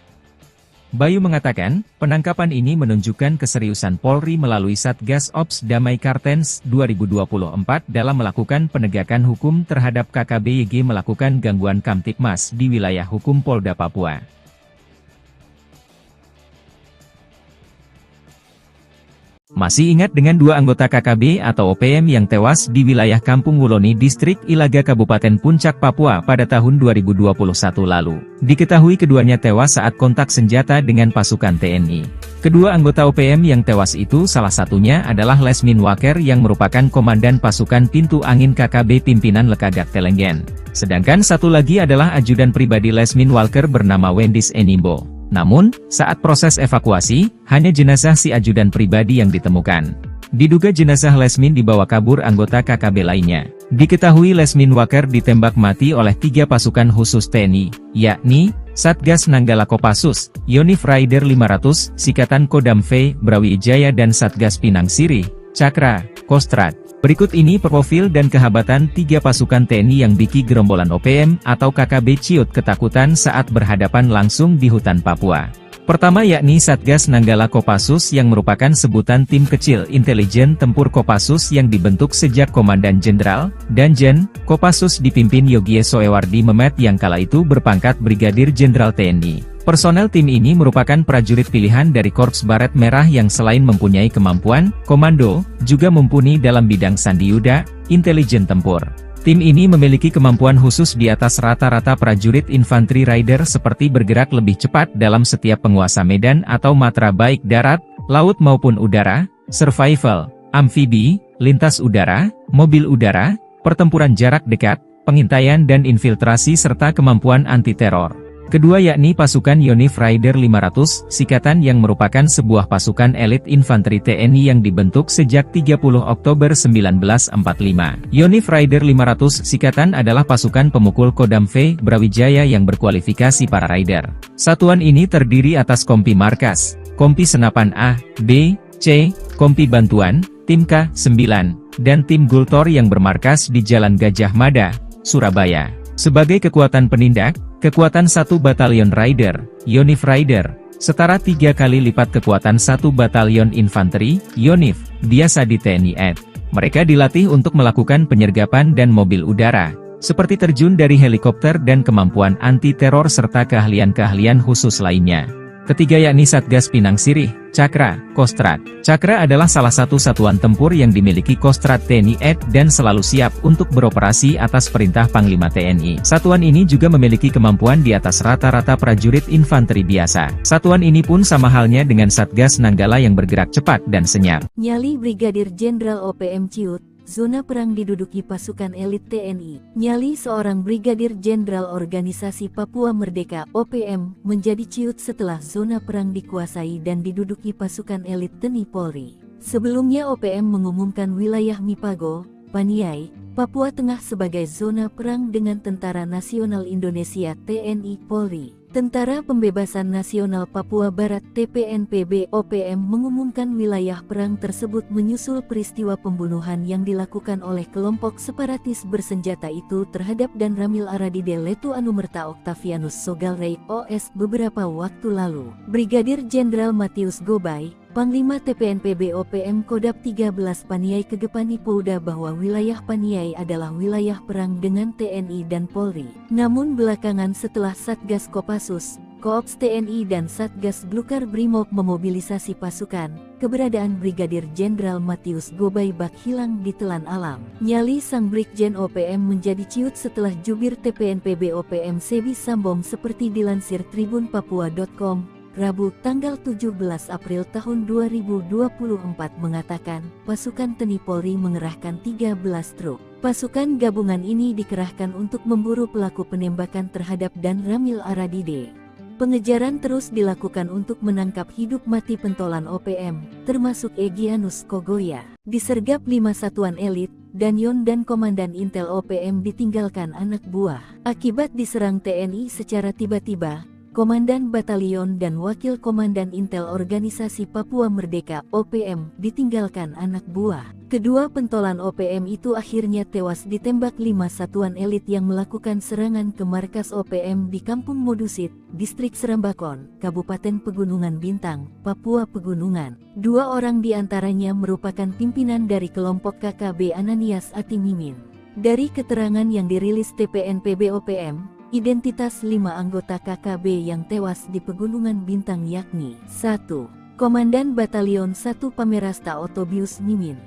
Bayu mengatakan, penangkapan ini menunjukkan keseriusan Polri melalui Satgas Ops Damai Kartens 2024 dalam melakukan penegakan hukum terhadap KKB-YG melakukan gangguan Kamtipmas di wilayah hukum Polda Papua. Masih ingat dengan dua anggota KKB atau OPM yang tewas di wilayah Kampung Wuloni Distrik Ilaga Kabupaten Puncak Papua pada tahun 2021 lalu. Diketahui keduanya tewas saat kontak senjata dengan pasukan TNI. Kedua anggota OPM yang tewas itu salah satunya adalah Lesmin Waker yang merupakan Komandan Pasukan Pintu Angin KKB pimpinan Lekagak Telenggen. Sedangkan satu lagi adalah ajudan pribadi Lesmin Walker bernama Wendis Enimbo. Namun, saat proses evakuasi, hanya jenazah si ajudan pribadi yang ditemukan. Diduga jenazah Lesmin dibawa kabur anggota KKB lainnya. Diketahui Lesmin Waker ditembak mati oleh 3 pasukan khusus TNI, yakni Satgas Nanggala Kopassus, Yonif Raider 500, Sikatan Kodam V, Brawijaya dan Satgas Pinang Sirih, Cakra, Kostrad. Berikut ini profil dan kehabatan 3 pasukan TNI yang bikin gerombolan OPM atau KKB Ciut ketakutan saat berhadapan langsung di hutan Papua. Pertama yakni Satgas Nanggala Kopassus yang merupakan sebutan tim kecil intelijen tempur Kopassus yang dibentuk sejak Komandan Jenderal, Danjen, Kopassus dipimpin Yogie Soewardi Memet yang kala itu berpangkat Brigadir Jenderal TNI. Personel tim ini merupakan prajurit pilihan dari Korps Baret Merah yang selain mempunyai kemampuan komando, juga mumpuni dalam bidang sandiyuda, intelijen tempur. Tim ini memiliki kemampuan khusus di atas rata-rata prajurit infanteri rider seperti bergerak lebih cepat dalam setiap penguasa medan atau matra baik darat, laut maupun udara, survival, amfibi, lintas udara, mobil udara, pertempuran jarak dekat, pengintaian dan infiltrasi serta kemampuan anti-teror. Kedua yakni pasukan Yonif Raider 500, Sikatan yang merupakan sebuah pasukan elit infanteri TNI yang dibentuk sejak 30 Oktober 1945. Yonif Raider 500 Sikatan adalah pasukan pemukul Kodam V Brawijaya yang berkualifikasi para Raider. Satuan ini terdiri atas kompi markas, kompi senapan A, B, C, kompi bantuan, tim K9, dan tim Gultor yang bermarkas di Jalan Gajah Mada, Surabaya. Sebagai kekuatan penindak, kekuatan 1 Batalion Raider, Yonif Raider, setara 3 kali lipat kekuatan 1 Batalion Infanteri, Yonif, biasa di TNI AD. Mereka dilatih untuk melakukan penyergapan dan mobil udara, seperti terjun dari helikopter dan kemampuan anti-teror serta keahlian-keahlian khusus lainnya. Ketiga yakni Satgas Pinang Sirih, Cakra, Kostrat. Cakra adalah salah satu satuan tempur yang dimiliki Kostrat TNI AD dan selalu siap untuk beroperasi atas perintah Panglima TNI. Satuan ini juga memiliki kemampuan di atas rata-rata prajurit infanteri biasa. Satuan ini pun sama halnya dengan Satgas Nanggala yang bergerak cepat dan senyap. Nyali Brigadir Jenderal OPM Ciut, zona perang diduduki pasukan elit TNI. Nyali seorang Brigadir Jenderal Organisasi Papua Merdeka (OPM) menjadi ciut setelah zona perang dikuasai dan diduduki pasukan elit TNI Polri. Sebelumnya OPM mengumumkan wilayah Mipago, Paniai, Papua Tengah sebagai zona perang dengan Tentara Nasional Indonesia (TNI Polri). Tentara Pembebasan Nasional Papua Barat (TPNPB) OPM mengumumkan wilayah perang tersebut menyusul peristiwa pembunuhan yang dilakukan oleh kelompok separatis bersenjata itu terhadap Dan Ramil Aradide Letu Anumerta Octavianus Sogalrey OS beberapa waktu lalu. Brigadir Jenderal Matius Gobay, Panglima TPNPB OPM Kodap 13 Paniai Kegepani Pouda bahwa wilayah Paniai adalah wilayah perang dengan TNI dan Polri. Namun belakangan setelah Satgas Kopassus, Koops TNI dan Satgas Glukar Brimob memobilisasi pasukan, keberadaan Brigadir Jenderal Matius Gobay bak hilang ditelan alam. Nyali sang Brigjen OPM menjadi ciut setelah jubir TPNPB OPM Sebi Sambom seperti dilansir tribunpapua.com. Rabu tanggal 17 April tahun 2024 mengatakan, pasukan TNI Polri mengerahkan 13 truk. Pasukan gabungan ini dikerahkan untuk memburu pelaku penembakan terhadap Dan Ramil Aradide. Pengejaran terus dilakukan untuk menangkap hidup mati pentolan OPM, termasuk Egyanus Kogoya. Disergap 5 satuan elit, Danyon dan Komandan Intel OPM ditinggalkan anak buah. Akibat diserang TNI secara tiba-tiba, Komandan Batalion dan Wakil Komandan Intel Organisasi Papua Merdeka (OPM) ditinggalkan anak buah. Kedua pentolan OPM itu akhirnya tewas ditembak 5 satuan elit yang melakukan serangan ke markas OPM di Kampung Modusit, Distrik Serambakon, Kabupaten Pegunungan Bintang, Papua Pegunungan. 2 orang diantaranya merupakan pimpinan dari kelompok KKB Ananias Atimimin. Dari keterangan yang dirilis TPNPB OPM, identitas 5 anggota KKB yang tewas di Pegunungan Bintang yakni 1. Komandan Batalion 1 Pamerasta Otobius Mimin,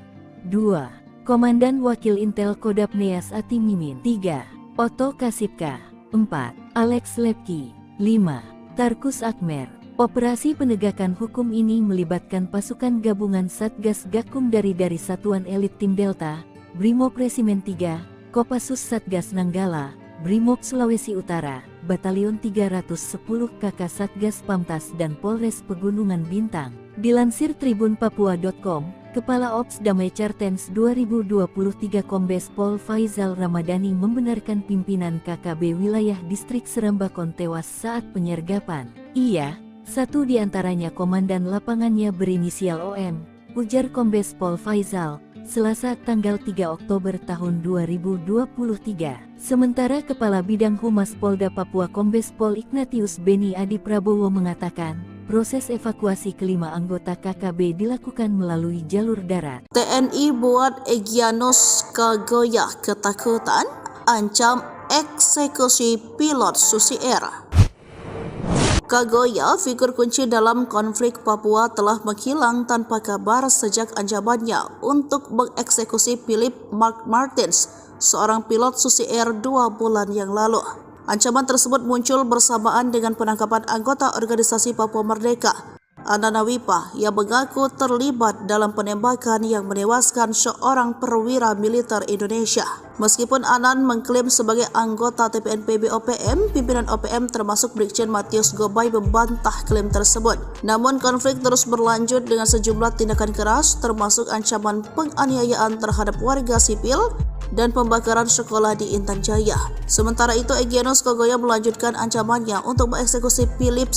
2. Komandan Wakil Intel Kodap Neas Ati Mimin, 3. Oto Kasipka, 4. Alex Lepki, 5. Tarkus Akmer. Operasi penegakan hukum ini melibatkan pasukan gabungan Satgas Gakum dari Satuan Elit Tim Delta, Brimob Resimen 3, Kopassus Satgas Nanggala, Brimob Sulawesi Utara, Batalion 310 KK Satgas Pamtas dan Polres Pegunungan Bintang. Dilansir tribunpapua.com, Kepala Ops Damai Cartens 2023 Kombes Pol Faizal Ramadhani membenarkan pimpinan KKB wilayah Distrik Serambakon tewas saat penyergapan. Ia, satu di antaranya komandan lapangannya berinisial OM, ujar Kombes Pol Faizal, Selasa tanggal 3 Oktober tahun 2023. Sementara Kepala Bidang Humas Polda Papua Kombes Pol Ignatius Beni Adi Prabowo mengatakan, proses evakuasi kelima anggota KKB dilakukan melalui jalur darat. TNI buat Egyanus Kogoya ketakutan, ancam eksekusi pilot Susi Air. Kogoya, figur kunci dalam konflik Papua, telah menghilang tanpa kabar sejak ancamannya untuk mengeksekusi Philip Mark Martins, seorang pilot Susi Air 2 bulan yang lalu. Ancaman tersebut muncul bersamaan dengan penangkapan anggota organisasi Papua Merdeka, Anana Wipa, yang mengaku terlibat dalam penembakan yang menewaskan seorang perwira militer Indonesia. Meskipun Anan mengklaim sebagai anggota TPNPB OPM, pimpinan OPM termasuk Brigjen Matius Gobay membantah klaim tersebut. Namun konflik terus berlanjut dengan sejumlah tindakan keras termasuk ancaman penganiayaan terhadap warga sipil dan pembakaran sekolah di Intan Jaya. Sementara itu, Egyanus Kogoya melanjutkan ancamannya untuk mengeksekusi Philip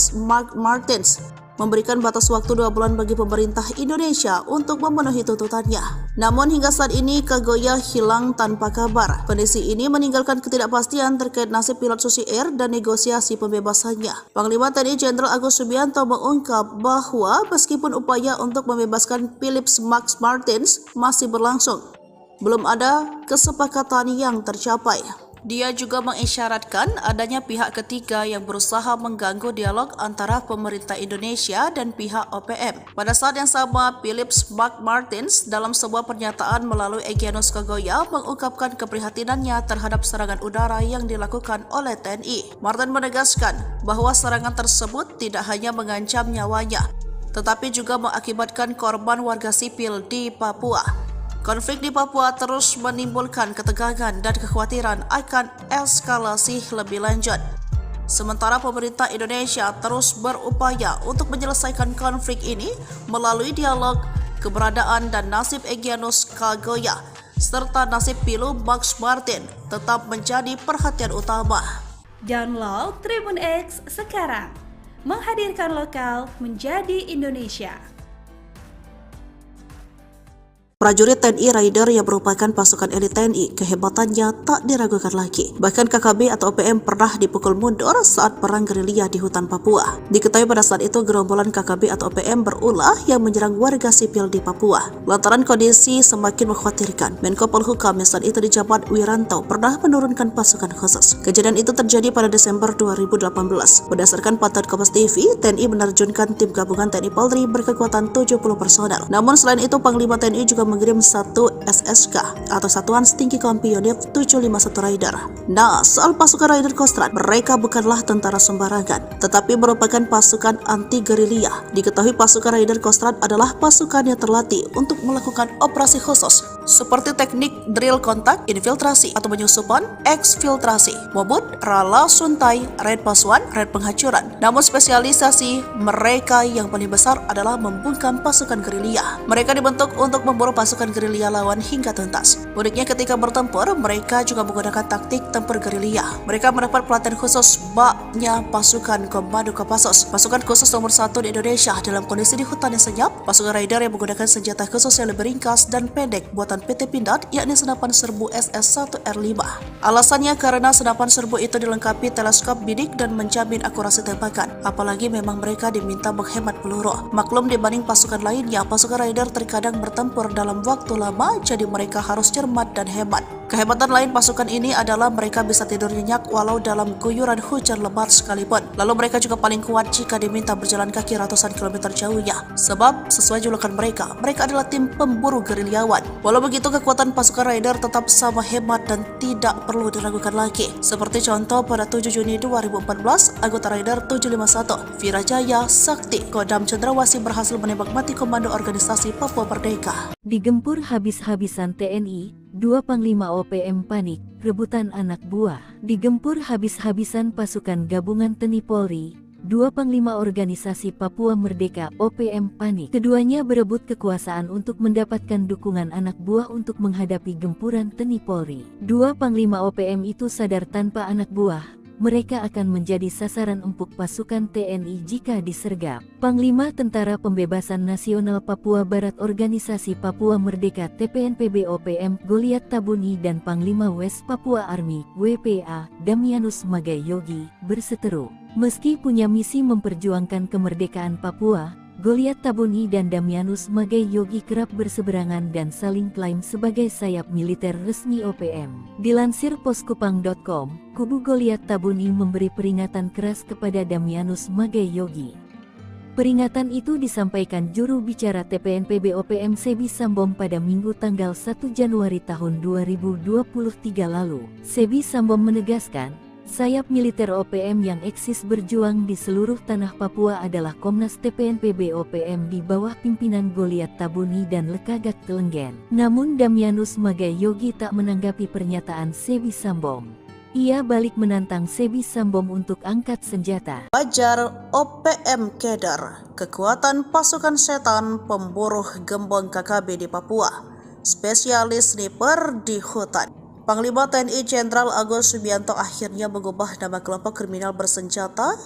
Martins, memberikan batas waktu 2 bulan bagi pemerintah Indonesia untuk memenuhi tuntutannya. Namun hingga saat ini Kogoya hilang tanpa kabar. Kondisi ini meninggalkan ketidakpastian terkait nasib pilot Susi Air dan negosiasi pembebasannya. Panglima TNI Jenderal Agus Subianto mengungkap bahwa meskipun upaya untuk membebaskan Philip Martins masih berlangsung, belum ada kesepakatan yang tercapai. Dia juga mengisyaratkan adanya pihak ketiga yang berusaha mengganggu dialog antara pemerintah Indonesia dan pihak OPM. Pada saat yang sama, Philip Martins dalam sebuah pernyataan melalui Egyanus Kogoya mengungkapkan keprihatinannya terhadap serangan udara yang dilakukan oleh TNI. Martin menegaskan bahwa serangan tersebut tidak hanya mengancam nyawanya, tetapi juga mengakibatkan korban warga sipil di Papua. Konflik di Papua terus menimbulkan ketegangan dan kekhawatiran akan eskalasi lebih lanjut. Sementara pemerintah Indonesia terus berupaya untuk menyelesaikan konflik ini melalui dialog. Keberadaan dan nasib Egyanus Kogoya serta nasib Pilu Max Martin tetap menjadi perhatian utama. Download Tribun X sekarang, menghadirkan lokal menjadi Indonesia. Prajurit TNI Raider yang merupakan pasukan elit TNI, kehebatannya tak diragukan lagi. Bahkan KKB atau OPM pernah dipukul mundur saat perang gerilya di hutan Papua. Diketahui pada saat itu gerombolan KKB atau OPM berulah yang menyerang warga sipil di Papua. Lantaran kondisi semakin mengkhawatirkan, Menko Polhukam saat itu dijabat Wiranto pernah menurunkan pasukan khusus. Kejadian itu terjadi pada Desember 2018. Berdasarkan pantauan Kompas TV, TNI menerjunkan tim gabungan TNI Polri berkekuatan 70 personel. Namun selain itu, Panglima TNI juga mengirim 1 SSK atau Satuan Setinggi Kompi Unit 751 Raider. Nah, soal pasukan Raider Kostrad, mereka bukanlah tentara sembarangan, tetapi merupakan pasukan anti-gerilya. Diketahui pasukan Raider Kostrad adalah pasukan yang terlatih untuk melakukan operasi khusus seperti teknik drill kontak, infiltrasi atau penyusupan, eksfiltrasi, mobut, rala suntai, raid pasuan, raid penghancuran. Namun spesialisasi mereka yang paling besar adalah membungkam pasukan gerilya. Mereka dibentuk untuk memburu pasukan gerilya lawan hingga tuntas. Uniknya ketika bertempur, mereka juga menggunakan taktik tempur gerilya. Mereka mendapat pelatihan khusus baknya pasukan Komando Kopassus, pasukan khusus nomor 1 di Indonesia dalam kondisi di hutan yang senyap. Pasukan Raider yang menggunakan senjata khusus yang lebih ringkas dan pendek buatan PT Pindad, yakni senapan serbu SS-1R5. Alasannya karena senapan serbu itu dilengkapi teleskop bidik dan menjamin akurasi tembakan. Apalagi memang mereka diminta menghemat peluru. Maklum dibanding pasukan lainnya, pasukan Raider terkadang bertempur dalam waktu lama, jadi mereka harus cermat dan hemat. Kehebatan lain pasukan ini adalah mereka bisa tidur nyenyak walau dalam guyuran hujan lebat sekalipun. Lalu mereka juga paling kuat jika diminta berjalan kaki ratusan kilometer jauhnya. Sebab sesuai julukan mereka adalah tim pemburu gerilyawan. Walau begitu, kekuatan pasukan Raider tetap sama hebat dan tidak perlu diragukan lagi. Seperti contoh pada 7 Juni 2014, anggota Raider 751, Virajaya Sakti, Kodam Cendrawasih berhasil menembak mati komando organisasi Papua Merdeka. Digempur habis-habisan TNI, 2 Panglima OPM panik, rebutan anak buah. Digempur habis-habisan pasukan gabungan TNI Polri, 2 Panglima Organisasi Papua Merdeka OPM panik. Keduanya berebut kekuasaan untuk mendapatkan dukungan anak buah untuk menghadapi gempuran TNI Polri. 2 Panglima OPM itu sadar tanpa anak buah mereka akan menjadi sasaran empuk pasukan TNI jika disergap. Panglima Tentara Pembebasan Nasional Papua Barat Organisasi Papua Merdeka TPNPB OPM Goliat Tabuni dan Panglima West Papua Army WPA Damianus Magai Yogi berseteru. Meski punya misi memperjuangkan kemerdekaan Papua, Goliat Tabuni dan Damianus Magai Yogi kerap berseberangan dan saling klaim sebagai sayap militer resmi OPM. Dilansir poskupang.com, kubu Goliat Tabuni memberi peringatan keras kepada Damianus Magai Yogi. Peringatan itu disampaikan juru bicara TPNPB OPM Sebi Sambom pada Minggu tanggal 1 Januari tahun 2023 lalu. Sebi Sambom menegaskan, Sayap militer OPM yang eksis berjuang di seluruh tanah Papua adalah Komnas TPNPB OPM di bawah pimpinan Goliat Tabuni dan Lekagak Telenggen. Namun Damianus Magai Yogi tak menanggapi pernyataan Sebi Sambom. Ia balik menantang Sebi Sambom untuk angkat senjata. Fajar OPM Kedar, kekuatan pasukan setan pemburu gembong KKB di Papua, spesialis sniper di hutan. Panglima TNI Jenderal Agus Subianto akhirnya mengubah nama kelompok kriminal bersenjata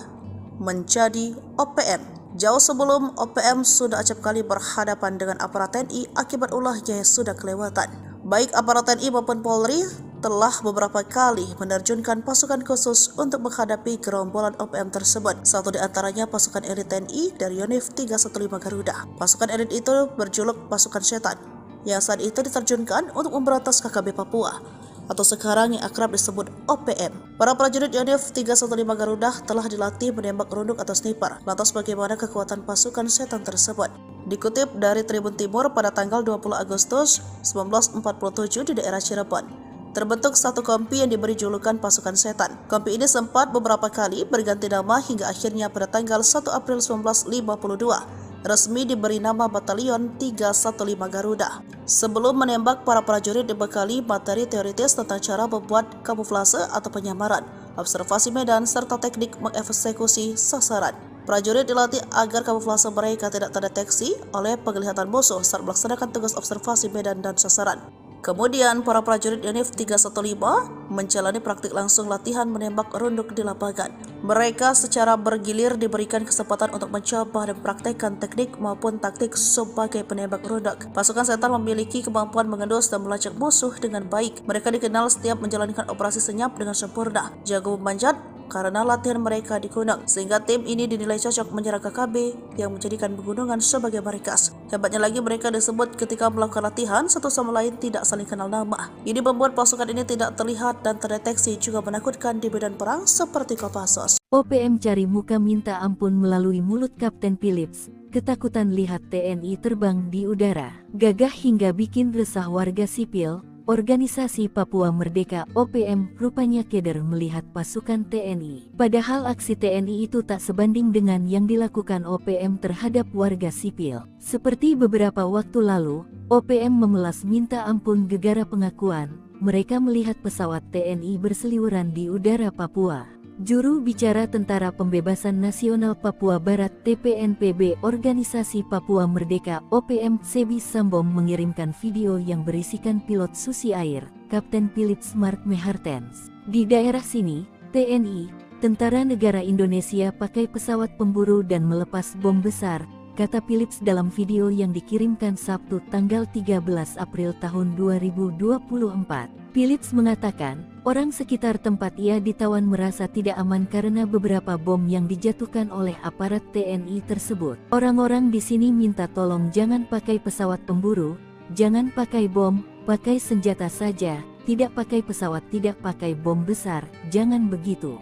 menjadi OPM. Jauh sebelum OPM sudah acap kali berhadapan dengan aparat TNI akibat ulahnya yang sudah kelewatan. Baik aparat TNI maupun Polri telah beberapa kali menerjunkan pasukan khusus untuk menghadapi gerombolan OPM tersebut. Satu di antaranya pasukan elit TNI dari Yonif 315 Garuda. Pasukan elit itu berjuluk pasukan setan, yang saat itu diterjunkan untuk memberantas KKB Papua, atau sekarang yang akrab disebut OPM. Para prajurit Yonif 315 Garuda telah dilatih menembak runduk atau sniper. Lantas bagaimana kekuatan pasukan setan tersebut? Dikutip dari Tribun Timur pada tanggal 20 Agustus 1947 di daerah Cirebon, terbentuk satu kompi yang diberi julukan pasukan setan. Kompi ini sempat beberapa kali berganti nama hingga akhirnya pada tanggal 1 April 1952 resmi diberi nama Batalion 315 Garuda. Sebelum menembak, para prajurit dibekali materi teoritis tentang cara membuat kamuflase atau penyamaran, observasi medan, serta teknik mengeksekusi sasaran. Prajurit dilatih agar kamuflase mereka tidak terdeteksi oleh penglihatan musuh saat melaksanakan tugas observasi medan dan sasaran. Kemudian, para prajurit Yonif 315 menjalani praktik langsung latihan menembak runduk di lapangan. Mereka secara bergilir diberikan kesempatan untuk mencoba dan praktekkan teknik maupun taktik sebagai penembak runduk. Pasukan setan memiliki kemampuan mengendus dan melacak musuh dengan baik. Mereka dikenal setiap menjalankan operasi senyap dengan sempurna, jago memanjat, karena latihan mereka di gunung, sehingga tim ini dinilai cocok menyerang KKB yang menjadikan pegunungan sebagai markas. Hebatnya lagi, mereka disebut ketika melakukan latihan satu sama lain tidak saling kenal nama. Ini membuat pasukan ini tidak terlihat dan terdeteksi, juga menakutkan di medan perang seperti Kopassus. OPM cari muka minta ampun melalui mulut Kapten Philips. Ketakutan lihat TNI terbang di udara, gagah hingga bikin resah warga sipil. Organisasi Papua Merdeka OPM rupanya keder melihat pasukan TNI. Padahal aksi TNI itu tak sebanding dengan yang dilakukan OPM terhadap warga sipil. Seperti beberapa waktu lalu, OPM memelas minta ampun gegara pengakuan mereka melihat pesawat TNI berseliweran di udara Papua. Juru bicara Tentara Pembebasan Nasional Papua Barat TPNPB Organisasi Papua Merdeka OPM Sebi Sambom mengirimkan video yang berisikan pilot Susi Air, Kapten Philips Mark Mehartens. Di daerah sini, TNI, Tentara Negara Indonesia pakai pesawat pemburu dan melepas bom besar, kata Philips dalam video yang dikirimkan Sabtu tanggal 13 April tahun 2024. Philips mengatakan, orang sekitar tempat ia ditawan merasa tidak aman karena beberapa bom yang dijatuhkan oleh aparat TNI tersebut. Orang-orang di sini minta tolong jangan pakai pesawat pemburu, jangan pakai bom, pakai senjata saja, tidak pakai pesawat, tidak pakai bom besar, jangan begitu.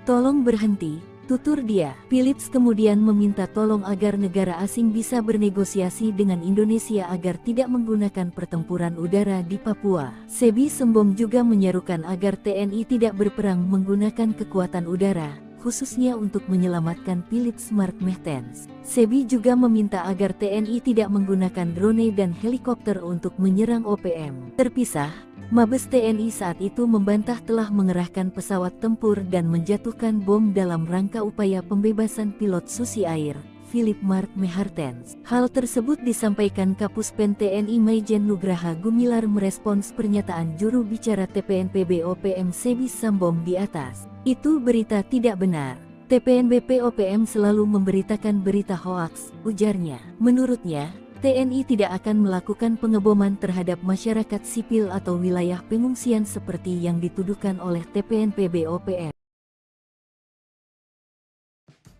Tolong berhenti. Tutur dia. Philips kemudian meminta tolong agar negara asing bisa bernegosiasi dengan Indonesia agar tidak menggunakan pertempuran udara di Papua. Sebi Sambom juga menyerukan agar TNI tidak berperang menggunakan kekuatan udara, khususnya untuk menyelamatkan Philips Mark Mehartens. Sebi juga meminta agar TNI tidak menggunakan drone dan helikopter untuk menyerang OPM. Terpisah, Mabes TNI saat itu membantah telah mengerahkan pesawat tempur dan menjatuhkan bom dalam rangka upaya pembebasan pilot Susi Air, Philip Mark Mehartens. Hal tersebut disampaikan Kapuspen TNI Maijen Nugraha Gumilar merespons pernyataan juru bicara TPNPB OPM Sebi Sambom di atas. Itu berita tidak benar. TPNBP OPM selalu memberitakan berita hoaks, ujarnya. Menurutnya, TNI tidak akan melakukan pengeboman terhadap masyarakat sipil atau wilayah pengungsian seperti yang dituduhkan oleh TPNPB OPM.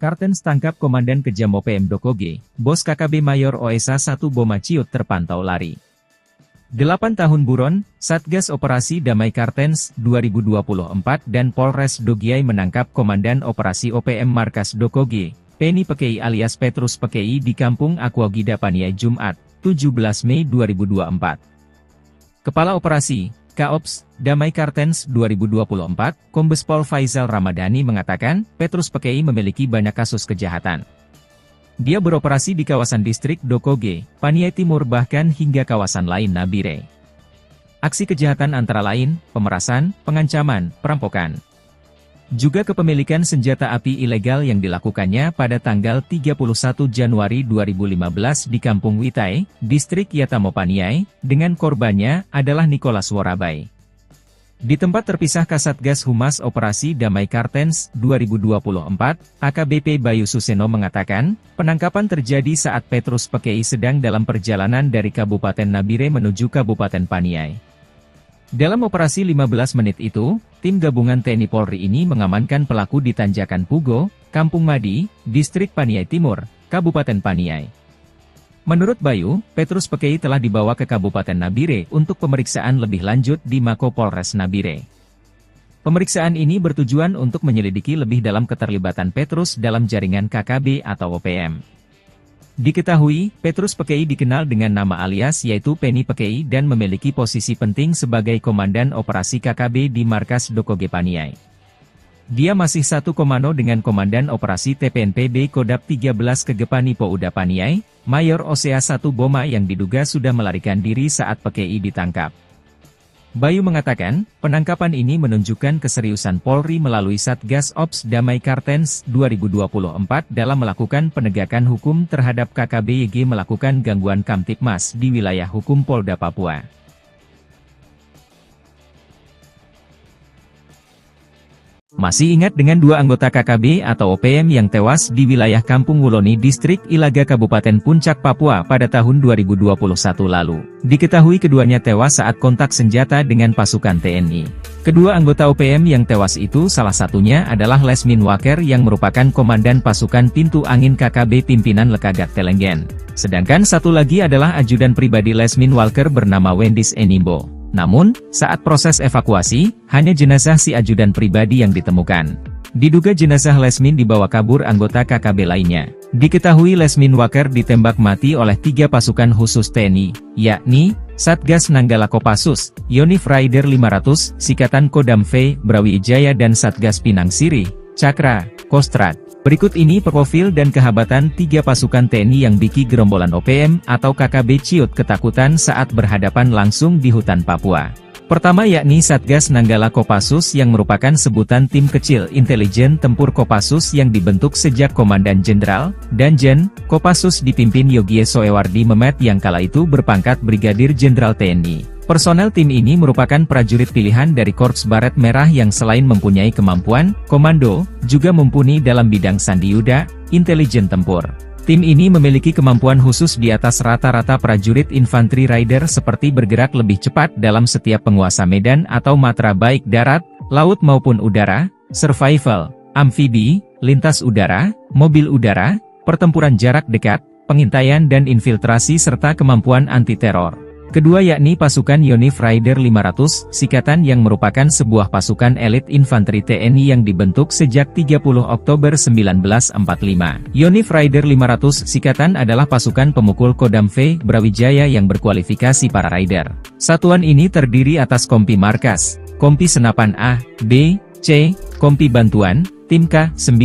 Kartens tangkap Komandan Kejam OPM Dokoge, bos KKB Mayor OSA 1 Boma Ciut terpantau lari. 8 tahun buron, Satgas Operasi Damai Kartens 2024 dan Polres Dogiai menangkap Komandan Operasi OPM Markas Dokoge, Penny Pekei alias Petrus Pekei di Kampung Aquagida Paniai Jumat, 17 Mei 2024. Kepala Operasi, Kaops, Damai Kartens 2024, Kombes Pol Faizal Ramadhani mengatakan, Petrus Pekei memiliki banyak kasus kejahatan. Dia beroperasi di kawasan distrik Dokoge, Paniai Timur bahkan hingga kawasan lain Nabire. Aksi kejahatan antara lain, pemerasan, pengancaman, perampokan. Juga kepemilikan senjata api ilegal yang dilakukannya pada tanggal 31 Januari 2015 di Kampung Witai, distrik Yatamo Paniai, dengan korbannya adalah Nicholas Worabai. Di tempat terpisah Kasatgas Humas Operasi Damai Kartens 2024, AKBP Bayu Suseno mengatakan, penangkapan terjadi saat Petrus Pekei sedang dalam perjalanan dari Kabupaten Nabire menuju Kabupaten Paniai. Dalam operasi 15 menit itu, tim gabungan TNI Polri ini mengamankan pelaku di Tanjakan Pugo, Kampung Madi, Distrik Paniai Timur, Kabupaten Paniai. Menurut Bayu, Petrus Pekei telah dibawa ke Kabupaten Nabire untuk pemeriksaan lebih lanjut di Mako Polres Nabire. Pemeriksaan ini bertujuan untuk menyelidiki lebih dalam keterlibatan Petrus dalam jaringan KKB atau OPM. Diketahui, Petrus Pekei dikenal dengan nama alias yaitu Penny Pekei dan memiliki posisi penting sebagai Komandan Operasi KKB di Markas Dokoge Paniai. Dia masih satu komando dengan Komandan Operasi TPNPB Kodap 13 Kegepani Pouda Paniai, Mayor Osea 1 Boma yang diduga sudah melarikan diri saat Pekei ditangkap. Bayu mengatakan, penangkapan ini menunjukkan keseriusan Polri melalui Satgas Ops Damai Kartens 2024 dalam melakukan penegakan hukum terhadap KKB-YG melakukan gangguan Kamtipmas di wilayah hukum Polda Papua. Masih ingat dengan dua anggota KKB atau OPM yang tewas di wilayah Kampung Wuloni Distrik Ilaga Kabupaten Puncak Papua pada tahun 2021 lalu. Diketahui keduanya tewas saat kontak senjata dengan pasukan TNI. Kedua anggota OPM yang tewas itu salah satunya adalah Lesmin Waker yang merupakan Komandan Pasukan Pintu Angin KKB Pimpinan Lekagak Telenggen. Sedangkan satu lagi adalah ajudan pribadi Lesmin Walker bernama Wendis Enimbo. Namun, saat proses evakuasi, hanya jenazah si ajudan pribadi yang ditemukan. Diduga jenazah Lesmin dibawa kabur anggota KKB lainnya. Diketahui Lesmin Waker ditembak mati oleh 3 pasukan khusus TNI, yakni Satgas Nanggala Kopassus, Yonif Raider 500, Sikatan Kodam V, Brawijaya dan Satgas Pinang Sirih, Cakra, Kostrad. Berikut ini profil dan kehabatan 3 pasukan TNI yang biki gerombolan OPM atau KKB ciut ketakutan saat berhadapan langsung di hutan Papua. Pertama yakni Satgas Nanggala Kopassus yang merupakan sebutan tim kecil intelijen tempur Kopassus yang dibentuk sejak Komandan Jenderal, Danjen, Kopassus dipimpin Yogie Soewardi Memet yang kala itu berpangkat Brigadir Jenderal TNI. Personel tim ini merupakan prajurit pilihan dari Korps Baret Merah yang selain mempunyai kemampuan komando, juga mumpuni dalam bidang sandiyuda, intelijen tempur. Tim ini memiliki kemampuan khusus di atas rata-rata prajurit infanteri rider seperti bergerak lebih cepat dalam setiap penguasa medan atau matra baik darat, laut maupun udara, survival, amfibi, lintas udara, mobil udara, pertempuran jarak dekat, pengintaian dan infiltrasi serta kemampuan anti-teror. Kedua yakni pasukan Yonif Raider 500, Sikatan yang merupakan sebuah pasukan elit infanteri TNI yang dibentuk sejak 30 Oktober 1945. Yonif Raider 500 Sikatan adalah pasukan pemukul Kodam V, Brawijaya yang berkualifikasi para rider. Satuan ini terdiri atas Kompi Markas, Kompi Senapan A, B, C, Kompi Bantuan, Tim K9,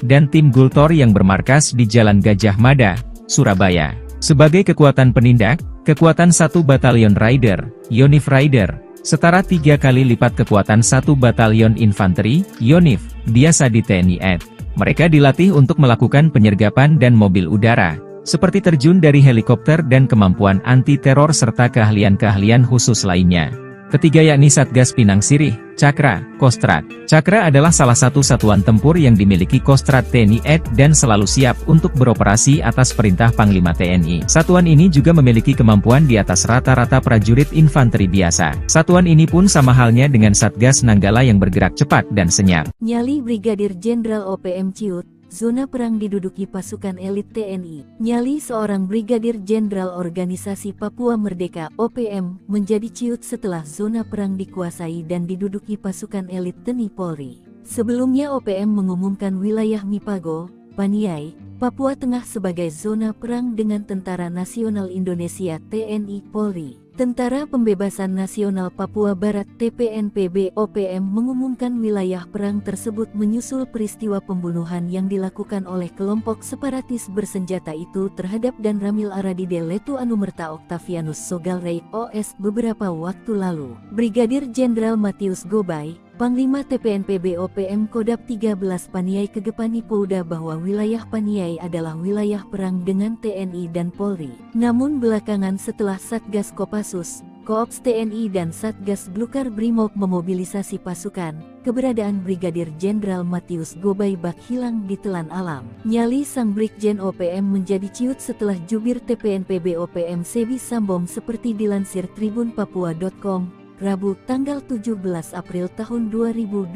dan Tim Gultor yang bermarkas di Jalan Gajah Mada, Surabaya. Sebagai kekuatan penindak, kekuatan 1 Batalion Rider, Yonif Rider, setara 3 kali lipat kekuatan 1 Batalion Infanteri, Yonif, biasa di TNI AD. Mereka dilatih untuk melakukan penyergapan dan mobil udara, seperti terjun dari helikopter dan kemampuan anti-teror serta keahlian-keahlian khusus lainnya. Ketiga yakni Satgas Pinang Sirih, Cakra, Kostrad. Cakra adalah salah satu satuan tempur yang dimiliki Kostrad TNI AD dan selalu siap untuk beroperasi atas perintah Panglima TNI. Satuan ini juga memiliki kemampuan di atas rata-rata prajurit infanteri biasa. Satuan ini pun sama halnya dengan Satgas Nanggala yang bergerak cepat dan senyap. Nyali Brigadir Jenderal OPM Ciut, zona perang diduduki pasukan elit TNI. Nyali seorang Brigadir Jenderal Organisasi Papua Merdeka (OPM) menjadi ciut setelah zona perang dikuasai dan diduduki pasukan elit TNI Polri. Sebelumnya OPM mengumumkan wilayah Mipago, Paniai, Papua Tengah sebagai zona perang dengan Tentara Nasional Indonesia (TNI) Polri. Tentara Pembebasan Nasional Papua Barat TPNPB OPM mengumumkan wilayah perang tersebut menyusul peristiwa pembunuhan yang dilakukan oleh kelompok separatis bersenjata itu terhadap Dan Ramil Aradide Letu Anumerta Octavianus Sogalrey OS beberapa waktu lalu. Brigadir Jenderal Matius Gobay, Panglima TPNPB OPM Kodap 13 Paniai Kegepani Polda bahwa wilayah Paniai adalah wilayah perang dengan TNI dan Polri. Namun belakangan setelah Satgas Kopassus, Koops TNI dan Satgas Glukar Brimob memobilisasi pasukan, keberadaan Brigadir Jenderal Matius Gobay bak hilang di telan alam. Nyali sang Brigjen OPM menjadi ciut setelah jubir TPNPB OPM Sebi Sambom seperti dilansir tribunpapua.com. Rabu, tanggal 17 April tahun 2024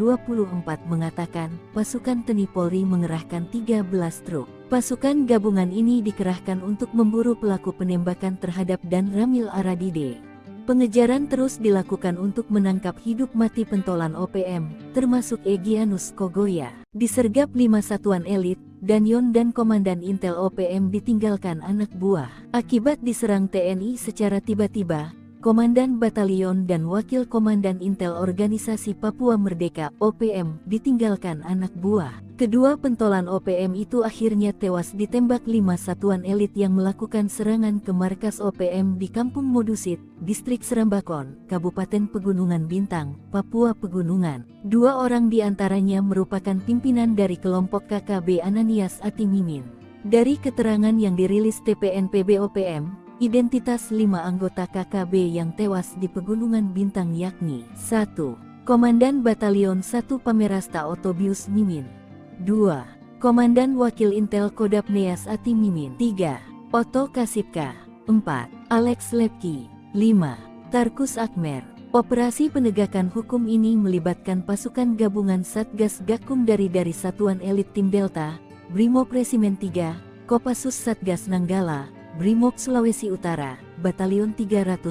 mengatakan, pasukan TNI Polri mengerahkan 13 truk. Pasukan gabungan ini dikerahkan untuk memburu pelaku penembakan terhadap Dan Ramil Aradide. Pengejaran terus dilakukan untuk menangkap hidup mati pentolan OPM, termasuk Egyanus Kogoya. Disergap 5 satuan elit, Danyon dan Komandan Intel OPM ditinggalkan anak buah. Akibat diserang TNI secara tiba-tiba, Komandan Batalion dan Wakil Komandan Intel Organisasi Papua Merdeka OPM ditinggalkan anak buah. Kedua pentolan OPM itu akhirnya tewas ditembak 5 satuan elit yang melakukan serangan ke markas OPM di Kampung Modusit, Distrik Serambakon, Kabupaten Pegunungan Bintang, Papua Pegunungan. 2 orang diantaranya merupakan pimpinan dari kelompok KKB Ananias Atimimin. Dari keterangan yang dirilis TPNPB OPM, identitas 5 anggota KKB yang tewas di Pegunungan Bintang yakni 1. Komandan Batalion 1 Pamerasta Otobius Mimin, 2. Komandan Wakil Intel Kodap Neas Ati Mimin, 3. Oto Kasipka, 4. Alex Lepki, 5. Tarkus Akmer. Operasi penegakan hukum ini melibatkan pasukan gabungan Satgas Gakum dari Satuan Elit Tim Delta, Brimob Resimen 3, Kopassus Satgas Nanggala, Brimob Sulawesi Utara, Batalion 310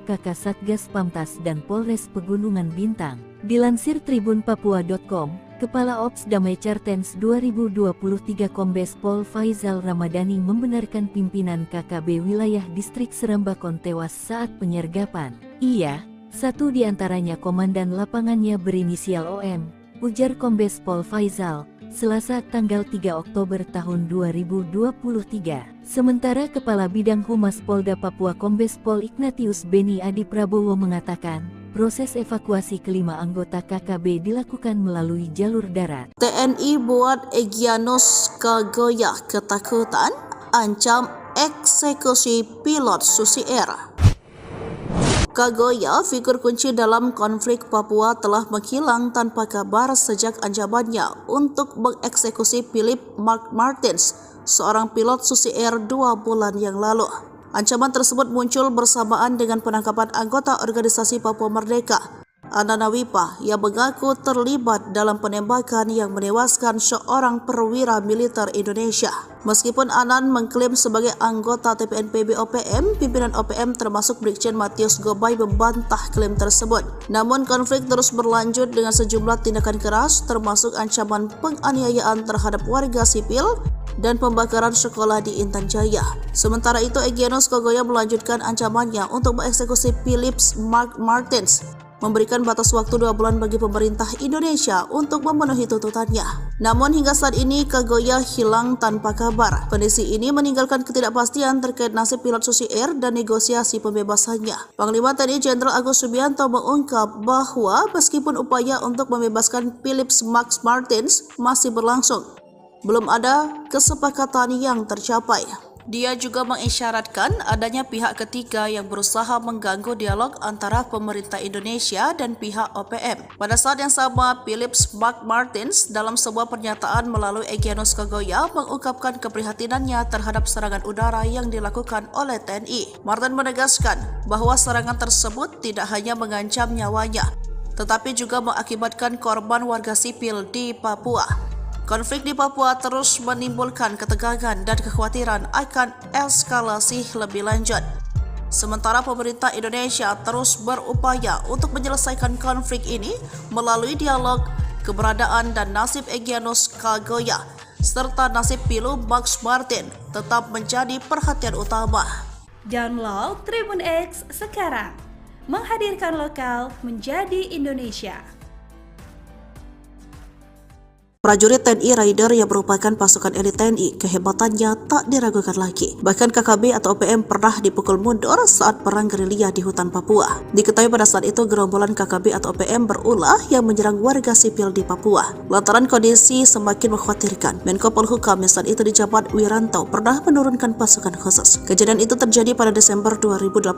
KK Satgas Pamtas dan Polres Pegunungan Bintang. Dilansir tribunpapua.com, Kepala Ops Damai Cartens 2023 Kombes Pol Faizal Ramadhani membenarkan pimpinan KKB wilayah Distrik Serambakon tewas saat penyergapan. Ia, satu di antaranya komandan lapangannya berinisial OM, ujar Kombes Pol Faizal, Selasa tanggal 3 Oktober tahun 2023. Sementara Kepala Bidang Humas Polda Papua Kombes Pol Ignatius Beni Adi Prabowo mengatakan, proses evakuasi kelima anggota KKB dilakukan melalui jalur darat. TNI buat Egyanus Kogoya ketakutan, ancam eksekusi pilot Susi Air. Kogoya, figur kunci dalam konflik Papua, telah menghilang tanpa kabar sejak ancamannya untuk mengeksekusi Philip Mark Martins, seorang pilot Susi Air 2 bulan yang lalu. Ancaman tersebut muncul bersamaan dengan penangkapan anggota organisasi Papua Merdeka, Anana Wipa, yang mengaku terlibat dalam penembakan yang menewaskan seorang perwira militer Indonesia. Meskipun Anan mengklaim sebagai anggota TPNPB OPM, pimpinan OPM termasuk Brigjen Matius Gobay membantah klaim tersebut. Namun konflik terus berlanjut dengan sejumlah tindakan keras, termasuk ancaman penganiayaan terhadap warga sipil dan pembakaran sekolah di Intan Jaya. Sementara itu, Egyanus Kogoya melanjutkan ancamannya untuk mengeksekusi Philip Mark Martins, memberikan batas waktu 2 bulan bagi pemerintah Indonesia untuk memenuhi tuntutannya. Namun hingga saat ini Kogoya hilang tanpa kabar. Kondisi ini meninggalkan ketidakpastian terkait nasib pilot Susi Air dan negosiasi pembebasannya. Panglima TNI Jenderal Agus Subianto mengungkap bahwa meskipun upaya untuk membebaskan Philip Mark Martins masih berlangsung, belum ada kesepakatan yang tercapai. Dia juga mengisyaratkan adanya pihak ketiga yang berusaha mengganggu dialog antara pemerintah Indonesia dan pihak OPM. Pada saat yang sama, Philip Mark Martins dalam sebuah pernyataan melalui Egyanus Kogoya mengungkapkan keprihatinannya terhadap serangan udara yang dilakukan oleh TNI. Martin menegaskan bahwa serangan tersebut tidak hanya mengancam nyawanya, tetapi juga mengakibatkan korban warga sipil di Papua. Konflik di Papua terus menimbulkan ketegangan dan kekhawatiran akan eskalasi lebih lanjut. Sementara pemerintah Indonesia terus berupaya untuk menyelesaikan konflik ini melalui dialog, keberadaan dan nasib Egyanus Kogoya serta nasib Philip Mark Martins tetap menjadi perhatian utama. Download Tribun X sekarang. Menghadirkan lokal menjadi Indonesia. Prajurit TNI Raider yang merupakan pasukan elit TNI, kehebatannya tak diragukan lagi. Bahkan KKB atau OPM pernah dipukul mundur saat perang gerilya di hutan Papua. Diketahui pada saat itu gerombolan KKB atau OPM berulah yang menyerang warga sipil di Papua. Lantaran kondisi semakin mengkhawatirkan, Menko Polhukam yang saat itu dijabat Wiranto pernah menurunkan pasukan khusus. Kejadian itu terjadi pada Desember 2018.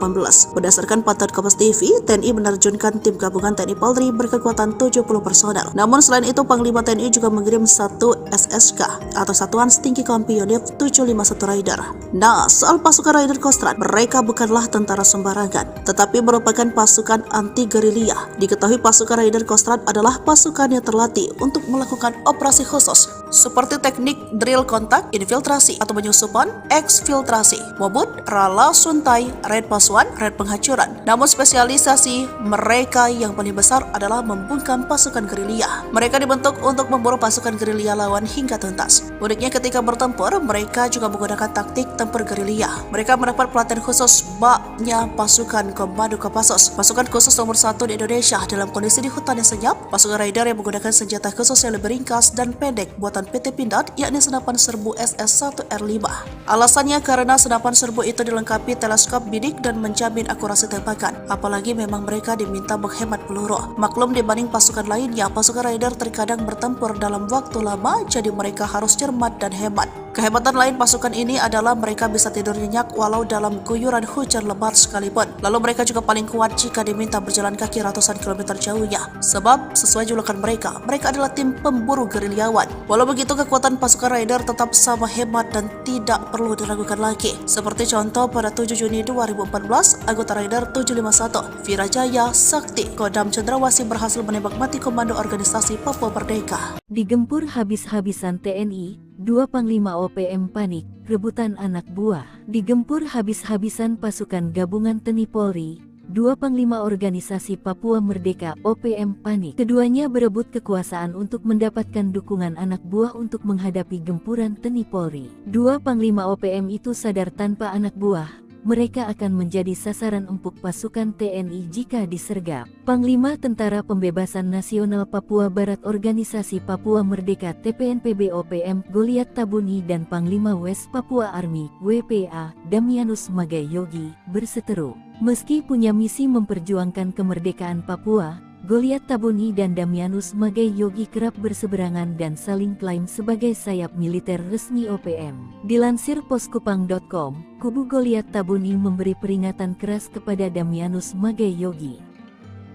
Berdasarkan pantauan Kompas TV, TNI menerjunkan tim gabungan TNI Polri berkekuatan 70 personel. Namun selain itu, Panglima TNI juga mengirim satu SSK atau Satuan Setinggi Kompi Unit 751 Raider. Nah, soal pasukan Raider Kostrad, mereka bukanlah tentara sembarangan, tetapi merupakan pasukan anti gerilya. Diketahui pasukan Raider Kostrad adalah pasukan yang terlatih untuk melakukan operasi khusus seperti teknik drill kontak, infiltrasi atau penyusupan, eksfiltrasi, wobud, rala, suntai, raid pasuan, raid penghancuran. Namun spesialisasi mereka yang paling besar adalah membungkam pasukan gerilya. Mereka dibentuk untuk memburu pasukan gerilya lawan hingga tuntas. Uniknya ketika bertempur, mereka juga menggunakan taktik tempur gerilya. Mereka mendapat pelatihan khusus baknya pasukan Komando Kopassus, pasukan khusus nomor 1 di Indonesia dalam kondisi di hutan yang senyap. Pasukan Raider yang menggunakan senjata khusus yang lebih ringkas dan pendek buatan PT Pindad, yakni senapan serbu SS-1R5. Alasannya karena senapan serbu itu dilengkapi teleskop bidik dan menjamin akurasi tembakan. Apalagi memang mereka diminta menghemat peluru. Maklum dibanding pasukan lainnya, pasukan Raider terkadang bertempur dalam waktu lama, jadi mereka harus cermat dan hemat. Kehebatan lain pasukan ini adalah mereka bisa tidur nyenyak walau dalam guyuran hujan lebat sekalipun. Lalu mereka juga paling kuat jika diminta berjalan kaki ratusan kilometer jauhnya. Sebab sesuai julukan mereka adalah tim pemburu gerilyawan. Walau begitu, kekuatan pasukan Raider tetap sama hebat dan tidak perlu diragukan lagi. Seperti contoh pada 7 Juni 2014, anggota Raider 751, Virajaya Sakti, Kodam Cendrawasih berhasil menembak mati komando organisasi Papua Merdeka. Digempur habis-habisan TNI, 2 Panglima OPM panik, rebutan anak buah. Digempur habis-habisan pasukan gabungan TNI Polri, 2 Panglima Organisasi Papua Merdeka OPM panik. Keduanya berebut kekuasaan untuk mendapatkan dukungan anak buah untuk menghadapi gempuran TNI Polri. 2 Panglima OPM itu sadar tanpa anak buah mereka akan menjadi sasaran empuk pasukan TNI jika disergap. Panglima Tentara Pembebasan Nasional Papua Barat Organisasi Papua Merdeka TPNPB OPM Goliat Tabuni dan Panglima West Papua Army WPA Damianus Magai Yogi berseteru. Meski punya misi memperjuangkan kemerdekaan Papua, Goliat Tabuni dan Damianus Magai Yogi kerap berseberangan dan saling klaim sebagai sayap militer resmi OPM. Dilansir poskupang.com, kubu Goliat Tabuni memberi peringatan keras kepada Damianus Magai Yogi.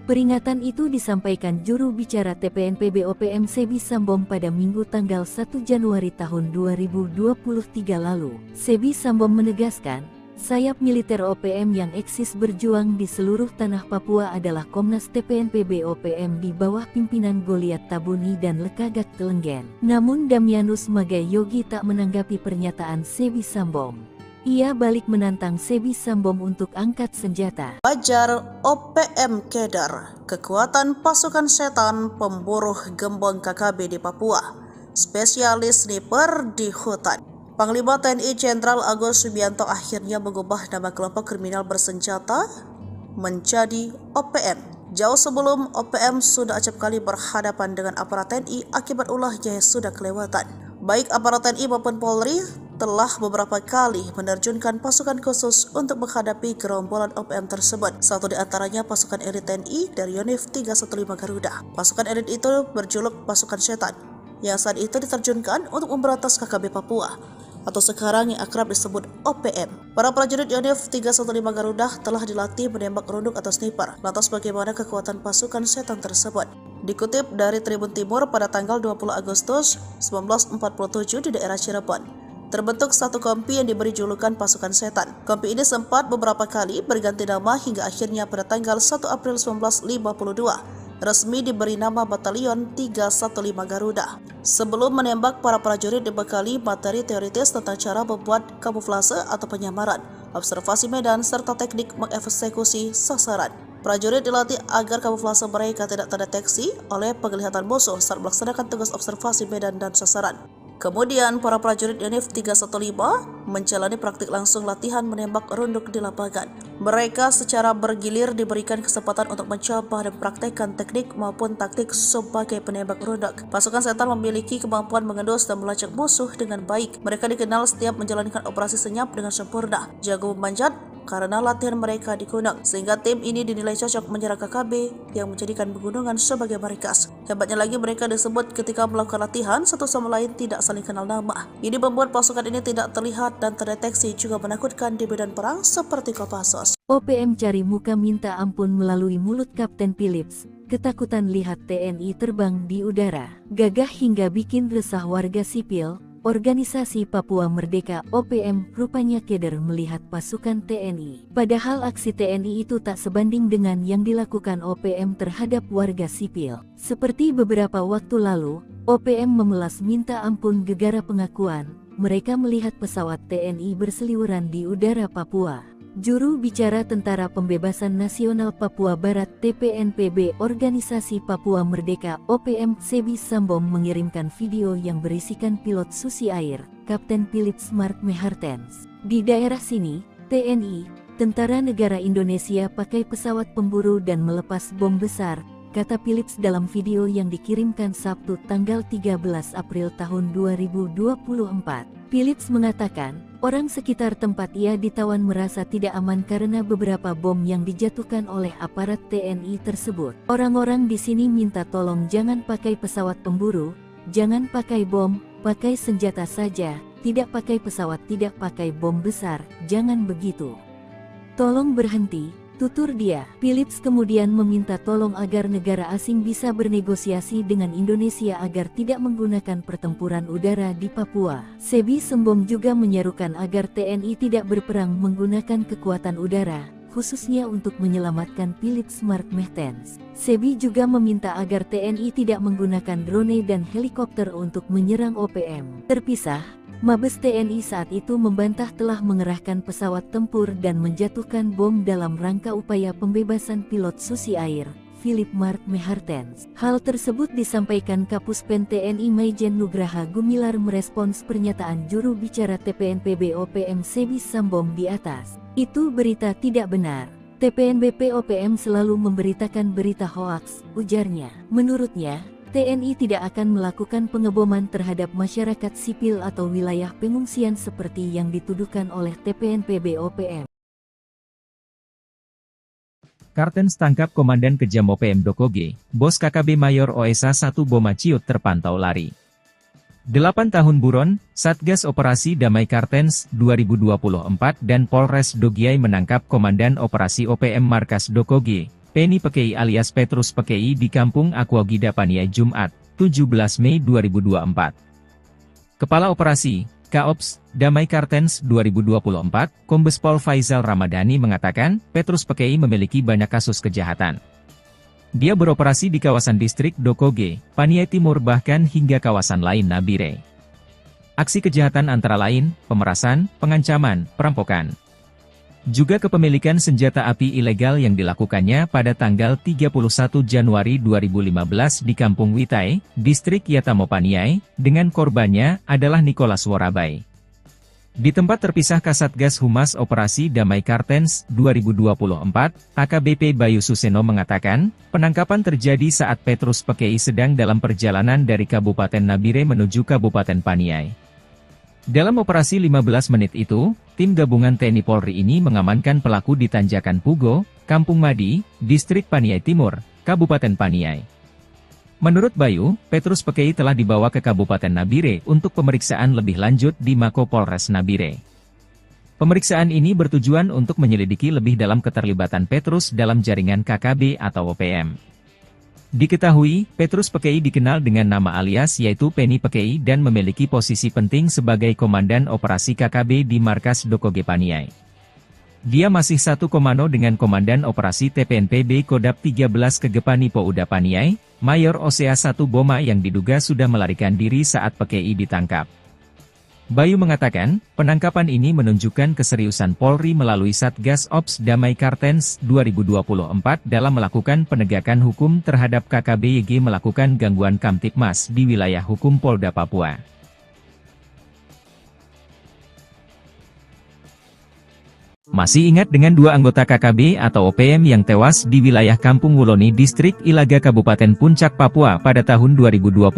Peringatan itu disampaikan juru bicara TPNPB OPM Sebi Sambom pada Minggu tanggal 1 Januari tahun 2023 lalu. Sebi Sambom menegaskan, sayap militer OPM yang eksis berjuang di seluruh tanah Papua adalah Komnas TPNPB OPM di bawah pimpinan Goliat Tabuni dan Lekagak Telenggen. Namun Damianus Magai Yogi tak menanggapi pernyataan Sebi Sambom. Ia balik menantang Sebi Sambom untuk angkat senjata. Wajar OPM Keder, kekuatan pasukan setan pemburu gembong KKB di Papua, spesialis sniper di hutan. Panglima TNI Jenderal Agus Subianto akhirnya mengubah nama kelompok kriminal bersenjata menjadi OPM. Jauh sebelum OPM sudah acap kali berhadapan dengan aparat TNI akibat ulahnya yang sudah kelewatan. Baik aparat TNI maupun Polri telah beberapa kali menerjunkan pasukan khusus untuk menghadapi gerombolan OPM tersebut. Satu di antaranya pasukan elit TNI dari Yonif 315 Garuda. Pasukan elit itu berjuluk pasukan setan, yang saat itu diterjunkan untuk memberantas KKB Papua, atau sekarang yang akrab disebut OPM. Para prajurit Yonif 315 Garuda telah dilatih menembak runduk atau sniper. Lantas bagaimana kekuatan pasukan setan tersebut? Dikutip dari Tribun Timur pada tanggal 20 Agustus 1947 di daerah Cirebon, terbentuk satu kompi yang diberi julukan pasukan setan. Kompi ini sempat beberapa kali berganti nama hingga akhirnya pada tanggal 1 April 1952 resmi diberi nama Batalion 315 Garuda. Sebelum menembak, para prajurit dibekali materi teoritis tentang cara membuat kamuflase atau penyamaran, observasi medan, serta teknik mengeksekusi sasaran. Prajurit dilatih agar kamuflase mereka tidak terdeteksi oleh penglihatan musuh saat melaksanakan tugas observasi medan dan sasaran. Kemudian, para prajurit Yonif 315 menjalani praktik langsung latihan menembak runduk di lapangan. Mereka secara bergilir diberikan kesempatan untuk mencoba dan praktekkan teknik maupun taktik sebagai penembak runduk. Pasukan setan memiliki kemampuan mengendus dan melacak musuh dengan baik. Mereka dikenal setiap menjalankan operasi senyap dengan sempurna, jago memanjat, karena latihan mereka di gunung, sehingga tim ini dinilai cocok menyerang KKB yang menjadikan pegunungan sebagai markas. Hebatnya lagi, mereka disebut ketika melakukan latihan satu sama lain tidak saling kenal nama. Ini membuat pasukan ini tidak terlihat dan terdeteksi, juga menakutkan di medan perang seperti Kopassus. OPM cari muka minta ampun melalui mulut Kapten Philips. Ketakutan lihat TNI terbang di udara, gagah hingga bikin resah warga sipil. Organisasi Papua Merdeka OPM rupanya keder melihat pasukan TNI. Padahal aksi TNI itu tak sebanding dengan yang dilakukan OPM terhadap warga sipil. Seperti beberapa waktu lalu, OPM memelas minta ampun gegara pengakuan mereka melihat pesawat TNI berseliweran di udara Papua. Juru bicara Tentara Pembebasan Nasional Papua Barat TPNPB Organisasi Papua Merdeka OPM Sebi Sambom mengirimkan video yang berisikan pilot Susi Air, Kapten Philips Mark Mehartens. Di daerah sini, TNI, Tentara Negara Indonesia pakai pesawat pemburu dan melepas bom besar, kata Philips dalam video yang dikirimkan Sabtu tanggal 13 April tahun 2024. Philips mengatakan, orang sekitar tempat ia ditawan merasa tidak aman karena beberapa bom yang dijatuhkan oleh aparat TNI tersebut. Orang-orang di sini minta tolong jangan pakai pesawat pemburu, jangan pakai bom, pakai senjata saja, tidak pakai pesawat, tidak pakai bom besar, jangan begitu. Tolong berhenti, tutur dia. Philips kemudian meminta tolong agar negara asing bisa bernegosiasi dengan Indonesia agar tidak menggunakan pertempuran udara di Papua. Sebi Sembom juga menyerukan agar TNI tidak berperang menggunakan kekuatan udara, khususnya untuk menyelamatkan Philips Mark Mehartens. Sebi juga meminta agar TNI tidak menggunakan drone dan helikopter untuk menyerang OPM. Terpisah, Mabes TNI saat itu membantah telah mengerahkan pesawat tempur dan menjatuhkan bom dalam rangka upaya pembebasan pilot Susi Air, Philip Mark Mehartens. Hal tersebut disampaikan Kapuspen TNI Maijen Nugraha Gumilar merespons pernyataan juru bicara TPNPB OPM Sebi Sambom di atas. Itu berita tidak benar. TPNBP OPM selalu memberitakan berita hoaks, ujarnya. Menurutnya, TNI tidak akan melakukan pengeboman terhadap masyarakat sipil atau wilayah pengungsian seperti yang dituduhkan oleh TPNPB OPM. Kartens tangkap Komandan Kejam OPM Dokoge, Bos KKB Mayor OSA 1 Boma Ciut terpantau lari. 8 tahun buron, Satgas Operasi Damai Kartens 2024 dan Polres Dogiai menangkap Komandan Operasi OPM Markas Dokoge, Penny Pekei alias Petrus Pekei di Kampung Aquagida Paniai Jumat, 17 Mei 2024. Kepala Operasi, Kaops, Damai Kartens 2024, Kombes Pol Faizal Ramadhani mengatakan, Petrus Pekei memiliki banyak kasus kejahatan. Dia beroperasi di kawasan distrik Dokoge, Paniai Timur bahkan hingga kawasan lain Nabire. Aksi kejahatan antara lain, pemerasan, pengancaman, perampokan. Juga kepemilikan senjata api ilegal yang dilakukannya pada tanggal 31 Januari 2015 di Kampung Witai, Distrik Yatamo Paniai, dengan korbannya adalah Nicholas Worabai. Di tempat terpisah Kasatgas Humas Operasi Damai Kartens 2024, AKBP Bayu Suseno mengatakan, penangkapan terjadi saat Petrus Pekei sedang dalam perjalanan dari Kabupaten Nabire menuju Kabupaten Paniai. Dalam operasi 15 menit itu, tim gabungan TNI Polri ini mengamankan pelaku di Tanjakan Pugo, Kampung Madi, Distrik Paniai Timur, Kabupaten Paniai. Menurut Bayu, Petrus Pekei telah dibawa ke Kabupaten Nabire untuk pemeriksaan lebih lanjut di Mako Polres Nabire. Pemeriksaan ini bertujuan untuk menyelidiki lebih dalam keterlibatan Petrus dalam jaringan KKB atau OPM. Diketahui, Petrus Pekei dikenal dengan nama alias yaitu Penny Pekei dan memiliki posisi penting sebagai Komandan Operasi KKB di Markas Dokoge Paniai. Dia masih satu komando dengan Komandan Operasi TPNPB Kodap 13 Kegepani Pouda Paniai, Mayor OSA 1 Boma yang diduga sudah melarikan diri saat Pekei ditangkap. Bayu mengatakan, penangkapan ini menunjukkan keseriusan Polri melalui Satgas Ops Damai Kartens 2024 dalam melakukan penegakan hukum terhadap KKB YG melakukan gangguan Kamtipmas di wilayah hukum Polda Papua. Masih ingat dengan dua anggota KKB atau OPM yang tewas di wilayah Kampung Wuloni Distrik Ilaga Kabupaten Puncak Papua pada tahun 2021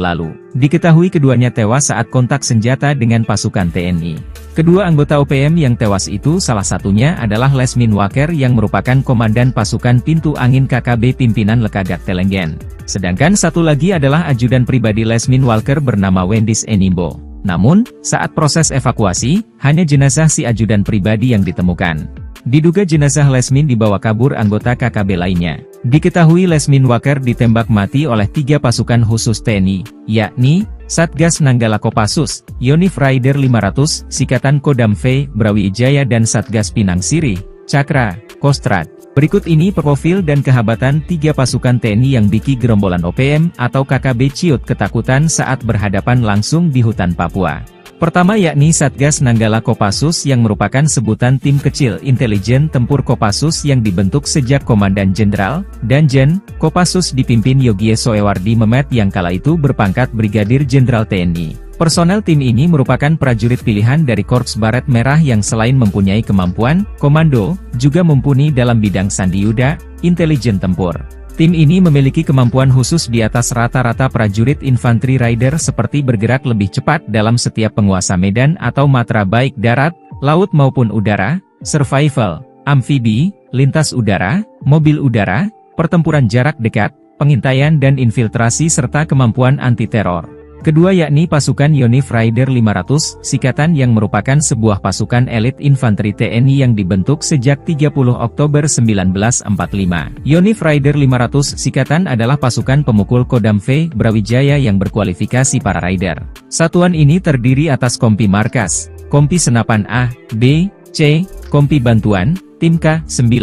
lalu. Diketahui keduanya tewas saat kontak senjata dengan pasukan TNI. Kedua anggota OPM yang tewas itu salah satunya adalah Lesmin Waker yang merupakan komandan pasukan Pintu Angin KKB pimpinan Lekagak Telenggen. Sedangkan satu lagi adalah ajudan pribadi Lesmin Walker bernama Wendis Enimbo. Namun, saat proses evakuasi, hanya jenazah si ajudan pribadi yang ditemukan. Diduga jenazah Lesmin dibawa kabur anggota KKB lainnya. Diketahui Lesmin Waker ditembak mati oleh 3 pasukan khusus TNI, yakni Satgas Nanggala Kopassus, Yonif Raider 500, Sikatan Kodam V, Brawijaya dan Satgas Pinang Sirih, Cakra, Kostrad. Berikut ini profil dan kehabatan 3 pasukan TNI yang bikin gerombolan OPM atau KKB ciut ketakutan saat berhadapan langsung di hutan Papua. Pertama yakni Satgas Nanggala Kopassus yang merupakan sebutan tim kecil intelijen tempur Kopassus yang dibentuk sejak Komandan Jenderal, Danjen, Kopassus dipimpin Yogie Soewardi Memet yang kala itu berpangkat Brigadir Jenderal TNI. Personel tim ini merupakan prajurit pilihan dari Korps Baret Merah yang selain mempunyai kemampuan komando, juga mumpuni dalam bidang sandiyuda, intelijen tempur. Tim ini memiliki kemampuan khusus di atas rata-rata prajurit infanteri rider seperti bergerak lebih cepat dalam setiap penguasa medan atau matra baik darat, laut maupun udara, survival, amfibi, lintas udara, mobil udara, pertempuran jarak dekat, pengintaian dan infiltrasi serta kemampuan anti-teror. Kedua yakni pasukan Yonif Raider 500, Sikatan yang merupakan sebuah pasukan elit infanteri TNI yang dibentuk sejak 30 Oktober 1945. Yonif Raider 500 Sikatan adalah pasukan pemukul Kodam V, Brawijaya yang berkualifikasi para rider. Satuan ini terdiri atas kompi markas, kompi senapan A, B, C, kompi bantuan, tim K9,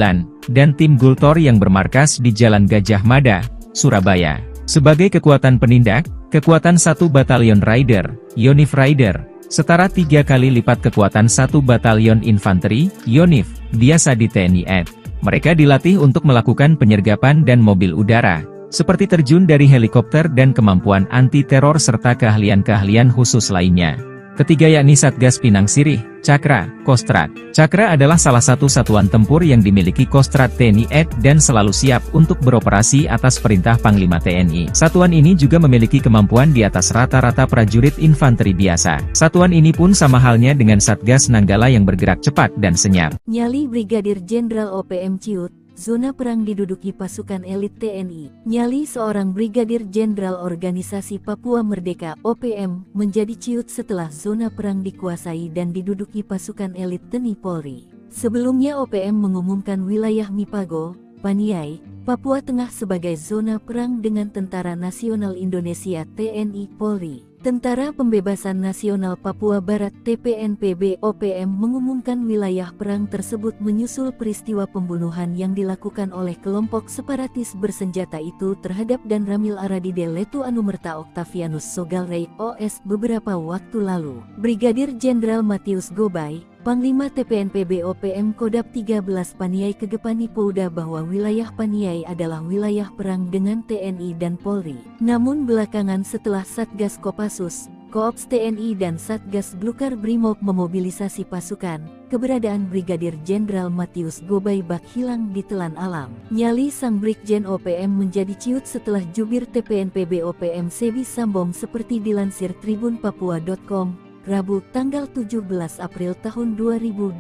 dan tim Gultor yang bermarkas di Jalan Gajah Mada, Surabaya. Sebagai kekuatan penindak, kekuatan 1 batalion Rider, Yonif Rider, setara 3 kali lipat kekuatan 1 batalion infanteri, Yonif, biasa di TNI AD. Mereka dilatih untuk melakukan penyergapan dan mobil udara, seperti terjun dari helikopter dan kemampuan anti-teror serta keahlian-keahlian khusus lainnya. Ketiga yakni Satgas Pinang Sirih, Cakra, Kostrad. Cakra adalah salah satu satuan tempur yang dimiliki Kostrad TNI AD dan selalu siap untuk beroperasi atas perintah Panglima TNI. Satuan ini juga memiliki kemampuan di atas rata-rata prajurit infanteri biasa. Satuan ini pun sama halnya dengan Satgas Nanggala yang bergerak cepat dan senyap. Nyali Brigadir Jenderal OPM ciut, zona perang diduduki pasukan elit TNI. Nyali seorang Brigadir Jenderal Organisasi Papua Merdeka (OPM) menjadi ciut setelah zona perang dikuasai dan diduduki pasukan elit TNI Polri. Sebelumnya OPM mengumumkan wilayah Mipago, Paniai, Papua Tengah sebagai zona perang dengan Tentara Nasional Indonesia (TNI Polri). Tentara Pembebasan Nasional Papua Barat (TPNPB) OPM mengumumkan wilayah perang tersebut menyusul peristiwa pembunuhan yang dilakukan oleh kelompok separatis bersenjata itu terhadap Dan Ramil Aradide Letu Anumerta Octavianus Sogalrey OS beberapa waktu lalu. Brigadir Jenderal Matius Gobay, Panglima TPNPB OPM Kodap 13 Paniai Kegepani Pouda bahwa wilayah Paniai adalah wilayah perang dengan TNI dan Polri. Namun belakangan setelah Satgas Kopassus, Koops TNI dan Satgas Glukar Brimob memobilisasi pasukan, keberadaan Brigadir Jenderal Matius Gobay bak hilang di telan alam. Nyali sang Brigjen OPM menjadi ciut setelah jubir TPNPB OPM Sebi Sambong seperti dilansir tribunpapua.com. Rabu, tanggal 17 April tahun 2024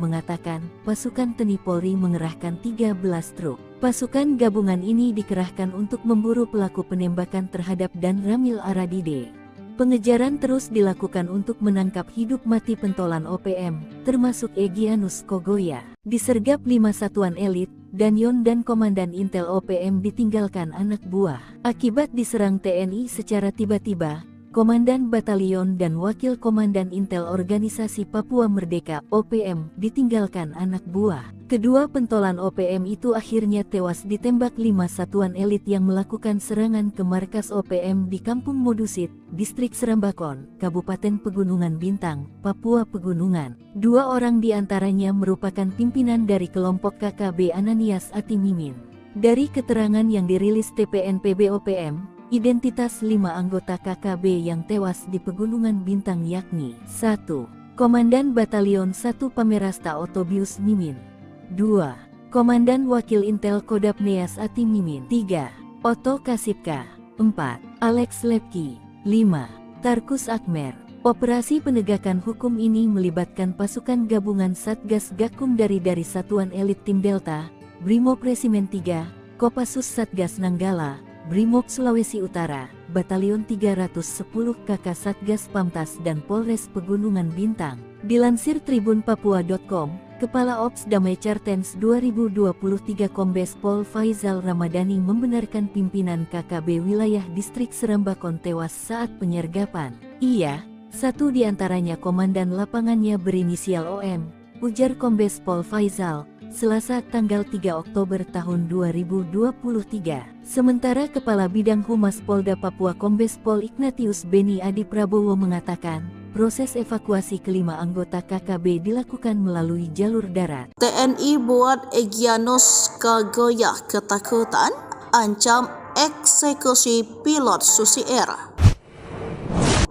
mengatakan, pasukan TNI Polri mengerahkan 13 truk. Pasukan gabungan ini dikerahkan untuk memburu pelaku penembakan terhadap Dan Ramil Aradide. Pengejaran terus dilakukan untuk menangkap hidup mati pentolan OPM, termasuk Egyanus Kogoya. Disergap 5 satuan elit, Danyon dan Komandan Intel OPM ditinggalkan anak buah. Akibat diserang TNI secara tiba-tiba, Komandan Batalion dan Wakil Komandan Intel Organisasi Papua Merdeka (OPM) ditinggalkan anak buah. Kedua pentolan OPM itu akhirnya tewas ditembak 5 satuan elit yang melakukan serangan ke markas OPM di Kampung Modusit, Distrik Serambakon, Kabupaten Pegunungan Bintang, Papua Pegunungan. 2 orang diantaranya merupakan pimpinan dari kelompok KKB Ananias Atimimin. Dari keterangan yang dirilis TPNPB OPM, identitas 5 anggota KKB yang tewas di Pegunungan Bintang yakni 1. Komandan Batalion 1 Pamerasta Otobius Mimin. 2. Komandan Wakil Intel Kodap Neas Ati Mimin. 3. Otto Kasipka. 4. Alex Lepki. 5. Tarkus Akmer. Operasi penegakan hukum ini melibatkan pasukan gabungan Satgas Gakum dari Satuan Elit Tim Delta, Brimob Resimen 3, Kopassus Satgas Nanggala, Brimob Sulawesi Utara, Batalion 310 KK Satgas Pamtas dan Polres Pegunungan Bintang. Dilansir tribunpapua.com, Kepala Ops Damai Cartens 2023 Kombes Pol Faizal Ramadhani membenarkan pimpinan KKB wilayah distrik Serambakon tewas saat penyergapan. Ia, satu di antaranya komandan lapangannya berinisial OM, ujar Kombes Pol Faizal, Selasa tanggal 3 Oktober tahun 2023. Sementara Kepala Bidang Humas Polda Papua Kombes Pol Ignatius Beni Adi Prabowo mengatakan, proses evakuasi kelima anggota KKB dilakukan melalui jalur darat. TNI buat Egyanus Kagoya ketakutan, ancam eksekusi pilot Susi Air.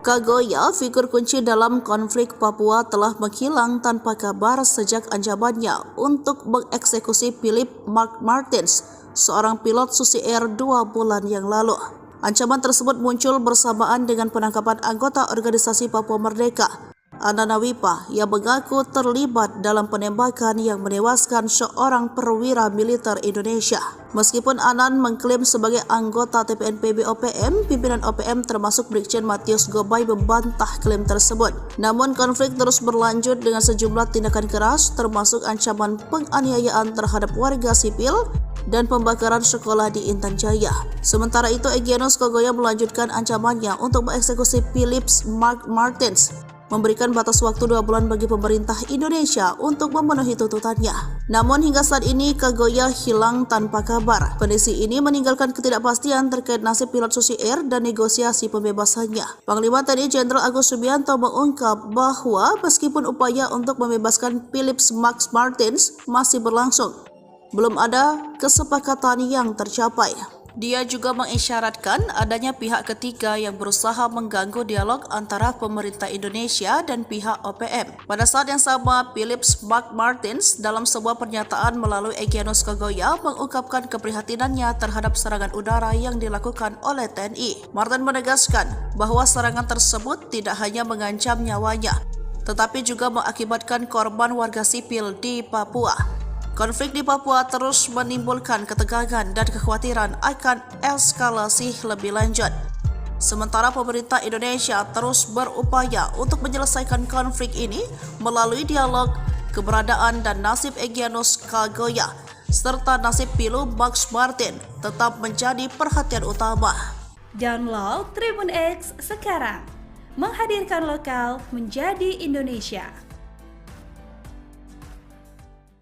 Kagoya, figur kunci dalam konflik Papua, telah menghilang tanpa kabar sejak ancamannya untuk mengeksekusi Philip Mark Martins, seorang pilot Susi Air 2 bulan yang lalu. Ancaman tersebut muncul bersamaan dengan penangkapan anggota organisasi Papua Merdeka, Anana Wipa, yang mengaku terlibat dalam penembakan yang menewaskan seorang perwira militer Indonesia. Meskipun Anan mengklaim sebagai anggota TPNPB OPM, pimpinan OPM termasuk Brigjen Matius Gobay membantah klaim tersebut. Namun konflik terus berlanjut dengan sejumlah tindakan keras, termasuk ancaman penganiayaan terhadap warga sipil dan pembakaran sekolah di Intan Jaya. Sementara itu, Egyanus Kagoya melanjutkan ancamannya untuk mengeksekusi Philip Mark Martins, memberikan batas waktu 2 bulan bagi pemerintah Indonesia untuk memenuhi tuntutannya. Namun hingga saat ini Kagoya hilang tanpa kabar. Kondisi ini meninggalkan ketidakpastian terkait nasib pilot Susi Air dan negosiasi pembebasannya. Panglima TNI Jenderal Agus Subianto mengungkap bahwa meskipun upaya untuk membebaskan Philip Mark Martins masih berlangsung, belum ada kesepakatan yang tercapai. Dia juga mengisyaratkan adanya pihak ketiga yang berusaha mengganggu dialog antara pemerintah Indonesia dan pihak OPM. Pada saat yang sama, Philip Mark Martins dalam sebuah pernyataan melalui Egyanus Kagoya mengungkapkan keprihatinannya terhadap serangan udara yang dilakukan oleh TNI. Martin menegaskan bahwa serangan tersebut tidak hanya mengancam nyawanya, tetapi juga mengakibatkan korban warga sipil di Papua. Konflik di Papua terus menimbulkan ketegangan dan kekhawatiran akan eskalasi lebih lanjut. Sementara pemerintah Indonesia terus berupaya untuk menyelesaikan konflik ini melalui dialog, keberadaan dan nasib Egyanus Kagoya serta nasib Philip Mark Martins tetap menjadi perhatian utama. Download Tribun X sekarang, menghadirkan lokal menjadi Indonesia.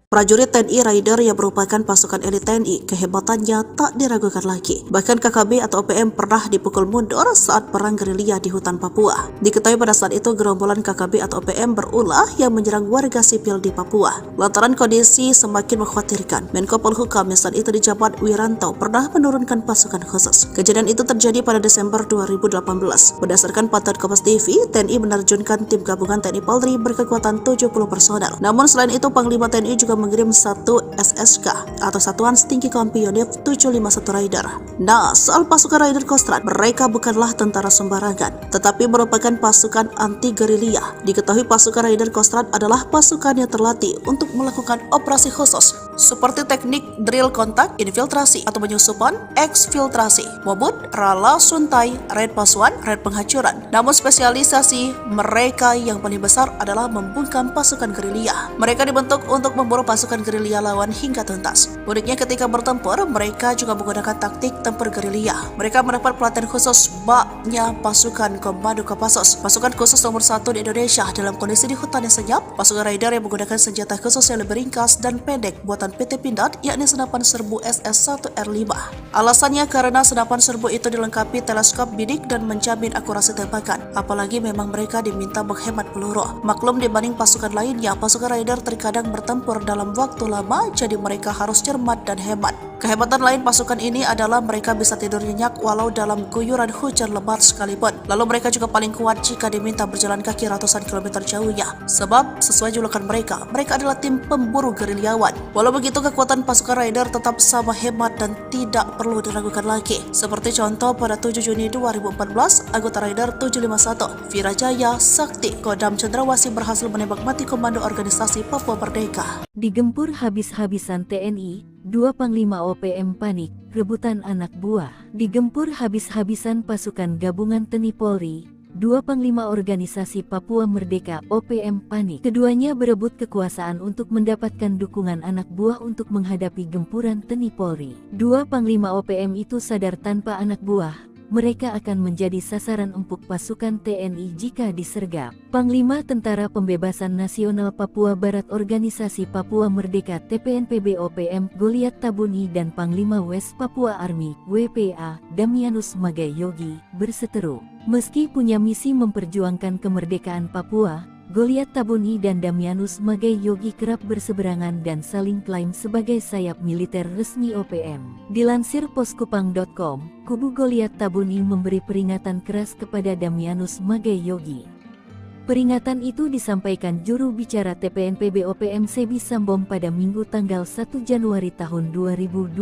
Prajurit TNI Raider yang merupakan pasukan elit TNI, kehebatannya tak diragukan lagi. Bahkan KKB atau OPM pernah dipukul mundur saat perang gerilya di hutan Papua. Diketahui pada saat itu gerombolan KKB atau OPM berulah yang menyerang warga sipil di Papua. Lantaran kondisi semakin mengkhawatirkan, Menko Polhukam yang saat itu dijabat Wiranto pernah menurunkan pasukan khusus. Kejadian itu terjadi pada Desember 2018. Berdasarkan pantauan Kompas TV, TNI menerjunkan tim gabungan TNI Polri berkekuatan 70 personel. Namun selain itu, Panglima TNI juga mengirim 1 SSK atau Satuan Setinggi Kompi Unit 751 Raider. Nah, soal pasukan Raider Kostrad, mereka bukanlah tentara sembarangan, tetapi merupakan pasukan anti gerilya. Diketahui pasukan Raider Kostrad adalah pasukan yang terlatih untuk melakukan operasi khusus seperti teknik drill kontak, infiltrasi atau penyusupan, eksfiltrasi, mobut, rala, suntai, raid pasuan, raid penghancuran. Namun spesialisasi mereka yang paling besar adalah membungkam pasukan gerilya. Mereka dibentuk untuk memburu pasukan gerilya lawan hingga tuntas. Uniknya ketika bertempur, mereka juga menggunakan taktik tempur gerilya. Mereka mendapat pelatihan khusus baknya pasukan Komando Kopassus, pasukan khusus nomor 1 di Indonesia dalam kondisi di hutan yang senyap. Pasukan Raider yang menggunakan senjata khusus yang lebih ringkas dan pendek buatan buatan PT Pindad, yakni senapan serbu SS-1R5. Alasannya karena senapan serbu itu dilengkapi teleskop bidik dan menjamin akurasi tembakan, apalagi memang mereka diminta menghemat peluru. Maklum dibanding pasukan lainnya, pasukan Raider terkadang bertempur dalam waktu lama, jadi mereka harus cermat dan hemat. Kehebatan lain pasukan ini adalah mereka bisa tidur nyenyak walau dalam guyuran hujan lebat sekalipun. Lalu mereka juga paling kuat jika diminta berjalan kaki ratusan kilometer jauhnya. Sebab sesuai julukan mereka adalah tim pemburu gerilyawan. Walau begitu, kekuatan pasukan Raider tetap sama hebat dan tidak perlu diragukan lagi. Seperti contoh pada 7 Juni 2014, anggota Raider 751, Virajaya Sakti, Kodam Cendrawasih berhasil menembak mati komando organisasi Papua Merdeka. Digempur habis-habisan TNI, 2 Panglima OPM panik, rebutan anak buah. Digempur habis-habisan pasukan gabungan TNI Polri, 2 Panglima Organisasi Papua Merdeka OPM panik. Keduanya berebut kekuasaan untuk mendapatkan dukungan anak buah untuk menghadapi gempuran TNI Polri. 2 Panglima OPM itu sadar tanpa anak buah, mereka akan menjadi sasaran empuk pasukan TNI jika disergap. Panglima Tentara Pembebasan Nasional Papua Barat Organisasi Papua Merdeka TPNPB OPM Goliat Tabuni dan Panglima West Papua Army WPA Damianus Magai Yogi berseteru. Meski punya misi memperjuangkan kemerdekaan Papua, Goliat Tabuni dan Damianus Magai Yogi kerap berseberangan dan saling klaim sebagai sayap militer resmi OPM. Dilansir poskupang.com, kubu Goliat Tabuni memberi peringatan keras kepada Damianus Magai Yogi. Peringatan itu disampaikan juru bicara TPNPB OPM Sebi Sambom pada Minggu tanggal 1 Januari tahun 2023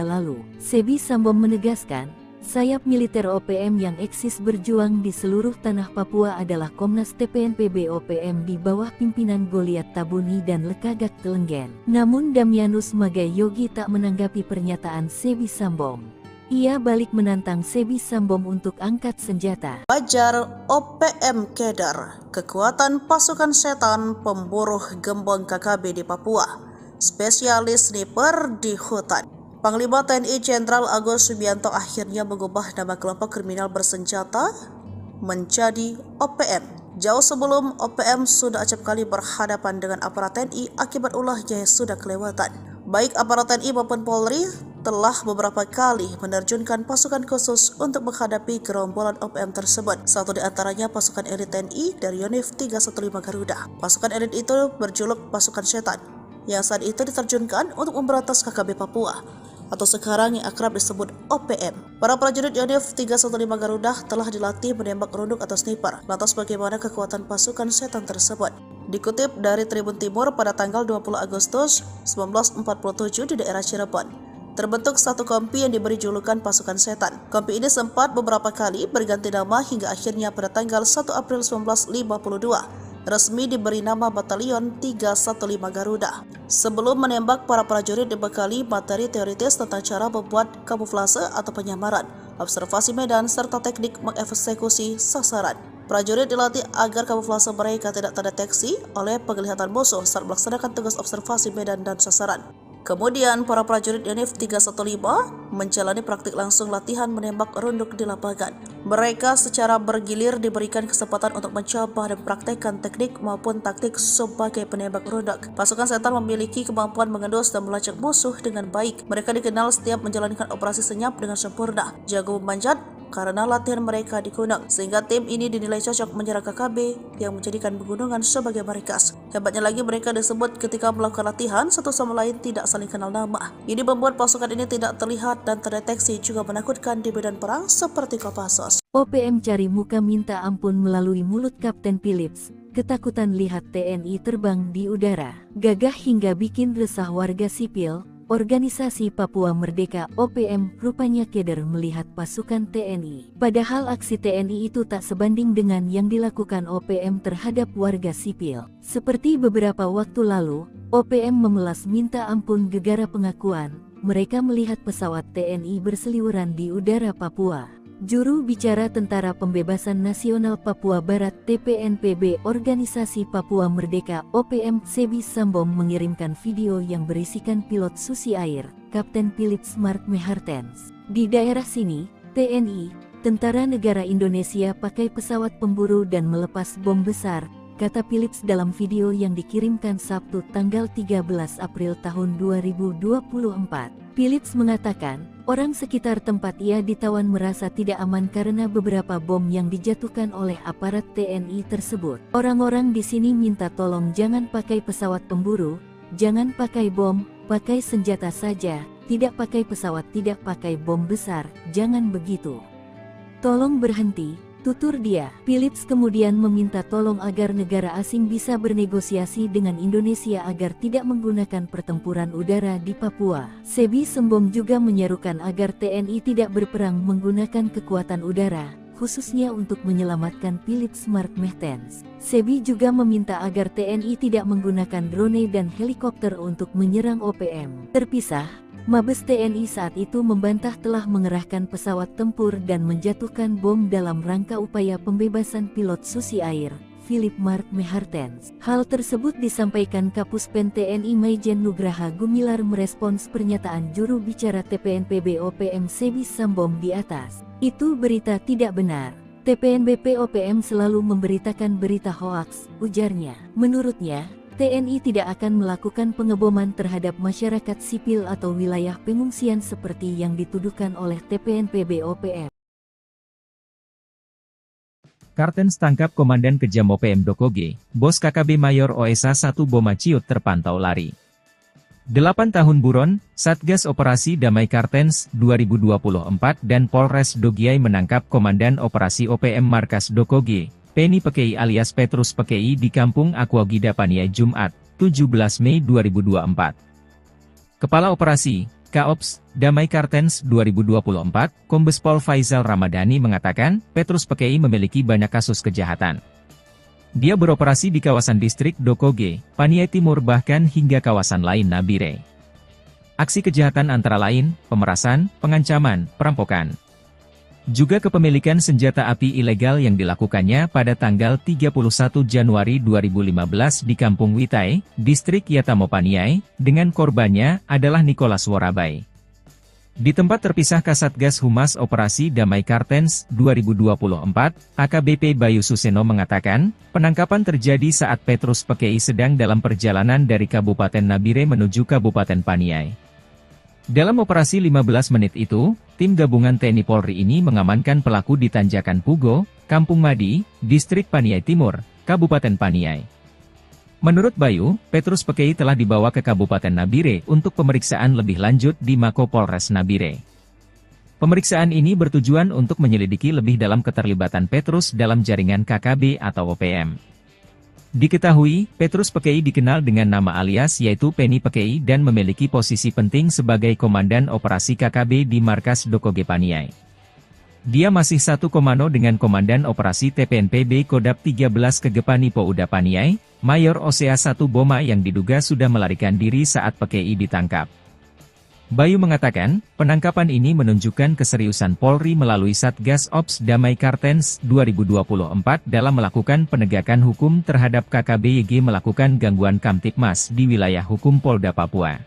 lalu. Sebi Sambom menegaskan, sayap militer OPM yang eksis berjuang di seluruh tanah Papua adalah Komnas TPNPB OPM di bawah pimpinan Goliat Tabuni dan Lekagak Telenggen. Namun Damianus Magai Yogi tak menanggapi pernyataan Sebi Sambom. Ia balik menantang Sebi Sambom untuk angkat senjata. Wajar OPM Keder, kekuatan pasukan setan pemburu gembong KKB di Papua, spesialis sniper di hutan. Panglima TNI Jenderal Agus Subianto akhirnya mengubah nama kelompok kriminal bersenjata menjadi OPM. Jauh sebelum OPM sudah acap kali berhadapan dengan aparat TNI akibat ulahnya yang sudah kelewatan. Baik aparat TNI maupun Polri telah beberapa kali menerjunkan pasukan khusus untuk menghadapi gerombolan OPM tersebut. Satu di antaranya pasukan elit TNI dari Yonif 315 Garuda. Pasukan elit itu berjuluk pasukan setan, yang saat itu diterjunkan untuk memberantas KKB Papua, atau sekarang yang akrab disebut OPM. Para prajurit Yonif 315 Garuda telah dilatih menembak runduk atau sniper. Lantas bagaimana kekuatan pasukan setan tersebut? Dikutip dari Tribun Timur pada tanggal 20 Agustus 1947 di daerah Cirebon, terbentuk satu kompi yang diberi julukan pasukan setan. Kompi ini sempat beberapa kali berganti nama hingga akhirnya pada tanggal 1 April 1952 resmi diberi nama Batalion 315 Garuda. Sebelum menembak, para prajurit dibekali materi teoritis tentang cara membuat kamuflase atau penyamaran, observasi medan, serta teknik mengeksekusi sasaran. Prajurit dilatih agar kamuflase mereka tidak terdeteksi oleh penglihatan musuh saat melaksanakan tugas observasi medan dan sasaran. Kemudian, para prajurit Yonif 315 menjalani praktik langsung latihan menembak runduk di lapangan. Mereka secara bergilir diberikan kesempatan untuk mencoba dan praktekkan teknik maupun taktik sebagai penembak runduk. Pasukan setan memiliki kemampuan mengendus dan melacak musuh dengan baik. Mereka dikenal setiap menjalankan operasi senyap dengan sempurna, jago memanjat, karena latihan mereka di gunung, sehingga tim ini dinilai cocok menyerang KKB yang menjadikan pegunungan sebagai markas. Hebatnya lagi, mereka disebut ketika melakukan latihan satu sama lain tidak saling kenal nama. Ini membuat pasukan ini tidak terlihat dan terdeteksi, juga menakutkan di medan perang seperti Kopassus. OPM cari muka minta ampun melalui mulut Kapten Philips. Ketakutan lihat TNI terbang di udara, gagah hingga bikin resah warga sipil. Organisasi Papua Merdeka OPM rupanya keder melihat pasukan TNI. Padahal aksi TNI itu tak sebanding dengan yang dilakukan OPM terhadap warga sipil. Seperti beberapa waktu lalu, OPM memelas minta ampun gegara pengakuan mereka melihat pesawat TNI berseliweran di udara Papua. Juru bicara Tentara Pembebasan Nasional Papua Barat TPNPB Organisasi Papua Merdeka OPM Sebi Sambom mengirimkan video yang berisikan pilot Susi Air, Kapten Philips Mark Mehartens. Di daerah sini, TNI, Tentara Negara Indonesia pakai pesawat pemburu dan melepas bom besar, kata Phillips dalam video yang dikirimkan Sabtu tanggal 13 April tahun 2024. Phillips mengatakan, orang sekitar tempat ia ditawan merasa tidak aman karena beberapa bom yang dijatuhkan oleh aparat TNI tersebut. Orang-orang di sini minta tolong jangan pakai pesawat pemburu, jangan pakai bom, pakai senjata saja, tidak pakai pesawat, tidak pakai bom besar, jangan begitu. Tolong berhenti, tutur dia. Phillips kemudian meminta tolong agar negara asing bisa bernegosiasi dengan Indonesia agar tidak menggunakan pertempuran udara di Papua. Sebi Sembom juga menyerukan agar TNI tidak berperang menggunakan kekuatan udara, khususnya untuk menyelamatkan Phillips Mark Mertens. Sebi juga meminta agar TNI tidak menggunakan drone dan helikopter untuk menyerang OPM. Terpisah, Mabes TNI saat itu membantah telah mengerahkan pesawat tempur dan menjatuhkan bom dalam rangka upaya pembebasan pilot Susi Air, Philip Mark Mertens. Hal tersebut disampaikan Kapuspen TNI Maijen Nugraha Gumilar merespons pernyataan juru bicara TPNPB OPM Sebi Sembom di atas. Itu berita tidak benar. TPNBP OPM selalu memberitakan berita hoaks, ujarnya. Menurutnya, TNI tidak akan melakukan pengeboman terhadap masyarakat sipil atau wilayah pengungsian seperti yang dituduhkan oleh TPNPB OPM. Kartens tangkap Komandan Kejam OPM Dokoge, Bos KKB Mayor OSA 1 Boma Ciut terpantau lari. 8 tahun buron, Satgas Operasi Damai Kartens 2024 dan Polres Dogiai menangkap Komandan Operasi OPM Markas Dokoge, Penny Pekei alias Petrus Pekei di Kampung Aquagida Paniai Jumat, 17 Mei 2024. Kepala Operasi, Kaops, Damai Kartens 2024, Kombes Pol Faizal Ramadhani mengatakan, Petrus Pekei memiliki banyak kasus kejahatan. Dia beroperasi di kawasan distrik Dokoge, Paniai Timur bahkan hingga kawasan lain Nabire. Aksi kejahatan antara lain, pemerasan, pengancaman, perampokan. Juga kepemilikan senjata api ilegal yang dilakukannya pada tanggal 31 Januari 2015 di Kampung Witai, distrik Yatamo Paniai, dengan korbannya adalah Nicholas Worabai. Di tempat terpisah Kasatgas Humas Operasi Damai Kartens 2024, AKBP Bayu Suseno mengatakan, penangkapan terjadi saat Petrus Pekei sedang dalam perjalanan dari Kabupaten Nabire menuju Kabupaten Paniai. Dalam operasi 15 menit itu, tim gabungan TNI Polri ini mengamankan pelaku di Tanjakan Pugo, Kampung Madi, distrik Paniai Timur, Kabupaten Paniai. Menurut Bayu, Petrus Pekei telah dibawa ke Kabupaten Nabire untuk pemeriksaan lebih lanjut di Mako Polres Nabire. Pemeriksaan ini bertujuan untuk menyelidiki lebih dalam keterlibatan Petrus dalam jaringan KKB atau OPM. Diketahui, Petrus Pekei dikenal dengan nama alias yaitu Penny Pekei dan memiliki posisi penting sebagai Komandan Operasi KKB di Markas Dokoge Paniai. Dia masih satu komando dengan Komandan Operasi TPNPB Kodap 13 Kegepani Pouda Paniai, Mayor OSA 1 Boma yang diduga sudah melarikan diri saat Pekei ditangkap. Bayu mengatakan, penangkapan ini menunjukkan keseriusan Polri melalui Satgas Ops Damai Kartens 2024 dalam melakukan penegakan hukum terhadap KKB-YG melakukan gangguan Kamtipmas di wilayah hukum Polda Papua.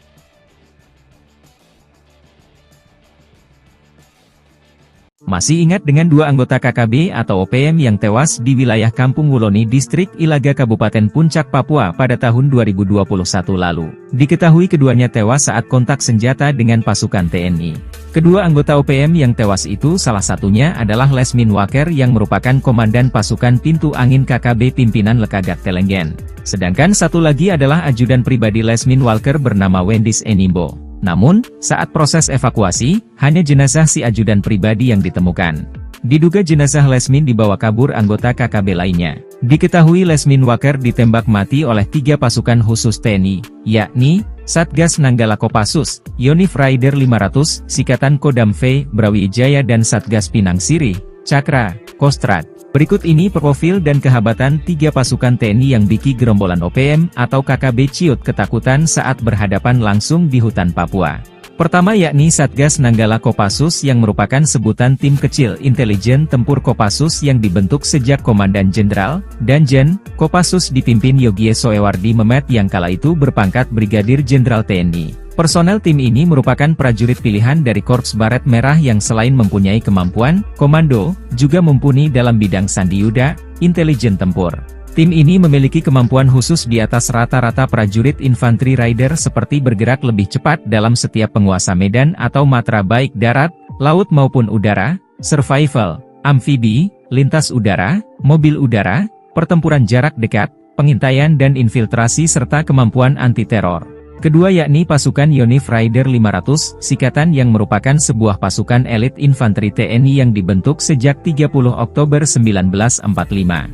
Masih ingat dengan dua anggota KKB atau OPM yang tewas di wilayah Kampung Wuloni Distrik Ilaga Kabupaten Puncak Papua pada tahun 2021 lalu. Diketahui keduanya tewas saat kontak senjata dengan pasukan TNI. Kedua anggota OPM yang tewas itu salah satunya adalah Lesmin Waker yang merupakan Komandan Pasukan Pintu Angin KKB pimpinan Lekagak Telenggen. Sedangkan satu lagi adalah ajudan pribadi Lesmin Walker bernama Wendis Enimbo. Namun, saat proses evakuasi, hanya jenazah si ajudan pribadi yang ditemukan. Diduga jenazah Lesmin dibawa kabur anggota KKB lainnya. Diketahui Lesmin Waker ditembak mati oleh 3 pasukan khusus TNI, yakni Satgas Nanggala Kopassus, Yonif Raider 500, Sikatan Kodam V, Brawijaya dan Satgas Pinang Siri, Cakra, Kostrad. Berikut ini profil dan kehabatan 3 pasukan TNI yang bikin gerombolan OPM atau KKB Ciut ketakutan saat berhadapan langsung di hutan Papua. Pertama yakni Satgas Nanggala Kopassus yang merupakan sebutan tim kecil intelijen tempur Kopassus yang dibentuk sejak Komandan Jenderal, Danjen, Kopassus dipimpin Yogie Soewardi Memet yang kala itu berpangkat Brigadir Jenderal TNI. Personel tim ini merupakan prajurit pilihan dari Korps Baret Merah yang selain mempunyai kemampuan komando, juga mumpuni dalam bidang sandi yuda, intelijen tempur. Tim ini memiliki kemampuan khusus di atas rata-rata prajurit infanteri rider seperti bergerak lebih cepat dalam setiap penguasa medan atau matra baik darat, laut maupun udara, survival, amfibi, lintas udara, mobil udara, pertempuran jarak dekat, pengintaian dan infiltrasi serta kemampuan anti-teror. Kedua yakni pasukan Yonif Rider 500, Sikatan yang merupakan sebuah pasukan elit infanteri TNI yang dibentuk sejak 30 Oktober 1945.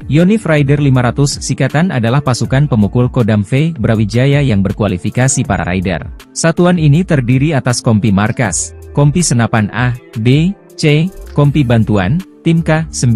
Yonif Rider 500 Sikatan adalah pasukan pemukul Kodam V Brawijaya yang berkualifikasi para rider. Satuan ini terdiri atas kompi markas, kompi senapan A, B, C, kompi bantuan, tim K9,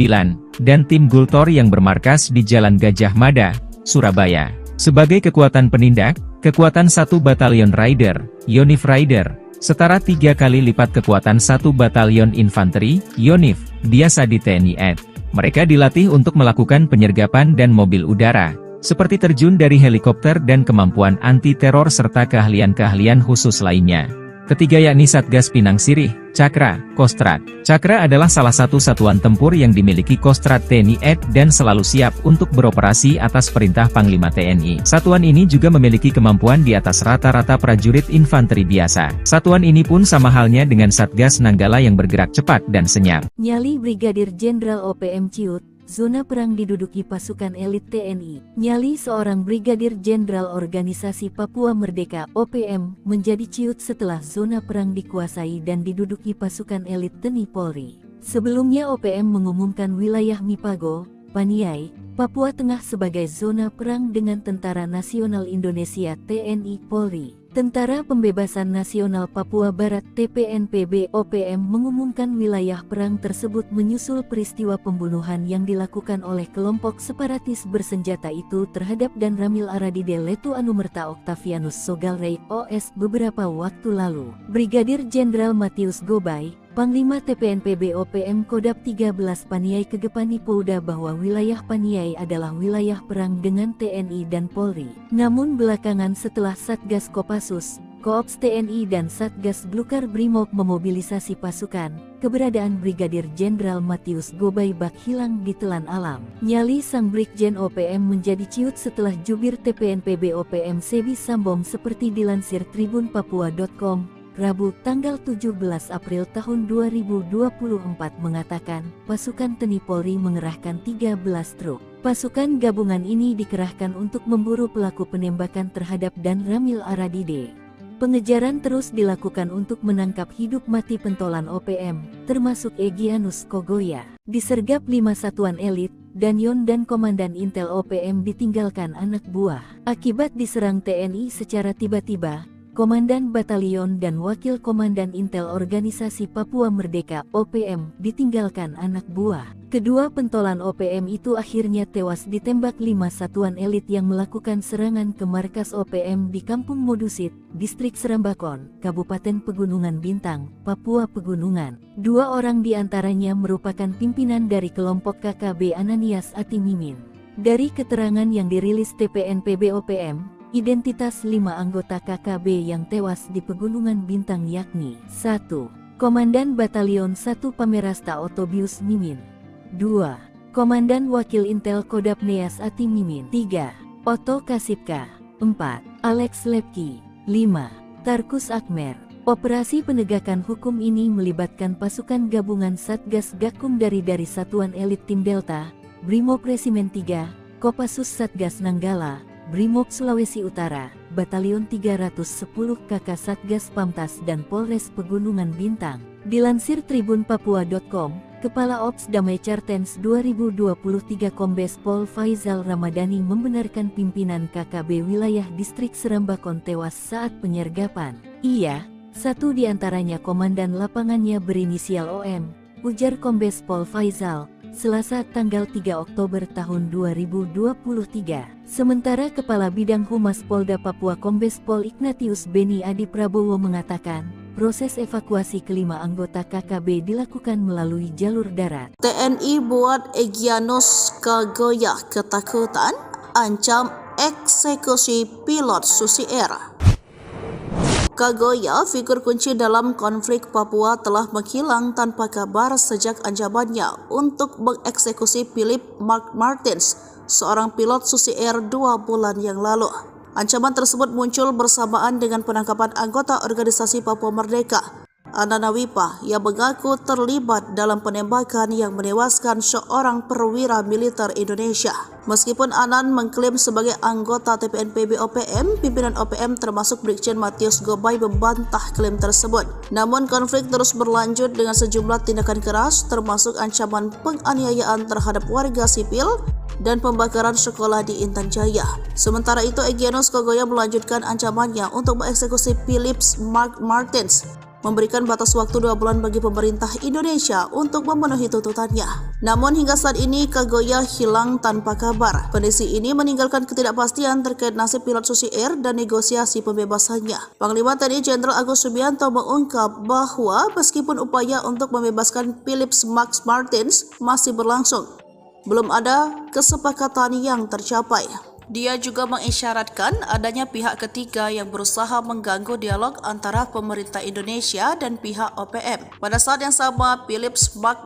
dan tim Gultor yang bermarkas di Jalan Gajah Mada, Surabaya. Sebagai kekuatan penindak, kekuatan 1 Batalion Rider, Yonif Rider, setara 3 kali lipat kekuatan 1 Batalion Infanteri, Yonif, biasa di TNI AD. Mereka dilatih untuk melakukan penyergapan dan mobil udara, seperti terjun dari helikopter dan kemampuan anti-teror serta keahlian-keahlian khusus lainnya. Ketiga yakni Satgas Pinang Sirih, Cakra, Kostrat. Cakra adalah salah satu satuan tempur yang dimiliki Kostrat TNI AD dan selalu siap untuk beroperasi atas perintah Panglima TNI. Satuan ini juga memiliki kemampuan di atas rata-rata prajurit infanteri biasa. Satuan ini pun sama halnya dengan Satgas Nanggala yang bergerak cepat dan senyap. Nyali Brigadir Jenderal OPM Ciut, zona perang diduduki pasukan elit TNI. Nyali seorang Brigadir Jenderal Organisasi Papua Merdeka (OPM) menjadi ciut setelah zona perang dikuasai dan diduduki pasukan elit TNI Polri. Sebelumnya OPM mengumumkan wilayah Mipago, Paniai, Papua Tengah sebagai zona perang dengan Tentara Nasional Indonesia (TNI Polri). Tentara Pembebasan Nasional Papua Barat (TPNPB) OPM mengumumkan wilayah perang tersebut menyusul peristiwa pembunuhan yang dilakukan oleh kelompok separatis bersenjata itu terhadap Dan Ramil Aradide Letu Anumerta Octavianus Sogalrey OS beberapa waktu lalu. Brigadir Jenderal Matius Gobay, Panglima TPNPB OPM Kodap 13 Paniai Kegepani Pouda bahwa wilayah Paniai adalah wilayah perang dengan TNI dan Polri. Namun belakangan setelah Satgas Kopassus, Koops TNI dan Satgas Blukar Brimob memobilisasi pasukan, keberadaan Brigadir Jenderal Matius Gobay bak hilang ditelan alam. Nyali sang Brigjen OPM menjadi ciut setelah jubir TPNPB OPM Sebi Sambom seperti dilansir tribunpapua.com. Rabu, tanggal 17 April tahun 2024 mengatakan, pasukan TNI Polri mengerahkan 13 truk. Pasukan gabungan ini dikerahkan untuk memburu pelaku penembakan terhadap Dan Ramil Aradide. Pengejaran terus dilakukan untuk menangkap hidup mati pentolan OPM, termasuk Egyanus Kogoya. Disergap 5 satuan elit, Danyon dan Komandan Intel OPM ditinggalkan anak buah. Akibat diserang TNI secara tiba-tiba, Komandan Batalion dan Wakil Komandan Intel Organisasi Papua Merdeka (OPM) ditinggalkan anak buah. Kedua pentolan OPM itu akhirnya tewas ditembak 5 satuan elit yang melakukan serangan ke markas OPM di Kampung Modusit, Distrik Serambakon, Kabupaten Pegunungan Bintang, Papua Pegunungan. 2 orang diantaranya merupakan pimpinan dari kelompok KKB Ananias Atimimin. Dari keterangan yang dirilis TPNPB OPM, identitas 5 anggota KKB yang tewas di Pegunungan Bintang yakni 1. Komandan Batalion 1 Pamerasta Otobius Mimin, 2. Komandan Wakil Intel Kodap Neas Ati Mimin, 3. Otto Kasipka, 4. Alex Lepki, 5. Tarkus Akmer. Operasi penegakan hukum ini melibatkan pasukan gabungan Satgas Gakum dari Satuan Elit Tim Delta, Brimob Resimen 3, Kopassus Satgas Nanggala, Brimob Sulawesi Utara, Batalion 310 KK Satgas Pamtas dan Polres Pegunungan Bintang. Dilansir tribunpapua.com, Kepala Ops Damai Cartens 2023 Kombes Pol Faizal Ramadhani membenarkan pimpinan KKB wilayah Distrik Serambakon tewas saat penyergapan. Ia, satu di antaranya komandan lapangannya berinisial OM, ujar Kombes Pol Faizal, Selasa tanggal 3 Oktober tahun 2023. Sementara Kepala Bidang Humas Polda Papua Kombes Pol Ignatius Beni Adi Prabowo mengatakan, proses evakuasi kelima anggota KKB dilakukan melalui jalur darat. TNI buat Egyanus Kogoya ketakutan, ancam eksekusi pilot Susi Air. Kogoya, figur kunci dalam konflik Papua, telah menghilang tanpa kabar sejak ancamannya untuk mengeksekusi Philip Mark Martins, seorang pilot Susi Air 2 bulan yang lalu. Ancaman tersebut muncul bersamaan dengan penangkapan anggota organisasi Papua Merdeka, Anana Wipa, yang mengaku terlibat dalam penembakan yang menewaskan seorang perwira militer Indonesia. Meskipun Anan mengklaim sebagai anggota TPNPB OPM, pimpinan OPM termasuk Brigjen Matius Gobay membantah klaim tersebut. Namun konflik terus berlanjut dengan sejumlah tindakan keras, termasuk ancaman penganiayaan terhadap warga sipil dan pembakaran sekolah di Intan Jaya. Sementara itu, Egyanus Kogoya melanjutkan ancamannya untuk mengeksekusi Philip Martins, memberikan batas waktu 2 bulan bagi pemerintah Indonesia untuk memenuhi tuntutannya. Namun hingga saat ini Kogoya hilang tanpa kabar. Kondisi ini meninggalkan ketidakpastian terkait nasib pilot Susi Air dan negosiasi pembebasannya. Panglima TNI Jenderal Agus Subianto mengungkap bahwa meskipun upaya untuk membebaskan Philip Martins masih berlangsung, belum ada kesepakatan yang tercapai. Dia juga mengisyaratkan adanya pihak ketiga yang berusaha mengganggu dialog antara pemerintah Indonesia dan pihak OPM. Pada saat yang sama, Philip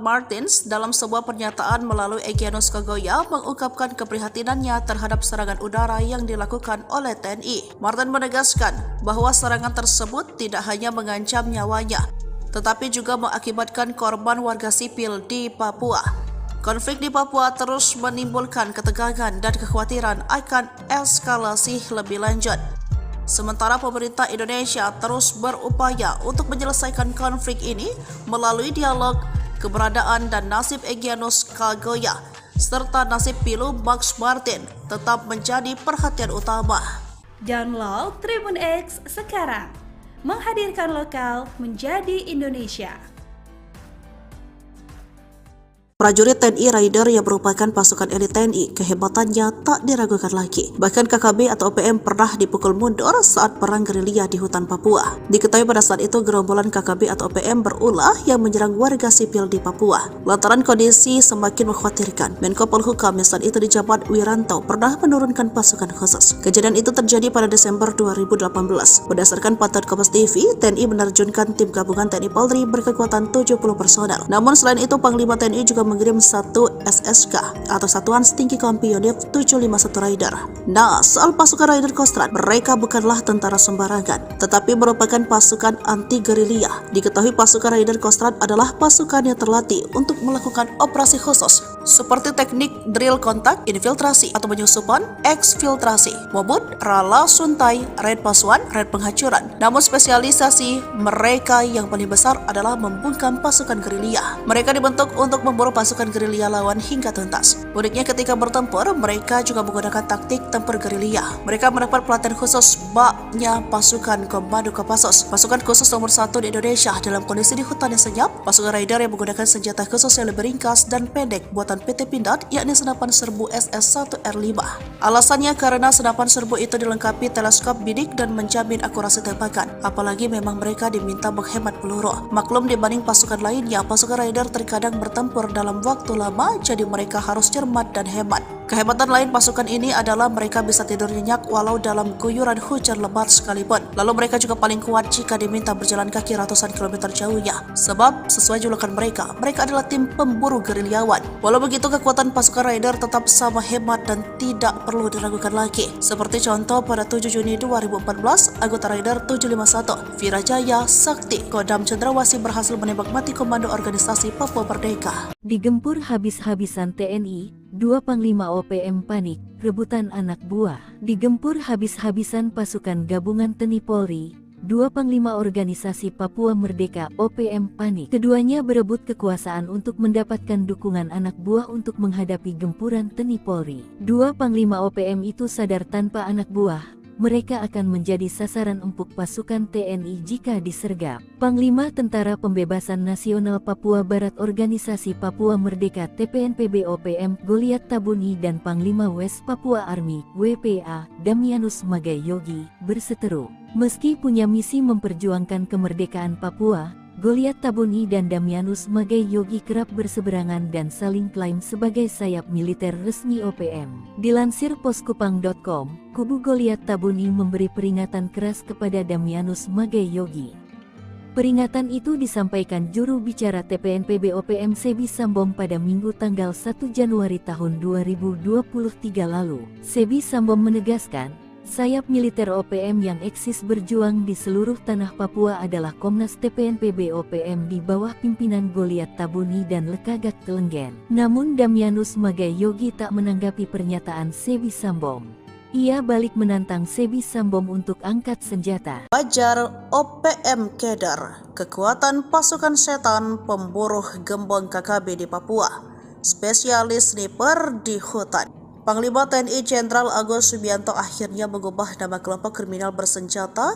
Martins dalam sebuah pernyataan melalui Egyanus Kogoya mengungkapkan keprihatinannya terhadap serangan udara yang dilakukan oleh TNI. Martin menegaskan bahwa serangan tersebut tidak hanya mengancam nyawanya, tetapi juga mengakibatkan korban warga sipil di Papua. Konflik di Papua terus menimbulkan ketegangan dan kekhawatiran akan eskalasi lebih lanjut. Sementara pemerintah Indonesia terus berupaya untuk menyelesaikan konflik ini melalui dialog. Keberadaan dan nasib Egyanus Kogoya serta nasib Pilu Max Martin tetap menjadi perhatian utama. Download Tribun X sekarang, menghadirkan lokal menjadi Indonesia. Prajurit TNI Raider yang merupakan pasukan elit TNI, kehebatannya tak diragukan lagi. Bahkan KKB atau OPM pernah dipukul mundur saat perang gerilya di hutan Papua. Diketahui pada saat itu gerombolan KKB atau OPM berulah yang menyerang warga sipil di Papua. Lantaran kondisi semakin mengkhawatirkan, Menko Polhukam saat itu dijabat Wiranto pernah menurunkan pasukan khusus. Kejadian itu terjadi pada Desember 2018. Berdasarkan pantauan Kompas TV, TNI menerjunkan tim gabungan TNI Polri berkekuatan 70 personel. Namun selain itu, Panglima TNI juga mengirim satu SSK atau Satuan Setinggi Kompi Unit 751 Raider. Nah, soal pasukan Raider Kostrad, mereka bukanlah tentara sembarangan, tetapi merupakan pasukan anti gerilya. Diketahui pasukan Raider Kostrad adalah pasukan yang terlatih untuk melakukan operasi khusus seperti teknik drill kontak, infiltrasi atau penyusupan, eksfiltrasi, mobut, rala suntai, raid pasuan, raid penghancuran. Namun spesialisasi mereka yang paling besar adalah membungkam pasukan gerilya. Mereka dibentuk untuk memburu pasukan gerilya lawan hingga tuntas. Uniknya ketika bertempur, mereka juga menggunakan taktik tempur gerilya. Mereka mendapat pelatihan khusus baknya pasukan Komando Kopassus, pasukan khusus nomor 1 di Indonesia dalam kondisi di hutan yang senyap. Pasukan Raider yang menggunakan senjata khusus yang lebih ringkas dan pendek buatan PT Pindad, yakni senapan serbu SS-1R5. Alasannya karena senapan serbu itu dilengkapi teleskop bidik dan menjamin akurasi tembakan. Apalagi memang mereka diminta menghemat peluru. Maklum dibanding pasukan lainnya, pasukan Raider terkadang bertempur dalam waktu lama, jadi mereka harus cermat dan hemat. Kehebatan lain pasukan ini adalah mereka bisa tidur nyenyak walau dalam guyuran hujan lebat sekalipun. Lalu mereka juga paling kuat jika diminta berjalan kaki ratusan kilometer jauhnya. Sebab sesuai julukan mereka adalah tim pemburu gerilyawan. Walau begitu, kekuatan pasukan Raider tetap sama hebat dan tidak perlu diragukan lagi. Seperti contoh pada 7 Juni 2014, anggota Raider 751, Virajaya Sakti, Kodam Cendrawasih berhasil menembak mati komando organisasi Papua Merdeka. Digempur habis-habisan TNI, 2 Panglima OPM panik, rebutan anak buah. Digempur habis-habisan pasukan gabungan TNI Polri, 2 Panglima Organisasi Papua Merdeka OPM panik. Keduanya berebut kekuasaan untuk mendapatkan dukungan anak buah untuk menghadapi gempuran TNI Polri. 2 Panglima OPM itu sadar tanpa anak buah, mereka akan menjadi sasaran empuk pasukan TNI jika disergap. Panglima Tentara Pembebasan Nasional Papua Barat Organisasi Papua Merdeka TPNPB OPM Goliat Tabuni dan Panglima West Papua Army WPA Damianus Magai Yogi berseteru. Meski punya misi memperjuangkan kemerdekaan Papua, Goliat Tabuni dan Damianus Magai Yogi kerap berseberangan dan saling klaim sebagai sayap militer resmi OPM. Dilansir poskupang.com, kubu Goliat Tabuni memberi peringatan keras kepada Damianus Magai Yogi. Peringatan itu disampaikan juru bicara TPNPB OPM Sebi Sambom pada Minggu tanggal 1 Januari tahun 2023 lalu. Sebi Sambom menegaskan, sayap militer OPM yang eksis berjuang di seluruh tanah Papua adalah Komnas TPNPB OPM di bawah pimpinan Goliat Tabuni dan Lekagak Telenggen. Namun Damianus Magai Yogi tak menanggapi pernyataan Sebi Sambom. Ia balik menantang Sebi Sambom untuk angkat senjata. Wajar OPM Keder, kekuatan pasukan setan pemburu gembong KKB di Papua, spesialis sniper di hutan. Panglima TNI Jenderal Agus Subianto akhirnya mengubah nama kelompok kriminal bersenjata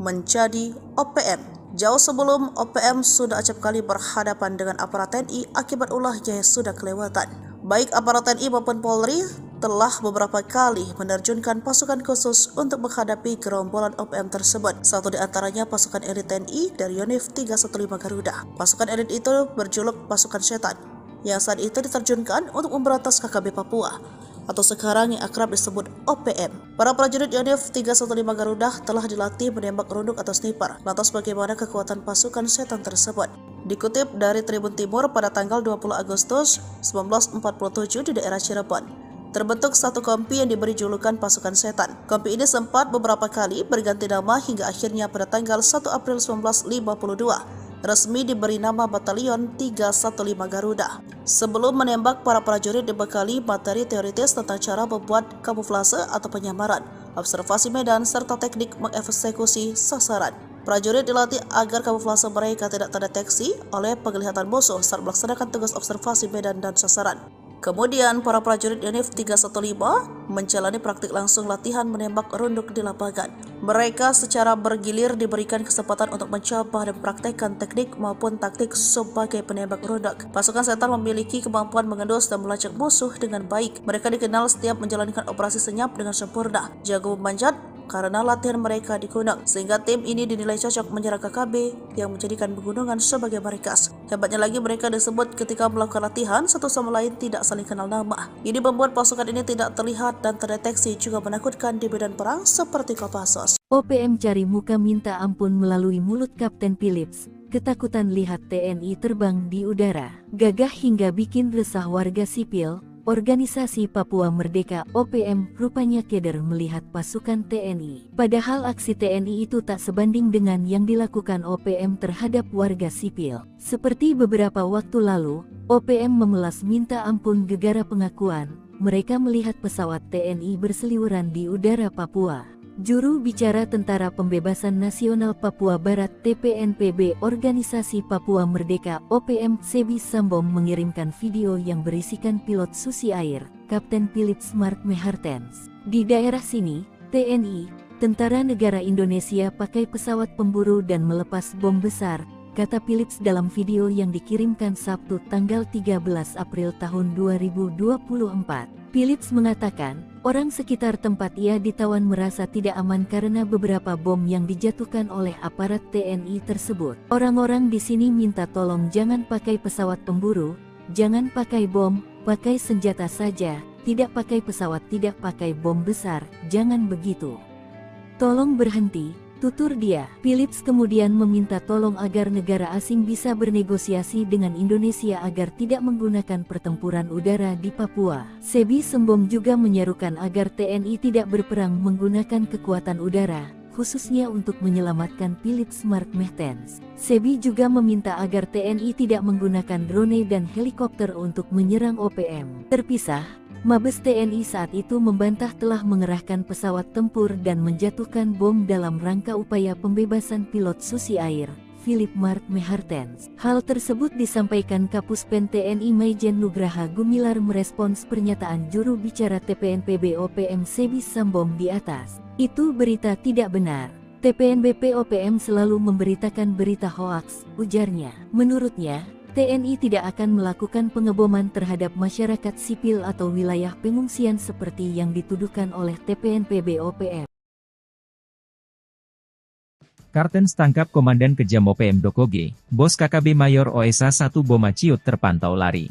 menjadi OPM. Jauh sebelum OPM sudah acap kali berhadapan dengan aparat TNI akibat ulahnya yang sudah kelewatan. Baik aparat TNI maupun Polri telah beberapa kali menerjunkan pasukan khusus untuk menghadapi gerombolan OPM tersebut. Satu di antaranya pasukan elit TNI dari Yonif 315 Garuda. Pasukan elit itu berjuluk pasukan setan, yang saat itu diterjunkan untuk memberantas KKB Papua, atau sekarang yang akrab disebut OPM. Para prajurit Yonif 315 Garuda telah dilatih menembak runduk atau sniper. Lantas bagaimana kekuatan pasukan setan tersebut? Dikutip dari Tribun Timur pada tanggal 20 Agustus 1947 di daerah Cirebon, terbentuk satu kompi yang diberi julukan pasukan setan. Kompi ini sempat beberapa kali berganti nama hingga akhirnya pada tanggal 1 April 1952 resmi diberi nama Batalion 315 Garuda. Sebelum menembak, para prajurit dibekali materi teoritis tentang cara membuat kamuflase atau penyamaran, observasi medan, serta teknik mengeksekusi sasaran. Prajurit dilatih agar kamuflase mereka tidak terdeteksi oleh penglihatan musuh saat melaksanakan tugas observasi medan dan sasaran. Kemudian, para prajurit Yonif 315 menjalani praktik langsung latihan menembak runduk di lapangan. Mereka secara bergilir diberikan kesempatan untuk mencoba dan mempraktekkan teknik maupun taktik sebagai penembak runduk. Pasukan setan memiliki kemampuan mengendus dan melacak musuh dengan baik. Mereka dikenal setiap menjalankan operasi senyap dengan sempurna, jago memanjat, karena latihan mereka di gunung, sehingga tim ini dinilai cocok menyerang KKB yang menjadikan pegunungan sebagai markas. Hebatnya lagi, mereka disebut ketika melakukan latihan satu sama lain tidak saling kenal nama. Ini membuat pasukan ini tidak terlihat dan terdeteksi, juga menakutkan di medan perang seperti Kopassus. OPM cari muka minta ampun melalui mulut Kapten Philips. Ketakutan lihat TNI terbang di udara, gagah hingga bikin resah warga sipil. Organisasi Papua Merdeka OPM rupanya keder melihat pasukan TNI. Padahal aksi TNI itu tak sebanding dengan yang dilakukan OPM terhadap warga sipil. Seperti beberapa waktu lalu, OPM memelas minta ampun gegara pengakuan mereka melihat pesawat TNI berseliweran di udara Papua. Juru bicara Tentara Pembebasan Nasional Papua Barat TPNPB Organisasi Papua Merdeka OPM Sebi Sambom mengirimkan video yang berisikan pilot Susi Air, Kapten Philips Mark Mehartens. Di daerah sini, TNI, Tentara Negara Indonesia pakai pesawat pemburu dan melepas bom besar, kata Philips dalam video yang dikirimkan Sabtu tanggal 13 April tahun 2024. Philips mengatakan, orang sekitar tempat ia ditawan merasa tidak aman karena beberapa bom yang dijatuhkan oleh aparat TNI tersebut. Orang-orang di sini minta tolong jangan pakai pesawat pemburu, jangan pakai bom, pakai senjata saja, tidak pakai pesawat, tidak pakai bom besar, jangan begitu. Tolong berhenti, tutur dia. Philips kemudian meminta tolong agar negara asing bisa bernegosiasi dengan Indonesia agar tidak menggunakan pertempuran udara di Papua. Sebi Sambom juga menyerukan agar TNI tidak berperang menggunakan kekuatan udara, khususnya untuk menyelamatkan Philips Mark Mehartens. Sebi juga meminta agar TNI tidak menggunakan drone dan helikopter untuk menyerang OPM. Terpisah, Mabes TNI saat itu membantah telah mengerahkan pesawat tempur dan menjatuhkan bom dalam rangka upaya pembebasan pilot Susi Air, Philip Mark Mehartens. Hal tersebut disampaikan Kapuspen TNI Maijen Nugraha Gumilar merespons pernyataan juru bicara TPNPB OPM Sebi Sambom di atas. Itu berita tidak benar. TPNBP OPM selalu memberitakan berita hoaks, ujarnya. Menurutnya, TNI tidak akan melakukan pengeboman terhadap masyarakat sipil atau wilayah pengungsian seperti yang dituduhkan oleh TPNPB OPM. Kartens tangkap Komandan Kejam OPM Dokoge, Bos KKB Mayor OSA 1 Boma Ciut terpantau lari.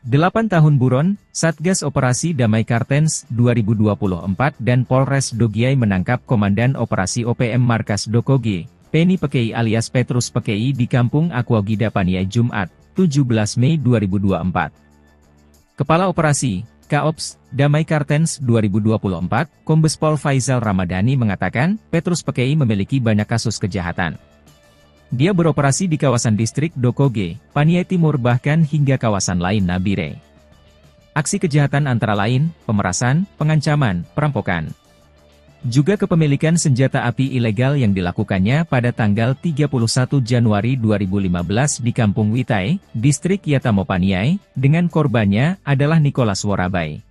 8 tahun buron, Satgas Operasi Damai Kartens 2024 dan Polres Dogiai menangkap Komandan Operasi OPM Markas Dokoge, Penny Pekei alias Petrus Pekei di Kampung Aquagida Paniai Jumat, 17 Mei 2024. Kepala Operasi, Kaops, Damai Kartens 2024, Kombes Pol Faizal Ramadhani mengatakan, Petrus Pekei memiliki banyak kasus kejahatan. Dia beroperasi di kawasan distrik Dokoge, Paniai Timur bahkan hingga kawasan lain Nabire. Aksi kejahatan antara lain, pemerasan, pengancaman, perampokan. Juga kepemilikan senjata api ilegal yang dilakukannya pada tanggal 31 Januari 2015 di Kampung Witai, distrik Yatamo Paniai, dengan korbannya adalah Nicholas Worabai.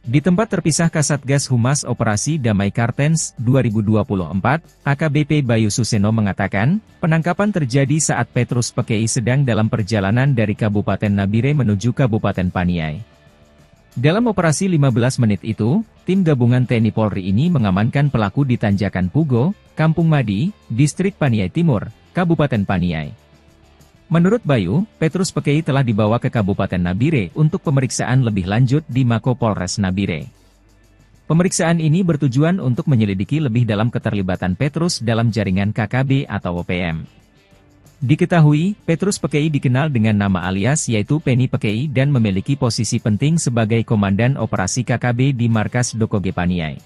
Di tempat terpisah Kasatgas Humas Operasi Damai Kartens 2024, AKBP Bayu Suseno mengatakan, penangkapan terjadi saat Petrus Pekei sedang dalam perjalanan dari Kabupaten Nabire menuju Kabupaten Paniai. Dalam operasi 15 menit itu, tim gabungan TNI Polri ini mengamankan pelaku di Tanjakan Pugo, Kampung Madi, distrik Paniai Timur, Kabupaten Paniai. Menurut Bayu, Petrus Pekei telah dibawa ke Kabupaten Nabire untuk pemeriksaan lebih lanjut di Mako Polres Nabire. Pemeriksaan ini bertujuan untuk menyelidiki lebih dalam keterlibatan Petrus dalam jaringan KKB atau OPM. Diketahui, Petrus Pekei dikenal dengan nama alias yaitu Penny Pekei dan memiliki posisi penting sebagai Komandan Operasi KKB di Markas Dokoge Paniai.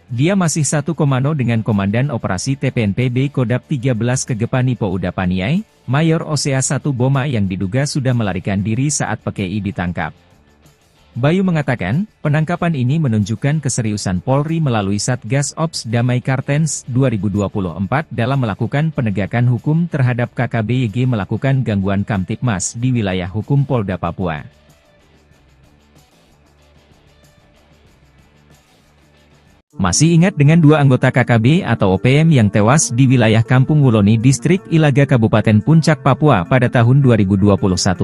Dia masih satu komando dengan Komandan Operasi TPNPB Kodap 13 Kegepani Pouda Paniai, Mayor Osea 1 Boma yang diduga sudah melarikan diri saat Pekei ditangkap. Bayu mengatakan, penangkapan ini menunjukkan keseriusan Polri melalui Satgas Ops Damai Kartens 2024 dalam melakukan penegakan hukum terhadap KKBYG melakukan gangguan Kamtipmas di wilayah hukum Polda Papua. Masih ingat dengan dua anggota KKB atau OPM yang tewas di wilayah Kampung Wuloni Distrik Ilaga Kabupaten Puncak Papua pada tahun 2021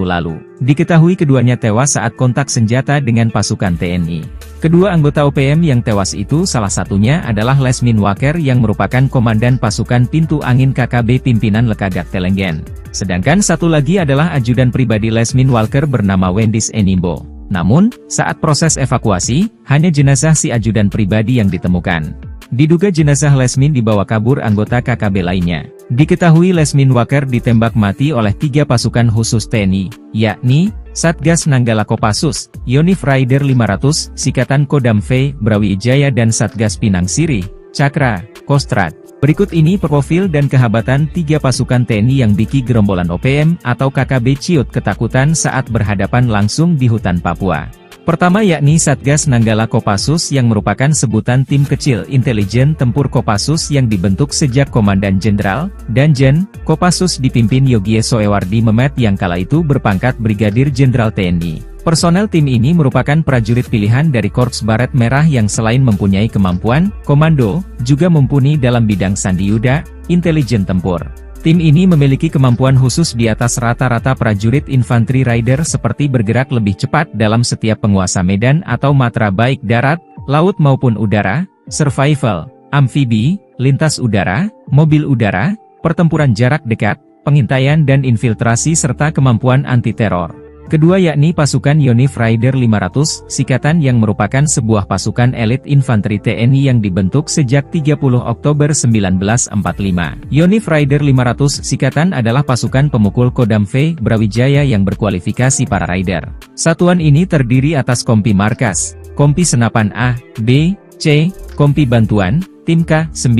lalu. Diketahui keduanya tewas saat kontak senjata dengan pasukan TNI. Kedua anggota OPM yang tewas itu salah satunya adalah Lesmin Waker yang merupakan Komandan Pasukan Pintu Angin KKB Pimpinan Lekagak Telenggen. Sedangkan satu lagi adalah ajudan pribadi Lesmin Walker bernama Wendis Enimbo. Namun, saat proses evakuasi, hanya jenazah si ajudan pribadi yang ditemukan. Diduga jenazah Lesmin dibawa kabur anggota KKB lainnya. Diketahui Lesmin Waker ditembak mati oleh 3 pasukan khusus TNI, yakni, Satgas Nanggala Kopassus, Yonif Raider 500, Sikatan Kodam V, Brawijaya dan Satgas Pinang Sirih, Cakra, Kostrad. Berikut ini profil dan kehabatan 3 pasukan TNI yang bikin gerombolan OPM atau KKB ciut ketakutan saat berhadapan langsung di hutan Papua. Pertama yakni Satgas Nanggala Kopassus yang merupakan sebutan tim kecil intelijen tempur Kopassus yang dibentuk sejak Komandan Jenderal, Danjen, Kopassus dipimpin Yogie Soewardi Memet yang kala itu berpangkat Brigadir Jenderal TNI. Personel tim ini merupakan prajurit pilihan dari Korps Baret Merah yang selain mempunyai kemampuan, komando, juga mumpuni dalam bidang sandiyuda, intelijen tempur. Tim ini memiliki kemampuan khusus di atas rata-rata prajurit infanteri rider seperti bergerak lebih cepat dalam setiap penguasa medan atau matra baik darat, laut maupun udara, survival, amfibi, lintas udara, mobil udara, pertempuran jarak dekat, pengintaian dan infiltrasi serta kemampuan anti-teror. Kedua yakni pasukan Yonif Raider 500, Sikatan yang merupakan sebuah pasukan elit infanteri TNI yang dibentuk sejak 30 Oktober 1945. Yonif Raider 500 Sikatan adalah pasukan pemukul Kodam V, Brawijaya yang berkualifikasi para rider. Satuan ini terdiri atas Kompi Markas, Kompi Senapan A, B, C, Kompi Bantuan, Tim K9,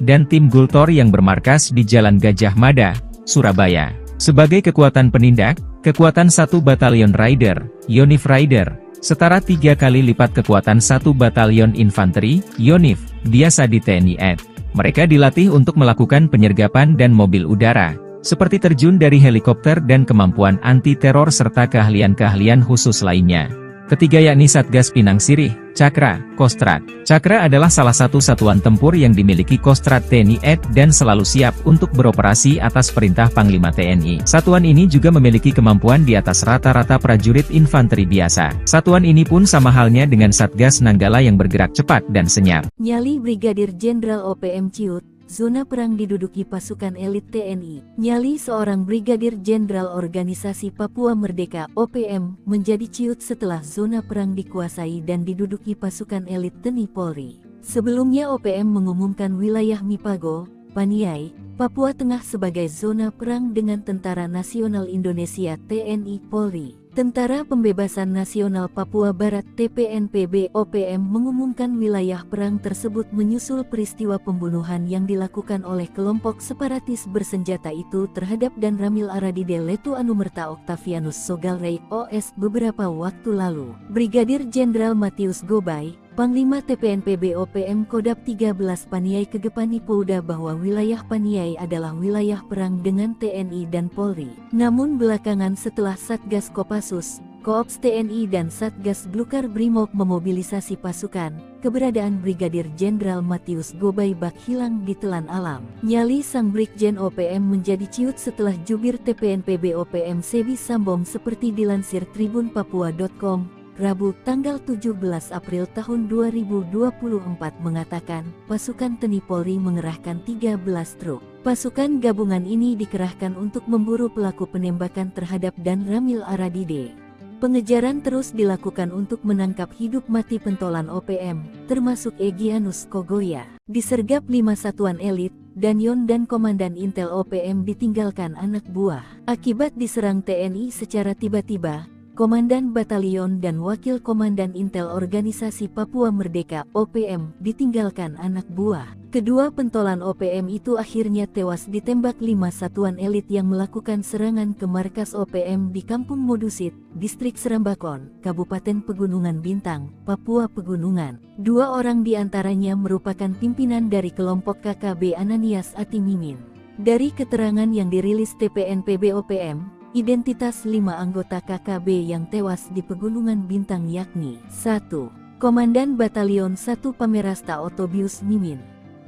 dan Tim Gultor yang bermarkas di Jalan Gajah Mada, Surabaya. Sebagai kekuatan penindak, kekuatan 1 Batalion Rider, Yonif Rider, setara 3 kali lipat kekuatan 1 Batalion Infanteri, Yonif, biasa di TNI AD. Mereka dilatih untuk melakukan penyergapan dan mobil udara, seperti terjun dari helikopter dan kemampuan anti-teror serta keahlian-keahlian khusus lainnya. Ketiga yakni Satgas Pinang Sirih, Cakra, Kostrad. Cakra adalah salah satu satuan tempur yang dimiliki Kostrad TNI AD dan selalu siap untuk beroperasi atas perintah Panglima TNI. Satuan ini juga memiliki kemampuan di atas rata-rata prajurit infanteri biasa. Satuan ini pun sama halnya dengan Satgas Nanggala yang bergerak cepat dan senyap. Nyali Brigadir Jenderal OPM ciut, zona perang diduduki pasukan elit TNI. Nyali seorang Brigadir Jenderal Organisasi Papua Merdeka (OPM) menjadi ciut setelah zona perang dikuasai dan diduduki pasukan elit TNI Polri. Sebelumnya OPM mengumumkan wilayah Mipago, Paniai, Papua Tengah sebagai zona perang dengan Tentara Nasional Indonesia TNI Polri. Tentara Pembebasan Nasional Papua Barat TPNPB OPM mengumumkan wilayah perang tersebut menyusul peristiwa pembunuhan yang dilakukan oleh kelompok separatis bersenjata itu terhadap Dan Ramil Aradide Letu Anumerta Octavianus Sogalrey OS beberapa waktu lalu. Brigadir Jenderal Matius Gobay, Panglima TPNPB OPM Kodap 13 Paniai Kegepani Pouda bahwa wilayah Paniai adalah wilayah perang dengan TNI dan Polri. Namun belakangan setelah Satgas Kopassus, Koops TNI dan Satgas Blukar Brimob memobilisasi pasukan, keberadaan Brigadir Jenderal Matius Gobay bak hilang ditelan alam. Nyali sang Brigjen OPM menjadi ciut setelah jubir TPNPB OPM Sebi Sambong seperti dilansir tribunpapua.com. Rabu, tanggal 17 April tahun 2024 mengatakan, pasukan TNI Polri mengerahkan 13 truk. Pasukan gabungan ini dikerahkan untuk memburu pelaku penembakan terhadap Dan Ramil Aradide. Pengejaran terus dilakukan untuk menangkap hidup mati pentolan OPM, termasuk Egyanus Kogoya. Disergap 5 satuan elit, Danyon dan Komandan Intel OPM ditinggalkan anak buah. Akibat diserang TNI secara tiba-tiba, Komandan Batalion dan Wakil Komandan Intel Organisasi Papua Merdeka OPM ditinggalkan anak buah. Kedua pentolan OPM itu akhirnya tewas ditembak 5 satuan elit yang melakukan serangan ke markas OPM di Kampung Modusit, Distrik Serambakon, Kabupaten Pegunungan Bintang, Papua Pegunungan. 2 orang diantaranya merupakan pimpinan dari kelompok KKB Ananias Atimimin. Dari keterangan yang dirilis TPNPB OPM, identitas 5 anggota KKB yang tewas di Pegunungan Bintang yakni 1. Komandan Batalion 1 Pamerasta Otobius Mimin,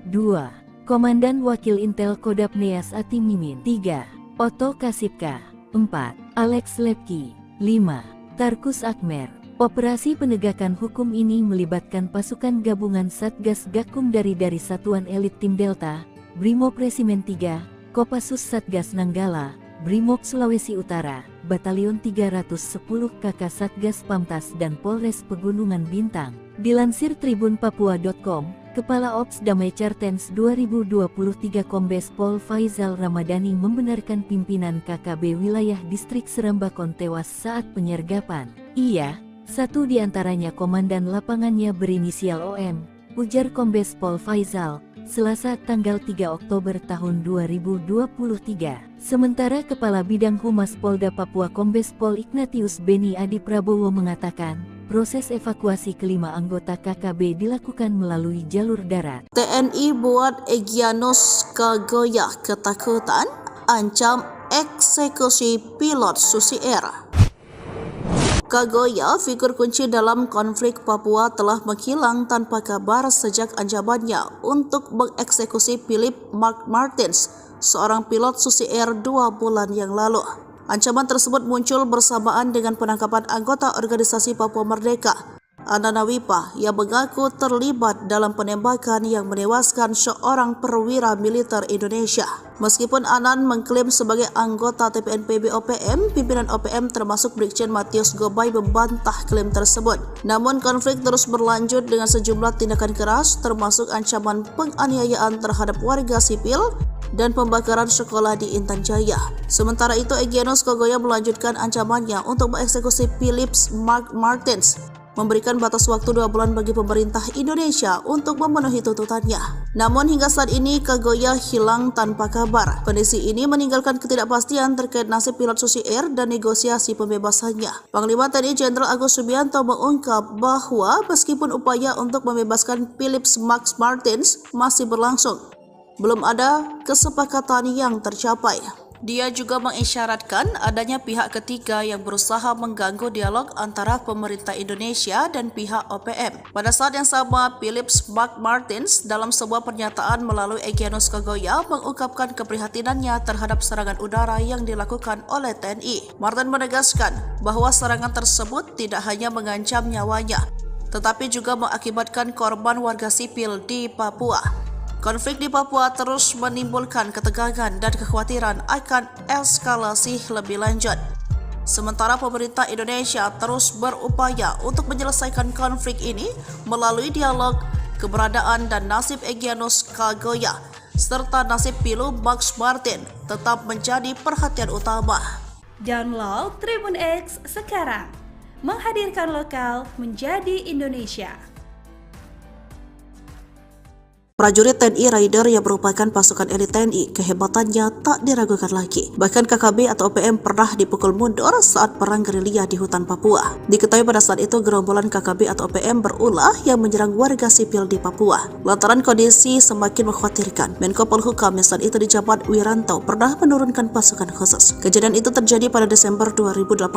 2. Komandan Wakil Intel Kodap Neas Ati Mimin, 3. Oto Kasipka, 4. Alex Lepki, 5. Tarkus Akmer. Operasi penegakan hukum ini melibatkan pasukan gabungan Satgas Gakum dari Satuan Elit Tim Delta, Brimob Resimen 3, Kopassus Satgas Nanggala, Brimob Sulawesi Utara, Batalion 310 KK Satgas Pamtas dan Polres Pegunungan Bintang. Dilansir tribunpapua.com, Kepala Ops Damai Cartens 2023 Kombes Pol Faizal Ramadhani membenarkan pimpinan KKB wilayah Distrik Serambakon tewas saat penyergapan. Ia, satu di antaranya komandan lapangannya berinisial OM, ujar Kombes Pol Faizal, Selasa tanggal 3 Oktober tahun 2023. Sementara Kepala Bidang Humas Polda Papua Kombes Pol Ignatius Beni Adi Prabowo mengatakan, proses evakuasi kelima anggota KKB dilakukan melalui jalur darat. TNI buat Egyanus Kogoya ketakutan, ancam eksekusi pilot Susi Air. Kogoya, figur kunci dalam konflik Papua, telah menghilang tanpa kabar sejak ancamannya untuk mengeksekusi Philip Mark Martins, seorang pilot Susi Air 2 bulan yang lalu. Ancaman tersebut muncul bersamaan dengan penangkapan anggota organisasi Papua Merdeka, Anana Wipa, yang mengaku terlibat dalam penembakan yang menewaskan seorang perwira militer Indonesia. Meskipun Anan mengklaim sebagai anggota TPNPB OPM, pimpinan OPM termasuk Brigjen Matius Gobay membantah klaim tersebut. Namun konflik terus berlanjut dengan sejumlah tindakan keras, termasuk ancaman penganiayaan terhadap warga sipil dan pembakaran sekolah di Intan Jaya. Sementara itu, Egyanus Kogoya melanjutkan ancamannya untuk mengeksekusi Philip Mark Martins, memberikan batas waktu 2 bulan bagi pemerintah Indonesia untuk memenuhi tuntutannya. Namun hingga saat ini Kogoya hilang tanpa kabar. Kondisi ini meninggalkan ketidakpastian terkait nasib pilot Susi Air dan negosiasi pembebasannya. Panglima TNI Jenderal Agus Subianto mengungkap bahwa meskipun upaya untuk membebaskan Philip Mark Martins masih berlangsung, belum ada kesepakatan yang tercapai. Dia juga mengisyaratkan adanya pihak ketiga yang berusaha mengganggu dialog antara pemerintah Indonesia dan pihak OPM. Pada saat yang sama, Philip Mark Martins dalam sebuah pernyataan melalui Egyanus Kogoya mengungkapkan keprihatinannya terhadap serangan udara yang dilakukan oleh TNI. Martin menegaskan bahwa serangan tersebut tidak hanya mengancam nyawanya, tetapi juga mengakibatkan korban warga sipil di Papua. Konflik di Papua terus menimbulkan ketegangan dan kekhawatiran akan eskalasi lebih lanjut. Sementara pemerintah Indonesia terus berupaya untuk menyelesaikan konflik ini melalui dialog. Keberadaan dan nasib Egyanus Kogoya serta nasib Pilu Max Martin tetap menjadi perhatian utama. Download Tribun X sekarang, menghadirkan lokal menjadi Indonesia. Prajurit TNI Raider yang merupakan pasukan elit TNI, kehebatannya tak diragukan lagi. Bahkan KKB atau OPM pernah dipukul mundur saat perang gerilya di hutan Papua. Diketahui pada saat itu gerombolan KKB atau OPM berulah yang menyerang warga sipil di Papua. Lantaran kondisi semakin mengkhawatirkan, Menko Polhukam yang saat itu dijabat Wiranto pernah menurunkan pasukan khusus. Kejadian itu terjadi pada Desember 2018.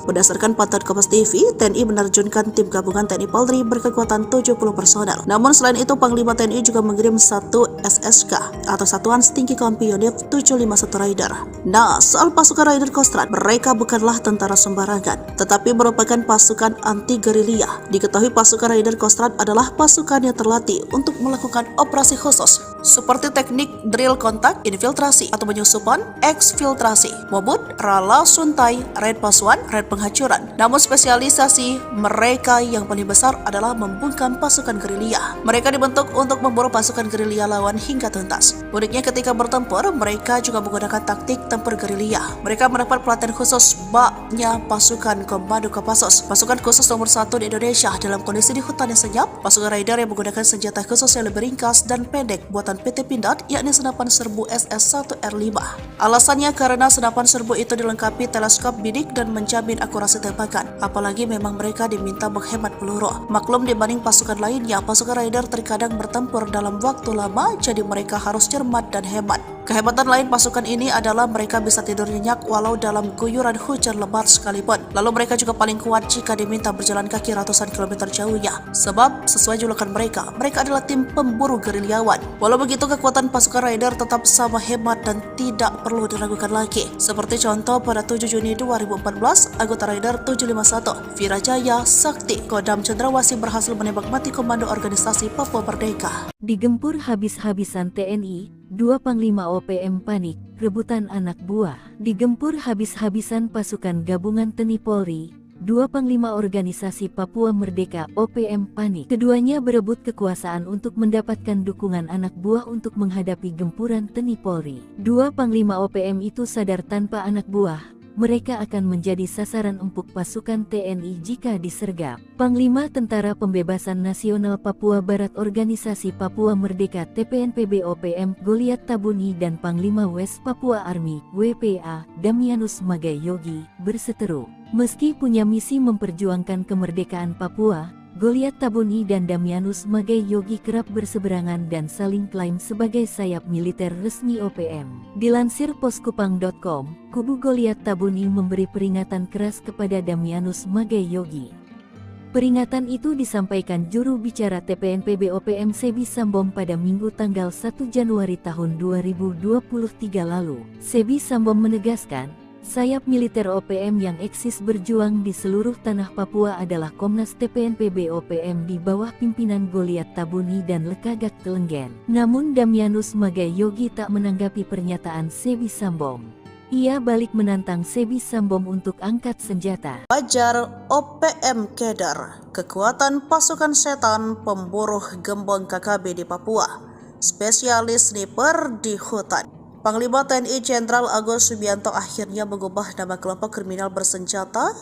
Berdasarkan pantauan Kompas TV, TNI menerjunkan tim gabungan TNI Polri berkekuatan 70 personel. Namun selain itu, Panglima TNI juga mengirim satu SSK atau Satuan Setinggi Kompi Unit 751 Raider. Nah, soal pasukan Raider Kostrad, mereka bukanlah tentara sembarangan, tetapi merupakan pasukan anti gerilya. Diketahui pasukan Raider Kostrad adalah pasukan yang terlatih untuk melakukan operasi khusus seperti teknik drill kontak, infiltrasi atau penyusupan, eksfiltrasi, mobut, rala suntai, raid pasuan, raid penghancuran. Namun spesialisasi mereka yang paling besar adalah membungkam pasukan gerilya. Mereka dibentuk untuk memburu pasukan gerilya lawan hingga tuntas. Uniknya ketika bertempur, mereka juga menggunakan taktik tempur gerilya. Mereka mendapat pelatihan khusus baknya pasukan Komando Kopassus, pasukan khusus nomor 1 di Indonesia dalam kondisi di hutan yang senyap. Pasukan Raider yang menggunakan senjata khusus yang lebih ringkas dan pendek buatan PT Pindad, yakni senapan serbu SS-1R5. Alasannya karena senapan serbu itu dilengkapi teleskop bidik dan menjamin akurasi tembakan. Apalagi memang mereka diminta menghemat peluru. Maklum dibanding pasukan lainnya, pasukan Raider terkadang bertempur dalam waktu lama, jadi mereka harus cermat dan hemat. Kehebatan lain pasukan ini adalah mereka bisa tidur nyenyak walau dalam guyuran hujan lebat sekalipun. Lalu mereka juga paling kuat jika diminta berjalan kaki ratusan kilometer jauhnya. Sebab sesuai julukan mereka adalah tim pemburu gerilyawan. Walau begitu, kekuatan pasukan Raider tetap sama hebat dan tidak perlu diragukan lagi. Seperti contoh pada 7 Juni 2014, anggota Raider 751, Virajaya Sakti, Kodam Cendrawasih berhasil menembak mati komando organisasi Papua Merdeka. Digempur habis-habisan TNI, 2 Panglima OPM panik, rebutan anak buah. Digempur habis-habisan pasukan gabungan TNI Polri, 2 Panglima Organisasi Papua Merdeka OPM panik. Keduanya berebut kekuasaan untuk mendapatkan dukungan anak buah untuk menghadapi gempuran TNI Polri. 2 Panglima OPM itu sadar tanpa anak buah mereka akan menjadi sasaran empuk pasukan TNI jika disergap. Panglima Tentara Pembebasan Nasional Papua Barat Organisasi Papua Merdeka TPNPB OPM Goliat Tabuni dan Panglima West Papua Army WPA Damianus Magai Yogi berseteru. Meski punya misi memperjuangkan kemerdekaan Papua, Goliat Tabuni dan Damianus Magai Yogi kerap berseberangan dan saling klaim sebagai sayap militer resmi OPM. Dilansir poskupang.com, kubu Goliat Tabuni memberi peringatan keras kepada Damianus Magai Yogi. Peringatan itu disampaikan juru bicara TPNPB OPM Sebi Sambom pada Minggu tanggal 1 Januari tahun 2023 lalu. Sebi Sambom menegaskan, sayap militer OPM yang eksis berjuang di seluruh tanah Papua adalah Komnas TPNPB OPM di bawah pimpinan Goliat Tabuni dan Lekagak Telenggen. Namun Damianus Magai Yogi tak menanggapi pernyataan Sebi Sambom. Ia balik menantang Sebi Sambom untuk angkat senjata. Wajar OPM Keder, kekuatan pasukan setan pemburu gembong KKB di Papua, spesialis sniper di hutan. Panglima TNI Jenderal Agus Subianto akhirnya mengubah nama kelompok kriminal bersenjata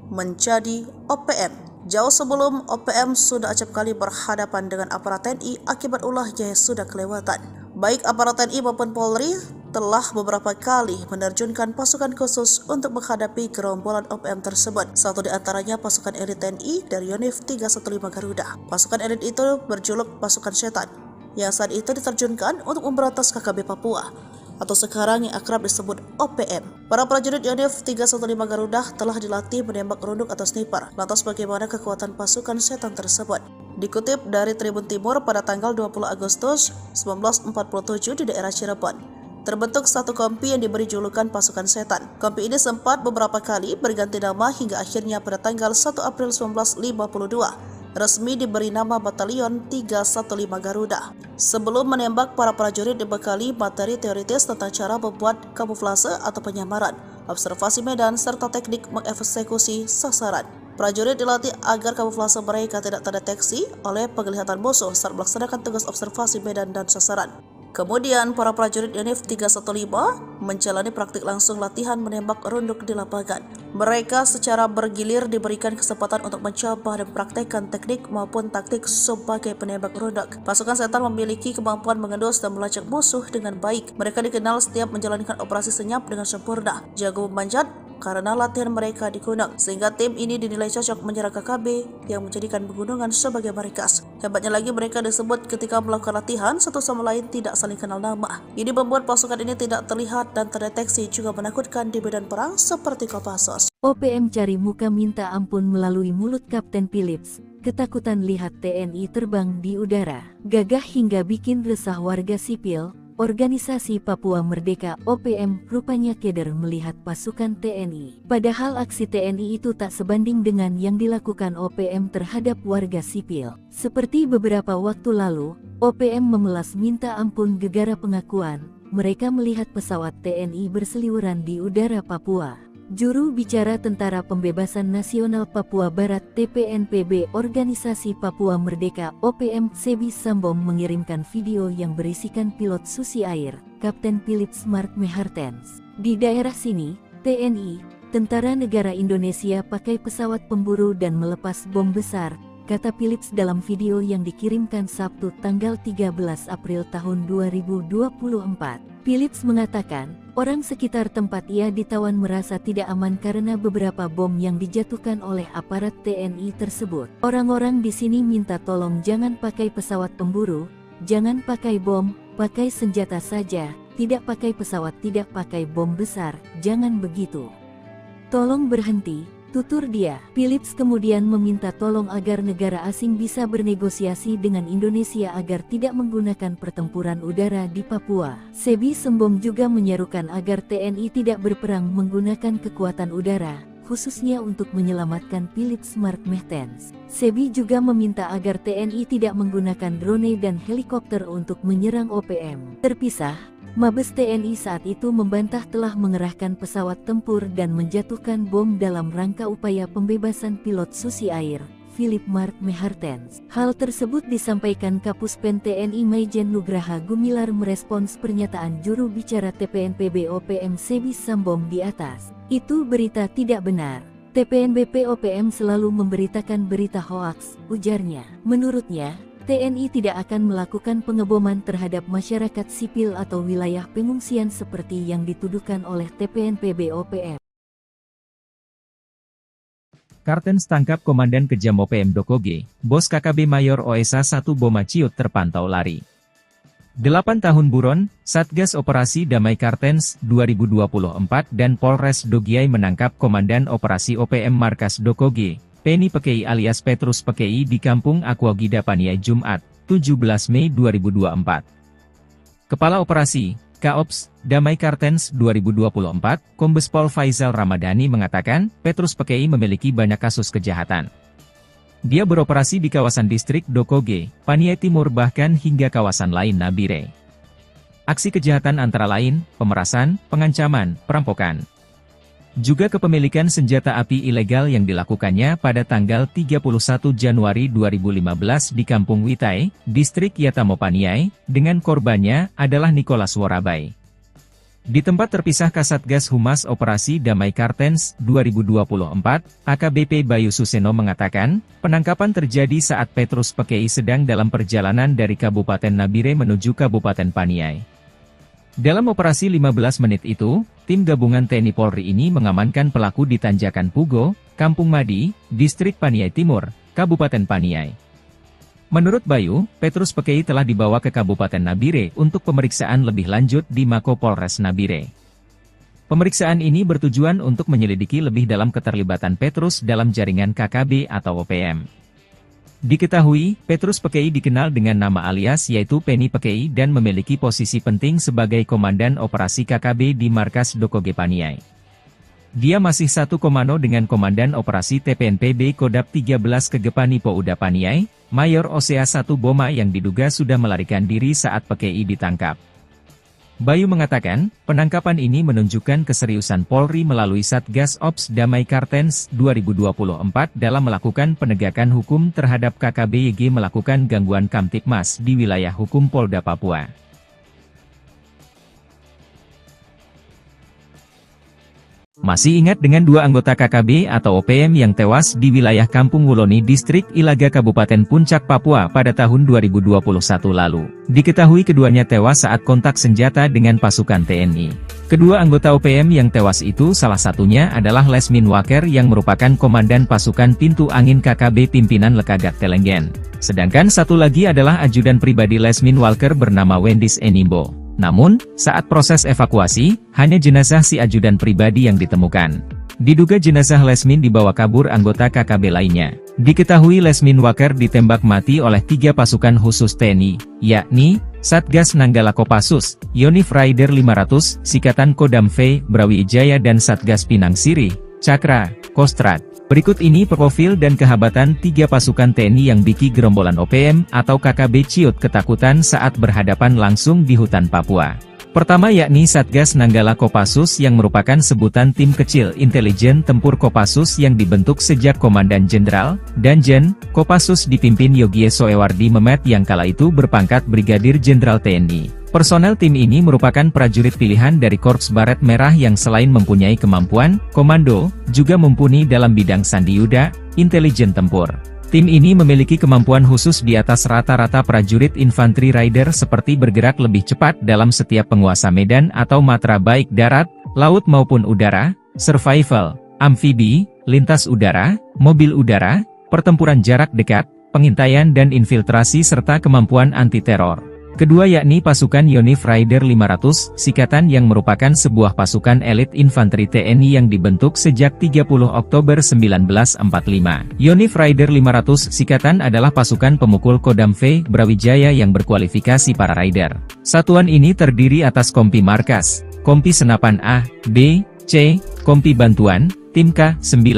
menjadi OPM. Jauh sebelum OPM sudah acap kali berhadapan dengan aparat TNI akibat ulahnya yang sudah kelewatan. Baik aparat TNI maupun Polri telah beberapa kali menerjunkan pasukan khusus untuk menghadapi gerombolan OPM tersebut. Satu di antaranya pasukan elit TNI dari Yonif 315 Garuda. Pasukan elit itu berjuluk pasukan setan, yang saat itu diterjunkan untuk memberantas KKB Papua, atau sekarang yang akrab disebut OPM. Para prajurit Yonif 315 Garuda telah dilatih menembak runduk atau sniper. Lantas bagaimana kekuatan pasukan setan tersebut? Dikutip dari Tribun Timur pada tanggal 20 Agustus 1947 di daerah Cirebon, terbentuk satu kompi yang diberi julukan pasukan setan. Kompi ini sempat beberapa kali berganti nama hingga akhirnya pada tanggal 1 April 1952 resmi diberi nama Batalion 315 Garuda. Sebelum menembak, para prajurit dibekali materi teoritis tentang cara membuat kamuflase atau penyamaran, observasi medan, serta teknik mengeksekusi sasaran. Prajurit dilatih agar kamuflase mereka tidak terdeteksi oleh penglihatan musuh saat melaksanakan tugas observasi medan dan sasaran. Kemudian para prajurit Yonif 315 menjalani praktik langsung latihan menembak runduk di lapangan. Mereka secara bergilir diberikan kesempatan untuk mencoba dan praktekkan teknik maupun taktik sebagai penembak runduk. Pasukan setan memiliki kemampuan mengendus dan melacak musuh dengan baik. Mereka dikenal setiap menjalankan operasi senyap dengan sempurna, jago memanjat, karena latihan mereka di gunung, sehingga tim ini dinilai cocok menyerang KKB yang menjadikan pegunungan sebagai markas. Hebatnya lagi, mereka disebut ketika melakukan latihan satu sama lain tidak saling kenal nama. Ini membuat pasukan ini tidak terlihat dan terdeteksi, juga menakutkan di medan perang seperti Kopassus. OPM cari muka minta ampun melalui mulut Kapten Philips. Ketakutan lihat TNI terbang di udara, gagah hingga bikin resah warga sipil. Organisasi Papua Merdeka OPM rupanya keder melihat pasukan TNI. Padahal aksi TNI itu tak sebanding dengan yang dilakukan OPM terhadap warga sipil. Seperti beberapa waktu lalu, OPM memelas minta ampun gegara pengakuan mereka melihat pesawat TNI berseliweran di udara Papua. Juru bicara Tentara Pembebasan Nasional Papua Barat TPNPB Organisasi Papua Merdeka OPM Sebi Sambom mengirimkan video yang berisikan pilot Susi Air, Kapten Philips Mark Mehartens. Di daerah sini, TNI, Tentara Negara Indonesia pakai pesawat pemburu dan melepas bom besar, kata Philips dalam video yang dikirimkan Sabtu tanggal 13 April tahun 2024. Philips mengatakan, orang sekitar tempat ia ditawan merasa tidak aman karena beberapa bom yang dijatuhkan oleh aparat TNI tersebut. Orang-orang di sini minta tolong jangan pakai pesawat pemburu, jangan pakai bom, pakai senjata saja, tidak pakai pesawat, tidak pakai bom besar, jangan begitu. Tolong berhenti. Tutur dia. Philips kemudian meminta tolong agar negara asing bisa bernegosiasi dengan Indonesia agar tidak menggunakan pertempuran udara di Papua. Sebi Sembom juga menyerukan agar TNI tidak berperang menggunakan kekuatan udara, khususnya untuk menyelamatkan Philips Mark Mehartens. Sebi juga meminta agar TNI tidak menggunakan drone dan helikopter untuk menyerang OPM. Terpisah, Mabes TNI saat itu membantah telah mengerahkan pesawat tempur dan menjatuhkan bom dalam rangka upaya pembebasan pilot Susi Air, Philip Mark Mehartens. Hal tersebut disampaikan Kapuspen TNI Maijen Nugraha Gumilar merespons pernyataan juru bicara TPNPB OPM Sebi Sambom di atas. Itu berita tidak benar. TPNBP OPM selalu memberitakan berita hoaks, ujarnya. Menurutnya, TNI tidak akan melakukan pengeboman terhadap masyarakat sipil atau wilayah pengungsian seperti yang dituduhkan oleh TPNPB OPM. Kartens tangkap Komandan Kejam OPM Dokoge, Bos KKB Mayor OSA 1 Boma Ciut terpantau lari. 8 tahun buron, Satgas Operasi Damai Kartens 2024 dan Polres Dogiai menangkap Komandan Operasi OPM Markas Dokoge, Penny Pekei alias Petrus Pekei di Kampung Aquagida Paniai Jumat, 17 Mei 2024. Kepala Operasi, Kaops, Damai Kartens 2024, Kombes Pol Faizal Ramadhani mengatakan, Petrus Pekei memiliki banyak kasus kejahatan. Dia beroperasi di kawasan distrik Dokoge, Paniai Timur bahkan hingga kawasan lain Nabire. Aksi kejahatan antara lain, pemerasan, pengancaman, perampokan. Juga kepemilikan senjata api ilegal yang dilakukannya pada tanggal 31 Januari 2015 di Kampung Witai, distrik Yatamo Paniai, dengan korbannya adalah Nicholas Worabai. Di tempat terpisah Kasatgas Humas Operasi Damai Kartens 2024, AKBP Bayu Suseno mengatakan, penangkapan terjadi saat Petrus Pekei sedang dalam perjalanan dari Kabupaten Nabire menuju Kabupaten Paniai. Dalam operasi 15 menit itu, tim gabungan TNI Polri ini mengamankan pelaku di Tanjakan Pugo, Kampung Madi, Distrik Paniai Timur, Kabupaten Paniai. Menurut Bayu, Petrus Pekei telah dibawa ke Kabupaten Nabire untuk pemeriksaan lebih lanjut di Mako Polres Nabire. Pemeriksaan ini bertujuan untuk menyelidiki lebih dalam keterlibatan Petrus dalam jaringan KKB atau OPM. Diketahui, Petrus Pekei dikenal dengan nama alias yaitu Penny Pekei dan memiliki posisi penting sebagai Komandan Operasi KKB di Markas Dokoge Paniai. Dia masih satu komando dengan Komandan Operasi TPNPB Kodap 13 Kegepani Pouda Paniai, Mayor OSA 1 Boma yang diduga sudah melarikan diri saat Pekei ditangkap. Bayu mengatakan, penangkapan ini menunjukkan keseriusan Polri melalui Satgas Ops Damai Kartens 2024 dalam melakukan penegakan hukum terhadap KKB YG melakukan gangguan Kamtipmas di wilayah hukum Polda Papua. Masih ingat dengan dua anggota KKB atau OPM yang tewas di wilayah Kampung Wuloni Distrik Ilaga Kabupaten Puncak Papua pada tahun 2021 lalu. Diketahui keduanya tewas saat kontak senjata dengan pasukan TNI. Kedua anggota OPM yang tewas itu salah satunya adalah Lesmin Waker yang merupakan komandan pasukan Pintu Angin KKB pimpinan Lekagat Telenggen. Sedangkan satu lagi adalah ajudan pribadi Lesmin Walker bernama Wendis Enimbo. Namun, saat proses evakuasi, hanya jenazah si ajudan pribadi yang ditemukan. Diduga jenazah Lesmin dibawa kabur anggota KKB lainnya. Diketahui Lesmin Waker ditembak mati oleh 3 pasukan khusus TNI, yakni Satgas Nanggala Kopassus, Yonif Raider 500, Sikatan Kodam V, Brawijaya dan Satgas Pinang Sirih, Cakra, Kostrad. Berikut ini profil dan kehabatan 3 pasukan TNI yang bikin gerombolan OPM atau KKB ciut ketakutan saat berhadapan langsung di hutan Papua. Pertama yakni Satgas Nanggala Kopassus yang merupakan sebutan tim kecil intelijen tempur Kopassus yang dibentuk sejak Komandan Jenderal, Danjen, Kopassus dipimpin Yogie Soewardi Memet yang kala itu berpangkat Brigadir Jenderal TNI. Personel tim ini merupakan prajurit pilihan dari Korps Baret Merah yang selain mempunyai kemampuan komando, juga mumpuni dalam bidang sandiyuda, intelijen tempur. Tim ini memiliki kemampuan khusus di atas rata-rata prajurit infanteri rider seperti bergerak lebih cepat dalam setiap penguasa medan atau matra baik darat, laut maupun udara, survival, amfibi, lintas udara, mobil udara, pertempuran jarak dekat, pengintaian dan infiltrasi serta kemampuan anti-teror. Kedua yakni pasukan Yonif Raider 500, Sikatan yang merupakan sebuah pasukan elit infanteri TNI yang dibentuk sejak 30 Oktober 1945. Yonif Raider 500 Sikatan adalah pasukan pemukul Kodam V, Brawijaya yang berkualifikasi para rider. Satuan ini terdiri atas kompi markas, kompi senapan A, B, C, kompi bantuan, tim K9,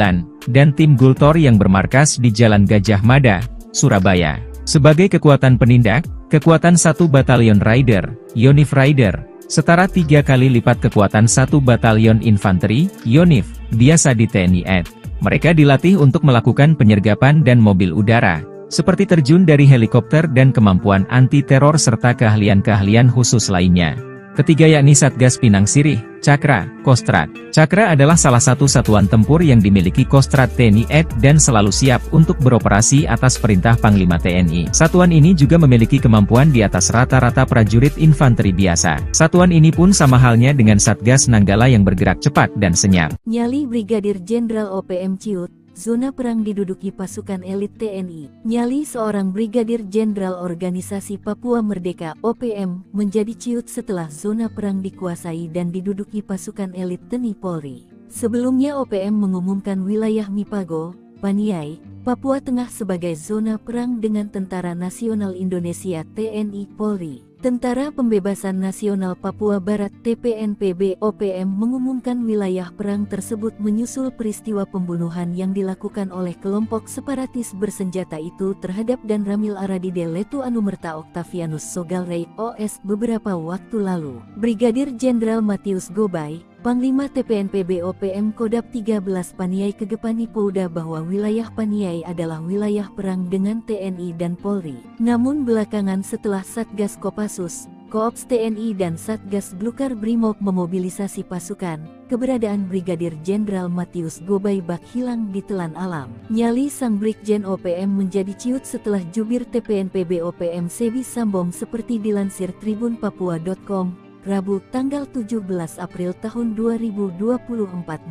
dan tim Gultor yang bermarkas di Jalan Gajah Mada, Surabaya. Sebagai kekuatan penindak, kekuatan 1 batalion rider, Yonif Raider, setara 3 kali lipat kekuatan 1 batalion infanteri, Yonif, biasa di TNI AD. Mereka dilatih untuk melakukan penyergapan dan mobil udara, seperti terjun dari helikopter dan kemampuan anti-teror serta keahlian-keahlian khusus lainnya. Ketiga yakni Satgas Pinang Sirih, Cakra, Kostrad. Cakra adalah salah satu satuan tempur yang dimiliki Kostrad TNI AD dan selalu siap untuk beroperasi atas perintah Panglima TNI. Satuan ini juga memiliki kemampuan di atas rata-rata prajurit infanteri biasa. Satuan ini pun sama halnya dengan Satgas Nanggala yang bergerak cepat dan senyap. Nyali Brigadir Jenderal OPM ciut, zona perang diduduki pasukan elit TNI. Nyali seorang Brigadir Jenderal Organisasi Papua Merdeka (OPM) menjadi ciut setelah zona perang dikuasai dan diduduki pasukan elit TNI Polri. Sebelumnya OPM mengumumkan wilayah Mipago, Paniai, Papua Tengah sebagai zona perang dengan Tentara Nasional Indonesia (TNI Polri). Tentara Pembebasan Nasional Papua Barat (TPNPB) OPM mengumumkan wilayah perang tersebut menyusul peristiwa pembunuhan yang dilakukan oleh kelompok separatis bersenjata itu terhadap Dan Ramil Aradide Letu Anumerta Octavianus Sogalrey OS beberapa waktu lalu. Brigadir Jenderal Matius Gobay, Panglima TPNPB OPM Kodap 13 Paniai Kegepani Pouda bahwa wilayah Paniai adalah wilayah perang dengan TNI dan Polri. Namun belakangan setelah Satgas Kopassus, Koops TNI dan Satgas Blukar Brimob memobilisasi pasukan, keberadaan Brigadir Jenderal Matius Gobay bak hilang di telan alam. Nyali sang Brigjen OPM menjadi ciut setelah jubir TPNPB OPM Sebi Sambong seperti dilansir tribunpapua.com. Rabu, tanggal 17 April tahun 2024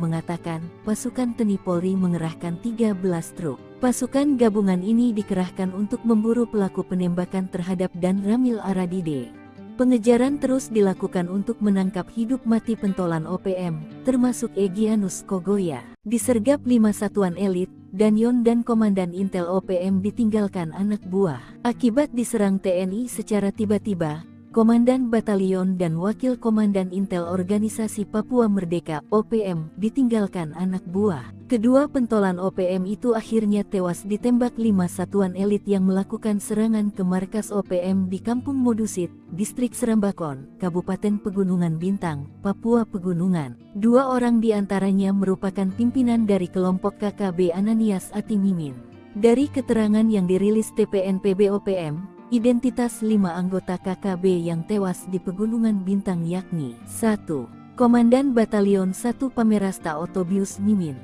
mengatakan, pasukan TNI Polri mengerahkan 13 truk. Pasukan gabungan ini dikerahkan untuk memburu pelaku penembakan terhadap Dan Ramil Aradide. Pengejaran terus dilakukan untuk menangkap hidup mati pentolan OPM, termasuk Egyanus Kogoya. Disergap 5 satuan elit, Danyon dan Komandan Intel OPM ditinggalkan anak buah. Akibat diserang TNI secara tiba-tiba, Komandan Batalion dan Wakil Komandan Intel Organisasi Papua Merdeka (OPM) ditinggalkan anak buah. Kedua pentolan OPM itu akhirnya tewas ditembak 5 satuan elit yang melakukan serangan ke markas OPM di Kampung Modusit, Distrik Serambakon, Kabupaten Pegunungan Bintang, Papua Pegunungan. 2 orang diantaranya merupakan pimpinan dari kelompok KKB Ananias Atimimin. Dari keterangan yang dirilis TPNPB OPM, identitas 5 anggota KKB yang tewas di Pegunungan Bintang yakni 1. Komandan Batalion 1 Pamerasta Otobius Mimin.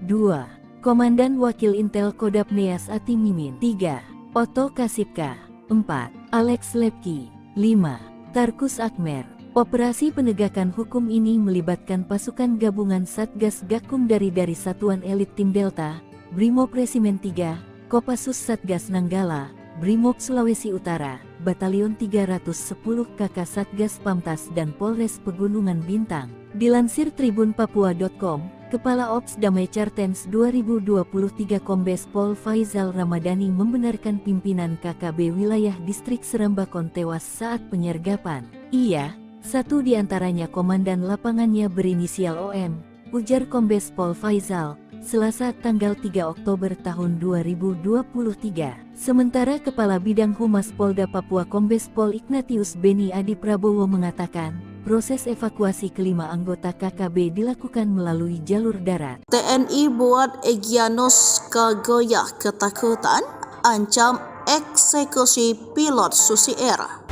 2. Komandan Wakil Intel Kodap Neas Ati Mimin. 3. Oto Kasipka. 4. Alex Lepki. 5. Tarkus Akmer. Operasi penegakan hukum ini melibatkan pasukan gabungan Satgas Gakum dari Satuan Elit Tim Delta, Brimob Resimen 3, Kopassus Satgas Nanggala, Brimob Sulawesi Utara, Batalion 310 KK Satgas Pamtas dan Polres Pegunungan Bintang. Dilansir tribunpapua.com, Kepala Ops Damai Cartens 2023 Kombes Pol Faizal Ramadhani membenarkan pimpinan KKB wilayah distrik Serambakon tewas saat penyergapan. Ia, satu di antaranya komandan lapangannya berinisial OM, ujar Kombes Pol Faizal, Selasa tanggal 3 Oktober tahun 2023. Sementara Kepala Bidang Humas Polda Papua Kombes Pol Ignatius Beni Adi Prabowo mengatakan, proses evakuasi kelima anggota KKB dilakukan melalui jalur darat. TNI buat Egyanus Kagoya ketakutan, ancam eksekusi pilot Susi Air.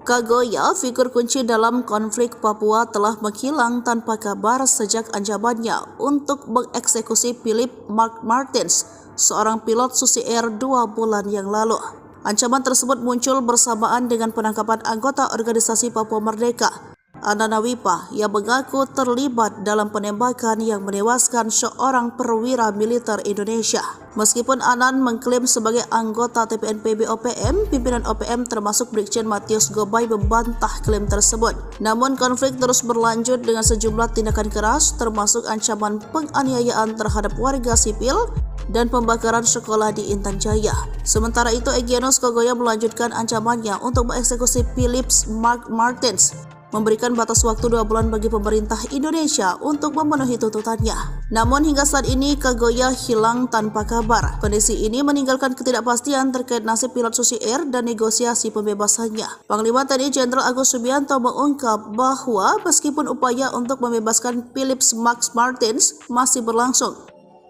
Kagoya, figur kunci dalam konflik Papua, telah menghilang tanpa kabar sejak ancamannya untuk mengeksekusi Philip Mark Martins, seorang pilot Susi Air 2 bulan yang lalu. Ancaman tersebut muncul bersamaan dengan penangkapan anggota organisasi Papua Merdeka, Anana Wipa, yang mengaku terlibat dalam penembakan yang menewaskan seorang perwira militer Indonesia. Meskipun Anan mengklaim sebagai anggota TPNPB OPM, pimpinan OPM termasuk Brigjen Matius Gobay membantah klaim tersebut. Namun konflik terus berlanjut dengan sejumlah tindakan keras, termasuk ancaman penganiayaan terhadap warga sipil dan pembakaran sekolah di Intan Jaya. Sementara itu, Egyanus Kagoya melanjutkan ancamannya untuk mengeksekusi Philip Mark Martins, memberikan batas waktu 2 bulan bagi pemerintah Indonesia untuk memenuhi tuntutannya. Namun hingga saat ini Kagoya hilang tanpa kabar. Kondisi ini meninggalkan ketidakpastian terkait nasib pilot Susi Air dan negosiasi pembebasannya. Panglima TNI Jenderal Agus Subianto mengungkap bahwa meskipun upaya untuk membebaskan Philip Mark Martins masih berlangsung,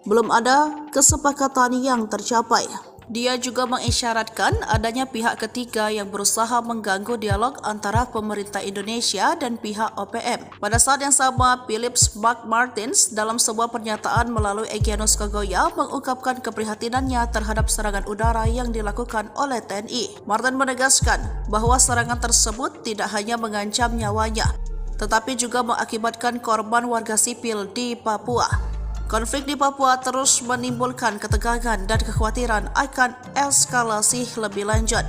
belum ada kesepakatan yang tercapai. Dia juga mengisyaratkan adanya pihak ketiga yang berusaha mengganggu dialog antara pemerintah Indonesia dan pihak OPM. Pada saat yang sama, Philip Mark Martins dalam sebuah pernyataan melalui Egyanus Kagoya mengungkapkan keprihatinannya terhadap serangan udara yang dilakukan oleh TNI. Martin menegaskan bahwa serangan tersebut tidak hanya mengancam nyawanya, tetapi juga mengakibatkan korban warga sipil di Papua. Konflik di Papua terus menimbulkan ketegangan dan kekhawatiran akan eskalasi lebih lanjut.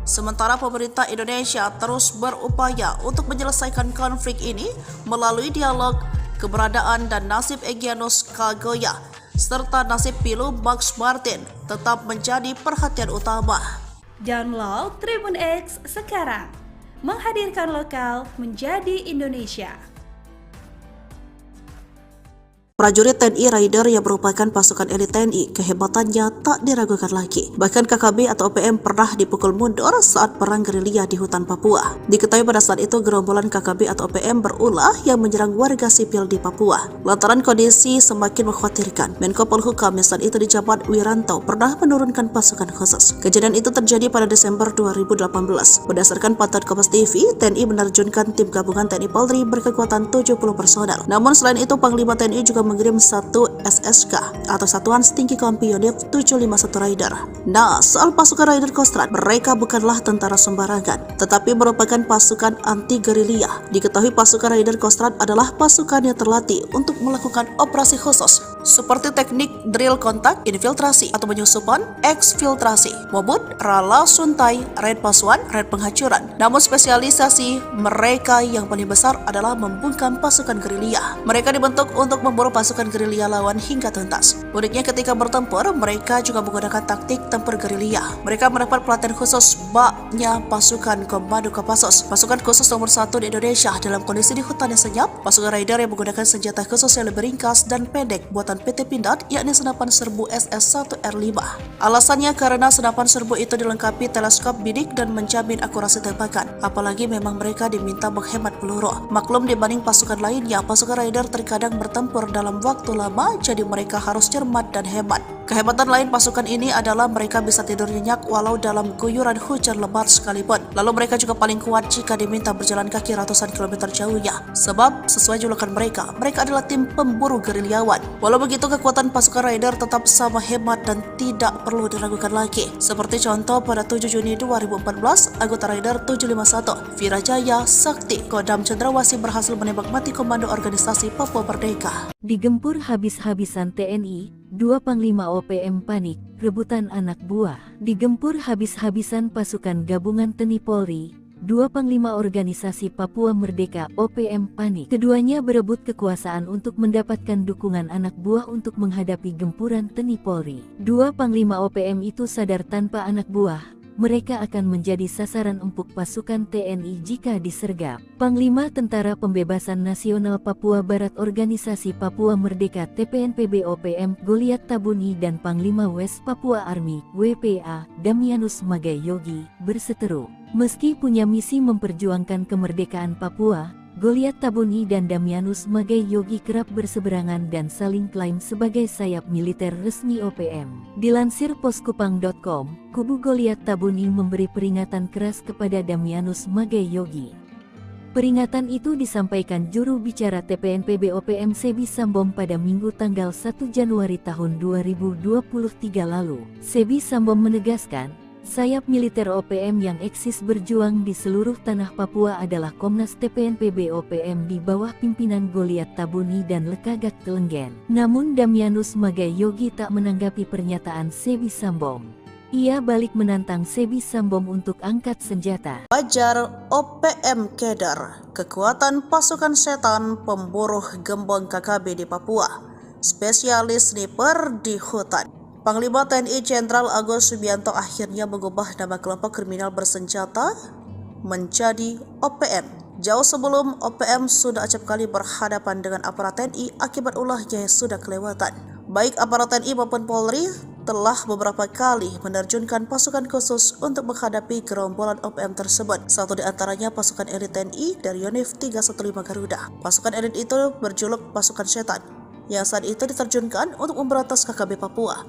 Sementara pemerintah Indonesia terus berupaya untuk menyelesaikan konflik ini melalui dialog, keberadaan dan nasib Egyanus Kagoya serta nasib Philip Mark Martins tetap menjadi perhatian utama. Download Tribun X sekarang, menghadirkan lokal menjadi Indonesia. Prajurit TNI Raider yang merupakan pasukan elit TNI, kehebatannya tak diragukan lagi. Bahkan KKB atau OPM pernah dipukul mundur saat perang gerilya di hutan Papua. Diketahui pada saat itu gerombolan KKB atau OPM berulah yang menyerang warga sipil di Papua. Lantaran kondisi semakin mengkhawatirkan, Menko Polhukam yang saat itu dijabat Wiranto pernah menurunkan pasukan khusus. Kejadian itu terjadi pada Desember 2018. Berdasarkan pantauan Kompas TV, TNI menerjunkan tim gabungan TNI Polri berkekuatan 70 personel. Namun selain itu, Panglima TNI juga mengirim 1 SSK atau Satuan Setinggi Kompi Yonif 751 Raider. Nah, soal pasukan Raider Kostrad, mereka bukanlah tentara sembarangan, tetapi merupakan pasukan anti gerilya. Diketahui pasukan Raider Kostrad adalah pasukan yang terlatih untuk melakukan operasi khusus seperti teknik drill kontak, infiltrasi atau penyusupan, eksfiltrasi, mobut, rala suntai, raid pasuan, raid penghancuran. Namun spesialisasi mereka yang paling besar adalah membungkam pasukan gerilya. Mereka dibentuk untuk memburu pasukan gerilya lawan hingga tuntas. Uniknya ketika bertempur, mereka juga menggunakan taktik tempur gerilya. Mereka mendapat pelatihan khusus baknya pasukan Komando Kopassus, pasukan khusus nomor 1 di Indonesia dalam kondisi di hutan yang senyap. Pasukan Raider yang menggunakan senjata khusus yang lebih ringkas dan pendek buatan PT Pindad, yakni senapan serbu SS-1R5. Alasannya karena senapan serbu itu dilengkapi teleskop bidik dan menjamin akurasi tembakan. Apalagi memang mereka diminta menghemat peluru. Maklum dibanding pasukan lainnya, pasukan Raider terkadang bertempur dalam waktu lama, jadi mereka harus cermat dan hemat. Kehebatan lain pasukan ini adalah mereka bisa tidur nyenyak walau dalam guyuran hujan lebat sekalipun. Lalu mereka juga paling kuat jika diminta berjalan kaki ratusan kilometer jauhnya. Sebab sesuai julukan mereka adalah tim pemburu gerilyawan. Walau begitu, kekuatan pasukan Raider tetap sama hebat dan tidak perlu diragukan lagi. Seperti contoh pada 7 Juni 2014, anggota Raider 751, Virajaya Sakti Kodam Cendrawasih berhasil menembak mati komando organisasi Papua Merdeka. Digempur habis-habisan TNI, 2 Panglima OPM panik, rebutan anak buah. Digempur habis-habisan pasukan gabungan TNI Polri, 2 Panglima organisasi Papua Merdeka OPM panik. Keduanya berebut kekuasaan untuk mendapatkan dukungan anak buah untuk menghadapi gempuran TNI Polri. 2 Panglima OPM itu sadar tanpa anak buah mereka akan menjadi sasaran empuk pasukan TNI jika disergap. Panglima Tentara Pembebasan Nasional Papua Barat Organisasi Papua Merdeka TPNPB OPM Goliat Tabuni dan Panglima West Papua Army WPA Damianus Magai Yogi berseteru. Meski punya misi memperjuangkan kemerdekaan Papua, Goliat Tabuni dan Damianus Magai Yogi kerap berseberangan dan saling klaim sebagai sayap militer resmi OPM. Dilansir poskupang.com, kubu Goliat Tabuni memberi peringatan keras kepada Damianus Magai Yogi. Peringatan itu disampaikan juru bicara TPNPB OPM Sebi Sambom pada Minggu tanggal 1 Januari tahun 2023 lalu. Sebi Sambom menegaskan, sayap militer OPM yang eksis berjuang di seluruh tanah Papua adalah Komnas TPNPB OPM di bawah pimpinan Goliat Tabuni dan Lekagak Telenggen. Namun Damianus Magai Yogi tak menanggapi pernyataan Sebi Sambom. Ia balik menantang Sebi Sambom untuk angkat senjata. Wajar OPM Keder, kekuatan pasukan setan pemburu gembong KKB di Papua, spesialis sniper di hutan. Panglima TNI Jenderal Agus Subianto akhirnya mengubah nama kelompok kriminal bersenjata menjadi OPM. Jauh sebelum OPM sudah acap kali berhadapan dengan aparat TNI akibat ulahnya yang sudah kelewatan. Baik aparat TNI maupun Polri telah beberapa kali menerjunkan pasukan khusus untuk menghadapi gerombolan OPM tersebut. Satu di antaranya pasukan elit TNI dari Yonif 315 Garuda. Pasukan elit itu berjuluk pasukan setan, yang saat itu diterjunkan untuk memberantas KKB Papua,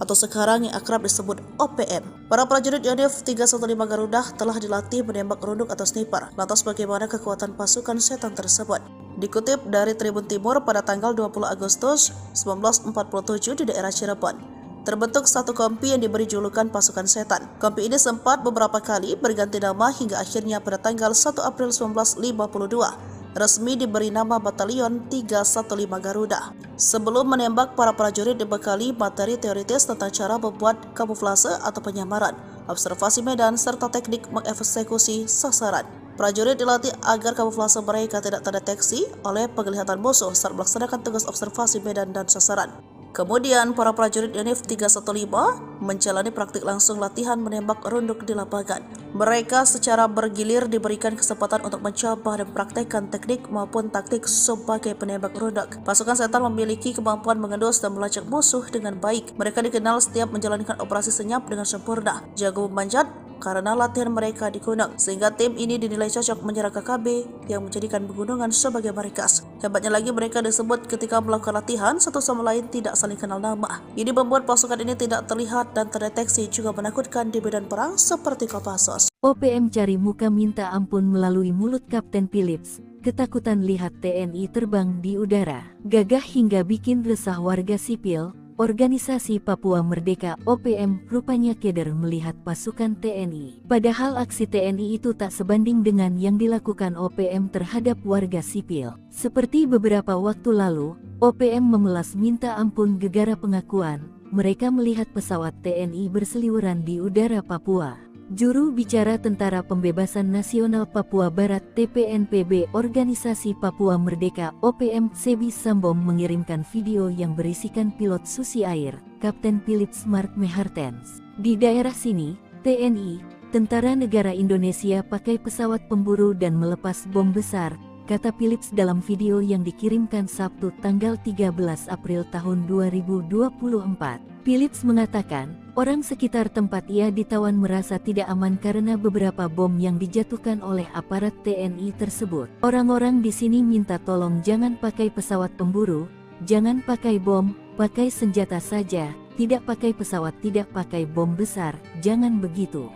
atau sekarang yang akrab disebut OPM. Para prajurit Yonif 315 Garuda telah dilatih menembak runduk atau sniper. Lantas bagaimana kekuatan pasukan setan tersebut? Dikutip dari Tribun Timur pada tanggal 20 Agustus 1947 di daerah Cirebon, terbentuk satu kompi yang diberi julukan pasukan setan. Kompi ini sempat beberapa kali berganti nama hingga akhirnya pada tanggal 1 April 1952 resmi diberi nama Batalion 315 Garuda. Sebelum menembak, para prajurit dibekali materi teoritis tentang cara membuat kamuflase atau penyamaran, observasi medan, serta teknik mengeksekusi sasaran. Prajurit dilatih agar kamuflase mereka tidak terdeteksi oleh penglihatan musuh saat melaksanakan tugas observasi medan dan sasaran. Kemudian, para prajurit Yonif 315 menjalani praktik langsung latihan menembak runduk di lapangan. Mereka secara bergilir diberikan kesempatan untuk mencoba dan praktekkan teknik maupun taktik sebagai penembak runduk. Pasukan setan memiliki kemampuan mengendus dan melacak musuh dengan baik. Mereka dikenal setiap menjalankan operasi senyap dengan sempurna, jago memanjat, karena latihan mereka di gunung, sehingga tim ini dinilai cocok menyerang KKB yang menjadikan pegunungan sebagai markas. Hebatnya lagi, mereka disebut ketika melakukan latihan satu sama lain tidak saling kenal nama. Ini membuat pasukan ini tidak terlihat dan terdeteksi, juga menakutkan di medan perang seperti Kopassus. OPM cari muka minta ampun melalui mulut Kapten Philips. Ketakutan lihat TNI terbang di udara, gagah hingga bikin resah warga sipil. Organisasi Papua Merdeka OPM rupanya keder melihat pasukan TNI. Padahal aksi TNI itu tak sebanding dengan yang dilakukan OPM terhadap warga sipil. Seperti beberapa waktu lalu, OPM memelas minta ampun gegara pengakuan mereka melihat pesawat TNI berseliweran di udara Papua. Juru bicara Tentara Pembebasan Nasional Papua Barat TPNPB Organisasi Papua Merdeka OPM Sebi Sambom mengirimkan video yang berisikan pilot Susi Air, Kapten Philips Mark Mehartens. Di daerah sini, TNI, Tentara Negara Indonesia pakai pesawat pemburu dan melepas bom besar, kata Philips dalam video yang dikirimkan Sabtu tanggal 13 April tahun 2024. Philips mengatakan, orang sekitar tempat ia ditawan merasa tidak aman karena beberapa bom yang dijatuhkan oleh aparat TNI tersebut. Orang-orang di sini minta tolong jangan pakai pesawat pemburu, jangan pakai bom, pakai senjata saja, tidak pakai pesawat, tidak pakai bom besar, jangan begitu.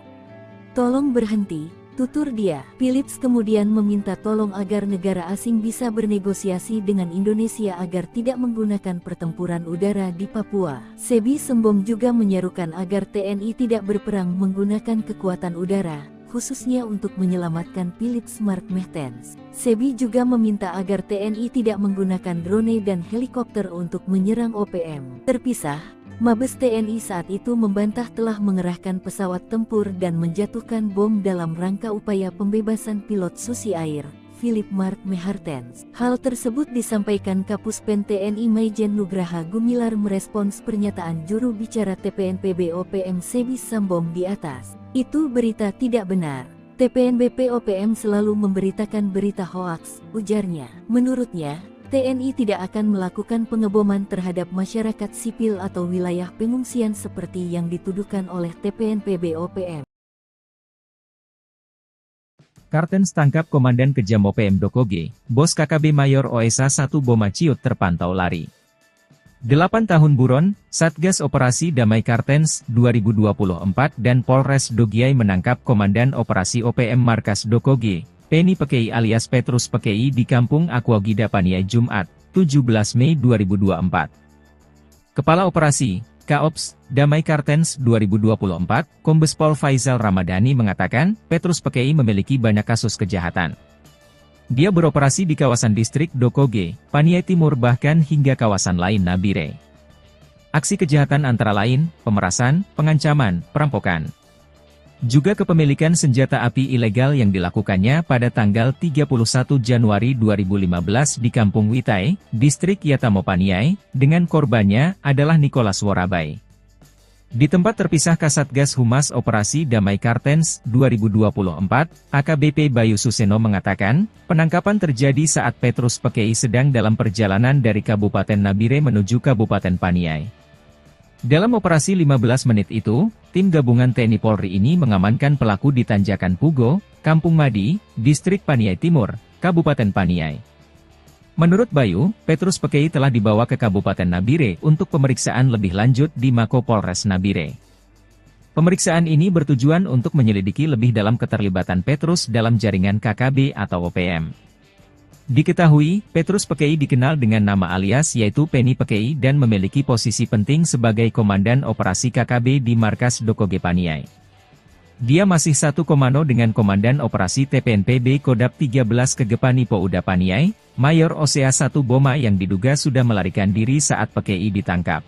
Tolong berhenti, tutur dia. Philips kemudian meminta tolong agar negara asing bisa bernegosiasi dengan Indonesia agar tidak menggunakan pertempuran udara di Papua. Sebi Sembong juga menyerukan agar TNI tidak berperang menggunakan kekuatan udara, khususnya untuk menyelamatkan Philips Mark Mertens. Sebi juga meminta agar TNI tidak menggunakan drone dan helikopter untuk menyerang OPM. Terpisah, Mabes TNI saat itu membantah telah mengerahkan pesawat tempur dan menjatuhkan bom dalam rangka upaya pembebasan pilot Susi Air, Philip Mark Mertens. Hal tersebut disampaikan Kapuspen TNI Maijen Nugraha Gumilar merespons pernyataan juru bicara TPNPB OPM Sebi Sambong di atas. Itu berita tidak benar. TPNBP OPM selalu memberitakan berita hoaks, ujarnya. Menurutnya, TNI tidak akan melakukan pengeboman terhadap masyarakat sipil atau wilayah pengungsian seperti yang dituduhkan oleh TPNPB OPM. Kartens tangkap Komandan Kejam OPM Dokoge, Bos KKB Mayor OSA 1 Boma Ciut terpantau lari. 8 tahun buron, Satgas Operasi Damai Kartens 2024 dan Polres Dogiai menangkap Komandan Operasi OPM Markas Dokoge, Penny Pekei alias Petrus Pekei di Kampung Aquagida Paniai Jumat, 17 Mei 2024. Kepala Operasi, Kaops, Damai Kartens 2024, Kombes Pol Faizal Ramadhani mengatakan, Petrus Pekei memiliki banyak kasus kejahatan. Dia beroperasi di kawasan distrik Dokoge, Paniai Timur bahkan hingga kawasan lain Nabire. Aksi kejahatan antara lain, pemerasan, pengancaman, perampokan. Juga kepemilikan senjata api ilegal yang dilakukannya pada tanggal 31 Januari 2015 di Kampung Witai, distrik Yatamo Paniai, dengan korbannya adalah Nicholas Worabai. Di tempat terpisah Kasatgas Humas Operasi Damai Kartens 2024, AKBP Bayu Suseno mengatakan, penangkapan terjadi saat Petrus Pekei sedang dalam perjalanan dari Kabupaten Nabire menuju Kabupaten Paniai. Dalam operasi 15 menit itu, tim gabungan TNI Polri ini mengamankan pelaku di Tanjakan Pugo, Kampung Madi, Distrik Paniai Timur, Kabupaten Paniai. Menurut Bayu, Petrus Pekei telah dibawa ke Kabupaten Nabire untuk pemeriksaan lebih lanjut di Mako Polres Nabire. Pemeriksaan ini bertujuan untuk menyelidiki lebih dalam keterlibatan Petrus dalam jaringan KKB atau OPM. Diketahui, Petrus Pekei dikenal dengan nama alias yaitu Penny Pekei dan memiliki posisi penting sebagai Komandan Operasi KKB di Markas Dokoge Paniai. Dia masih satu komando dengan Komandan Operasi TPNPB Kodap 13 Kegepani Pouda Paniai, Mayor OSA 1 Boma yang diduga sudah melarikan diri saat Pekei ditangkap.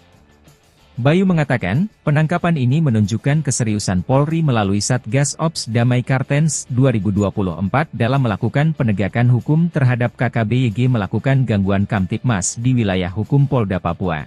Bayu mengatakan, penangkapan ini menunjukkan keseriusan Polri melalui Satgas Ops Damai Kartens 2024 dalam melakukan penegakan hukum terhadap KKB-YG melakukan gangguan Kamtipmas di wilayah hukum Polda Papua.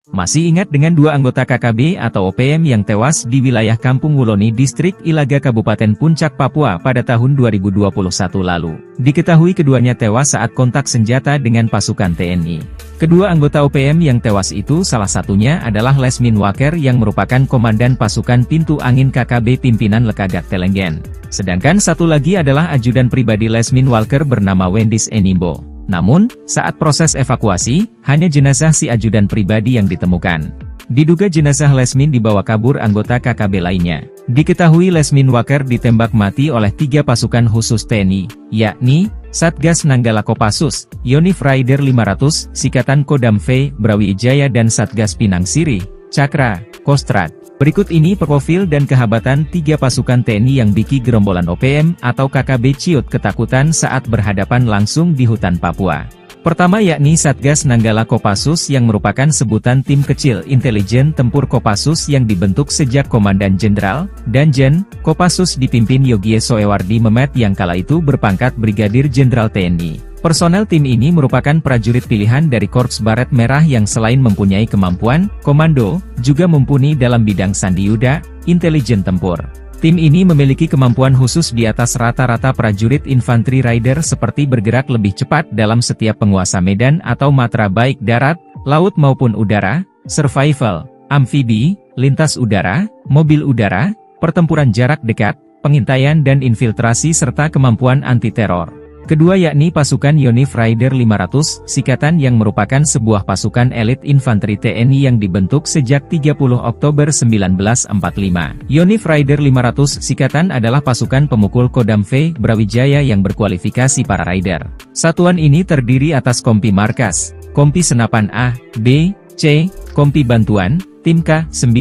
Masih ingat dengan dua anggota KKB atau OPM yang tewas di wilayah Kampung Wuloni Distrik Ilaga Kabupaten Puncak Papua pada tahun 2021 lalu. Diketahui keduanya tewas saat kontak senjata dengan pasukan TNI. Kedua anggota OPM yang tewas itu salah satunya adalah Lesmin Waker yang merupakan Komandan Pasukan Pintu Angin KKB pimpinan Lekagak Telenggen. Sedangkan satu lagi adalah ajudan pribadi Lesmin Walker bernama Wendis Enimbo. Namun, saat proses evakuasi, hanya jenazah si ajudan pribadi yang ditemukan. Diduga jenazah Lesmin dibawa kabur anggota KKB lainnya. Diketahui Lesmin Waker ditembak mati oleh 3 pasukan khusus TNI, yakni Satgas Nanggala Kopassus, Yonif Raider 500, Sikatan Kodam V, Brawijaya dan Satgas Pinang Siri, Cakra, Kostrad. Berikut ini profil dan kehabatan 3 pasukan TNI yang bikin gerombolan OPM atau KKB Ciut ketakutan saat berhadapan langsung di hutan Papua. Pertama yakni Satgas Nanggala Kopassus yang merupakan sebutan tim kecil intelijen tempur Kopassus yang dibentuk sejak Komandan Jenderal, Danjen, Kopassus dipimpin Yogie Soewardi Memet yang kala itu berpangkat Brigadir Jenderal TNI. Personel tim ini merupakan prajurit pilihan dari Korps Baret Merah yang selain mempunyai kemampuan komando, juga mumpuni dalam bidang sandiyuda, intelijen tempur. Tim ini memiliki kemampuan khusus di atas rata-rata prajurit infanteri rider seperti bergerak lebih cepat dalam setiap penguasa medan atau matra baik darat, laut maupun udara, survival, amfibi, lintas udara, mobil udara, pertempuran jarak dekat, pengintaian dan infiltrasi serta kemampuan anti-teror. Kedua yakni pasukan Yonif Raider 500 Sikatan yang merupakan sebuah pasukan elit infanteri TNI yang dibentuk sejak 30 Oktober 1945. Yonif Raider 500 Sikatan adalah pasukan pemukul Kodam V Brawijaya yang berkualifikasi para Raider. Satuan ini terdiri atas Kompi Markas, Kompi Senapan A, B, C, Kompi Bantuan, Tim K9,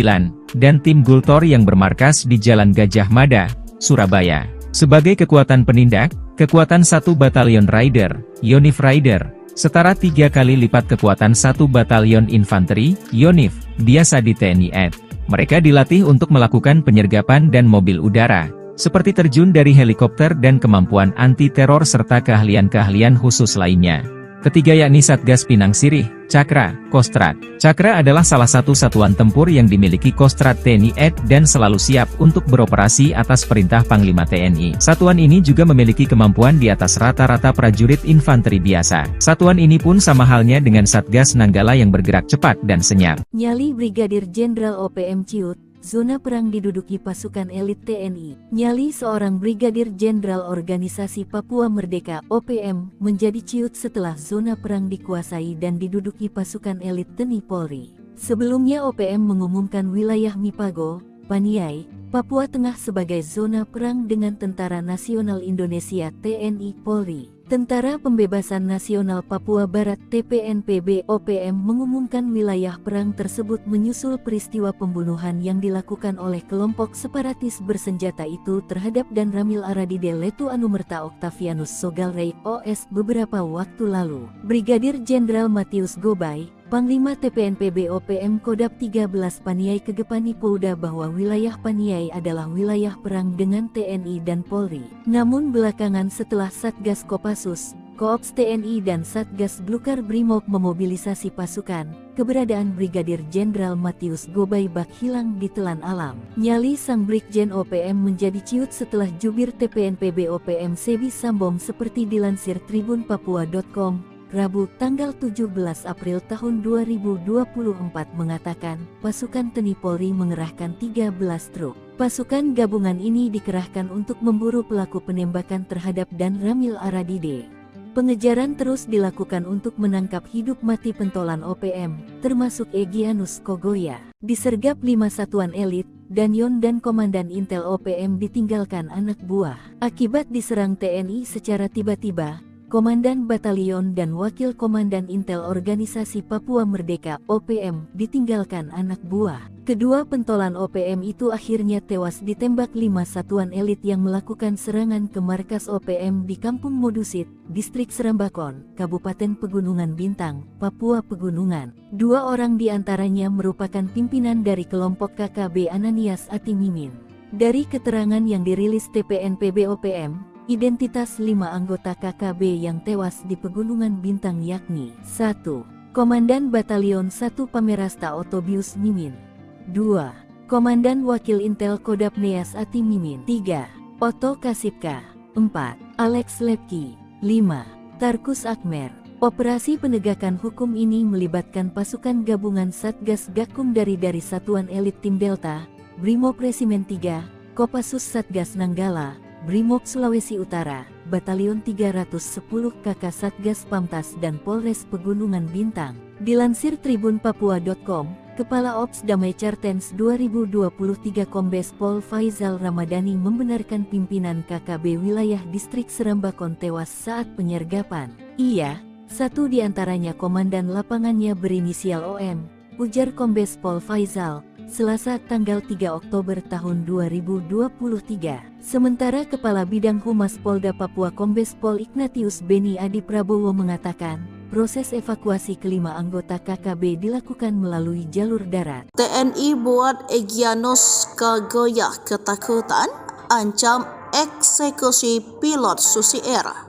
dan Tim Gultor yang bermarkas di Jalan Gajah Mada, Surabaya. Sebagai kekuatan penindak, kekuatan 1 Batalion Raider, Yonif Raider, setara 3 kali lipat kekuatan 1 Batalion Infanteri, Yonif, biasa di TNI AD. Mereka dilatih untuk melakukan penyergapan dan mobil udara, seperti terjun dari helikopter dan kemampuan anti-teror serta keahlian-keahlian khusus lainnya. Ketiga yakni Satgas Pinang Sirih, Cakra, Kostrat. Cakra adalah salah satu satuan tempur yang dimiliki Kostrat TNI AD dan selalu siap untuk beroperasi atas perintah Panglima TNI. Satuan ini juga memiliki kemampuan di atas rata-rata prajurit infanteri biasa. Satuan ini pun sama halnya dengan Satgas Nanggala yang bergerak cepat dan senyap. Nyali Brigadir Jenderal OPM Ciut, zona perang diduduki pasukan elit TNI. Nyali seorang Brigadir Jenderal Organisasi Papua Merdeka (OPM) menjadi ciut setelah zona perang dikuasai dan diduduki pasukan elit TNI Polri. Sebelumnya OPM mengumumkan wilayah Mipago, Paniai, Papua Tengah sebagai zona perang dengan Tentara Nasional Indonesia (TNI Polri). Tentara Pembebasan Nasional Papua Barat (TPNPB) OPM mengumumkan wilayah perang tersebut menyusul peristiwa pembunuhan yang dilakukan oleh kelompok separatis bersenjata itu terhadap Dan Ramil Aradide Letu Anumerta Octavianus Sogalrey OS beberapa waktu lalu. Brigadir Jenderal Matius Gobay, Panglima TPNPB OPM Kodap 13 Paniai Kegepani Polda bahwa wilayah Paniai adalah wilayah perang dengan TNI dan Polri. Namun belakangan setelah Satgas Kopassus, Koops TNI dan Satgas Blukar Brimob memobilisasi pasukan, keberadaan Brigadir Jenderal Matius Gobay bak hilang ditelan alam. Nyali sang Brigjen OPM menjadi ciut setelah jubir TPNPB OPM Sebi Sambom seperti dilansir tribunpapua.com. Rabu, tanggal 17 April tahun 2024 mengatakan, pasukan TNI Polri mengerahkan 13 truk. Pasukan gabungan ini dikerahkan untuk memburu pelaku penembakan terhadap Dan Ramil Aradide. Pengejaran terus dilakukan untuk menangkap hidup mati pentolan OPM, termasuk Egyanus Kogoya. Disergap 5 satuan elit, Danyon dan Komandan Intel OPM ditinggalkan anak buah. Akibat diserang TNI secara tiba-tiba, Komandan Batalion dan Wakil Komandan Intel Organisasi Papua Merdeka (OPM) ditinggalkan anak buah. Kedua pentolan OPM itu akhirnya tewas ditembak 5 satuan elit yang melakukan serangan ke markas OPM di Kampung Modusit, Distrik Serambakon, Kabupaten Pegunungan Bintang, Papua Pegunungan. 2 orang diantaranya merupakan pimpinan dari kelompok KKB Ananias Atimimin. Dari keterangan yang dirilis TPNPB OPM, identitas 5 anggota KKB yang tewas di Pegunungan Bintang yakni 1. Komandan Batalion 1 Pamerasta Otobius Mimin, 2. Komandan Wakil Intel Kodap Neas Ati Mimin, 3. Otto Kasipka, 4. Alex Lepki, 5. Tarkus Akmer. Operasi penegakan hukum ini melibatkan pasukan gabungan Satgas Gakum dari Satuan Elit Tim Delta, Brimob Resimen 3, Kopassus Satgas Nanggala, Brimob Sulawesi Utara, Batalion 310 KK Satgas Pamtas dan Polres Pegunungan Bintang. Dilansir tribunpapua.com, Kepala Ops Damai Cartens 2023 Kombes Pol Faizal Ramadhani membenarkan pimpinan KKB wilayah Distrik Serambakon tewas saat penyergapan. Ia, satu di antaranya komandan lapangannya berinisial OM, ujar Kombes Pol Faizal, Selasa tanggal 3 Oktober tahun 2023. Sementara Kepala Bidang Humas Polda Papua Kombes Pol Ignatius Beni Adi Prabowo mengatakan, proses evakuasi kelima anggota KKB dilakukan melalui jalur darat. TNI buat Egyanus Kogoya ketakutan, ancam eksekusi pilot Susi Air.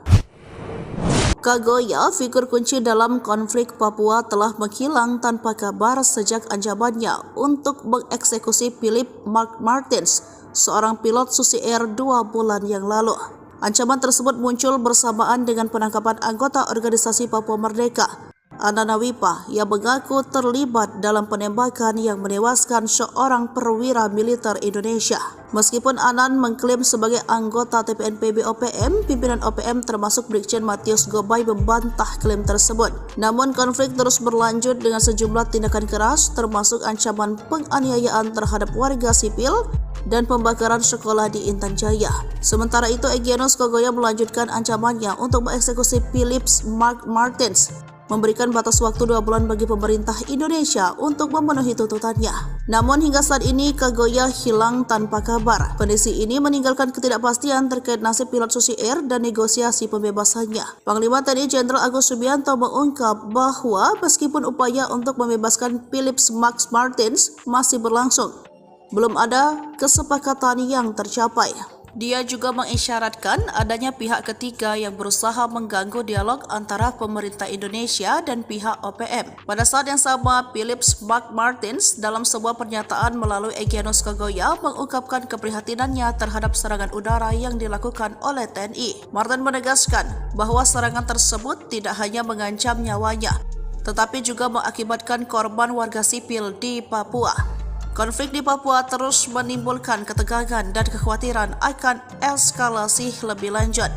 Kogoya, figur kunci dalam konflik Papua, telah menghilang tanpa kabar sejak ancamannya untuk mengeksekusi Philip Mark Martins, seorang pilot Susi Air 2 bulan yang lalu. Ancaman tersebut muncul bersamaan dengan penangkapan anggota Organisasi Papua Merdeka Ananawipa yang mengaku terlibat dalam penembakan yang menewaskan seorang perwira militer Indonesia. Meskipun Anan mengklaim sebagai anggota TPNPB OPM, pimpinan OPM termasuk Brigjen Matius Gobay membantah klaim tersebut. Namun konflik terus berlanjut dengan sejumlah tindakan keras termasuk ancaman penganiayaan terhadap warga sipil dan pembakaran sekolah di Intan Jaya. Sementara itu, Egyanus Kogoya melanjutkan ancamannya untuk mengeksekusi Philip Martins, memberikan batas waktu 2 bulan bagi pemerintah Indonesia untuk memenuhi tuntutannya. Namun hingga saat ini Kogoya hilang tanpa kabar. Kondisi ini meninggalkan ketidakpastian terkait nasib pilot Susi Air dan negosiasi pembebasannya. Panglima TNI Jenderal Agus Subianto mengungkap bahwa meskipun upaya untuk membebaskan Philip Martins masih berlangsung, belum ada kesepakatan yang tercapai. Dia juga mengisyaratkan adanya pihak ketiga yang berusaha mengganggu dialog antara pemerintah Indonesia dan pihak OPM. Pada saat yang sama, Philip Martins dalam sebuah pernyataan melalui Egyanus Kogoya mengungkapkan keprihatinannya terhadap serangan udara yang dilakukan oleh TNI. Martin menegaskan bahwa serangan tersebut tidak hanya mengancam nyawanya, tetapi juga mengakibatkan korban warga sipil di Papua. Konflik di Papua terus menimbulkan ketegangan dan kekhawatiran akan eskalasi lebih lanjut.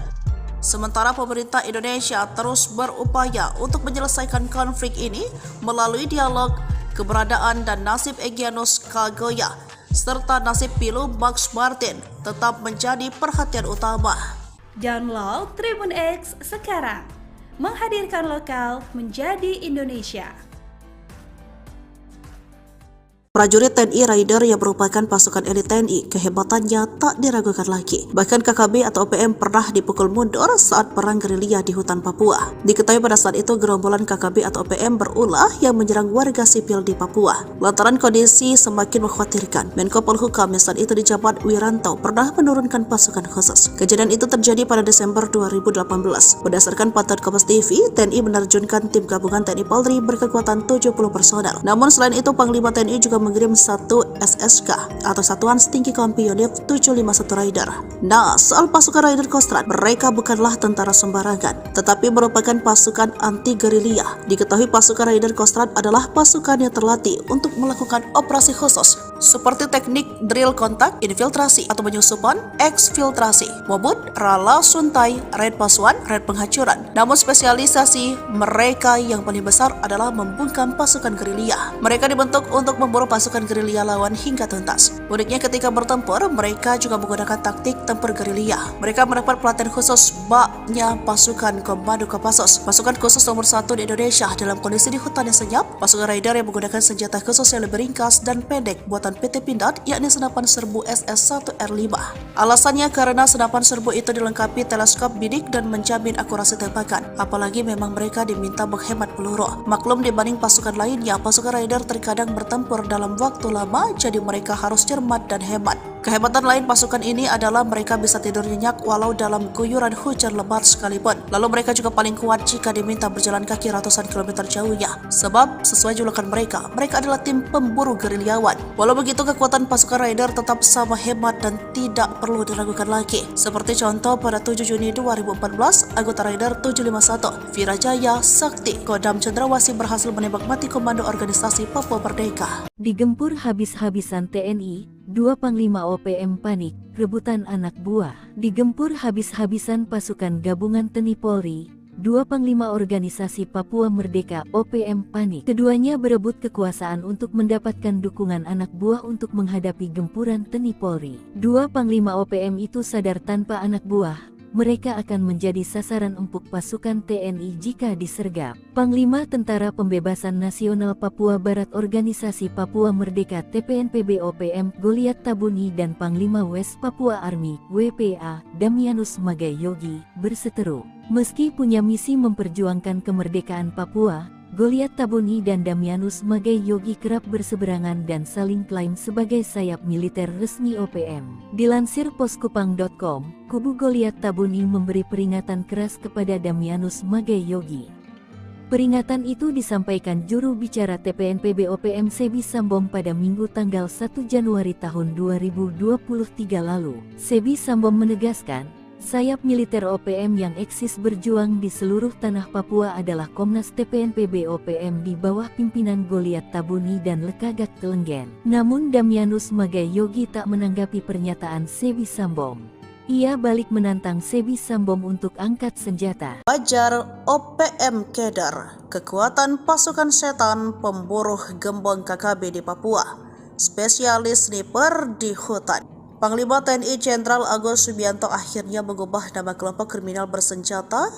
Sementara pemerintah Indonesia terus berupaya untuk menyelesaikan konflik ini melalui dialog, keberadaan dan nasib Egyanus Kogoya serta nasib Pilu Max Martin tetap menjadi perhatian utama. Download Tribun X sekarang, menghadirkan lokal menjadi Indonesia. Prajurit TNI Raider yang merupakan pasukan elit TNI, kehebatannya tak diragukan lagi. Bahkan KKB atau OPM pernah dipukul mundur saat perang gerilya di hutan Papua. Diketahui pada saat itu gerombolan KKB atau OPM berulah yang menyerang warga sipil di Papua. Lantaran kondisi semakin mengkhawatirkan, Menko Polhukam yang saat itu dijabat Wiranto pernah menurunkan pasukan khusus. Kejadian itu terjadi pada Desember 2018. Berdasarkan pantauan Kompas TV, TNI menerjunkan tim gabungan TNI Polri berkekuatan 70 personel. Namun selain itu, Panglima TNI juga mengirim 1 SSK atau Satuan Setinggi Kompi Unit 751 Raider. Nah, soal pasukan Raider Kostrad, mereka bukanlah tentara sembarangan, tetapi merupakan pasukan anti gerilya. Diketahui pasukan Raider Kostrad adalah pasukan yang terlatih untuk melakukan operasi khusus seperti teknik drill kontak, infiltrasi atau penyusupan, eksfiltrasi, mobut, rala suntai, raid pasuan, raid penghancuran. Namun spesialisasi mereka yang paling besar adalah membungkam pasukan gerilya. Mereka dibentuk untuk memburu pasukan gerilya lawan hingga tuntas. Uniknya ketika bertempur, mereka juga menggunakan taktik tempur gerilya. Mereka mendapat pelatihan khusus baknya pasukan Komando Kopassus, pasukan khusus nomor 1 di Indonesia dalam kondisi di hutan yang senyap. Pasukan Raider yang menggunakan senjata khusus yang lebih ringkas dan pendek buatan PT Pindad, yakni senapan serbu SS-1R5. Alasannya karena senapan serbu itu dilengkapi teleskop bidik dan menjamin akurasi tembakan. Apalagi memang mereka diminta menghemat peluru. Maklum dibanding pasukan lainnya, pasukan Raider terkadang bertempur dalam waktu lama, jadi mereka harus cermat dan hemat. Kehebatan lain pasukan ini adalah mereka bisa tidur nyenyak walau dalam guyuran hujan lebat sekalipun. Lalu mereka juga paling kuat jika diminta berjalan kaki ratusan kilometer jauhnya. Sebab sesuai julukan mereka adalah tim pemburu gerilyawan. Walau begitu, kekuatan pasukan Raider tetap sama hebat dan tidak perlu diragukan lagi. Seperti contoh pada 7 Juni 2014, anggota Raider 751, Virajaya Sakti, Kodam Cendrawasih berhasil menembak mati komando organisasi Papua Merdeka. Digempur habis-habisan TNI, 2 Panglima OPM panik, rebutan anak buah. Digempur habis-habisan pasukan gabungan TNI Polri, 2 Panglima Organisasi Papua Merdeka OPM panik. Keduanya berebut kekuasaan untuk mendapatkan dukungan anak buah untuk menghadapi gempuran TNI Polri. 2 Panglima OPM itu sadar tanpa anak buah, mereka akan menjadi sasaran empuk pasukan TNI jika disergap. Panglima Tentara Pembebasan Nasional Papua Barat Organisasi Papua Merdeka TPNPB OPM Goliat Tabuni dan Panglima West Papua Army WPA Damianus Magai Yogi berseteru. Meski punya misi memperjuangkan kemerdekaan Papua, Goliat Tabuni dan Damianus Magai Yogi kerap berseberangan dan saling klaim sebagai sayap militer resmi OPM. Dilansir poskupang.com, kubu Goliat Tabuni memberi peringatan keras kepada Damianus Magai Yogi. Peringatan itu disampaikan juru bicara TPNPB OPM Sebi Sambom pada Minggu tanggal 1 Januari tahun 2023 lalu. Sebi Sambom menegaskan, Sayap militer OPM yang eksis berjuang di seluruh tanah Papua adalah Komnas TPNPB OPM di bawah pimpinan Goliat Tabuni dan Lekagak Telenggen. Namun Damianus Magai Yogi tak menanggapi pernyataan Sebi Sambom. Ia balik menantang Sebi Sambom untuk angkat senjata. Fajar OPM Keder, kekuatan pasukan setan pemburu gembong KKB di Papua, spesialis sniper di hutan. Panglima TNI Jenderal Agus Subianto akhirnya mengubah nama kelompok kriminal bersenjata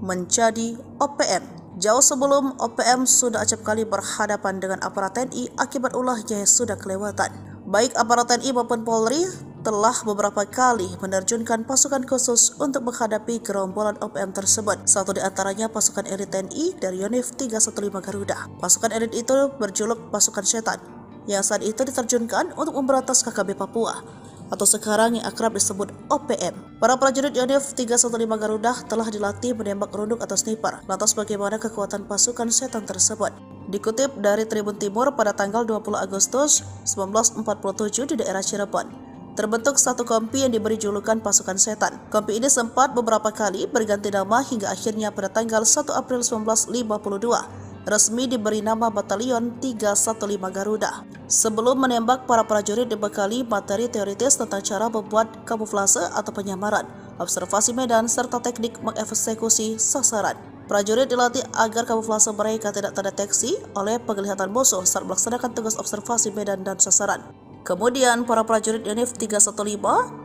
menjadi OPM. Jauh sebelum OPM sudah acap kali berhadapan dengan aparat TNI akibat ulahnya yang sudah kelewatan. Baik aparat TNI maupun Polri telah beberapa kali menerjunkan pasukan khusus untuk menghadapi gerombolan OPM tersebut. Satu di antaranya pasukan elit TNI dari Yonif 315 Garuda. Pasukan elit itu berjuluk pasukan setan, yang saat itu diterjunkan untuk memberantas KKB Papua, atau sekarang yang akrab disebut OPM. Para prajurit Yonif 315 Garuda telah dilatih menembak runduk atau sniper. Lantas bagaimana kekuatan pasukan setan tersebut? Dikutip dari Tribun Timur pada tanggal 20 Agustus 1947 di daerah Cirebon, terbentuk satu kompi yang diberi julukan pasukan setan. Kompi ini sempat beberapa kali berganti nama hingga akhirnya pada tanggal 1 April 1952 resmi diberi nama Batalion 315 Garuda. Sebelum menembak, para prajurit dibekali materi teoritis tentang cara membuat kamuflase atau penyamaran, observasi medan, serta teknik mengeksekusi sasaran. Prajurit dilatih agar kamuflase mereka tidak terdeteksi oleh penglihatan musuh saat melaksanakan tugas observasi medan dan sasaran. Kemudian, para prajurit Yonif 315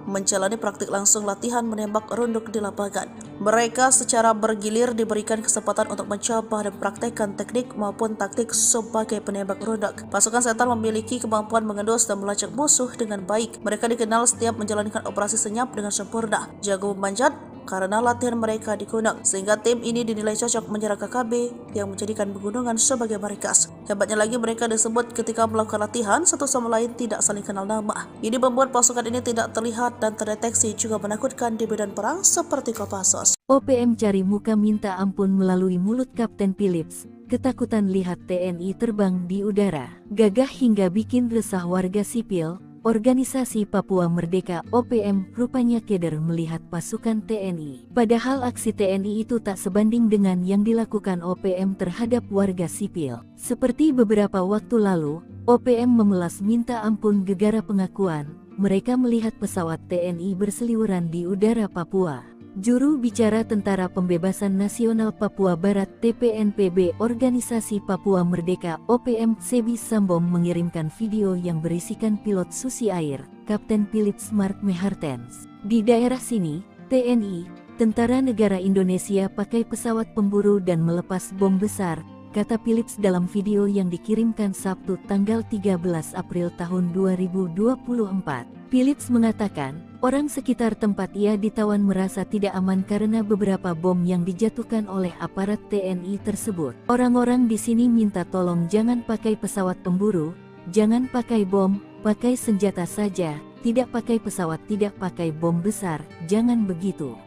menjalani praktik langsung latihan menembak runduk di lapangan. Mereka secara bergilir diberikan kesempatan untuk mencoba dan praktekkan teknik maupun taktik sebagai penembak runduk. Pasukan setan memiliki kemampuan mengendus dan melacak musuh dengan baik. Mereka dikenal setiap menjalankan operasi senyap dengan sempurna, jago memanjat, karena latihan mereka di gunung, sehingga tim ini dinilai cocok menyerang KKB yang menjadikan pegunungan sebagai markas. Hebatnya lagi, mereka disebut ketika melakukan latihan satu sama lain tidak saling kenal nama. Ini membuat pasukan ini tidak terlihat dan terdeteksi, juga menakutkan di medan perang seperti Kopassus. OPM cari muka minta ampun melalui mulut Kapten Philips. Ketakutan lihat TNI terbang di udara, gagah hingga bikin resah warga sipil. Organisasi Papua Merdeka OPM rupanya keder melihat pasukan TNI. Padahal aksi TNI itu tak sebanding dengan yang dilakukan OPM terhadap warga sipil. Seperti beberapa waktu lalu, OPM memelas minta ampun gegara pengakuan mereka melihat pesawat TNI berseliweran di udara Papua. Juru bicara Tentara Pembebasan Nasional Papua Barat TPNPB Organisasi Papua Merdeka OPM Sebi Sambom mengirimkan video yang berisikan pilot Susi Air, Kapten Philips Mark Mehartens. Di daerah sini, TNI, Tentara Negara Indonesia pakai pesawat pemburu dan melepas bom besar, kata Philips dalam video yang dikirimkan Sabtu tanggal 13 April tahun 2024. Philips mengatakan, orang sekitar tempat ia ditawan merasa tidak aman karena beberapa bom yang dijatuhkan oleh aparat TNI tersebut. Orang-orang di sini minta tolong jangan pakai pesawat pemburu, jangan pakai bom, pakai senjata saja, tidak pakai pesawat, tidak pakai bom besar, jangan begitu.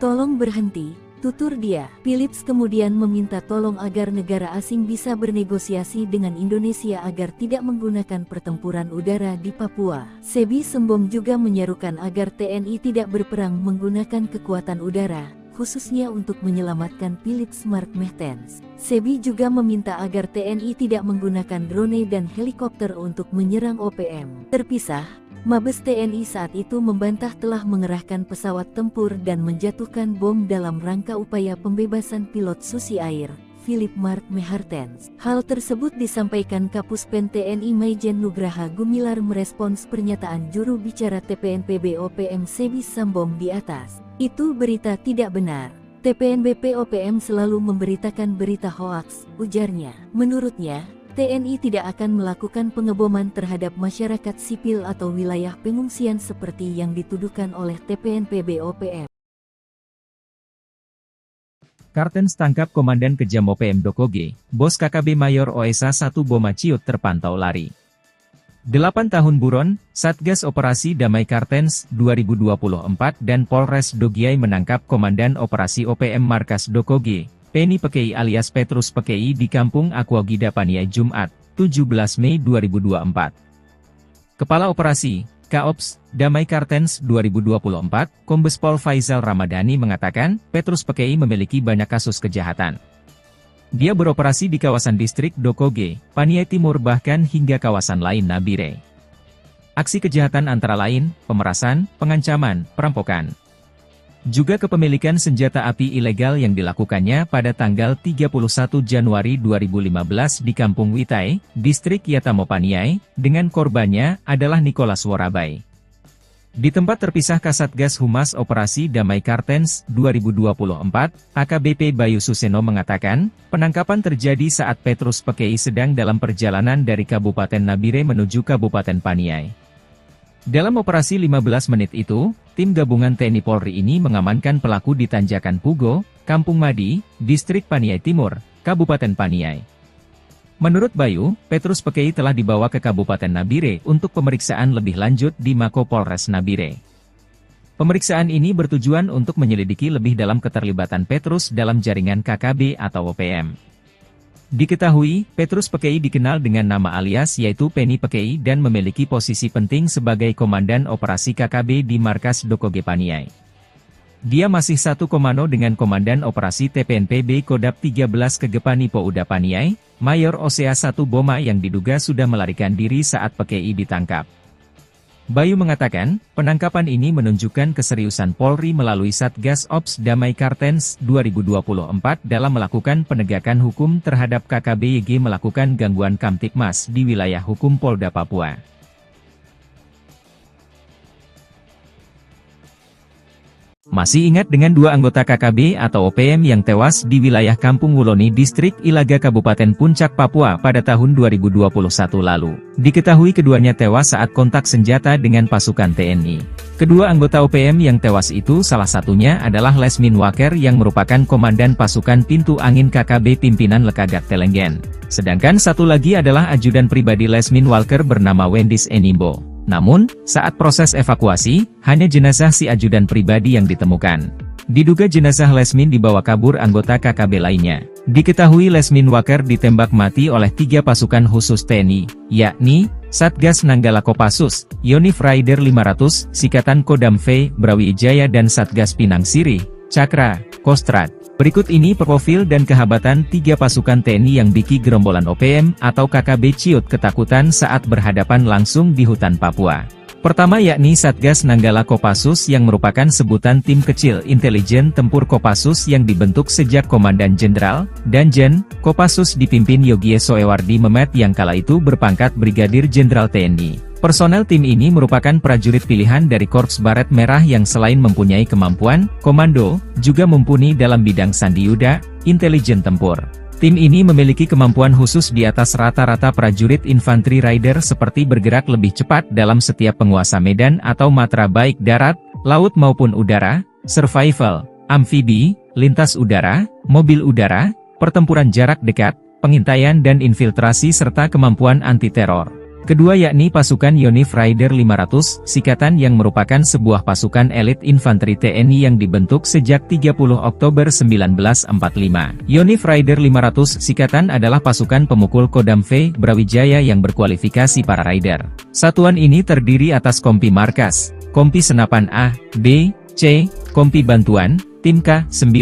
Tolong berhenti, tutur dia. Philips kemudian meminta tolong agar negara asing bisa bernegosiasi dengan Indonesia agar tidak menggunakan pertempuran udara di Papua. Sebi Sambom juga menyerukan agar TNI tidak berperang menggunakan kekuatan udara, khususnya untuk menyelamatkan Philips Mark Mehartens. Sebi juga meminta agar TNI tidak menggunakan drone dan helikopter untuk menyerang OPM. Terpisah, Mabes TNI saat itu membantah telah mengerahkan pesawat tempur dan menjatuhkan bom dalam rangka upaya pembebasan pilot Susi Air, Philip Mark Mehartens. Hal tersebut disampaikan Kapuspen TNI Maijen Nugraha Gumilar merespons pernyataan juru bicara TPNPB OPM Sebi Sambom di atas. Itu berita tidak benar. TPNBP OPM selalu memberitakan berita hoaks, ujarnya. Menurutnya, TNI tidak akan melakukan pengeboman terhadap masyarakat sipil atau wilayah pengungsian seperti yang dituduhkan oleh TPNPB OPM. Kartens tangkap Komandan Kejam OPM Dokoge, Bos KKB Mayor OSA 1 Boma Ciut terpantau lari. 8 tahun buron, Satgas Operasi Damai Kartens 2024 dan Polres Dogiai menangkap Komandan Operasi OPM Markas Dokoge, Penny Pekei alias Petrus Pekei di Kampung Aquagida Paniai Jumat, 17 Mei 2024. Kepala Operasi, Kaops, Damai Kartens 2024, Kombes Pol Faisal Ramadhani mengatakan, Petrus Pekei memiliki banyak kasus kejahatan. Dia beroperasi di kawasan distrik Dokoge, Paniai Timur bahkan hingga kawasan lain Nabire. Aksi kejahatan antara lain, pemerasan, pengancaman, perampokan. Juga kepemilikan senjata api ilegal yang dilakukannya pada tanggal 31 Januari 2015 di Kampung Witai, distrik Yatamo Paniai, dengan korbannya adalah Nicholas Worabai. Di tempat terpisah Kasatgas Humas Operasi Damai Kartens 2024, AKBP Bayu Suseno mengatakan, penangkapan terjadi saat Petrus Pekei sedang dalam perjalanan dari Kabupaten Nabire menuju Kabupaten Paniai. Dalam operasi 15 menit itu, tim gabungan TNI Polri ini mengamankan pelaku di Tanjakan Pugo, Kampung Madi, distrik Paniai Timur, Kabupaten Paniai. Menurut Bayu, Petrus Pekei telah dibawa ke Kabupaten Nabire untuk pemeriksaan lebih lanjut di Mako Polres Nabire. Pemeriksaan ini bertujuan untuk menyelidiki lebih dalam keterlibatan Petrus dalam jaringan KKB atau OPM. Diketahui, Petrus Pekei dikenal dengan nama alias yaitu Penny Pekei dan memiliki posisi penting sebagai Komandan Operasi KKB di Markas Dokoge Paniai. Dia masih satu komando dengan Komandan Operasi TPNPB Kodap 13 Kegepani Pouda Paniai, Mayor Osea 1 Boma yang diduga sudah melarikan diri saat Pekei ditangkap. Bayu mengatakan, penangkapan ini menunjukkan keseriusan Polri melalui Satgas Ops Damai Kartens 2024 dalam melakukan penegakan hukum terhadap KKBYG melakukan gangguan Kamtipmas di wilayah hukum Polda Papua. Masih ingat dengan dua anggota KKB atau OPM yang tewas di wilayah Kampung Wuloni Distrik Ilaga Kabupaten Puncak Papua pada tahun 2021 lalu. Diketahui keduanya tewas saat kontak senjata dengan pasukan TNI. Kedua anggota OPM yang tewas itu salah satunya adalah Lesmin Waker yang merupakan komandan pasukan Pintu Angin KKB pimpinan Lekagat Telenggen. Sedangkan satu lagi adalah ajudan pribadi Lesmin Walker bernama Wendis Enimbo. Namun, saat proses evakuasi, hanya jenazah si ajudan pribadi yang ditemukan. Diduga jenazah Lesmin dibawa kabur anggota KKB lainnya. Diketahui Lesmin Waker ditembak mati oleh 3 pasukan khusus TNI, yakni Satgas Nanggala Kopassus, Yonif Raider 500, Sikatan Kodam V, Brawijaya dan Satgas Pinang Sirih, Cakra, Kostrad. Berikut ini profil dan kehabatan 3 pasukan TNI yang bikin gerombolan OPM atau KKB ciut ketakutan saat berhadapan langsung di hutan Papua. Pertama yakni Satgas Nanggala Kopassus yang merupakan sebutan tim kecil intelijen tempur Kopassus yang dibentuk sejak Komandan Jenderal, Danjen, Kopassus dipimpin Yogie Soewardi Memet yang kala itu berpangkat Brigadir Jenderal TNI. Personel tim ini merupakan prajurit pilihan dari Korps Baret Merah yang selain mempunyai kemampuan komando, juga mumpuni dalam bidang sandiyuda, intelijen tempur. Tim ini memiliki kemampuan khusus di atas rata-rata prajurit infanteri rider seperti bergerak lebih cepat dalam setiap penguasa medan atau matra baik darat, laut maupun udara, survival, amfibi, lintas udara, mobil udara, pertempuran jarak dekat, pengintaian dan infiltrasi serta kemampuan anti-teror. Kedua yakni pasukan Yonif Raider 500, Sikatan yang merupakan sebuah pasukan elit infanteri TNI yang dibentuk sejak 30 Oktober 1945. Yonif Raider 500 Sikatan adalah pasukan pemukul Kodam V, Brawijaya yang berkualifikasi para rider. Satuan ini terdiri atas Kompi Markas, Kompi Senapan A, B, C, Kompi Bantuan, Tim K9,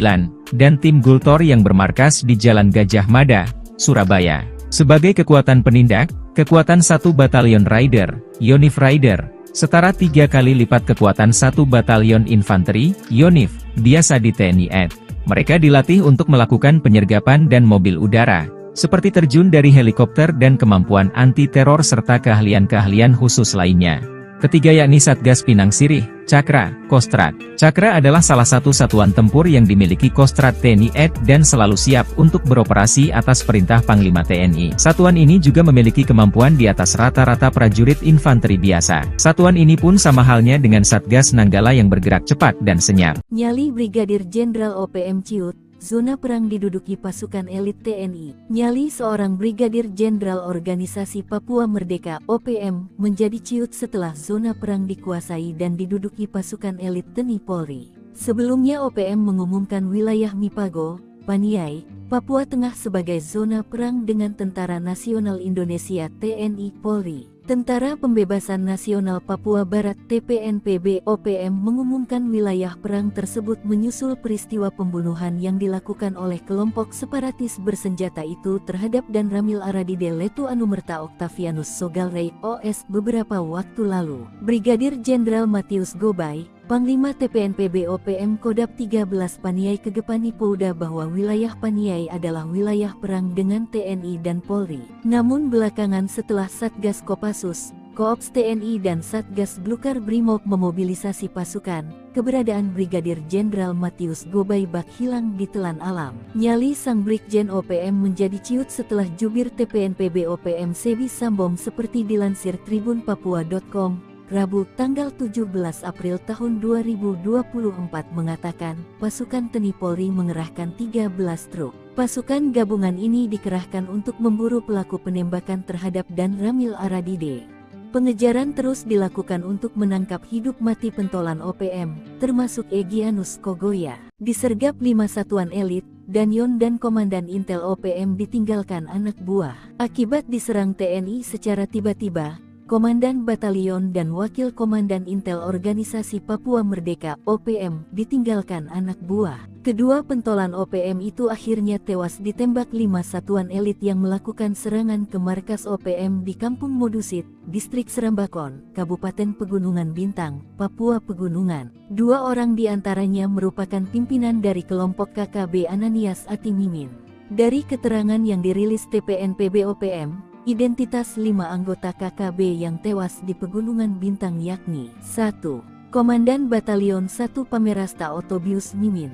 dan Tim Gultor yang bermarkas di Jalan Gajah Mada, Surabaya. Sebagai kekuatan penindak, kekuatan 1 Batalion Rider, Yonif Rider, setara 3 kali lipat kekuatan 1 Batalion Infanteri, Yonif, biasa di TNI AD. Mereka dilatih untuk melakukan penyergapan dan mobil udara, seperti terjun dari helikopter dan kemampuan anti-teror serta keahlian-keahlian khusus lainnya. Ketiga yakni Satgas Pinang Sirih, Cakra, Kostrad. Cakra adalah salah satu satuan tempur yang dimiliki Kostrad TNI AD dan selalu siap untuk beroperasi atas perintah Panglima TNI. Satuan ini juga memiliki kemampuan di atas rata-rata prajurit infanteri biasa. Satuan ini pun sama halnya dengan Satgas Nanggala yang bergerak cepat dan senyap. Nyali Brigadir Jenderal OPM ciut, zona perang diduduki pasukan elit TNI. Nyali seorang Brigadir Jenderal Organisasi Papua Merdeka (OPM) menjadi ciut setelah zona perang dikuasai dan diduduki pasukan elit TNI Polri. Sebelumnya OPM mengumumkan wilayah Mipago, Paniai, Papua Tengah sebagai zona perang dengan Tentara Nasional Indonesia (TNI) Polri. Tentara Pembebasan Nasional Papua Barat TPNPB-OPM mengumumkan wilayah perang tersebut menyusul peristiwa pembunuhan yang dilakukan oleh kelompok separatis bersenjata itu terhadap Dan Ramil Aradide Letu Anumerta Octavianus Sogalrey OS beberapa waktu lalu. Brigadir Jenderal Matius Gobay, Panglima TPNPB-OPM Kodap 13 Paniai Kegepani Pouda bahwa wilayah Paniai adalah wilayah perang dengan TNI dan Polri. Namun belakangan setelah Satgas Kopassus, Koops TNI dan Satgas Blukar Brimob memobilisasi pasukan, keberadaan Brigadir Jenderal Matius Gobay bak hilang ditelan alam. Nyali sang Brigjen OPM menjadi ciut setelah jubir TPNPB-OPM Sebi Sambom seperti dilansir tribunpapua.com. Rabu, tanggal 17 April tahun 2024 mengatakan, pasukan TNI Polri mengerahkan 13 truk. Pasukan gabungan ini dikerahkan untuk memburu pelaku penembakan terhadap Dan Ramil Aradide. Pengejaran terus dilakukan untuk menangkap hidup mati pentolan OPM, termasuk Egyanus Kogoya. Disergap 5 satuan elit, Danyon dan Komandan Intel OPM ditinggalkan anak buah. Akibat diserang TNI secara tiba-tiba, Komandan Batalion dan Wakil Komandan Intel Organisasi Papua Merdeka (OPM) ditinggalkan anak buah. Kedua pentolan OPM itu akhirnya tewas ditembak 5 satuan elit yang melakukan serangan ke markas OPM di Kampung Modusit, Distrik Serambakon, Kabupaten Pegunungan Bintang, Papua Pegunungan. 2 orang diantaranya merupakan pimpinan dari kelompok KKB Ananias Atimimin. Dari keterangan yang dirilis TPNPB-OPM, identitas 5 anggota KKB yang tewas di Pegunungan Bintang yakni 1. Komandan Batalion 1 Pamerasta Otobius Mimin,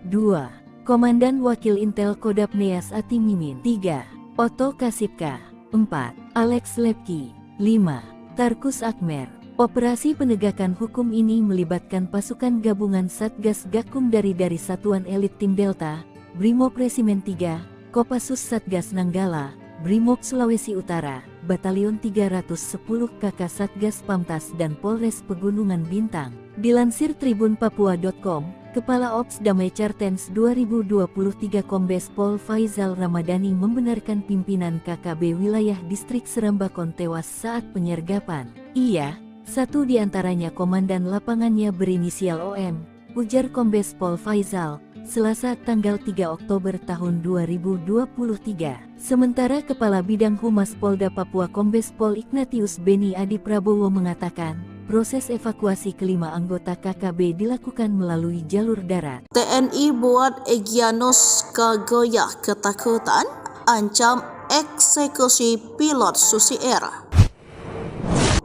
2. Komandan Wakil Intel Kodap Neas Ati Mimin, 3. Oto Kasipka, 4. Alex Lepki, 5. Tarkus Akmer. Operasi penegakan hukum ini melibatkan pasukan gabungan Satgas Gakum dari Satuan Elit Tim Delta, Brimob Resimen 3, Kopassus Satgas Nanggala, Brimob Sulawesi Utara, Batalion 310 KK Satgas Pamtas dan Polres Pegunungan Bintang. Dilansir tribunpapua.com, Kepala Ops Damai Cartens 2023 Kombes Pol Faizal Ramadhani membenarkan pimpinan KKB wilayah Distrik Serambakon tewas saat penyergapan. Ia, satu di antaranya komandan lapangannya berinisial OM, ujar Kombes Pol Faizal, Selasa tanggal 3 Oktober tahun 2023. Sementara Kepala Bidang Humas Polda Papua Kombes Pol Ignatius Beni Adi Prabowo mengatakan, proses evakuasi kelima anggota KKB dilakukan melalui jalur darat. TNI buat Egyanus Kogoya ketakutan, ancam eksekusi pilot Susi Air.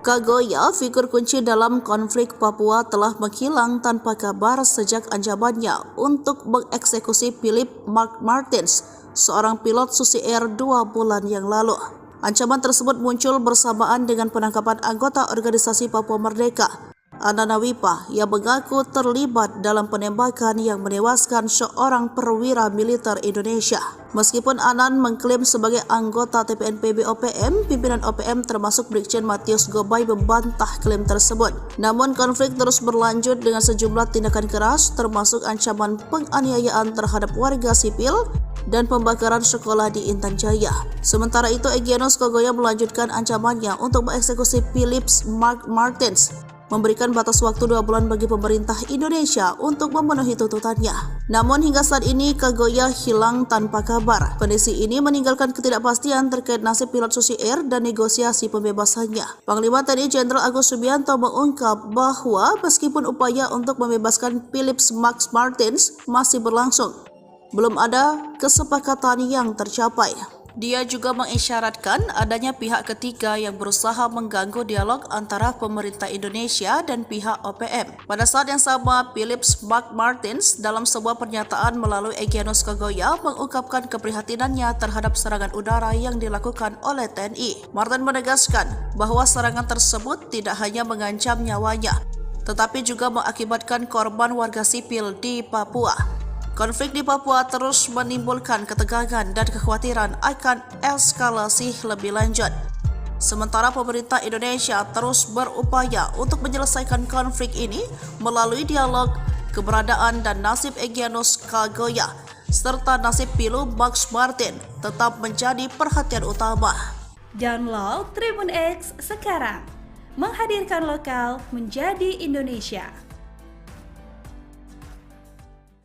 Kogoya, figur kunci dalam konflik Papua, telah menghilang tanpa kabar sejak ancamannya untuk mengeksekusi Philip Mark Martins, seorang pilot Susi Air 2 bulan yang lalu. Ancaman tersebut muncul bersamaan dengan penangkapan anggota organisasi Papua Merdeka, Anana Wipa, yang mengaku terlibat dalam penembakan yang menewaskan seorang perwira militer Indonesia. Meskipun Anan mengklaim sebagai anggota TPNPB-OPM, pimpinan OPM termasuk Brigjen Matius Gobay membantah klaim tersebut. Namun konflik terus berlanjut dengan sejumlah tindakan keras, termasuk ancaman penganiayaan terhadap warga sipil dan pembakaran sekolah di Intan Jaya. Sementara itu, Egyanus Kogoya melanjutkan ancamannya untuk mengeksekusi Philip Mark Martins, memberikan batas waktu 2 bulan bagi pemerintah Indonesia untuk memenuhi tuntutannya. Namun hingga saat ini Kogoya hilang tanpa kabar. Kondisi ini meninggalkan ketidakpastian terkait nasib pilot Susi Air dan negosiasi pembebasannya. Panglima TNI Jenderal Agus Subianto mengungkap bahwa meskipun upaya untuk membebaskan Philip Mark Martins masih berlangsung, belum ada kesepakatan yang tercapai. Dia juga mengisyaratkan adanya pihak ketiga yang berusaha mengganggu dialog antara pemerintah Indonesia dan pihak OPM. Pada saat yang sama, Philip Mark Martins dalam sebuah pernyataan melalui Egyanus Kogoya mengungkapkan keprihatinannya terhadap serangan udara yang dilakukan oleh TNI. Martin menegaskan bahwa serangan tersebut tidak hanya mengancam nyawanya, tetapi juga mengakibatkan korban warga sipil di Papua. Konflik di Papua terus menimbulkan ketegangan dan kekhawatiran akan eskalasi lebih lanjut. Sementara pemerintah Indonesia terus berupaya untuk menyelesaikan konflik ini melalui dialog. Keberadaan dan nasib Egyanus Kogoya serta nasib Philip Mark Martins tetap menjadi perhatian utama. Download Tribun X sekarang. Menghadirkan lokal menjadi Indonesia.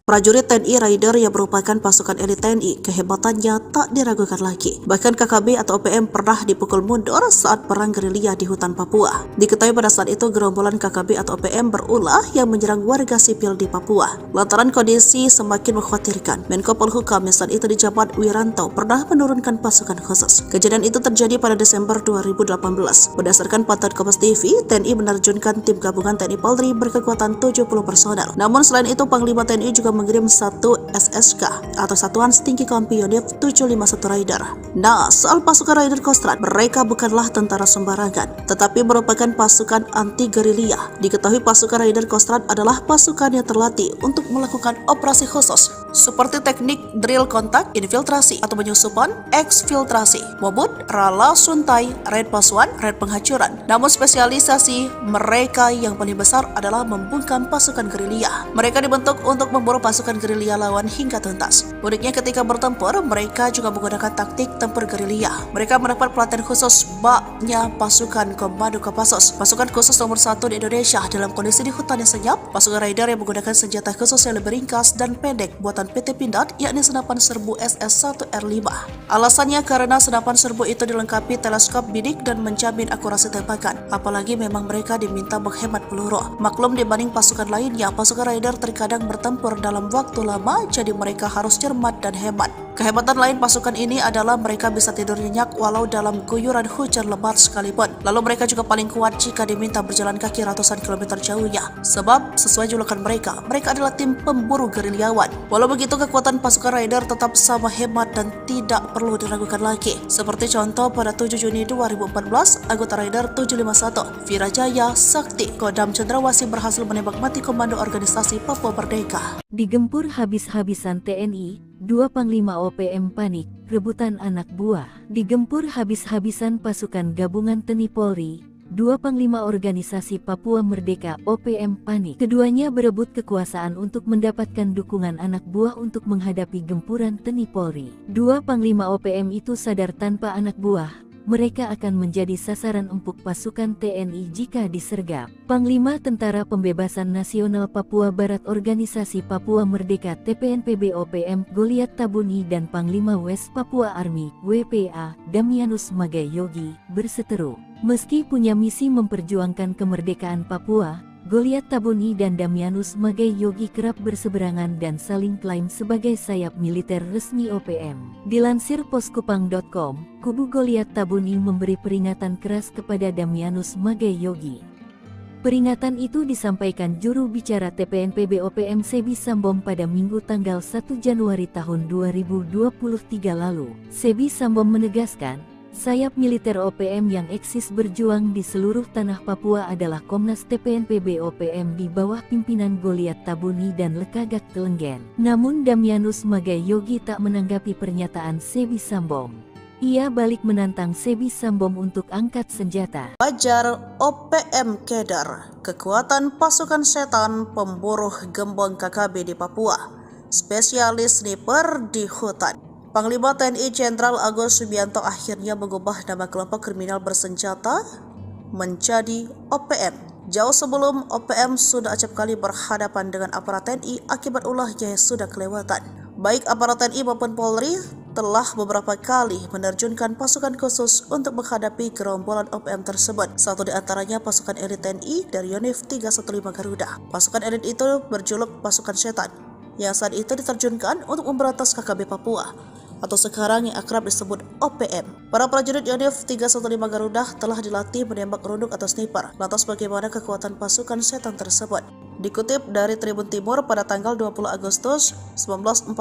Prajurit TNI Raider yang merupakan pasukan elit TNI, kehebatannya tak diragukan lagi. Bahkan KKB atau OPM pernah dipukul mundur saat perang gerilya di hutan Papua. Diketahui pada saat itu gerombolan KKB atau OPM berulah yang menyerang warga sipil di Papua. Lantaran kondisi semakin mengkhawatirkan, Menko Polhukam yang saat itu dijabat Wiranto pernah menurunkan pasukan khusus. Kejadian itu terjadi pada Desember 2018. Berdasarkan pantauan Kompas TV, TNI menerjunkan tim gabungan TNI Polri berkekuatan 70 personel. Namun selain itu, Panglima TNI juga mengirim satu SSK atau Satuan Setinggi Kompi Yonif 751 Raider. Nah, soal pasukan Raider Kostrad, mereka bukanlah tentara sembarangan, tetapi merupakan pasukan anti gerilya. Diketahui pasukan Raider Kostrad adalah pasukan yang terlatih untuk melakukan operasi khusus seperti teknik drill kontak, infiltrasi atau penyusupan, eksfiltrasi, mobut, rala suntai, raid pasuan, raid penghancuran. Namun spesialisasi mereka yang paling besar adalah membungkam pasukan gerilya. Mereka dibentuk untuk memburu pasukan gerilya lawan hingga tuntas. Uniknya ketika bertempur, mereka juga menggunakan taktik tempur gerilya. Mereka mendapat pelatihan khusus baknya pasukan Komando Kopassus, pasukan khusus nomor 1 di Indonesia dalam kondisi di hutan yang senyap. Pasukan Raider yang menggunakan senjata khusus yang lebih ringkas dan pendek buatan PT Pindad, yakni senapan serbu SS-1R5. Alasannya karena senapan serbu itu dilengkapi teleskop bidik dan menjamin akurasi tembakan. Apalagi memang mereka diminta menghemat peluru. Maklum dibanding pasukan lainnya, pasukan Raider terkadang bertempur dalam waktu lama, jadi mereka harus cermat dan hemat. Kehebatan lain pasukan ini adalah mereka bisa tidur nyenyak walau dalam guyuran hujan lebat sekalipun. Lalu mereka juga paling kuat jika diminta berjalan kaki ratusan kilometer jauhnya. Sebab sesuai julukan mereka adalah tim pemburu gerilyawan. Walau begitu, kekuatan pasukan Raider tetap sama hebat dan tidak perlu diragukan lagi. Seperti contoh pada 7 Juni 2014, anggota Raider 751, Virajaya Sakti, Kodam Cendrawasih berhasil menembak mati komando organisasi Papua Merdeka. Digempur habis-habisan TNI, 2 Panglima OPM panik, rebutan anak buah. Digempur habis-habisan pasukan gabungan TNI Polri, 2 Panglima Organisasi Papua Merdeka OPM panik. Keduanya berebut kekuasaan untuk mendapatkan dukungan anak buah untuk menghadapi gempuran TNI Polri. 2 Panglima OPM itu sadar tanpa anak buah, mereka akan menjadi sasaran empuk pasukan TNI jika disergap. Panglima Tentara Pembebasan Nasional Papua Barat Organisasi Papua Merdeka TPNPB OPM Goliat Tabuni dan Panglima West Papua Army WPA Damianus Magayogi berseteru. Meski punya misi memperjuangkan kemerdekaan Papua, Goliat Tabuni dan Damianus Magayogi kerap berseberangan dan saling klaim sebagai sayap militer resmi OPM. Dilansir poskupang.com, kubu Goliat Tabuni memberi peringatan keras kepada Damianus Magayogi. Peringatan itu disampaikan juru bicara TPNPB OPM Sebi Sambom pada Minggu tanggal 1 Januari tahun 2023 lalu. Sebi Sambom menegaskan, sayap militer OPM yang eksis berjuang di seluruh tanah Papua adalah Komnas TPNPB OPM di bawah pimpinan Goliat Tabuni dan Lekagak Telenggen. Namun Damianus Magayogi tak menanggapi pernyataan Sebi Sambom. Ia balik menantang Sebi Sambom untuk angkat senjata. Wajar OPM Kedar, kekuatan pasukan setan pemburu gembong KKB di Papua, spesialis sniper di hutan. Panglima TNI Jenderal Agus Subianto akhirnya mengubah nama kelompok kriminal bersenjata menjadi OPM. Jauh sebelum OPM sudah acap kali berhadapan dengan aparat TNI akibat ulahnya yang sudah kelewatan. Baik aparat TNI maupun Polri telah beberapa kali menerjunkan pasukan khusus untuk menghadapi gerombolan OPM tersebut. Satu di antaranya pasukan elit TNI dari Yonif 315 Garuda. Pasukan elit itu berjuluk pasukan setan, yang saat itu diterjunkan untuk memberantas KKB Papua, atau sekarang yang akrab disebut OPM. Para prajurit Yonif 315 Garuda telah dilatih menembak runduk atau sniper. Lantas bagaimana kekuatan pasukan setan tersebut? Dikutip dari Tribun Timur pada tanggal 20 Agustus 1947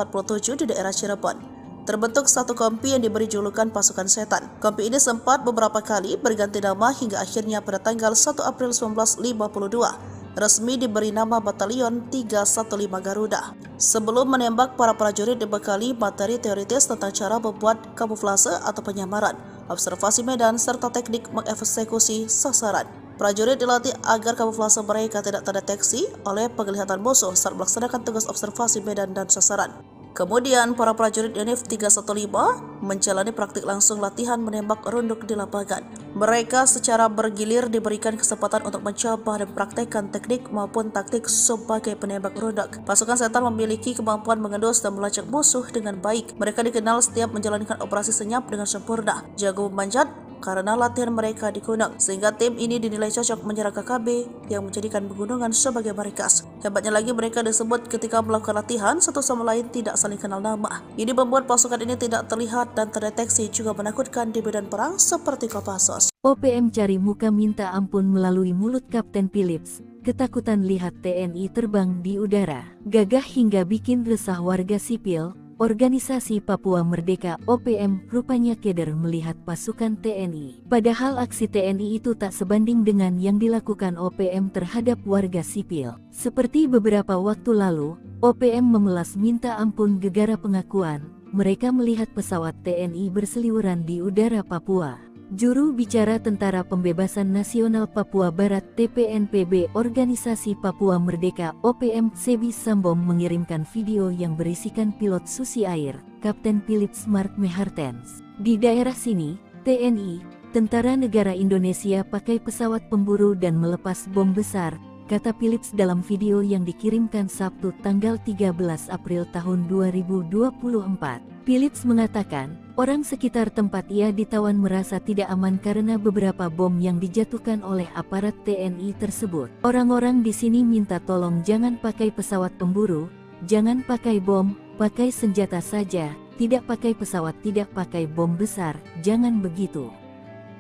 di daerah Cirebon, terbentuk satu kompi yang diberi julukan pasukan setan. Kompi ini sempat beberapa kali berganti nama hingga akhirnya pada tanggal 1 April 1952 resmi diberi nama Batalion 315 Garuda. Sebelum menembak, para prajurit dibekali materi teoritis tentang cara membuat kamuflase atau penyamaran, observasi medan, serta teknik mengeksekusi sasaran. Prajurit dilatih agar kamuflase mereka tidak terdeteksi oleh penglihatan musuh saat melaksanakan tugas observasi medan dan sasaran. Kemudian para prajurit Yonif 315 menjalani praktik langsung latihan menembak runduk di lapangan. Mereka secara bergilir diberikan kesempatan untuk mencoba dan praktekkan teknik maupun taktik sebagai penembak runduk. Pasukan setan memiliki kemampuan mengendus dan melacak musuh dengan baik. Mereka dikenal setiap menjalankan operasi senyap dengan sempurna, jago memanjat, karena latihan mereka di gunung, sehingga tim ini dinilai cocok menyerang KKB yang menjadikan pegunungan sebagai markas. Hebatnya lagi, mereka disebut ketika melakukan latihan satu sama lain tidak saling kenal nama. Ini membuat pasukan ini tidak terlihat dan terdeteksi, juga menakutkan di medan perang seperti Kopassus. OPM cari muka minta ampun melalui mulut Kapten Philips. Ketakutan lihat TNI terbang di udara, gagah hingga bikin resah warga sipil. Organisasi Papua Merdeka OPM rupanya keder melihat pasukan TNI. Padahal aksi TNI itu tak sebanding dengan yang dilakukan OPM terhadap warga sipil. Seperti beberapa waktu lalu, OPM memelas minta ampun gegara pengakuan mereka melihat pesawat TNI berseliweran di udara Papua. Juru bicara Tentara Pembebasan Nasional Papua Barat TPNPB Organisasi Papua Merdeka OPM Sebi Sambom mengirimkan video yang berisikan pilot Susi Air, Kapten Philips Mark Mehartens. Di daerah sini, TNI, Tentara Negara Indonesia pakai pesawat pemburu dan melepas bom besar, kata Philips dalam video yang dikirimkan Sabtu tanggal 13 April tahun 2024. Philips mengatakan, orang sekitar tempat ia ditawan merasa tidak aman karena beberapa bom yang dijatuhkan oleh aparat TNI tersebut. Orang-orang di sini minta tolong jangan pakai pesawat pemburu, jangan pakai bom, pakai senjata saja, tidak pakai pesawat, tidak pakai bom besar, jangan begitu.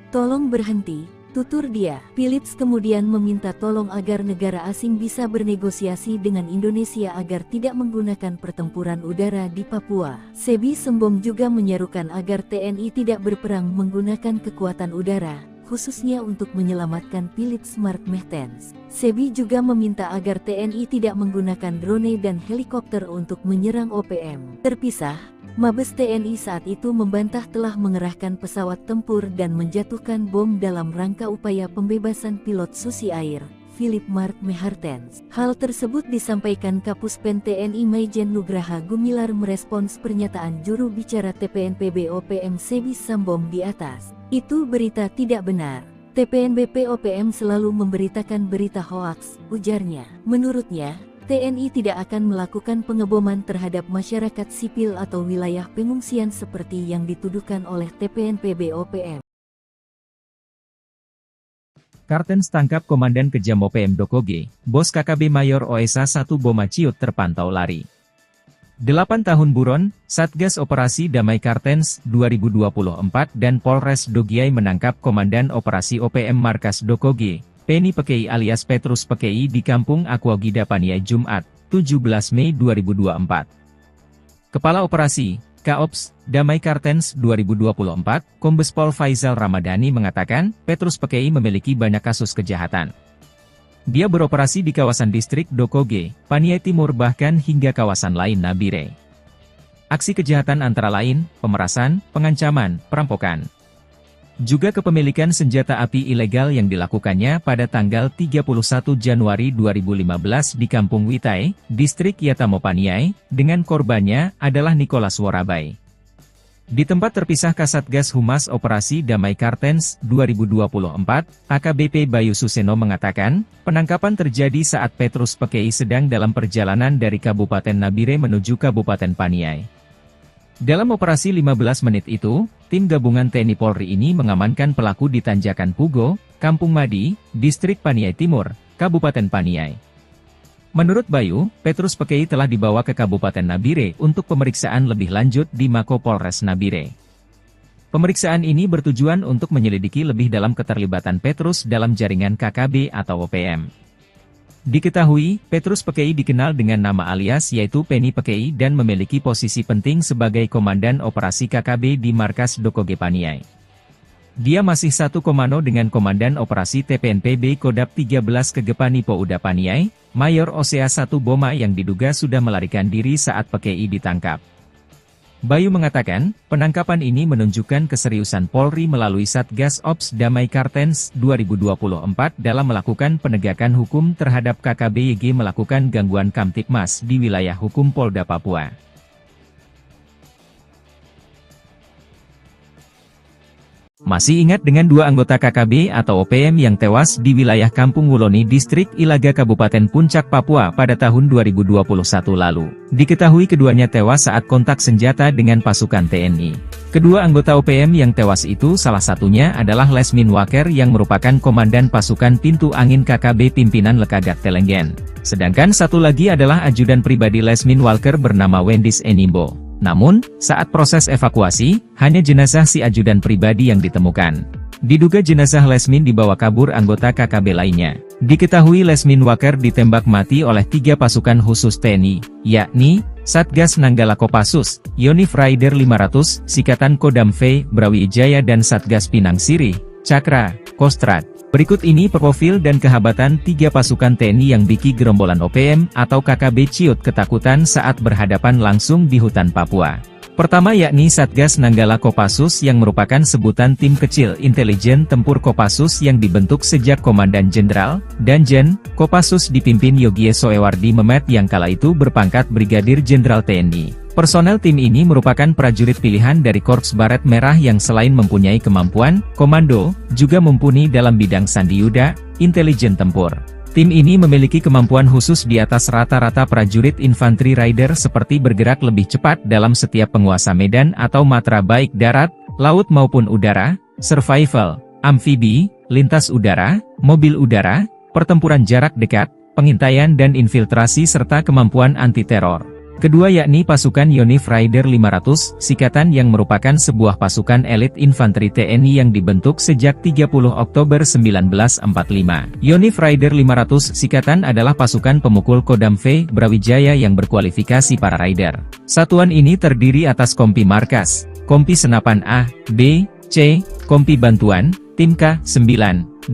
Tolong berhenti. Tutur dia. Philips kemudian meminta tolong agar negara asing bisa bernegosiasi dengan Indonesia agar tidak menggunakan pertempuran udara di Papua. Sebi Sembom juga menyerukan agar TNI tidak berperang menggunakan kekuatan udara, khususnya untuk menyelamatkan Philips Mark Mehartens. Sebi juga meminta agar TNI tidak menggunakan drone dan helikopter untuk menyerang OPM. Terpisah, Mabes TNI saat itu membantah telah mengerahkan pesawat tempur dan menjatuhkan bom dalam rangka upaya pembebasan pilot Susi Air, Philip Mark Mehartens. Hal tersebut disampaikan Kapuspen TNI Maijen Nugraha Gumilar merespons pernyataan juru bicara TPNPB OPM Sebi Sambom di atas. Itu berita tidak benar. TPNBP OPM selalu memberitakan berita hoaks, ujarnya. Menurutnya, TNI tidak akan melakukan pengeboman terhadap masyarakat sipil atau wilayah pengungsian seperti yang dituduhkan oleh TPNPB OPM. Kartens tangkap Komandan Kejam OPM Dokoge, Bos KKB Mayor OSA 1 Boma Ciut terpantau lari. 8 tahun buron, Satgas Operasi Damai Kartens 2024 dan Polres Dogiai menangkap Komandan Operasi OPM Markas Dokoge, Penny Pekei alias Petrus Pekei di Kampung Aquagida Paniai Jumat, 17 Mei 2024. Kepala Operasi, Kaops, Damai Kartens 2024, Kombes Pol Faizal Ramadhani mengatakan, Petrus Pekei memiliki banyak kasus kejahatan. Dia beroperasi di kawasan distrik Dokoge, Paniai Timur bahkan hingga kawasan lain Nabire. Aksi kejahatan antara lain, pemerasan, pengancaman, perampokan. Juga kepemilikan senjata api ilegal yang dilakukannya pada tanggal 31 Januari 2015 di Kampung Witai, Distrik Yatamo Paniai, dengan korbannya adalah Nicholas Worabai. Di tempat terpisah Kasatgas Humas Operasi Damai Kartens 2024, AKBP Bayu Suseno mengatakan, penangkapan terjadi saat Petrus Pekei sedang dalam perjalanan dari Kabupaten Nabire menuju Kabupaten Paniai. Dalam operasi 15 menit itu, tim gabungan TNI Polri ini mengamankan pelaku di Tanjakan Pugo, Kampung Madi, Distrik Paniai Timur, Kabupaten Paniai. Menurut Bayu, Petrus Pekei telah dibawa ke Kabupaten Nabire untuk pemeriksaan lebih lanjut di Mako Polres Nabire. Pemeriksaan ini bertujuan untuk menyelidiki lebih dalam keterlibatan Petrus dalam jaringan KKB atau OPM. Diketahui, Petrus Pekei dikenal dengan nama alias yaitu Penny Pekei dan memiliki posisi penting sebagai Komandan Operasi KKB di Markas Dokoge Paniai. Dia masih satu komando dengan Komandan Operasi TPNPB Kodap 13 Kegepani Pouda Paniai, Mayor OSA 1 Boma yang diduga sudah melarikan diri saat Pekei ditangkap. Bayu mengatakan, penangkapan ini menunjukkan keseriusan Polri melalui Satgas Ops Damai Kartens 2024 dalam melakukan penegakan hukum terhadap KKB YG melakukan gangguan Kamtipmas di wilayah hukum Polda Papua. Masih ingat dengan dua anggota KKB atau OPM yang tewas di wilayah Kampung Wuloni Distrik Ilaga Kabupaten Puncak Papua pada tahun 2021 lalu. Diketahui keduanya tewas saat kontak senjata dengan pasukan TNI. Kedua anggota OPM yang tewas itu salah satunya adalah Lesmin Waker yang merupakan komandan pasukan Pintu Angin KKB pimpinan Lekagat Telenggen. Sedangkan satu lagi adalah ajudan pribadi Lesmin Walker bernama Wendis Enimbo. Namun, saat proses evakuasi, hanya jenazah si ajudan pribadi yang ditemukan. Diduga jenazah Lesmin dibawa kabur anggota KKB lainnya. Diketahui Lesmin Waker ditembak mati oleh 3 pasukan khusus TNI, yakni Satgas Nanggala Kopassus, Yonif Raider 500, Sikatan Kodam V, Brawijaya dan Satgas Pinang Sirih, Cakra, Kostrad. Berikut ini profil dan kehabatan 3 pasukan TNI yang biki gerombolan OPM atau KKB ciut ketakutan saat berhadapan langsung di hutan Papua. Pertama yakni Satgas Nanggala Kopassus yang merupakan sebutan tim kecil intelijen tempur Kopassus yang dibentuk sejak Komandan Jenderal, Danjen, Kopassus dipimpin Yogie Soewardi Memet yang kala itu berpangkat Brigadir Jenderal TNI. Personel tim ini merupakan prajurit pilihan dari Korps Baret Merah yang selain mempunyai kemampuan komando, juga mumpuni dalam bidang sandiyuda, intelijen tempur. Tim ini memiliki kemampuan khusus di atas rata-rata prajurit infanteri rider seperti bergerak lebih cepat dalam setiap penguasa medan atau matra baik darat, laut maupun udara, survival, amfibi, lintas udara, mobil udara, pertempuran jarak dekat, pengintaian dan infiltrasi serta kemampuan anti-teror. Kedua yakni pasukan Yonif Raider 500, Sikatan yang merupakan sebuah pasukan elit infanteri TNI yang dibentuk sejak 30 Oktober 1945. Yonif Raider 500 Sikatan adalah pasukan pemukul Kodam V, Brawijaya yang berkualifikasi para rider. Satuan ini terdiri atas kompi markas, kompi senapan A, B, C, kompi bantuan, tim K9,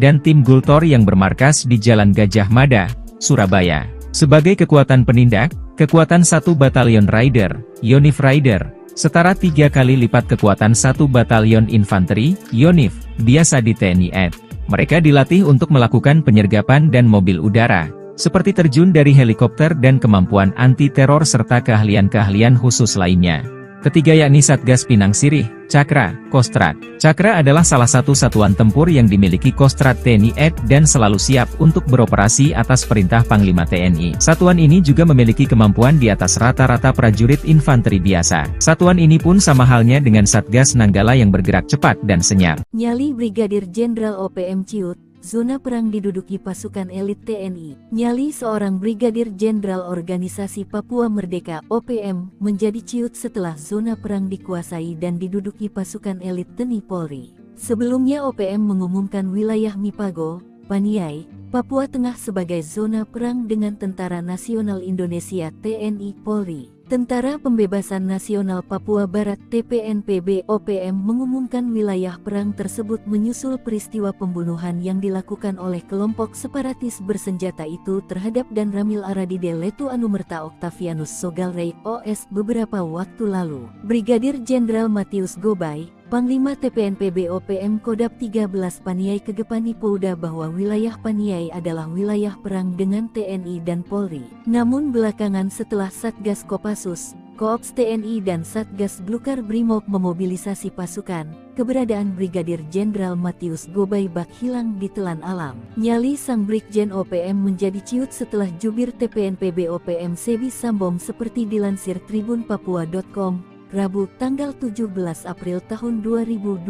dan tim Gultor yang bermarkas di Jalan Gajah Mada, Surabaya. Sebagai kekuatan penindak, kekuatan 1 batalion rider, Yonif Raider, setara 3 kali lipat kekuatan 1 batalion infanteri, Yonif, biasa di TNI AD. Mereka dilatih untuk melakukan penyergapan dan mobil udara, seperti terjun dari helikopter dan kemampuan anti-teror serta keahlian-keahlian khusus lainnya. Ketiga yakni Satgas Pinang Sirih, Cakra, Kostrad. Cakra adalah salah satu satuan tempur yang dimiliki Kostrad TNI AD dan selalu siap untuk beroperasi atas perintah Panglima TNI. Satuan ini juga memiliki kemampuan di atas rata-rata prajurit infanteri biasa. Satuan ini pun sama halnya dengan Satgas Nanggala yang bergerak cepat dan senyap. Nyali Brigadir Jenderal OPM ciut, zona perang diduduki pasukan elit TNI. Nyali seorang Brigadir Jenderal Organisasi Papua Merdeka (OPM) menjadi ciut setelah zona perang dikuasai dan diduduki pasukan elit TNI Polri. Sebelumnya OPM mengumumkan wilayah Mipago, Paniai, Papua Tengah sebagai zona perang dengan Tentara Nasional Indonesia (TNI Polri). Tentara Pembebasan Nasional Papua Barat (TPNPB) OPM mengumumkan wilayah perang tersebut menyusul peristiwa pembunuhan yang dilakukan oleh kelompok separatis bersenjata itu terhadap Dan Ramil Aradide Letu Anumerta Octavianus Sogalrey OS beberapa waktu lalu. Brigadir Jenderal Matius Gobay, Panglima TPNPB OPM Kodap 13 Paniai Kegepani Pouda bahwa wilayah Paniai adalah wilayah perang dengan TNI dan Polri. Namun belakangan setelah Satgas Kopassus, Koops TNI dan Satgas Glukar Brimob memobilisasi pasukan, keberadaan Brigadir Jenderal Matius Gobay bak hilang di telan alam. Nyali sang Brigjen OPM menjadi ciut setelah jubir TPNPB OPM Sebi Sambom seperti dilansir tribunpapua.com. Rabu, tanggal 17 April tahun 2024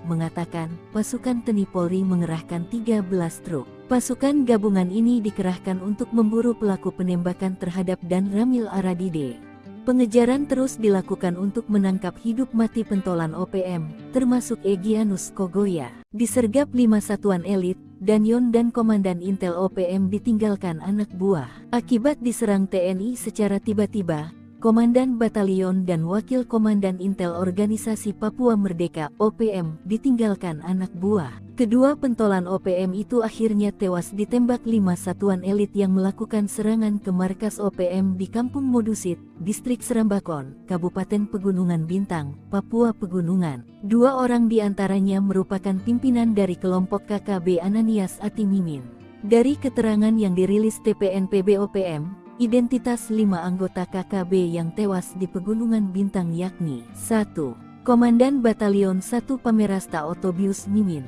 mengatakan, pasukan TNI Polri mengerahkan 13 truk. Pasukan gabungan ini dikerahkan untuk memburu pelaku penembakan terhadap Dan Ramil Aradide. Pengejaran terus dilakukan untuk menangkap hidup mati pentolan OPM, termasuk Egyanus Kogoya. Disergap 5 satuan elit, Danyon dan Komandan Intel OPM ditinggalkan anak buah. Akibat diserang TNI secara tiba-tiba, Komandan Batalion dan Wakil Komandan Intel Organisasi Papua Merdeka (OPM) ditinggalkan anak buah. Kedua pentolan OPM itu akhirnya tewas ditembak 5 satuan elit yang melakukan serangan ke markas OPM di Kampung Modusit, Distrik Serambakon, Kabupaten Pegunungan Bintang, Papua Pegunungan. 2 orang diantaranya merupakan pimpinan dari kelompok KKB Ananias Atimimin. Dari keterangan yang dirilis TPNPB OPM, identitas 5 anggota KKB yang tewas di Pegunungan Bintang yakni 1. Komandan Batalion 1 Pamerasta Otobius Mimin.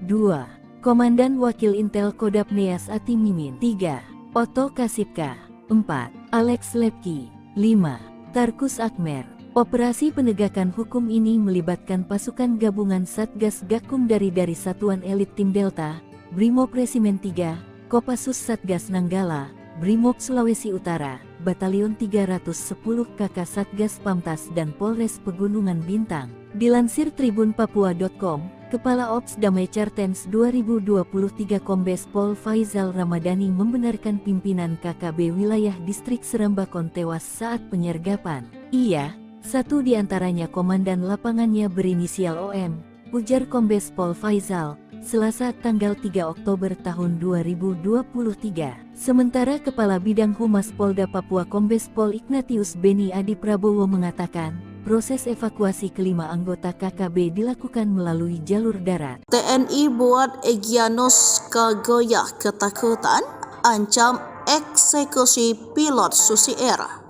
2. Komandan Wakil Intel Kodap Neas Ati Mimin. 3. Otto Kasipka. 4. Alex Lepki. 5. Tarkus Akmer. Operasi penegakan hukum ini melibatkan pasukan gabungan Satgas Gakum dari Satuan Elit Tim Delta, Brimob Resimen 3, Kopassus Satgas Nanggala, Brimob Sulawesi Utara, Batalion 310 KK Satgas Pamtas dan Polres Pegunungan Bintang. Dilansir tribunpapua.com, Kepala Ops Damai Cartens 2023 Kombes Pol Faizal Ramadhani membenarkan pimpinan KKB wilayah distrik Serambakon tewas saat penyergapan. Ia, satu di antaranya komandan lapangannya berinisial OM, ujar Kombes Pol Faizal, Selasa tanggal 3 Oktober tahun 2023. Sementara Kepala Bidang Humas Polda Papua Kombes Pol Ignatius Beni Adi Prabowo mengatakan, proses evakuasi kelima anggota KKB dilakukan melalui jalur darat. TNI buat Egyanus Kagoya ketakutan, ancam eksekusi pilot Susi Air.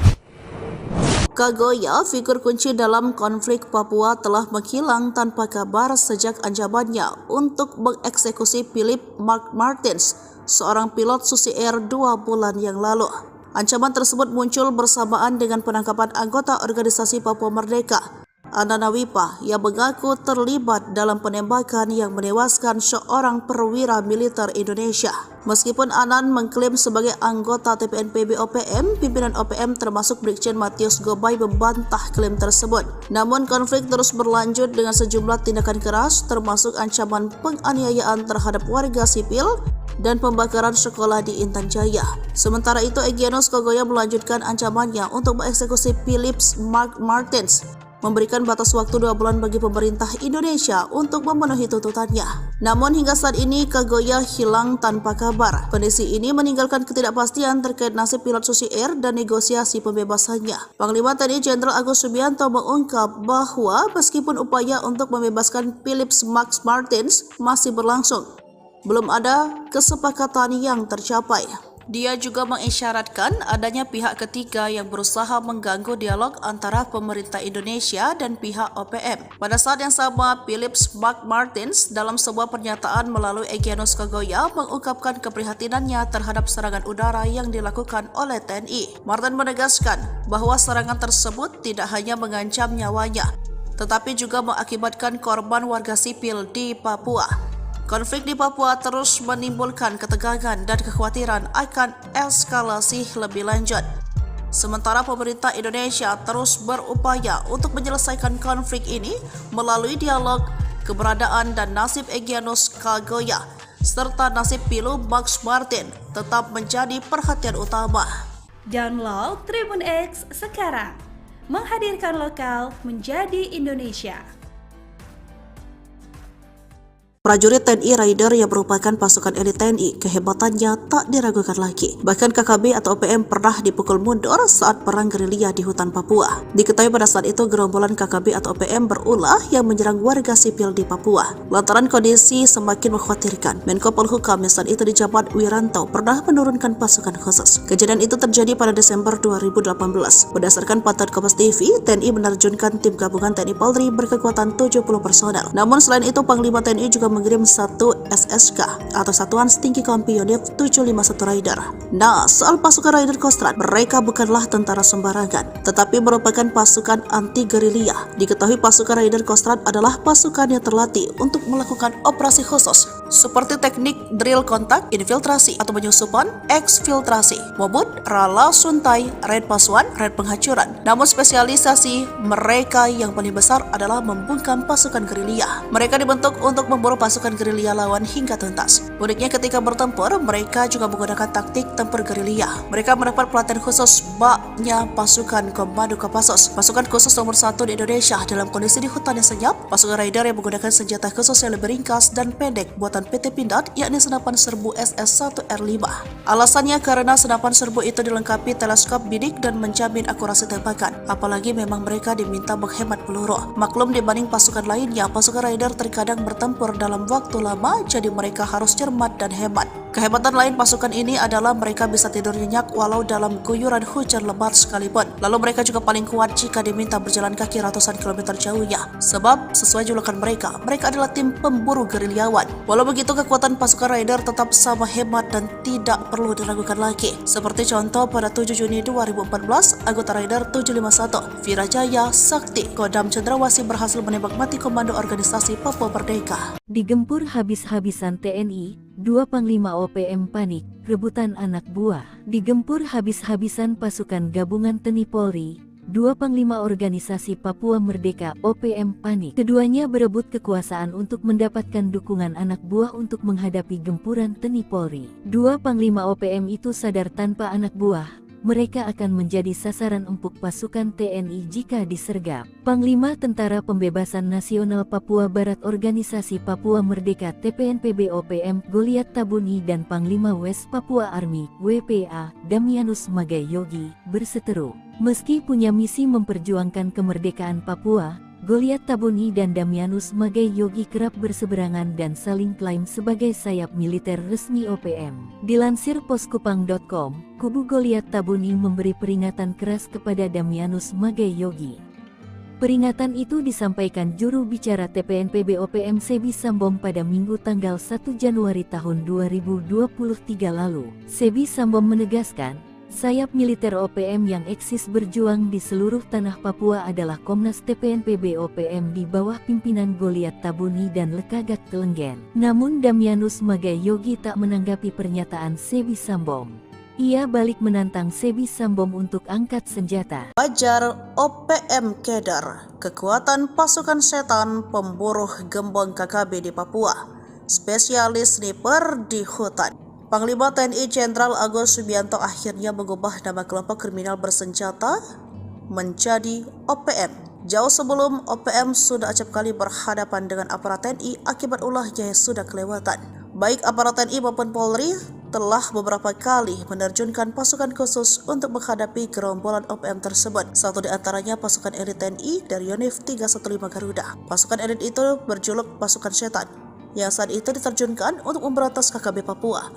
Kagoya, figur kunci dalam konflik Papua, telah menghilang tanpa kabar sejak ancamannya untuk mengeksekusi Philip Mark Martins, seorang pilot Susi Air 2 bulan yang lalu. Ancaman tersebut muncul bersamaan dengan penangkapan anggota organisasi Papua Merdeka, Anana Wipa, yang mengaku terlibat dalam penembakan yang menewaskan seorang perwira militer Indonesia. Meskipun Anan mengklaim sebagai anggota TPNPB OPM, pimpinan OPM termasuk Brigjen Matius Gobay membantah klaim tersebut. Namun konflik terus berlanjut dengan sejumlah tindakan keras, termasuk ancaman penganiayaan terhadap warga sipil dan pembakaran sekolah di Intan Jaya. Sementara itu, Egyanus Kagoya melanjutkan ancamannya untuk mengeksekusi Philip Mark Martins, memberikan batas waktu 2 bulan bagi pemerintah Indonesia untuk memenuhi tuntutannya. Namun hingga saat ini Kagoya hilang tanpa kabar. Kondisi ini meninggalkan ketidakpastian terkait nasib pilot Susi Air dan negosiasi pembebasannya. Panglima TNI Jenderal Agus Subianto mengungkap bahwa meskipun upaya untuk membebaskan Philip Mark Martins masih berlangsung, belum ada kesepakatan yang tercapai. Dia juga mengisyaratkan adanya pihak ketiga yang berusaha mengganggu dialog antara pemerintah Indonesia dan pihak OPM. Pada saat yang sama, Philip Mark Martins dalam sebuah pernyataan melalui Egyanus Kagoya mengungkapkan keprihatinannya terhadap serangan udara yang dilakukan oleh TNI. Martin menegaskan bahwa serangan tersebut tidak hanya mengancam nyawanya, tetapi juga mengakibatkan korban warga sipil di Papua. Konflik di Papua terus menimbulkan ketegangan dan kekhawatiran akan eskalasi lebih lanjut. Sementara pemerintah Indonesia terus berupaya untuk menyelesaikan konflik ini melalui dialog, keberadaan dan nasib Egyanus Kagoya serta nasib Philip Mark Martins tetap menjadi perhatian utama. Download Tribun X sekarang, menghadirkan lokal menjadi Indonesia. Prajurit TNI Raider yang merupakan pasukan elit TNI, kehebatannya tak diragukan lagi. Bahkan KKB atau OPM pernah dipukul mundur saat perang gerilya di hutan Papua. Diketahui pada saat itu gerombolan KKB atau OPM berulah yang menyerang warga sipil di Papua. Lantaran kondisi semakin mengkhawatirkan, Menko Polhukam yang saat itu dijabat Wiranto pernah menurunkan pasukan khusus. Kejadian itu terjadi pada Desember 2018. Berdasarkan pantauan Kompas TV, TNI menerjunkan tim gabungan TNI Polri berkekuatan 70 personel. Namun selain itu, Panglima TNI juga mengirim 1 SSK atau Satuan Setinggi Kompi Unit 751 Raider. Nah, soal pasukan Raider Kostrad, mereka bukanlah tentara sembarangan, tetapi merupakan pasukan anti gerilya. Diketahui pasukan Raider Kostrad adalah pasukan yang terlatih untuk melakukan operasi khusus seperti teknik drill kontak, infiltrasi atau penyusupan, eksfiltrasi, mobut, rala suntai, raid pasuan, raid penghancuran. Namun spesialisasi mereka yang paling besar adalah membungkam pasukan gerilya. Mereka dibentuk untuk memburu pasukan gerilya lawan hingga tuntas. Uniknya ketika bertempur, mereka juga menggunakan taktik tempur gerilya. Mereka mendapat pelatihan khusus baknya pasukan Komando Kopassus, pasukan khusus nomor 1 di Indonesia dalam kondisi di hutan yang senyap. Pasukan Raider yang menggunakan senjata khusus yang lebih ringkas dan pendek buatan PT Pindad, yakni senapan serbu SS-1R5. Alasannya karena senapan serbu itu dilengkapi teleskop bidik dan menjamin akurasi tembakan. Apalagi memang mereka diminta menghemat peluru. Maklum dibanding pasukan lainnya, pasukan Raider terkadang bertempur dalam waktu lama, jadi mereka harus cermat dan hemat. Kehebatan lain pasukan ini adalah mereka bisa tidur nyenyak walau dalam guyuran hujan lebat sekalipun. Lalu mereka juga paling kuat jika diminta berjalan kaki ratusan kilometer jauhnya. Sebab sesuai julukan mereka adalah tim pemburu gerilyawan. Walau begitu, kekuatan pasukan Raider tetap sama hebat dan tidak perlu diragukan lagi. Seperti contoh pada 7 Juni 2014, anggota Raider 751, Virajaya Sakti, Kodam Cendrawasih berhasil menembak mati komando organisasi Papua Merdeka. Digempur habis-habisan TNI, 2 Panglima OPM panik, rebutan anak buah. Digempur habis-habisan pasukan gabungan TNI Polri, 2 Panglima Organisasi Papua Merdeka OPM panik. Keduanya berebut kekuasaan untuk mendapatkan dukungan anak buah untuk menghadapi gempuran TNI Polri. 2 Panglima OPM itu sadar tanpa anak buah mereka akan menjadi sasaran empuk pasukan TNI jika disergap. Panglima Tentara Pembebasan Nasional Papua Barat Organisasi Papua Merdeka TPNPB OPM Goliat Tabuni dan Panglima West Papua Army WPA Damianus Magai Yogi berseteru. Meski punya misi memperjuangkan kemerdekaan Papua, Goliat Tabuni dan Damianus Magai Yogi kerap berseberangan dan saling klaim sebagai sayap militer resmi OPM. Dilansir poskupang.com, kubu Goliat Tabuni memberi peringatan keras kepada Damianus Magai Yogi. Peringatan itu disampaikan juru bicara TPNPB OPM Sebi Sambom pada Minggu tanggal 1 Januari tahun 2023 lalu. Sebi Sambom menegaskan, sayap militer OPM yang eksis berjuang di seluruh tanah Papua adalah Komnas TPNPB OPM di bawah pimpinan Goliat Tabuni dan Lekagak Telenggen. Namun Damianus Magai Yogi tak menanggapi pernyataan Sebi Sambom. Ia balik menantang Sebi Sambom untuk angkat senjata. Wajar OPM Keder, kekuatan pasukan setan pemburu gembong KKB di Papua, spesialis sniper di hutan. Panglima TNI Jenderal Agus Subianto akhirnya mengubah nama kelompok kriminal bersenjata menjadi OPM. Jauh sebelum OPM sudah acap kali berhadapan dengan aparat TNI akibat ulahnya yang sudah kelewatan. Baik aparat TNI maupun Polri telah beberapa kali menerjunkan pasukan khusus untuk menghadapi gerombolan OPM tersebut. Satu di antaranya pasukan elit TNI dari Yonif 315 Garuda. Pasukan elit itu berjuluk pasukan setan, yang saat itu diterjunkan untuk memberantas KKB Papua,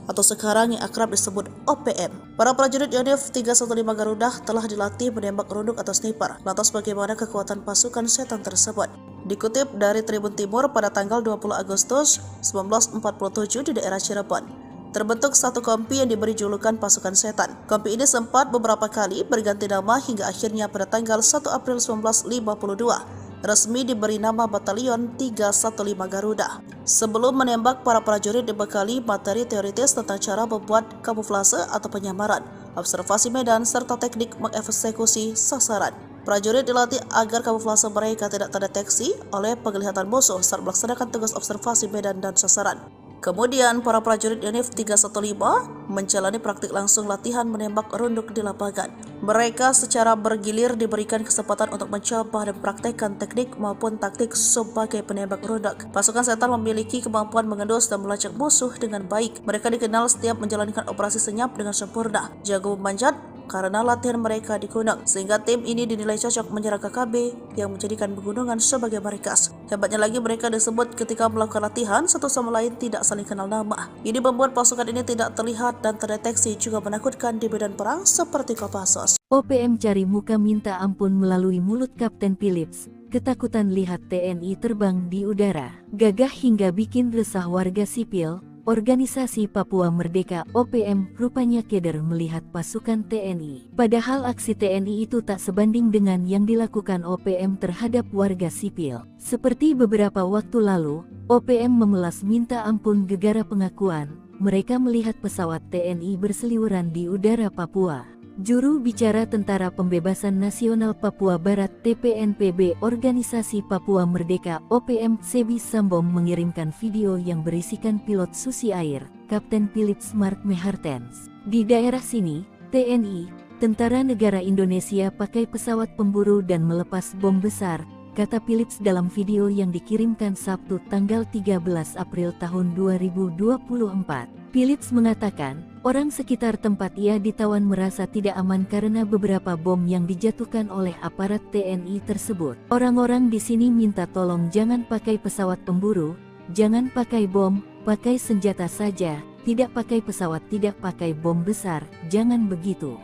atau sekarang yang akrab disebut OPM. Para prajurit Yonif 315 Garuda telah dilatih menembak runduk atau sniper. Lantas bagaimana kekuatan pasukan setan tersebut? Dikutip dari Tribun Timur pada tanggal 20 Agustus 1947 di daerah Cirebon, terbentuk satu kompi yang diberi julukan pasukan setan. Kompi ini sempat beberapa kali berganti nama hingga akhirnya pada tanggal 1 April 1952 resmi diberi nama Batalion 315 Garuda. Sebelum menembak, para prajurit dibekali materi teoritis tentang cara membuat kamuflase atau penyamaran, observasi medan, serta teknik mengeksekusi sasaran. Prajurit dilatih agar kamuflase mereka tidak terdeteksi oleh penglihatan musuh saat melaksanakan tugas observasi medan dan sasaran. Kemudian, para prajurit Yonif 315 menjalani praktik langsung latihan menembak runduk di lapangan. Mereka secara bergilir diberikan kesempatan untuk mencoba dan praktekkan teknik maupun taktik sebagai penembak runduk. Pasukan setan memiliki kemampuan mengendus dan melacak musuh dengan baik. Mereka dikenal setiap menjalankan operasi senyap dengan sempurna, jago memanjat, karena latihan mereka di gunung, sehingga tim ini dinilai cocok menyerang KKB yang menjadikan pegunungan sebagai markas. Hebatnya lagi, mereka disebut ketika melakukan latihan satu sama lain tidak saling kenal nama. Ini membuat pasukan ini tidak terlihat dan terdeteksi, juga menakutkan di medan perang seperti Kopassus. OPM cari muka minta ampun melalui mulut Kapten Philips. Ketakutan lihat TNI terbang di udara, gagah hingga bikin resah warga sipil. Organisasi Papua Merdeka OPM rupanya keder melihat pasukan TNI. Padahal aksi TNI itu tak sebanding dengan yang dilakukan OPM terhadap warga sipil. Seperti beberapa waktu lalu, OPM memelas minta ampun gegara pengakuan mereka melihat pesawat TNI berseliweran di udara Papua. Juru bicara Tentara Pembebasan Nasional Papua Barat TPNPB Organisasi Papua Merdeka OPM Sebi Sambom mengirimkan video yang berisikan pilot Susi Air, Kapten Philips Mark Mehartens. Di daerah sini, TNI, Tentara Negara Indonesia pakai pesawat pemburu dan melepas bom besar, kata Philips dalam video yang dikirimkan Sabtu tanggal 13 April tahun 2024. Philips mengatakan, orang sekitar tempat ia ditawan merasa tidak aman karena beberapa bom yang dijatuhkan oleh aparat TNI tersebut. Orang-orang di sini minta tolong jangan pakai pesawat pemburu, jangan pakai bom, pakai senjata saja, tidak pakai pesawat, tidak pakai bom besar, jangan begitu.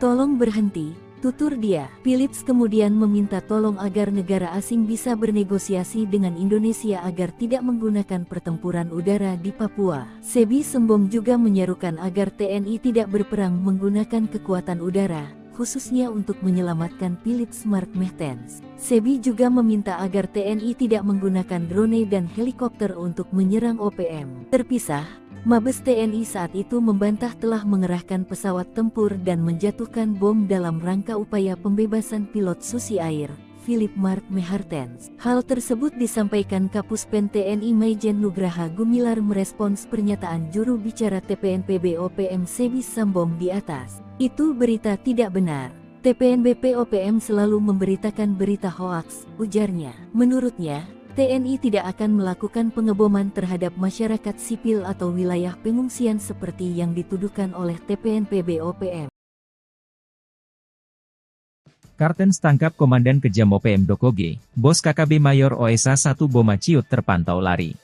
Tolong berhenti, tutur dia. Philips kemudian meminta tolong agar negara asing bisa bernegosiasi dengan Indonesia agar tidak menggunakan pertempuran udara di Papua. Sebi Sembom juga menyerukan agar TNI tidak berperang menggunakan kekuatan udara, khususnya untuk menyelamatkan Philips Mark Mertens. Sebi juga meminta agar TNI tidak menggunakan drone dan helikopter untuk menyerang OPM. Terpisah, Mabes TNI saat itu membantah telah mengerahkan pesawat tempur dan menjatuhkan bom dalam rangka upaya pembebasan pilot Susi Air, Philip Mark Mertens. Hal tersebut disampaikan Kapuspen TNI Maijen Nugraha Gumilar merespons pernyataan juru bicara TPNPB OPM Sebi Sembom di atas. Itu berita tidak benar. TPNBP OPM selalu memberitakan berita hoaks, ujarnya. Menurutnya, TNI tidak akan melakukan pengeboman terhadap masyarakat sipil atau wilayah pengungsian seperti yang dituduhkan oleh TPNPB OPM. Kartens tangkap Komandan Kejam OPM Dokoge, Bos KKB Mayor OSA 1 Boma Ciut terpantau lari.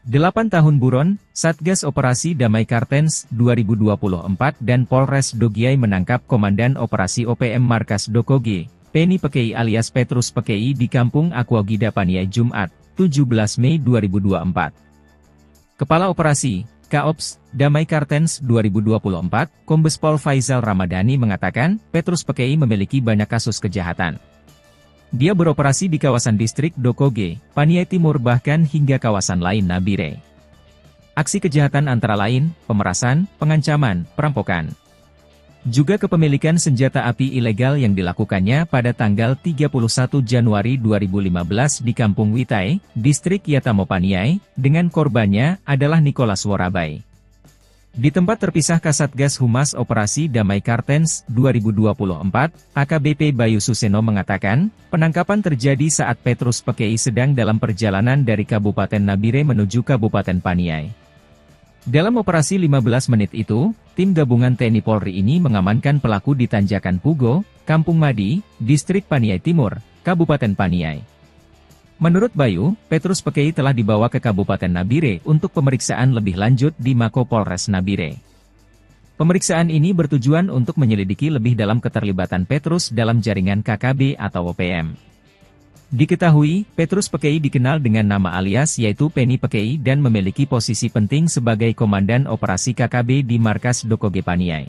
8 tahun buron, Satgas Operasi Damai Kartens 2024 dan Polres Dogiai menangkap Komandan Operasi OPM Markas Dokoge, Penny Pekei alias Petrus Pekei di Kampung Aquagida Paniai Jumat, 17 Mei 2024. Kepala Operasi, Kaops, Damai Kartens 2024, Kombes Pol Faizal Ramadhani mengatakan, Petrus Pekei memiliki banyak kasus kejahatan. Dia beroperasi di kawasan distrik Dokoge, Paniai Timur bahkan hingga kawasan lain Nabire. Aksi kejahatan antara lain, pemerasan, pengancaman, perampokan. Juga kepemilikan senjata api ilegal yang dilakukannya pada tanggal 31 Januari 2015 di Kampung Witai, distrik Yatamo Paniai, dengan korbannya adalah Nicholas Worabai. Di tempat terpisah Kasatgas Humas Operasi Damai Kartens 2024, AKBP Bayu Suseno mengatakan, penangkapan terjadi saat Petrus Pekei sedang dalam perjalanan dari Kabupaten Nabire menuju Kabupaten Paniai. Dalam operasi 15 menit itu, tim gabungan TNI Polri ini mengamankan pelaku di Tanjakan Pugo, Kampung Madi, Distrik Paniai Timur, Kabupaten Paniai. Menurut Bayu, Petrus Pekei telah dibawa ke Kabupaten Nabire untuk pemeriksaan lebih lanjut di Mako Polres Nabire. Pemeriksaan ini bertujuan untuk menyelidiki lebih dalam keterlibatan Petrus dalam jaringan KKB atau OPM. Diketahui, Petrus Pekei dikenal dengan nama alias yaitu Penny Pekei dan memiliki posisi penting sebagai Komandan Operasi KKB di Markas Dokoge Paniai.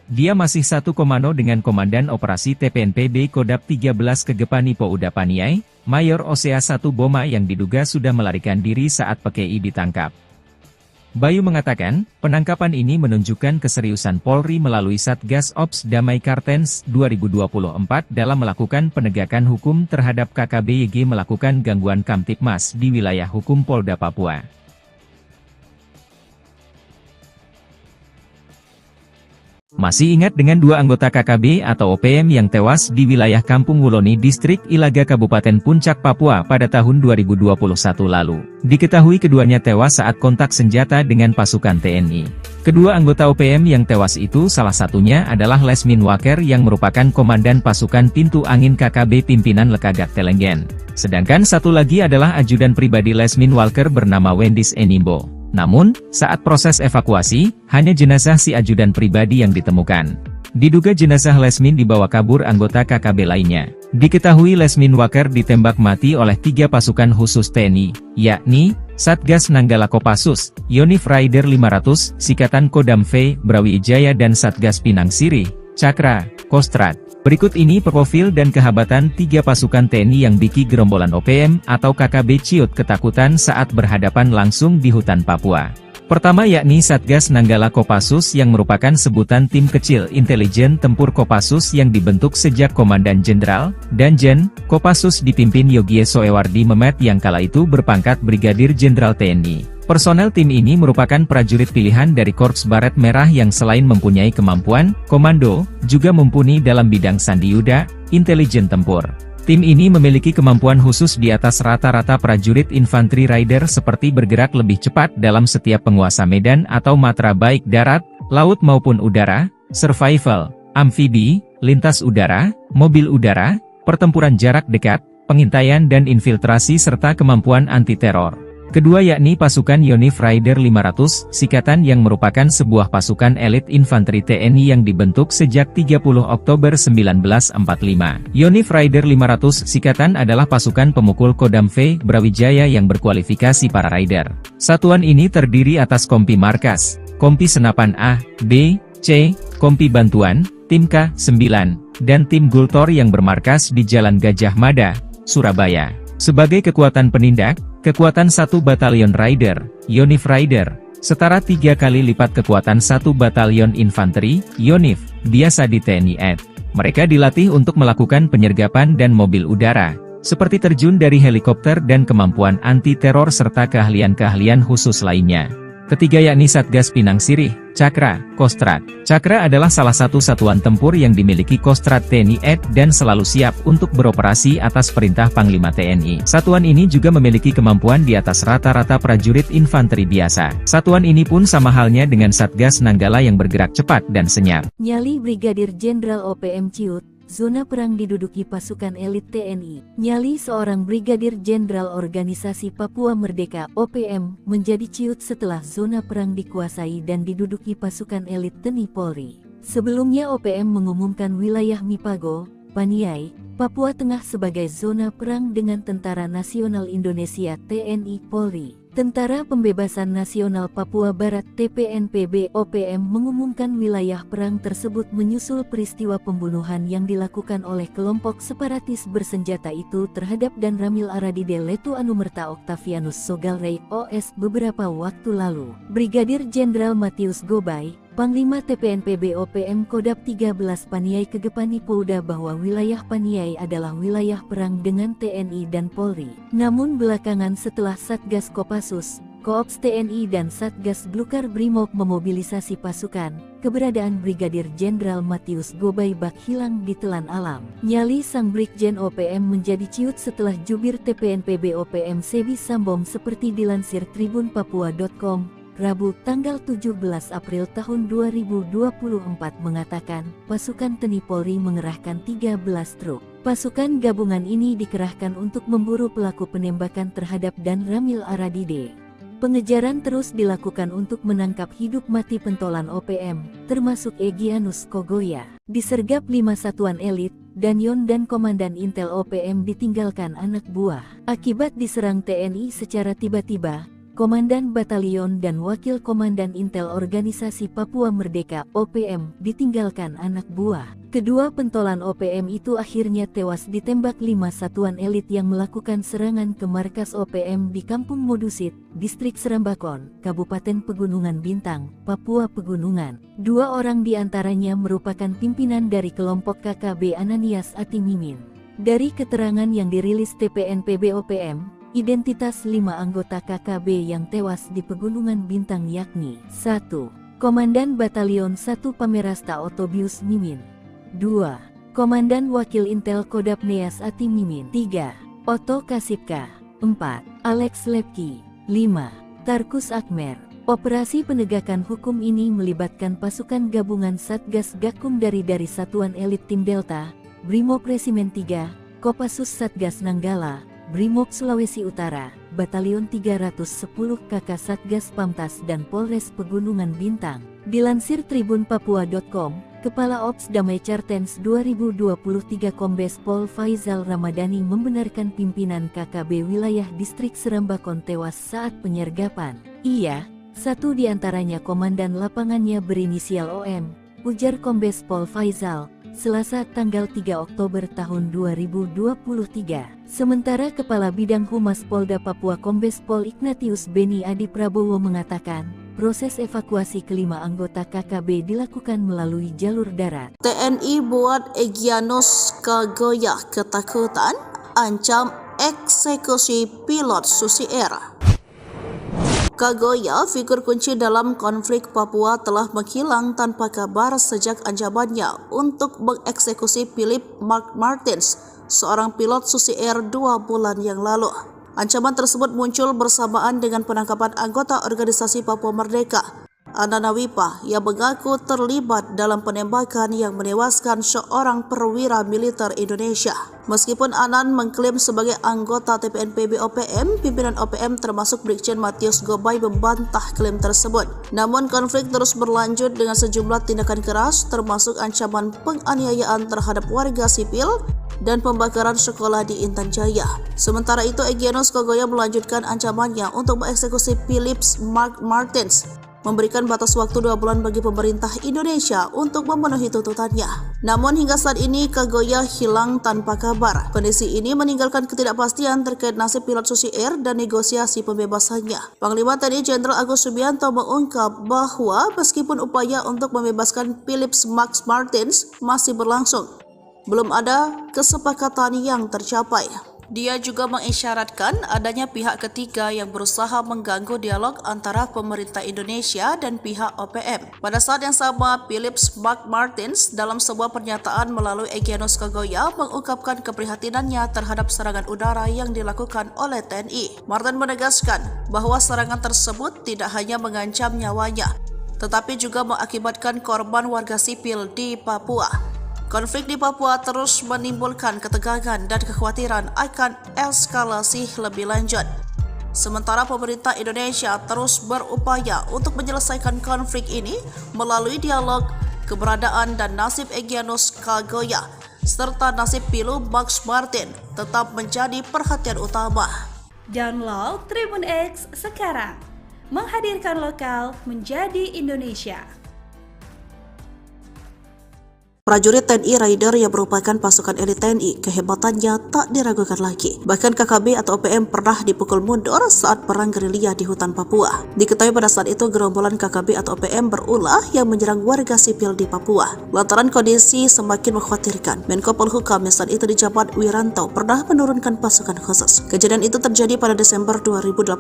Dia masih satu komando dengan Komandan Operasi TPNPB Kodap 13 Kegepani Pouda Paniai, Mayor OSA 1 Boma yang diduga sudah melarikan diri saat Pekei ditangkap. Bayu mengatakan, penangkapan ini menunjukkan keseriusan Polri melalui Satgas Ops Damai Kartens 2024 dalam melakukan penegakan hukum terhadap KKB YG melakukan gangguan Kamtipmas di wilayah hukum Polda Papua. Masih ingat dengan dua anggota KKB atau OPM yang tewas di wilayah Kampung Wuloni Distrik Ilaga Kabupaten Puncak Papua pada tahun 2021 lalu. Diketahui keduanya tewas saat kontak senjata dengan pasukan TNI. Kedua anggota OPM yang tewas itu salah satunya adalah Lesmin Waker yang merupakan Komandan Pasukan Pintu Angin KKB Pimpinan Lekagak Telenggen. Sedangkan satu lagi adalah ajudan pribadi Lesmin Walker bernama Wendis Enimbo. Namun, saat proses evakuasi, hanya jenazah si ajudan pribadi yang ditemukan. Diduga jenazah Lesmin dibawa kabur anggota KKB lainnya. Diketahui Lesmin Waker ditembak mati oleh 3 pasukan khusus TNI, yakni, Satgas Nanggala Kopassus, Yonif Raider 500, Sikatan Kodam V, Brawijaya dan Satgas Pinang Sirih, Cakra, Kostrad. Berikut ini profil dan kehabatan 3 pasukan TNI yang bikin gerombolan OPM atau KKB Ciut ketakutan saat berhadapan langsung di hutan Papua. Pertama yakni Satgas Nanggala Kopassus yang merupakan sebutan tim kecil intelijen tempur Kopassus yang dibentuk sejak Komandan Jenderal, Danjen, Kopassus dipimpin Yogie Soewardi Memet yang kala itu berpangkat Brigadir Jenderal TNI. Personel tim ini merupakan prajurit pilihan dari Korps Baret Merah yang selain mempunyai kemampuan komando, juga mumpuni dalam bidang sandiyuda, intelijen tempur. Tim ini memiliki kemampuan khusus di atas rata-rata prajurit infanteri rider seperti bergerak lebih cepat dalam setiap penguasa medan atau matra baik darat, laut maupun udara, survival, amfibi, lintas udara, mobil udara, pertempuran jarak dekat, pengintaian dan infiltrasi serta kemampuan anti-teror. Kedua yakni pasukan Yonif Raider 500, Sikatan yang merupakan sebuah pasukan elit infanteri TNI yang dibentuk sejak 30 Oktober 1945. Yonif Raider 500 Sikatan adalah pasukan pemukul Kodam V Brawijaya yang berkualifikasi para Raider. Satuan ini terdiri atas kompi markas, kompi senapan A, B, C, kompi bantuan, tim K9, dan tim Gultor yang bermarkas di Jalan Gajah Mada, Surabaya. Sebagai kekuatan penindak, kekuatan 1 Batalion Raider, Yonif Raider, setara 3 kali lipat kekuatan 1 Batalion Infanteri, Yonif, biasa di TNI AD. Mereka dilatih untuk melakukan penyergapan dan mobil udara, seperti terjun dari helikopter dan kemampuan anti-teror serta keahlian-keahlian khusus lainnya. Ketiga yakni Satgas Pinang Sirih, Cakra, Kostrat. Cakra adalah salah satu satuan tempur yang dimiliki Kostrat TNI AD dan selalu siap untuk beroperasi atas perintah Panglima TNI. Satuan ini juga memiliki kemampuan di atas rata-rata prajurit infanteri biasa. Satuan ini pun sama halnya dengan Satgas Nanggala yang bergerak cepat dan senyap. Nyali Brigadir Jenderal OPM Ciut, zona perang diduduki pasukan elit TNI. Nyali seorang Brigadir Jenderal Organisasi Papua Merdeka (OPM) menjadi ciut setelah zona perang dikuasai dan diduduki pasukan elit TNI Polri. Sebelumnya OPM mengumumkan wilayah Mipago, Paniai, Papua Tengah sebagai zona perang dengan Tentara Nasional Indonesia (TNI Polri). Tentara Pembebasan Nasional Papua Barat (TPNPB) OPM mengumumkan wilayah perang tersebut menyusul peristiwa pembunuhan yang dilakukan oleh kelompok separatis bersenjata itu terhadap Dan Ramil Aradide Letu Anumerta Octavianus Sogalrey OS beberapa waktu lalu. Brigadir Jenderal Matius Gobay, Panglima TPNPB OPM Kodap 13 Paniai Kegepani Pouda bahwa wilayah Paniai adalah wilayah perang dengan TNI dan Polri. Namun belakangan setelah Satgas Kopassus, Koops TNI dan Satgas Blukar Brimob memobilisasi pasukan, keberadaan Brigadir Jenderal Matius Gobay bak hilang di telan alam. Nyali sang Brigjen OPM menjadi ciut setelah jubir TPNPB OPM Sebi Sambom seperti dilansir tribunpapua.com. Rabu, tanggal 17 April tahun 2024 mengatakan, pasukan TNI Polri mengerahkan 13 truk. Pasukan gabungan ini dikerahkan untuk memburu pelaku penembakan terhadap Dan Ramil Aradide. Pengejaran terus dilakukan untuk menangkap hidup mati pentolan OPM, termasuk Egyanus Kogoya. Disergap 5 satuan elit, Danyon dan Komandan Intel OPM ditinggalkan anak buah. Akibat diserang TNI secara tiba-tiba, Komandan Batalion dan Wakil Komandan Intel Organisasi Papua Merdeka (OPM) ditinggalkan anak buah. Kedua pentolan OPM itu akhirnya tewas ditembak 5 satuan elit yang melakukan serangan ke markas OPM di Kampung Modusit, Distrik Serambakon, Kabupaten Pegunungan Bintang, Papua Pegunungan. 2 orang diantaranya merupakan pimpinan dari kelompok KKB Ananias Atimimin. Dari keterangan yang dirilis TPNPB OPM, identitas 5 anggota KKB yang tewas di Pegunungan Bintang yakni 1. Komandan Batalion 1 Pamerasta Otobius Mimin, 2. Komandan Wakil Intel Kodap Neas Ati Mimin, 3. Oto Kasipka, 4. Alex Lepki, 5. Tarkus Akmer. Operasi penegakan hukum ini melibatkan pasukan gabungan Satgas Gakum dari Satuan Elit Tim Delta, Brimob Resimen 3, Kopassus Satgas Nanggala, Brimob Sulawesi Utara, Batalion 310 KK Satgas Pamtas dan Polres Pegunungan Bintang. Dilansir tribunpapua.com, Kepala Ops Damai Cartens 2023 Kombes Pol Faizal Ramadhani membenarkan pimpinan KKB wilayah Distrik Serambakon tewas saat penyergapan. Ia, satu di antaranya komandan lapangannya berinisial OM, ujar Kombes Pol Faizal, Selasa tanggal 3 Oktober tahun 2023. Sementara Kepala Bidang Humas Polda Papua Kombes Pol Ignatius Beni Adi Prabowo mengatakan, proses evakuasi kelima anggota KKB dilakukan melalui jalur darat. TNI buat Egyanus Kogoya ketakutan, ancam eksekusi pilot Susi Air. Kogoya, figur kunci dalam konflik Papua, telah menghilang tanpa kabar sejak ancamannya untuk mengeksekusi Philip Mark Martins, seorang pilot Susi Air 2 bulan yang lalu. Ancaman tersebut muncul bersamaan dengan penangkapan anggota organisasi Papua Merdeka, Anana Wipa, yang mengaku terlibat dalam penembakan yang menewaskan seorang perwira militer Indonesia. Meskipun Anan mengklaim sebagai anggota TPNPB OPM, pimpinan OPM termasuk Brigjen Matius Gobay membantah klaim tersebut. Namun konflik terus berlanjut dengan sejumlah tindakan keras termasuk ancaman penganiayaan terhadap warga sipil dan pembakaran sekolah di Intan Jaya. Sementara itu, Egyanus Kogoya melanjutkan ancamannya untuk mengeksekusi Philip Mark Martins, memberikan batas waktu 2 bulan bagi pemerintah Indonesia untuk memenuhi tuntutannya. Namun hingga saat ini Kogoya hilang tanpa kabar. Kondisi ini meninggalkan ketidakpastian terkait nasib pilot Susi Air dan negosiasi pembebasannya. Panglima TNI Jenderal Agus Subianto mengungkap bahwa meskipun upaya untuk membebaskan Philip Mark Martins masih berlangsung, belum ada kesepakatan yang tercapai. Dia juga mengisyaratkan adanya pihak ketiga yang berusaha mengganggu dialog antara pemerintah Indonesia dan pihak OPM. Pada saat yang sama, Philip Mark Martins dalam sebuah pernyataan melalui Egyanus Kogoya mengungkapkan keprihatinannya terhadap serangan udara yang dilakukan oleh TNI. Martin menegaskan bahwa serangan tersebut tidak hanya mengancam nyawanya, tetapi juga mengakibatkan korban warga sipil di Papua. Konflik di Papua terus menimbulkan ketegangan dan kekhawatiran akan eskalasi lebih lanjut. Sementara pemerintah Indonesia terus berupaya untuk menyelesaikan konflik ini melalui dialog, keberadaan dan nasib Egyanus Kogoya serta nasib Philip Mark Martins tetap menjadi perhatian utama. Download Tribun X sekarang, menghadirkan lokal menjadi Indonesia. Prajurit TNI Raider yang merupakan pasukan elit TNI, kehebatannya tak diragukan lagi. Bahkan KKB atau OPM pernah dipukul mundur saat perang gerilya di hutan Papua. Diketahui pada saat itu gerombolan KKB atau OPM berulah yang menyerang warga sipil di Papua. Lantaran kondisi semakin mengkhawatirkan, Menko Polhukam yang saat itu dijabat Wiranto pernah menurunkan pasukan khusus. Kejadian itu terjadi pada Desember 2018.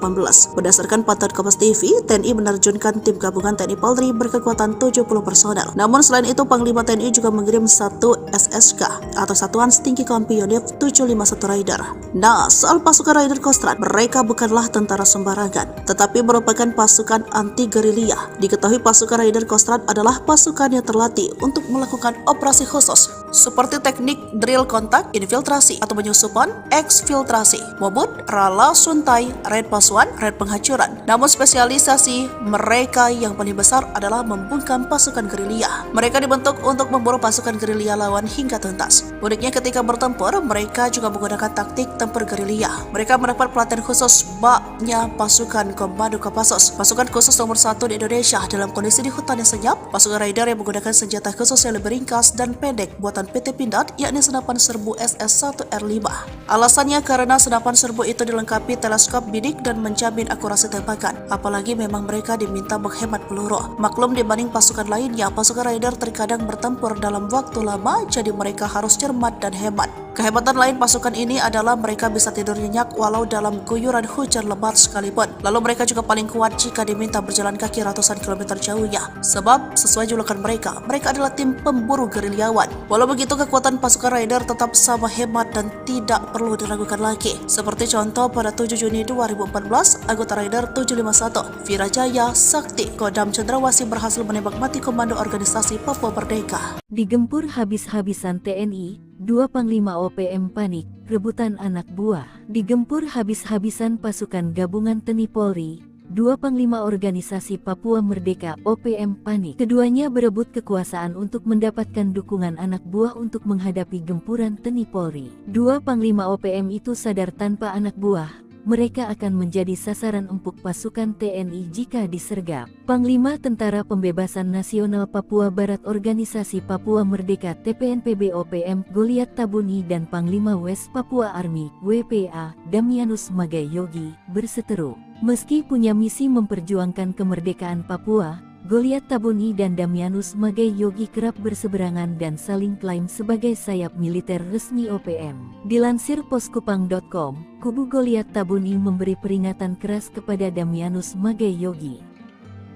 Berdasarkan pantauan Kompas TV, TNI menerjunkan tim gabungan TNI Polri berkekuatan 70 personel. Namun selain itu, Panglima TNI juga mengirim 1 SSK atau Satuan Setinggi Kompi Unit 751 Raider. Nah, soal pasukan Raider Kostrad, mereka bukanlah tentara sembarangan, tetapi merupakan pasukan anti gerilya. Diketahui pasukan Raider Kostrad adalah pasukan yang terlatih untuk melakukan operasi khusus seperti teknik drill kontak, infiltrasi atau penyusupan, eksfiltrasi, mobut, rala suntai, raid pasuan, raid penghancuran. Namun spesialisasi mereka yang paling besar adalah membungkam pasukan gerilya. Mereka dibentuk untuk memburu pasukan gerilya lawan hingga tuntas. Uniknya ketika bertempur, mereka juga menggunakan taktik tempur gerilya. Mereka mendapat pelatihan khusus baknya pasukan Komando Kopassus, pasukan khusus nomor 1 di Indonesia dalam kondisi di hutan yang senyap. Pasukan Raider yang menggunakan senjata khusus yang lebih ringkas dan pendek buatan PT Pindad, yakni senapan serbu SS-1R5. Alasannya karena senapan serbu itu dilengkapi teleskop bidik dan menjamin akurasi tembakan. Apalagi memang mereka diminta menghemat peluru. Maklum dibanding pasukan lainnya, pasukan Raider terkadang bertempur dalam waktu lama, jadi mereka harus cermat dan hemat. Kehebatan lain pasukan ini adalah mereka bisa tidur nyenyak walau dalam guyuran hujan lebat sekalipun. Lalu mereka juga paling kuat jika diminta berjalan kaki ratusan kilometer jauhnya. Sebab sesuai julukan mereka adalah tim pemburu gerilyawan. Walau begitu, kekuatan pasukan Raider tetap sama hebat dan tidak perlu diragukan lagi. Seperti contoh pada 7 Juni 2014, anggota Raider 751, Virajaya Sakti, Kodam Cendrawasih berhasil menembak mati komando organisasi Papua Merdeka. Digempur habis-habisan TNI, 2 Panglima OPM panik, rebutan anak buah. Digempur habis-habisan pasukan gabungan TNI Polri, 2 Panglima Organisasi Papua Merdeka OPM panik. Keduanya berebut kekuasaan untuk mendapatkan dukungan anak buah untuk menghadapi gempuran TNI Polri. 2 Panglima OPM itu sadar tanpa anak buah, mereka akan menjadi sasaran empuk pasukan TNI jika disergap. Panglima Tentara Pembebasan Nasional Papua Barat Organisasi Papua Merdeka TPNPB OPM Goliat Tabuni dan Panglima West Papua Army WPA Damianus Magai Yogi berseteru. Meski punya misi memperjuangkan kemerdekaan Papua, Goliat Tabuni dan Damianus Magai Yogi kerap berseberangan dan saling klaim sebagai sayap militer resmi OPM. Dilansir poskupang.com, kubu Goliat Tabuni memberi peringatan keras kepada Damianus Magai Yogi.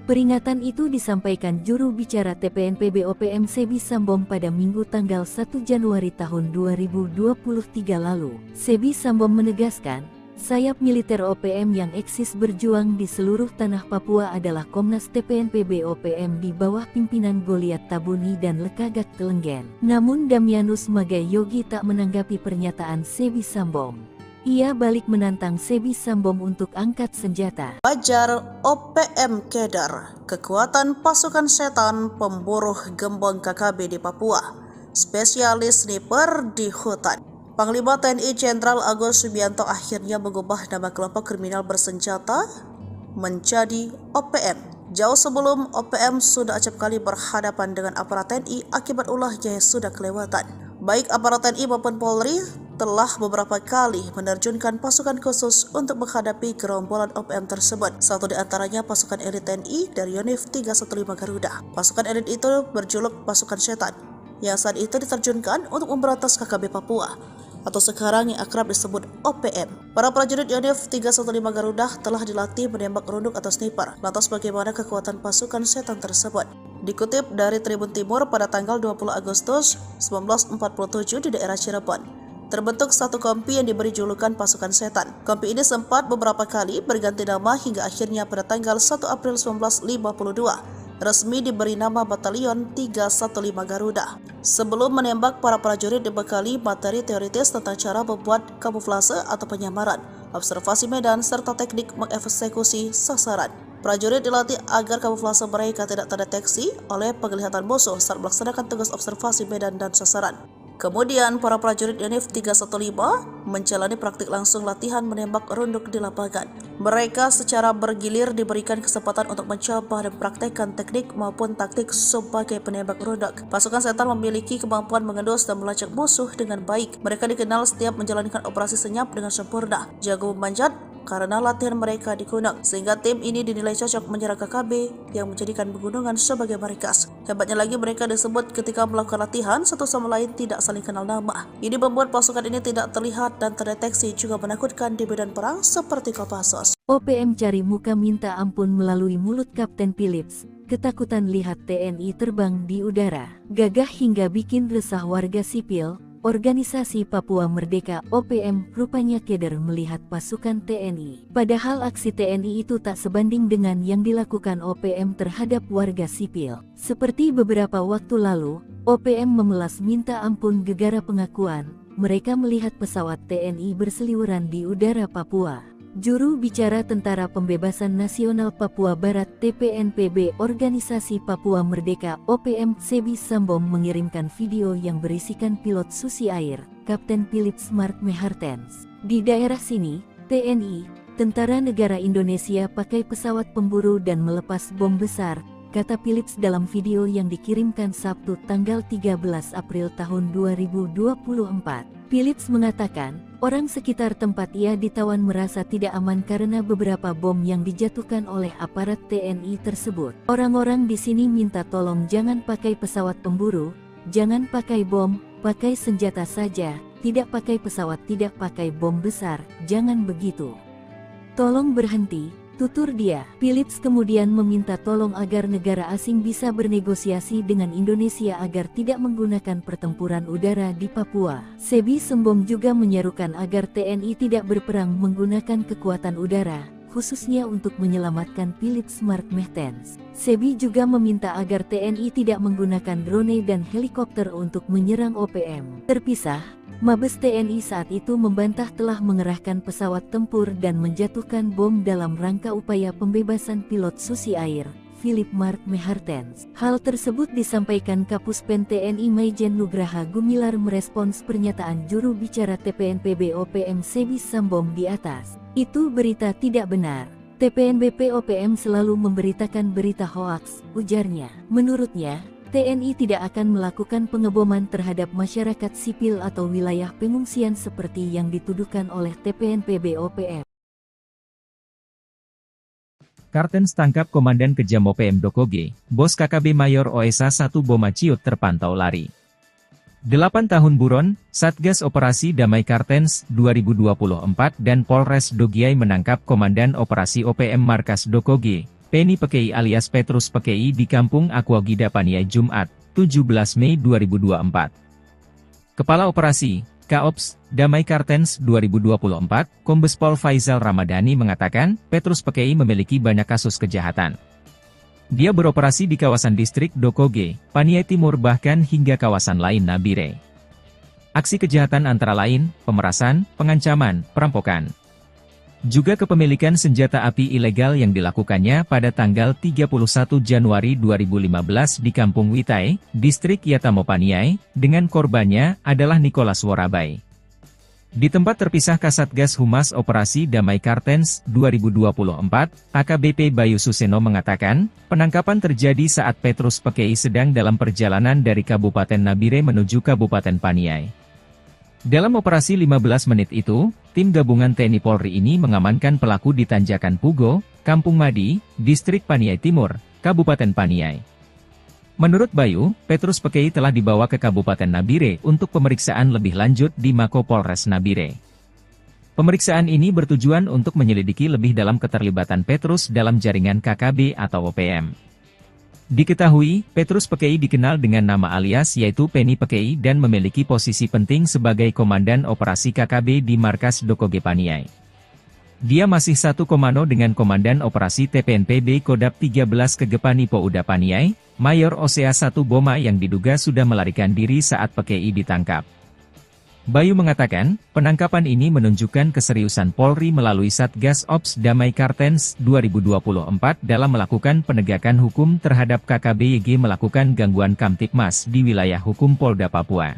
Peringatan itu disampaikan juru bicara TPNPB OPM Sebi Sambom pada Minggu tanggal 1 Januari tahun 2023 lalu. Sebi Sambom menegaskan, Sayap militer OPM yang eksis berjuang di seluruh tanah Papua adalah Komnas TPNPB OPM di bawah pimpinan Goliat Tabuni dan Lekagak Telenggen. Namun Damianus Magai Yogi tak menanggapi pernyataan Sebi Sambom. Ia balik menantang Sebi Sambom untuk angkat senjata. Wajar OPM Kedar, kekuatan pasukan setan pemburu gembong KKB di Papua, spesialis sniper di hutan. Panglima TNI Jenderal Agus Subianto akhirnya mengubah nama kelompok kriminal bersenjata menjadi OPM. Jauh sebelum OPM sudah acap kali berhadapan dengan aparat TNI akibat ulahnya yang sudah kelewatan. Baik aparat TNI maupun Polri telah beberapa kali menerjunkan pasukan khusus untuk menghadapi gerombolan OPM tersebut. Satu di antaranya pasukan elit TNI dari Yonif 315 Garuda. Pasukan elit itu berjuluk pasukan setan, yang saat itu diterjunkan untuk memberantas KKB Papua, atau sekarang yang akrab disebut OPM. Para prajurit Yonif 315 Garuda telah dilatih menembak runduk atau sniper. Lantas bagaimana kekuatan pasukan setan tersebut? Dikutip dari Tribun Timur pada tanggal 20 Agustus 1947 di daerah Cirebon, terbentuk satu kompi yang diberi julukan pasukan setan. Kompi ini sempat beberapa kali berganti nama hingga akhirnya pada tanggal 1 April 1952 resmi diberi nama Batalion 315 Garuda. Sebelum menembak, para prajurit dibekali materi teoritis tentang cara membuat kamuflase atau penyamaran, observasi medan, serta teknik mengeksekusi sasaran. Prajurit dilatih agar kamuflase mereka tidak terdeteksi oleh penglihatan musuh saat melaksanakan tugas observasi medan dan sasaran. Kemudian, para prajurit Yonif 315 menjalani praktik langsung latihan menembak runduk di lapangan. Mereka secara bergilir diberikan kesempatan untuk mencoba dan praktekkan teknik maupun taktik sebagai penembak runduk. Pasukan setan memiliki kemampuan mengendus dan melacak musuh dengan baik. Mereka dikenal setiap menjalankan operasi senyap dengan sempurna, jago memanjat, karena latihan mereka di gunung, sehingga tim ini dinilai cocok menyerang KKB yang menjadikan pegunungan sebagai markas. Hebatnya lagi, mereka disebut ketika melakukan latihan satu sama lain tidak saling kenal nama. Ini membuat pasukan ini tidak terlihat dan terdeteksi, juga menakutkan di medan perang seperti Kopassus. OPM cari muka minta ampun melalui mulut Kapten Philips. Ketakutan lihat TNI terbang di udara, gagah hingga bikin resah warga sipil. Organisasi Papua Merdeka OPM rupanya keder melihat pasukan TNI. Padahal aksi TNI itu tak sebanding dengan yang dilakukan OPM terhadap warga sipil. Seperti beberapa waktu lalu, OPM memelas minta ampun gegara pengakuan mereka melihat pesawat TNI berseliweran di udara Papua. Juru bicara Tentara Pembebasan Nasional Papua Barat TPNPB Organisasi Papua Merdeka OPM Sebi Sambom mengirimkan video yang berisikan pilot Susi Air, Kapten Philips Mark Mehartens. Di daerah sini, TNI, Tentara Negara Indonesia pakai pesawat pemburu dan melepas bom besar, kata Philips dalam video yang dikirimkan Sabtu tanggal 13 April tahun 2024. Philips mengatakan, orang sekitar tempat ia ditawan merasa tidak aman karena beberapa bom yang dijatuhkan oleh aparat TNI tersebut. Orang-orang di sini minta tolong jangan pakai pesawat pemburu, jangan pakai bom, pakai senjata saja, tidak pakai pesawat, tidak pakai bom besar, jangan begitu. Tolong berhenti, tutur dia. Philips kemudian meminta tolong agar negara asing bisa bernegosiasi dengan Indonesia agar tidak menggunakan pertempuran udara di Papua. Sebi Sambom juga menyerukan agar TNI tidak berperang menggunakan kekuatan udara, khususnya untuk menyelamatkan Philips Mark Mehartens. Sebi juga meminta agar TNI tidak menggunakan drone dan helikopter untuk menyerang OPM. Terpisah, Mabes TNI saat itu membantah telah mengerahkan pesawat tempur dan menjatuhkan bom dalam rangka upaya pembebasan pilot Susi Air, Philip Mark Mehartens. Hal tersebut disampaikan Kapuspen TNI Maijen Nugraha Gumilar merespons pernyataan juru bicara TPNPB OPM Sebi Sambom di atas. Itu berita tidak benar. TPNBP OPM selalu memberitakan berita hoaks, ujarnya. Menurutnya, TNI tidak akan melakukan pengeboman terhadap masyarakat sipil atau wilayah pengungsian seperti yang dituduhkan oleh TPNPB OPM. Kartens tangkap Komandan Kejam OPM Dokoge, bos KKB Mayor OSA 1 Boma Ciut terpantau lari. 8 tahun buron, Satgas Operasi Damai Kartens 2024 dan Polres Dogiai menangkap Komandan Operasi OPM Markas Dokoge, Penny Pekei alias Petrus Pekei di Kampung Aquagida Paniai Jumat, 17 Mei 2024. Kepala Operasi, Kaops, Damai Kartens 2024, Kombes Pol Faizal Ramadhani mengatakan, Petrus Pekei memiliki banyak kasus kejahatan. Dia beroperasi di kawasan distrik Dokoge, Paniai Timur bahkan hingga kawasan lain Nabire. Aksi kejahatan antara lain, pemerasan, pengancaman, perampokan. Juga kepemilikan senjata api ilegal yang dilakukannya pada tanggal 31 Januari 2015 di Kampung Witai, distrik Yatamo Paniai, dengan korbannya adalah Nicholas Worabai. Di tempat terpisah Kasatgas Humas Operasi Damai Kartens 2024, AKBP Bayu Suseno mengatakan, penangkapan terjadi saat Petrus Pekei sedang dalam perjalanan dari Kabupaten Nabire menuju Kabupaten Paniai. Dalam operasi 15 menit itu, tim gabungan TNI Polri ini mengamankan pelaku di Tanjakan Pugo, Kampung Madi, distrik Paniai Timur, Kabupaten Paniai. Menurut Bayu, Petrus Pekei telah dibawa ke Kabupaten Nabire untuk pemeriksaan lebih lanjut di Mako Polres Nabire. Pemeriksaan ini bertujuan untuk menyelidiki lebih dalam keterlibatan Petrus dalam jaringan KKB atau OPM. Diketahui, Petrus Pekei dikenal dengan nama alias yaitu Penny Pekei dan memiliki posisi penting sebagai Komandan Operasi KKB di Markas Dokoge Paniai. Dia masih satu komando dengan Komandan Operasi TPNPB Kodap 13 Kegepani Pouda Paniai, Mayor Osea 1 Boma yang diduga sudah melarikan diri saat Pekei ditangkap. Bayu mengatakan, penangkapan ini menunjukkan keseriusan Polri melalui Satgas Ops Damai Kartens 2024 dalam melakukan penegakan hukum terhadap KKB-YG melakukan gangguan Kamtipmas di wilayah hukum Polda Papua.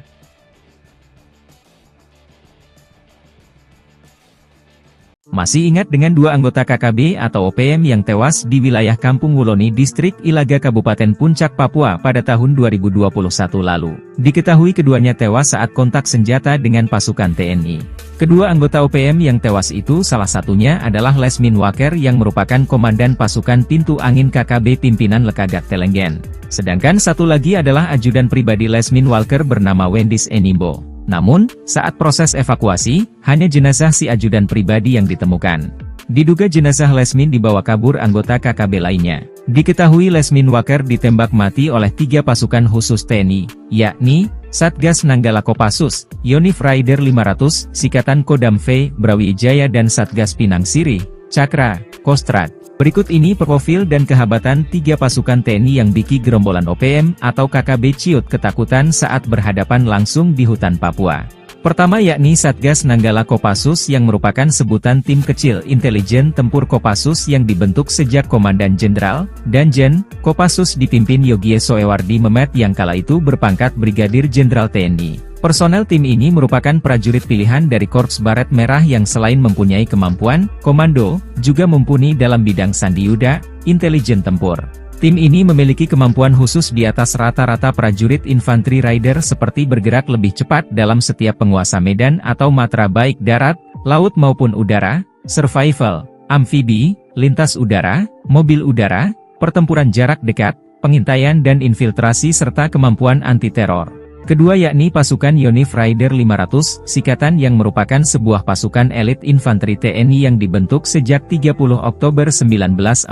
Masih ingat dengan dua anggota KKB atau OPM yang tewas di wilayah Kampung Wuloni Distrik Ilaga Kabupaten Puncak Papua pada tahun 2021 lalu. Diketahui keduanya tewas saat kontak senjata dengan pasukan TNI. Kedua anggota OPM yang tewas itu salah satunya adalah Lesmin Waker yang merupakan Komandan Pasukan Pintu Angin KKB Pimpinan Lekagat Telenggen. Sedangkan satu lagi adalah ajudan pribadi Lesmin Walker bernama Wendis Enimbo. Namun, saat proses evakuasi, hanya jenazah si ajudan pribadi yang ditemukan. Diduga jenazah Lesmin dibawa kabur anggota KKB lainnya. Diketahui Lesmin Waker ditembak mati oleh 3 pasukan khusus TNI, yakni Satgas Nanggala Kopassus, Yonif Raider 500, Sikatan Kodam V, Brawijaya dan Satgas Pinang Sirih, Cakra, Kostrad. Berikut ini profil dan kehabatan 3 pasukan TNI yang bikin gerombolan OPM atau KKB ciut ketakutan saat berhadapan langsung di hutan Papua. Pertama yakni Satgas Nanggala Kopassus yang merupakan sebutan tim kecil intelijen tempur Kopassus yang dibentuk sejak Komandan Jenderal, Danjen, Kopassus dipimpin Yogie Soewardi Memet yang kala itu berpangkat Brigadir Jenderal TNI. Personel tim ini merupakan prajurit pilihan dari Korps Baret Merah yang selain mempunyai kemampuan komando, juga mumpuni dalam bidang sandiyuda, intelijen tempur. Tim ini memiliki kemampuan khusus di atas rata-rata prajurit infanteri rider seperti bergerak lebih cepat dalam setiap penguasa medan atau matra baik darat, laut maupun udara, survival, amfibi, lintas udara, mobil udara, pertempuran jarak dekat, pengintaian dan infiltrasi serta kemampuan anti-teror. Kedua yakni pasukan Yonif Raider 500, Sikatan yang merupakan sebuah pasukan elit infanteri TNI yang dibentuk sejak 30 Oktober 1945.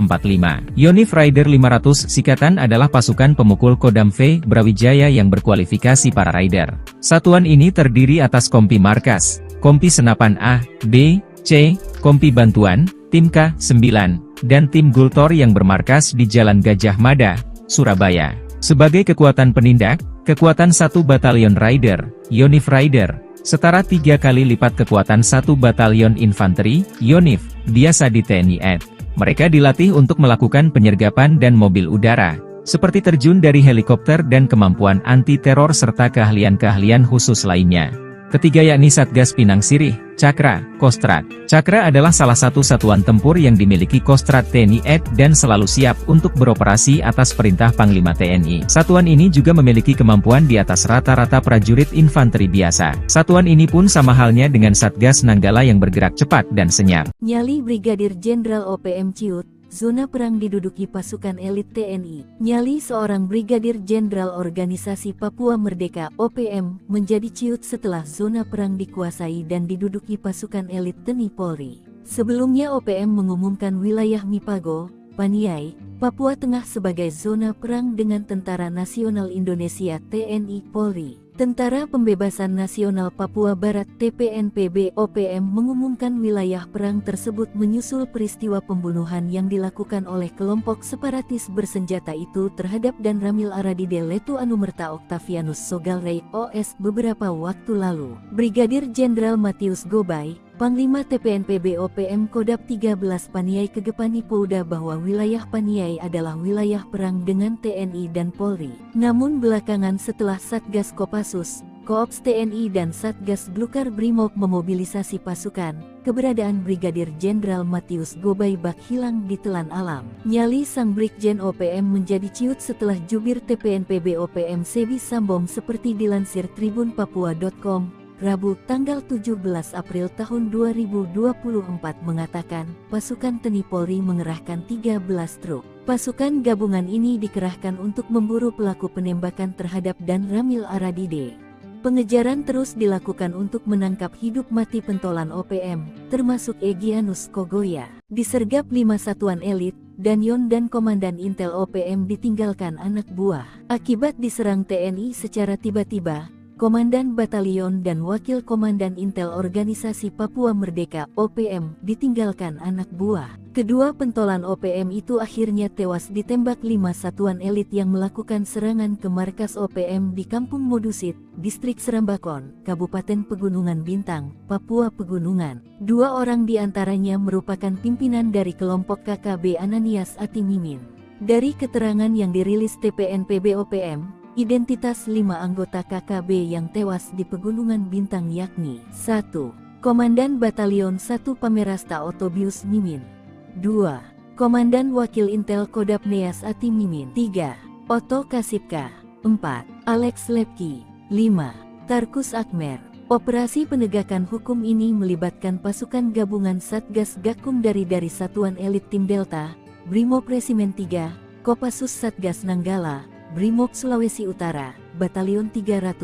Yonif Raider 500 Sikatan adalah pasukan pemukul Kodam V, Brawijaya yang berkualifikasi para rider. Satuan ini terdiri atas Kompi Markas, Kompi Senapan A, B, C, Kompi Bantuan, Tim K9, dan Tim Gultor yang bermarkas di Jalan Gajah Mada, Surabaya. Sebagai kekuatan penindak, kekuatan 1 Batalion Rider, Yonif Rider, setara 3 kali lipat kekuatan 1 Batalion Infanteri, Yonif, biasa di TNI AD. Mereka dilatih untuk melakukan penyergapan dan mobil udara, seperti terjun dari helikopter dan kemampuan anti-teror serta keahlian-keahlian khusus lainnya. Ketiga yakni Satgas Pinang Sirih, Cakra, Kostrad. Cakra adalah salah satu satuan tempur yang dimiliki Kostrad TNI AD dan selalu siap untuk beroperasi atas perintah Panglima TNI. Satuan ini juga memiliki kemampuan di atas rata-rata prajurit infanteri biasa. Satuan ini pun sama halnya dengan Satgas Nanggala yang bergerak cepat dan senyap. Nyali Brigadir Jenderal OPM Ciut, zona perang diduduki pasukan elit TNI. Nyali seorang Brigadir Jenderal Organisasi Papua Merdeka (OPM) menjadi ciut setelah zona perang dikuasai dan diduduki pasukan elit TNI Polri. Sebelumnya OPM mengumumkan wilayah Mipago, Paniai, Papua Tengah sebagai zona perang dengan Tentara Nasional Indonesia (TNI) Polri. Tentara Pembebasan Nasional Papua Barat TPNPB OPM mengumumkan wilayah perang tersebut menyusul peristiwa pembunuhan yang dilakukan oleh kelompok separatis bersenjata itu terhadap Dan Ramil Aradide Letu Anumerta Octavianus Sogalrey OS beberapa waktu lalu. Brigadir Jenderal Matius Gobay, Panglima TPNPB OPM Kodap 13 Paniai Kegepani Pouda bahwa wilayah Paniai adalah wilayah perang dengan TNI dan Polri. Namun belakangan setelah Satgas Kopassus, Koops TNI dan Satgas Blukar Brimob memobilisasi pasukan, keberadaan Brigadir Jenderal Matius Gobay bak hilang di telan alam. Nyali sang Brigjen OPM menjadi ciut setelah jubir TPNPB OPM Sebi Sambom seperti dilansir tribunpapua.com. Rabu, tanggal 17 April tahun 2024 mengatakan, pasukan TNI Polri mengerahkan 13 truk. Pasukan gabungan ini dikerahkan untuk memburu pelaku penembakan terhadap Dan Ramil Aradide. Pengejaran terus dilakukan untuk menangkap hidup mati pentolan OPM, termasuk Egyanus Kogoya. Disergap 5 satuan elit, Danyon dan Komandan Intel OPM ditinggalkan anak buah. Akibat diserang TNI secara tiba-tiba, Komandan Batalion dan Wakil Komandan Intel Organisasi Papua Merdeka OPM ditinggalkan anak buah. Kedua pentolan OPM itu akhirnya tewas ditembak 5 satuan elit yang melakukan serangan ke markas OPM di Kampung Modusit, Distrik Serambakon, Kabupaten Pegunungan Bintang, Papua Pegunungan. 2 orang diantaranya merupakan pimpinan dari kelompok KKB Ananias Atimimin. Dari keterangan yang dirilis TPNPB OPM, identitas 5 anggota KKB yang tewas di Pegunungan Bintang yakni 1. Komandan Batalion 1 Pamerasta Otobius Mimin, 2. Komandan Wakil Intel Kodap Neas Ati Mimin, 3. Oto Kasipka, 4. Alex Lepki, 5. Tarkus Akmer. Operasi penegakan hukum ini melibatkan pasukan gabungan Satgas Gakum dari Satuan Elit Tim Delta, Brimob Resimen 3, Kopassus Satgas Nanggala, Brimob Sulawesi Utara, Batalion 310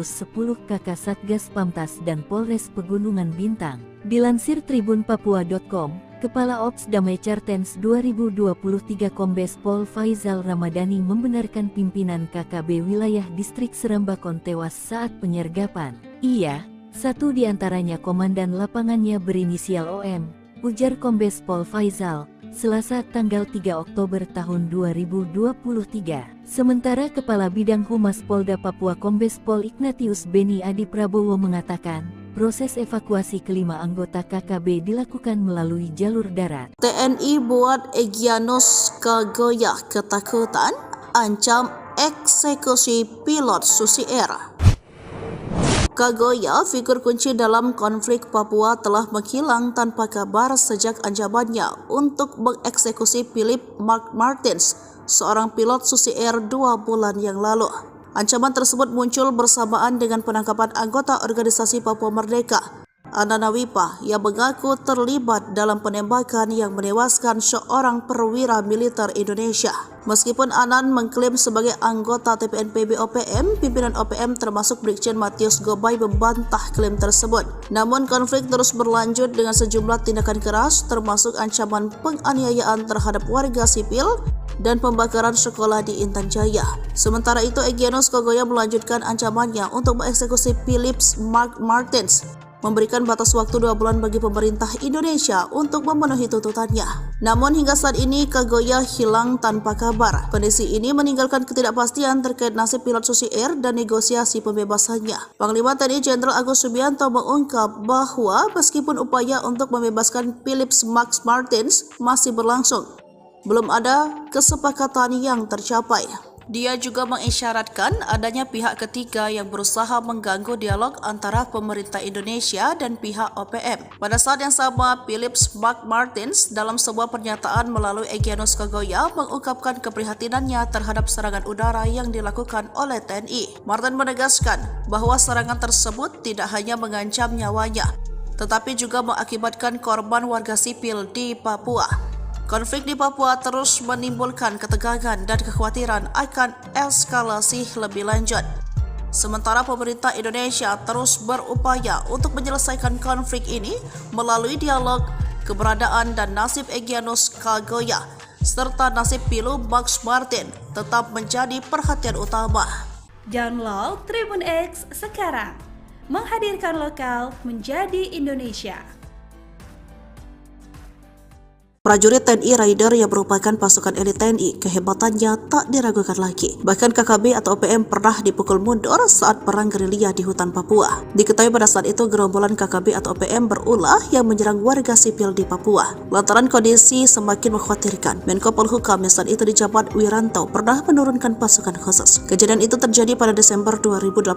KK Satgas Pamtas dan Polres Pegunungan Bintang. Dilansir tribunpapua.com, Kepala Ops Damai Cartens 2023 Kombes Pol Faizal Ramadhani membenarkan pimpinan KKB wilayah Distrik Serambakon tewas saat penyergapan. Ia, satu di antaranya komandan lapangannya berinisial OM, ujar Kombes Pol Faizal, Selasa tanggal 3 Oktober tahun 2023. Sementara Kepala Bidang Humas Polda Papua Kombes Pol Ignatius Beni Adi Prabowo mengatakan, proses evakuasi kelima anggota KKB dilakukan melalui jalur darat. TNI buat Egyanus Kogoya ketakutan, ancam eksekusi pilot Susi Air. Kogoya, figur kunci dalam konflik Papua, telah menghilang tanpa kabar sejak ancamannya untuk mengeksekusi Philip Mark Martins, seorang pilot Susi Air 2 bulan yang lalu. Ancaman tersebut muncul bersamaan dengan penangkapan anggota organisasi Papua Merdeka, Anana Wipa, yang mengaku terlibat dalam penembakan yang menewaskan seorang perwira militer Indonesia. Meskipun Anan mengklaim sebagai anggota TPNPB OPM, pimpinan OPM termasuk Brigjen Matius Gobay membantah klaim tersebut. Namun konflik terus berlanjut dengan sejumlah tindakan keras, termasuk ancaman penganiayaan terhadap warga sipil dan pembakaran sekolah di Intan Jaya. Sementara itu, Egyanus Kogoya melanjutkan ancamannya untuk mengeksekusi Philip Mark Martins, memberikan batas waktu 2 bulan bagi pemerintah Indonesia untuk memenuhi tuntutannya. Namun hingga saat ini Kogoya hilang tanpa kabar. Kondisi ini meninggalkan ketidakpastian terkait nasib pilot Susi Air dan negosiasi pembebasannya. Panglima TNI Jenderal Agus Subianto mengungkap bahwa meskipun upaya untuk membebaskan Philip Max Martins masih berlangsung, belum ada kesepakatan yang tercapai. Dia juga mengisyaratkan adanya pihak ketiga yang berusaha mengganggu dialog antara pemerintah Indonesia dan pihak OPM. Pada saat yang sama, Philip Mark Martins dalam sebuah pernyataan melalui Egyanus Kogoya mengungkapkan keprihatinannya terhadap serangan udara yang dilakukan oleh TNI. Martin menegaskan bahwa serangan tersebut tidak hanya mengancam nyawanya, tetapi juga mengakibatkan korban warga sipil di Papua. Konflik di Papua terus menimbulkan ketegangan dan kekhawatiran akan eskalasi lebih lanjut. Sementara pemerintah Indonesia terus berupaya untuk menyelesaikan konflik ini melalui dialog, keberadaan dan nasib Egyanus Kogoya serta nasib Philip Max Martin tetap menjadi perhatian utama. Download Tribun X sekarang. Menghadirkan lokal menjadi Indonesia. Prajurit TNI Raider yang merupakan pasukan elit TNI, kehebatannya tak diragukan lagi. Bahkan KKB atau OPM pernah dipukul mundur saat perang gerilya di hutan Papua. Diketahui pada saat itu gerombolan KKB atau OPM berulah yang menyerang warga sipil di Papua. Lantaran kondisi semakin mengkhawatirkan, Menko Polhukam yang saat itu dijabat Wiranto pernah menurunkan pasukan khusus. Kejadian itu terjadi pada Desember 2018.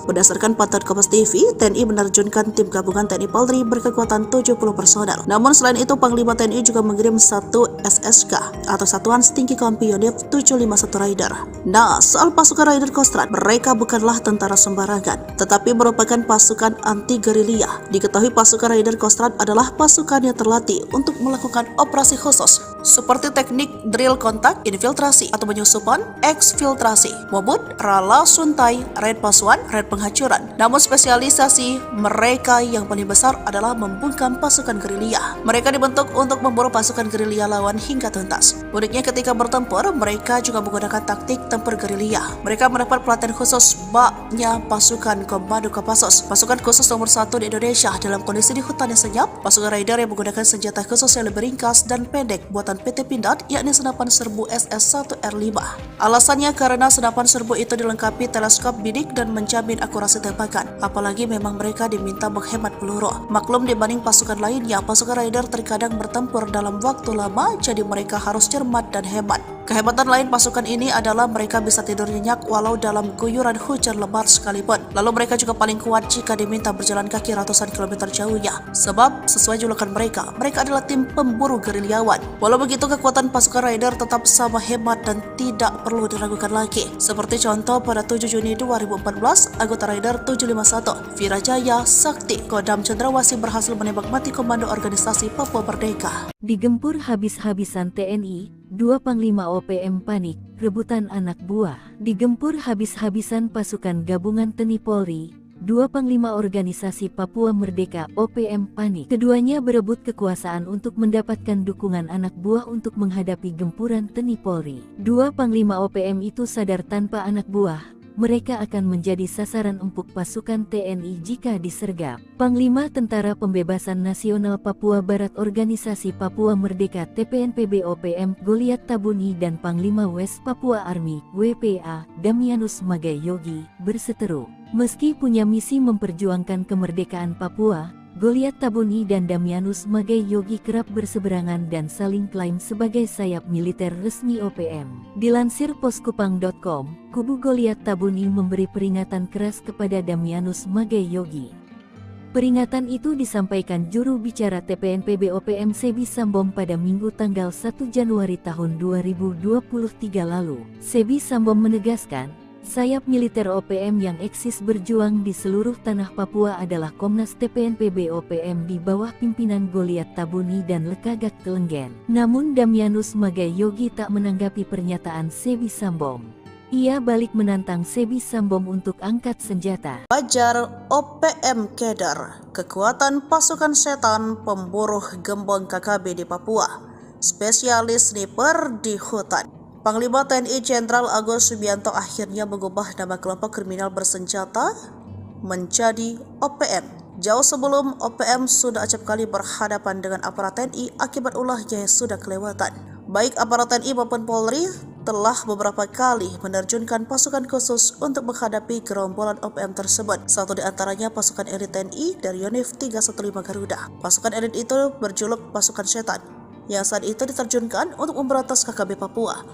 Berdasarkan pantauan Kompas TV, TNI menerjunkan tim gabungan TNI Polri berkekuatan 70 personel. Namun selain itu, Panglima TNI juga mengirim satu SSK atau Satuan Setinggi Kompi Yonif 751 Raider. Nah, soal pasukan Raider Kostrad, mereka bukanlah tentara sembarangan, tetapi merupakan pasukan anti gerilya. Diketahui pasukan Raider Kostrad adalah pasukan yang terlatih untuk melakukan operasi khusus seperti teknik drill kontak, infiltrasi atau penyusupan, eksfiltrasi, mobut, rala suntai, raid pasuan, raid penghancuran. Namun spesialisasi mereka yang paling besar adalah membungkam pasukan gerilya. Mereka dibentuk untuk memburu pasukan gerilya lawan hingga tuntas. Uniknya ketika bertempur, mereka juga menggunakan taktik tempur gerilya. Mereka mendapat pelatihan khusus baknya pasukan Komando Kopassus, pasukan khusus nomor 1 di Indonesia dalam kondisi di hutan yang senyap. Pasukan Raider yang menggunakan senjata khusus yang lebih ringkas dan pendek buatan PT Pindad, yakni senapan serbu SS-1R5. Alasannya karena senapan serbu itu dilengkapi teleskop bidik dan menjamin akurasi tembakan. Apalagi memang mereka diminta menghemat peluru. Maklum dibanding pasukan lainnya, pasukan Raider terkadang bertempur dalam waktu lama, jadi mereka harus cermat dan hemat. Kehebatan lain pasukan ini adalah mereka bisa tidur nyenyak walau dalam guyuran hujan lebat sekalipun. Lalu mereka juga paling kuat jika diminta berjalan kaki ratusan kilometer jauhnya. Sebab sesuai julukan mereka adalah tim pemburu gerilyawan. Walau begitu, kekuatan pasukan Raider tetap sama hebat dan tidak perlu diragukan lagi. Seperti contoh pada 7 Juni 2014, anggota Raider 751, Virajaya Sakti, Kodam Cendrawasih berhasil menembak mati komando organisasi Papua Merdeka. Digempur habis-habisan TNI, 2 Panglima OPM panik, rebutan anak buah. Digempur habis-habisan pasukan gabungan TNI Polri, 2 Panglima Organisasi Papua Merdeka OPM panik. Keduanya berebut kekuasaan untuk mendapatkan dukungan anak buah untuk menghadapi gempuran TNI Polri. 2 Panglima OPM itu sadar tanpa anak buah mereka akan menjadi sasaran empuk pasukan TNI jika disergap. Panglima Tentara Pembebasan Nasional Papua Barat Organisasi Papua Merdeka TPNPB OPM Goliat Tabuni dan Panglima West Papua Army WPA Damianus Magai Yogi berseteru. Meski punya misi memperjuangkan kemerdekaan Papua, Goliat Tabuni dan Damianus Magai Yogi kerap berseberangan dan saling klaim sebagai sayap militer resmi OPM. Dilansir poskupang.com, kubu Goliat Tabuni memberi peringatan keras kepada Damianus Magai Yogi. Peringatan itu disampaikan juru bicara TPNPB OPM Sebi Sambom pada Minggu tanggal 1 Januari tahun 2023 lalu. Sebi Sambom menegaskan, sayap militer OPM yang eksis berjuang di seluruh tanah Papua adalah Komnas TPNPB OPM di bawah pimpinan Goliat Tabuni dan Lekagak Kelenggen. Namun Damianus Magai Yogi tak menanggapi pernyataan Sebi Sambom. Ia balik menantang Sebi Sambom untuk angkat senjata. Fajar OPM Keder, kekuatan pasukan setan pemburu gembong KKB di Papua, spesialis sniper di hutan. Panglima TNI Jenderal Agus Subianto akhirnya mengubah nama kelompok kriminal bersenjata menjadi OPM. Jauh sebelum OPM sudah acap kali berhadapan dengan aparat TNI akibat ulahnya yang sudah kelewatan. Baik aparat TNI maupun Polri telah beberapa kali menerjunkan pasukan khusus untuk menghadapi gerombolan OPM tersebut. Satu di antaranya pasukan elit TNI dari Yonif 315 Garuda. Pasukan elit itu berjuluk pasukan setan, yang saat itu diterjunkan untuk memberantas KKB Papua,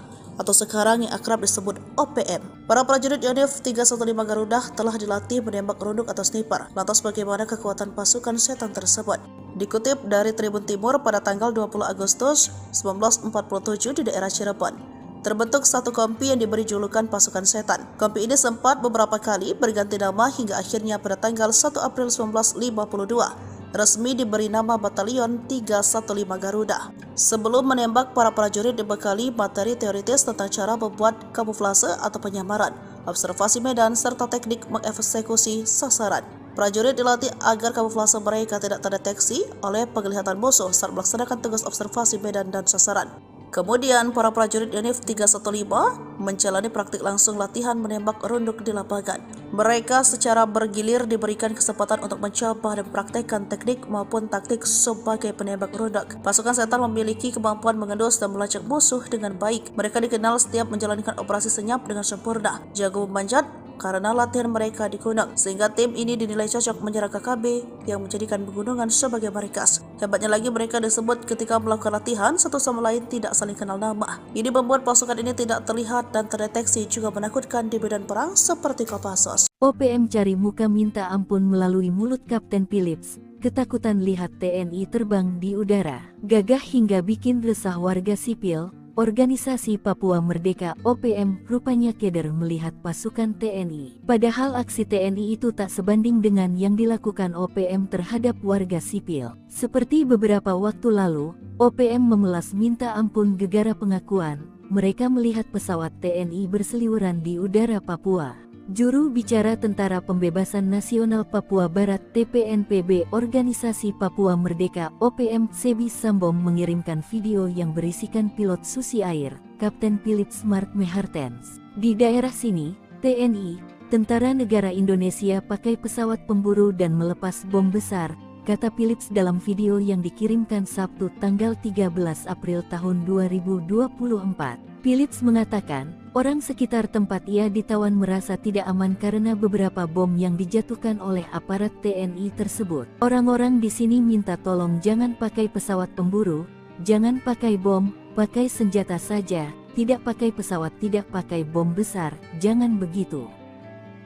atau sekarang yang akrab disebut OPM. Para prajurit Yonif 315 Garuda telah dilatih menembak runduk atau sniper. Lantas bagaimana kekuatan pasukan setan tersebut? Dikutip dari Tribun Timur pada tanggal 20 Agustus 1947 di daerah Cirebon, terbentuk satu kompi yang diberi julukan pasukan setan. Kompi ini sempat beberapa kali berganti nama hingga akhirnya pada tanggal 1 April 1952 resmi diberi nama Batalion 315 Garuda. Sebelum menembak, para prajurit dibekali materi teoritis tentang cara membuat kamuflase atau penyamaran, observasi medan, serta teknik mengeksekusi sasaran. Prajurit dilatih agar kamuflase mereka tidak terdeteksi oleh penglihatan musuh saat melaksanakan tugas observasi medan dan sasaran. Kemudian, para prajurit Yonif 315 menjalani praktik langsung latihan menembak runduk di lapangan. Mereka secara bergilir diberikan kesempatan untuk mencoba dan praktekkan teknik maupun taktik sebagai penembak runduk. Pasukan setan memiliki kemampuan mengendus dan melacak musuh dengan baik. Mereka dikenal setiap menjalankan operasi senyap dengan sempurna, jago memanjat, karena latihan mereka di gunung, sehingga tim ini dinilai cocok menyerang KKB yang menjadikan pegunungan sebagai markas. Hebatnya lagi, mereka disebut ketika melakukan latihan satu sama lain tidak saling kenal nama. Ini membuat pasukan ini tidak terlihat dan terdeteksi, juga menakutkan di medan perang seperti Kopassus. OPM cari muka minta ampun melalui mulut Kapten Philips. Ketakutan lihat TNI terbang di udara, gagah hingga bikin resah warga sipil. Organisasi Papua Merdeka (OPM) rupanya keder melihat pasukan TNI. Padahal aksi TNI itu tak sebanding dengan yang dilakukan OPM terhadap warga sipil. Seperti beberapa waktu lalu, OPM memelas minta ampun gegara pengakuan mereka melihat pesawat TNI berseliweran di udara Papua. Juru bicara Tentara Pembebasan Nasional Papua Barat (TPNPB) Organisasi Papua Merdeka (OPM) Sebi Sambom mengirimkan video yang berisikan pilot Susi Air, Kapten Philips Mark Mehartens. Di daerah sini, TNI, Tentara Negara Indonesia pakai pesawat pemburu dan melepas bom besar, kata Philips dalam video yang dikirimkan Sabtu tanggal 13 April tahun 2024. Philips mengatakan, orang sekitar tempat ia ditawan merasa tidak aman karena beberapa bom yang dijatuhkan oleh aparat TNI tersebut. Orang-orang di sini minta tolong jangan pakai pesawat pemburu, jangan pakai bom, pakai senjata saja, tidak pakai pesawat, tidak pakai bom besar, jangan begitu.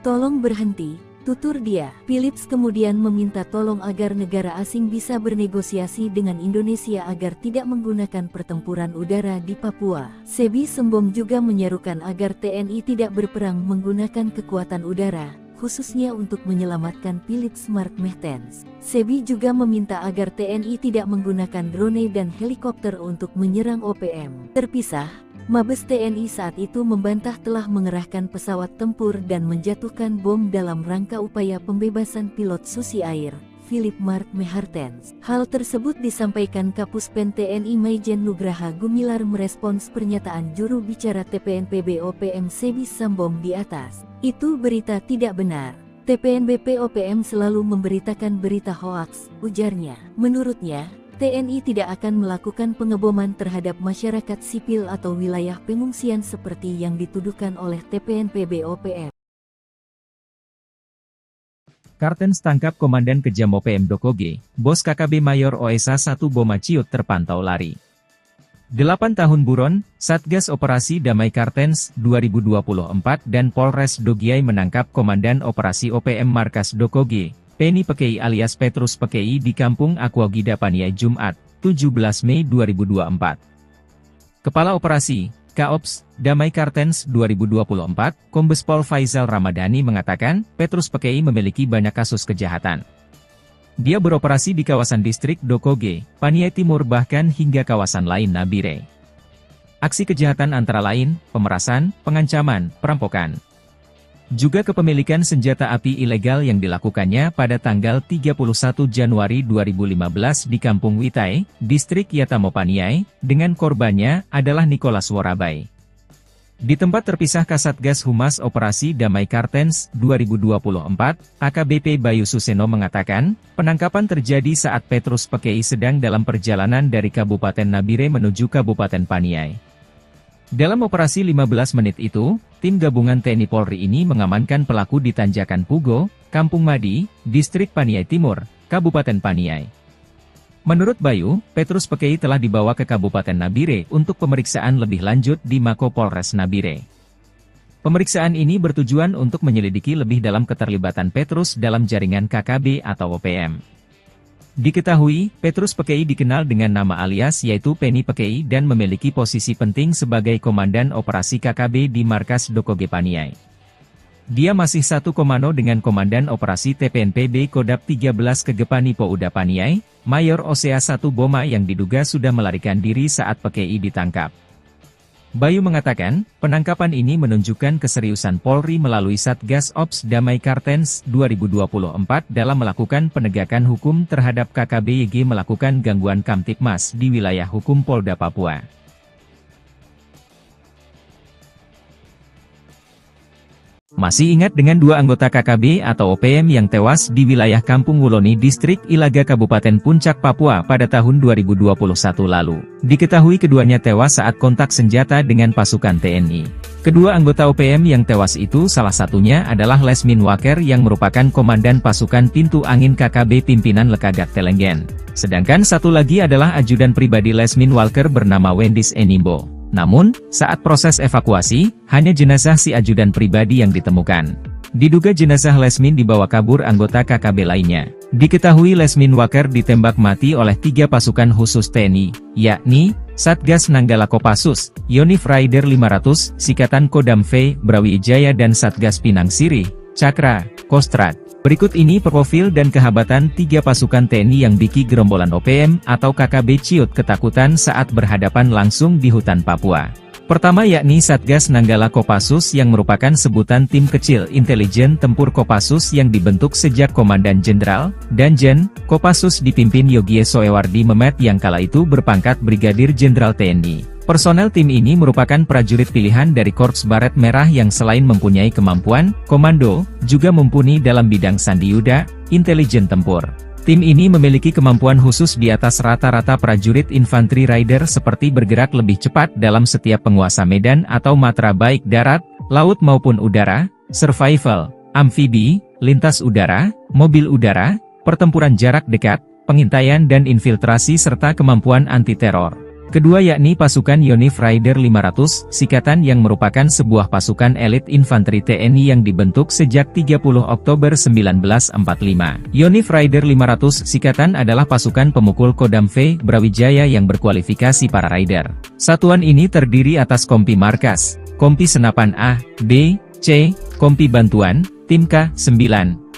Tolong berhenti, tutur dia. Philips kemudian meminta tolong agar negara asing bisa bernegosiasi dengan Indonesia agar tidak menggunakan pertempuran udara di Papua. Sebi Sembom juga menyerukan agar TNI tidak berperang menggunakan kekuatan udara, khususnya untuk menyelamatkan Philips Mark Mehartens. Sebi juga meminta agar TNI tidak menggunakan drone dan helikopter untuk menyerang OPM. Terpisah, Mabes TNI saat itu membantah telah mengerahkan pesawat tempur dan menjatuhkan bom dalam rangka upaya pembebasan pilot Susi Air, Philip Mark Mehartens. Hal tersebut disampaikan Kapuspen TNI Maijen Nugraha Gumilar merespons pernyataan juru bicara TPNPB OPM Sebi Sambom di atas. Itu berita tidak benar. TPNBP OPM selalu memberitakan berita hoaks, ujarnya. Menurutnya, TNI tidak akan melakukan pengeboman terhadap masyarakat sipil atau wilayah pengungsian seperti yang dituduhkan oleh TPNPB OPM. Kartens tangkap Komandan Kejam OPM Dokoge, Bos KKB Mayor OSA 1 Boma Ciut terpantau lari. 8 tahun buron, Satgas Operasi Damai Kartens 2024 dan Polres Dogiai menangkap Komandan Operasi OPM Markas Dokoge, Penny Pekei alias Petrus Pekei di Kampung Aquagida Paniai Jumat, 17 Mei 2024. Kepala Operasi, Kaops, Damai Kartens 2024, Kombes Pol Faizal Ramadhani mengatakan, Petrus Pekei memiliki banyak kasus kejahatan. Dia beroperasi di kawasan distrik Dokoge, Paniai Timur bahkan hingga kawasan lain Nabire. Aksi kejahatan antara lain, pemerasan, pengancaman, perampokan. Juga kepemilikan senjata api ilegal yang dilakukannya pada tanggal 31 Januari 2015 di Kampung Witai, Distrik Yatamo Paniai, dengan korbannya adalah Nicholas Worabai. Di tempat terpisah Kasatgas Humas Operasi Damai Kartens 2024, AKBP Bayu Suseno mengatakan, penangkapan terjadi saat Petrus Pekei sedang dalam perjalanan dari Kabupaten Nabire menuju Kabupaten Paniai. Dalam operasi 15 menit itu, tim gabungan TNI Polri ini mengamankan pelaku di Tanjakan Pugo, Kampung Madi, Distrik Paniai Timur, Kabupaten Paniai. Menurut Bayu, Petrus Pekei telah dibawa ke Kabupaten Nabire untuk pemeriksaan lebih lanjut di Mako Polres Nabire. Pemeriksaan ini bertujuan untuk menyelidiki lebih dalam keterlibatan Petrus dalam jaringan KKB atau OPM. Diketahui, Petrus Pekei dikenal dengan nama alias yaitu Penny Pekei dan memiliki posisi penting sebagai Komandan Operasi KKB di Markas Dokoge Paniai. Dia masih satu komando dengan Komandan Operasi TPNPB Kodap 13 Kegepani Pouda Paniai, Mayor OSA 1 Boma yang diduga sudah melarikan diri saat Pekei ditangkap. Bayu mengatakan, penangkapan ini menunjukkan keseriusan Polri melalui Satgas Ops Damai Kartens 2024 dalam melakukan penegakan hukum terhadap KKB YG melakukan gangguan Kamtipmas di wilayah hukum Polda Papua. Masih ingat dengan dua anggota KKB atau OPM yang tewas di wilayah Kampung Wuloni Distrik Ilaga Kabupaten Puncak Papua pada tahun 2021 lalu. Diketahui keduanya tewas saat kontak senjata dengan pasukan TNI. Kedua anggota OPM yang tewas itu salah satunya adalah Lesmin Waker yang merupakan komandan pasukan Pintu Angin KKB pimpinan Lekagak Telenggen. Sedangkan satu lagi adalah ajudan pribadi Lesmin Walker bernama Wendis Enimbo. Namun, saat proses evakuasi, hanya jenazah si ajudan pribadi yang ditemukan. Diduga jenazah Lesmin dibawa kabur anggota KKB lainnya. Diketahui Lesmin Waker ditembak mati oleh 3 pasukan khusus TNI, yakni Satgas Nanggala Kopassus, Yonif Raider 500, Sikatan Kodam V, Brawijaya dan Satgas Pinang Sirih, Cakra, Kostrad. Berikut ini profil dan kehabatan 3 pasukan TNI yang bikin gerombolan OPM atau KKB ciut ketakutan saat berhadapan langsung di hutan Papua. Pertama yakni Satgas Nanggala Kopassus yang merupakan sebutan tim kecil intelijen tempur Kopassus yang dibentuk sejak Komandan Jenderal, Danjen, Kopassus dipimpin Yogie Soewardi Memet yang kala itu berpangkat Brigadir Jenderal TNI. Personel tim ini merupakan prajurit pilihan dari Korps Baret Merah yang selain mempunyai kemampuan komando, juga mumpuni dalam bidang sandiyuda, intelijen tempur. Tim ini memiliki kemampuan khusus di atas rata-rata prajurit infanteri rider seperti bergerak lebih cepat dalam setiap penguasa medan atau matra baik darat, laut maupun udara, survival, amfibi, lintas udara, mobil udara, pertempuran jarak dekat, pengintaian dan infiltrasi serta kemampuan anti-teror. Kedua yakni pasukan Yonif Raider 500, Sikatan yang merupakan sebuah pasukan elit infanteri TNI yang dibentuk sejak 30 Oktober 1945. Yonif Raider 500 Sikatan adalah pasukan pemukul Kodam V, Brawijaya yang berkualifikasi para rider. Satuan ini terdiri atas Kompi Markas, Kompi Senapan A, B, C, Kompi Bantuan, Tim K9,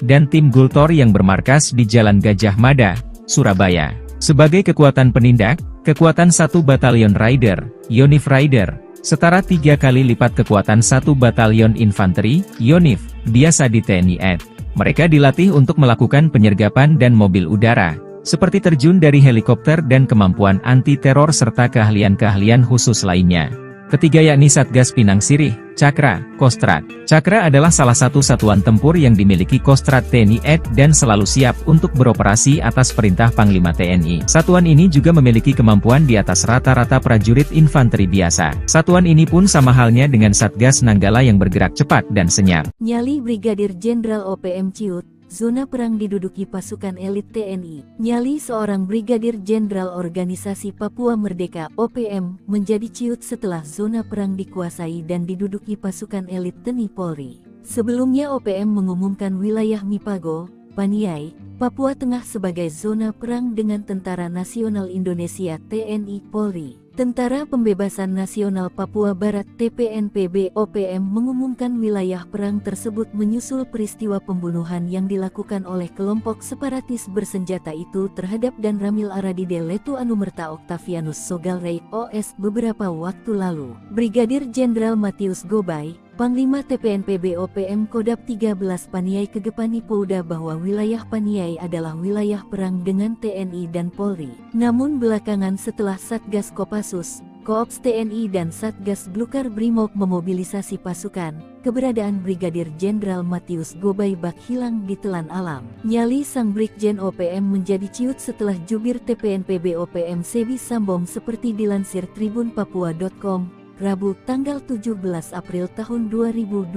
dan Tim Gultor yang bermarkas di Jalan Gajah Mada, Surabaya. Sebagai kekuatan penindak, kekuatan 1 Batalion Rider, Yonif Rider, setara 3 kali lipat kekuatan 1 Batalion Infanteri, Yonif, biasa di TNI AD. Mereka dilatih untuk melakukan penyergapan dan mobil udara, seperti terjun dari helikopter dan kemampuan anti-teror serta keahlian-keahlian khusus lainnya. Ketiga yakni Satgas Pinang Sirih, Cakra, Kostrad. Cakra adalah salah satu satuan tempur yang dimiliki Kostrad TNI AD dan selalu siap untuk beroperasi atas perintah Panglima TNI. Satuan ini juga memiliki kemampuan di atas rata-rata prajurit infanteri biasa. Satuan ini pun sama halnya dengan Satgas Nanggala yang bergerak cepat dan senyap. Nyali Brigadir Jenderal OPM ciut, zona perang diduduki pasukan elit TNI. Nyali seorang Brigadir Jenderal Organisasi Papua Merdeka (OPM) menjadi ciut setelah zona perang dikuasai dan diduduki pasukan elit TNI Polri. Sebelumnya OPM mengumumkan wilayah Mipago, Paniai, Papua Tengah sebagai zona perang dengan Tentara Nasional Indonesia (TNI Polri). Tentara Pembebasan Nasional Papua Barat (TPNPB) OPM mengumumkan wilayah perang tersebut menyusul peristiwa pembunuhan yang dilakukan oleh kelompok separatis bersenjata itu terhadap Dan Ramil Aradide Letu Anumerta Octavianus Sogalrey OS beberapa waktu lalu. Brigadir Jenderal Matius Gobay, Panglima TPNPB OPM Kodap 13 Paniai Kegepani Pouda bahwa wilayah Paniai adalah wilayah perang dengan TNI dan Polri. Namun belakangan setelah Satgas Kopassus, Koops TNI dan Satgas Blukar Brimob memobilisasi pasukan, keberadaan Brigadir Jenderal Matius Gobay bak hilang ditelan alam. Nyali sang Brigjen OPM menjadi ciut setelah jubir TPNPB OPM Sebi Sambong seperti dilansir tribunpapua.com. Rabu tanggal 17 April tahun 2024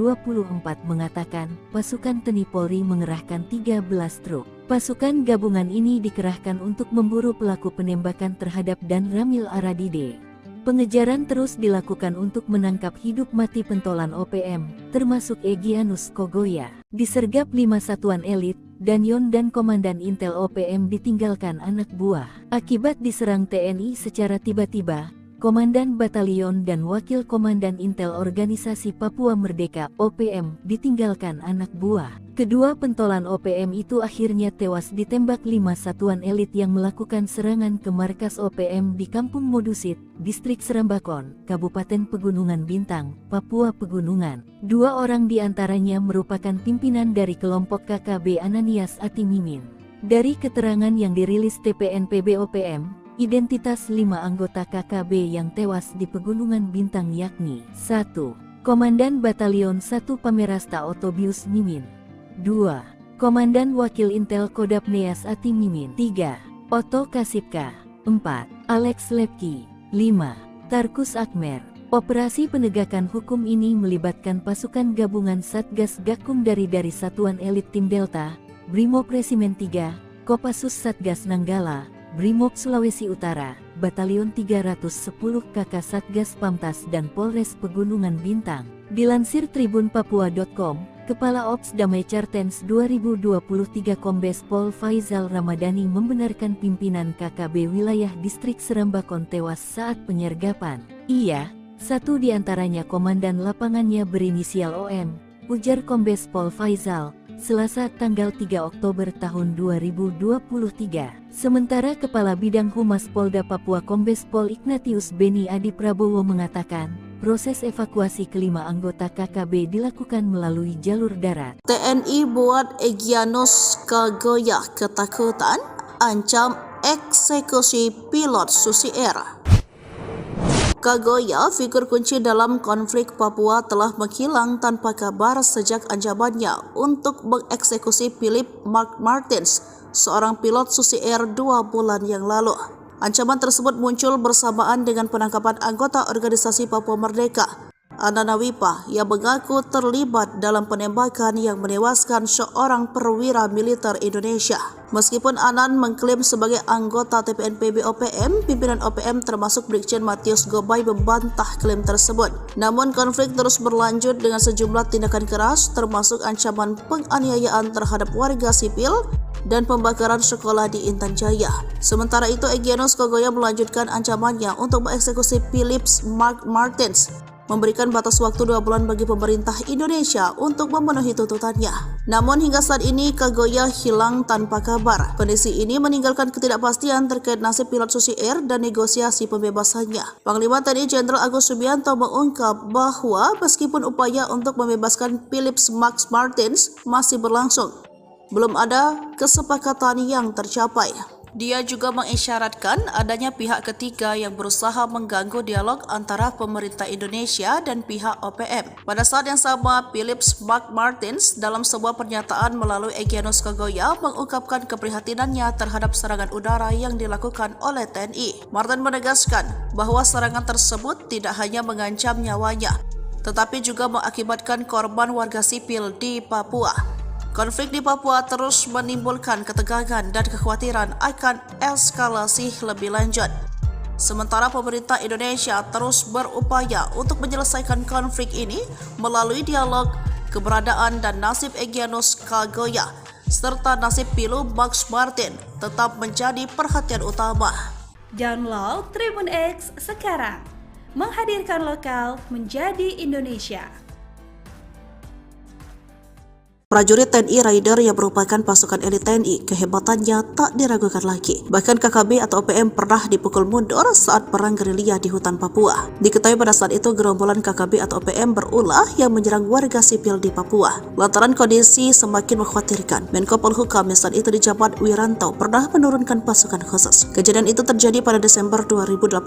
mengatakan, pasukan TNI Polri mengerahkan 13 truk. Pasukan gabungan ini dikerahkan untuk memburu pelaku penembakan terhadap Dan Ramil Aradide. Pengejaran terus dilakukan untuk menangkap hidup mati pentolan OPM, termasuk Egyanus Kogoya. Disergap 5 satuan elit, Danyon dan Komandan Intel OPM ditinggalkan anak buah. Akibat diserang TNI secara tiba-tiba, Komandan Batalion dan Wakil Komandan Intel Organisasi Papua Merdeka (OPM) ditinggalkan anak buah. Kedua pentolan OPM itu akhirnya tewas ditembak 5 satuan elit yang melakukan serangan ke markas OPM di Kampung Modusit, Distrik Serambakon, Kabupaten Pegunungan Bintang, Papua Pegunungan. 2 orang diantaranya merupakan pimpinan dari kelompok KKB Ananias Atimimin. Dari keterangan yang dirilis TPNPB OPM, identitas 5 anggota KKB yang tewas di Pegunungan Bintang yakni 1. Komandan Batalion 1 Pamerasta Otobius Mimin. 2. Komandan Wakil Intel Kodap Neas Ati Mimin. 3. Otto Kasipka. 4. Alex Lepki. 5. Tarkus Akmer. Operasi penegakan hukum ini melibatkan pasukan gabungan Satgas Gakum dari Satuan Elit Tim Delta, Brimob Resimen 3, Kopassus Satgas Nanggala, Brimob Sulawesi Utara, Batalion 310 KK Satgas Pamtas dan Polres Pegunungan Bintang. Dilansir tribunpapua.com, Kepala Ops Damai Cartens 2023 Kombes Pol Faizal Ramadhani membenarkan pimpinan KKB wilayah distrik Serambakon tewas saat penyergapan. Ia, satu di antaranya komandan lapangannya berinisial OM, ujar Kombes Pol Faizal, Selasa tanggal 3 Oktober tahun 2023. Sementara Kepala Bidang Humas Polda Papua Kombes Pol Ignatius Beni Adi Prabowo mengatakan, proses evakuasi kelima anggota KKB dilakukan melalui jalur darat. TNI buat Egyanus Kagoya ketakutan, ancam eksekusi pilot Susi Air. Kagoya, figur kunci dalam konflik Papua, telah menghilang tanpa kabar sejak ancamannya untuk mengeksekusi Philip Mark Martins, seorang pilot Susi Air 2 bulan yang lalu. Ancaman tersebut muncul bersamaan dengan penangkapan anggota organisasi Papua Merdeka, Anana Wipa, yang mengaku terlibat dalam penembakan yang menewaskan seorang perwira militer Indonesia. Meskipun Anan mengklaim sebagai anggota TPNPB OPM, pimpinan OPM termasuk Brigjen Matius Gobay membantah klaim tersebut. Namun konflik terus berlanjut dengan sejumlah tindakan keras, termasuk ancaman penganiayaan terhadap warga sipil dan pembakaran sekolah di Intan Jaya. Sementara itu, Egyanus Kagoya melanjutkan ancamannya untuk mengeksekusi Philip Mark Martins, memberikan batas waktu 2 bulan bagi pemerintah Indonesia untuk memenuhi tuntutannya. Namun hingga saat ini Kagoya hilang tanpa kabar. Kondisi ini meninggalkan ketidakpastian terkait nasib pilot Susi Air dan negosiasi pembebasannya. Panglima TNI Jenderal Agus Subianto mengungkap bahwa meskipun upaya untuk membebaskan Philip Mark Martins masih berlangsung, belum ada kesepakatan yang tercapai. Dia juga mengisyaratkan adanya pihak ketiga yang berusaha mengganggu dialog antara pemerintah Indonesia dan pihak OPM. Pada saat yang sama, Philip Mark Martins dalam sebuah pernyataan melalui Egyanus Kagoya mengungkapkan keprihatinannya terhadap serangan udara yang dilakukan oleh TNI. Martin menegaskan bahwa serangan tersebut tidak hanya mengancam nyawanya, tetapi juga mengakibatkan korban warga sipil di Papua. Konflik di Papua terus menimbulkan ketegangan dan kekhawatiran akan eskalasi lebih lanjut. Sementara pemerintah Indonesia terus berupaya untuk menyelesaikan konflik ini melalui dialog, keberadaan dan nasib Egyanus Kagoya serta nasib pilot Max Martin tetap menjadi perhatian utama. Download Tribun X sekarang, menghadirkan lokal menjadi Indonesia. Prajurit TNI Raider yang merupakan pasukan elit TNI, kehebatannya tak diragukan lagi. Bahkan KKB atau OPM pernah dipukul mundur saat perang gerilya di hutan Papua. Diketahui pada saat itu gerombolan KKB atau OPM berulah yang menyerang warga sipil di Papua. Lantaran kondisi semakin mengkhawatirkan, Menko Polhukam saat itu dijabat Wiranto pernah menurunkan pasukan khusus. Kejadian itu terjadi pada Desember 2018.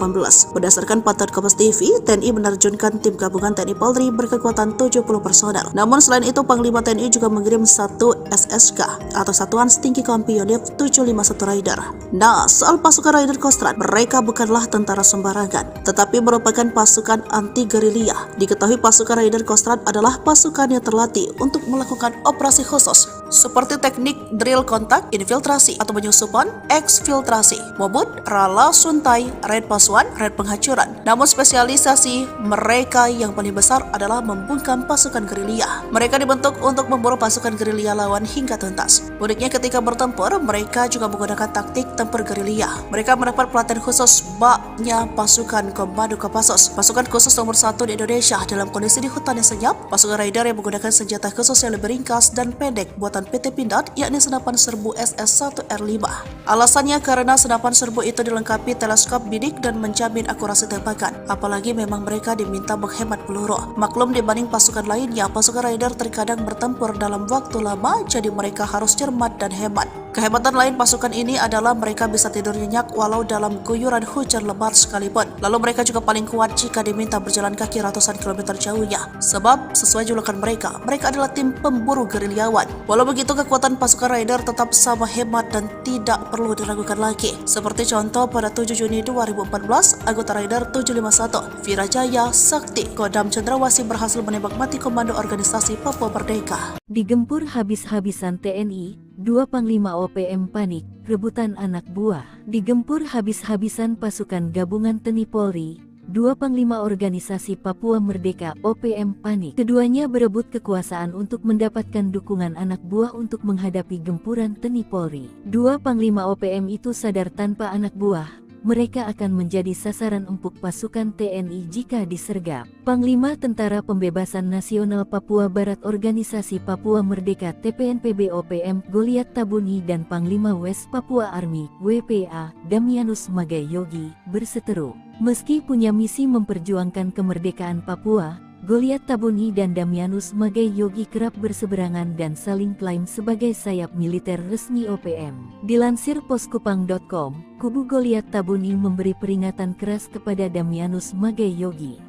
Berdasarkan pantauan Kompas TV, TNI menerjunkan tim gabungan TNI Polri berkekuatan 70 personel. Namun selain itu, Panglima TNI juga mengirim 1 SSK atau Satuan Setinggi Kompi Yonif 751 Raider. Nah, soal pasukan Raider Kostrad, mereka bukanlah tentara sembarangan, tetapi merupakan pasukan anti gerilya. Diketahui pasukan Raider Kostrad adalah pasukan yang terlatih untuk melakukan operasi khusus seperti teknik drill kontak, infiltrasi atau penyusupan, eksfiltrasi, mobut, rala suntai, raid pasuan, raid penghancuran. Namun spesialisasi mereka yang paling besar adalah membungkam pasukan gerilya. Mereka dibentuk untuk memburu pasukan gerilya lawan hingga tuntas. Uniknya ketika bertempur, mereka juga menggunakan taktik tempur gerilya. Mereka mendapat pelatihan khusus baknya pasukan Komando Kopassus, pasukan khusus nomor 1 di Indonesia dalam kondisi di hutan yang senyap. Pasukan Raider yang menggunakan senjata khusus yang lebih ringkas dan pendek buatan PT Pindad, yakni senapan serbu SS-1R5. Alasannya karena senapan serbu itu dilengkapi teleskop bidik dan menjamin akurasi tembakan. Apalagi memang mereka diminta menghemat peluru. Maklum dibanding pasukan lainnya, pasukan Raider terkadang bertempur dalam waktu lama, jadi mereka harus cermat dan hemat. Kehebatan lain pasukan ini adalah mereka bisa tidur nyenyak walau dalam guyuran hujan lebat sekalipun. Lalu mereka juga paling kuat jika diminta berjalan kaki ratusan kilometer jauhnya. Sebab sesuai julukan mereka adalah tim pemburu gerilyawan. Walau begitu, kekuatan pasukan Raider tetap sama hebat dan tidak perlu diragukan lagi. Seperti contoh pada 7 Juni 2014, anggota Raider 751, Virajaya Sakti, Kodam Cendrawasih berhasil menembak mati komando organisasi Papua Merdeka. Digempur habis-habisan TNI, 2 Panglima OPM panik, rebutan anak buah. Digempur habis-habisan pasukan gabungan TNI Polri, 2 Panglima organisasi Papua Merdeka OPM panik. Keduanya berebut kekuasaan untuk mendapatkan dukungan anak buah untuk menghadapi gempuran TNI Polri. 2 Panglima OPM itu sadar tanpa anak buah mereka akan menjadi sasaran empuk pasukan TNI jika disergap. Panglima Tentara Pembebasan Nasional Papua Barat Organisasi Papua Merdeka TPNPB OPM Goliat Tabuni dan Panglima West Papua Army WPA Damianus Magai Yogi berseteru. Meski punya misi memperjuangkan kemerdekaan Papua, Goliat Tabuni dan Damianus Magai Yogi kerap berseberangan dan saling klaim sebagai sayap militer resmi OPM. Dilansir poskupang.com, kubu Goliat Tabuni memberi peringatan keras kepada Damianus Magai Yogi.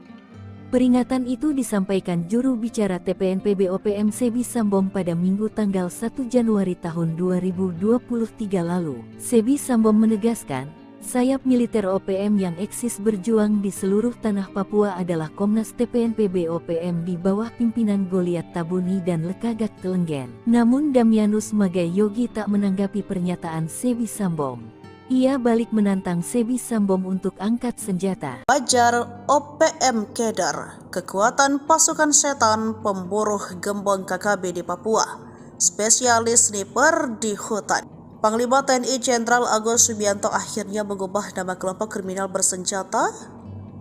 Peringatan itu disampaikan juru bicara TPNPB OPM Sebi Sambom pada Minggu tanggal 1 Januari tahun 2023 lalu. Sebi Sambom menegaskan, sayap militer OPM yang eksis berjuang di seluruh tanah Papua adalah Komnas TPNPB OPM di bawah pimpinan Goliat Tabuni dan Lekagak Telenggen. Namun Damianus Magai Yogi tak menanggapi pernyataan Sebi Sambom. Ia balik menantang Sebi Sambom untuk angkat senjata. Fajar OPM Keder, kekuatan pasukan setan pemburu gembong KKB di Papua, spesialis sniper di hutan. Panglima TNI Jenderal Agus Subianto akhirnya mengubah nama kelompok kriminal bersenjata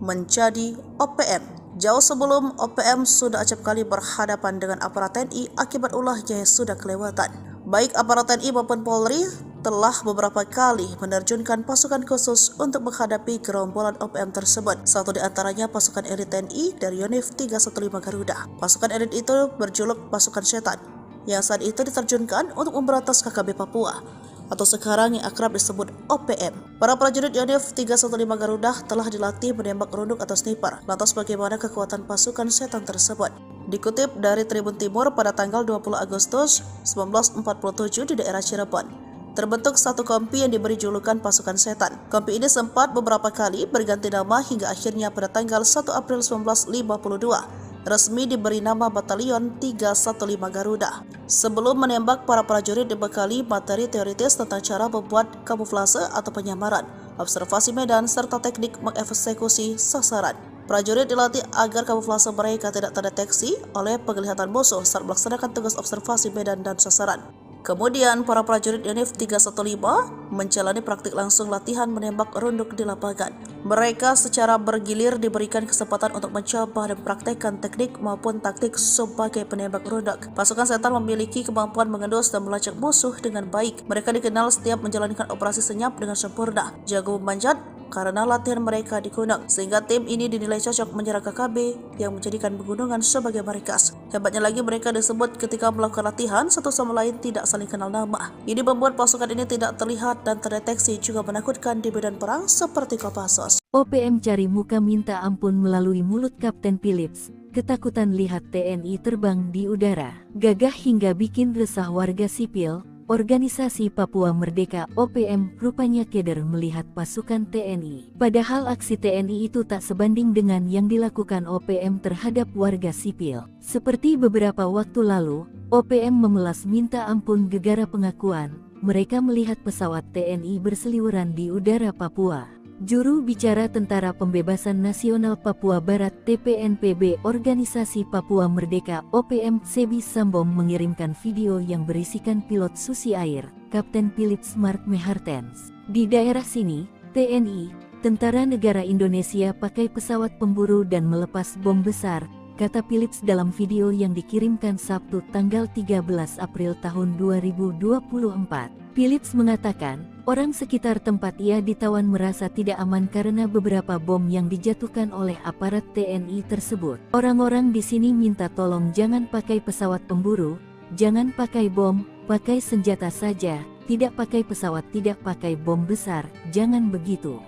menjadi OPM. Jauh sebelum OPM sudah acap kali berhadapan dengan aparat TNI akibat ulahnya yang sudah kelewatan. Baik aparat TNI maupun Polri telah beberapa kali menerjunkan pasukan khusus untuk menghadapi gerombolan OPM tersebut. Satu di antaranya pasukan elit TNI dari Yonif 315 Garuda. Pasukan elit itu berjuluk pasukan setan, yang saat itu diterjunkan untuk memberantas KKB Papua, atau sekarang yang akrab disebut OPM. Para prajurit Yonif 315 Garuda telah dilatih menembak runduk atau sniper. Lantas bagaimana kekuatan pasukan setan tersebut? Dikutip dari Tribun Timur pada tanggal 20 Agustus 1947 di daerah Cirebon, terbentuk satu kompi yang diberi julukan pasukan setan. Kompi ini sempat beberapa kali berganti nama hingga akhirnya pada tanggal 1 April 1952 resmi diberi nama Batalion 315 Garuda. Sebelum menembak, para prajurit dibekali materi teoritis tentang cara membuat kamuflase atau penyamaran, observasi medan, serta teknik mengeksekusi sasaran. Prajurit dilatih agar kamuflase mereka tidak terdeteksi oleh penglihatan musuh saat melaksanakan tugas observasi medan dan sasaran. Kemudian, para prajurit Yonif 315 menjalani praktik langsung latihan menembak runduk di lapangan. Mereka secara bergilir diberikan kesempatan untuk mencoba dan praktekkan teknik maupun taktik sebagai penembak runduk. Pasukan setan memiliki kemampuan mengendus dan melacak musuh dengan baik. Mereka dikenal setiap menjalankan operasi senyap dengan sempurna, jago memanjat, karena latihan mereka di gunung, sehingga tim ini dinilai cocok menyerang KKB yang menjadikan pegunungan sebagai markas. Hebatnya lagi, mereka disebut ketika melakukan latihan satu sama lain tidak saling kenal nama. Ini membuat pasukan ini tidak terlihat dan terdeteksi, juga menakutkan di medan perang seperti Kopassus. OPM cari muka minta ampun melalui mulut Kapten Philips. Ketakutan lihat TNI terbang di udara. Gagah hingga bikin resah warga sipil. Organisasi Papua Merdeka OPM rupanya keder melihat pasukan TNI. Padahal aksi TNI itu tak sebanding dengan yang dilakukan OPM terhadap warga sipil. Seperti beberapa waktu lalu, OPM memelas minta ampun gegara pengakuan mereka melihat pesawat TNI berseliweran di udara Papua. Juru bicara Tentara Pembebasan Nasional Papua Barat TPNPB Organisasi Papua Merdeka OPM Sebi Sambom mengirimkan video yang berisikan pilot Susi Air, Kapten Philips Mark Mehartens. Di daerah sini, TNI, Tentara Negara Indonesia pakai pesawat pemburu dan melepas bom besar, kata Philips dalam video yang dikirimkan Sabtu tanggal 13 April tahun 2024. Philips mengatakan, orang sekitar tempat ia ditawan merasa tidak aman karena beberapa bom yang dijatuhkan oleh aparat TNI tersebut. Orang-orang di sini minta tolong jangan pakai pesawat pemburu, jangan pakai bom, pakai senjata saja, tidak pakai pesawat, tidak pakai bom besar, jangan begitu.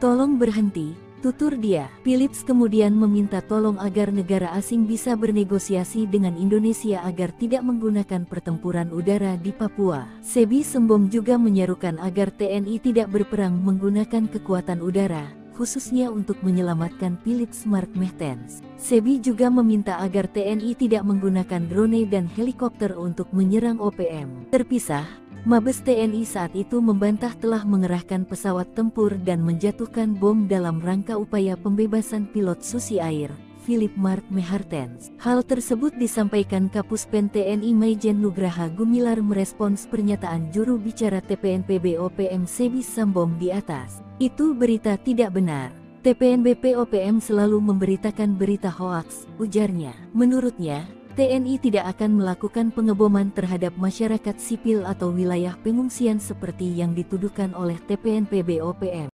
Tolong berhenti, tutur dia. Philips kemudian meminta tolong agar negara asing bisa bernegosiasi dengan Indonesia agar tidak menggunakan pertempuran udara di Papua. Sebi Sembom juga menyerukan agar TNI tidak berperang menggunakan kekuatan udara, khususnya untuk menyelamatkan Philips Mark Mertens. Sebi juga meminta agar TNI tidak menggunakan drone dan helikopter untuk menyerang OPM. Terpisah, Mabes TNI saat itu membantah telah mengerahkan pesawat tempur dan menjatuhkan bom dalam rangka upaya pembebasan pilot Susi Air, Philip Mark Mertens. Hal tersebut disampaikan Kapuspen TNI Maijen Nugraha Gumilar merespons pernyataan juru bicara TPNPB OPM Sebi Sembom di atas. Itu berita tidak benar. TPNBP OPM selalu memberitakan berita hoaks, ujarnya. Menurutnya, TNI tidak akan melakukan pengeboman terhadap masyarakat sipil atau wilayah pengungsian seperti yang dituduhkan oleh TPNPB OPM.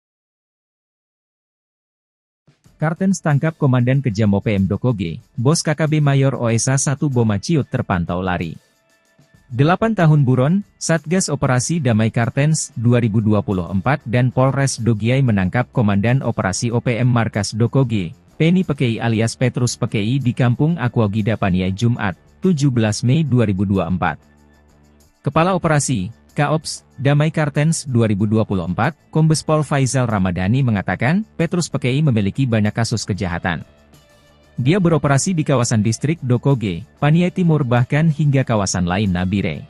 Kartens tangkap Komandan Kejam OPM Dokoge, Bos KKB Mayor OSA 1 Boma Ciut terpantau lari. 8 tahun buron, Satgas Operasi Damai Kartens 2024 dan Polres Dogiai menangkap Komandan Operasi OPM Markas Dokoge, Penny Pekei alias Petrus Pekei di Kampung Aquagida Paniai Jumat, 17 Mei 2024. Kepala Operasi, Kaops, Damai Kartens 2024, Kombes Pol Faizal Ramadhani mengatakan, Petrus Pekei memiliki banyak kasus kejahatan. Dia beroperasi di kawasan distrik Dokoge, Paniai Timur bahkan hingga kawasan lain Nabire.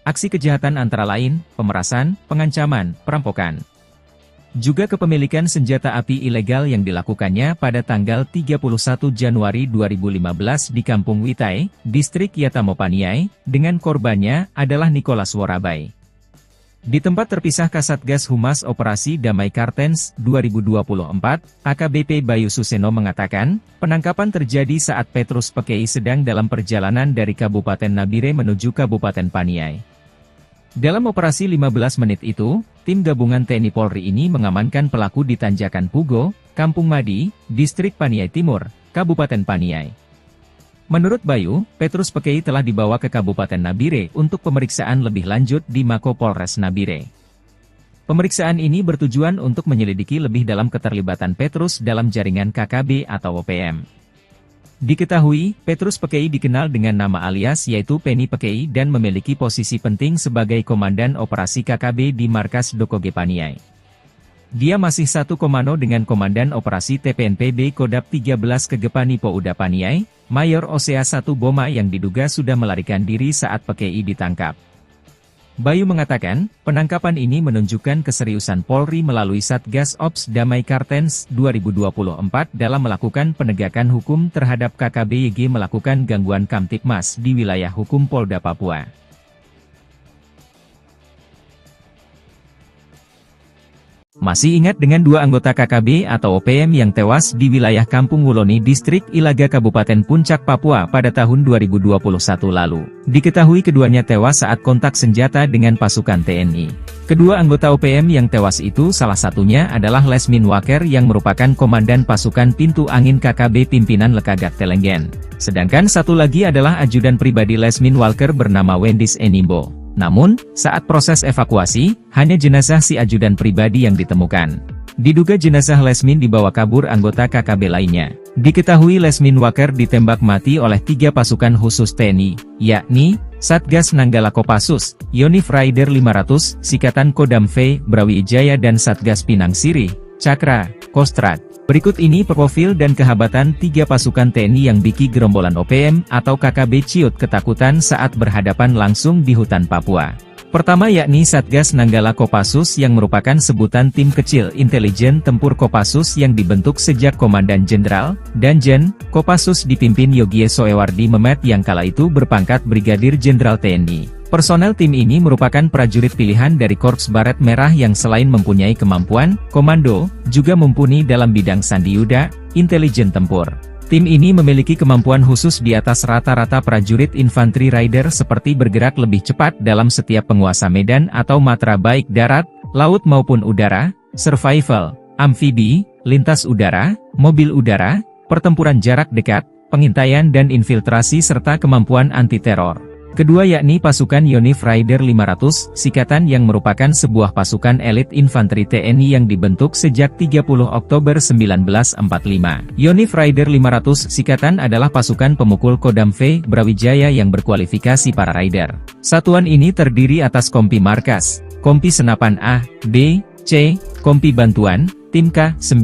Aksi kejahatan antara lain, pemerasan, pengancaman, perampokan. Juga kepemilikan senjata api ilegal yang dilakukannya pada tanggal 31 Januari 2015 di Kampung Witai, distrik Yatamo Paniai, dengan korbannya adalah Nicholas Worabai. Di tempat terpisah Kasatgas Humas Operasi Damai Kartens 2024, AKBP Bayu Suseno mengatakan, penangkapan terjadi saat Petrus Pekei sedang dalam perjalanan dari Kabupaten Nabire menuju Kabupaten Paniai. Dalam operasi 15 menit itu, tim gabungan TNI Polri ini mengamankan pelaku di Tanjakan Pugo, Kampung Madi, distrik Paniai Timur, Kabupaten Paniai. Menurut Bayu, Petrus Pekei telah dibawa ke Kabupaten Nabire untuk pemeriksaan lebih lanjut di Mako Polres Nabire. Pemeriksaan ini bertujuan untuk menyelidiki lebih dalam keterlibatan Petrus dalam jaringan KKB atau OPM. Diketahui, Petrus Pekei dikenal dengan nama alias yaitu Penny Pekei dan memiliki posisi penting sebagai Komandan Operasi KKB di Markas Dokoge Paniai. Dia masih satu komando dengan Komandan Operasi TPNPB Kodap 13 Kegepani Pouda Paniai, Mayor OSA 1 Boma yang diduga sudah melarikan diri saat Pekei ditangkap. Bayu mengatakan, penangkapan ini menunjukkan keseriusan Polri melalui Satgas Ops Damai Kartens 2024 dalam melakukan penegakan hukum terhadap KKB YG melakukan gangguan Kamtipmas di wilayah hukum Polda Papua. Masih ingat dengan dua anggota KKB atau OPM yang tewas di wilayah Kampung Wuloni Distrik Ilaga Kabupaten Puncak Papua pada tahun 2021 lalu. Diketahui keduanya tewas saat kontak senjata dengan pasukan TNI. Kedua anggota OPM yang tewas itu salah satunya adalah Lesmin Waker yang merupakan Komandan Pasukan Pintu Angin KKB pimpinan Lekagak Telenggen. Sedangkan satu lagi adalah ajudan pribadi Lesmin Walker bernama Wendis Enimbo. Namun, saat proses evakuasi, hanya jenazah si ajudan pribadi yang ditemukan. Diduga jenazah Lesmin dibawa kabur anggota KKB lainnya. Diketahui Lesmin Waker ditembak mati oleh 3 pasukan khusus TNI, yakni Satgas Nanggala Kopassus, Yonif Raider 500, Sikatan Kodam V, Brawijaya dan Satgas Pinang Sirih, Cakra, Kostrad. Berikut ini profil dan kehabatan 3 pasukan TNI yang bikin gerombolan OPM atau KKB Ciut ketakutan saat berhadapan langsung di hutan Papua. Pertama yakni Satgas Nanggala Kopassus yang merupakan sebutan tim kecil intelijen tempur Kopassus yang dibentuk sejak Komandan Jenderal, Danjen, Kopassus dipimpin Yogie Soewardi Memet yang kala itu berpangkat Brigadir Jenderal TNI. Personel tim ini merupakan prajurit pilihan dari Korps Baret Merah yang selain mempunyai kemampuan komando, juga mumpuni dalam bidang sandiyuda, intelijen tempur. Tim ini memiliki kemampuan khusus di atas rata-rata prajurit infanteri rider seperti bergerak lebih cepat dalam setiap penguasa medan atau matra baik darat, laut maupun udara, survival, amfibi, lintas udara, mobil udara, pertempuran jarak dekat, pengintaian dan infiltrasi serta kemampuan anti-teror. Kedua yakni pasukan Yonif Raider 500, Sikatan yang merupakan sebuah pasukan elit infanteri TNI yang dibentuk sejak 30 Oktober 1945. Yonif Raider 500 Sikatan adalah pasukan pemukul Kodam V Brawijaya yang berkualifikasi para Raider. Satuan ini terdiri atas Kompi Markas, Kompi Senapan A, B, C, Kompi Bantuan, Tim K9,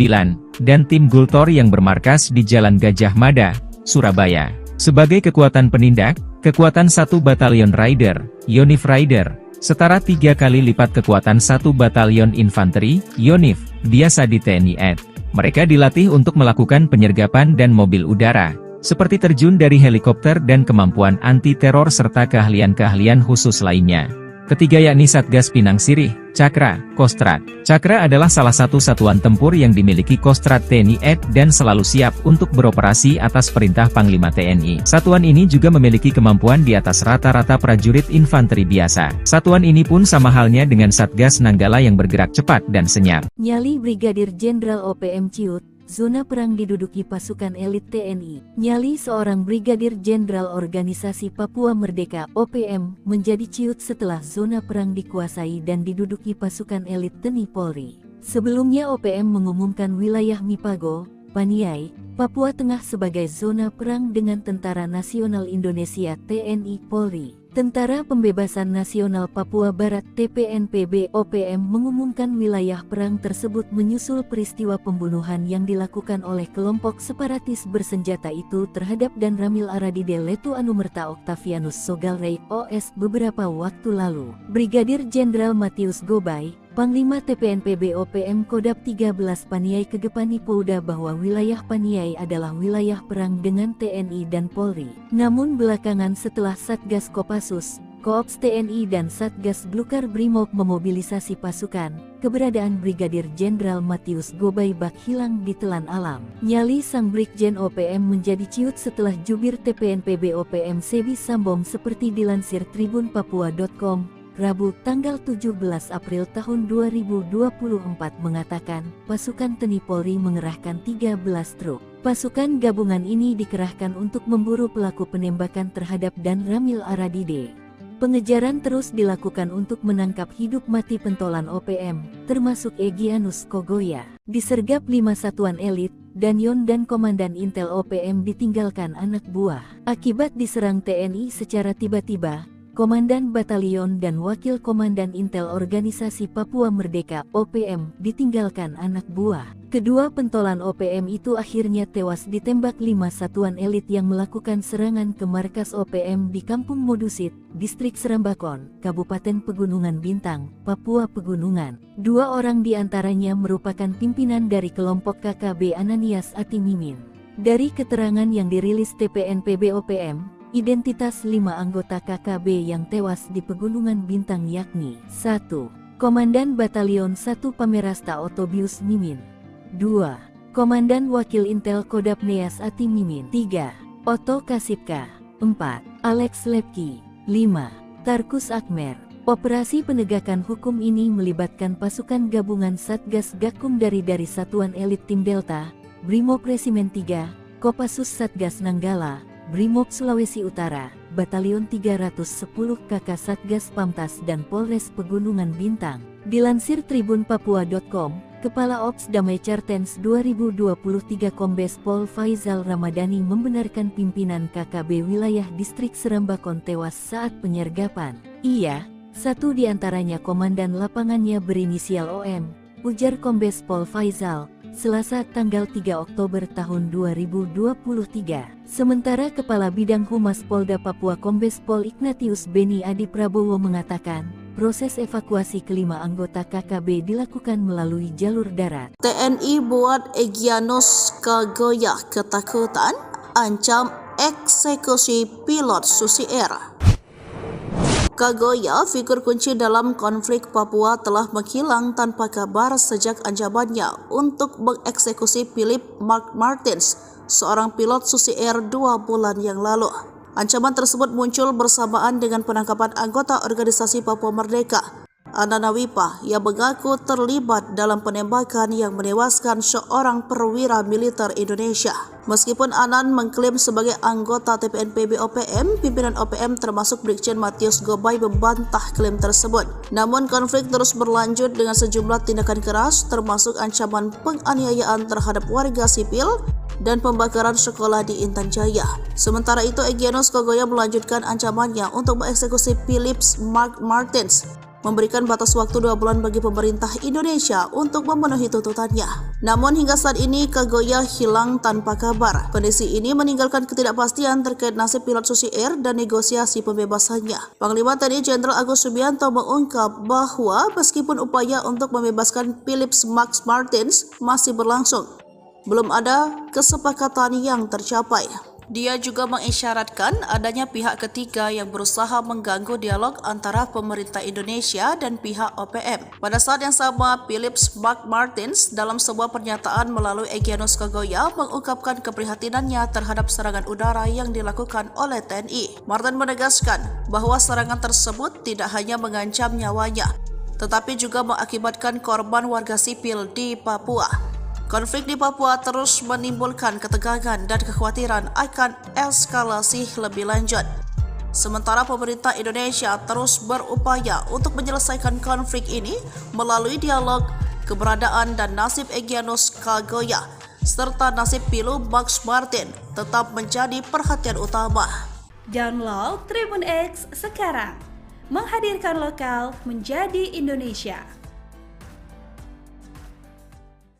dan Tim Gultor yang bermarkas di Jalan Gajah Mada, Surabaya. Sebagai kekuatan penindak, kekuatan 1 Batalion Raider, Yonif Raider, setara 3 kali lipat kekuatan 1 Batalion Infanteri, Yonif, biasa di TNI AD. Mereka dilatih untuk melakukan penyergapan dan mobil udara, seperti terjun dari helikopter dan kemampuan anti-teror serta keahlian-keahlian khusus lainnya. Ketiga yakni Satgas Pinang Sirih, Cakra, Kostrat. Cakra adalah salah satu satuan tempur yang dimiliki Kostrat TNI AD dan selalu siap untuk beroperasi atas perintah Panglima TNI. Satuan ini juga memiliki kemampuan di atas rata-rata prajurit infanteri biasa. Satuan ini pun sama halnya dengan Satgas Nanggala yang bergerak cepat dan senyap. Nyali Brigadir Jenderal OPM Ciut, zona perang diduduki pasukan elit TNI. Nyali seorang Brigadir Jenderal Organisasi Papua Merdeka (OPM) menjadi ciut setelah zona perang dikuasai dan diduduki pasukan elit TNI Polri. Sebelumnya OPM mengumumkan wilayah Mipago, Paniai, Papua Tengah sebagai zona perang dengan Tentara Nasional Indonesia (TNI Polri). Tentara Pembebasan Nasional Papua Barat (TPNPB) OPM mengumumkan wilayah perang tersebut menyusul peristiwa pembunuhan yang dilakukan oleh kelompok separatis bersenjata itu terhadap Dan Ramil Aradide Letu Anumerta Octavianus Sogalrey OS beberapa waktu lalu. Brigadir Jenderal Matius Gobay, Panglima TPNPB OPM Kodap 13 Paniai Kegepani Pouda bahwa wilayah Paniai adalah wilayah perang dengan TNI dan Polri. Namun belakangan setelah Satgas Kopassus, Koops TNI dan Satgas Glukar Brimob memobilisasi pasukan, keberadaan Brigadir Jenderal Matius Gobay bak hilang ditelan alam. Nyali sang Brigjen OPM menjadi ciut setelah jubir TPNPB OPM Sebi Sambom seperti dilansir tribunpapua.com. Rabu, tanggal 17 April tahun 2024 mengatakan, pasukan TNI Polri mengerahkan 13 truk. Pasukan gabungan ini dikerahkan untuk memburu pelaku penembakan terhadap Dan Ramil Aradide. Pengejaran terus dilakukan untuk menangkap hidup mati pentolan OPM, termasuk Egyanus Kogoya. Disergap 5 satuan elit, Danyon dan Komandan Intel OPM ditinggalkan anak buah. Akibat diserang TNI secara tiba-tiba, Komandan Batalion dan Wakil Komandan Intel Organisasi Papua Merdeka (OPM) ditinggalkan anak buah. Kedua pentolan OPM itu akhirnya tewas ditembak 5 satuan elit yang melakukan serangan ke markas OPM di Kampung Modusit, Distrik Serambakon, Kabupaten Pegunungan Bintang, Papua Pegunungan. 2 orang diantaranya merupakan pimpinan dari kelompok KKB Ananias Atimimin. Dari keterangan yang dirilis TPNPB OPM, identitas 5 anggota KKB yang tewas di Pegunungan Bintang yakni 1. Komandan Batalion 1 Pamerasta Otobius Mimin, 2. Komandan Wakil Intel Kodap Neas Ati Mimin, 3. Oto Kasipka, 4. Alex Lepki, 5. Tarkus Akmer. Operasi penegakan hukum ini melibatkan pasukan gabungan Satgas Gakum dari Satuan Elit Tim Delta, Brimob Resimen 3, Kopassus Satgas Nanggala, Brimob Sulawesi Utara, Batalion 310 KK Satgas Pamtas dan Polres Pegunungan Bintang. Dilansir tribunpapua.com, Kepala Ops Damai Cartens 2023 Kombes Pol Faizal Ramadhani membenarkan pimpinan KKB wilayah Distrik Serambakon tewas saat penyergapan. Ia, satu di antaranya komandan lapangannya berinisial OM, ujar Kombes Pol Faizal, Selasa tanggal 3 Oktober tahun 2023. Sementara Kepala Bidang Humas Polda Papua Kombes Pol Ignatius Beni Adi Prabowo mengatakan, proses evakuasi kelima anggota KKB dilakukan melalui jalur darat. TNI buat Egyanus Kogoya ketakutan, ancam eksekusi pilot Susi Air. Kogoya, figur kunci dalam konflik Papua, telah menghilang tanpa kabar sejak ancamannya untuk mengeksekusi Philip Mark Martins, seorang pilot Susi Air 2 bulan yang lalu. Ancaman tersebut muncul bersamaan dengan penangkapan anggota organisasi Papua Merdeka Ananawipa yang mengaku terlibat dalam penembakan yang menewaskan seorang perwira militer Indonesia. Meskipun Anan mengklaim sebagai anggota TPNPB OPM, pimpinan OPM termasuk Brigjen Matius Gobay membantah klaim tersebut. Namun konflik terus berlanjut dengan sejumlah tindakan keras termasuk ancaman penganiayaan terhadap warga sipil dan pembakaran sekolah di Intan Jaya. Sementara itu, Egyanus Kogoya melanjutkan ancamannya untuk mengeksekusi Philip Martins, memberikan batas waktu 2 bulan bagi pemerintah Indonesia untuk memenuhi tuntutannya. Namun hingga saat ini Kogoya hilang tanpa kabar. Kondisi ini meninggalkan ketidakpastian terkait nasib pilot Susi Air dan negosiasi pembebasannya. Panglima TNI Jenderal Agus Subianto mengungkap bahwa meskipun upaya untuk membebaskan Philip Martins masih berlangsung, belum ada kesepakatan yang tercapai. Dia juga mengisyaratkan adanya pihak ketiga yang berusaha mengganggu dialog antara pemerintah Indonesia dan pihak OPM. Pada saat yang sama, Philip Martins dalam sebuah pernyataan melalui Egyanus Kogoya mengungkapkan keprihatinannya terhadap serangan udara yang dilakukan oleh TNI. Martin menegaskan bahwa serangan tersebut tidak hanya mengancam nyawanya, tetapi juga mengakibatkan korban warga sipil di Papua. Konflik di Papua terus menimbulkan ketegangan dan kekhawatiran akan eskalasi lebih lanjut. Sementara pemerintah Indonesia terus berupaya untuk menyelesaikan konflik ini melalui dialog. Keberadaan dan nasib Egyanus Kogoya serta nasib Pilu Max Martin tetap menjadi perhatian utama. Download Tribun X sekarang, menghadirkan lokal menjadi Indonesia.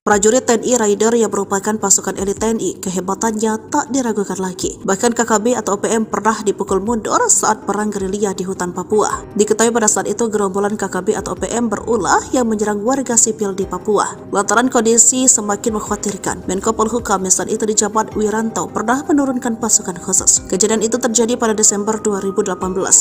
Prajurit TNI Raider yang merupakan pasukan elit TNI, kehebatannya tak diragukan lagi. Bahkan KKB atau OPM pernah dipukul mundur saat perang gerilya di hutan Papua. Diketahui pada saat itu gerombolan KKB atau OPM berulah yang menyerang warga sipil di Papua. Lantaran kondisi semakin mengkhawatirkan, Menko Polhukam saat itu dijabat Wiranto pernah menurunkan pasukan khusus. Kejadian itu terjadi pada Desember 2018.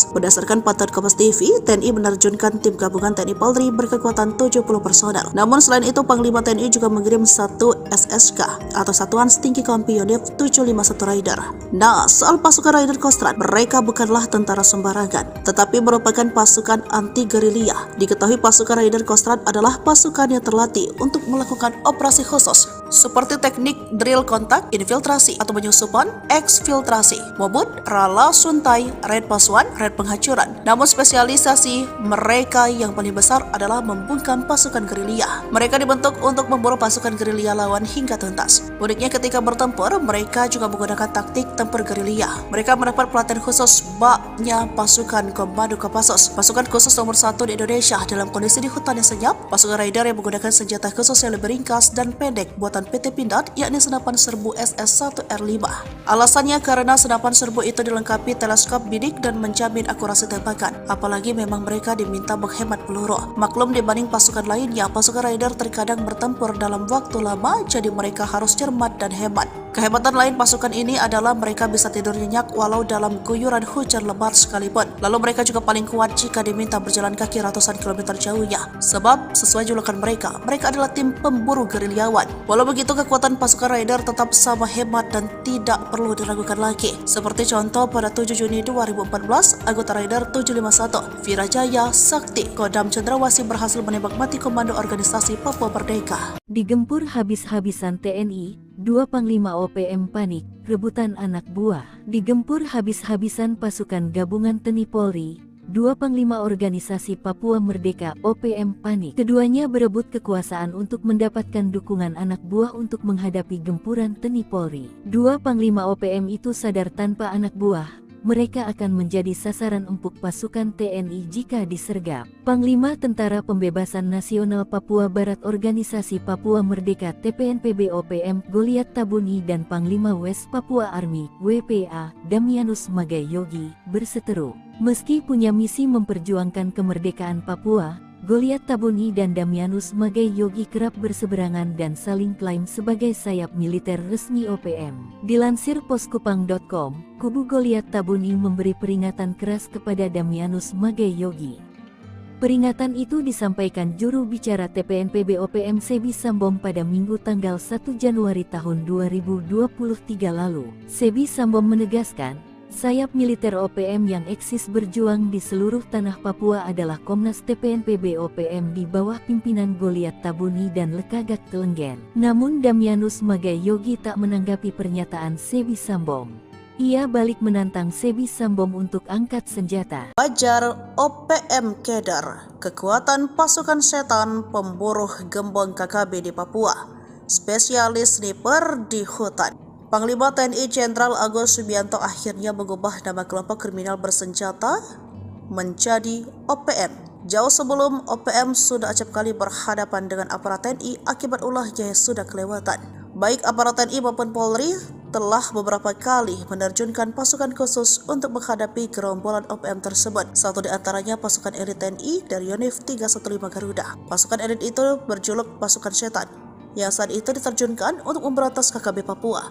Berdasarkan pantauan Kompas TV, TNI menerjunkan tim gabungan TNI Polri berkekuatan 70 personel. Namun selain itu, Panglima TNI juga mengirim 1 SSK atau Satuan Setinggi Kompi Yonif 751 Raider. Nah, soal pasukan Raider Kostrad, mereka bukanlah tentara sembarangan, tetapi merupakan pasukan anti-gerilya. Diketahui pasukan Raider Kostrad adalah pasukan yang terlatih untuk melakukan operasi khusus seperti teknik drill kontak, infiltrasi atau penyusupan, eksfiltrasi, mobut, rala, suntai, raid pasuan, raid penghancuran. Namun spesialisasi mereka yang paling besar adalah membungkam pasukan gerilya. Mereka dibentuk untuk memburu pasukan gerilya lawan hingga tuntas. Uniknya ketika bertempur, mereka juga menggunakan taktik tempur gerilya. Mereka mendapat pelatihan khusus baknya pasukan Komando Kopassus, pasukan khusus nomor 1 di Indonesia dalam kondisi di hutan yang senyap. Pasukan Raider yang menggunakan senjata khusus yang lebih ringkas dan pendek buatan PT Pindad, yakni senapan serbu SS-1R5. Alasannya karena senapan serbu itu dilengkapi teleskop bidik dan menjamin akurasi tembakan. Apalagi memang mereka diminta menghemat peluru. Maklum dibanding pasukan lainnya, pasukan Raider terkadang bertempur dalam waktu lama, jadi mereka harus cermat dan hemat. Kehebatan lain pasukan ini adalah mereka bisa tidur nyenyak walau dalam guyuran hujan lebat sekalipun. Lalu mereka juga paling kuat jika diminta berjalan kaki ratusan kilometer jauhnya. Sebab sesuai julukan mereka adalah tim pemburu gerilyawan. Walau begitu, kekuatan pasukan Raider tetap sama hebat dan tidak perlu diragukan lagi. Seperti contoh pada 7 Juni 2014, anggota Raider 751, Virajaya Sakti, Kodam Cendrawasih berhasil menembak mati komando organisasi Papua Merdeka. Digempur habis-habisan TNI, 2 Panglima OPM panik, rebutan anak buah. Digempur habis-habisan pasukan gabungan TNI Polri, 2 Panglima Organisasi Papua Merdeka OPM panik. Keduanya berebut kekuasaan untuk mendapatkan dukungan anak buah untuk menghadapi gempuran TNI Polri. 2 Panglima OPM itu sadar tanpa anak buah mereka akan menjadi sasaran empuk pasukan TNI jika disergap. Panglima Tentara Pembebasan Nasional Papua Barat Organisasi Papua Merdeka TPNPB OPM Goliat Tabuni dan Panglima West Papua Army WPA Damianus Magai Yogi berseteru. Meski punya misi memperjuangkan kemerdekaan Papua, Goliat Tabuni dan Damianus Magai Yogi kerap berseberangan dan saling klaim sebagai sayap militer resmi OPM. Dilansir poskupang.com, kubu Goliat Tabuni memberi peringatan keras kepada Damianus Magai Yogi. Peringatan itu disampaikan juru bicara TPNPB OPM Sebi Sambom pada Minggu tanggal 1 Januari tahun 2023 lalu. Sebi Sambom menegaskan, Sayap militer OPM yang eksis berjuang di seluruh tanah Papua adalah Komnas TPNPB OPM di bawah pimpinan Goliat Tabuni dan Lekagak Telenggen. Namun Damianus Magai Yogi tak menanggapi pernyataan Sebi Sambom. Ia balik menantang Sebi Sambom untuk angkat senjata. Wajar OPM Kedar, kekuatan pasukan setan pemburu gembong KKB di Papua, spesialis sniper di hutan. Panglima TNI Jenderal Agus Subianto akhirnya mengubah nama kelompok kriminal bersenjata menjadi OPM. Jauh sebelum OPM sudah acap kali berhadapan dengan aparat TNI akibat ulahnya yang sudah kelewatan. Baik aparat TNI maupun Polri telah beberapa kali menerjunkan pasukan khusus untuk menghadapi gerombolan OPM tersebut. Satu di antaranya pasukan elit TNI dari Yonif 315 Garuda. Pasukan elit itu berjuluk pasukan setan, yang saat itu diterjunkan untuk memberantas KKB Papua,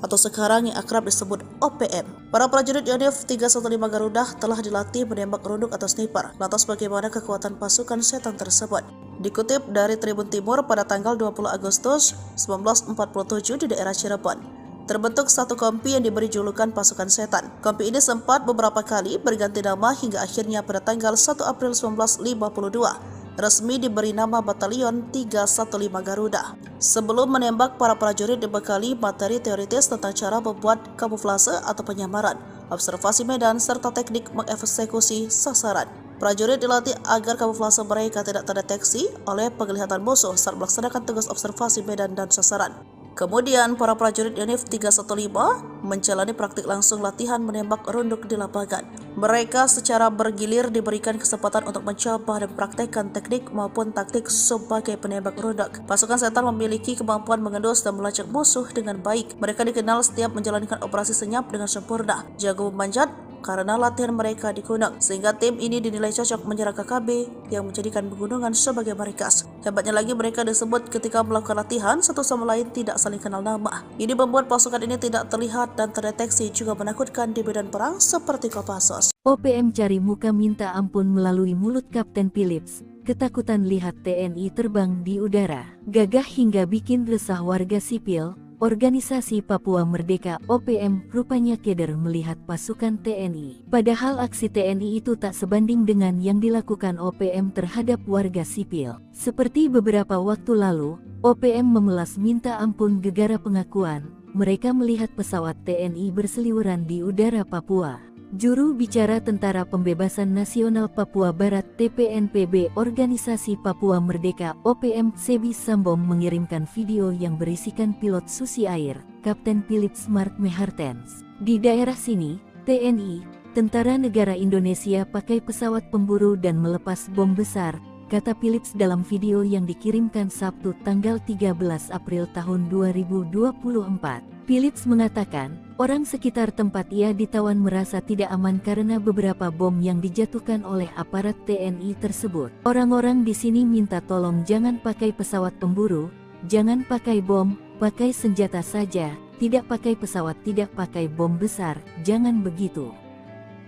atau sekarang yang akrab disebut OPM. Para prajurit Yonif 315 Garuda telah dilatih menembak runduk atau sniper. Lantas bagaimana kekuatan pasukan setan tersebut? Dikutip dari Tribun Timur pada tanggal 20 Agustus 1947 di daerah Cirebon, terbentuk satu kompi yang diberi julukan pasukan setan. Kompi ini sempat beberapa kali berganti nama hingga akhirnya pada tanggal 1 April 1952 resmi diberi nama Batalion 315 Garuda. Sebelum menembak, para prajurit dibekali materi teoritis tentang cara membuat kamuflase atau penyamaran, observasi medan, serta teknik mengeksekusi sasaran. Prajurit dilatih agar kamuflase mereka tidak terdeteksi oleh penglihatan musuh saat melaksanakan tugas observasi medan dan sasaran. Kemudian, para prajurit Yonif 315 menjalani praktik langsung latihan menembak runduk di lapangan. Mereka secara bergilir diberikan kesempatan untuk mencoba dan praktekkan teknik maupun taktik sebagai penembak runduk. Pasukan setan memiliki kemampuan mengendus dan melacak musuh dengan baik. Mereka dikenal setiap menjalankan operasi senyap dengan sempurna, jago memanjat, karena latihan mereka di gunung, sehingga tim ini dinilai cocok menyerang KKB yang menjadikan pegunungan sebagai markas. Hebatnya lagi, mereka disebut ketika melakukan latihan satu sama lain tidak saling kenal nama. Ini membuat pasukan ini tidak terlihat dan terdeteksi, juga menakutkan di medan perang seperti Kopassus. OPM cari muka minta ampun melalui mulut Kapten Philips. Ketakutan lihat TNI terbang di udara, gagah hingga bikin resah warga sipil. Organisasi Papua Merdeka OPM rupanya keder melihat pasukan TNI. Padahal aksi TNI itu tak sebanding dengan yang dilakukan OPM terhadap warga sipil. Seperti beberapa waktu lalu, OPM memelas minta ampun gegara pengakuan mereka melihat pesawat TNI berseliweran di udara Papua. Juru bicara Tentara Pembebasan Nasional Papua Barat TPNPB Organisasi Papua Merdeka OPM Sebi Sambom mengirimkan video yang berisikan pilot Susi Air, Kapten Philips Mark Mehartens. Di daerah sini, TNI, Tentara Negara Indonesia pakai pesawat pemburu dan melepas bom besar, kata Philips dalam video yang dikirimkan Sabtu tanggal 13 April tahun 2024. Philips mengatakan, orang sekitar tempat ia ditawan merasa tidak aman karena beberapa bom yang dijatuhkan oleh aparat TNI tersebut. Orang-orang di sini minta tolong jangan pakai pesawat pemburu, jangan pakai bom, pakai senjata saja, tidak pakai pesawat, tidak pakai bom besar, jangan begitu.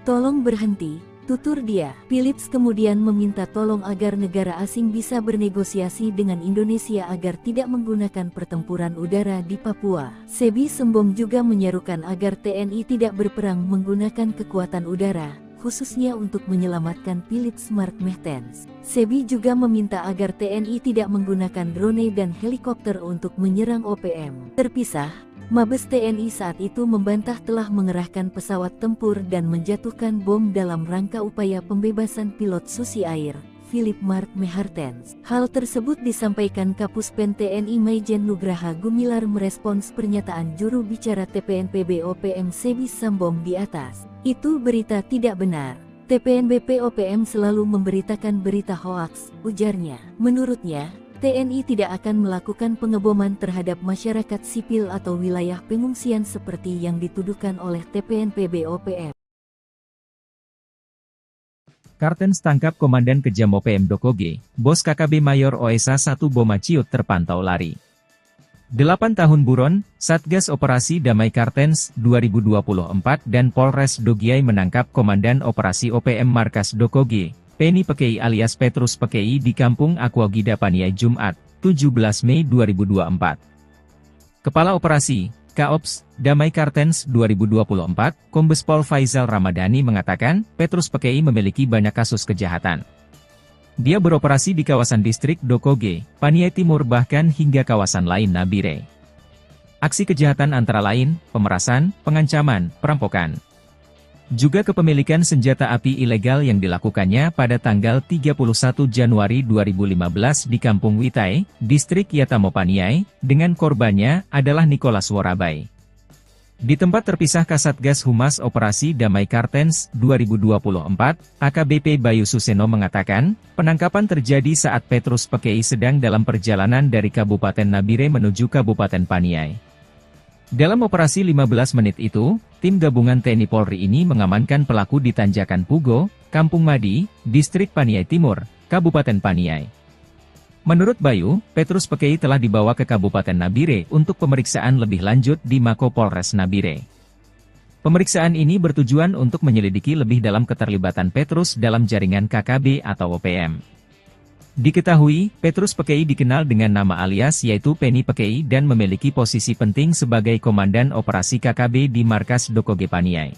Tolong berhenti. Tutur dia. Philips kemudian meminta tolong agar negara asing bisa bernegosiasi dengan Indonesia agar tidak menggunakan pertempuran udara di Papua. Sebi Sambom juga menyerukan agar TNI tidak berperang menggunakan kekuatan udara, khususnya untuk menyelamatkan Philips Mark Mehartens. Sebi juga meminta agar TNI tidak menggunakan drone dan helikopter untuk menyerang OPM. Terpisah, Mabes TNI saat itu membantah telah mengerahkan pesawat tempur dan menjatuhkan bom dalam rangka upaya pembebasan pilot Susi Air, Philip Mark Mehartens. Hal tersebut disampaikan Kapuspen TNI Maijen Nugraha Gumilar merespons pernyataan juru bicara TPNPB OPM Sebi Sambom di atas. Itu berita tidak benar. TPNBP OPM selalu memberitakan berita hoaks, ujarnya. Menurutnya, TNI tidak akan melakukan pengeboman terhadap masyarakat sipil atau wilayah pengungsian seperti yang dituduhkan oleh TPNPB OPM. Kartens tangkap Komandan Kejam OPM Dokoge, bos KKB Mayor OSA 1 Boma Ciut terpantau lari. 8 tahun buron, Satgas Operasi Damai Kartens 2024 dan Polres Dogiai menangkap Komandan Operasi OPM Markas Dokoge, Penny Pekei alias Petrus Pekei di Kampung Aquagida Paniai Jumat, 17 Mei 2024. Kepala Operasi, Kaops, Damai Kartens 2024, Kombes Pol Faizal Ramadhani mengatakan, Petrus Pekei memiliki banyak kasus kejahatan. Dia beroperasi di kawasan distrik Dokoge, Paniai Timur bahkan hingga kawasan lain Nabire. Aksi kejahatan antara lain, pemerasan, pengancaman, perampokan. Juga kepemilikan senjata api ilegal yang dilakukannya pada tanggal 31 Januari 2015 di Kampung Witai, distrik Yatamo Paniai, dengan korbannya adalah Nicholas Worabai. Di tempat terpisah Kasatgas Humas Operasi Damai Kartens 2024, AKBP Bayu Suseno mengatakan, penangkapan terjadi saat Petrus Pekei sedang dalam perjalanan dari Kabupaten Nabire menuju Kabupaten Paniai. Dalam operasi 15 menit itu, tim gabungan TNI Polri ini mengamankan pelaku di Tanjakan Pugo, Kampung Madi, distrik Paniai Timur, Kabupaten Paniai. Menurut Bayu, Petrus Pekei telah dibawa ke Kabupaten Nabire untuk pemeriksaan lebih lanjut di Mako Polres Nabire. Pemeriksaan ini bertujuan untuk menyelidiki lebih dalam keterlibatan Petrus dalam jaringan KKB atau OPM. Diketahui, Petrus Pekei dikenal dengan nama alias yaitu Penny Pekei dan memiliki posisi penting sebagai Komandan Operasi KKB di Markas Dokoge Paniai.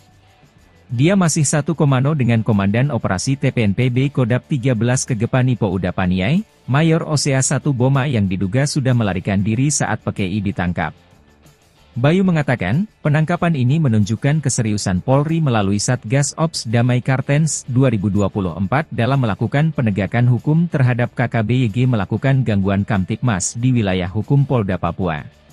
Dia masih satu komando dengan Komandan Operasi TPNPB Kodap 13 Kegepani Pouda Paniai, Mayor Osea 1 Boma yang diduga sudah melarikan diri saat Pekei ditangkap. Bayu mengatakan, penangkapan ini menunjukkan keseriusan Polri melalui Satgas Ops Damai Kartens 2024 dalam melakukan penegakan hukum terhadap KKB-YG melakukan gangguan Kamtipmas di wilayah hukum Polda Papua.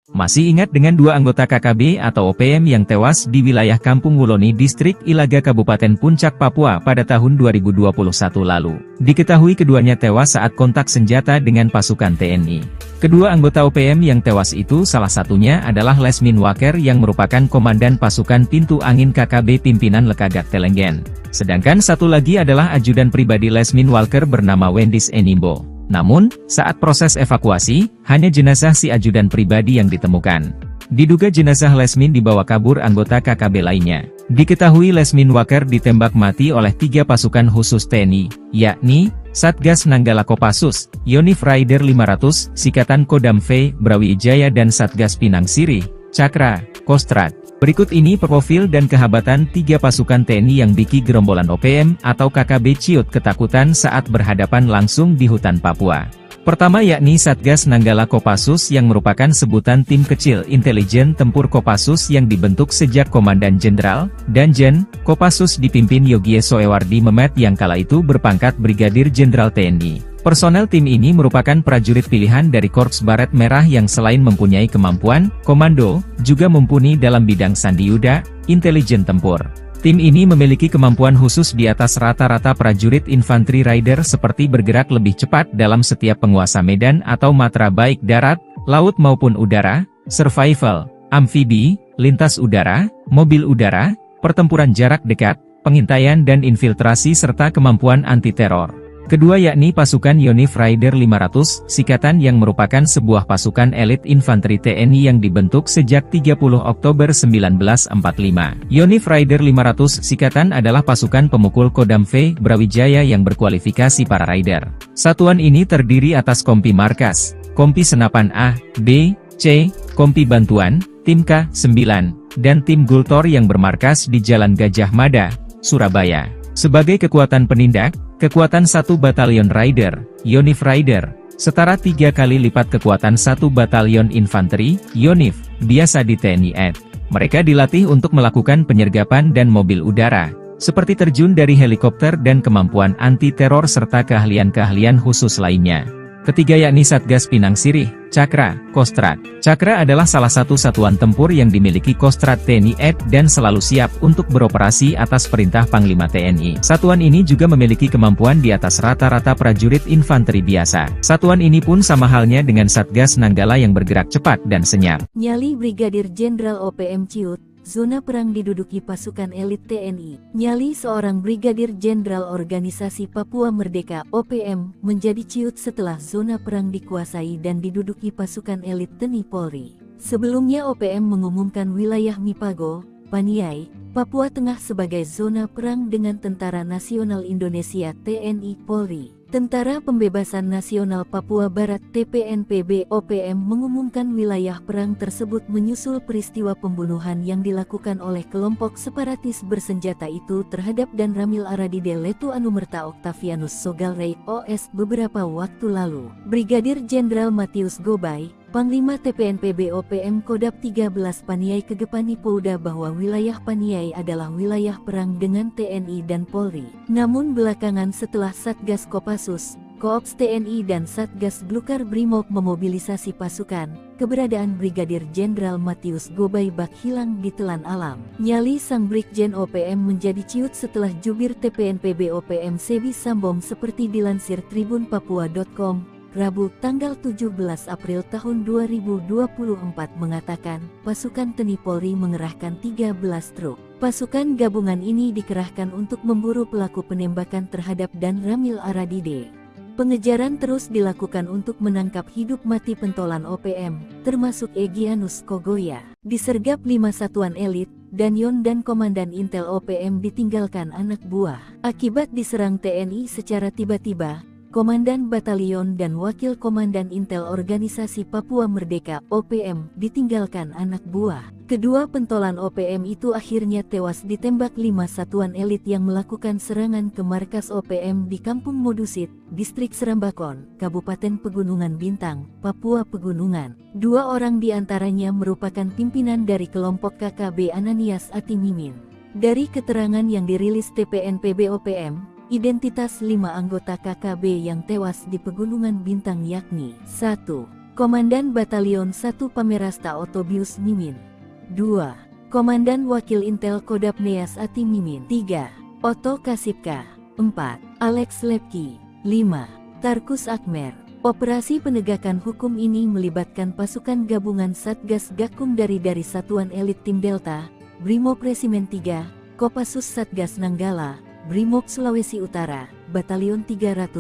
Masih ingat dengan dua anggota KKB atau OPM yang tewas di wilayah Kampung Wuloni Distrik Ilaga Kabupaten Puncak Papua pada tahun 2021 lalu. Diketahui keduanya tewas saat kontak senjata dengan pasukan TNI. Kedua anggota OPM yang tewas itu salah satunya adalah Lesmin Waker yang merupakan Komandan Pasukan Pintu Angin KKB Pimpinan Lekagat Telenggen. Sedangkan satu lagi adalah ajudan pribadi Lesmin Walker bernama Wendis Enimbo. Namun, saat proses evakuasi, hanya jenazah si ajudan pribadi yang ditemukan. Diduga jenazah Lesmin dibawa kabur anggota KKB lainnya. Diketahui Lesmin Waker ditembak mati oleh 3 pasukan khusus TNI, yakni Satgas Nanggala Kopassus, Yonif Raider 500, Sikatan Kodam V, Brawijaya dan Satgas Pinang Sirih, Cakra, Kostrad. Berikut ini profil dan kehabatan 3 pasukan TNI yang bikin gerombolan OPM atau KKB ciut ketakutan saat berhadapan langsung di hutan Papua. Pertama yakni Satgas Nanggala Kopassus yang merupakan sebutan tim kecil intelijen tempur Kopassus yang dibentuk sejak Komandan Jenderal, Danjen, Kopassus dipimpin Yogie Soewardi Memet yang kala itu berpangkat Brigadir Jenderal TNI. Personel tim ini merupakan prajurit pilihan dari Korps Baret Merah yang selain mempunyai kemampuan komando, juga mumpuni dalam bidang sandiyuda, intelijen tempur. Tim ini memiliki kemampuan khusus di atas rata-rata prajurit infanteri rider seperti bergerak lebih cepat dalam setiap penguasa medan atau matra baik darat, laut maupun udara, survival, amfibi, lintas udara, mobil udara, pertempuran jarak dekat, pengintaian dan infiltrasi serta kemampuan anti-teror. Kedua yakni pasukan Yonif Raider 500, Sikatan yang merupakan sebuah pasukan elit infanteri TNI yang dibentuk sejak 30 Oktober 1945. Yonif Raider 500 Sikatan adalah pasukan pemukul Kodam V, Brawijaya yang berkualifikasi para rider. Satuan ini terdiri atas Kompi Markas, Kompi Senapan A, B, C, Kompi Bantuan, Tim K9, dan Tim Gultor yang bermarkas di Jalan Gajah Mada, Surabaya. Sebagai kekuatan penindak, kekuatan 1 Batalion Rider, Yonif Rider, setara 3 kali lipat kekuatan 1 Batalion Infanteri, Yonif, biasa di TNI AD. Mereka dilatih untuk melakukan penyergapan dan mobil udara, seperti terjun dari helikopter dan kemampuan anti-teror serta keahlian-keahlian khusus lainnya. Ketiga yakni Satgas Pinang Sirih, Cakra, Kostrad. Cakra adalah salah satu satuan tempur yang dimiliki Kostrad TNI AD dan selalu siap untuk beroperasi atas perintah Panglima TNI. Satuan ini juga memiliki kemampuan di atas rata-rata prajurit infanteri biasa. Satuan ini pun sama halnya dengan Satgas Nanggala yang bergerak cepat dan senyap. Nyali Brigadir Jenderal OPM Ciut, zona perang diduduki pasukan elit TNI. Nyali seorang Brigadir Jenderal Organisasi Papua Merdeka (OPM) menjadi ciut setelah zona perang dikuasai dan diduduki pasukan elit TNI Polri. Sebelumnya OPM mengumumkan wilayah Mipago, Paniai, Papua Tengah sebagai zona perang dengan Tentara Nasional Indonesia (TNI) Polri. Tentara Pembebasan Nasional Papua Barat TPNPB-OPM mengumumkan wilayah perang tersebut menyusul peristiwa pembunuhan yang dilakukan oleh kelompok separatis bersenjata itu terhadap Dan Ramil Aradide Letu Anumerta Octavianus Sogalrey OS beberapa waktu lalu. Brigadir Jenderal Matius Gobay, Panglima TPNPB-OPM Kodap 13 Paniai Kegepani Pouda bahwa wilayah Paniai adalah wilayah perang dengan TNI dan Polri. Namun belakangan setelah Satgas Kopassus, Koops TNI dan Satgas Glukar Brimob memobilisasi pasukan, keberadaan Brigadir Jenderal Matius Gobay bak hilang di telan alam. Nyali sang Brigjen OPM menjadi ciut setelah jubir TPNPB-OPM Sebi Sambong seperti dilansir tribunpapua.com. Rabu, tanggal 17 April tahun 2024 mengatakan, pasukan TNI Polri mengerahkan 13 truk. Pasukan gabungan ini dikerahkan untuk memburu pelaku penembakan terhadap Dan Ramil Aradide. Pengejaran terus dilakukan untuk menangkap hidup mati pentolan OPM, termasuk Egyanus Kogoya. Disergap 5 satuan elit, Danyon dan Komandan Intel OPM ditinggalkan anak buah. Akibat diserang TNI secara tiba-tiba, Komandan Batalion dan Wakil Komandan Intel Organisasi Papua Merdeka (OPM) ditinggalkan anak buah. Kedua pentolan OPM itu akhirnya tewas ditembak 5 satuan elit yang melakukan serangan ke markas OPM di Kampung Modusit, Distrik Serambakon, Kabupaten Pegunungan Bintang, Papua Pegunungan. 2 orang diantaranya merupakan pimpinan dari kelompok KKB Ananias Atimimin. Dari keterangan yang dirilis TPNPB-OPM, identitas 5 anggota KKB yang tewas di Pegunungan Bintang yakni 1. Komandan Batalion 1 Pamerasta Otobius Mimin, 2. Komandan Wakil Intel Kodap Neas Ati Mimin, 3. Oto Kasipka, 4. Alex Lepki, 5. Tarkus Akmer. Operasi penegakan hukum ini melibatkan pasukan gabungan Satgas Gakum dari Satuan Elit Tim Delta, Brimob Resimen 3, Kopassus Satgas Nanggala, Brimob Sulawesi Utara, Batalion 310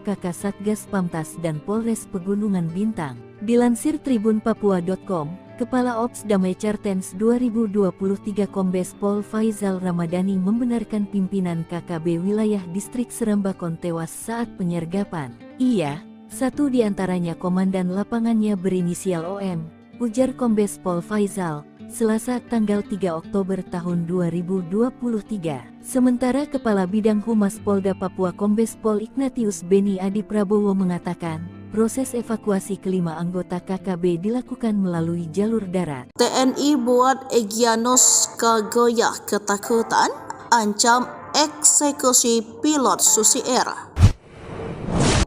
KK Satgas Pamtas dan Polres Pegunungan Bintang. Dilansir tribunpapua.com, Kepala Ops Damai Cartens 2023 Kombes Pol Faizal Ramadhani membenarkan pimpinan KKB wilayah Distrik Serambakon tewas saat penyergapan. Ia, satu di antaranya komandan lapangannya berinisial OM, ujar Kombes Pol Faizal, Selasa tanggal 3 Oktober tahun 2023. Sementara Kepala Bidang Humas Polda Papua Kombes Pol Ignatius Beni Adi Prabowo mengatakan, proses evakuasi kelima anggota KKB dilakukan melalui jalur darat. TNI buat Egyanus Kogoya ketakutan, ancam eksekusi pilot Susi Air.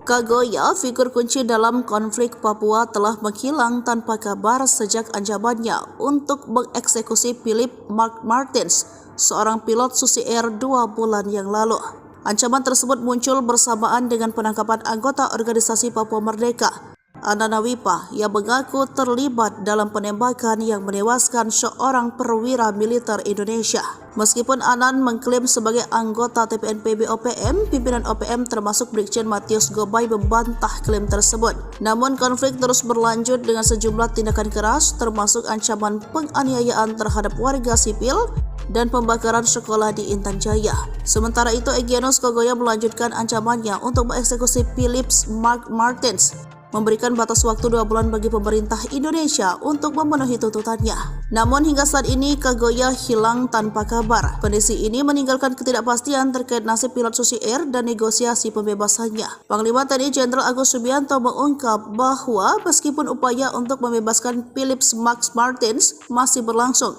Kogoya, figur kunci dalam konflik Papua, telah menghilang tanpa kabar sejak ancamannya untuk mengeksekusi Philip Mark Martins, seorang pilot Susi Air 2 bulan yang lalu. Ancaman tersebut muncul bersamaan dengan penangkapan anggota organisasi Papua Merdeka, Anana Wipa, yang mengaku terlibat dalam penembakan yang menewaskan seorang perwira militer Indonesia. Meskipun Anan mengklaim sebagai anggota TPNPB-OPM, pimpinan OPM termasuk Brigjen Matius Gobay membantah klaim tersebut. Namun konflik terus berlanjut dengan sejumlah tindakan keras, termasuk ancaman penganiayaan terhadap warga sipil dan pembakaran sekolah di Intan Jaya. Sementara itu, Egyanus Kogoya melanjutkan ancamannya untuk mengeksekusi Philip Mark Martins, memberikan batas waktu 2 bulan bagi pemerintah Indonesia untuk memenuhi tuntutannya. Namun hingga saat ini Kogoya hilang tanpa kabar. Kondisi ini meninggalkan ketidakpastian terkait nasib pilot Susi Air dan negosiasi pembebasannya. Panglima TNI Jenderal Agus Subianto mengungkap bahwa meskipun upaya untuk membebaskan Philip Mark Martins masih berlangsung,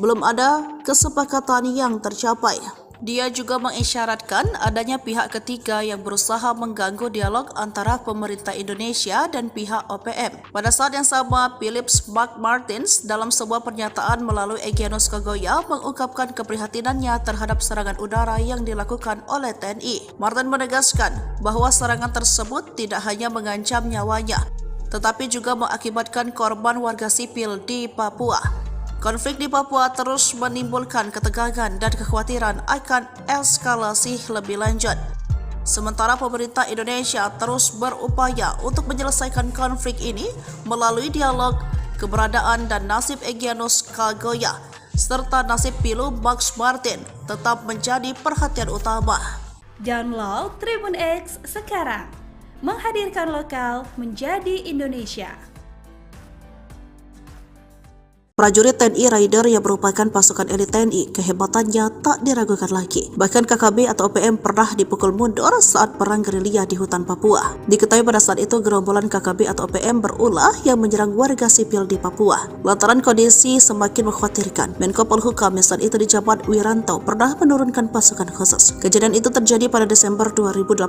belum ada kesepakatan yang tercapai. Dia juga mengisyaratkan adanya pihak ketiga yang berusaha mengganggu dialog antara pemerintah Indonesia dan pihak OPM. Pada saat yang sama, Philip Mark Martins dalam sebuah pernyataan melalui Egyanus Kogoya mengungkapkan keprihatinannya terhadap serangan udara yang dilakukan oleh TNI. Martin menegaskan bahwa serangan tersebut tidak hanya mengancam nyawanya, tetapi juga mengakibatkan korban warga sipil di Papua. Konflik di Papua terus menimbulkan ketegangan dan kekhawatiran akan eskalasi lebih lanjut. Sementara pemerintah Indonesia terus berupaya untuk menyelesaikan konflik ini melalui dialog, keberadaan dan nasib Egyanus Kogoya serta nasib Philip Mark Martins tetap menjadi perhatian utama. Download Tribun X sekarang. Menghadirkan lokal menjadi Indonesia. Prajurit TNI Raider yang merupakan pasukan elit TNI, kehebatannya tak diragukan lagi. Bahkan KKB atau OPM pernah dipukul mundur saat perang gerilya di hutan Papua. Diketahui pada saat itu gerombolan KKB atau OPM berulah yang menyerang warga sipil di Papua. Lantaran kondisi semakin mengkhawatirkan, Menko Polhukam yang saat itu dijabat Wiranto pernah menurunkan pasukan khusus. Kejadian itu terjadi pada Desember 2018.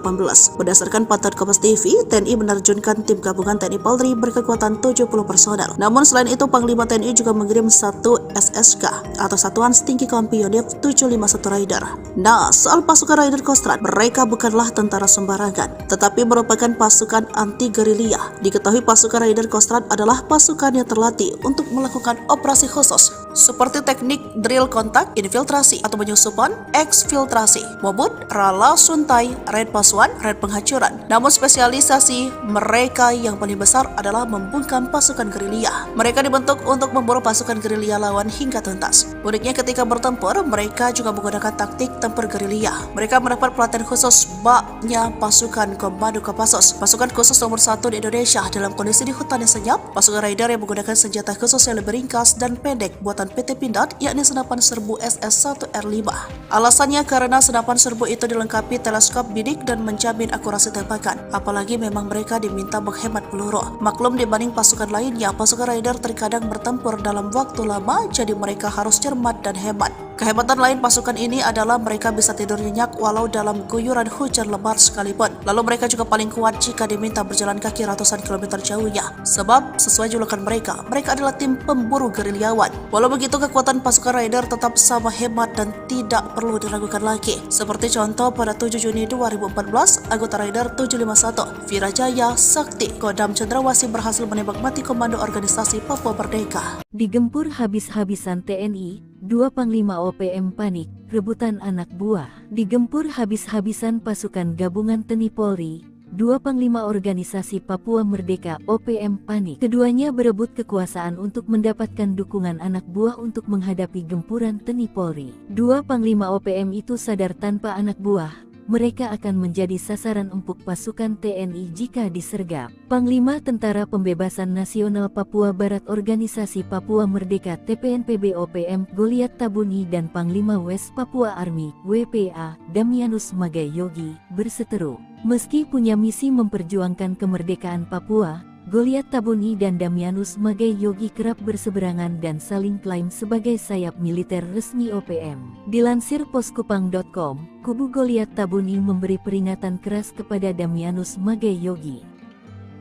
Berdasarkan pantauan Kompas TV, TNI menerjunkan tim gabungan TNI Polri berkekuatan 70 personel. Namun selain itu, Panglima TNI juga mengirim satu SSK atau Satuan Setinggi Kompi Yonif 751 Raider. Nah, soal pasukan Raider Kostrad, mereka bukanlah tentara sembarangan, tetapi merupakan pasukan anti gerilya. Diketahui pasukan Raider Kostrad adalah pasukan yang terlatih untuk melakukan operasi khusus seperti teknik drill kontak, infiltrasi atau penyusupan, eksfiltrasi, mobut, rala, suntai, raid pasuan, raid penghancuran. Namun spesialisasi mereka yang paling besar adalah membungkam pasukan gerilya. Mereka dibentuk untuk memburu pasukan gerilya lawan hingga tuntas. Uniknya ketika bertempur, mereka juga menggunakan taktik tempur gerilya. Mereka mendapat pelatihan khusus baknya pasukan Komando Kopassus, pasukan khusus nomor 1 di Indonesia dalam kondisi di hutan yang senyap. Pasukan Raider yang menggunakan senjata khusus yang lebih ringkas dan pendek buatan PT Pindad, yakni senapan serbu SS-1R5. Alasannya karena senapan serbu itu dilengkapi teleskop bidik dan menjamin akurasi tembakan. Apalagi memang mereka diminta menghemat peluru. Maklum dibanding pasukan lainnya, pasukan Raider terkadang bertempur dalam waktu lama, jadi mereka harus cermat dan hemat. Kehebatan lain pasukan ini adalah mereka bisa tidur nyenyak walau dalam guyuran hujan lebat sekalipun. Lalu mereka juga paling kuat jika diminta berjalan kaki ratusan kilometer jauhnya. Sebab sesuai julukan mereka adalah tim pemburu gerilyawan. Walau begitu, kekuatan pasukan Raider tetap sama hebat dan tidak perlu diragukan lagi. Seperti contoh pada 7 Juni 2014, anggota Raider 751, Virajaya Sakti, Kodam Cendrawasih berhasil menembak mati komando organisasi Papua Merdeka. Digempur habis-habisan TNI, 2 Panglima OPM panik, rebutan anak buah. Digempur habis-habisan pasukan gabungan TNI Polri, 2 Panglima Organisasi Papua Merdeka OPM panik. Keduanya berebut kekuasaan untuk mendapatkan dukungan anak buah untuk menghadapi gempuran TNI Polri. 2 Panglima OPM itu sadar tanpa anak buah, mereka akan menjadi sasaran empuk pasukan TNI jika disergap. Panglima Tentara Pembebasan Nasional Papua Barat Organisasi Papua Merdeka TPNPB OPM Goliat Tabuni dan Panglima West Papua Army WPA Damianus Magai Yogi berseteru. Meski punya misi memperjuangkan kemerdekaan Papua, Goliat Tabuni dan Damianus Magai Yogi kerap berseberangan dan saling klaim sebagai sayap militer resmi OPM. Dilansir poskupang.com, kubu Goliat Tabuni memberi peringatan keras kepada Damianus Magai Yogi.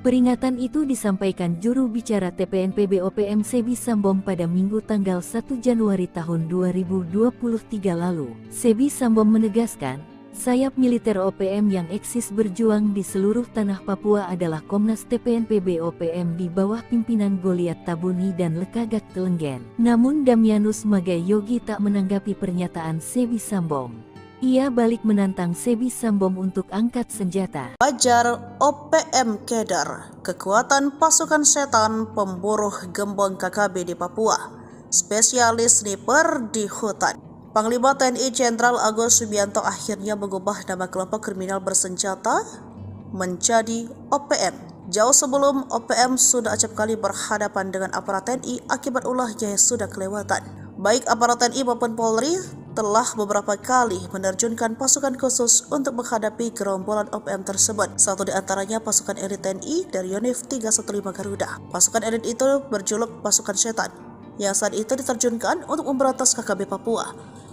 Peringatan itu disampaikan juru bicara TPNPB OPM Sebi Sambom pada Minggu tanggal 1 Januari tahun 2023 lalu. Sebi Sambom menegaskan, sayap militer OPM yang eksis berjuang di seluruh tanah Papua adalah Komnas TPNPB OPM di bawah pimpinan Goliat Tabuni dan Lekagak Telenggen. Namun Damianus Magai Yogi tak menanggapi pernyataan Sebi Sambom. Ia balik menantang Sebi Sambom untuk angkat senjata. Wajar OPM Keder, kekuatan pasukan setan pemburu gembong KKB di Papua, spesialis sniper di hutan. Panglima TNI Jenderal Agus Subianto akhirnya mengubah nama kelompok kriminal bersenjata menjadi OPM. Jauh sebelum OPM sudah acap kali berhadapan dengan aparat TNI akibat ulahnya yang sudah kelewatan. Baik aparat TNI maupun Polri telah beberapa kali menerjunkan pasukan khusus untuk menghadapi gerombolan OPM tersebut. Satu di antaranya pasukan elit TNI dari Yonif 315 Garuda. Pasukan elit itu berjuluk pasukan setan, yang saat itu diterjunkan untuk memberantas KKB Papua,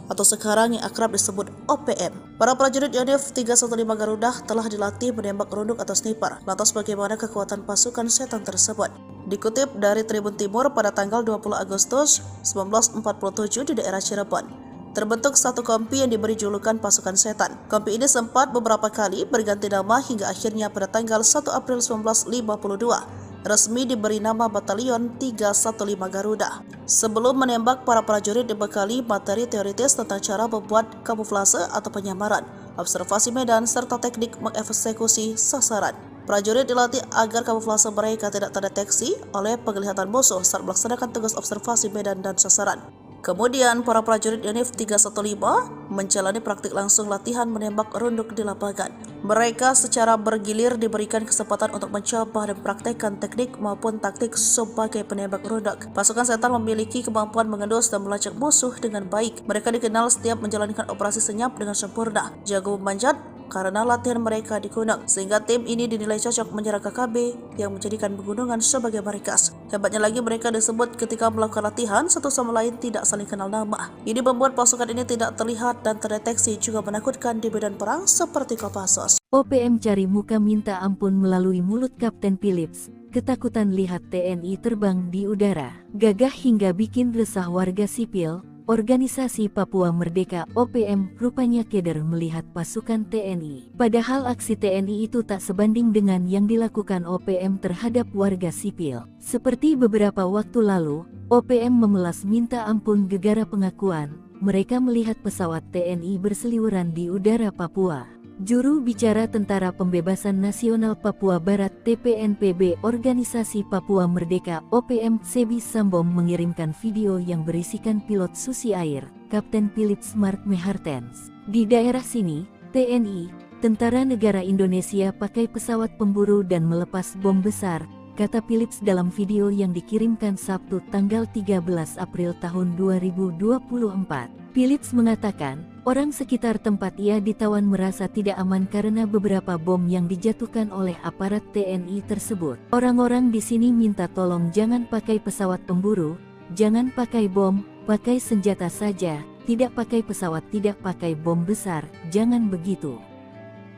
atau sekarang yang akrab disebut OPM. Para prajurit Yonif 315 Garuda telah dilatih menembak runduk atau sniper. Lantas bagaimana kekuatan pasukan setan tersebut? Dikutip dari Tribun Timur pada tanggal 20 Agustus 1947 di daerah Cirebon, terbentuk satu kompi yang diberi julukan pasukan setan. Kompi ini sempat beberapa kali berganti nama hingga akhirnya pada tanggal 1 April 1952 resmi diberi nama Batalion 315 Garuda. Sebelum menembak, para prajurit dibekali materi teoritis tentang cara membuat kamuflase atau penyamaran, observasi medan, serta teknik mengeksekusi sasaran. Prajurit dilatih agar kamuflase mereka tidak terdeteksi oleh penglihatan musuh saat melaksanakan tugas observasi medan dan sasaran. Kemudian, para prajurit Yonif 315 menjalani praktik langsung latihan menembak runduk di lapangan. Mereka secara bergilir diberikan kesempatan untuk mencoba dan praktekkan teknik maupun taktik sebagai penembak runduk. Pasukan setan memiliki kemampuan mengendus dan melacak musuh dengan baik. Mereka dikenal setiap menjalankan operasi senyap dengan sempurna, jago memanjat, karena latihan mereka di gunung, sehingga tim ini dinilai cocok menyerang KKB yang menjadikan pegunungan sebagai markas. Hebatnya lagi, mereka disebut ketika melakukan latihan satu sama lain tidak saling kenal nama. Ini membuat pasukan ini tidak terlihat dan terdeteksi, juga menakutkan di medan perang seperti Kopassus. OPM cari muka minta ampun melalui mulut Kapten Philips. Ketakutan lihat TNI terbang di udara, gagah hingga bikin resah warga sipil. Organisasi Papua Merdeka OPM rupanya keder melihat pasukan TNI. Padahal aksi TNI itu tak sebanding dengan yang dilakukan OPM terhadap warga sipil. Seperti beberapa waktu lalu, OPM memelas minta ampun gegara pengakuan mereka melihat pesawat TNI berseliweran di udara Papua. Juru bicara Tentara Pembebasan Nasional Papua Barat TPNPB Organisasi Papua Merdeka OPM Sebi Sambom mengirimkan video yang berisikan pilot Susi Air, Kapten Philips Mark Mehartens. Di daerah sini, TNI, Tentara Negara Indonesia pakai pesawat pemburu dan melepas bom besar, kata Philips dalam video yang dikirimkan Sabtu tanggal 13 April tahun 2024. Philips mengatakan, orang sekitar tempat ia ditawan merasa tidak aman karena beberapa bom yang dijatuhkan oleh aparat TNI tersebut. Orang-orang di sini minta tolong jangan pakai pesawat pemburu, jangan pakai bom, pakai senjata saja, tidak pakai pesawat, tidak pakai bom besar, jangan begitu.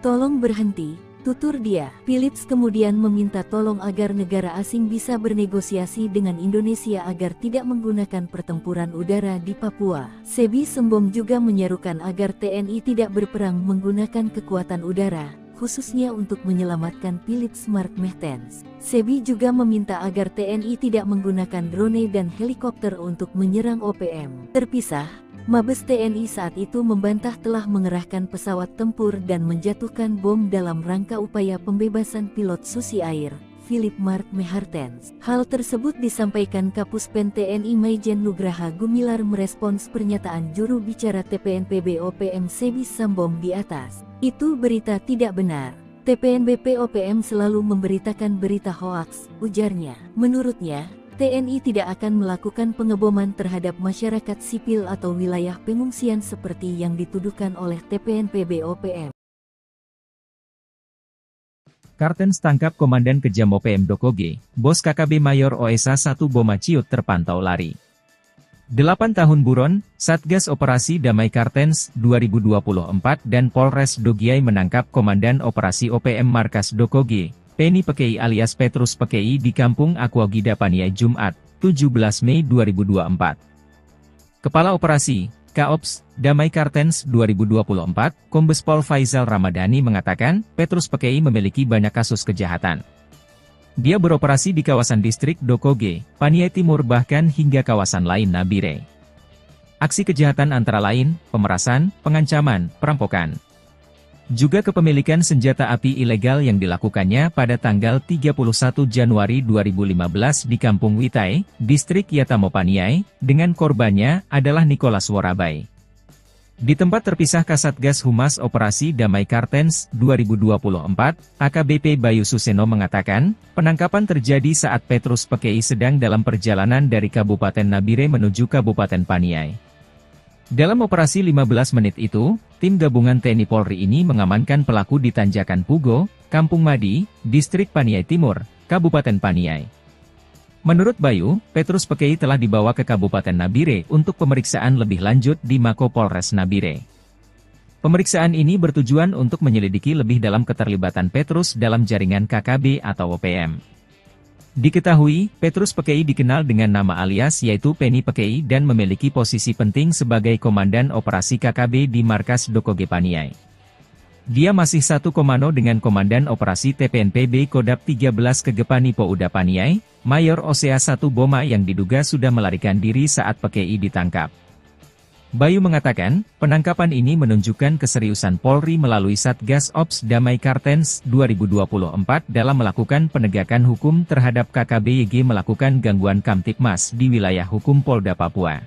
Tolong berhenti, tutur dia. Philips kemudian meminta tolong agar negara asing bisa bernegosiasi dengan Indonesia agar tidak menggunakan pertempuran udara di Papua. Sebi Sembom juga menyerukan agar TNI tidak berperang menggunakan kekuatan udara, khususnya untuk menyelamatkan Philips Mark Mehtens. Sebi juga meminta agar TNI tidak menggunakan drone dan helikopter untuk menyerang OPM. Terpisah, Mabes TNI saat itu membantah telah mengerahkan pesawat tempur dan menjatuhkan bom dalam rangka upaya pembebasan pilot Susi Air, Philip Mark Mehartens. Hal tersebut disampaikan Kapuspen TNI Maijen Nugraha Gumilar merespons pernyataan juru bicara TPNPB OPM Sebi Sambom di atas. Itu berita tidak benar. TPNBP OPM selalu memberitakan berita hoaks, ujarnya. Menurutnya, TNI tidak akan melakukan pengeboman terhadap masyarakat sipil atau wilayah pengungsian seperti yang dituduhkan oleh TPNPB OPM. Kartens tangkap Komandan Kejam OPM Dokoge, Bos KKB Mayor OSA 1 Boma Ciut terpantau lari. 8 tahun buron, Satgas Operasi Damai Kartens 2024 dan Polres Dogiai menangkap Komandan Operasi OPM Markas Dokoge, Penny Pekei alias Petrus Pekei di Kampung Aquagida Paniai Jumat, 17 Mei 2024. Kepala Operasi, Kaops, Damai Kartens 2024, Kombes Pol Faizal Ramadhani mengatakan, Petrus Pekei memiliki banyak kasus kejahatan. Dia beroperasi di kawasan distrik Dokoge, Paniai Timur bahkan hingga kawasan lain Nabire. Aksi kejahatan antara lain, pemerasan, pengancaman, perampokan. Juga kepemilikan senjata api ilegal yang dilakukannya pada tanggal 31 Januari 2015 di Kampung Witai, distrik Yatamo Paniai, dengan korbannya adalah Nicholas Worabai. Di tempat terpisah Kasatgas Humas Operasi Damai Kartens 2024, AKBP Bayu Suseno mengatakan, penangkapan terjadi saat Petrus Pekei sedang dalam perjalanan dari Kabupaten Nabire menuju Kabupaten Paniai. Dalam operasi 15 menit itu, tim gabungan TNI Polri ini mengamankan pelaku di Tanjakan Pugo, Kampung Madi, distrik Paniai Timur, Kabupaten Paniai. Menurut Bayu, Petrus Pekei telah dibawa ke Kabupaten Nabire untuk pemeriksaan lebih lanjut di Mako Polres Nabire. Pemeriksaan ini bertujuan untuk menyelidiki lebih dalam keterlibatan Petrus dalam jaringan KKB atau OPM. Diketahui, Petrus Pekei dikenal dengan nama alias yaitu Penny Pekei dan memiliki posisi penting sebagai Komandan Operasi KKB di Markas Dokoge Paniai. Dia masih satu komando dengan Komandan Operasi TPNPB Kodap 13 Kegepani Pouda Paniai, Mayor OSA 1 Boma yang diduga sudah melarikan diri saat Pekei ditangkap. Bayu mengatakan, penangkapan ini menunjukkan keseriusan Polri melalui Satgas Ops Damai Kartens 2024 dalam melakukan penegakan hukum terhadap KKB YG melakukan gangguan Kamtipmas di wilayah hukum Polda Papua.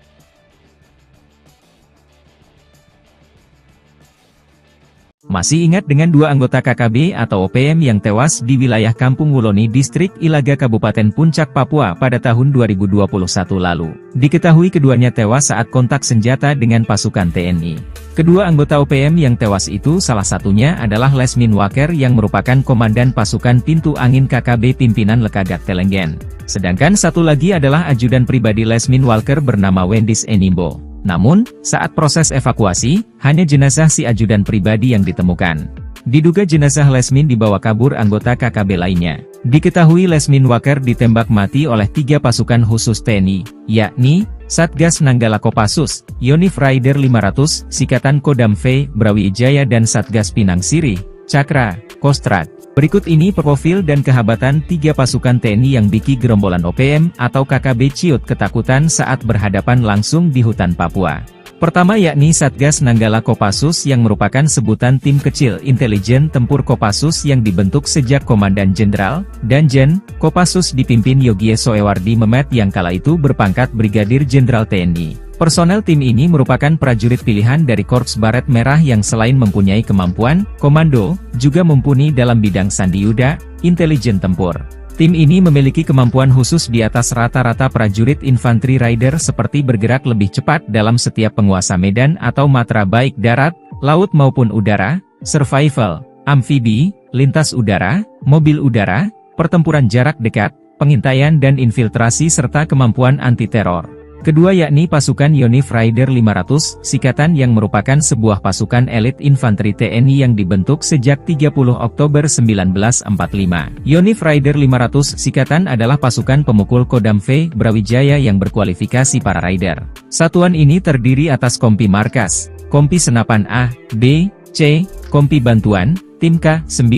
Masih ingat dengan dua anggota KKB atau OPM yang tewas di wilayah Kampung Wuloni Distrik Ilaga Kabupaten Puncak Papua pada tahun 2021 lalu. Diketahui keduanya tewas saat kontak senjata dengan pasukan TNI. Kedua anggota OPM yang tewas itu salah satunya adalah Lesmin Waker yang merupakan komandan pasukan Pintu Angin KKB pimpinan Lekagat Telenggen. Sedangkan satu lagi adalah ajudan pribadi Lesmin Walker bernama Wendis Enimbo. Namun, saat proses evakuasi, hanya jenazah si ajudan pribadi yang ditemukan. Diduga jenazah Lesmin dibawa kabur anggota KKB lainnya. Diketahui Lesmin Waker ditembak mati oleh 3 pasukan khusus TNI, yakni Satgas Nanggala Kopassus, Yonif Raider 500, Sikatan Kodam V, Brawijaya dan Satgas Pinang Sirih, Cakra, Kostrad. Berikut ini profil dan kehabatan 3 pasukan TNI yang bikin gerombolan OPM atau KKB ciut ketakutan saat berhadapan langsung di hutan Papua. Pertama yakni Satgas Nanggala Kopassus yang merupakan sebutan tim kecil intelijen tempur Kopassus yang dibentuk sejak Komandan Jenderal, Danjen, Kopassus dipimpin Yogie Soewardi Memet yang kala itu berpangkat Brigadir Jenderal TNI. Personel tim ini merupakan prajurit pilihan dari Korps Baret Merah yang selain mempunyai kemampuan komando, juga mumpuni dalam bidang sandiyuda, intelijen tempur. Tim ini memiliki kemampuan khusus di atas rata-rata prajurit infanteri rider seperti bergerak lebih cepat dalam setiap penguasa medan atau matra baik darat, laut maupun udara, survival, amfibi, lintas udara, mobil udara, pertempuran jarak dekat, pengintaian dan infiltrasi serta kemampuan anti-teror. Kedua yakni pasukan Yonif Raider 500, Sikatan yang merupakan sebuah pasukan elit infanteri TNI yang dibentuk sejak 30 Oktober 1945. Yonif Raider 500 Sikatan adalah pasukan pemukul Kodam V, Brawijaya yang berkualifikasi para rider. Satuan ini terdiri atas kompi markas, kompi senapan A, B, C, kompi bantuan, tim K9,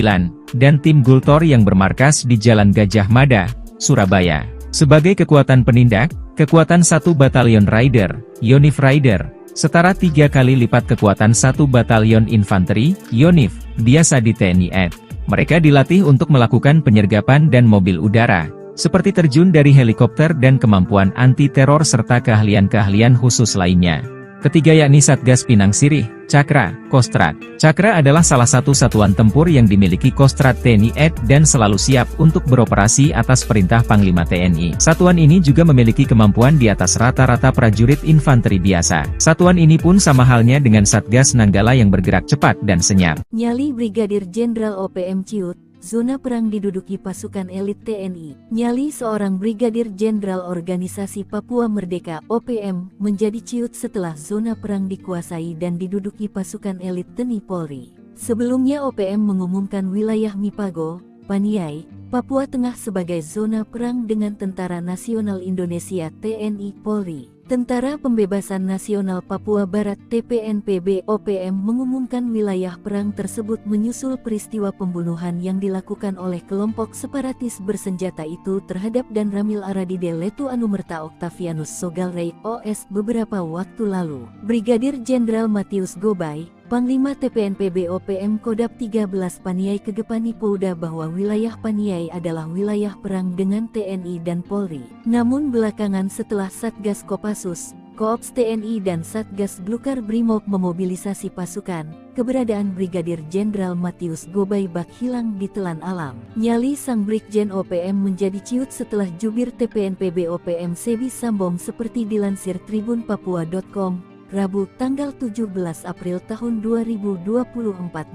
dan tim Gultor yang bermarkas di Jalan Gajah Mada, Surabaya. Sebagai kekuatan penindak, kekuatan 1 batalion rider, Yonif Raider, setara 3 kali lipat kekuatan 1 batalion infanteri, Yonif, biasa di TNI AD. Mereka dilatih untuk melakukan penyergapan dan mobil udara, seperti terjun dari helikopter dan kemampuan anti-teror serta keahlian-keahlian khusus lainnya. Ketiga yakni Satgas Pinang Sirih, Cakra, Kostrad. Cakra adalah salah satu satuan tempur yang dimiliki Kostrad TNI AD dan selalu siap untuk beroperasi atas perintah Panglima TNI. Satuan ini juga memiliki kemampuan di atas rata-rata prajurit infanteri biasa. Satuan ini pun sama halnya dengan Satgas Nanggala yang bergerak cepat dan senyap. Nyali Brigadir Jenderal OPM ciut, zona perang diduduki pasukan elit TNI. Nyali seorang Brigadir Jenderal Organisasi Papua Merdeka (OPM) menjadi ciut setelah zona perang dikuasai dan diduduki pasukan elit TNI Polri. Sebelumnya OPM mengumumkan wilayah Mipago, Paniai, Papua Tengah sebagai zona perang dengan Tentara Nasional Indonesia (TNI Polri). Tentara Pembebasan Nasional Papua Barat (TPNPB) OPM mengumumkan wilayah perang tersebut menyusul peristiwa pembunuhan yang dilakukan oleh kelompok separatis bersenjata itu terhadap Dan Ramil Aradide Letu Anumerta Octavianus Sogalrey OS beberapa waktu lalu. Brigadir Jenderal Matius Gobay, Panglima TPNPB OPM Kodap 13 Paniai Kegepani Pouda bahwa wilayah Paniai adalah wilayah perang dengan TNI dan Polri. Namun belakangan setelah Satgas Kopassus, Koops TNI dan Satgas Blukar Brimob memobilisasi pasukan, keberadaan Brigadir Jenderal Matius Gobay bak hilang di telan alam. Nyali sang Brigjen OPM menjadi ciut setelah jubir TPNPB OPM Sebi Sambong seperti dilansir tribunpapua.com. Rabu, tanggal 17 April tahun 2024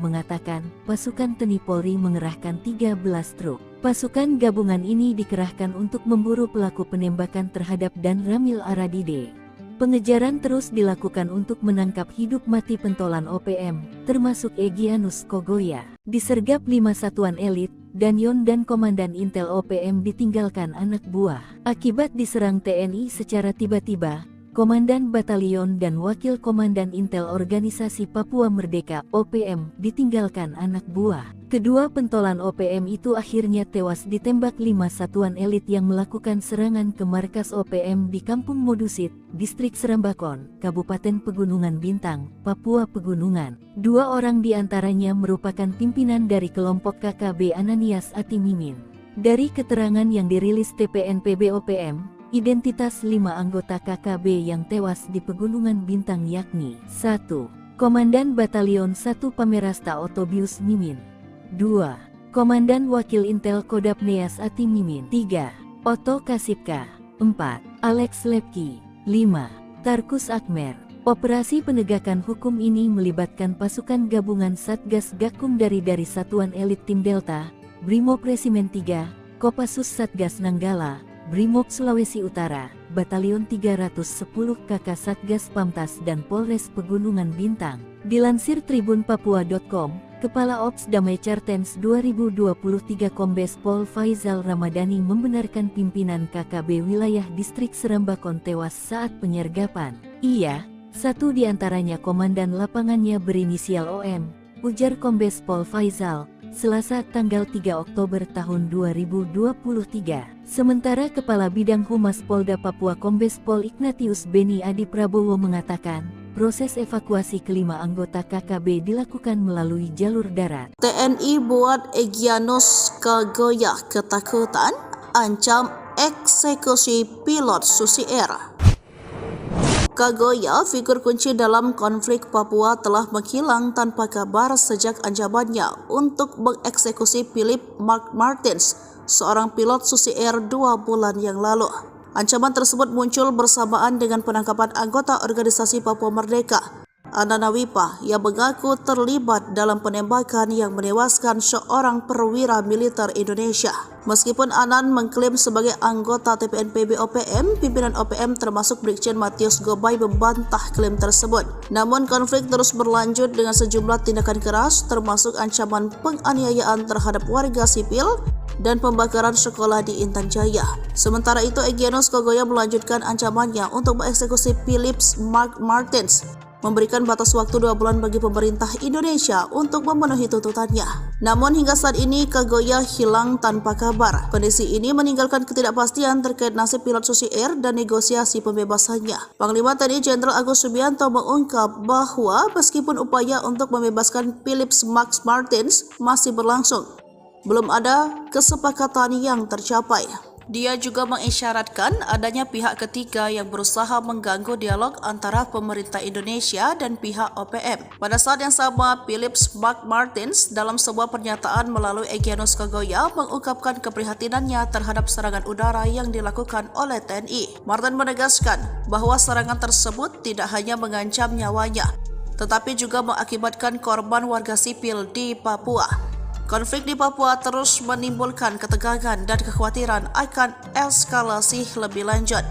mengatakan, pasukan TNI Polri mengerahkan 13 truk. Pasukan gabungan ini dikerahkan untuk memburu pelaku penembakan terhadap Dan Ramil Aradide. Pengejaran terus dilakukan untuk menangkap hidup mati pentolan OPM, termasuk Egyanus Kogoya. Disergap 5 satuan elit, Danyon dan Komandan Intel OPM ditinggalkan anak buah. Akibat diserang TNI secara tiba-tiba, Komandan Batalion dan Wakil Komandan Intel Organisasi Papua Merdeka (OPM) ditinggalkan anak buah. Kedua pentolan OPM itu akhirnya tewas ditembak 5 satuan elit yang melakukan serangan ke markas OPM di Kampung Modusit, Distrik Serambakon, Kabupaten Pegunungan Bintang, Papua Pegunungan. 2 orang diantaranya merupakan pimpinan dari kelompok KKB Ananias Atimimin. Dari keterangan yang dirilis TPNPB OPM, identitas 5 anggota KKB yang tewas di Pegunungan Bintang yakni 1. Komandan Batalion 1 Pamerasta Otobius Mimin. 2. Komandan Wakil Intel Kodap Neas Ati Mimin. 3. Oto Kasipka. 4. Alex Lepki. 5. Tarkus Akmer. Operasi penegakan hukum ini melibatkan pasukan gabungan Satgas Gakum dari Satuan Elit Tim Delta, Brimob Resimen 3, Kopassus Satgas Nanggala, Brimob Sulawesi Utara, Batalion 310 KK Satgas Pamtas dan Polres Pegunungan Bintang. Dilansir tribunpapua.com, Kepala Ops Damai Cartens 2023 Kombes Pol Faizal Ramadhani membenarkan pimpinan KKB wilayah distrik Serambakon tewas saat penyergapan. Ia, satu di antaranya komandan lapangannya berinisial OM, ujar Kombes Pol Faizal, Selasa tanggal 3 Oktober tahun 2023. Sementara Kepala Bidang Humas Polda Papua Kombes Pol Ignatius Beni Adi Prabowo mengatakan, proses evakuasi kelima anggota KKB dilakukan melalui jalur darat. TNI buat Egyanus Kagoya ketakutan, ancam eksekusi pilot Susi Air. Kagoya, figur kunci dalam konflik Papua, telah menghilang tanpa kabar sejak ancamannya untuk mengeksekusi Philip Mark Martins, seorang pilot Susi Air 2 bulan yang lalu. Ancaman tersebut muncul bersamaan dengan penangkapan anggota organisasi Papua Merdeka, Anana Wipa, yang mengaku terlibat dalam penembakan yang menewaskan seorang perwira militer Indonesia. Meskipun Anan mengklaim sebagai anggota TPNPB OPM, pimpinan OPM termasuk Brigjen Matius Gobay membantah klaim tersebut. Namun konflik terus berlanjut dengan sejumlah tindakan keras, termasuk ancaman penganiayaan terhadap warga sipil dan pembakaran sekolah di Intan Jaya. Sementara itu, Egyanus Kagoya melanjutkan ancamannya untuk mengeksekusi Philip Mark Martins, memberikan batas waktu 2 bulan bagi pemerintah Indonesia untuk memenuhi tuntutannya. Namun hingga saat ini Kagoya hilang tanpa kabar. Kondisi ini meninggalkan ketidakpastian terkait nasib pilot Susi Air dan negosiasi pembebasannya. Panglima TNI Jenderal Agus Subianto mengungkap bahwa meskipun upaya untuk membebaskan Philip Max Martins masih berlangsung, belum ada kesepakatan yang tercapai. Dia juga mengisyaratkan adanya pihak ketiga yang berusaha mengganggu dialog antara pemerintah Indonesia dan pihak OPM. Pada saat yang sama, Philip Mark Martins dalam sebuah pernyataan melalui Egyanus Kagoya mengungkapkan keprihatinannya terhadap serangan udara yang dilakukan oleh TNI. Martin menegaskan bahwa serangan tersebut tidak hanya mengancam nyawanya, tetapi juga mengakibatkan korban warga sipil di Papua. Konflik di Papua terus menimbulkan ketegangan dan kekhawatiran akan eskalasi lebih lanjut.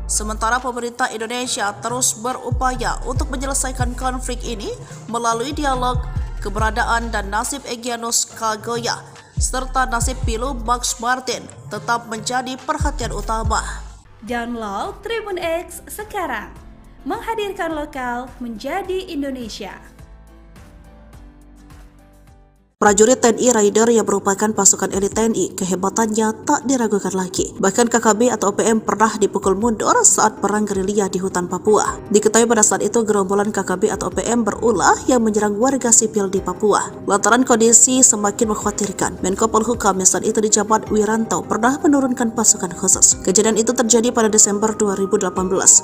Sementara pemerintah Indonesia terus berupaya untuk menyelesaikan konflik ini melalui dialog, keberadaan dan nasib Egyanus Kagoya serta nasib pilot Max Martin tetap menjadi perhatian utama. Download Tribun X sekarang, menghadirkan lokal menjadi Indonesia. Prajurit TNI Raider yang merupakan pasukan elit TNI, kehebatannya tak diragukan lagi. Bahkan KKB atau OPM pernah dipukul mundur saat perang gerilya di hutan Papua. Diketahui pada saat itu gerombolan KKB atau OPM berulah yang menyerang warga sipil di Papua. Lantaran kondisi semakin mengkhawatirkan, Menko Polhukam yang saat itu dijabat Wiranto pernah menurunkan pasukan khusus. Kejadian itu terjadi pada Desember 2018.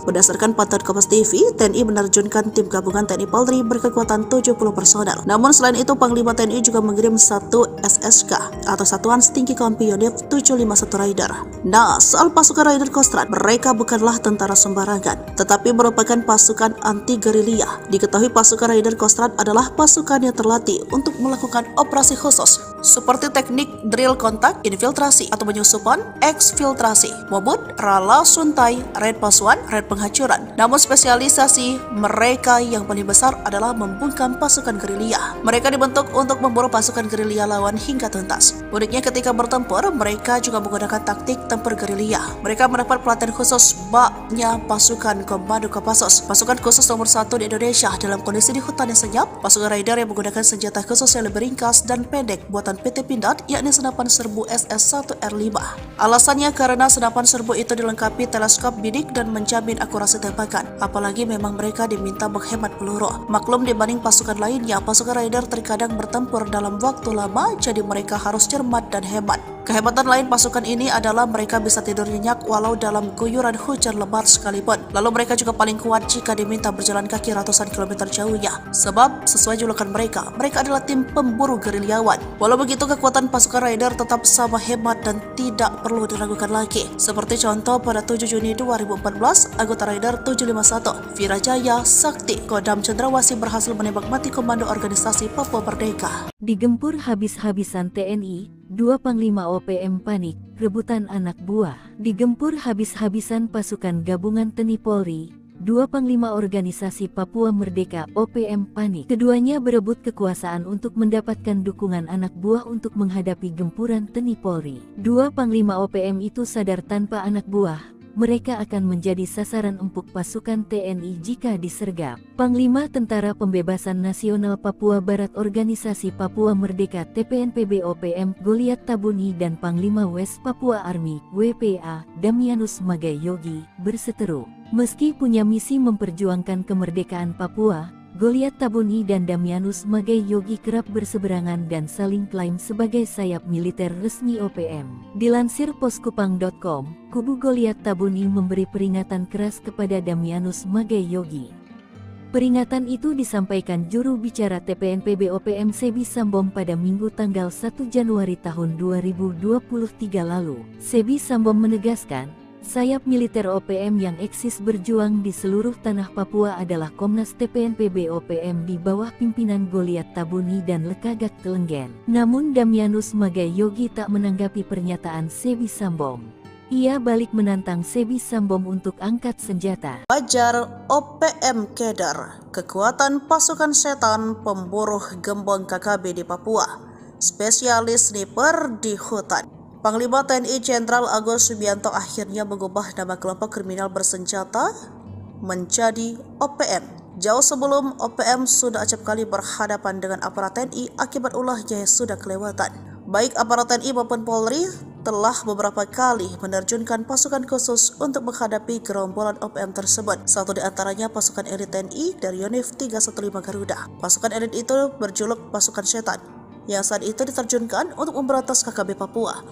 Berdasarkan pantauan Kompas TV, TNI menerjunkan tim gabungan TNI Polri berkekuatan 70 personel. Namun selain itu, Panglima TNI juga mengirim satu SSK atau Satuan Setinggi Kompi Yonif 751 Raider. Nah, soal pasukan Raider Kostrad, mereka bukanlah tentara sembarangan, tetapi merupakan pasukan anti gerilya. Diketahui pasukan Raider Kostrad adalah pasukan yang terlatih untuk melakukan operasi khusus seperti teknik drill kontak, infiltrasi atau penyusupan, eksfiltrasi, mobut, rala suntai, raid pasuan, raid penghancuran. Namun spesialisasi mereka yang paling besar adalah membungkam pasukan gerilya. Mereka dibentuk untuk memburu pasukan gerilya lawan hingga tuntas. Uniknya ketika bertempur, mereka juga menggunakan taktik tempur gerilya. Mereka mendapat pelatihan khusus baknya pasukan Komando Kopassus, pasukan khusus nomor 1 di Indonesia dalam kondisi di hutan yang senyap. Pasukan Raider yang menggunakan senjata khusus yang lebih ringkas dan pendek buatan PT Pindad, yakni senapan serbu SS-1R5. Alasannya karena senapan serbu itu dilengkapi teleskop bidik dan menjamin akurasi tembakan. Apalagi memang mereka diminta menghemat peluru. Maklum dibanding pasukan lainnya, pasukan Raider terkadang bertempur dalam waktu lama, jadi mereka harus cermat dan hemat. Kehebatan lain pasukan ini adalah mereka bisa tidur nyenyak walau dalam guyuran hujan lebat sekalipun. Lalu mereka juga paling kuat jika diminta berjalan kaki ratusan kilometer jauhnya. Sebab sesuai julukan mereka adalah tim pemburu gerilyawan. Walau begitu, kekuatan pasukan Raider tetap sama hebat dan tidak perlu diragukan lagi. Seperti contoh pada 7 Juni 2014, anggota Raider 751, Virajaya Sakti Kodam Cendrawasih berhasil menembak mati komando organisasi Papua Merdeka. Digempur habis-habisan TNI, 2 Panglima OPM panik, rebutan anak buah. Digempur habis-habisan pasukan gabungan TNI Polri, 2 Panglima Organisasi Papua Merdeka OPM panik. Keduanya berebut kekuasaan untuk mendapatkan dukungan anak buah untuk menghadapi gempuran TNI Polri. 2 Panglima OPM itu sadar tanpa anak buah mereka akan menjadi sasaran empuk pasukan TNI jika disergap. Panglima Tentara Pembebasan Nasional Papua Barat Organisasi Papua Merdeka TPNPB OPM Goliat Tabuni dan Panglima West Papua Army WPA Damianus Magai Yogi berseteru. Meski punya misi memperjuangkan kemerdekaan Papua, Goliat Tabuni dan Damianus Magai Yogi kerap berseberangan dan saling klaim sebagai sayap militer resmi OPM. Dilansir poskupang.com, kubu Goliat Tabuni memberi peringatan keras kepada Damianus Magai Yogi. Peringatan itu disampaikan juru bicara TPNPB OPM Sebi Sambom pada Minggu tanggal 1 Januari tahun 2023 lalu. Sebi Sambom menegaskan, sayap militer OPM yang eksis berjuang di seluruh tanah Papua adalah Komnas TPNPB OPM di bawah pimpinan Goliat Tabuni dan Lekagak Telenggen. Namun Damianus Magai Yogi tak menanggapi pernyataan Sebi Sambom. Ia balik menantang Sebi Sambom untuk angkat senjata. Fajar OPM Kedar, kekuatan pasukan setan pemburu gembong KKB di Papua, spesialis sniper di hutan. Panglima TNI Jenderal Agus Subianto akhirnya mengubah nama kelompok kriminal bersenjata menjadi OPM. Jauh sebelum OPM sudah acap kali berhadapan dengan aparat TNI akibat ulahnya yang sudah kelewatan. Baik aparat TNI maupun Polri telah beberapa kali menerjunkan pasukan khusus untuk menghadapi gerombolan OPM tersebut. Satu di antaranya pasukan elit TNI dari Yonif 315 Garuda. Pasukan elit itu berjuluk pasukan setan, yang saat itu diterjunkan untuk memberantas KKB Papua,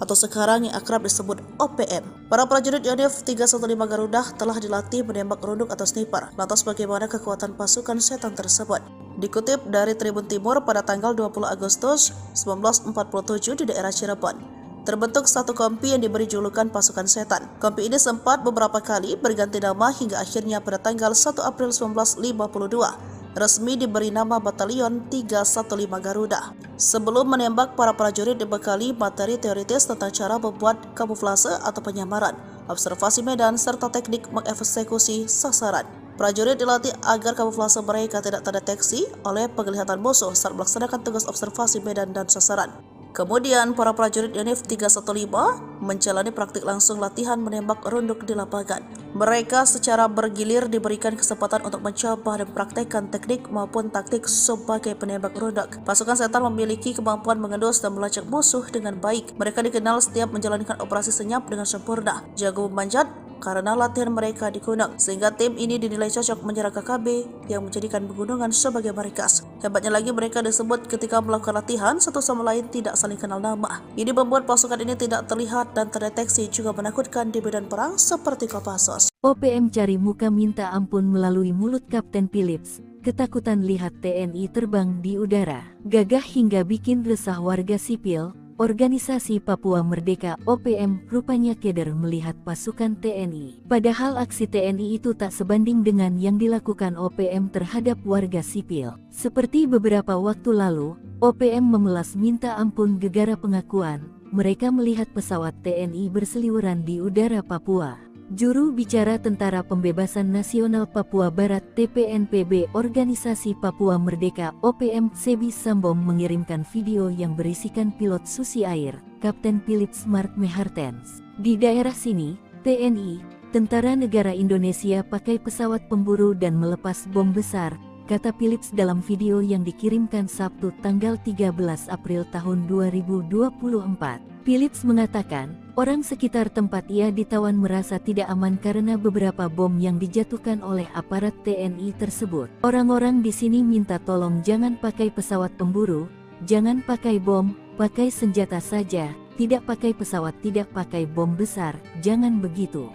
atau sekarang yang akrab disebut OPM. Para prajurit Yonif 315 Garuda telah dilatih menembak runduk atau sniper. Lantas bagaimana kekuatan pasukan setan tersebut? Dikutip dari Tribun Timur pada tanggal 20 Agustus 1947 di daerah Cirebon, terbentuk satu kompi yang diberi julukan pasukan setan. Kompi ini sempat beberapa kali berganti nama hingga akhirnya pada tanggal 1 April 1952 resmi diberi nama Batalion 315 Garuda. Sebelum menembak, para prajurit dibekali materi teoritis tentang cara membuat kamuflase atau penyamaran, observasi medan, serta teknik mengeksekusi sasaran. Prajurit dilatih agar kamuflase mereka tidak terdeteksi oleh penglihatan musuh saat melaksanakan tugas observasi medan dan sasaran. Kemudian, para prajurit Yonif 315 menjalani praktik langsung latihan menembak runduk di lapangan. Mereka secara bergilir diberikan kesempatan untuk mencoba dan praktekkan teknik maupun taktik sebagai penembak runduk. Pasukan setan memiliki kemampuan mengendus dan melacak musuh dengan baik. Mereka dikenal setiap menjalankan operasi senyap dengan sempurna, jago memanjat, karena latihan mereka di gunung, sehingga tim ini dinilai cocok menyerang KKB yang menjadikan pegunungan sebagai markas. Hebatnya lagi, mereka disebut ketika melakukan latihan satu sama lain tidak saling kenal nama. Ini membuat pasukan ini tidak terlihat dan terdeteksi, juga menakutkan di medan perang seperti Kopassus. OPM cari muka minta ampun melalui mulut Kapten Philips. Ketakutan lihat TNI terbang di udara, gagah hingga bikin resah warga sipil. Organisasi Papua Merdeka OPM rupanya keder melihat pasukan TNI. Padahal aksi TNI itu tak sebanding dengan yang dilakukan OPM terhadap warga sipil. Seperti beberapa waktu lalu, OPM memelas minta ampun gegara pengakuan mereka melihat pesawat TNI berseliweran di udara Papua. Juru bicara Tentara Pembebasan Nasional Papua Barat TPNPB Organisasi Papua Merdeka OPM Sebi Sambom mengirimkan video yang berisikan pilot Susi Air, Kapten Philips Mark Mehartens. Di daerah sini, TNI, Tentara Negara Indonesia pakai pesawat pemburu dan melepas bom besar, kata Philips dalam video yang dikirimkan Sabtu tanggal 13 April tahun 2024. Philips mengatakan, orang sekitar tempat ia ditawan merasa tidak aman karena beberapa bom yang dijatuhkan oleh aparat TNI tersebut. Orang-orang di sini minta tolong jangan pakai pesawat pemburu, jangan pakai bom, pakai senjata saja, tidak pakai pesawat, tidak pakai bom besar, jangan begitu.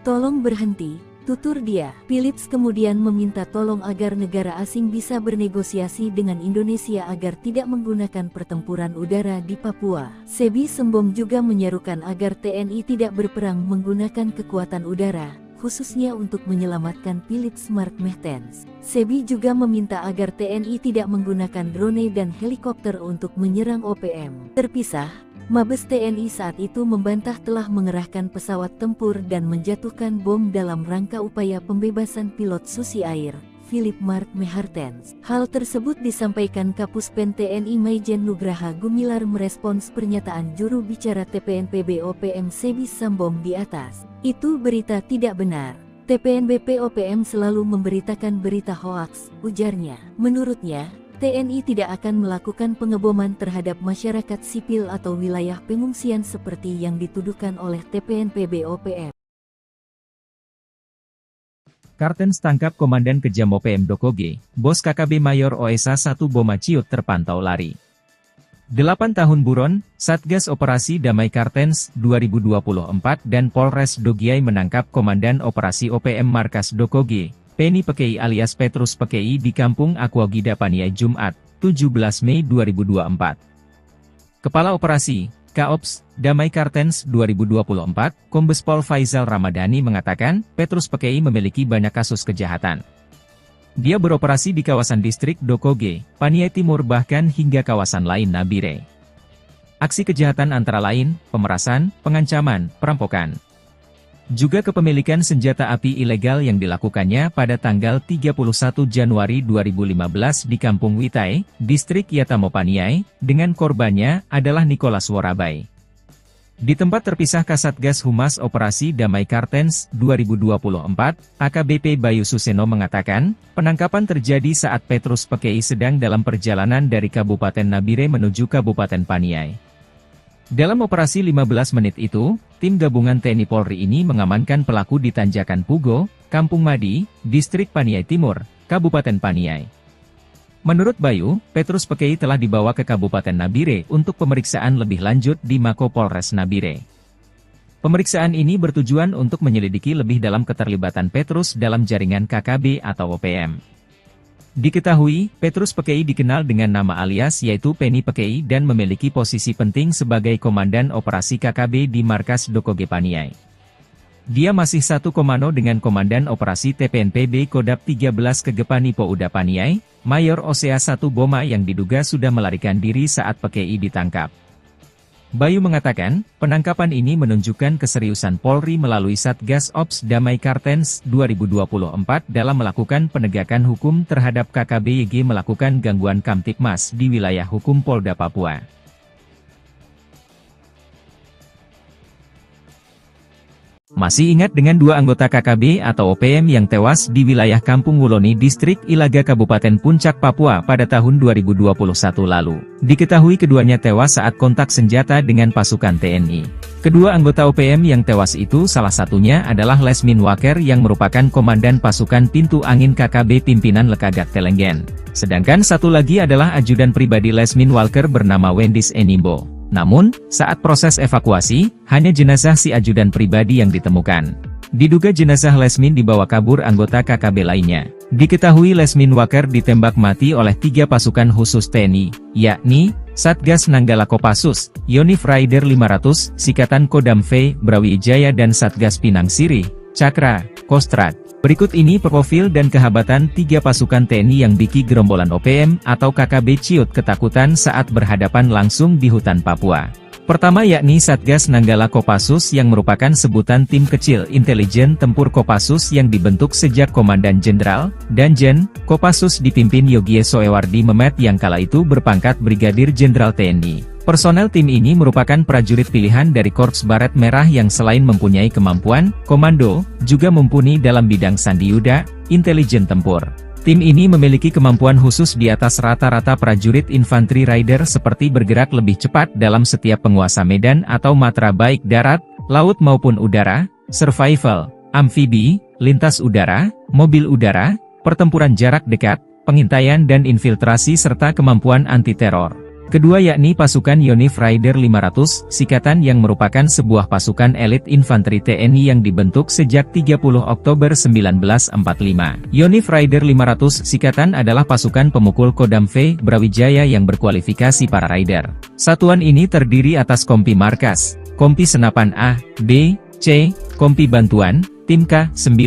Tolong berhenti, tutur dia. Philips kemudian meminta tolong agar negara asing bisa bernegosiasi dengan Indonesia agar tidak menggunakan pertempuran udara di Papua. Sebi Sembom juga menyerukan agar TNI tidak berperang menggunakan kekuatan udara, khususnya untuk menyelamatkan Philips Mark Mertens. Sebi juga meminta agar TNI tidak menggunakan drone dan helikopter untuk menyerang OPM. Terpisah, Mabes TNI saat itu membantah telah mengerahkan pesawat tempur dan menjatuhkan bom dalam rangka upaya pembebasan pilot Susi Air, Philip Mark Mertens. Hal tersebut disampaikan Kapuspen TNI Maijen Nugraha Gumilar merespons pernyataan juru bicara TPNPB OPM Sebi Sembom di atas. Itu berita tidak benar. TPNBP OPM selalu memberitakan berita hoaks, ujarnya. Menurutnya, TNI tidak akan melakukan pengeboman terhadap masyarakat sipil atau wilayah pengungsian seperti yang dituduhkan oleh TPNPB OPM. Kartens tangkap Komandan Kejam OPM Dokoge, Bos KKB Mayor OSA 1 Boma Ciut terpantau lari. 8 tahun buron, Satgas Operasi Damai Kartens 2024 dan Polres Dogiai menangkap Komandan Operasi OPM Markas Dokoge, Penny Pekei alias Petrus Pekei di Kampung Aquagida Paniai Jumat, 17 Mei 2024. Kepala Operasi, Kaops, Damai Kartens 2024, Kombes Pol Faizal Ramadhani mengatakan, Petrus Pekei memiliki banyak kasus kejahatan. Dia beroperasi di kawasan distrik Dokoge, Paniai Timur bahkan hingga kawasan lain Nabire. Aksi kejahatan antara lain, pemerasan, pengancaman, perampokan. Juga kepemilikan senjata api ilegal yang dilakukannya pada tanggal 31 Januari 2015 di Kampung Witai, distrik Yatamo Paniai, dengan korbannya adalah Nicholas Worabai. Di tempat terpisah Kasatgas Humas Operasi Damai Kartens 2024, AKBP Bayu Suseno mengatakan, penangkapan terjadi saat Petrus Pekei sedang dalam perjalanan dari Kabupaten Nabire menuju Kabupaten Paniai. Dalam operasi 15 menit itu, tim gabungan TNI Polri ini mengamankan pelaku di Tanjakan Pugo, Kampung Madi, distrik Paniai Timur, Kabupaten Paniai. Menurut Bayu, Petrus Pekei telah dibawa ke Kabupaten Nabire untuk pemeriksaan lebih lanjut di Mako Polres Nabire. Pemeriksaan ini bertujuan untuk menyelidiki lebih dalam keterlibatan Petrus dalam jaringan KKB atau OPM. Diketahui, Petrus Pekei dikenal dengan nama alias yaitu Penny Pekei dan memiliki posisi penting sebagai Komandan Operasi KKB di Markas Dokoge Paniai. Dia masih satu komando dengan Komandan Operasi TPNPB Kodap 13 Kegepani Pouda Paniai, Mayor OSA 1 Boma yang diduga sudah melarikan diri saat Pekei ditangkap. Bayu mengatakan, penangkapan ini menunjukkan keseriusan Polri melalui Satgas Ops Damai Kartens 2024 dalam melakukan penegakan hukum terhadap KKB-YG melakukan gangguan Kamtipmas di wilayah hukum Polda Papua. Masih ingat dengan dua anggota KKB atau OPM yang tewas di wilayah Kampung Wuloni Distrik Ilaga Kabupaten Puncak Papua pada tahun 2021 lalu. Diketahui keduanya tewas saat kontak senjata dengan pasukan TNI. Kedua anggota OPM yang tewas itu salah satunya adalah Lesmin Waker yang merupakan Komandan Pasukan Pintu Angin KKB pimpinan Lekagak Telenggen. Sedangkan satu lagi adalah ajudan pribadi Lesmin Walker bernama Wendis Enimbo. Namun, saat proses evakuasi, hanya jenazah si ajudan pribadi yang ditemukan. Diduga jenazah Lesmin dibawa kabur anggota KKB lainnya. Diketahui Lesmin Waker ditembak mati oleh 3 pasukan khusus TNI, yakni Satgas Nanggala Kopassus, Yonif Raider 500, Sikatan Kodam V, Brawijaya dan Satgas Pinang Sirih, Cakra, Kostrad. Berikut ini profil dan kehabatan 3 pasukan TNI yang bikin gerombolan OPM atau KKB Ciut ketakutan saat berhadapan langsung di hutan Papua. Pertama yakni Satgas Nanggala Kopassus yang merupakan sebutan tim kecil intelijen tempur Kopassus yang dibentuk sejak Komandan Jenderal, Danjen, Kopassus dipimpin Yogie Soewardi Memet yang kala itu berpangkat Brigadir Jenderal TNI. Personel tim ini merupakan prajurit pilihan dari Korps Baret Merah yang selain mempunyai kemampuan komando, juga mumpuni dalam bidang sandiyuda, intelijen tempur. Tim ini memiliki kemampuan khusus di atas rata-rata prajurit infanteri rider seperti bergerak lebih cepat dalam setiap penguasa medan atau matra baik darat, laut maupun udara, survival, amfibi, lintas udara, mobil udara, pertempuran jarak dekat, pengintaian dan infiltrasi serta kemampuan anti-teror. Kedua yakni pasukan Yonif Raider 500 Sikatan yang merupakan sebuah pasukan elit infanteri TNI yang dibentuk sejak 30 Oktober 1945. Yonif Raider 500 Sikatan adalah pasukan pemukul Kodam V Brawijaya yang berkualifikasi para Raider. Satuan ini terdiri atas Kompi Markas, Kompi Senapan A, B, C, Kompi Bantuan, Tim K9,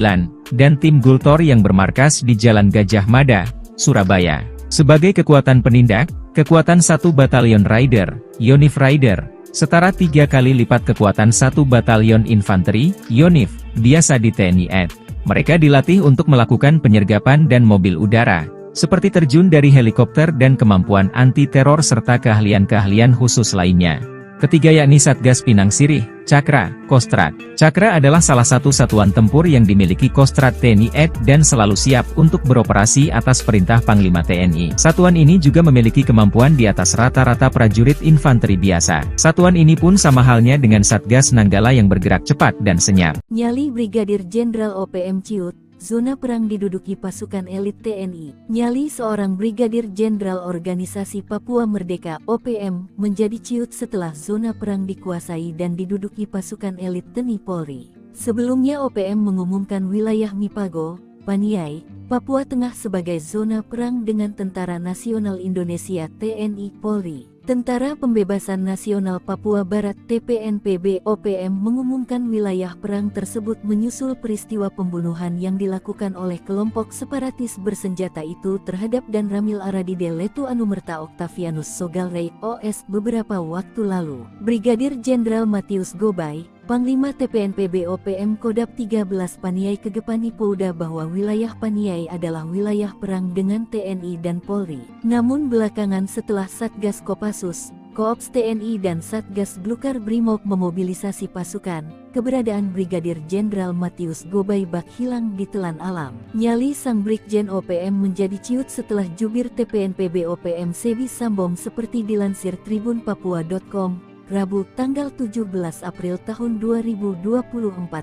dan Tim Gultor yang bermarkas di Jalan Gajah Mada, Surabaya. Sebagai kekuatan penindak, kekuatan 1 Batalion Raider, Yonif Raider, setara 3 kali lipat kekuatan 1 Batalion Infanteri, Yonif, biasa di TNI AD. Mereka dilatih untuk melakukan penyergapan dan mobil udara, seperti terjun dari helikopter dan kemampuan anti-teror serta keahlian-keahlian khusus lainnya. Ketiga yakni Satgas Pinang Sirih, Cakra, Kostrat. Cakra adalah salah satu satuan tempur yang dimiliki Kostrat TNI AD dan selalu siap untuk beroperasi atas perintah Panglima TNI. Satuan ini juga memiliki kemampuan di atas rata-rata prajurit infanteri biasa. Satuan ini pun sama halnya dengan Satgas Nanggala yang bergerak cepat dan senyap. Nyali Brigadir Jenderal OPM Ciut, zona perang diduduki pasukan elit TNI. Nyali seorang Brigadir Jenderal Organisasi Papua Merdeka (OPM) menjadi ciut setelah zona perang dikuasai dan diduduki pasukan elit TNI Polri. Sebelumnya OPM mengumumkan wilayah Mipago, Paniai, Papua Tengah sebagai zona perang dengan Tentara Nasional Indonesia TNI Polri. Tentara Pembebasan Nasional Papua Barat TPNPB OPM mengumumkan wilayah perang tersebut menyusul peristiwa pembunuhan yang dilakukan oleh kelompok separatis bersenjata itu terhadap Dan Ramil Aradide Letu Anumerta Octavianus Sogalrey OS beberapa waktu lalu. Brigadir Jenderal Matius Gobay, Panglima TPNPB OPM Kodap 13 Paniai Kegepani Pouda bahwa wilayah Paniai adalah wilayah perang dengan TNI dan Polri. Namun belakangan setelah Satgas Kopassus, Koops TNI dan Satgas Blukar Brimob memobilisasi pasukan, keberadaan Brigadir Jenderal Matius Gobay bak hilang ditelan alam. Nyali sang Brigjen OPM menjadi ciut setelah jubir TPNPB OPM Sebi Sambom seperti dilansir tribunpapua.com. Rabu tanggal 17 April tahun 2024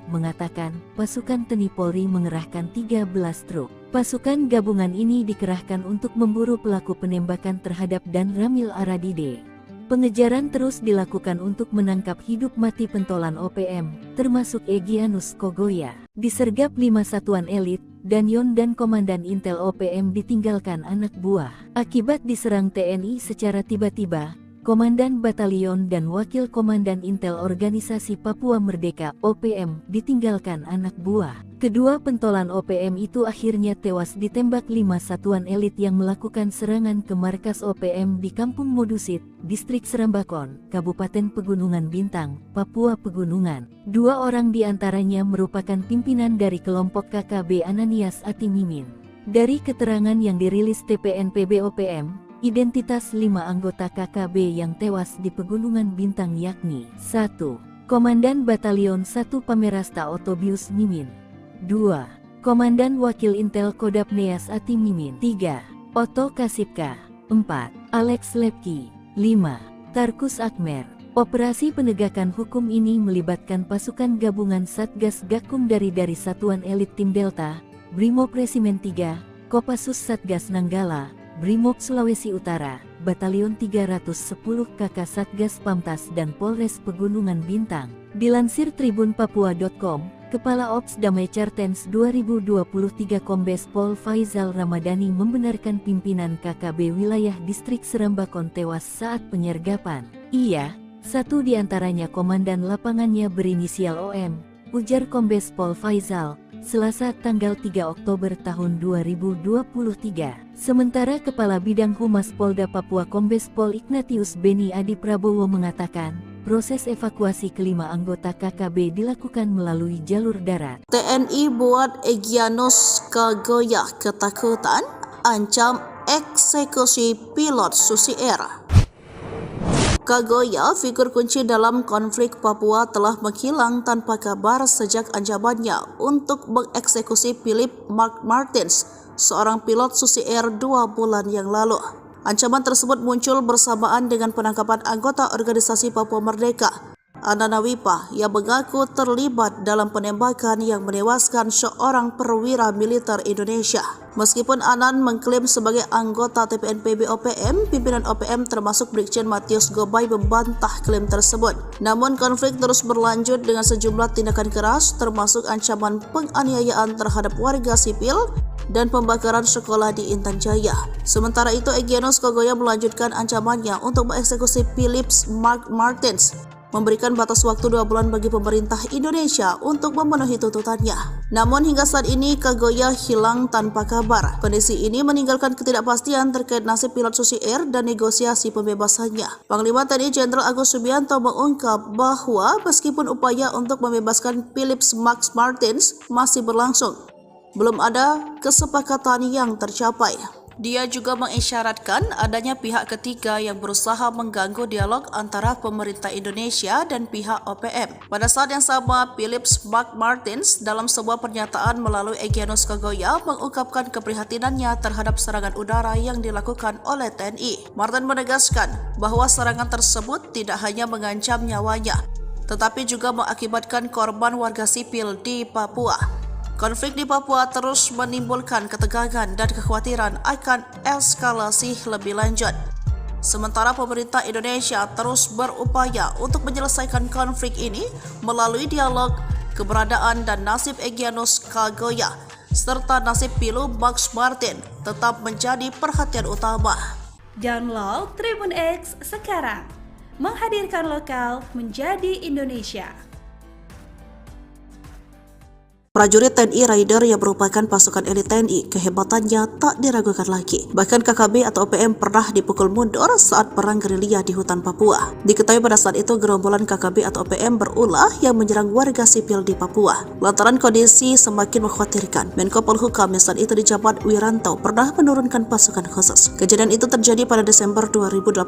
mengatakan, pasukan TNI Polri mengerahkan 13 truk. Pasukan gabungan ini dikerahkan untuk memburu pelaku penembakan terhadap Dan Ramil Aradide. Pengejaran terus dilakukan untuk menangkap hidup mati pentolan OPM, termasuk Egyanus Kogoya. Disergap 5 satuan elit, Danyon dan Komandan Intel OPM ditinggalkan anak buah. Akibat diserang TNI secara tiba-tiba, Komandan Batalion dan Wakil Komandan Intel Organisasi Papua Merdeka (OPM) ditinggalkan anak buah. Kedua pentolan OPM itu akhirnya tewas ditembak 5 satuan elit yang melakukan serangan ke markas OPM di Kampung Modusit, Distrik Serambakon, Kabupaten Pegunungan Bintang, Papua Pegunungan. 2 orang diantaranya merupakan pimpinan dari kelompok KKB Ananias Atimimin. Dari keterangan yang dirilis TPNPB OPM, identitas 5 anggota KKB yang tewas di Pegunungan Bintang yakni 1. Komandan Batalion 1 Pamerasta Otobius Mimin, 2. Komandan Wakil Intel Kodap Neas Ati Mimin, 3. Oto Kasipka, 4. Alex Lepki, 5. Tarkus Akmer. Operasi penegakan hukum ini melibatkan pasukan gabungan Satgas Gakum dari Satuan Elit Tim Delta, Brimob Resimen 3, Kopassus Satgas Nanggala, Brimob Sulawesi Utara, Batalion 310 KK Satgas Pamtas dan Polres Pegunungan Bintang. Dilansir tribunpapua.com, Kepala Ops Damai Cartens 2023 Kombes Pol Faizal Ramadhani membenarkan pimpinan KKB wilayah Distrik Serambakon tewas saat penyergapan. Ia, satu diantaranya komandan lapangannya berinisial OM, ujar Kombes Pol Faizal, Selasa tanggal 3 Oktober tahun 2023. Sementara Kepala Bidang Humas Polda Papua Kombes Pol Ignatius Beni Adi Prabowo mengatakan, proses evakuasi kelima anggota KKB dilakukan melalui jalur darat. TNI buat Egyanus Kogoya ketakutan, ancam eksekusi pilot Susi Air. Kogoya, figur kunci dalam konflik Papua, telah menghilang tanpa kabar sejak ancamannya untuk mengeksekusi Philip Mark Martins, seorang pilot Susi Air 2 bulan yang lalu. Ancaman tersebut muncul bersamaan dengan penangkapan anggota organisasi Papua Merdeka Anana Wipa yang mengaku terlibat dalam penembakan yang menewaskan seorang perwira militer Indonesia. Meskipun Anan mengklaim sebagai anggota TPNPB OPM, pimpinan OPM termasuk Brigjen Matius Gobay membantah klaim tersebut. Namun konflik terus berlanjut dengan sejumlah tindakan keras termasuk ancaman penganiayaan terhadap warga sipil dan pembakaran sekolah di Intan Jaya. Sementara itu, Egyanus Kogoya melanjutkan ancamannya untuk mengeksekusi Philip Martins, memberikan batas waktu 2 bulan bagi pemerintah Indonesia untuk memenuhi tuntutannya. Namun hingga saat ini Kogoya hilang tanpa kabar. Kondisi ini meninggalkan ketidakpastian terkait nasib pilot Susi Air dan negosiasi pembebasannya. Panglima TNI Jenderal Agus Subianto mengungkap bahwa meskipun upaya untuk membebaskan Philip Martins masih berlangsung, belum ada kesepakatan yang tercapai. Dia juga mengisyaratkan adanya pihak ketiga yang berusaha mengganggu dialog antara pemerintah Indonesia dan pihak OPM. Pada saat yang sama, Philip Martins dalam sebuah pernyataan melalui Egyanus Kogoya mengungkapkan keprihatinannya terhadap serangan udara yang dilakukan oleh TNI. Martin menegaskan bahwa serangan tersebut tidak hanya mengancam nyawanya, tetapi juga mengakibatkan korban warga sipil di Papua. Konflik di Papua terus menimbulkan ketegangan dan kekhawatiran akan eskalasi lebih lanjut. Sementara pemerintah Indonesia terus berupaya untuk menyelesaikan konflik ini melalui dialog. Keberadaan dan nasib Egyanus Kogoya serta nasib Pilu Max Martin tetap menjadi perhatian utama. Download Tribun X sekarang, menghadirkan lokal menjadi Indonesia. Prajurit TNI Raider yang merupakan pasukan elit TNI, kehebatannya tak diragukan lagi. Bahkan KKB atau OPM pernah dipukul mundur saat perang gerilya di hutan Papua. Diketahui pada saat itu gerombolan KKB atau OPM berulah yang menyerang warga sipil di Papua. Lantaran kondisi semakin mengkhawatirkan, Menko Polhukam yang saat itu dijabat Wiranto pernah menurunkan pasukan khusus. Kejadian itu terjadi pada Desember 2018.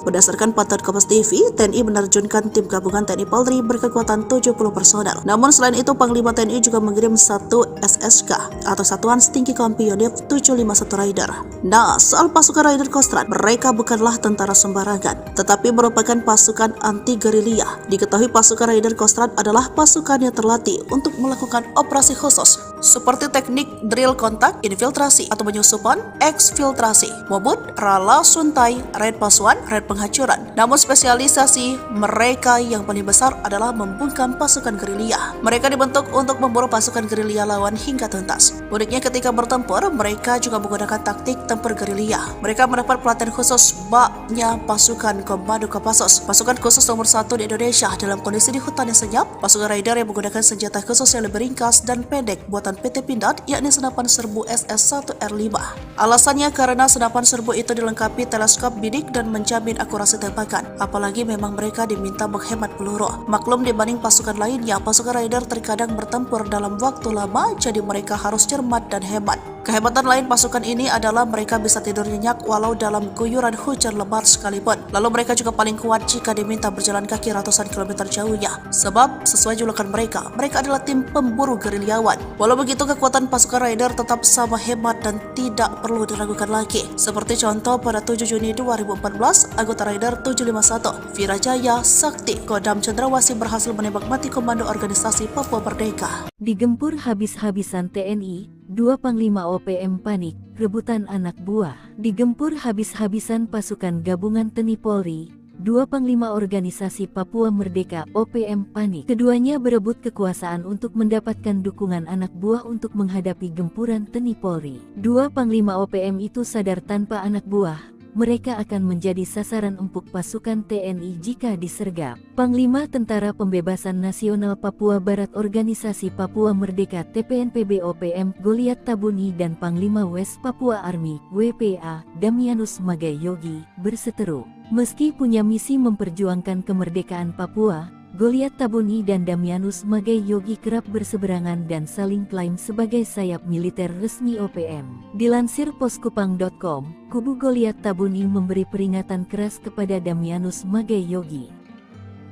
Berdasarkan pantauan Kompas TV, TNI menerjunkan tim gabungan TNI Polri berkekuatan 70 personel. Namun selain itu, Panglima TNI juga mengirim 1 SSK atau Satuan Setinggi Kompi Yonif 751 Raider. Nah, soal pasukan Raider Kostrad, mereka bukanlah tentara sembarangan, tetapi merupakan pasukan anti-gerilya. Diketahui pasukan Raider Kostrad adalah pasukan yang terlatih untuk melakukan operasi khusus seperti teknik drill kontak, infiltrasi atau penyusupan, eksfiltrasi, mobut, rala suntai, raid pasuan, raid penghancuran. Namun spesialisasi mereka yang paling besar adalah membungkam pasukan gerilya. Mereka dibentuk untuk memburu pasukan gerilya lawan hingga tuntas. Uniknya ketika bertempur, mereka juga menggunakan taktik tempur gerilya. Mereka mendapat pelatihan khusus baknya pasukan Komando Kopassus, pasukan khusus nomor 1 di Indonesia dalam kondisi di hutan yang senyap. Pasukan Raider yang menggunakan senjata khusus yang lebih ringkas dan pendek buatan PT Pindad, yakni senapan serbu SS-1R5. Alasannya karena senapan serbu itu dilengkapi teleskop bidik dan menjamin akurasi tembakan. Apalagi memang mereka diminta menghemat peluru. Maklum dibanding pasukan lainnya, pasukan Raider terkadang bertempur dalam waktu lama, jadi mereka harus cermat dan hemat. Kehebatan lain pasukan ini adalah mereka bisa tidur nyenyak walau dalam guyuran hujan lebat sekalipun. Lalu mereka juga paling kuat jika diminta berjalan kaki ratusan kilometer jauhnya. Sebab sesuai julukan mereka adalah tim pemburu gerilyawan. Walau begitu, kekuatan pasukan Raider tetap sama hebat dan tidak perlu diragukan lagi. Seperti contoh pada 7 Juni 2014, anggota Raider 751, Virajaya Sakti, Kodam Cendrawasih berhasil menembak mati komando organisasi Papua Merdeka. Digempur habis-habisan TNI, 2 Panglima OPM panik, rebutan anak buah. Digempur habis-habisan pasukan gabungan TNI Polri, 2 Panglima Organisasi Papua Merdeka OPM panik. Keduanya berebut kekuasaan untuk mendapatkan dukungan anak buah untuk menghadapi gempuran TNI Polri. 2 Panglima OPM itu sadar tanpa anak buah mereka akan menjadi sasaran empuk pasukan TNI jika disergap. Panglima Tentara Pembebasan Nasional Papua Barat Organisasi Papua Merdeka TPNPB OPM Goliat Tabuni dan Panglima West Papua Army WPA Damianus Magai Yogi berseteru. Meski punya misi memperjuangkan kemerdekaan Papua, Goliat Tabuni dan Damianus Magai Yogi kerap berseberangan dan saling klaim sebagai sayap militer resmi OPM. Dilansir poskupang.com, kubu Goliat Tabuni memberi peringatan keras kepada Damianus Magai Yogi.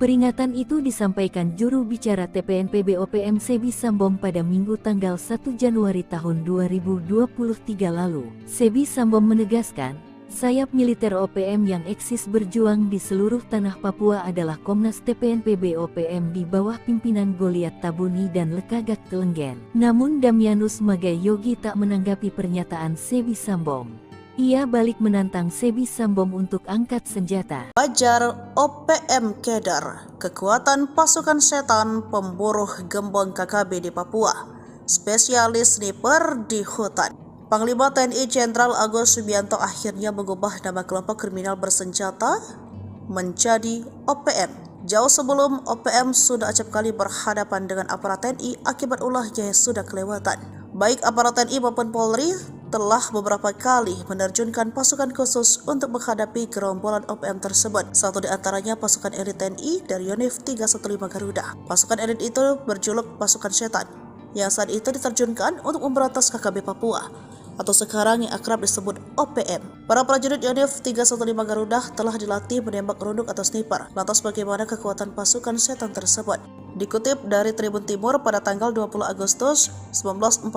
Peringatan itu disampaikan juru bicara TPNPB OPM Sebi Sambom pada Minggu tanggal 1 Januari tahun 2023 lalu. Sebi Sambom menegaskan, Sayap militer OPM yang eksis berjuang di seluruh tanah Papua adalah Komnas TPNPB OPM di bawah pimpinan Goliat Tabuni dan Lekagak Telenggen. Namun Damianus Magai Yogi tak menanggapi pernyataan Sebi Sambom. Ia balik menantang Sebi Sambom untuk angkat senjata. Fajar OPM Kedar, kekuatan pasukan setan pemburu gembong KKB di Papua, spesialis sniper di hutan. Panglima TNI Jenderal Agus Subianto akhirnya mengubah nama kelompok kriminal bersenjata menjadi OPM. Jauh sebelum OPM sudah acap kali berhadapan dengan aparat TNI akibat ulahnya yang sudah kelewatan. Baik aparat TNI maupun Polri telah beberapa kali menerjunkan pasukan khusus untuk menghadapi gerombolan OPM tersebut. Satu di antaranya pasukan elit TNI dari Yonif 315 Garuda. Pasukan elit itu berjuluk pasukan setan, yang saat itu diterjunkan untuk memberantas KKB Papua, atau sekarang yang akrab disebut OPM. Para prajurit Yonif 315 Garuda telah dilatih menembak runduk atau sniper. Lantas bagaimana kekuatan pasukan setan tersebut? Dikutip dari Tribun Timur pada tanggal 20 Agustus 1947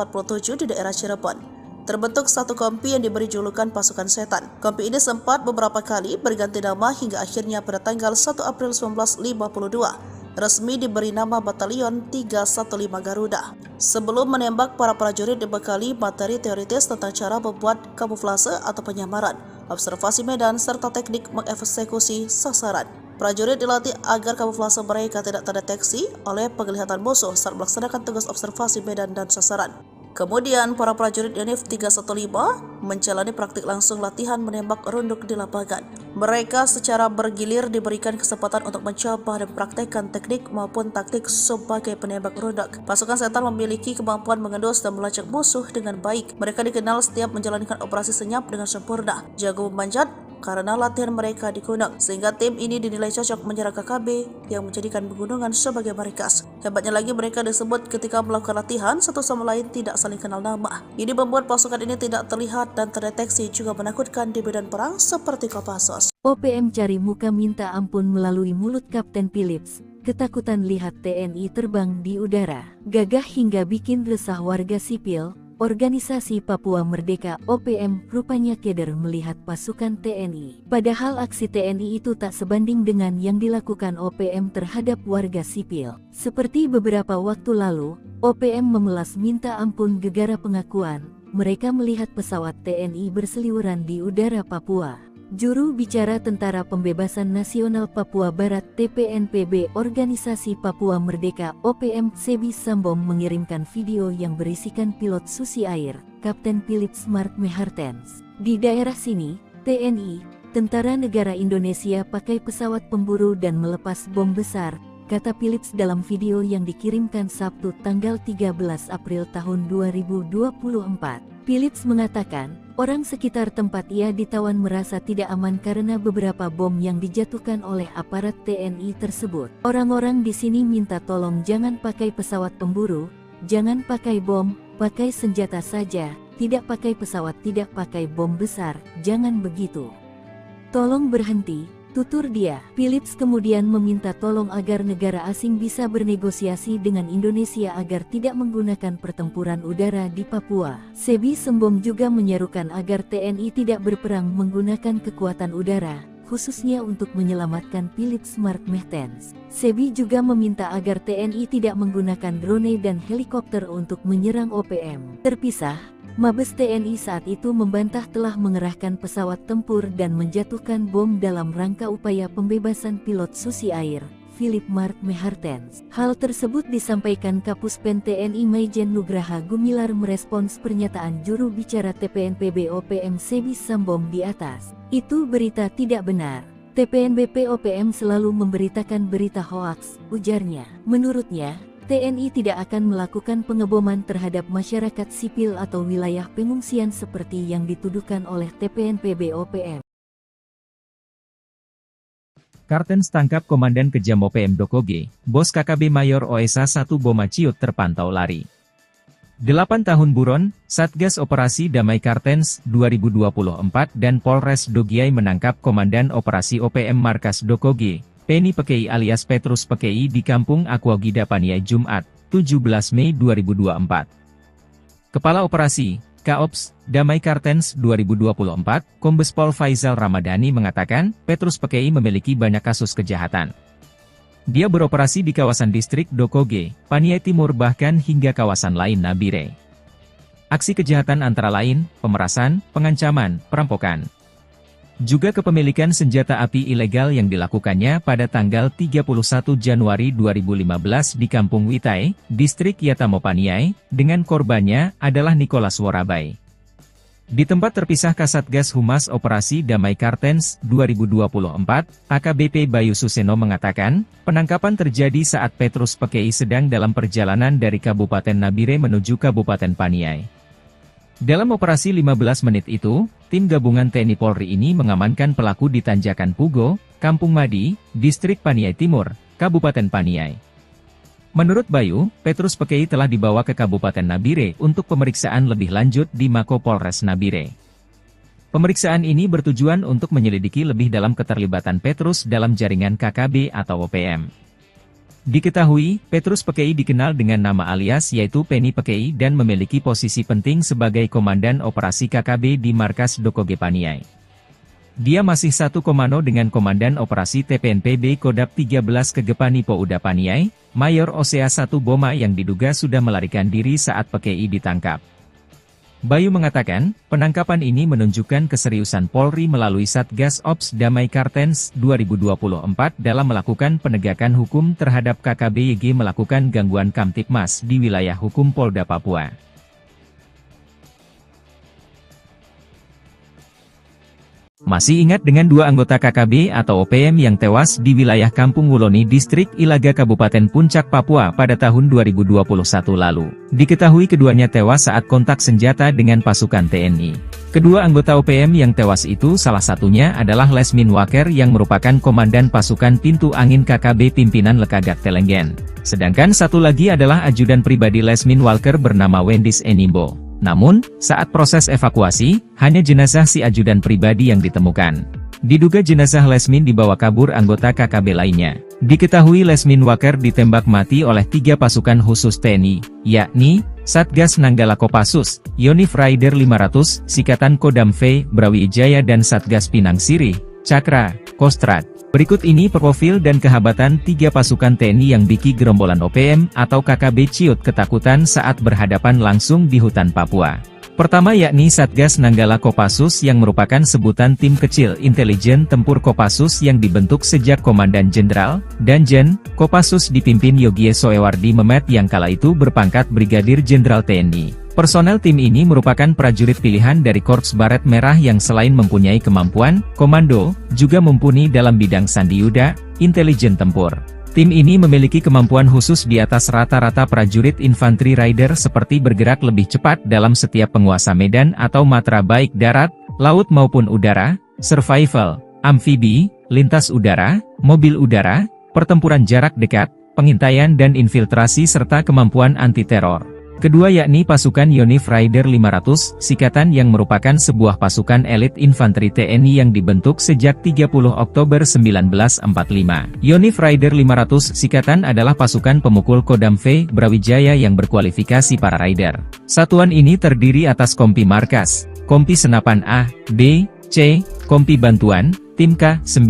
di daerah Cirebon, terbentuk satu kompi yang diberi julukan pasukan setan. Kompi ini sempat beberapa kali berganti nama hingga akhirnya pada tanggal 1 April 1952 resmi diberi nama Batalion 315 Garuda. Sebelum menembak, para prajurit dibekali materi teoritis tentang cara membuat kamuflase atau penyamaran, observasi medan, serta teknik mengeksekusi sasaran. Prajurit dilatih agar kamuflase mereka tidak terdeteksi oleh penglihatan musuh saat melaksanakan tugas observasi medan dan sasaran. Kemudian, para prajurit Yonif 315 menjalani praktik langsung latihan menembak runduk di lapangan. Mereka secara bergilir diberikan kesempatan untuk mencoba dan praktekkan teknik maupun taktik sebagai penembak runduk. Pasukan setan memiliki kemampuan mengendus dan melacak musuh dengan baik. Mereka dikenal setiap menjalankan operasi senyap dengan sempurna, jago memanjat, karena latihan mereka di gunung, sehingga tim ini dinilai cocok menyerang KKB yang menjadikan pegunungan sebagai markas. Hebatnya lagi, mereka disebut ketika melakukan latihan satu sama lain tidak saling kenal nama. Ini membuat pasukan ini tidak terlihat dan terdeteksi, juga menakutkan di medan perang seperti Kopassus. OPM cari muka minta ampun melalui mulut Kapten Philips. Ketakutan lihat TNI terbang di udara, gagah hingga bikin resah warga sipil. Organisasi Papua Merdeka OPM rupanya keder melihat pasukan TNI. Padahal aksi TNI itu tak sebanding dengan yang dilakukan OPM terhadap warga sipil. Seperti beberapa waktu lalu, OPM memelas minta ampun gegara pengakuan mereka melihat pesawat TNI berseliweran di udara Papua. Juru bicara Tentara Pembebasan Nasional Papua Barat TPNPB Organisasi Papua Merdeka OPM Sebi Sambom mengirimkan video yang berisikan pilot Susi Air, Kapten Philips Mark Mehartens. Di daerah sini, TNI, Tentara Negara Indonesia pakai pesawat pemburu dan melepas bom besar, kata Philips dalam video yang dikirimkan Sabtu tanggal 13 April tahun 2024. Philips mengatakan, orang sekitar tempat ia ditawan merasa tidak aman karena beberapa bom yang dijatuhkan oleh aparat TNI tersebut. Orang-orang di sini minta tolong jangan pakai pesawat pemburu, jangan pakai bom, pakai senjata saja, tidak pakai pesawat, tidak pakai bom besar, jangan begitu. Tolong berhenti. Tutur dia. Philips kemudian meminta tolong agar negara asing bisa bernegosiasi dengan Indonesia agar tidak menggunakan pertempuran udara di Papua. Sebi Sambom juga menyerukan agar TNI tidak berperang menggunakan kekuatan udara, khususnya untuk menyelamatkan Philips Mark Mehartens. Sebi juga meminta agar TNI tidak menggunakan drone dan helikopter untuk menyerang OPM. Terpisah, Mabes TNI saat itu membantah telah mengerahkan pesawat tempur dan menjatuhkan bom dalam rangka upaya pembebasan pilot Susi Air, Philip Mark Mehartens. Hal tersebut disampaikan Kapuspen TNI Maijen Nugraha Gumilar merespons pernyataan juru bicara TPNPB OPM Sebi Sambom di atas. Itu berita tidak benar. TPNBP OPM selalu memberitakan berita hoaks, ujarnya. Menurutnya, TNI tidak akan melakukan pengeboman terhadap masyarakat sipil atau wilayah pengungsian seperti yang dituduhkan oleh TPNPB OPM. Kartens tangkap Komandan Kejam OPM Dokoge, Bos KKB Mayor OSA 1 Boma Ciut terpantau lari. 8 tahun buron, Satgas Operasi Damai Kartens 2024 dan Polres Dogiai menangkap Komandan Operasi OPM Markas Dokoge, Penny Pekei alias Petrus Pekei di Kampung Aquagida Paniai Jumat, 17 Mei 2024. Kepala Operasi, Kaops, Damai Kartens 2024, Kombes Pol Faizal Ramadhani mengatakan, Petrus Pekei memiliki banyak kasus kejahatan. Dia beroperasi di kawasan distrik Dokoge, Paniai Timur bahkan hingga kawasan lain Nabire. Aksi kejahatan antara lain, pemerasan, pengancaman, perampokan. Juga kepemilikan senjata api ilegal yang dilakukannya pada tanggal 31 Januari 2015 di Kampung Witai, distrik Yatamo Paniai, dengan korbannya adalah Nicholas Worabai. Di tempat terpisah Kasatgas Humas Operasi Damai Kartens 2024, AKBP Bayu Suseno mengatakan, penangkapan terjadi saat Petrus Pekei sedang dalam perjalanan dari Kabupaten Nabire menuju Kabupaten Paniai. Dalam operasi 15 menit itu, tim gabungan TNI Polri ini mengamankan pelaku di Tanjakan Pugo, Kampung Madi, distrik Paniai Timur, Kabupaten Paniai. Menurut Bayu, Petrus Pekei telah dibawa ke Kabupaten Nabire untuk pemeriksaan lebih lanjut di Mako Polres Nabire. Pemeriksaan ini bertujuan untuk menyelidiki lebih dalam keterlibatan Petrus dalam jaringan KKB atau OPM. Diketahui, Petrus Pekei dikenal dengan nama alias yaitu Penny Pekei dan memiliki posisi penting sebagai Komandan Operasi KKB di Markas Dokoge Paniai. Dia masih satu komando dengan Komandan Operasi TPNPB Kodap 13 Kegepani Pouda Paniai, Mayor Osea 1 Boma yang diduga sudah melarikan diri saat Pekei ditangkap. Bayu mengatakan, penangkapan ini menunjukkan keseriusan Polri melalui Satgas Ops Damai Kartens 2024 dalam melakukan penegakan hukum terhadap KKBYG melakukan gangguan Kamtipmas di wilayah hukum Polda Papua. Masih ingat dengan dua anggota KKB atau OPM yang tewas di wilayah Kampung Wuloni Distrik Ilaga Kabupaten Puncak Papua pada tahun 2021 lalu. Diketahui keduanya tewas saat kontak senjata dengan pasukan TNI. Kedua anggota OPM yang tewas itu salah satunya adalah Lesmin Waker yang merupakan Komandan Pasukan Pintu Angin KKB Pimpinan Lekagak Telenggen. Sedangkan satu lagi adalah ajudan pribadi Lesmin Walker bernama Wendis Enimbo. Namun, saat proses evakuasi, hanya jenazah si ajudan pribadi yang ditemukan. Diduga jenazah Lesmin dibawa kabur anggota KKB lainnya. Diketahui Lesmin Waker ditembak mati oleh 3 pasukan khusus TNI, yakni Satgas Nanggala Kopassus, Yonif Raider 500, Sikatan Kodam V, Brawijaya dan Satgas Pinang Sirih, Cakra, Kostrad. Berikut ini profil dan kehabatan 3 pasukan TNI yang biki gerombolan OPM atau KKB ciut ketakutan saat berhadapan langsung di hutan Papua. Pertama yakni Satgas Nanggala Kopassus yang merupakan sebutan tim kecil intelijen tempur Kopassus yang dibentuk sejak Komandan Jenderal, Danjen, Kopassus dipimpin Yogie Soewardi Memet yang kala itu berpangkat Brigadir Jenderal TNI. Personel tim ini merupakan prajurit pilihan dari Korps Baret Merah yang selain mempunyai kemampuan komando, juga mumpuni dalam bidang sandiyuda, intelijen tempur. Tim ini memiliki kemampuan khusus di atas rata-rata prajurit infanteri rider seperti bergerak lebih cepat dalam setiap penguasa medan atau matra baik darat, laut maupun udara, survival, amfibi, lintas udara, mobil udara, pertempuran jarak dekat, pengintaian dan infiltrasi serta kemampuan anti-teror. Kedua yakni pasukan Yonif Raider 500, Sikatan yang merupakan sebuah pasukan elit infanteri TNI yang dibentuk sejak 30 Oktober 1945. Yonif Raider 500 Sikatan adalah pasukan pemukul Kodam V, Brawijaya yang berkualifikasi para rider. Satuan ini terdiri atas Kompi Markas, Kompi Senapan A, B, C, Kompi Bantuan, Tim K9,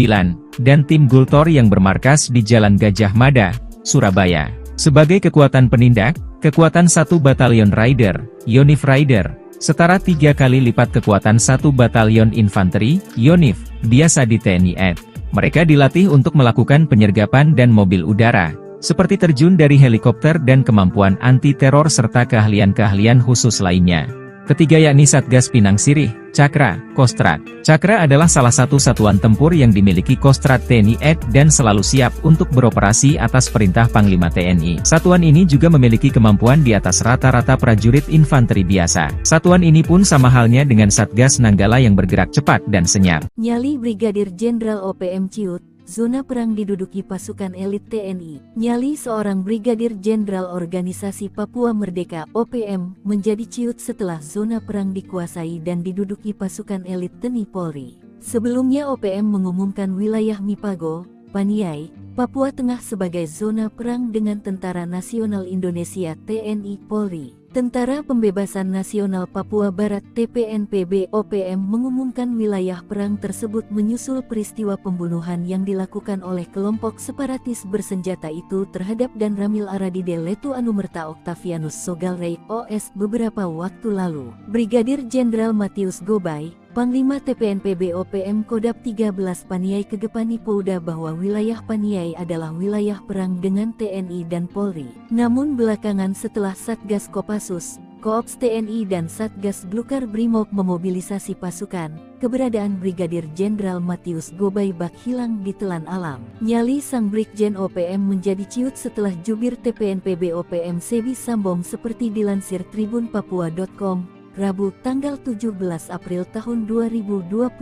dan Tim Gultor yang bermarkas di Jalan Gajah Mada, Surabaya. Sebagai kekuatan penindak, kekuatan 1 Batalion Rider, Yonif Rider, setara 3 kali lipat kekuatan 1 Batalion Infanteri, Yonif, biasa di TNI AD. Mereka dilatih untuk melakukan penyergapan dan mobil udara, seperti terjun dari helikopter dan kemampuan anti-teror serta keahlian-keahlian khusus lainnya. Ketiga yakni Satgas Pinang Sirih, Cakra, Kostrad. Cakra adalah salah satu satuan tempur yang dimiliki Kostrad TNI AD dan selalu siap untuk beroperasi atas perintah Panglima TNI. Satuan ini juga memiliki kemampuan di atas rata-rata prajurit infanteri biasa. Satuan ini pun sama halnya dengan Satgas Nanggala yang bergerak cepat dan senyap. Nyali Brigadir Jenderal OPM Ciut, zona perang diduduki pasukan elit TNI. Nyali seorang Brigadir Jenderal Organisasi Papua Merdeka (OPM) menjadi ciut setelah zona perang dikuasai dan diduduki pasukan elit TNI Polri. Sebelumnya OPM mengumumkan wilayah Mipago, Paniai, Papua Tengah sebagai zona perang dengan Tentara Nasional Indonesia (TNI) Polri. Tentara Pembebasan Nasional Papua Barat TPNPB-OPM mengumumkan wilayah perang tersebut menyusul peristiwa pembunuhan yang dilakukan oleh kelompok separatis bersenjata itu terhadap Dan Ramil Aradide Letu Anumerta Octavianus Sogalrey OS beberapa waktu lalu. Brigadir Jenderal Matius Gobay, Panglima TPNPB-OPM Kodap 13 Paniai Kegepani Pouda bahwa wilayah Paniai adalah wilayah perang dengan TNI dan Polri. Namun belakangan setelah Satgas Kopassus, Koops TNI dan Satgas Glukar Brimob memobilisasi pasukan, keberadaan Brigadir Jenderal Matius Gobay bak hilang ditelan alam. Nyali sang Brigjen OPM menjadi ciut setelah jubir TPNPB-OPM Sebi Sambom seperti dilansir tribunpapua.com. Rabu tanggal 17 April tahun 2024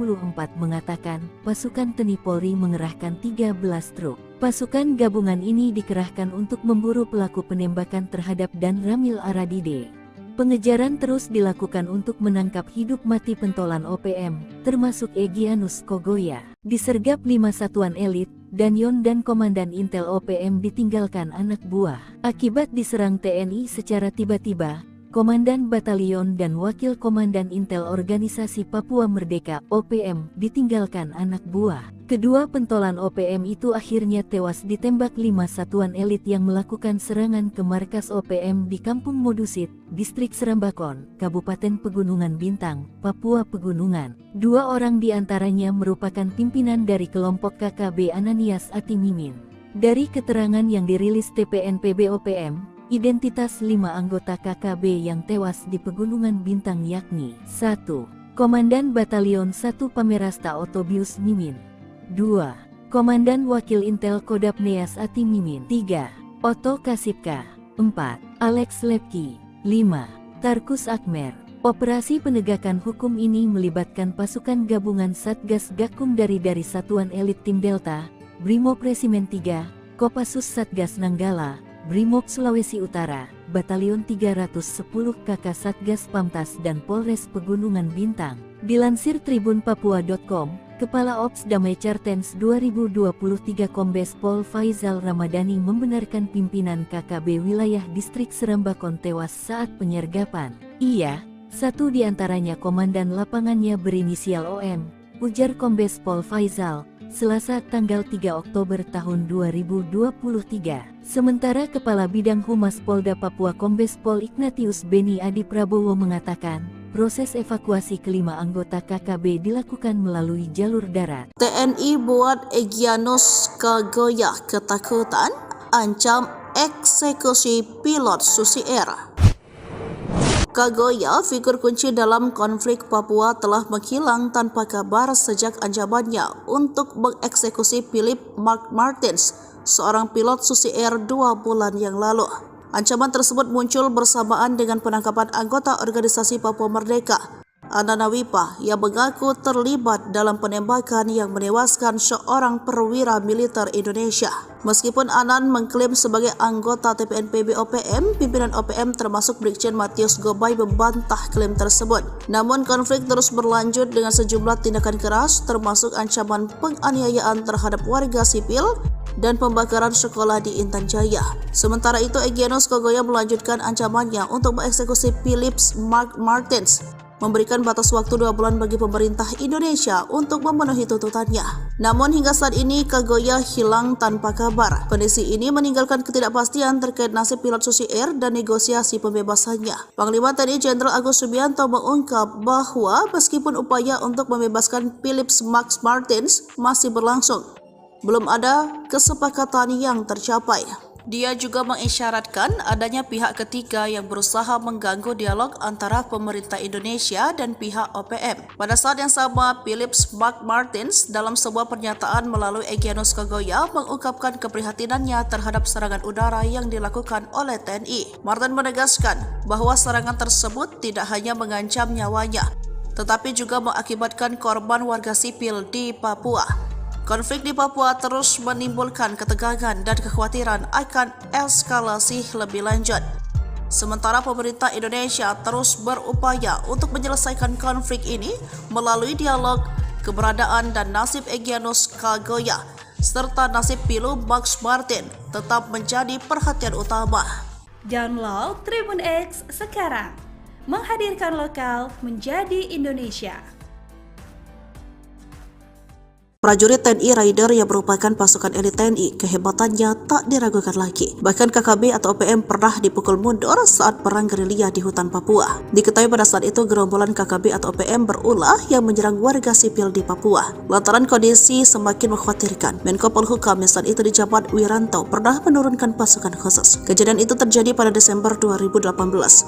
mengatakan, pasukan TNI Polri mengerahkan 13 truk. Pasukan gabungan ini dikerahkan untuk memburu pelaku penembakan terhadap Dan Ramil Aradide. Pengejaran terus dilakukan untuk menangkap hidup mati pentolan OPM, termasuk Egyanus Kogoya. Disergap 5 satuan elit, Danyon dan Komandan Intel OPM ditinggalkan anak buah. Akibat diserang TNI secara tiba-tiba, Komandan Batalion dan Wakil Komandan Intel Organisasi Papua Merdeka (OPM) ditinggalkan anak buah. Kedua pentolan OPM itu akhirnya tewas ditembak 5 satuan elit yang melakukan serangan ke markas OPM di Kampung Modusit, Distrik Serambakon, Kabupaten Pegunungan Bintang, Papua Pegunungan. 2 orang diantaranya merupakan pimpinan dari kelompok KKB Ananias Atimimin. Dari keterangan yang dirilis TPNPB-OPM, identitas 5 anggota KKB yang tewas di Pegunungan Bintang yakni 1. Komandan Batalion 1 Pamerasta Otobius Mimin, 2. Komandan Wakil Intel Kodap Neas Ati Mimin, 3. Oto Kasipka, 4. Alex Lepki, 5. Tarkus Akmer. Operasi penegakan hukum ini melibatkan pasukan gabungan Satgas Gakum dari Satuan Elit Tim Delta, Brimob Resimen 3, Kopassus Satgas Nanggala, Brimob Sulawesi Utara, Batalion 310 KK Satgas Pamtas dan Polres Pegunungan Bintang. Dilansir tribunpapua.com, Kepala Ops Damai Cartens 2023 Kombes Pol Faizal Ramadhani membenarkan pimpinan KKB wilayah Distrik Serambakon tewas saat penyergapan. Ia, satu di antaranya komandan lapangannya berinisial OM, ujar Kombes Pol Faizal, Selasa tanggal 3 Oktober tahun 2023. Sementara Kepala Bidang Humas Polda Papua Kombes Pol Ignatius Beni Adi Prabowo mengatakan, proses evakuasi kelima anggota KKB dilakukan melalui jalur darat. TNI buat Egyanus Kogoya ketakutan, ancam eksekusi pilot Susi Air. Kogoya, figur kunci dalam konflik Papua, telah menghilang tanpa kabar sejak ancamannya untuk mengeksekusi Philip Mark Martins, seorang pilot Susi Air 2 bulan yang lalu. Ancaman tersebut muncul bersamaan dengan penangkapan anggota organisasi Papua Merdeka, Anana Wipa, yang mengaku terlibat dalam penembakan yang menewaskan seorang perwira militer Indonesia. Meskipun Anan mengklaim sebagai anggota TPNPB-OPM, pimpinan OPM termasuk Brigjen Matius Gobay membantah klaim tersebut. Namun konflik terus berlanjut dengan sejumlah tindakan keras, termasuk ancaman penganiayaan terhadap warga sipil dan pembakaran sekolah di Intan Jaya. Sementara itu, Egyanus Kogoya melanjutkan ancamannya untuk mengeksekusi Philip Mark Martins, memberikan batas waktu 2 bulan bagi pemerintah Indonesia untuk memenuhi tuntutannya. Namun hingga saat ini Kogoya hilang tanpa kabar. Kondisi ini meninggalkan ketidakpastian terkait nasib pilot Susi Air dan negosiasi pembebasannya. Panglima TNI Jenderal Agus Subianto mengungkap bahwa meskipun upaya untuk membebaskan Philip Mark Martins masih berlangsung, belum ada kesepakatan yang tercapai. Dia juga mengisyaratkan adanya pihak ketiga yang berusaha mengganggu dialog antara pemerintah Indonesia dan pihak OPM. Pada saat yang sama, Philip Mark Martins dalam sebuah pernyataan melalui Egyanus Kogoya mengungkapkan keprihatinannya terhadap serangan udara yang dilakukan oleh TNI. Martin menegaskan bahwa serangan tersebut tidak hanya mengancam nyawanya, tetapi juga mengakibatkan korban warga sipil di Papua. Konflik di Papua terus menimbulkan ketegangan dan kekhawatiran akan eskalasi lebih lanjut. Sementara pemerintah Indonesia terus berupaya untuk menyelesaikan konflik ini melalui dialog. Keberadaan dan nasib Egyanus Kogoya serta nasib Philip Mark Martins tetap menjadi perhatian utama. Download Tribun X sekarang. Menghadirkan lokal menjadi Indonesia. Prajurit TNI Raider yang merupakan pasukan elit TNI, kehebatannya tak diragukan lagi. Bahkan KKB atau OPM pernah dipukul mundur saat perang gerilya di hutan Papua. Diketahui pada saat itu gerombolan KKB atau OPM berulah yang menyerang warga sipil di Papua. Lantaran kondisi semakin mengkhawatirkan, Menko Polhukam yang saat itu dijabat Wiranto pernah menurunkan pasukan khusus. Kejadian itu terjadi pada Desember 2018.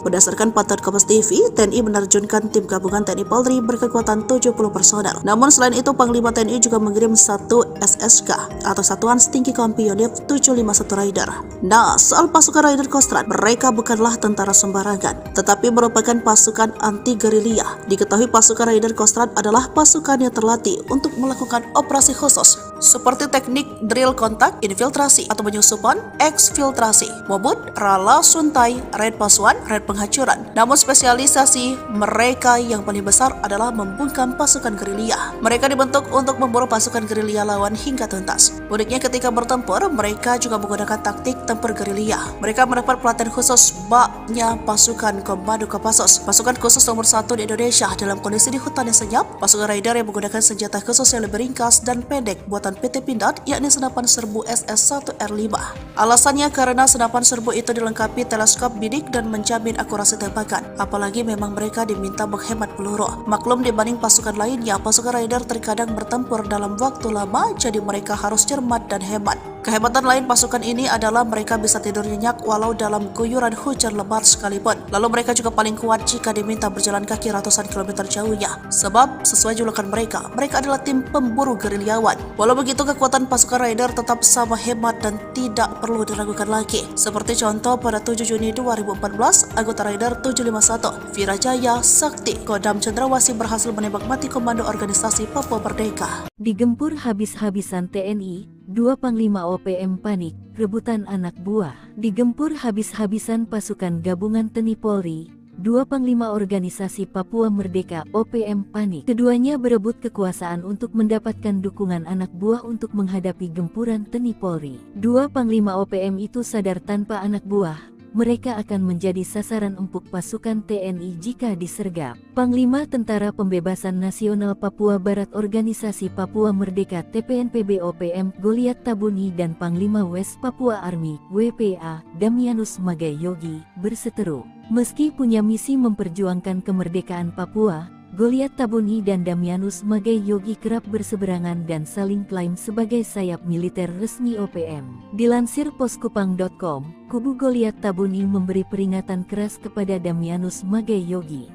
Berdasarkan pantauan Kompas TV, TNI menerjunkan tim gabungan TNI Polri berkekuatan 70 personel. Namun selain itu, Panglima TNI juga mengirim satu SSK atau Satuan Setinggi Kompi Unit 751 Raider. Nah, soal pasukan Raider Kostrad, mereka bukanlah tentara sembarangan, tetapi merupakan pasukan anti gerilya. Diketahui pasukan Raider Kostrad adalah pasukan yang terlatih untuk melakukan operasi khusus seperti teknik drill kontak, infiltrasi atau penyusupan, eksfiltrasi, mobut, rala suntai, raid pasuan, raid penghancuran. Namun spesialisasi mereka yang paling besar adalah membungkam pasukan gerilya. Mereka dibentuk untuk memburu pasukan gerilya lawan hingga tuntas. Uniknya ketika bertempur, mereka juga menggunakan taktik tempur gerilya. Mereka mendapat pelatihan khusus baknya pasukan Komando Kopassus, pasukan khusus nomor 1 di Indonesia dalam kondisi di hutan yang senyap. Pasukan Raider yang menggunakan senjata khusus yang lebih ringkas dan pendek buatan PT Pindad, yakni senapan serbu SS-1R5. Alasannya karena senapan serbu itu dilengkapi teleskop bidik dan menjamin akurasi tembakan. Apalagi memang mereka diminta menghemat peluru. Maklum dibanding pasukan lainnya, pasukan Raider terkadang bertempur dalam waktu lama, jadi mereka harus cermat dan hemat. Kehebatan lain pasukan ini adalah mereka bisa tidur nyenyak walau dalam guyuran hujan lebat sekalipun. Lalu mereka juga paling kuat jika diminta berjalan kaki ratusan kilometer jauhnya. Sebab sesuai julukan mereka adalah tim pemburu gerilyawan. Walau begitu, kekuatan pasukan Raider tetap sama hebat dan tidak perlu diragukan lagi. Seperti contoh pada 7 Juni 2014, anggota Raider 751, Virajaya Sakti, Kodam Cendrawasih berhasil menembak mati komando organisasi Papua Merdeka. Digempur habis-habisan TNI, 2 Panglima OPM panik, rebutan anak buah. Digempur habis-habisan pasukan gabungan TNI Polri, 2 Panglima Organisasi Papua Merdeka OPM panik. Keduanya berebut kekuasaan untuk mendapatkan dukungan anak buah untuk menghadapi gempuran TNI Polri. 2 Panglima OPM itu sadar tanpa anak buah, mereka akan menjadi sasaran empuk pasukan TNI jika disergap. Panglima Tentara Pembebasan Nasional Papua Barat Organisasi Papua Merdeka TPNPB OPM Goliat Tabuni dan Panglima West Papua Army WPA Damianus Magai Yogi berseteru. Meski punya misi memperjuangkan kemerdekaan Papua, Goliat Tabuni dan Damianus Magai Yogi kerap berseberangan dan saling klaim sebagai sayap militer resmi OPM. Dilansir poskupang.com, kubu Goliat Tabuni memberi peringatan keras kepada Damianus Magai Yogi.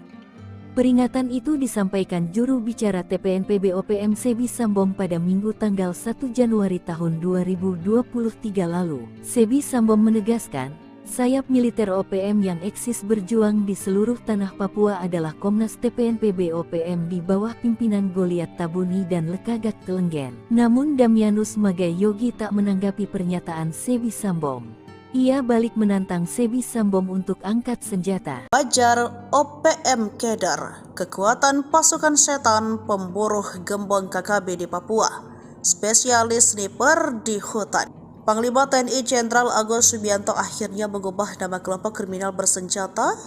Peringatan itu disampaikan juru bicara TPNPB OPM Sebi Sambom pada Minggu tanggal 1 Januari tahun 2023 lalu. Sebi Sambom menegaskan, sayap militer OPM yang eksis berjuang di seluruh tanah Papua adalah Komnas TPNPB OPM di bawah pimpinan Goliat Tabuni dan Lekagak Telenggen. Namun Damianus Magai Yogi tak menanggapi pernyataan Sebi Sambom. Ia balik menantang Sebi Sambom untuk angkat senjata. Wajar OPM Keder, kekuatan pasukan setan pemburu gembong KKB di Papua, spesialis sniper di hutan. Panglima TNI Jenderal Agus Subianto akhirnya mengubah nama kelompok kriminal bersenjata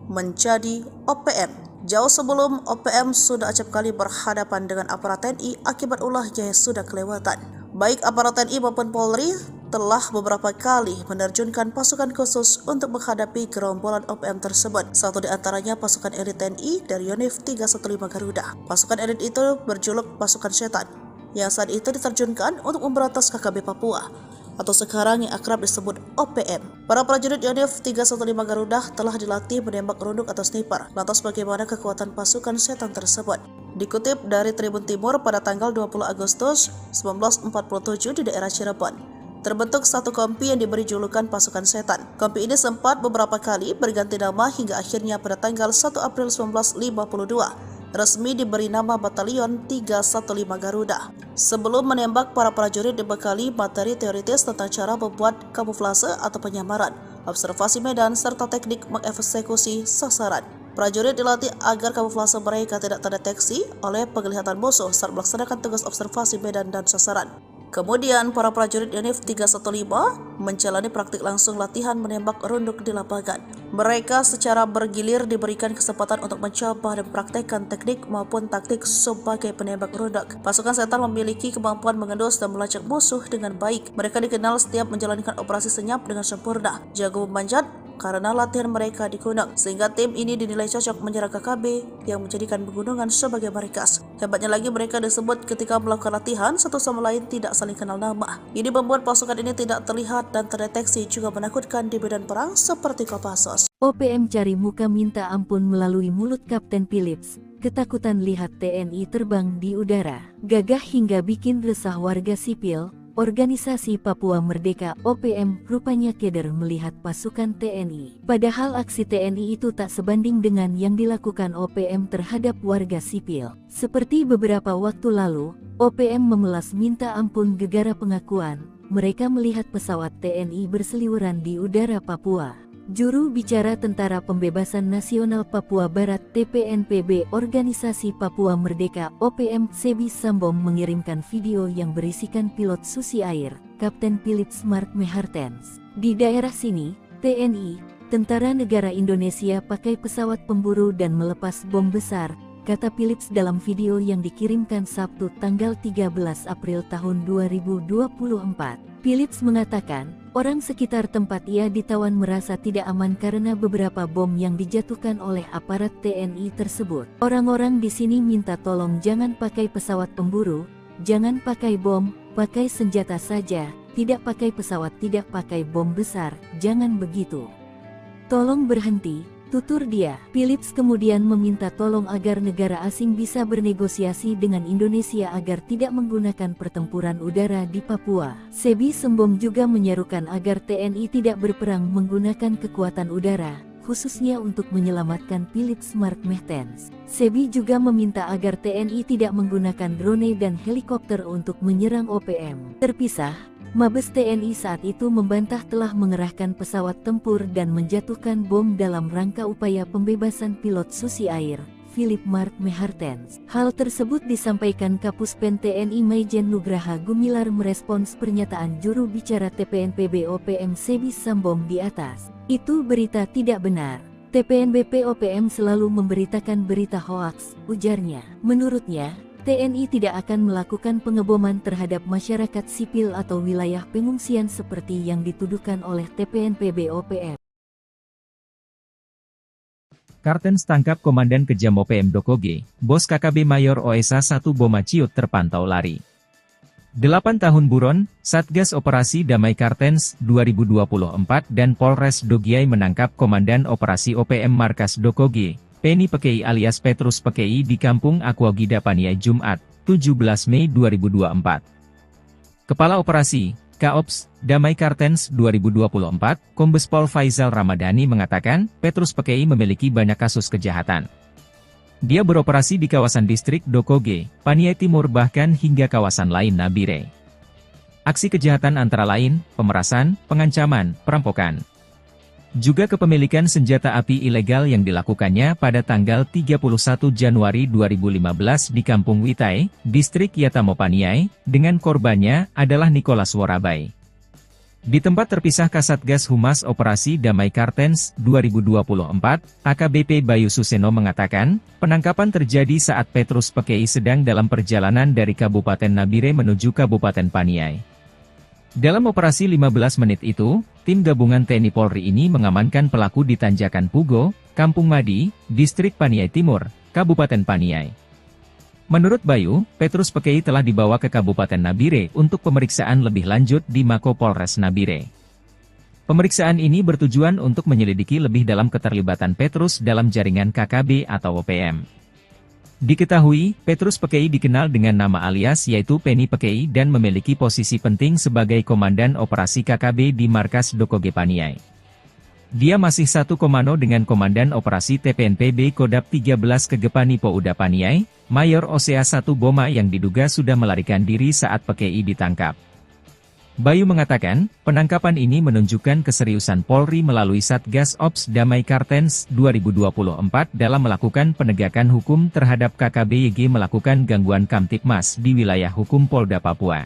menjadi OPM. Jauh sebelum OPM sudah acap kali berhadapan dengan aparat TNI akibat ulahnya yang sudah kelewatan. Baik aparat TNI maupun Polri telah beberapa kali menerjunkan pasukan khusus untuk menghadapi gerombolan OPM tersebut. Satu di antaranya pasukan elit TNI dari Yonif 315 Garuda. Pasukan elit itu berjuluk pasukan setan, yang saat itu diterjunkan untuk memberantas KKB Papua, atau sekarang yang akrab disebut OPM. Para prajurit Yonif 315 Garuda telah dilatih menembak runduk atau sniper. Lantas bagaimana kekuatan pasukan setan tersebut? Dikutip dari Tribun Timur pada tanggal 20 Agustus 1947 di daerah Cirebon, terbentuk satu kompi yang diberi julukan pasukan setan. Kompi ini sempat beberapa kali berganti nama hingga akhirnya pada tanggal 1 April 1952 resmi diberi nama Batalion 315 Garuda. Sebelum menembak, para prajurit dibekali materi teoritis tentang cara membuat kamuflase atau penyamaran, observasi medan, serta teknik mengeksekusi sasaran. Prajurit dilatih agar kamuflase mereka tidak terdeteksi oleh penglihatan musuh saat melaksanakan tugas observasi medan dan sasaran. Kemudian, para prajurit Yonif 315 menjalani praktik langsung latihan menembak runduk di lapangan. Mereka secara bergilir diberikan kesempatan untuk mencoba dan praktekkan teknik maupun taktik sebagai penembak runduk. Pasukan setan memiliki kemampuan mengendus dan melacak musuh dengan baik. Mereka dikenal setiap menjalankan operasi senyap dengan sempurna, jago memanjat, karena latihan mereka di gunung, sehingga tim ini dinilai cocok menyerang KKB yang menjadikan pegunungan sebagai markas. Hebatnya lagi, mereka disebut ketika melakukan latihan satu sama lain tidak saling kenal nama. Ini membuat pasukan ini tidak terlihat dan terdeteksi, juga menakutkan di medan perang seperti Kopassus. OPM cari muka minta ampun melalui mulut Kapten Philips. Ketakutan lihat TNI terbang di udara, gagah hingga bikin resah warga sipil. Organisasi Papua Merdeka OPM rupanya keder melihat pasukan TNI. Padahal aksi TNI itu tak sebanding dengan yang dilakukan OPM terhadap warga sipil. Seperti beberapa waktu lalu, OPM memelas minta ampun gegara pengakuan mereka melihat pesawat TNI berseliweran di udara Papua. Juru bicara Tentara Pembebasan Nasional Papua Barat TPNPB Organisasi Papua Merdeka OPM Sebi Sambom mengirimkan video yang berisikan pilot Susi Air, Kapten Philips Mark Mehartens. Di daerah sini, TNI, Tentara Negara Indonesia pakai pesawat pemburu dan melepas bom besar, kata Philips dalam video yang dikirimkan Sabtu tanggal 13 April tahun 2024. Philips mengatakan, orang sekitar tempat ia ditawan merasa tidak aman karena beberapa bom yang dijatuhkan oleh aparat TNI tersebut. Orang-orang di sini minta tolong jangan pakai pesawat pemburu, jangan pakai bom, pakai senjata saja, tidak pakai pesawat, tidak pakai bom besar, jangan begitu. Tolong berhenti. Tutur dia. Philips kemudian meminta tolong agar negara asing bisa bernegosiasi dengan Indonesia agar tidak menggunakan pertempuran udara di Papua. Sebi Sembom juga menyerukan agar TNI tidak berperang menggunakan kekuatan udara, khususnya untuk menyelamatkan Philips Mark Mehartens. Sebi juga meminta agar TNI tidak menggunakan drone dan helikopter untuk menyerang OPM. Terpisah, Mabes TNI saat itu membantah telah mengerahkan pesawat tempur dan menjatuhkan bom dalam rangka upaya pembebasan pilot Susi Air, Philip Mark Mehartens. Hal tersebut disampaikan Kapuspen TNI Maijen Nugraha Gumilar merespons pernyataan juru bicara TPNPB OPM Sebi Sambom di atas. Itu berita tidak benar. TPNBP OPM selalu memberitakan berita hoaks, ujarnya. Menurutnya, TNI tidak akan melakukan pengeboman terhadap masyarakat sipil atau wilayah pengungsian seperti yang dituduhkan oleh TPNPB OPM. Kartens tangkap Komandan Kejam OPM Dokoge, Bos KKB Mayor OSA 1 Boma Ciut terpantau lari. 8 tahun buron, Satgas Operasi Damai Kartens 2024 dan Polres Dogiai menangkap Komandan Operasi OPM Markas Dokoge, Penny Pekei alias Petrus Pekei di Kampung Aquagida Paniai Jumat, 17 Mei 2024. Kepala Operasi, Kaops, Damai Kartens 2024, Kombes Pol Faizal Ramadhani mengatakan, Petrus Pekei memiliki banyak kasus kejahatan. Dia beroperasi di kawasan distrik Dokoge, Paniai Timur bahkan hingga kawasan lain Nabire. Aksi kejahatan antara lain, pemerasan, pengancaman, perampokan. Juga kepemilikan senjata api ilegal yang dilakukannya pada tanggal 31 Januari 2015 di Kampung Witai, distrik Yatamo Paniai, dengan korbannya adalah Nicholas Worabai. Di tempat terpisah Kasatgas Humas Operasi Damai Kartens 2024, AKBP Bayu Suseno mengatakan, penangkapan terjadi saat Petrus Pekei sedang dalam perjalanan dari Kabupaten Nabire menuju Kabupaten Paniai. Dalam operasi 15 menit itu, tim gabungan TNI Polri ini mengamankan pelaku di Tanjakan Pugo, Kampung Madi, Distrik Paniai Timur, Kabupaten Paniai. Menurut Bayu, Petrus Pekei telah dibawa ke Kabupaten Nabire untuk pemeriksaan lebih lanjut di Mako Polres Nabire. Pemeriksaan ini bertujuan untuk menyelidiki lebih dalam keterlibatan Petrus dalam jaringan KKB atau OPM. Diketahui, Petrus Pekei dikenal dengan nama alias yaitu Penny Pekei dan memiliki posisi penting sebagai Komandan Operasi KKB di Markas Dokoge Paniai. Dia masih satu komando dengan Komandan Operasi TPNPB Kodap 13 Kegepani Pouda Paniai, Mayor OSA 1 Boma yang diduga sudah melarikan diri saat Pekei ditangkap. Bayu mengatakan, penangkapan ini menunjukkan keseriusan Polri melalui Satgas Ops Damai Kartens 2024 dalam melakukan penegakan hukum terhadap KKB YG melakukan gangguan Kamtipmas di wilayah hukum Polda Papua.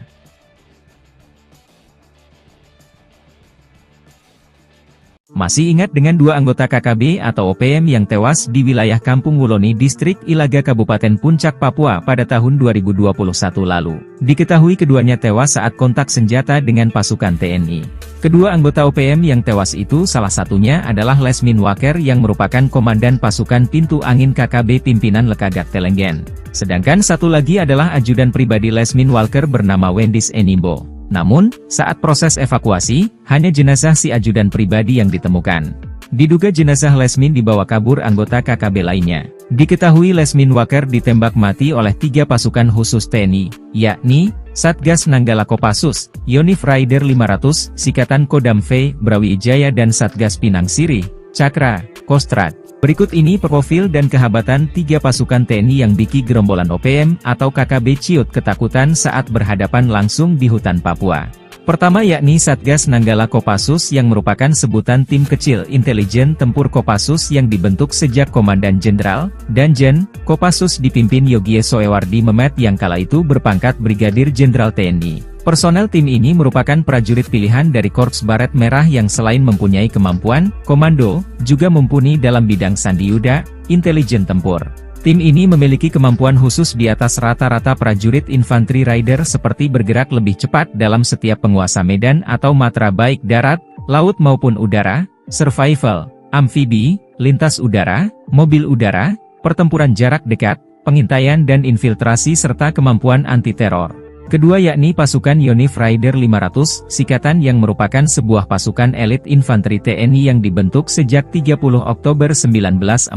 Masih ingat dengan dua anggota KKB atau OPM yang tewas di wilayah Kampung Wuloni Distrik Ilaga Kabupaten Puncak Papua pada tahun 2021 lalu. Diketahui keduanya tewas saat kontak senjata dengan pasukan TNI. Kedua anggota OPM yang tewas itu salah satunya adalah Lesmin Waker yang merupakan komandan pasukan Pintu Angin KKB pimpinan Lekagak Telenggen. Sedangkan satu lagi adalah ajudan pribadi Lesmin Walker bernama Wendis Enimbo. Namun, saat proses evakuasi, hanya jenazah si ajudan pribadi yang ditemukan. Diduga jenazah Lesmin dibawa kabur anggota KKB lainnya. Diketahui Lesmin Waker ditembak mati oleh 3 pasukan khusus TNI, yakni Satgas Nanggala Kopassus, Yonif Raider 500, Sikatan Kodam V, Brawijaya dan Satgas Pinang Sirih, Cakra, Kostrad. Berikut ini profil dan kehabatan 3 pasukan TNI yang bikin gerombolan OPM atau KKB ciut ketakutan saat berhadapan langsung di hutan Papua. Pertama yakni Satgas Nanggala Kopassus yang merupakan sebutan tim kecil intelijen tempur Kopassus yang dibentuk sejak Komandan Jenderal, Danjen, Kopassus dipimpin Yogie Soewardi Memet yang kala itu berpangkat Brigadir Jenderal TNI. Personel tim ini merupakan prajurit pilihan dari Korps Baret Merah yang selain mempunyai kemampuan komando, juga mumpuni dalam bidang sandiyuda, intelijen tempur. Tim ini memiliki kemampuan khusus di atas rata-rata prajurit infanteri rider seperti bergerak lebih cepat dalam setiap penguasa medan atau matra baik darat, laut maupun udara, survival, amfibi, lintas udara, mobil udara, pertempuran jarak dekat, pengintaian dan infiltrasi serta kemampuan anti-teror. Kedua yakni pasukan Yonif Raider 500, Sikatan yang merupakan sebuah pasukan elit infanteri TNI yang dibentuk sejak 30 Oktober 1945.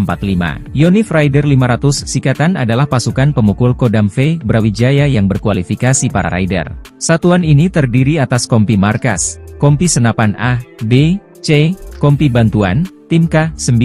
Yonif Raider 500 Sikatan adalah pasukan pemukul Kodam V, Brawijaya yang berkualifikasi para rider. Satuan ini terdiri atas kompi markas, kompi senapan A, B, C, kompi bantuan, tim K9,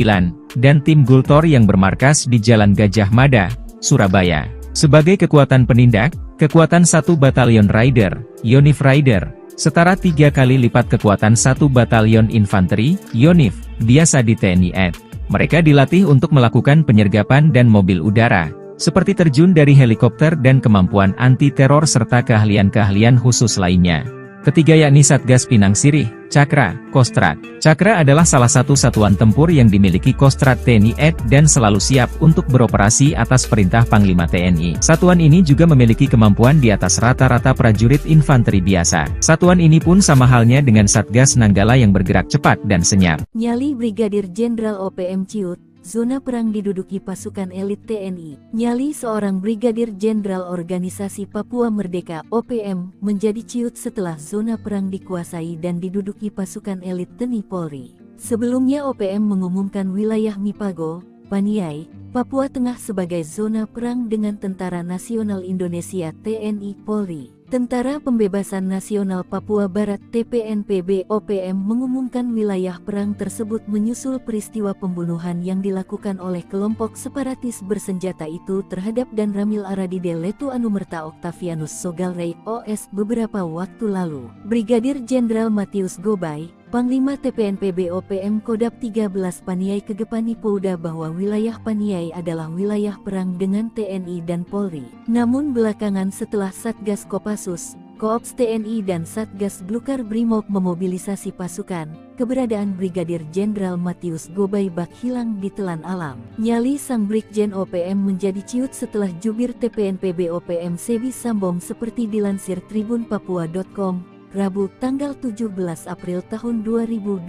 dan tim Gultor yang bermarkas di Jalan Gajah Mada, Surabaya. Sebagai kekuatan penindak, kekuatan 1 batalion rider, Yonif Raider, setara 3 kali lipat kekuatan 1 batalion infanteri, Yonif, biasa di TNI AD. Mereka dilatih untuk melakukan penyergapan dan mobil udara, seperti terjun dari helikopter dan kemampuan anti-teror serta keahlian-keahlian khusus lainnya. Ketiga yakni Satgas Pinang Sirih, Cakra, Kostrad. Cakra adalah salah satu satuan tempur yang dimiliki Kostrad TNI AD dan selalu siap untuk beroperasi atas perintah Panglima TNI. Satuan ini juga memiliki kemampuan di atas rata-rata prajurit infanteri biasa. Satuan ini pun sama halnya dengan Satgas Nanggala yang bergerak cepat dan senyap. Nyali Brigadir Jenderal OPM ciut, zona perang diduduki pasukan elit TNI. Nyali seorang Brigadir Jenderal Organisasi Papua Merdeka (OPM) menjadi ciut setelah zona perang dikuasai dan diduduki pasukan elit TNI Polri. Sebelumnya OPM mengumumkan wilayah Mipago, Paniai, Papua Tengah sebagai zona perang dengan Tentara Nasional Indonesia (TNI Polri). Tentara Pembebasan Nasional Papua Barat (TPNPB) OPM mengumumkan wilayah perang tersebut menyusul peristiwa pembunuhan yang dilakukan oleh kelompok separatis bersenjata itu terhadap Dan Ramil Aradide Letu Anumerta Octavianus Sogalrey OS beberapa waktu lalu. Brigadir Jenderal Matius Gobay, Panglima TPNPB OPM Kodap 13 Paniai Kegepani Pouda bahwa wilayah Paniai adalah wilayah perang dengan TNI dan Polri. Namun belakangan setelah Satgas Kopassus, Koops TNI dan Satgas Blukar Brimob memobilisasi pasukan, keberadaan Brigadir Jenderal Matius Gobay bak hilang di telan alam. Nyali sang Brigjen OPM menjadi ciut setelah jubir TPNPB OPM Sebi Sambong seperti dilansir tribunpapua.com. Rabu, tanggal 17 April tahun 2024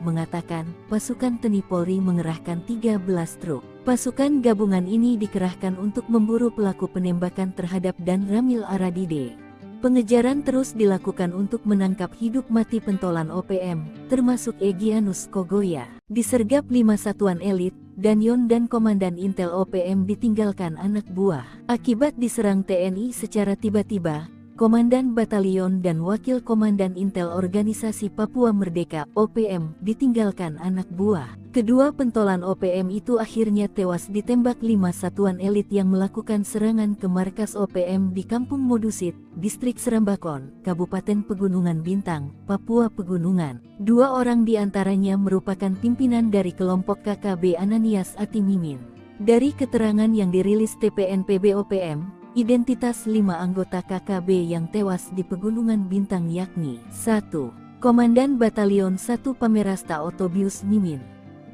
mengatakan, pasukan TNI Polri mengerahkan 13 truk. Pasukan gabungan ini dikerahkan untuk memburu pelaku penembakan terhadap Dan Ramil Aradide. Pengejaran terus dilakukan untuk menangkap hidup mati pentolan OPM, termasuk Egyanus Kogoya. Disergap 5 satuan elit, Danyon dan Komandan Intel OPM ditinggalkan anak buah. Akibat diserang TNI secara tiba-tiba, Komandan Batalion dan Wakil Komandan Intel Organisasi Papua Merdeka (OPM) ditinggalkan anak buah. Kedua pentolan OPM itu akhirnya tewas ditembak 5 satuan elit yang melakukan serangan ke markas OPM di Kampung Modusit, Distrik Serambakon, Kabupaten Pegunungan Bintang, Papua Pegunungan. 2 orang diantaranya merupakan pimpinan dari kelompok KKB Ananias Atimimin. Dari keterangan yang dirilis TPNPB OPM, identitas 5 anggota KKB yang tewas di Pegunungan Bintang yakni 1. Komandan Batalion 1 Pamerasta Otobius Mimin.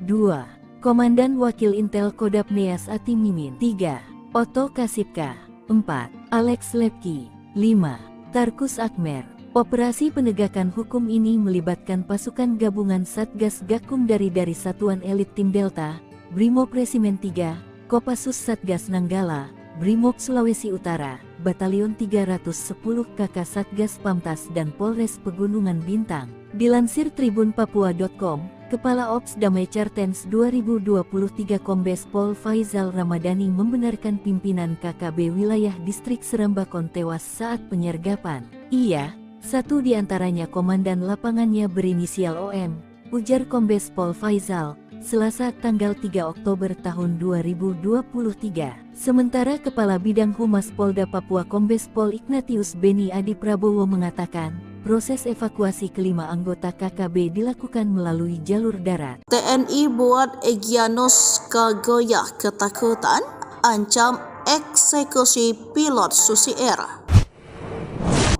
2. Komandan Wakil Intel Kodap Neas Ati Mimin. 3. Oto Kasipka. 4. Alex Lepki. 5. Tarkus Akmer. Operasi penegakan hukum ini melibatkan pasukan gabungan Satgas Gakum dari Satuan Elit Tim Delta, Brimob Resimen 3, Kopassus Satgas Nanggala, Brimob Sulawesi Utara, Batalion 310 KK Satgas Pamtas dan Polres Pegunungan Bintang. Dilansir tribunpapua.com, Kepala Ops Damai Cartens 2023 Kombes Pol Faizal Ramadhani membenarkan pimpinan KKB wilayah distrik Serambakon tewas saat penyergapan. Ia, satu di antaranya komandan lapangannya berinisial OM, ujar Kombes Pol Faizal, Selasa tanggal 3 Oktober tahun 2023. Sementara Kepala Bidang Humas Polda Papua Kombes Pol Ignatius Beni Adi Prabowo mengatakan, proses evakuasi kelima anggota KKB dilakukan melalui jalur darat. TNI buat Egyanus Kagoya ketakutan, ancam eksekusi pilot Susi Air.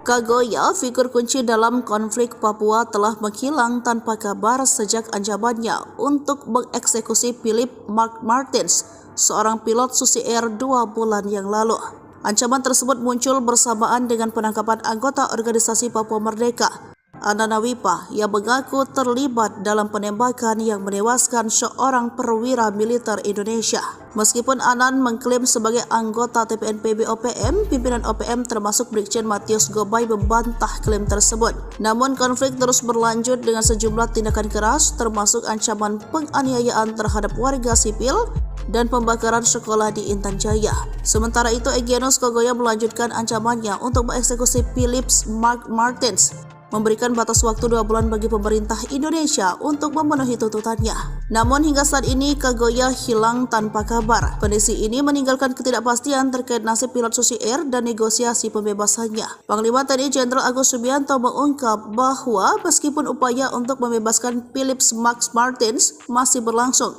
Kagoya, figur kunci dalam konflik Papua, telah menghilang tanpa kabar sejak ancamannya untuk mengeksekusi Philip Mark Martins, seorang pilot Susi Air 2 bulan yang lalu. Ancaman tersebut muncul bersamaan dengan penangkapan anggota organisasi Papua Merdeka, Anana Wipa, yang mengaku terlibat dalam penembakan yang menewaskan seorang perwira militer Indonesia. Meskipun Anan mengklaim sebagai anggota TPNPB OPM, pimpinan OPM termasuk Brigjen Matius Gobay membantah klaim tersebut. Namun konflik terus berlanjut dengan sejumlah tindakan keras, termasuk ancaman penganiayaan terhadap warga sipil dan pembakaran sekolah di Intan Jaya. Sementara itu, Egyanus Kagoya melanjutkan ancamannya untuk mengeksekusi Philip Mark Martins, memberikan batas waktu 2 bulan bagi pemerintah Indonesia untuk memenuhi tuntutannya. Namun hingga saat ini Kagoya hilang tanpa kabar. Kondisi ini meninggalkan ketidakpastian terkait nasib pilot Susi Air dan negosiasi pembebasannya. Panglima TNI Jenderal Agus Subianto mengungkap bahwa meskipun upaya untuk membebaskan Philip Max Martins masih berlangsung,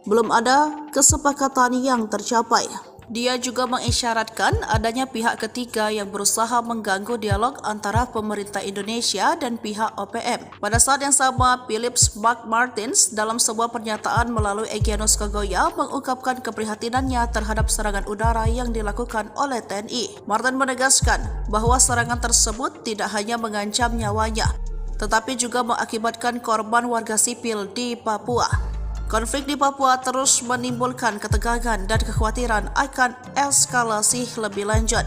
belum ada kesepakatan yang tercapai. Dia juga mengisyaratkan adanya pihak ketiga yang berusaha mengganggu dialog antara pemerintah Indonesia dan pihak OPM. Pada saat yang sama, Philip Mark Martins dalam sebuah pernyataan melalui Egyanus Kagoya mengungkapkan keprihatinannya terhadap serangan udara yang dilakukan oleh TNI. Martin menegaskan bahwa serangan tersebut tidak hanya mengancam nyawanya, tetapi juga mengakibatkan korban warga sipil di Papua. Konflik di Papua terus menimbulkan ketegangan dan kekhawatiran akan eskalasi lebih lanjut.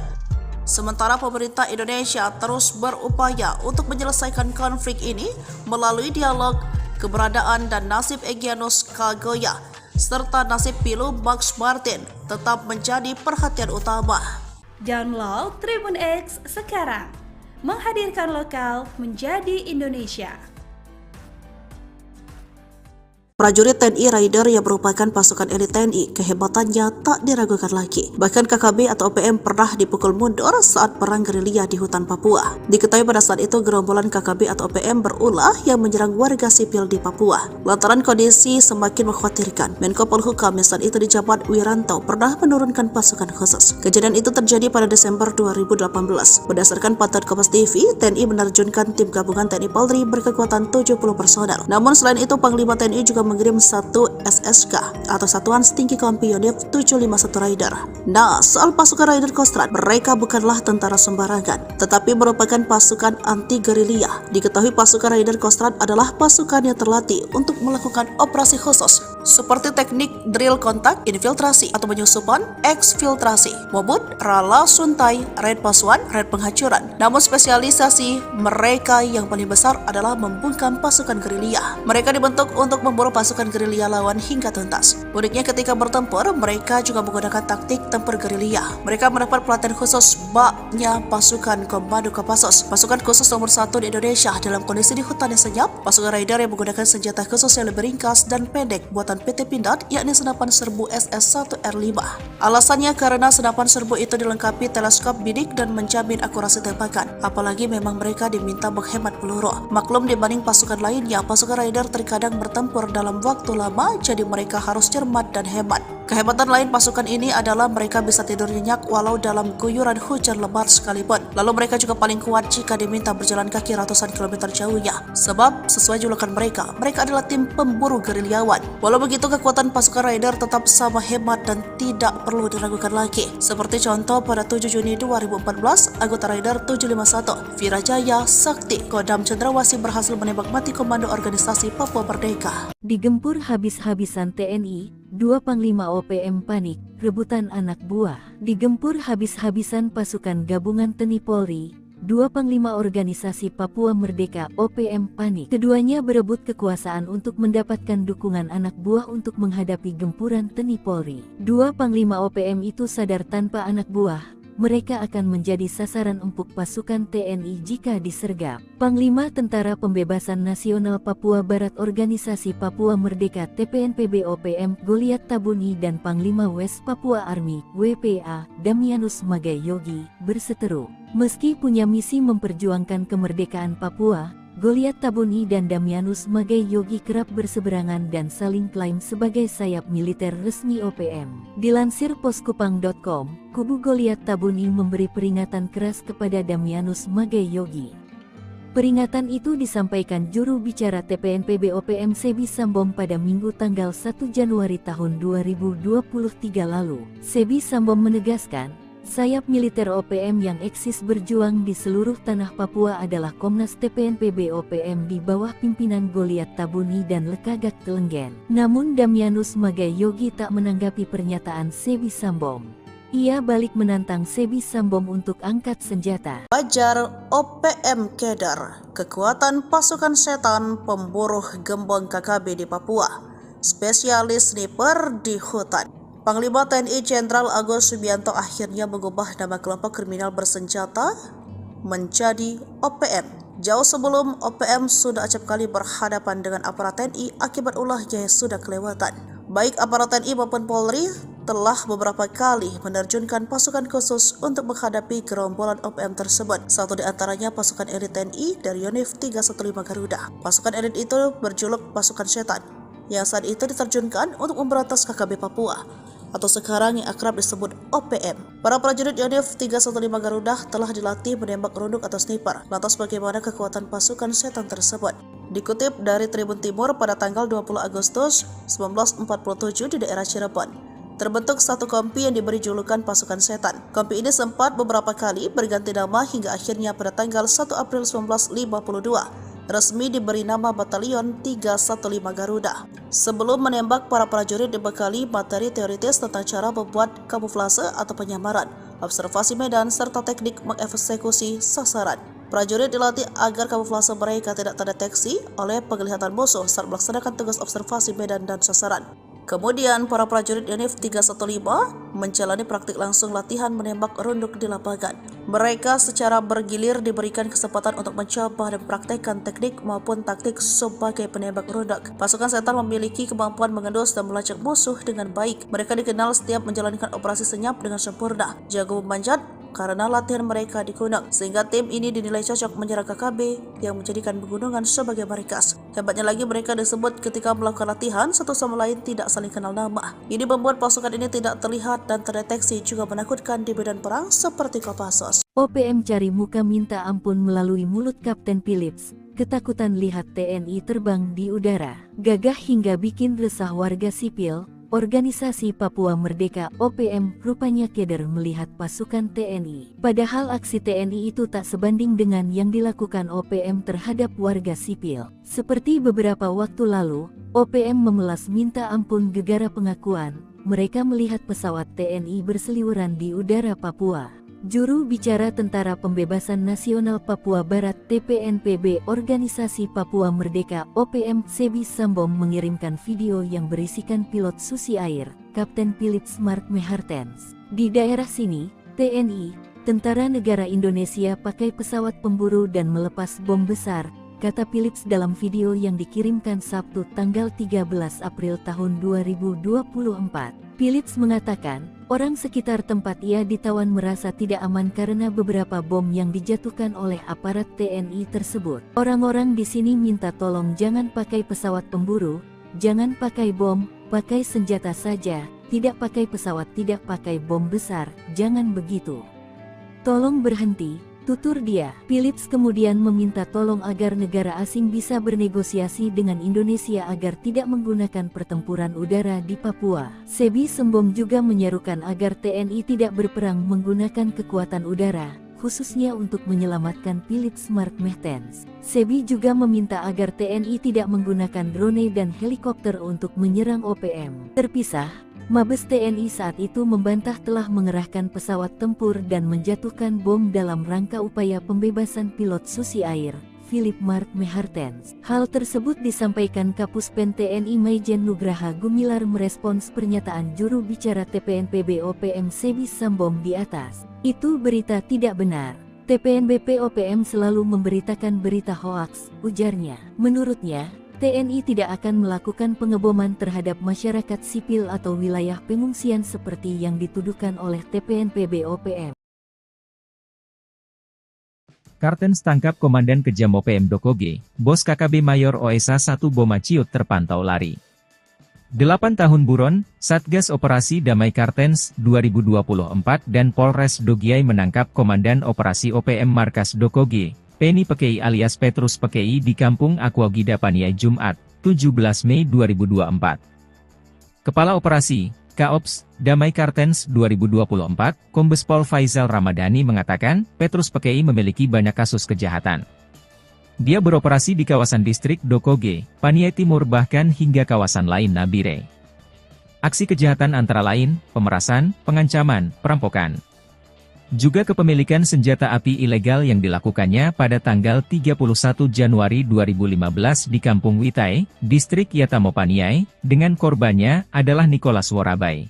Sementara pemerintah Indonesia terus berupaya untuk menyelesaikan konflik ini melalui dialog, keberadaan dan nasib Egyanus Kagoya serta nasib Pilu Max Martin tetap menjadi perhatian utama. Download Tribun X sekarang, menghadirkan lokal menjadi Indonesia. Prajurit TNI Raider yang merupakan pasukan elit TNI, kehebatannya tak diragukan lagi. Bahkan KKB atau OPM pernah dipukul mundur saat perang gerilya di hutan Papua. Diketahui pada saat itu gerombolan KKB atau OPM berulah yang menyerang warga sipil di Papua. Lantaran kondisi semakin mengkhawatirkan, Menko Polhukam yang saat itu dijabat Wiranto pernah menurunkan pasukan khusus. Kejadian itu terjadi pada Desember 2018. Berdasarkan pantauan Kompas TV, TNI menerjunkan tim gabungan TNI Polri berkekuatan 70 personel. Namun selain itu, Panglima TNI juga mengirim satu SSK atau Satuan Setinggi Kompi Yonif 751 Raider. Nah, soal pasukan Raider Kostrad, mereka bukanlah tentara sembarangan, tetapi merupakan pasukan anti gerilya. Diketahui pasukan Raider Kostrad adalah pasukan yang terlatih untuk melakukan operasi khusus seperti teknik drill kontak, infiltrasi atau penyusupan, eksfiltrasi, mobut, rala suntai, raid pasuan, raid penghancuran. Namun spesialisasi mereka yang paling besar adalah membungkam pasukan gerilya. Mereka dibentuk untuk memburu pasukan gerilya lawan hingga tuntas. Uniknya ketika bertempur, mereka juga menggunakan taktik tempur gerilya. Mereka mendapat pelatihan khusus baknya pasukan Komando Kopassus, pasukan khusus nomor 1 di Indonesia dalam kondisi di hutan yang senyap. Pasukan Raider yang menggunakan senjata khusus yang lebih ringkas dan pendek buatan PT Pindad, yakni senapan serbu SS-1R5. Alasannya karena senapan serbu itu dilengkapi teleskop bidik dan menjamin akurasi tembakan. Apalagi memang mereka diminta menghemat peluru. Maklum dibanding pasukan lainnya, pasukan Raider terkadang bertempur dalam waktu lama, jadi mereka harus cermat dan hemat. Kehebatan lain pasukan ini adalah mereka bisa tidur nyenyak walau dalam guyuran hujan lebat sekalipun. Lalu mereka juga paling kuat jika diminta berjalan kaki ratusan kilometer jauhnya. Sebab sesuai julukan mereka adalah tim pemburu gerilyawan. Walau begitu, kekuatan pasukan Raider tetap sama hebat dan tidak perlu diragukan lagi. Seperti contoh pada 7 Juni 2014, anggota Raider 751, Virajaya Sakti Kodam Cendrawasih berhasil menembak mati komando organisasi Papua Merdeka. Digempur habis-habisan TNI, 2 Panglima OPM panik, rebutan anak buah. Digempur habis-habisan pasukan gabungan TNI Polri, 2 Panglima organisasi Papua Merdeka OPM panik. Keduanya berebut kekuasaan untuk mendapatkan dukungan anak buah untuk menghadapi gempuran TNI Polri. 2 Panglima OPM itu sadar tanpa anak buah mereka akan menjadi sasaran empuk pasukan TNI jika disergap. Panglima Tentara Pembebasan Nasional Papua Barat Organisasi Papua Merdeka TPNPB OPM Goliat Tabuni dan Panglima West Papua Army WPA Damianus Magai Yogi berseteru. Meski punya misi memperjuangkan kemerdekaan Papua, Goliat Tabuni dan Damianus Magai Yogi kerap berseberangan dan saling klaim sebagai sayap militer resmi OPM. Dilansir poskupang.com, kubu Goliat Tabuni memberi peringatan keras kepada Damianus Magai Yogi. Peringatan itu disampaikan juru bicara TPNPB OPM Sebi Sambom pada Minggu tanggal 1 Januari tahun 2023 lalu. Sebi Sambom menegaskan, sayap militer OPM yang eksis berjuang di seluruh tanah Papua adalah Komnas TPNPB OPM di bawah pimpinan Goliat Tabuni dan Lekagak Telenggen. Namun Damianus Magai Yogi tak menanggapi pernyataan Sebi Sambom. Ia balik menantang Sebi Sambom untuk angkat senjata. Fajar OPM Kedar, kekuatan pasukan setan pemburu gembong KKB di Papua, spesialis sniper di hutan. Panglima TNI Jenderal Agus Subianto akhirnya mengubah nama kelompok kriminal bersenjata menjadi OPM. Jauh sebelum OPM sudah acap kali berhadapan dengan aparat TNI akibat ulahnya yang sudah kelewatan. Baik aparat TNI maupun Polri telah beberapa kali menerjunkan pasukan khusus untuk menghadapi gerombolan OPM tersebut. Satu di antaranya pasukan elit TNI dari Yonif 315 Garuda. Pasukan elit itu berjuluk pasukan setan, yang saat itu diterjunkan untuk memberantas KKB Papua, atau sekarang yang akrab disebut OPM. Para prajurit Yonif 315 Garuda telah dilatih menembak runduk atau sniper. Lantas bagaimana kekuatan pasukan setan tersebut? Dikutip dari Tribun Timur pada tanggal 20 Agustus 1947 di daerah Cirebon, terbentuk satu kompi yang diberi julukan pasukan setan. Kompi ini sempat beberapa kali berganti nama hingga akhirnya pada tanggal 1 April 1952 resmi diberi nama Batalion 315 Garuda. Sebelum menembak, para prajurit dibekali materi teoritis tentang cara membuat kamuflase atau penyamaran, observasi medan, serta teknik mengeksekusi sasaran. Prajurit dilatih agar kamuflase mereka tidak terdeteksi oleh penglihatan musuh saat melaksanakan tugas observasi medan dan sasaran. Kemudian, para prajurit Yonif 315 menjalani praktik langsung latihan menembak runduk di lapangan. Mereka secara bergilir diberikan kesempatan untuk mencoba dan praktekkan teknik maupun taktik sebagai penembak runduk. Pasukan setan memiliki kemampuan mengendus dan melacak musuh dengan baik. Mereka dikenal setiap menjalankan operasi senyap dengan sempurna, jago memanjat, karena latihan mereka di gunung, sehingga tim ini dinilai cocok menyerang KKB yang menjadikan pegunungan sebagai markas. Hebatnya lagi, mereka disebut ketika melakukan latihan satu sama lain tidak saling kenal nama. Ini membuat pasukan ini tidak terlihat dan terdeteksi, juga menakutkan di medan perang seperti Kopassus. OPM cari muka minta ampun melalui mulut Kapten Philips. Ketakutan lihat TNI terbang di udara, gagah hingga bikin resah warga sipil. Organisasi Papua Merdeka OPM rupanya keder melihat pasukan TNI. Padahal aksi TNI itu tak sebanding dengan yang dilakukan OPM terhadap warga sipil. Seperti beberapa waktu lalu, OPM memelas minta ampun gegara pengakuan mereka melihat pesawat TNI berseliweran di udara Papua. Juru bicara Tentara Pembebasan Nasional Papua Barat TPNPB Organisasi Papua Merdeka OPM Sebi Sambom mengirimkan video yang berisikan pilot Susi Air, Kapten Philips Mark Mehartens. Di daerah sini, TNI, Tentara Negara Indonesia pakai pesawat pemburu dan melepas bom besar, kata Philips dalam video yang dikirimkan Sabtu tanggal 13 April tahun 2024. Philips mengatakan, orang sekitar tempat ia ditawan merasa tidak aman karena beberapa bom yang dijatuhkan oleh aparat TNI tersebut. Orang-orang di sini minta tolong jangan pakai pesawat pemburu, jangan pakai bom, pakai senjata saja, tidak pakai pesawat, tidak pakai bom besar, jangan begitu. Tolong berhenti, tutur dia. Philips kemudian meminta tolong agar negara asing bisa bernegosiasi dengan Indonesia agar tidak menggunakan pertempuran udara di Papua. Sebi Sembom juga menyerukan agar TNI tidak berperang menggunakan kekuatan udara, khususnya untuk menyelamatkan Philips Mark Mertens. Sebi juga meminta agar TNI tidak menggunakan drone dan helikopter untuk menyerang OPM. Terpisah, Mabes TNI saat itu membantah telah mengerahkan pesawat tempur dan menjatuhkan bom dalam rangka upaya pembebasan pilot Susi Air, Philip Mark Mertens. Hal tersebut disampaikan Kapuspen TNI Maijen Nugraha Gumilar merespons pernyataan juru bicara TPNPB OPM Sebi Sembom di atas. Itu berita tidak benar. TPNBP OPM selalu memberitakan berita hoaks, ujarnya. Menurutnya, TNI tidak akan melakukan pengeboman terhadap masyarakat sipil atau wilayah pengungsian seperti yang dituduhkan oleh TPNPB OPM. Kartens tangkap Komandan Kejam OPM Dokoge, Bos KKB Mayor OSA 1 Boma Ciut terpantau lari. 8 tahun buron, Satgas Operasi Damai Kartens 2024 dan Polres Dogiai menangkap Komandan Operasi OPM Markas Dokoge, Penny Pekei alias Petrus Pekei di Kampung Aquagida Paniai Jumat, 17 Mei 2024. Kepala Operasi, Kaops, Damai Kartens 2024, Kombes Pol Faizal Ramadhani mengatakan, Petrus Pekei memiliki banyak kasus kejahatan. Dia beroperasi di kawasan distrik Dokoge, Paniai Timur bahkan hingga kawasan lain Nabire. Aksi kejahatan antara lain, pemerasan, pengancaman, perampokan. Juga kepemilikan senjata api ilegal yang dilakukannya pada tanggal 31 Januari 2015 di Kampung Witai, distrik Yatamo Paniai, dengan korbannya adalah Nicholas Worabai.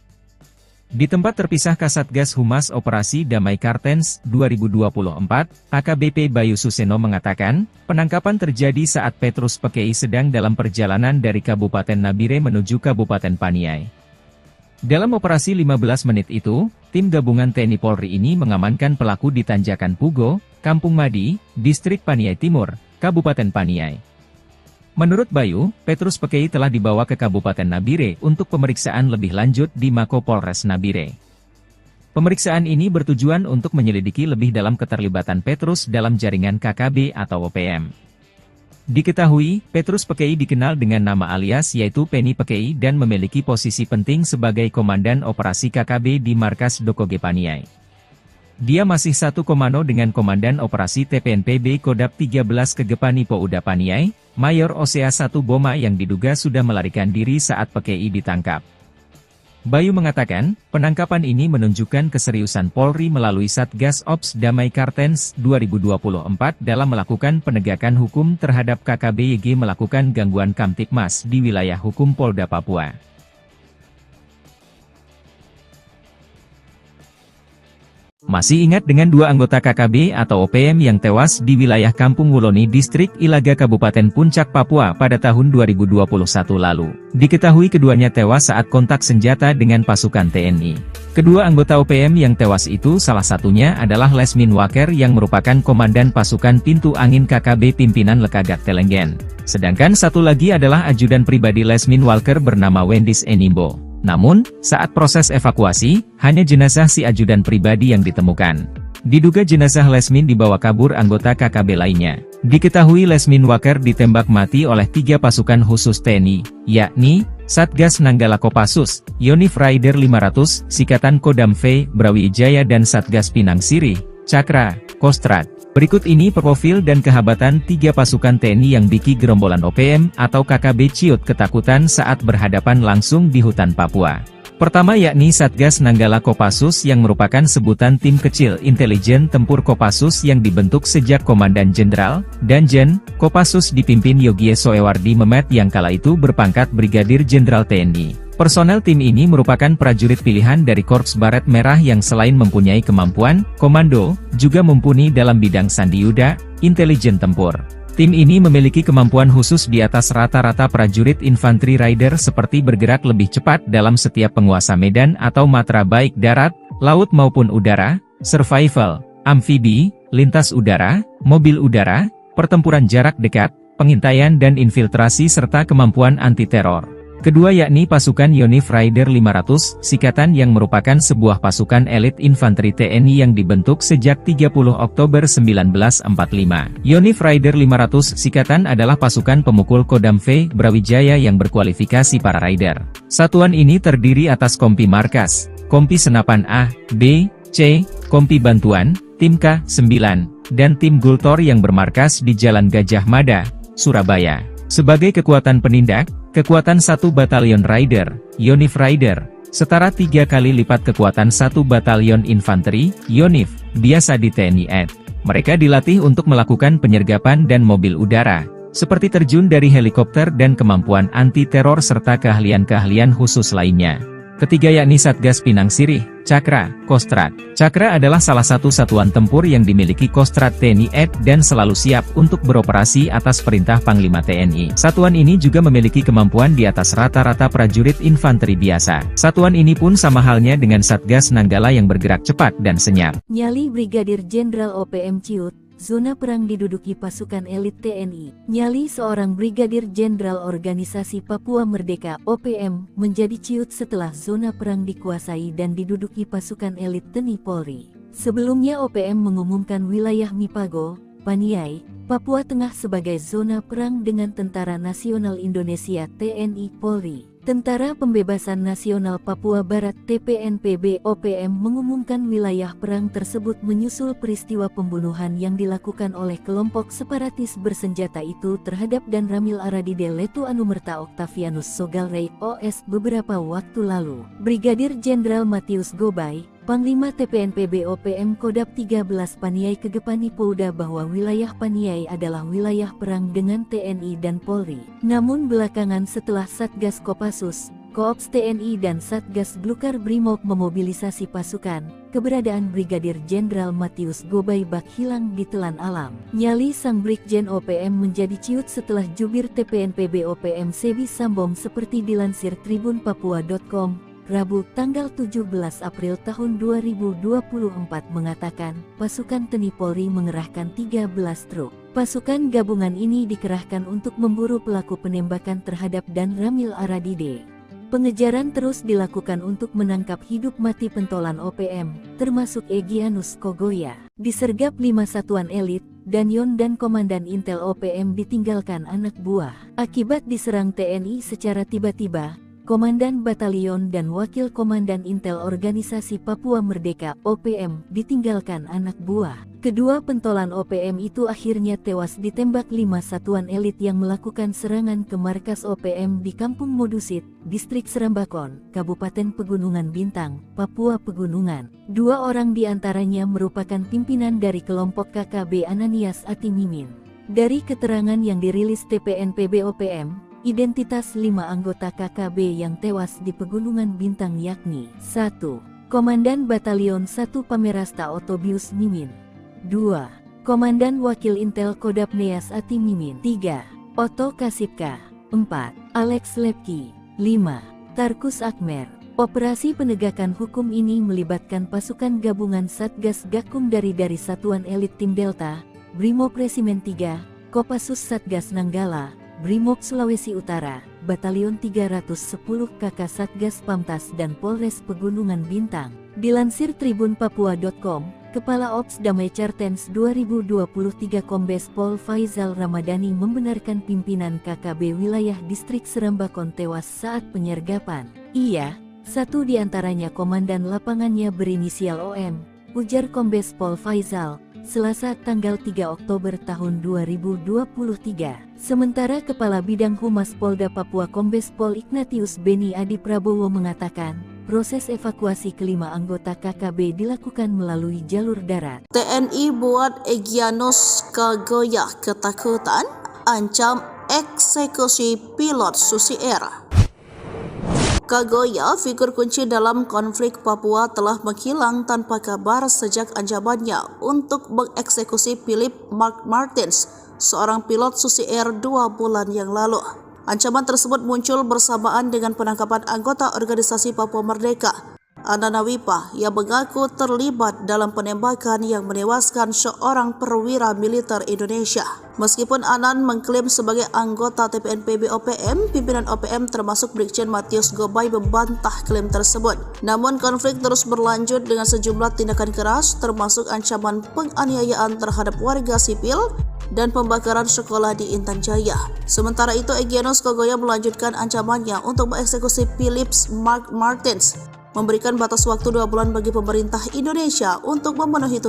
Di tempat terpisah Kasatgas Humas Operasi Damai Kartens 2024, AKBP Bayu Suseno mengatakan, penangkapan terjadi saat Petrus Pekei sedang dalam perjalanan dari Kabupaten Nabire menuju Kabupaten Paniai. Dalam operasi 15 menit itu, tim gabungan TNI Polri ini mengamankan pelaku di Tanjakan Pugo, Kampung Madi, distrik Paniai Timur, Kabupaten Paniai. Menurut Bayu, Petrus Pekei telah dibawa ke Kabupaten Nabire untuk pemeriksaan lebih lanjut di Mako Polres Nabire. Pemeriksaan ini bertujuan untuk menyelidiki lebih dalam keterlibatan Petrus dalam jaringan KKB atau OPM. Diketahui, Petrus Pekei dikenal dengan nama alias yaitu Penny Pekei dan memiliki posisi penting sebagai Komandan Operasi KKB di Markas Dokoge Paniai. Dia masih satu komando dengan Komandan Operasi TPNPB Kodap 13 Kegepani Pouda Paniai, Mayor OSA 1 Boma yang diduga sudah melarikan diri saat Pekei ditangkap. Bayu mengatakan, penangkapan ini menunjukkan keseriusan Polri melalui Satgas Ops Damai Kartens 2024 dalam melakukan penegakan hukum terhadap KKB-YG melakukan gangguan Kamtipmas di wilayah hukum Polda Papua. Masih ingat dengan dua anggota KKB atau OPM yang tewas di wilayah Kampung Wuloni Distrik Ilaga Kabupaten Puncak Papua pada tahun 2021 lalu. Diketahui keduanya tewas saat kontak senjata dengan pasukan TNI. Kedua anggota OPM yang tewas itu salah satunya adalah Lesmin Waker yang merupakan Komandan Pasukan Pintu Angin KKB pimpinan Lekagat Telenggen. Sedangkan satu lagi adalah ajudan pribadi Lesmin Walker bernama Wendis Enimbo. Namun, saat proses evakuasi, hanya jenazah si ajudan pribadi yang ditemukan. Diduga jenazah Lesmin dibawa kabur anggota KKB lainnya. Diketahui Lesmin Waker ditembak mati oleh 3 pasukan khusus TNI, yakni Satgas Nanggala Kopassus, Yonif Raider 500, Sikatan Kodam V, Brawijaya dan Satgas Pinang Sirih, Cakra, Kostrad. Berikut ini profil dan kehabatan 3 pasukan TNI yang bikin gerombolan OPM atau KKB Ciut ketakutan saat berhadapan langsung di hutan Papua. Pertama yakni Satgas Nanggala Kopassus yang merupakan sebutan tim kecil intelijen tempur Kopassus yang dibentuk sejak Komandan Jenderal, Danjen, Kopassus dipimpin Yogie Soewardi Memet yang kala itu berpangkat Brigadir Jenderal TNI. Personel tim ini merupakan prajurit pilihan dari Korps Baret Merah yang selain mempunyai kemampuan komando, juga mumpuni dalam bidang sandiyuda, intelijen tempur. Tim ini memiliki kemampuan khusus di atas rata-rata prajurit infanteri rider seperti bergerak lebih cepat dalam setiap penguasa medan atau matra baik darat, laut maupun udara, survival, amfibi, lintas udara, mobil udara, pertempuran jarak dekat, pengintaian dan infiltrasi serta kemampuan anti-teror. Kedua yakni pasukan Yonif Raider 500 Sikatan yang merupakan sebuah pasukan elit infanteri TNI yang dibentuk sejak 30 Oktober 1945. Yonif Raider 500 Sikatan adalah pasukan pemukul Kodam V Brawijaya yang berkualifikasi para Raider. Satuan ini terdiri atas kompi markas, kompi senapan A, B, C, kompi bantuan, tim K9, dan tim Gultor yang bermarkas di Jalan Gajah Mada, Surabaya. Sebagai kekuatan penindak, kekuatan 1 Batalion Raider, Yonif Raider, setara 3 kali lipat kekuatan 1 Batalion Infanteri, Yonif, biasa di TNI AD. Mereka dilatih untuk melakukan penyergapan dan mobil udara, seperti terjun dari helikopter dan kemampuan anti-teror serta keahlian-keahlian khusus lainnya. Ketiga yakni Satgas Pinang Sirih, Cakra, Kostrat. Cakra adalah salah satu satuan tempur yang dimiliki Kostrat TNI AD dan selalu siap untuk beroperasi atas perintah Panglima TNI. Satuan ini juga memiliki kemampuan di atas rata-rata prajurit infanteri biasa. Satuan ini pun sama halnya dengan Satgas Nanggala yang bergerak cepat dan senyap. Nyali Brigadir Jenderal OPM Ciut, zona perang diduduki pasukan elit TNI. Nyali seorang Brigadir Jenderal Organisasi Papua Merdeka (OPM) menjadi ciut setelah zona perang dikuasai dan diduduki pasukan elit TNI Polri. Sebelumnya OPM mengumumkan wilayah Mipago, Paniai, Papua Tengah sebagai zona perang dengan Tentara Nasional Indonesia (TNI Polri). Tentara Pembebasan Nasional Papua Barat (TPNPB) OPM mengumumkan wilayah perang tersebut menyusul peristiwa pembunuhan yang dilakukan oleh kelompok separatis bersenjata itu terhadap Dan Ramil Aradide Letu Anumerta Octavianus Sogalrey OS beberapa waktu lalu. Brigadir Jenderal Matius Gobay, Panglima TPNPB OPM Kodap 13 Paniai Kegepani Pouda bahwa wilayah Paniai adalah wilayah perang dengan TNI dan Polri. Namun belakangan setelah Satgas Kopassus, Koops TNI dan Satgas Blukar Brimob memobilisasi pasukan, keberadaan Brigadir Jenderal Matius Gobay bak hilang ditelan alam. Nyali sang Brigjen OPM menjadi ciut setelah jubir TPNPB OPM Sebi Sambom seperti dilansir tribunpapua.com. Rabu, tanggal 17 April tahun 2024 mengatakan, pasukan TNI Polri mengerahkan 13 truk. Pasukan gabungan ini dikerahkan untuk memburu pelaku penembakan terhadap Dan Ramil Aradide. Pengejaran terus dilakukan untuk menangkap hidup mati pentolan OPM, termasuk Egyanus Kogoya. Disergap 5 satuan elit, Danyon dan Komandan Intel OPM ditinggalkan anak buah. Akibat diserang TNI secara tiba-tiba, Komandan Batalion dan Wakil Komandan Intel Organisasi Papua Merdeka (OPM) ditinggalkan anak buah. Kedua pentolan OPM itu akhirnya tewas ditembak 5 satuan elit yang melakukan serangan ke markas OPM di Kampung Modusit, Distrik Serambakon, Kabupaten Pegunungan Bintang, Papua Pegunungan. 2 orang diantaranya merupakan pimpinan dari kelompok KKB Ananias Atimimin. Dari keterangan yang dirilis TPNPB OPM, identitas 5 anggota KKB yang tewas di Pegunungan Bintang yakni 1. Komandan Batalion 1 Pamerasta Otobius Mimin, 2. Komandan Wakil Intel Kodap Neas Ati Mimin, 3. Oto Kasipka, 4. Alex Lepki, 5. Tarkus Akmer. Operasi penegakan hukum ini melibatkan pasukan gabungan Satgas Gakum dari Satuan Elit Tim Delta, Brimob Resimen 3, Kopassus Satgas Nanggala, Brimob Sulawesi Utara, Batalion 310 KK Satgas Pamtas dan Polres Pegunungan Bintang. Dilansir tribunpapua.com, Kepala Ops Damai Cartens 2023 Kombes Pol Faizal Ramadhani membenarkan pimpinan KKB wilayah Distrik Serambakon tewas saat penyergapan. Ia, satu di antaranya komandan lapangannya berinisial OM, ujar Kombes Pol Faizal, Selasa tanggal 3 Oktober tahun 2023. Sementara Kepala Bidang Humas Polda Papua Kombes Pol Ignatius Beni Adi Prabowo mengatakan, proses evakuasi kelima anggota KKB dilakukan melalui jalur darat. TNI buat Egyanus Kogoya ketakutan, ancam eksekusi pilot Susi Air. Kogoya, figur kunci dalam konflik Papua, telah menghilang tanpa kabar sejak ancamannya untuk mengeksekusi Philip Mark Martins, seorang pilot Susi Air 2 bulan yang lalu. Ancaman tersebut muncul bersamaan dengan penangkapan anggota Organisasi Papua Merdeka Anana Wipa yang mengaku terlibat dalam penembakan yang menewaskan seorang perwira militer Indonesia. Meskipun Anan mengklaim sebagai anggota TPNPB OPM, pimpinan OPM termasuk Brigjen Matius Gobay membantah klaim tersebut. Namun konflik terus berlanjut dengan sejumlah tindakan keras termasuk ancaman penganiayaan terhadap warga sipil dan pembakaran sekolah di Intan Jaya. Sementara itu, Egyanus Kogoya melanjutkan ancamannya untuk mengeksekusi Philip Mark Martins, memberikan batas waktu 2 bulan bagi pemerintah Indonesia untuk memenuhi